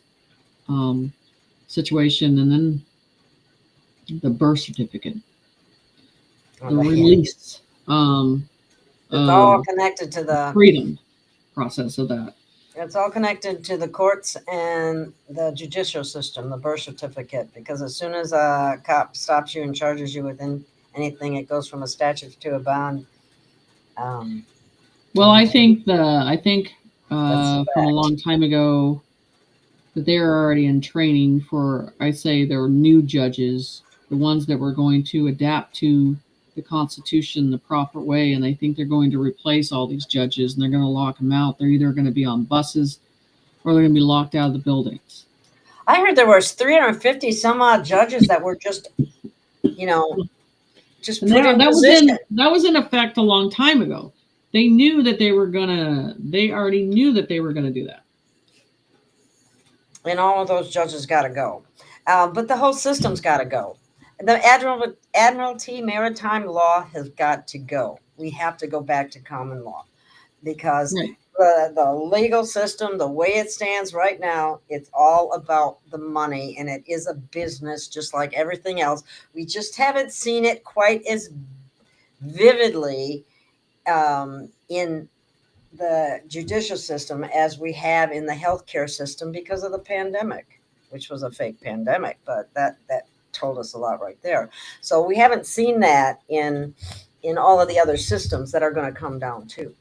situation. And then the birth certificate, Oh, the the release, It's all connected to the freedom process of that. It's all connected to the courts and the judicial system, the birth certificate, because as soon as a cop stops you and charges you with anything, it goes from a statute to a bond. Well, I think That's from a long time ago that they were already in training for, I say there were new judges, the ones that were going to adapt to the Constitution the proper way, and I think they're going to replace all these judges and they're going to lock them out. They're either going to be on buses or they're going to be locked out of the buildings. I heard there was 350 some odd judges that were just, just put in position. That was in effect a long time ago. They knew that they already knew that they were going to do that. And all of those judges got to go. But the whole system's got to go. The Admiralty Maritime Law has got to go. We have to go back to common law because the legal system, the way it stands right now, it's all about the money, and it is a business just like everything else. We just haven't seen it quite as vividly in the judicial system as we have in the healthcare system because of the pandemic, which was a fake pandemic, but that told us a lot right there. So we haven't seen that in all of the other systems that are going to come down too.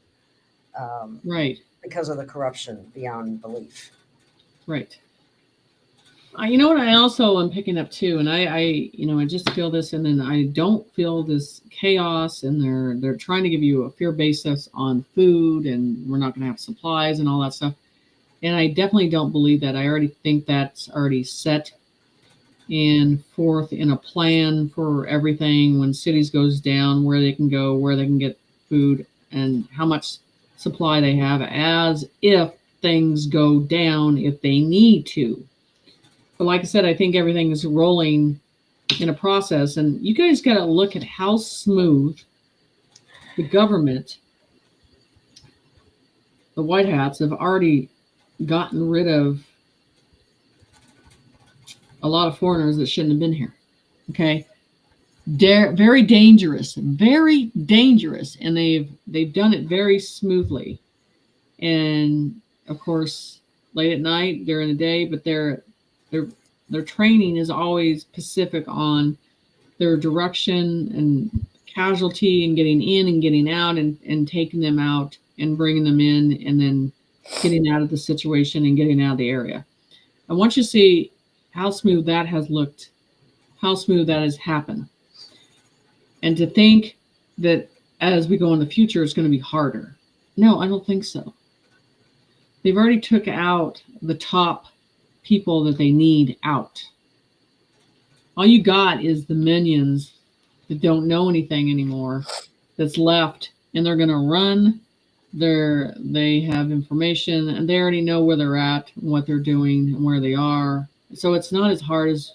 Right. Because of the corruption beyond belief. Right. You know what I also am picking up too, and I just feel this, and then I don't feel this chaos, and they're trying to give you a fear basis on food, and we're not going to have supplies and all that stuff. And I definitely don't believe that. I already think that's already set and forth in a plan for everything when cities goes down, where they can go, where they can get food, and how much supply they have, as if things go down if they need to. But like I said, I think everything is rolling in a process, and you guys got to look at how smooth the government, the white hats, have already gotten rid of a lot of foreigners that shouldn't have been here. Okay, very dangerous, and they've done it very smoothly. And of course, late at night, during the day, but their training is always specific on their direction and casualty and getting in and getting out and taking them out and bringing them in and then getting out of the situation and getting out of the area. I want you to see how smooth that has looked, how smooth that has happened. And to think that as we go in the future, it's going to be harder. No, I don't think so. They've already took out the top people that they need out. All you got is the minions that don't know anything anymore that's left, and they're going to run. They have information, and they already know where they're at, and what they're doing, and where they are. So it's not as hard as,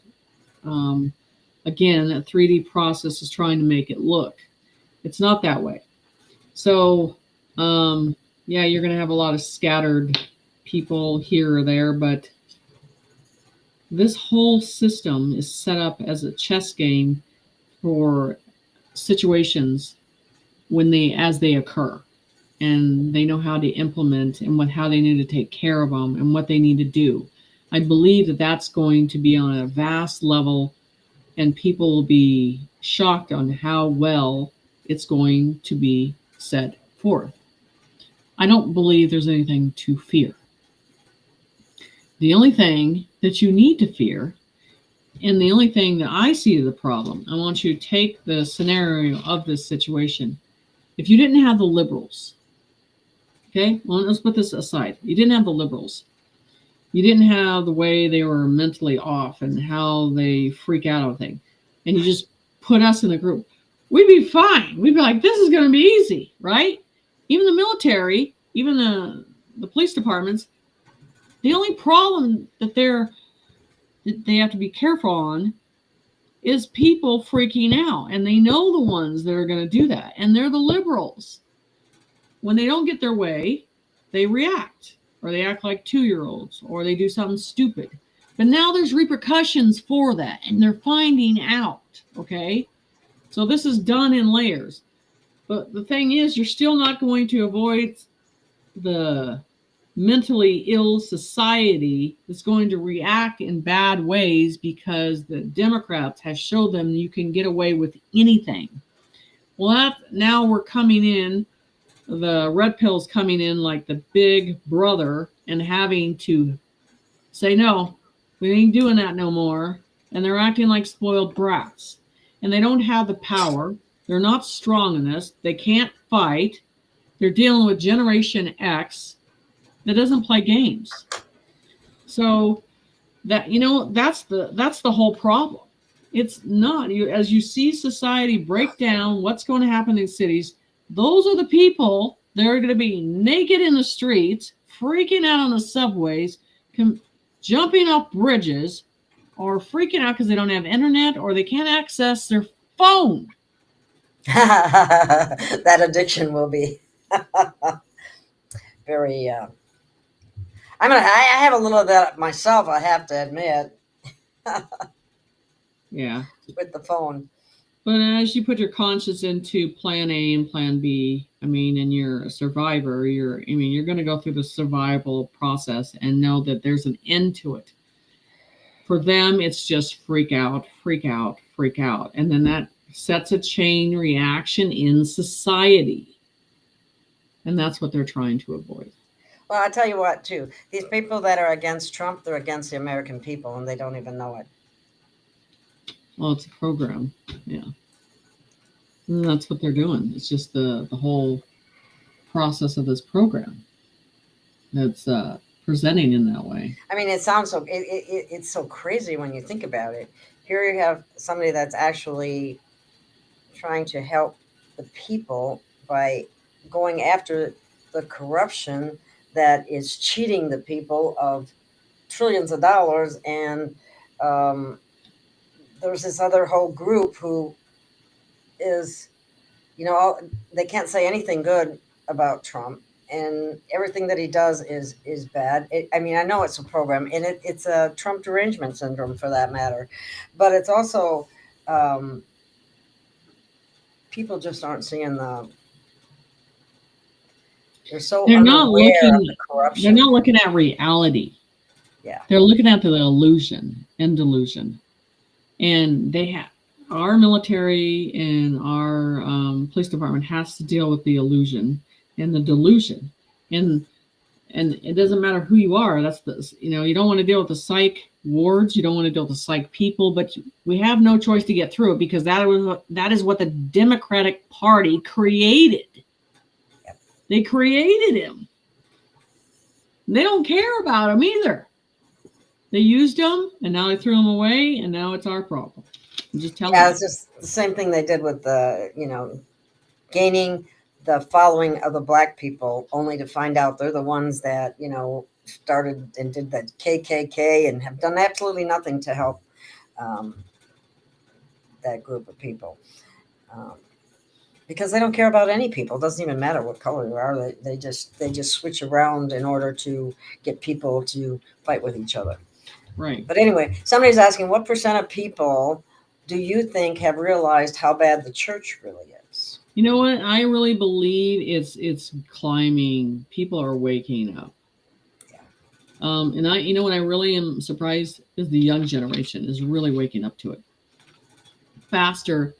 again, a 3D process is trying to make it look. It's not that way. So, yeah, you're going to have a lot of scattered people here or there, but this whole system is set up as a chess game for situations as they occur, and they know how to implement and how they need to take care of them and what they need to do. I believe that that's going to be on a vast level, and people will be shocked on how well it's going to be set forth. I don't believe there's anything to fear. The only thing that you need to fear, and the only thing that I see the problem, I want you to take the scenario of this situation. If you didn't have the liberals, okay, well, let's put this aside. You didn't have the liberals. You didn't have the way they were mentally off and how they freak out on things. And you just put us in the group. We'd be fine. We'd be like, this is going to be easy, right? Even the military, even the police departments, the only problem that they have to be careful on is people freaking out. And they know the ones that are going to do that. And they're the liberals. When they don't get their way, they react. Or they act like 2-year-olds, or they do something stupid. But now there's repercussions for that, and they're finding out. out. Okay, so this is done in layers. But the thing is, you're still not going to avoid the mentally ill society that's going to react in bad ways because the Democrats have showed them you can get away with anything. Well, now we're coming in, the red pill's coming in like the big brother and having to say, no, we ain't doing that no more. And they're acting like spoiled brats. And they don't have the power. They're not strong in this. They can't fight. They're dealing with Generation X that doesn't play games. So that, that's the whole problem. It's not, as you see society break down, what's going to happen in cities, those are the people that are going to be naked in the streets, freaking out on the subways, jumping off bridges, or freaking out because they don't have internet or they can't access their phone. That addiction will be very I have a little of that myself, I have to admit. Yeah. With the phone. But as you put your conscience into plan A and plan B, and you're a survivor, you're going to go through the survival process and know that there's an end to it. For them, it's just freak out, freak out, freak out. And then that sets a chain reaction in society. And that's what they're trying to avoid. Well, I'll tell you what, too. These people that are against Trump, they're against the American people, and they don't even know it. Well, it's a program. Yeah. And that's what they're doing. It's just the whole process of this program that's presenting in that way. It sounds so, it's so crazy when you think about it. Here you have somebody that's actually trying to help the people by going after the corruption that is cheating the people of trillions of dollars. And there's this other whole group who is, they can't say anything good about Trump, and everything that he does is bad. I know it's a program, and it's a Trump derangement syndrome for that matter, but it's also people just aren't seeing they're not looking of the corruption. They're not looking at reality. Yeah, they're looking at the illusion and delusion, and they have. Our military and our police department has to deal with the illusion and the delusion, and it doesn't matter who you are. That's you don't want to deal with the psych wards, you don't want to deal with the psych people, but we have no choice to get through it because that is what the Democratic Party created. Yep. They created him. They don't care about him either. They used him, and now they threw him away, and now it's our problem. Just tell them. It's just the same thing they did with the, gaining the following of the black people, only to find out they're the ones that, started and did the KKK and have done absolutely nothing to help that group of people. Because they don't care about any people. It doesn't even matter what color you are. They just switch around in order to get people to fight with each other. Right. But anyway, somebody's asking, what percent of people do you think have realized how bad the church really is? You know what? I really believe it's climbing. People are waking up. Yeah. And what I really am surprised is the young generation is really waking up to it faster.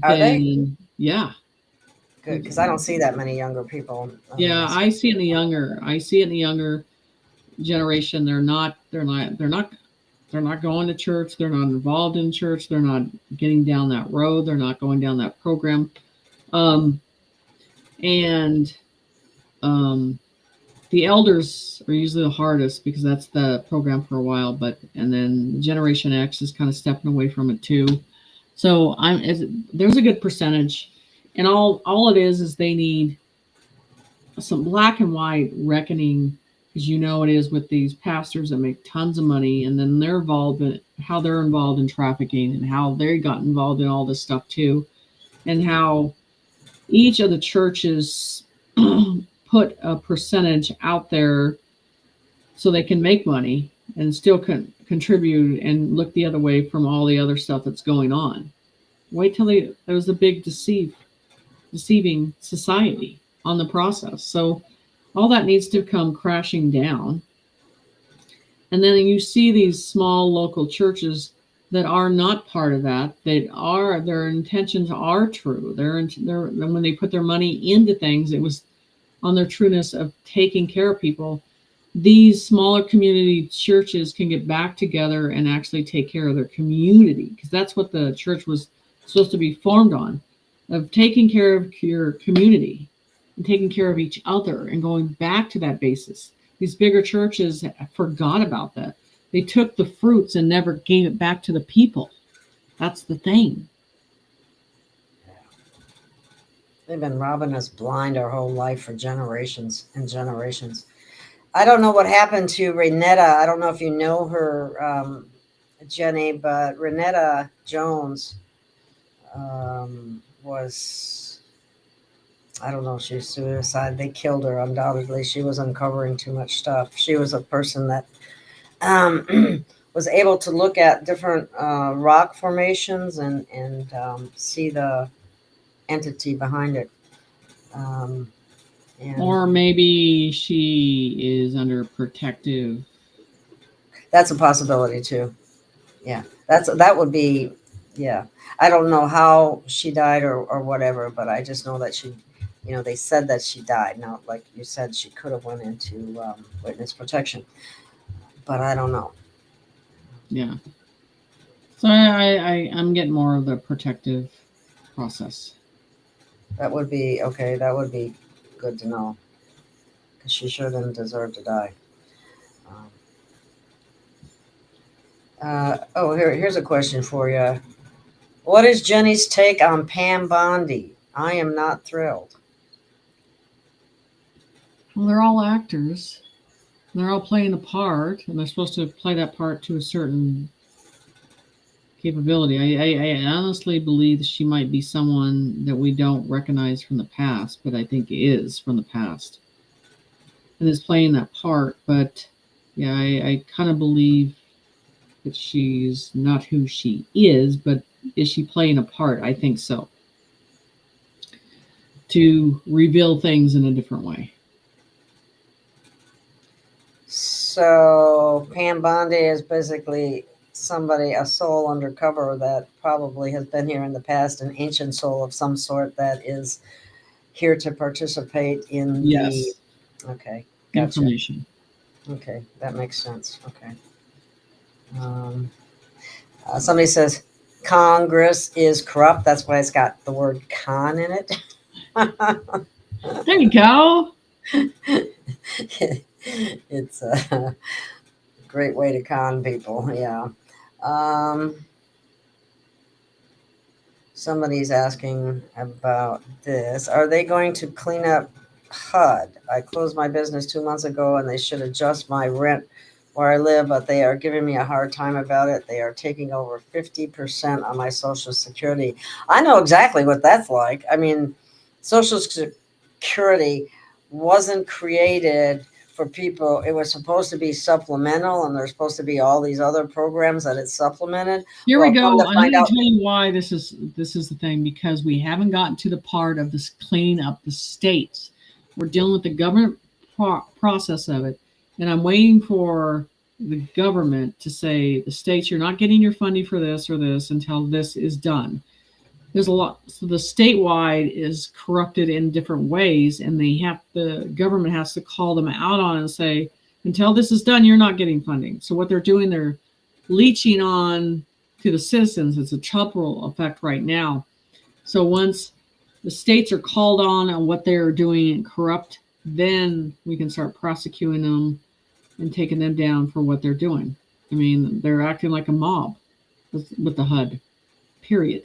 Are they? Yeah. Good, because I don't see that many younger people. Yeah, I see it in the younger generation. They're not going to church. They're not involved in church. They're not getting down that road. They're not going down that program. The elders are usually the hardest because that's the program for a while. And then Generation X is kind of stepping away from it too. So there's a good percentage, and all it is they need some black and white reckoning. Because it is with these pastors that make tons of money, and then they're involved in how they're involved in trafficking and how they got involved in all this stuff too, and how each of the churches put a percentage out there so they can make money and still contribute and look the other way from all the other stuff that's going on. Wait till there was a big deceiving society on the process. So all that needs to come crashing down. And then you see these small local churches that are not part of that. Their intentions are true. When they put their money into things, it was on their trueness of taking care of people. These smaller community churches can get back together and actually take care of their community, because that's what the church was supposed to be formed on, of taking care of your community and taking care of each other and going back to that basis. These bigger churches forgot about that. They took the fruits and never gave it back to the people. That's the thing. They've been robbing us blind our whole life for generations and generations. I don't know what happened to Renetta. I don't know if you know her, Jenny, but Renetta Jones was, I don't know if she was suicide. They killed her, undoubtedly. She was uncovering too much stuff. She was a person that was able to look at different rock formations and see the entity behind it. Or maybe she is under protective. That's a possibility too. Yeah, that would be. Yeah, I don't know how she died or whatever, but I just know that she, they said that she died. Now, like you said, she could have went into witness protection, but I don't know. Yeah. So I'm getting more of the protective process. That would be okay. That would be good to know, because she sure didn't deserve to die. Here's a question for you. What is Jenny's take on Pam Bondi? I am not thrilled. Well, they're all actors. They're all playing a part, and they're supposed to play that part to a certain capability. I honestly believe she might be someone that we don't recognize from the past, but I think is from the past, and is playing that part. But yeah, I kind of believe that she's not who she is, but is she playing a part? I think so. To reveal things in a different way. So Pam Bondi is basically somebody, a soul undercover that probably has been here in the past, an ancient soul of some sort that is here to participate in Yes. the. Okay. Gotcha. Information. Okay, that makes sense. Okay. Somebody says Congress is corrupt. That's why it's got the word con in it. There you go. It's a great way to con people. Yeah. Somebody's asking about this. Are they going to clean up HUD? I closed my business 2 months ago and they should adjust my rent where I live, but they are giving me a hard time about it. They are taking over 50% on my Social Security. I know exactly what that's like. I mean, Social Security wasn't created for people. It was supposed to be supplemental, and there's supposed to be all these other programs that it's supplemented. Here we go. I'm going to tell you why this is the thing, because we haven't gotten to the part of this cleaning up the states. We're dealing with the government process of it, and I'm waiting for the government to say, the states, you're not getting your funding for this or this until this is done. There's a lot. So the statewide is corrupted in different ways, and the government has to call them out on it and say, until this is done, you're not getting funding. So what they're doing, they're leeching on to the citizens. It's a triple effect right now. So once the states are called on what they're doing corrupt, then we can start prosecuting them and taking them down for what they're doing. I mean, they're acting like a mob with the HUD, period.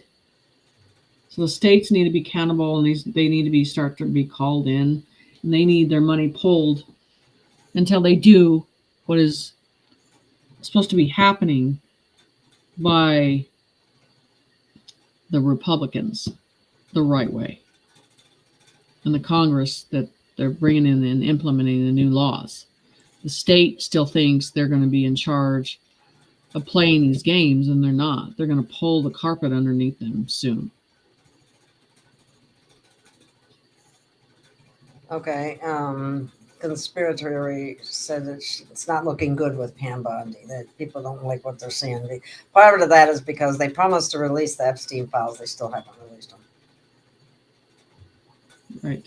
So the states need to be accountable, and they need to start to be called in, and they need their money pulled until they do what is supposed to be happening by the Republicans the right way, and the Congress that they're bringing in and implementing the new laws. The state still thinks they're going to be in charge of playing these games, and they're not. They're going to pull the carpet underneath them soon. Okay. Conspiratory said that it's not looking good with Pam Bondi, that people don't like what they're seeing. Part of that is because they promised to release the Epstein files. They still haven't released them. Right.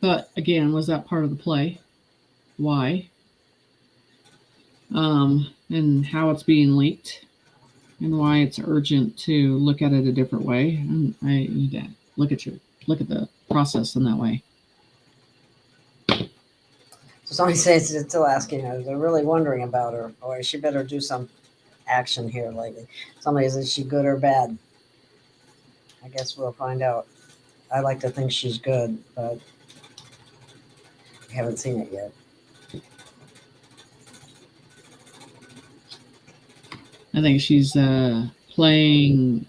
But again, was that part of the play? Why? And how it's being leaked, and why it's urgent to look at it a different way. And look at the process in that way. So somebody says it's still asking her. They're really wondering about her, or she better do some action here lately. Somebody says, is she good or bad? I guess we'll find out. I like to think she's good, but I haven't seen it yet. I think she's playing.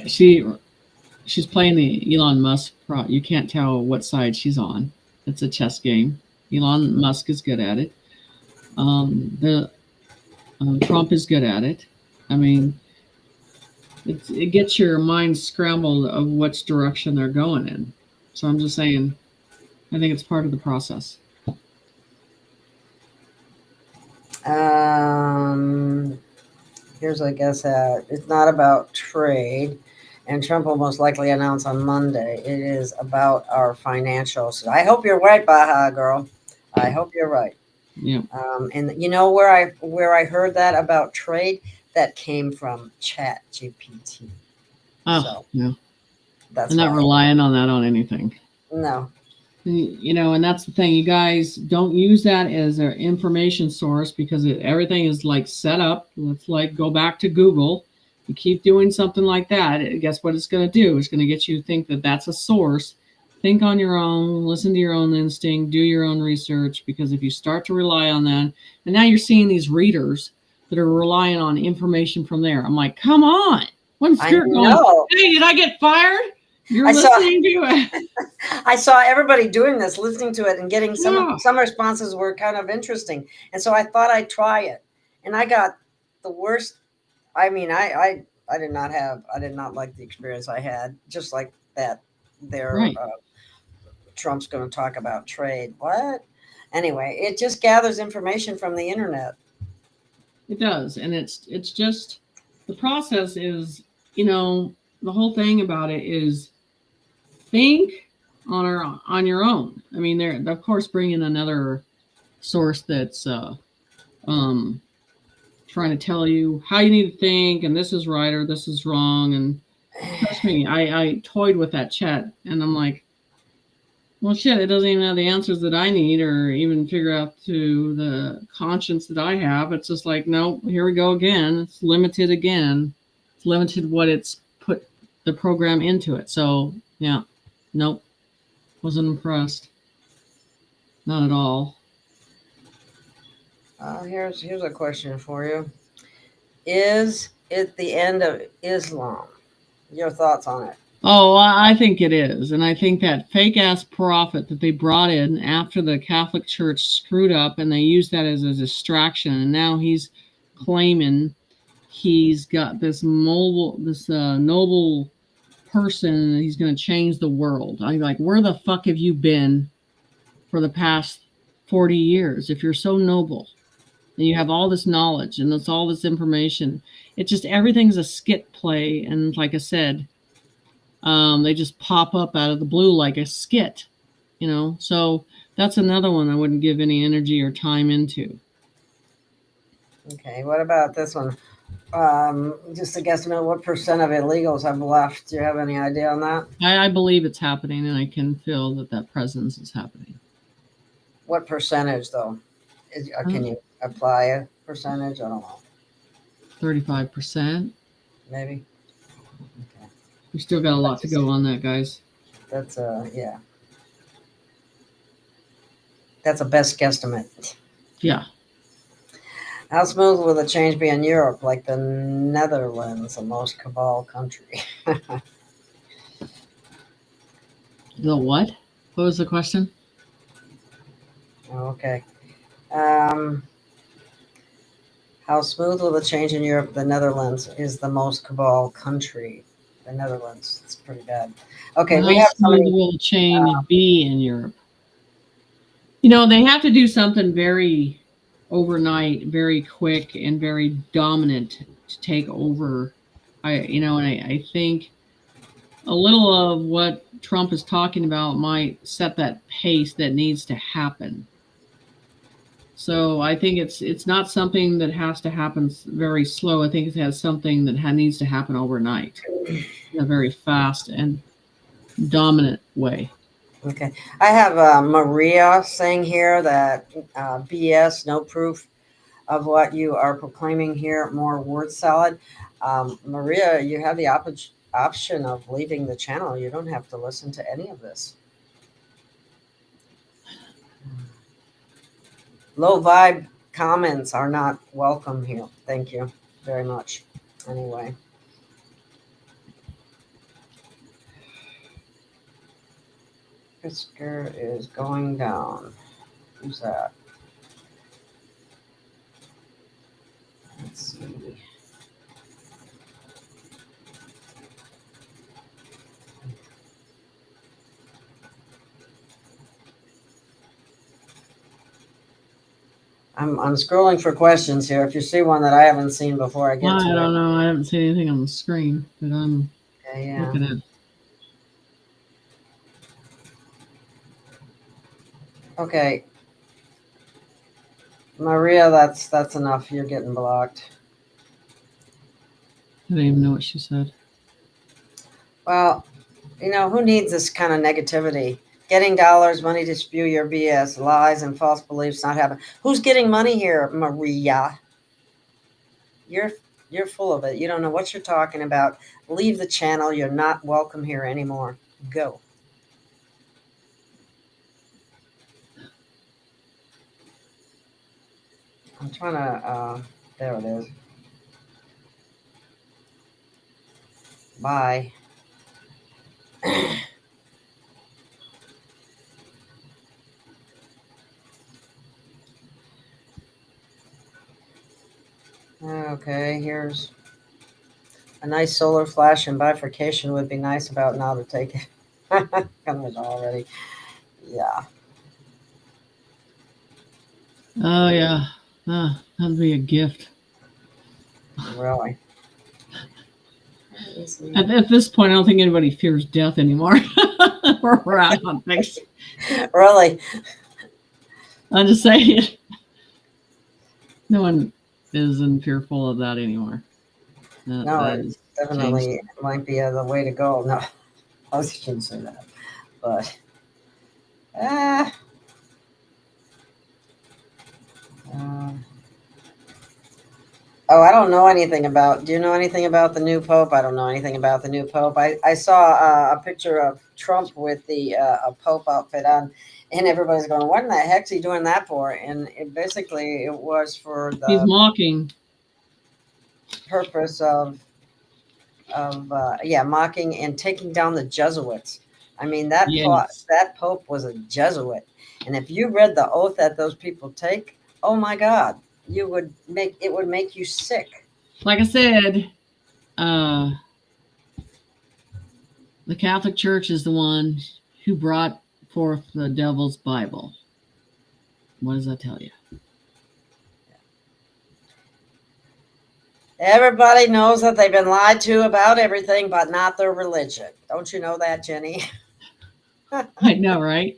She's playing the Elon Musk pro. You can't tell what side she's on. It's a chess game. Elon Musk is good at it. Trump is good at it. I mean, it gets your mind scrambled of which direction they're going in. So I'm just saying, I think it's part of the process. Here's, I guess, it's not about trade, and Trump will most likely announce on Monday. It is about our financials. I hope you're right, Baja girl. I hope you're right. Yeah. And you know where I heard that about trade? That came from Chat GPT. Oh, so, yeah. That's I'm not relying on that on anything. No. You know, and that's the thing. You guys don't use that as an information source because everything is like set up. Let's like go back to Google. You keep doing something like that, guess what it's going to do? It's going to get you to think that that's a source. Think on your own, listen to your own instinct, do your own research, because if you start to rely on that, and now you're seeing these readers that are relying on information from there. I'm like, come on. What's spirit going? Hey, did I get fired? You're listening to it. I saw everybody doing this, listening to it, and getting some responses were kind of interesting. And so I thought I'd try it. And I got the worst. I mean, I did not like the experience I had, just like that there. Right. Trump's going to talk about trade. What? Anyway, it just gathers information from the internet. It does. And it's just, the process is, you know, the whole thing about it is think on your own. I mean, they're of course bringing another source that's trying to tell you how you need to think, and this is right or this is wrong. And trust me, I toyed with that chat, and I'm like, well, shit, it doesn't even have the answers that I need, or even figure out to the conscience that I have. It's just like, nope, here we go again. It's limited again. It's limited what it's put the program into it. So yeah, nope, wasn't impressed. Not at all. Here's a question for you. Is it the end of Islam? Your thoughts on it? Oh, I think it is. And I think that fake ass prophet that they brought in after the Catholic Church screwed up, and they used that as a distraction. And now he's claiming he's got this noble person, and he's going to change the world. I'm like, where the fuck have you been for the past 40 years? If you're so noble and you have all this knowledge and it's all this information, it's just everything's a skit play. And like I said, they just pop up out of the blue like a skit, you know. So that's another one I wouldn't give any energy or time into. Okay, what about this one? Just a guesstimate, what % of illegals have left? Do you have any idea on that? I believe it's happening, and I can feel that presence is happening. What percentage, though? Can you apply a percentage? I don't know. 35%. Maybe. Okay. We still got a lot to go on that, guys. That's yeah. That's a best guesstimate. Yeah. How smooth will the change be in Europe, like the Netherlands, the most cabal country? The what? What was the question? Okay. How smooth will the change in Europe? The Netherlands is the most cabal country. The Netherlands. It's pretty bad. Okay, we How have smooth somebody. will change be in Europe? You know, they have to do something very overnight, very quick, and very dominant to take over. I think a little of what Trump is talking about might set that pace that needs to happen. So I think it's not something that has to happen very slow. I think it has something that needs to happen overnight in a very fast and dominant way. Okay, I have Maria saying here that BS, no proof of what you are proclaiming here, more word salad. Maria, you have the option of leaving the channel. You don't have to listen to any of this. Low vibe comments are not welcome here. Thank you very much. Anyway. Fisker is going down. Who's that? Let's see. I'm scrolling for questions here. If you see one that I haven't seen before, I get to I it. don't know. I haven't seen anything on the screen, but I'm Yeah. looking at. Okay. Maria, that's enough. You're getting blocked. I don't even know what she said. Well, who needs this kind of negativity? Getting dollars, money to spew your BS, lies, and false beliefs not happen. Who's getting money here, Maria? You're full of it. You don't know what you're talking about. Leave the channel. You're not welcome here anymore. Go. I'm trying to, there it is. Bye. Okay, here's a nice solar flash and bifurcation would be nice about now to take it. Coming already. Yeah. Oh yeah, that'd be a gift. Really. At this point, I don't think anybody fears death anymore. We're out on things. Really? I'm just saying. No one isn't fearful of that anymore. No, it definitely might be the way to go. No, I shouldn't say that. But, I don't know anything about. Do you know anything about the new Pope? I don't know anything about the new Pope. I saw a picture of Trump with the a Pope outfit on, and everybody's going, "What in the heck's he doing that for?" And basically, it was for the He's mocking. Purpose of mocking and taking down the Jesuits. I mean, that Pope was a Jesuit, and if you read the oath that those people take, oh my God, it would make you sick. Like I said, the Catholic Church is the one who brought forth the devil's Bible. What does that tell you? Everybody knows that they've been lied to about everything, but not their religion. Don't you know that, Jenny? I know, right?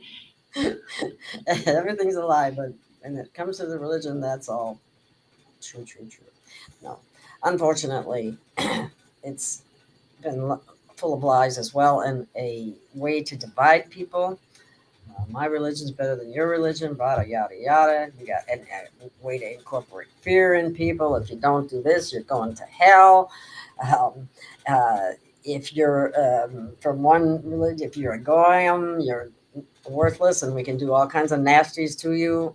Everything's a lie, but when it comes to the religion, that's all true. No, unfortunately, it's been full of lies as well, and a way to divide people. My religion's better than your religion, yada yada yada. You got a way to incorporate fear in people. If you don't do this, you're going to hell. If you're from one religion, if you're a goyim, you're worthless, and we can do all kinds of nasties to you.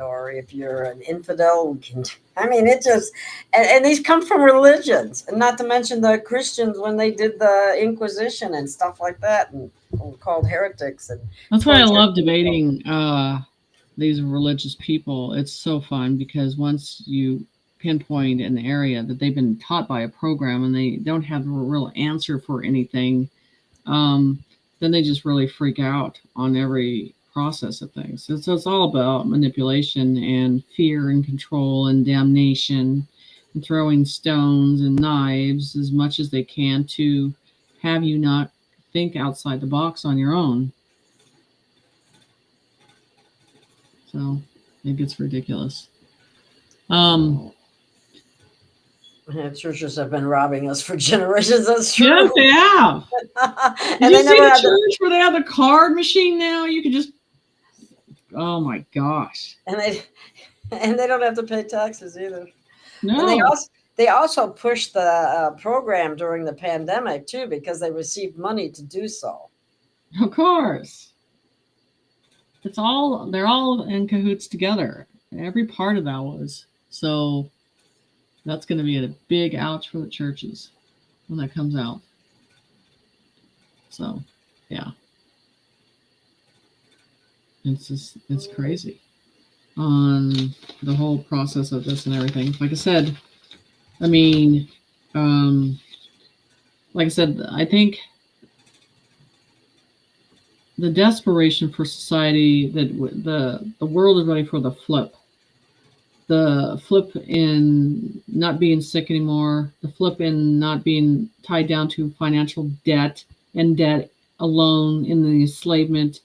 Or if you're an infidel, we can. I mean, it just and these come from religions, and not to mention the Christians when they did the Inquisition and stuff like that, and were called heretics. And that's why I love debating these religious people. It's so fun because once you pinpoint an area that they've been taught by a program and they don't have a real answer for anything, then they just really freak out on every process of things. So it's all about manipulation and fear and control and damnation and throwing stones and knives as much as they can to have you not think outside the box on your own. So it gets ridiculous. Churches have been robbing us for generations. That's true. Yes, they have. And Did they you see never the had church where they have the card machine now? You can just, oh my gosh. and they don't have to pay taxes either. No. And they also pushed the program during the pandemic too, because they received money to do so. Of course. They're all in cahoots together. Every part of that was. So that's going to be a big ouch for the churches when that comes out. So, yeah. It's crazy on the whole process of this and everything. Like I said, I mean, like I said, I think the desperation for society, that the world is ready for the flip in not being sick anymore, the flip in not being tied down to financial debt and debt alone in the enslavement,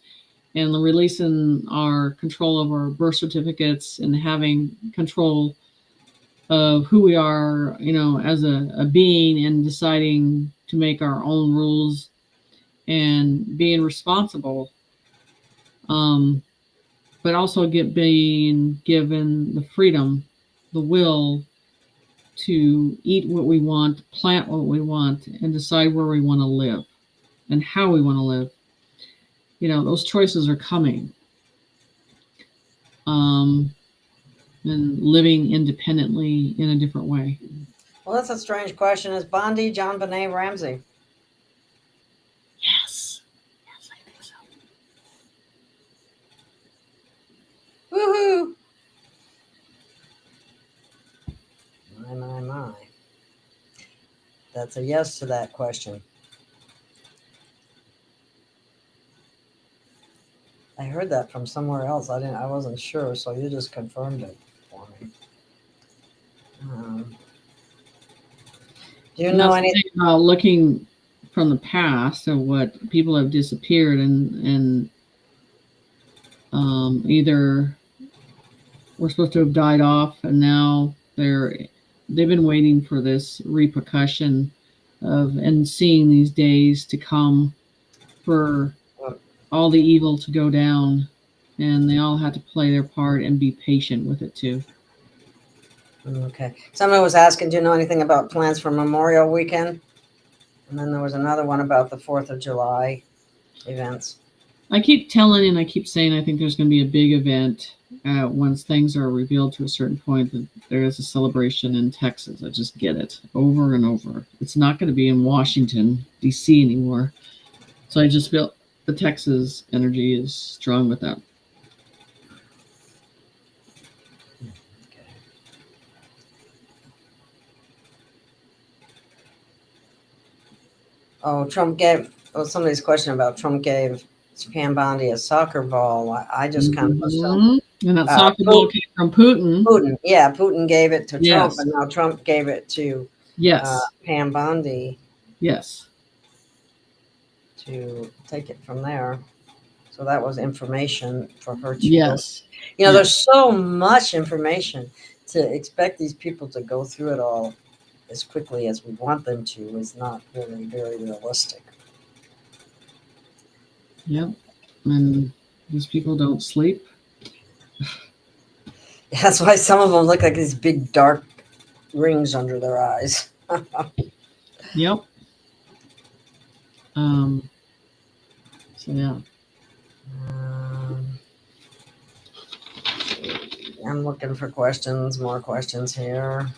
and releasing our control of our birth certificates and having control of who we are, as a being, and deciding to make our own rules and being responsible, but also being given the freedom, the will to eat what we want, plant what we want, and decide where we want to live and how we want to live. Those choices are coming. And living independently in a different way. Well, that's a strange question. Is Bondi John Benet Ramsey? Yes. Yes, I think so. Woohoo! My. That's a yes to that question. I heard that from somewhere else. I wasn't sure, so you just confirmed it for me. Do you know anything about looking from the past of what people have disappeared and either were supposed to have died off, and now they've been waiting for this repercussion of and seeing these days to come for all the evil to go down, and they all had to play their part and be patient with it too. Okay. Someone was asking, do you know anything about plans for Memorial Weekend? And then there was another one about the 4th of July events. I keep telling and I keep saying I think there's going to be a big event once things are revealed to a certain point that there is a celebration in Texas. I just get it over and over. It's not going to be in Washington, D.C. anymore. So I just feel the Texas energy is strong with that. Oh, somebody's question about Trump gave Pam Bondi a soccer ball. I just kind of assumed. And that soccer ball came from Putin. Putin gave it to Trump, Yes. and now Trump gave it to Pam Bondi. Yes. To take it from there. So that was information for her to Yes. go. There's so much information to expect these people to go through it all as quickly as we want them to is not very, very realistic. Yep. And these people don't sleep. That's why some of them look like these big dark rings under their eyes. Yep. So yeah. I'm looking for more questions here.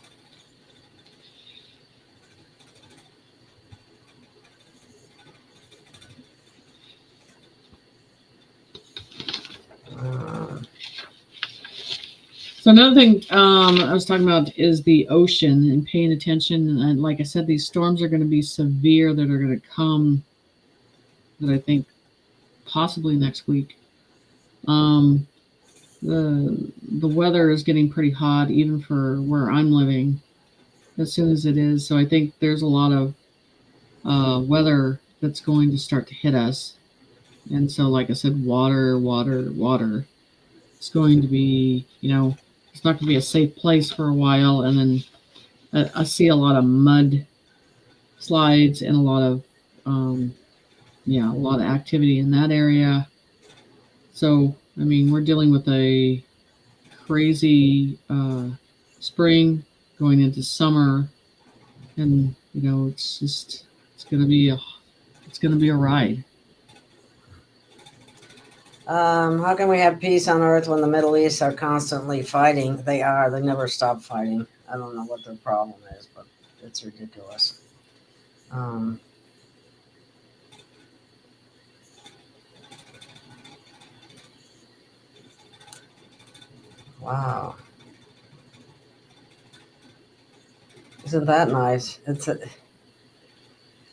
So another thing I was talking about is the ocean and paying attention. And like I said, these storms are going to be severe that are going to come, that I think possibly next week. The weather is getting pretty hot, even for where I'm living, as soon as it is. So I think there's a lot of weather that's going to start to hit us. And so, like I said, water. It's going to be, it's not going to be a safe place for a while. And then I see a lot of mud slides and a lot of, a lot of activity in that area. So, I mean, we're dealing with a crazy spring going into summer, and it's going to be a ride. How can we have peace on earth when the Middle East are constantly fighting? They never stop fighting. I don't know what their problem is, but it's ridiculous. Wow. Isn't that nice?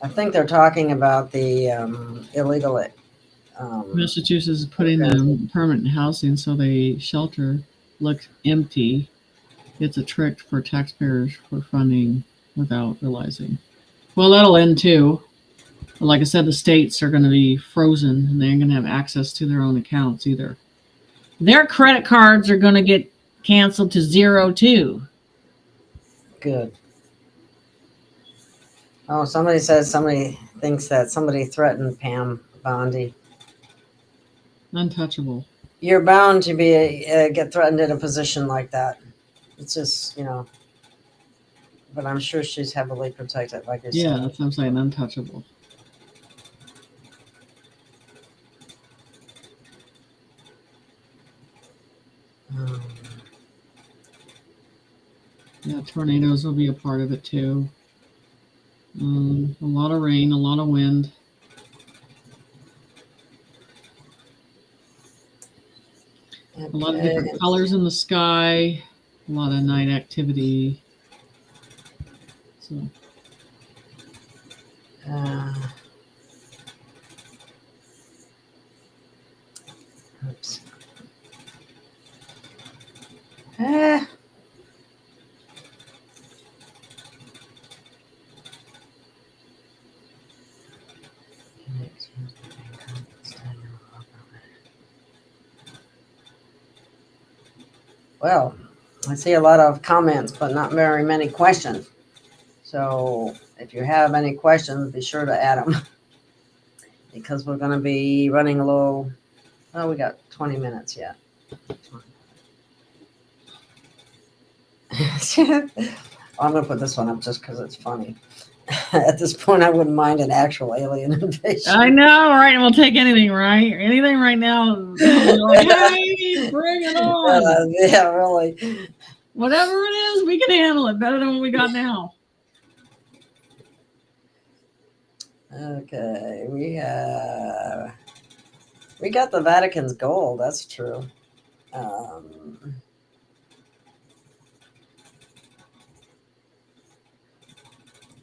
I think they're talking about the illegal. Massachusetts is putting them permanent housing, so they shelter look empty. It's a trick for taxpayers for funding without realizing. Well, that'll end too. But like I said, the states are going to be frozen, and they ain't going to have access to their own accounts either. Their credit cards are going to get canceled to zero too. Good. Oh, somebody thinks that somebody threatened Pam Bondi. Untouchable. You're bound to be get threatened in a position like that. It's just, but I'm sure she's heavily protected, like you said. Yeah, that's what I'm saying, untouchable. Yeah, tornadoes will be a part of it too. A lot of rain, a lot of wind. Okay. A lot of different colors in the sky. A lot of night activity. So. Oops. Well, I see a lot of comments, but not very many questions. So if you have any questions, be sure to add them because we're going to be running a little. Well, we got 20 minutes yet. I'm going to put this one up just because it's funny. At this point, I wouldn't mind an actual alien invasion. I know, right? We'll take anything, right? Anything right now. Like, hey, bring it on. Yeah, really. Whatever it is, we can handle it better than what we got now. Okay, we got the Vatican's gold. That's true.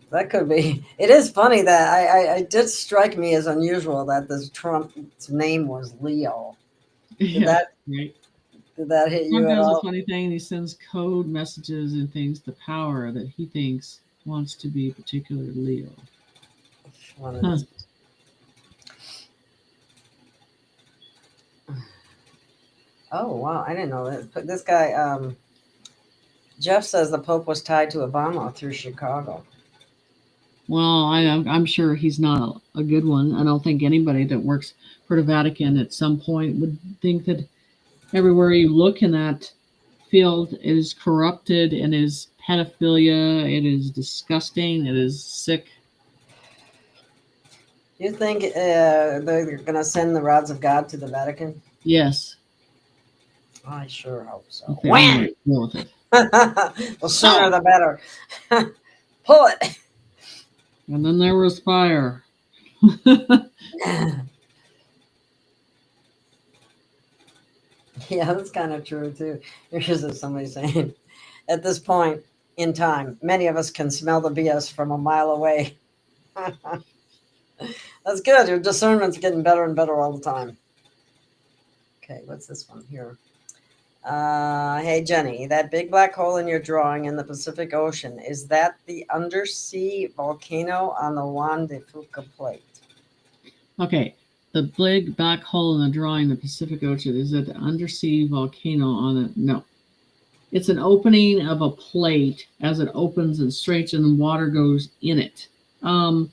That could be. It is funny that it did strike me as unusual that this Trump's name was Leo. Did that hit you Trump at has all? a funny thing. He sends code messages and things to power that he thinks wants to be particularly Leo. Huh. Oh wow, I didn't know that. But this guy, Jeff says the Pope was tied to Obama through Chicago. Well, I'm sure he's not a good one. I don't think anybody that works for the Vatican at some point would think that everywhere you look in that field is corrupted and is pedophilia. It is disgusting. It is sick. You think they're going to send the rods of God to the Vatican? Yes. I sure hope so. Okay, When? Deal with it. Well, sooner the better. Pull it. And then there was fire. Yeah, that's kind of true too. Here's somebody saying, at this point in time, many of us can smell the BS from a mile away. That's good. Your discernment's getting better and better all the time. Okay, what's this one here? Hey Jenny, that big black hole in your drawing in the Pacific Ocean, is that the undersea volcano on the Juan de Fuca plate? Okay, the big black hole in the drawing in the Pacific Ocean, is it the undersea volcano on it? No. It's an opening of a plate as it opens and stretches and water goes in it. And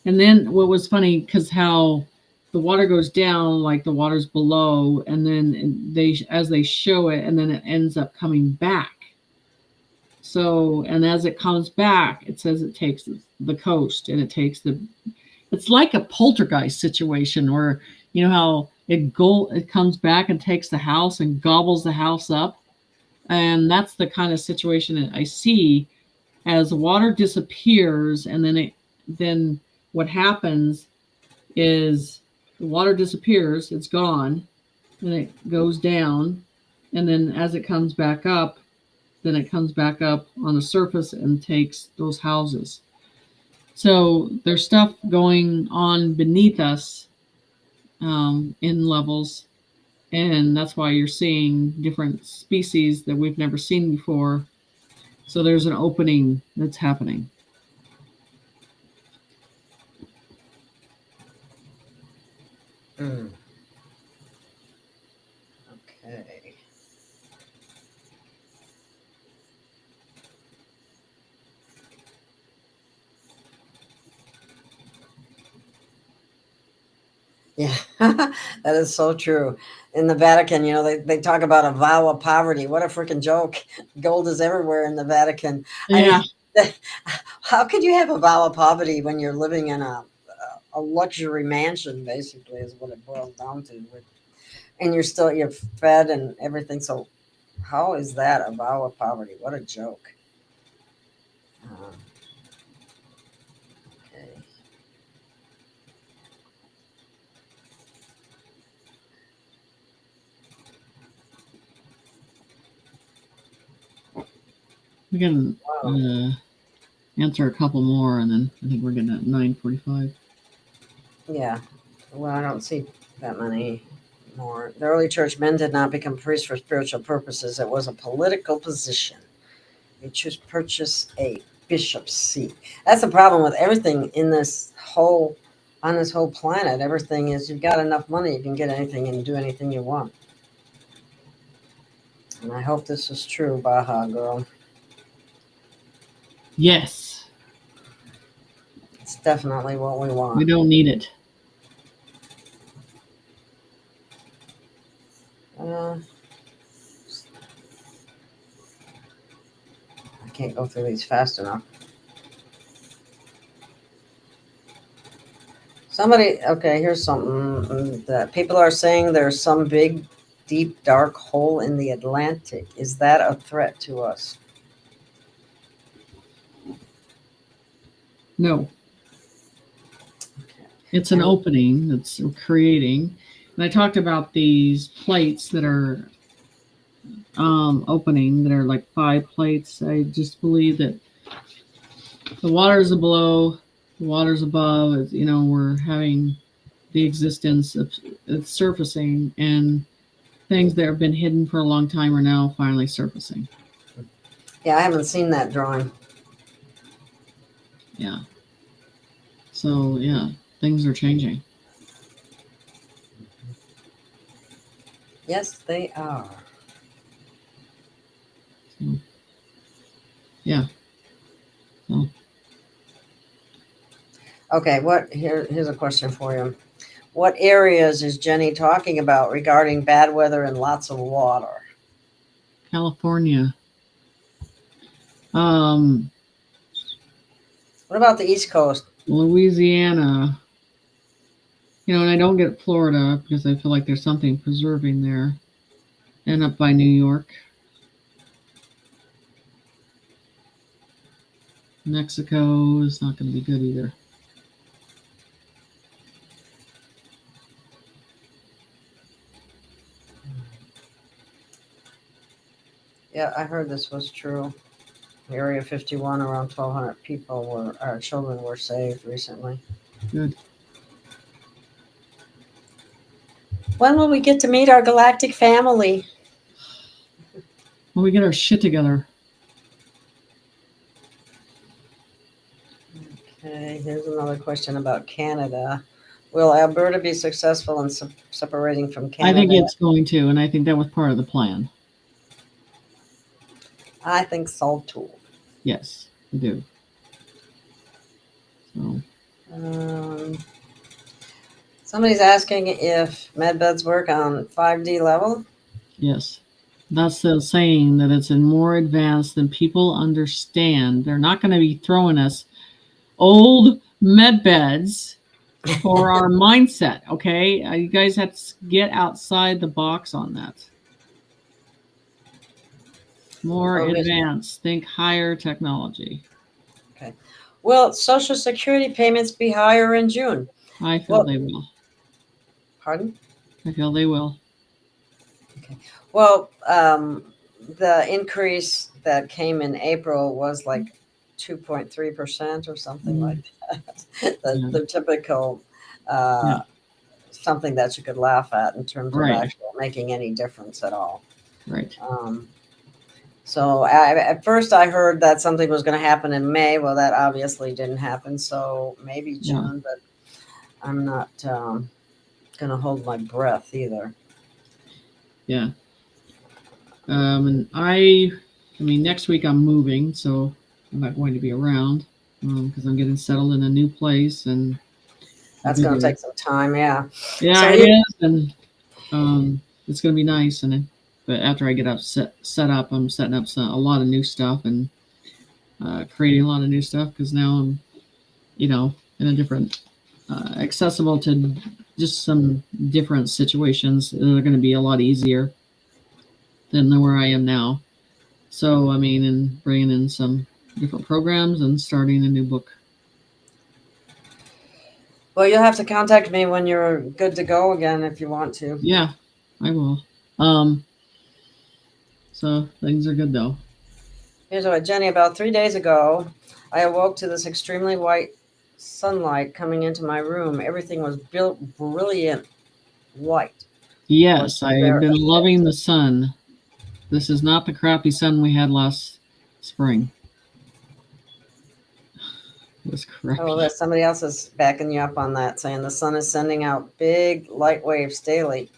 then what was funny, because how the water goes down, like the water's below, and then as they show it, and then it ends up coming back. So, and as it comes back, it says it takes the coast, and it takes it's like a poltergeist situation where, you know how it comes back and takes the house and gobbles the house up. And that's the kind of situation that I see as the water disappears, and then what happens is the water disappears, it's gone, and it goes down, and then as it comes back up, then it comes back up on the surface and takes those houses. So there's stuff going on beneath us in levels, and that's why you're seeing different species that we've never seen before. So there's an opening that's happening. Okay. Yeah, that is so true. In the Vatican, you know, they talk about a vow of poverty. What a freaking joke. Gold is everywhere in the Vatican. Yeah. I mean, how could you have a vow of poverty when you're living in a luxury mansion, basically, is what it boils down to. And you're fed and everything. So how is that a vow of poverty? What a joke. Okay. We can answer a couple more, and then I think we're getting at 9:45. Yeah. Well, I don't see that many more. The early church men did not become priests for spiritual purposes. It was a political position. They choose purchase a bishop's seat. That's the problem with everything on this whole planet. Everything is, you've got enough money, you can get anything and do anything you want. And I hope this is true, Baja Girl. Yes. It's definitely what we want. We don't need it. I can't go through these fast enough. Okay, here's something that people are saying there's some big, deep, dark hole in the Atlantic. Is that a threat to us? No. It's an opening that's creating. And I talked about these plates that are opening, that are like 5 plates. I just believe that the waters below, the waters above, you know, we're having the existence of it's surfacing, and things that have been hidden for a long time are now finally surfacing. Yeah, I haven't seen that drawing. Yeah. So, yeah, things are changing. Yes, they are. So, yeah. So. Okay, here's a question for you. What areas is Jenny talking about regarding bad weather and lots of water? California. What about the East Coast? Louisiana. You know, and I don't get Florida because I feel like there's something preserving there. And up by New York. Mexico is not going to be good either. Yeah, I heard this was true. Area 51, around 1,200 our children were saved recently. Good. When will we get to meet our galactic family? When we get our shit together. Okay, here's another question about Canada. Will Alberta be successful in separating from Canada? I think it's going to, and I think that was part of the plan. I think so too. Yes, I do. So. Somebody's asking if medbeds work on 5D level. Yes. That's the saying, that it's more advanced than people understand. They're not going to be throwing us old med beds for our mindset, okay? You guys have to get outside the box on that. More advanced. Think higher technology. Okay. Will Social Security payments be higher in June? I feel they will. Pardon? I feel they will. Okay. Well, the increase that came in April was like 2.3% or something like that. The typical something that you could laugh at in terms of actually making any difference at all. Right. So at first I heard that something was going to happen in May. Well, that obviously didn't happen. So maybe June, but I'm not going to hold my breath either. Yeah. And I mean, next week I'm moving, so I'm not going to be around because I'm getting settled in a new place, and that's going to take some time. Yeah. Yeah, so it is, and it's going to be nice. But after I get up set up, I'm setting up a lot of new stuff and creating a lot of new stuff because now I'm, in a different, accessible to just some different situations that are going to be a lot easier than where I am now. So, I mean, and bringing in some different programs and starting a new book. Well, you'll have to contact me when you're good to go again if you want to. Yeah, I will. So things are good though. Here's what, Jenny, about 3 days ago, I awoke to this extremely white sunlight coming into my room. Everything was brilliant white. Yes, I have been loving the sun. This is not the crappy sun we had last spring. It was crappy. Oh, somebody else is backing you up on that, saying the sun is sending out big light waves daily.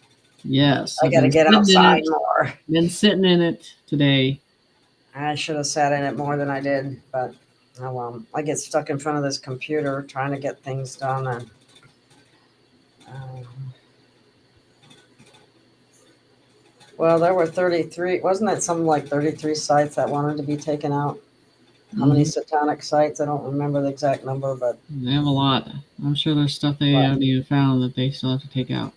Yes. I got to get outside more. Been sitting in it today. I should have sat in it more than I did, but oh well. I get stuck in front of this computer trying to get things done. And well, there were 33. Wasn't it something like 33 sites that wanted to be taken out? How many satanic sites? I don't remember the exact number, but they have a lot. I'm sure there's stuff they haven't even found that they still have to take out.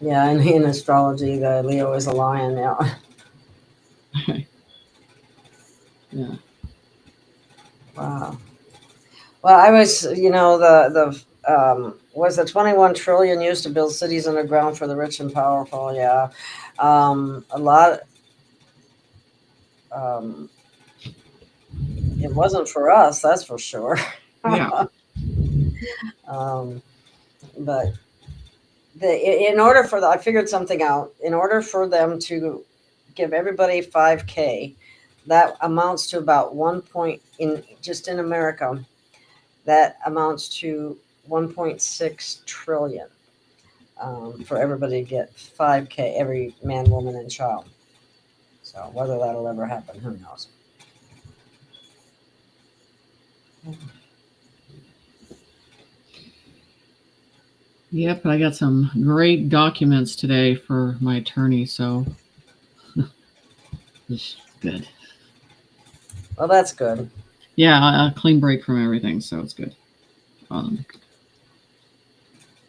Yeah, and in astrology, the Leo is a lion now. Yeah. Wow. Well, I was, was the 21 trillion used to build cities underground for the rich and powerful? Yeah. A lot. It wasn't for us, that's for sure. Yeah. But in order for I figured something out. In order for them to give everybody 5K, that amounts to about just in America, that amounts to 1.6 trillion for everybody to get 5K, every man, woman, and child. So whether that'll ever happen, who knows? Yep, I got some great documents today for my attorney, so it's good. Well, that's good. Yeah, a clean break from everything, so it's good.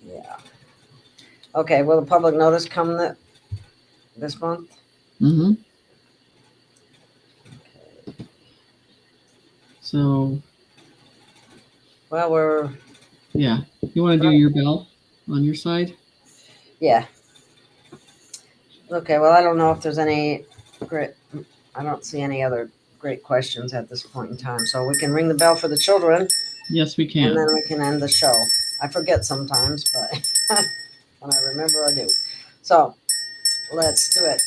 Yeah. Okay, will the public notice come this month? Mm-hmm. Okay. So. Well, Yeah. You want to do your bell on your side? Yeah. Okay, well, I don't know if there's any great, I don't see any other great questions at this point in time. So we can ring the bell for the children. Yes, we can. And then we can end the show. I forget sometimes, but when I remember, I do. So let's do it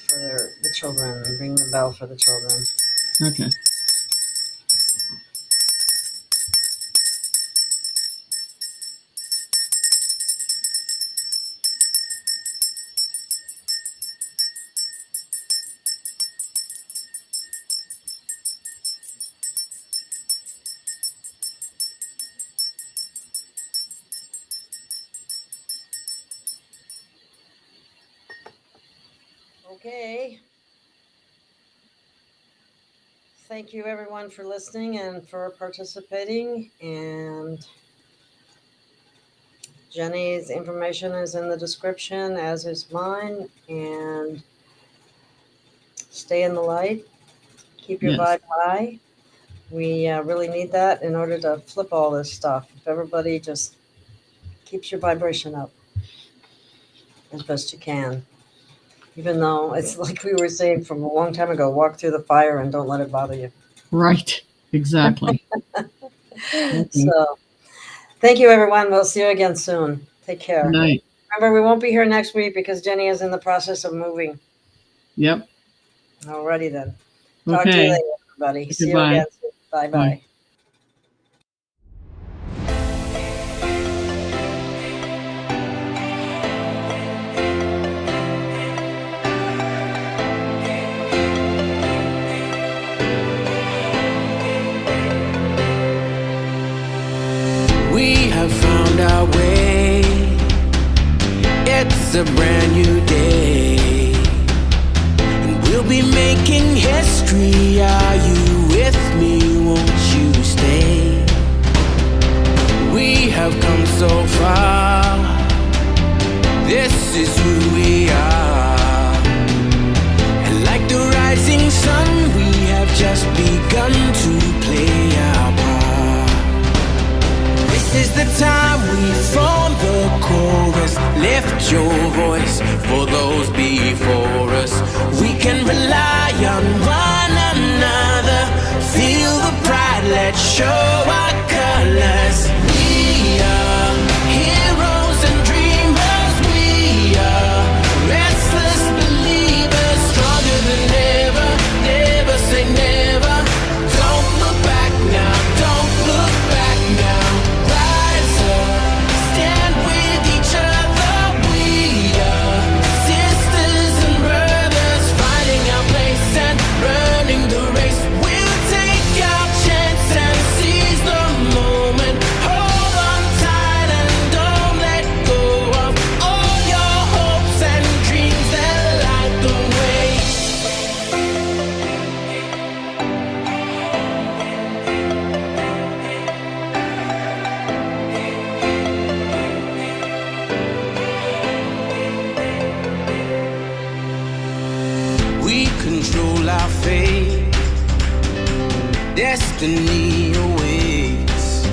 for the children. Ring the bell for the children. Okay. Okay. Thank you, everyone, for listening and for participating. And Jenny's information is in the description, as is mine. And stay in the light. Keep your vibe high. We really need that in order to flip all this stuff. If everybody just keeps your vibration up as best you can. Even though it's like we were saying from a long time ago, walk through the fire and don't let it bother you. Right. Exactly. So thank you, everyone. We'll see you again soon. Take care. Good night. Remember, we won't be here next week because Jenny is in the process of moving. Yep. Alrighty then. Talk to you Okay. later, everybody. See you Goodbye. again soon. Bye-bye. Bye. We have found our way. It's a brand new day, and we'll be making history. Are you with me? Won't you stay? We have come so far. This is who we are, and like the rising sun, we have just begun to play our part. This is the time we form the chorus. Lift your voice for those before us. We can rely on one another. Feel the pride, let's show our colors. We are heroes and dreamers. We are restless believers, stronger than ever. Never say never. Don't look back now, don't look back now. Rise up, stand with each other. We are sisters and brothers, finding our place and running the race. We'll take our chance and seize the moment. Hold on tight and don't let go of all your hopes and dreams that light the way. We control our fate. Destiny awaits.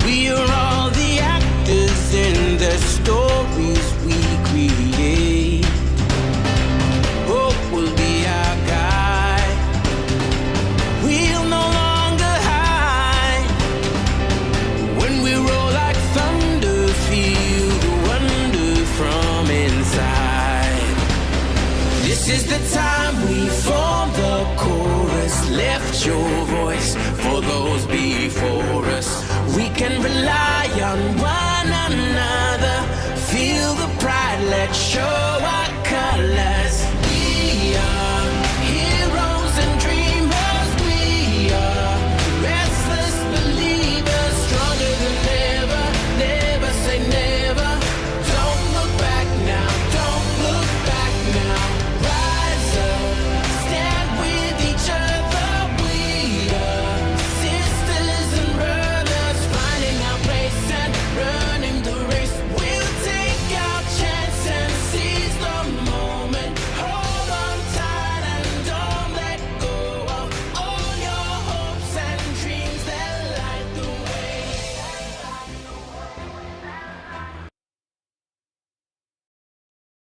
We are all the actors in the stories we create. Hope will be our guide. We'll no longer hide. When we roll like thunder, feel the wonder from inside. This is the time we form the chorus. Lift your voice for those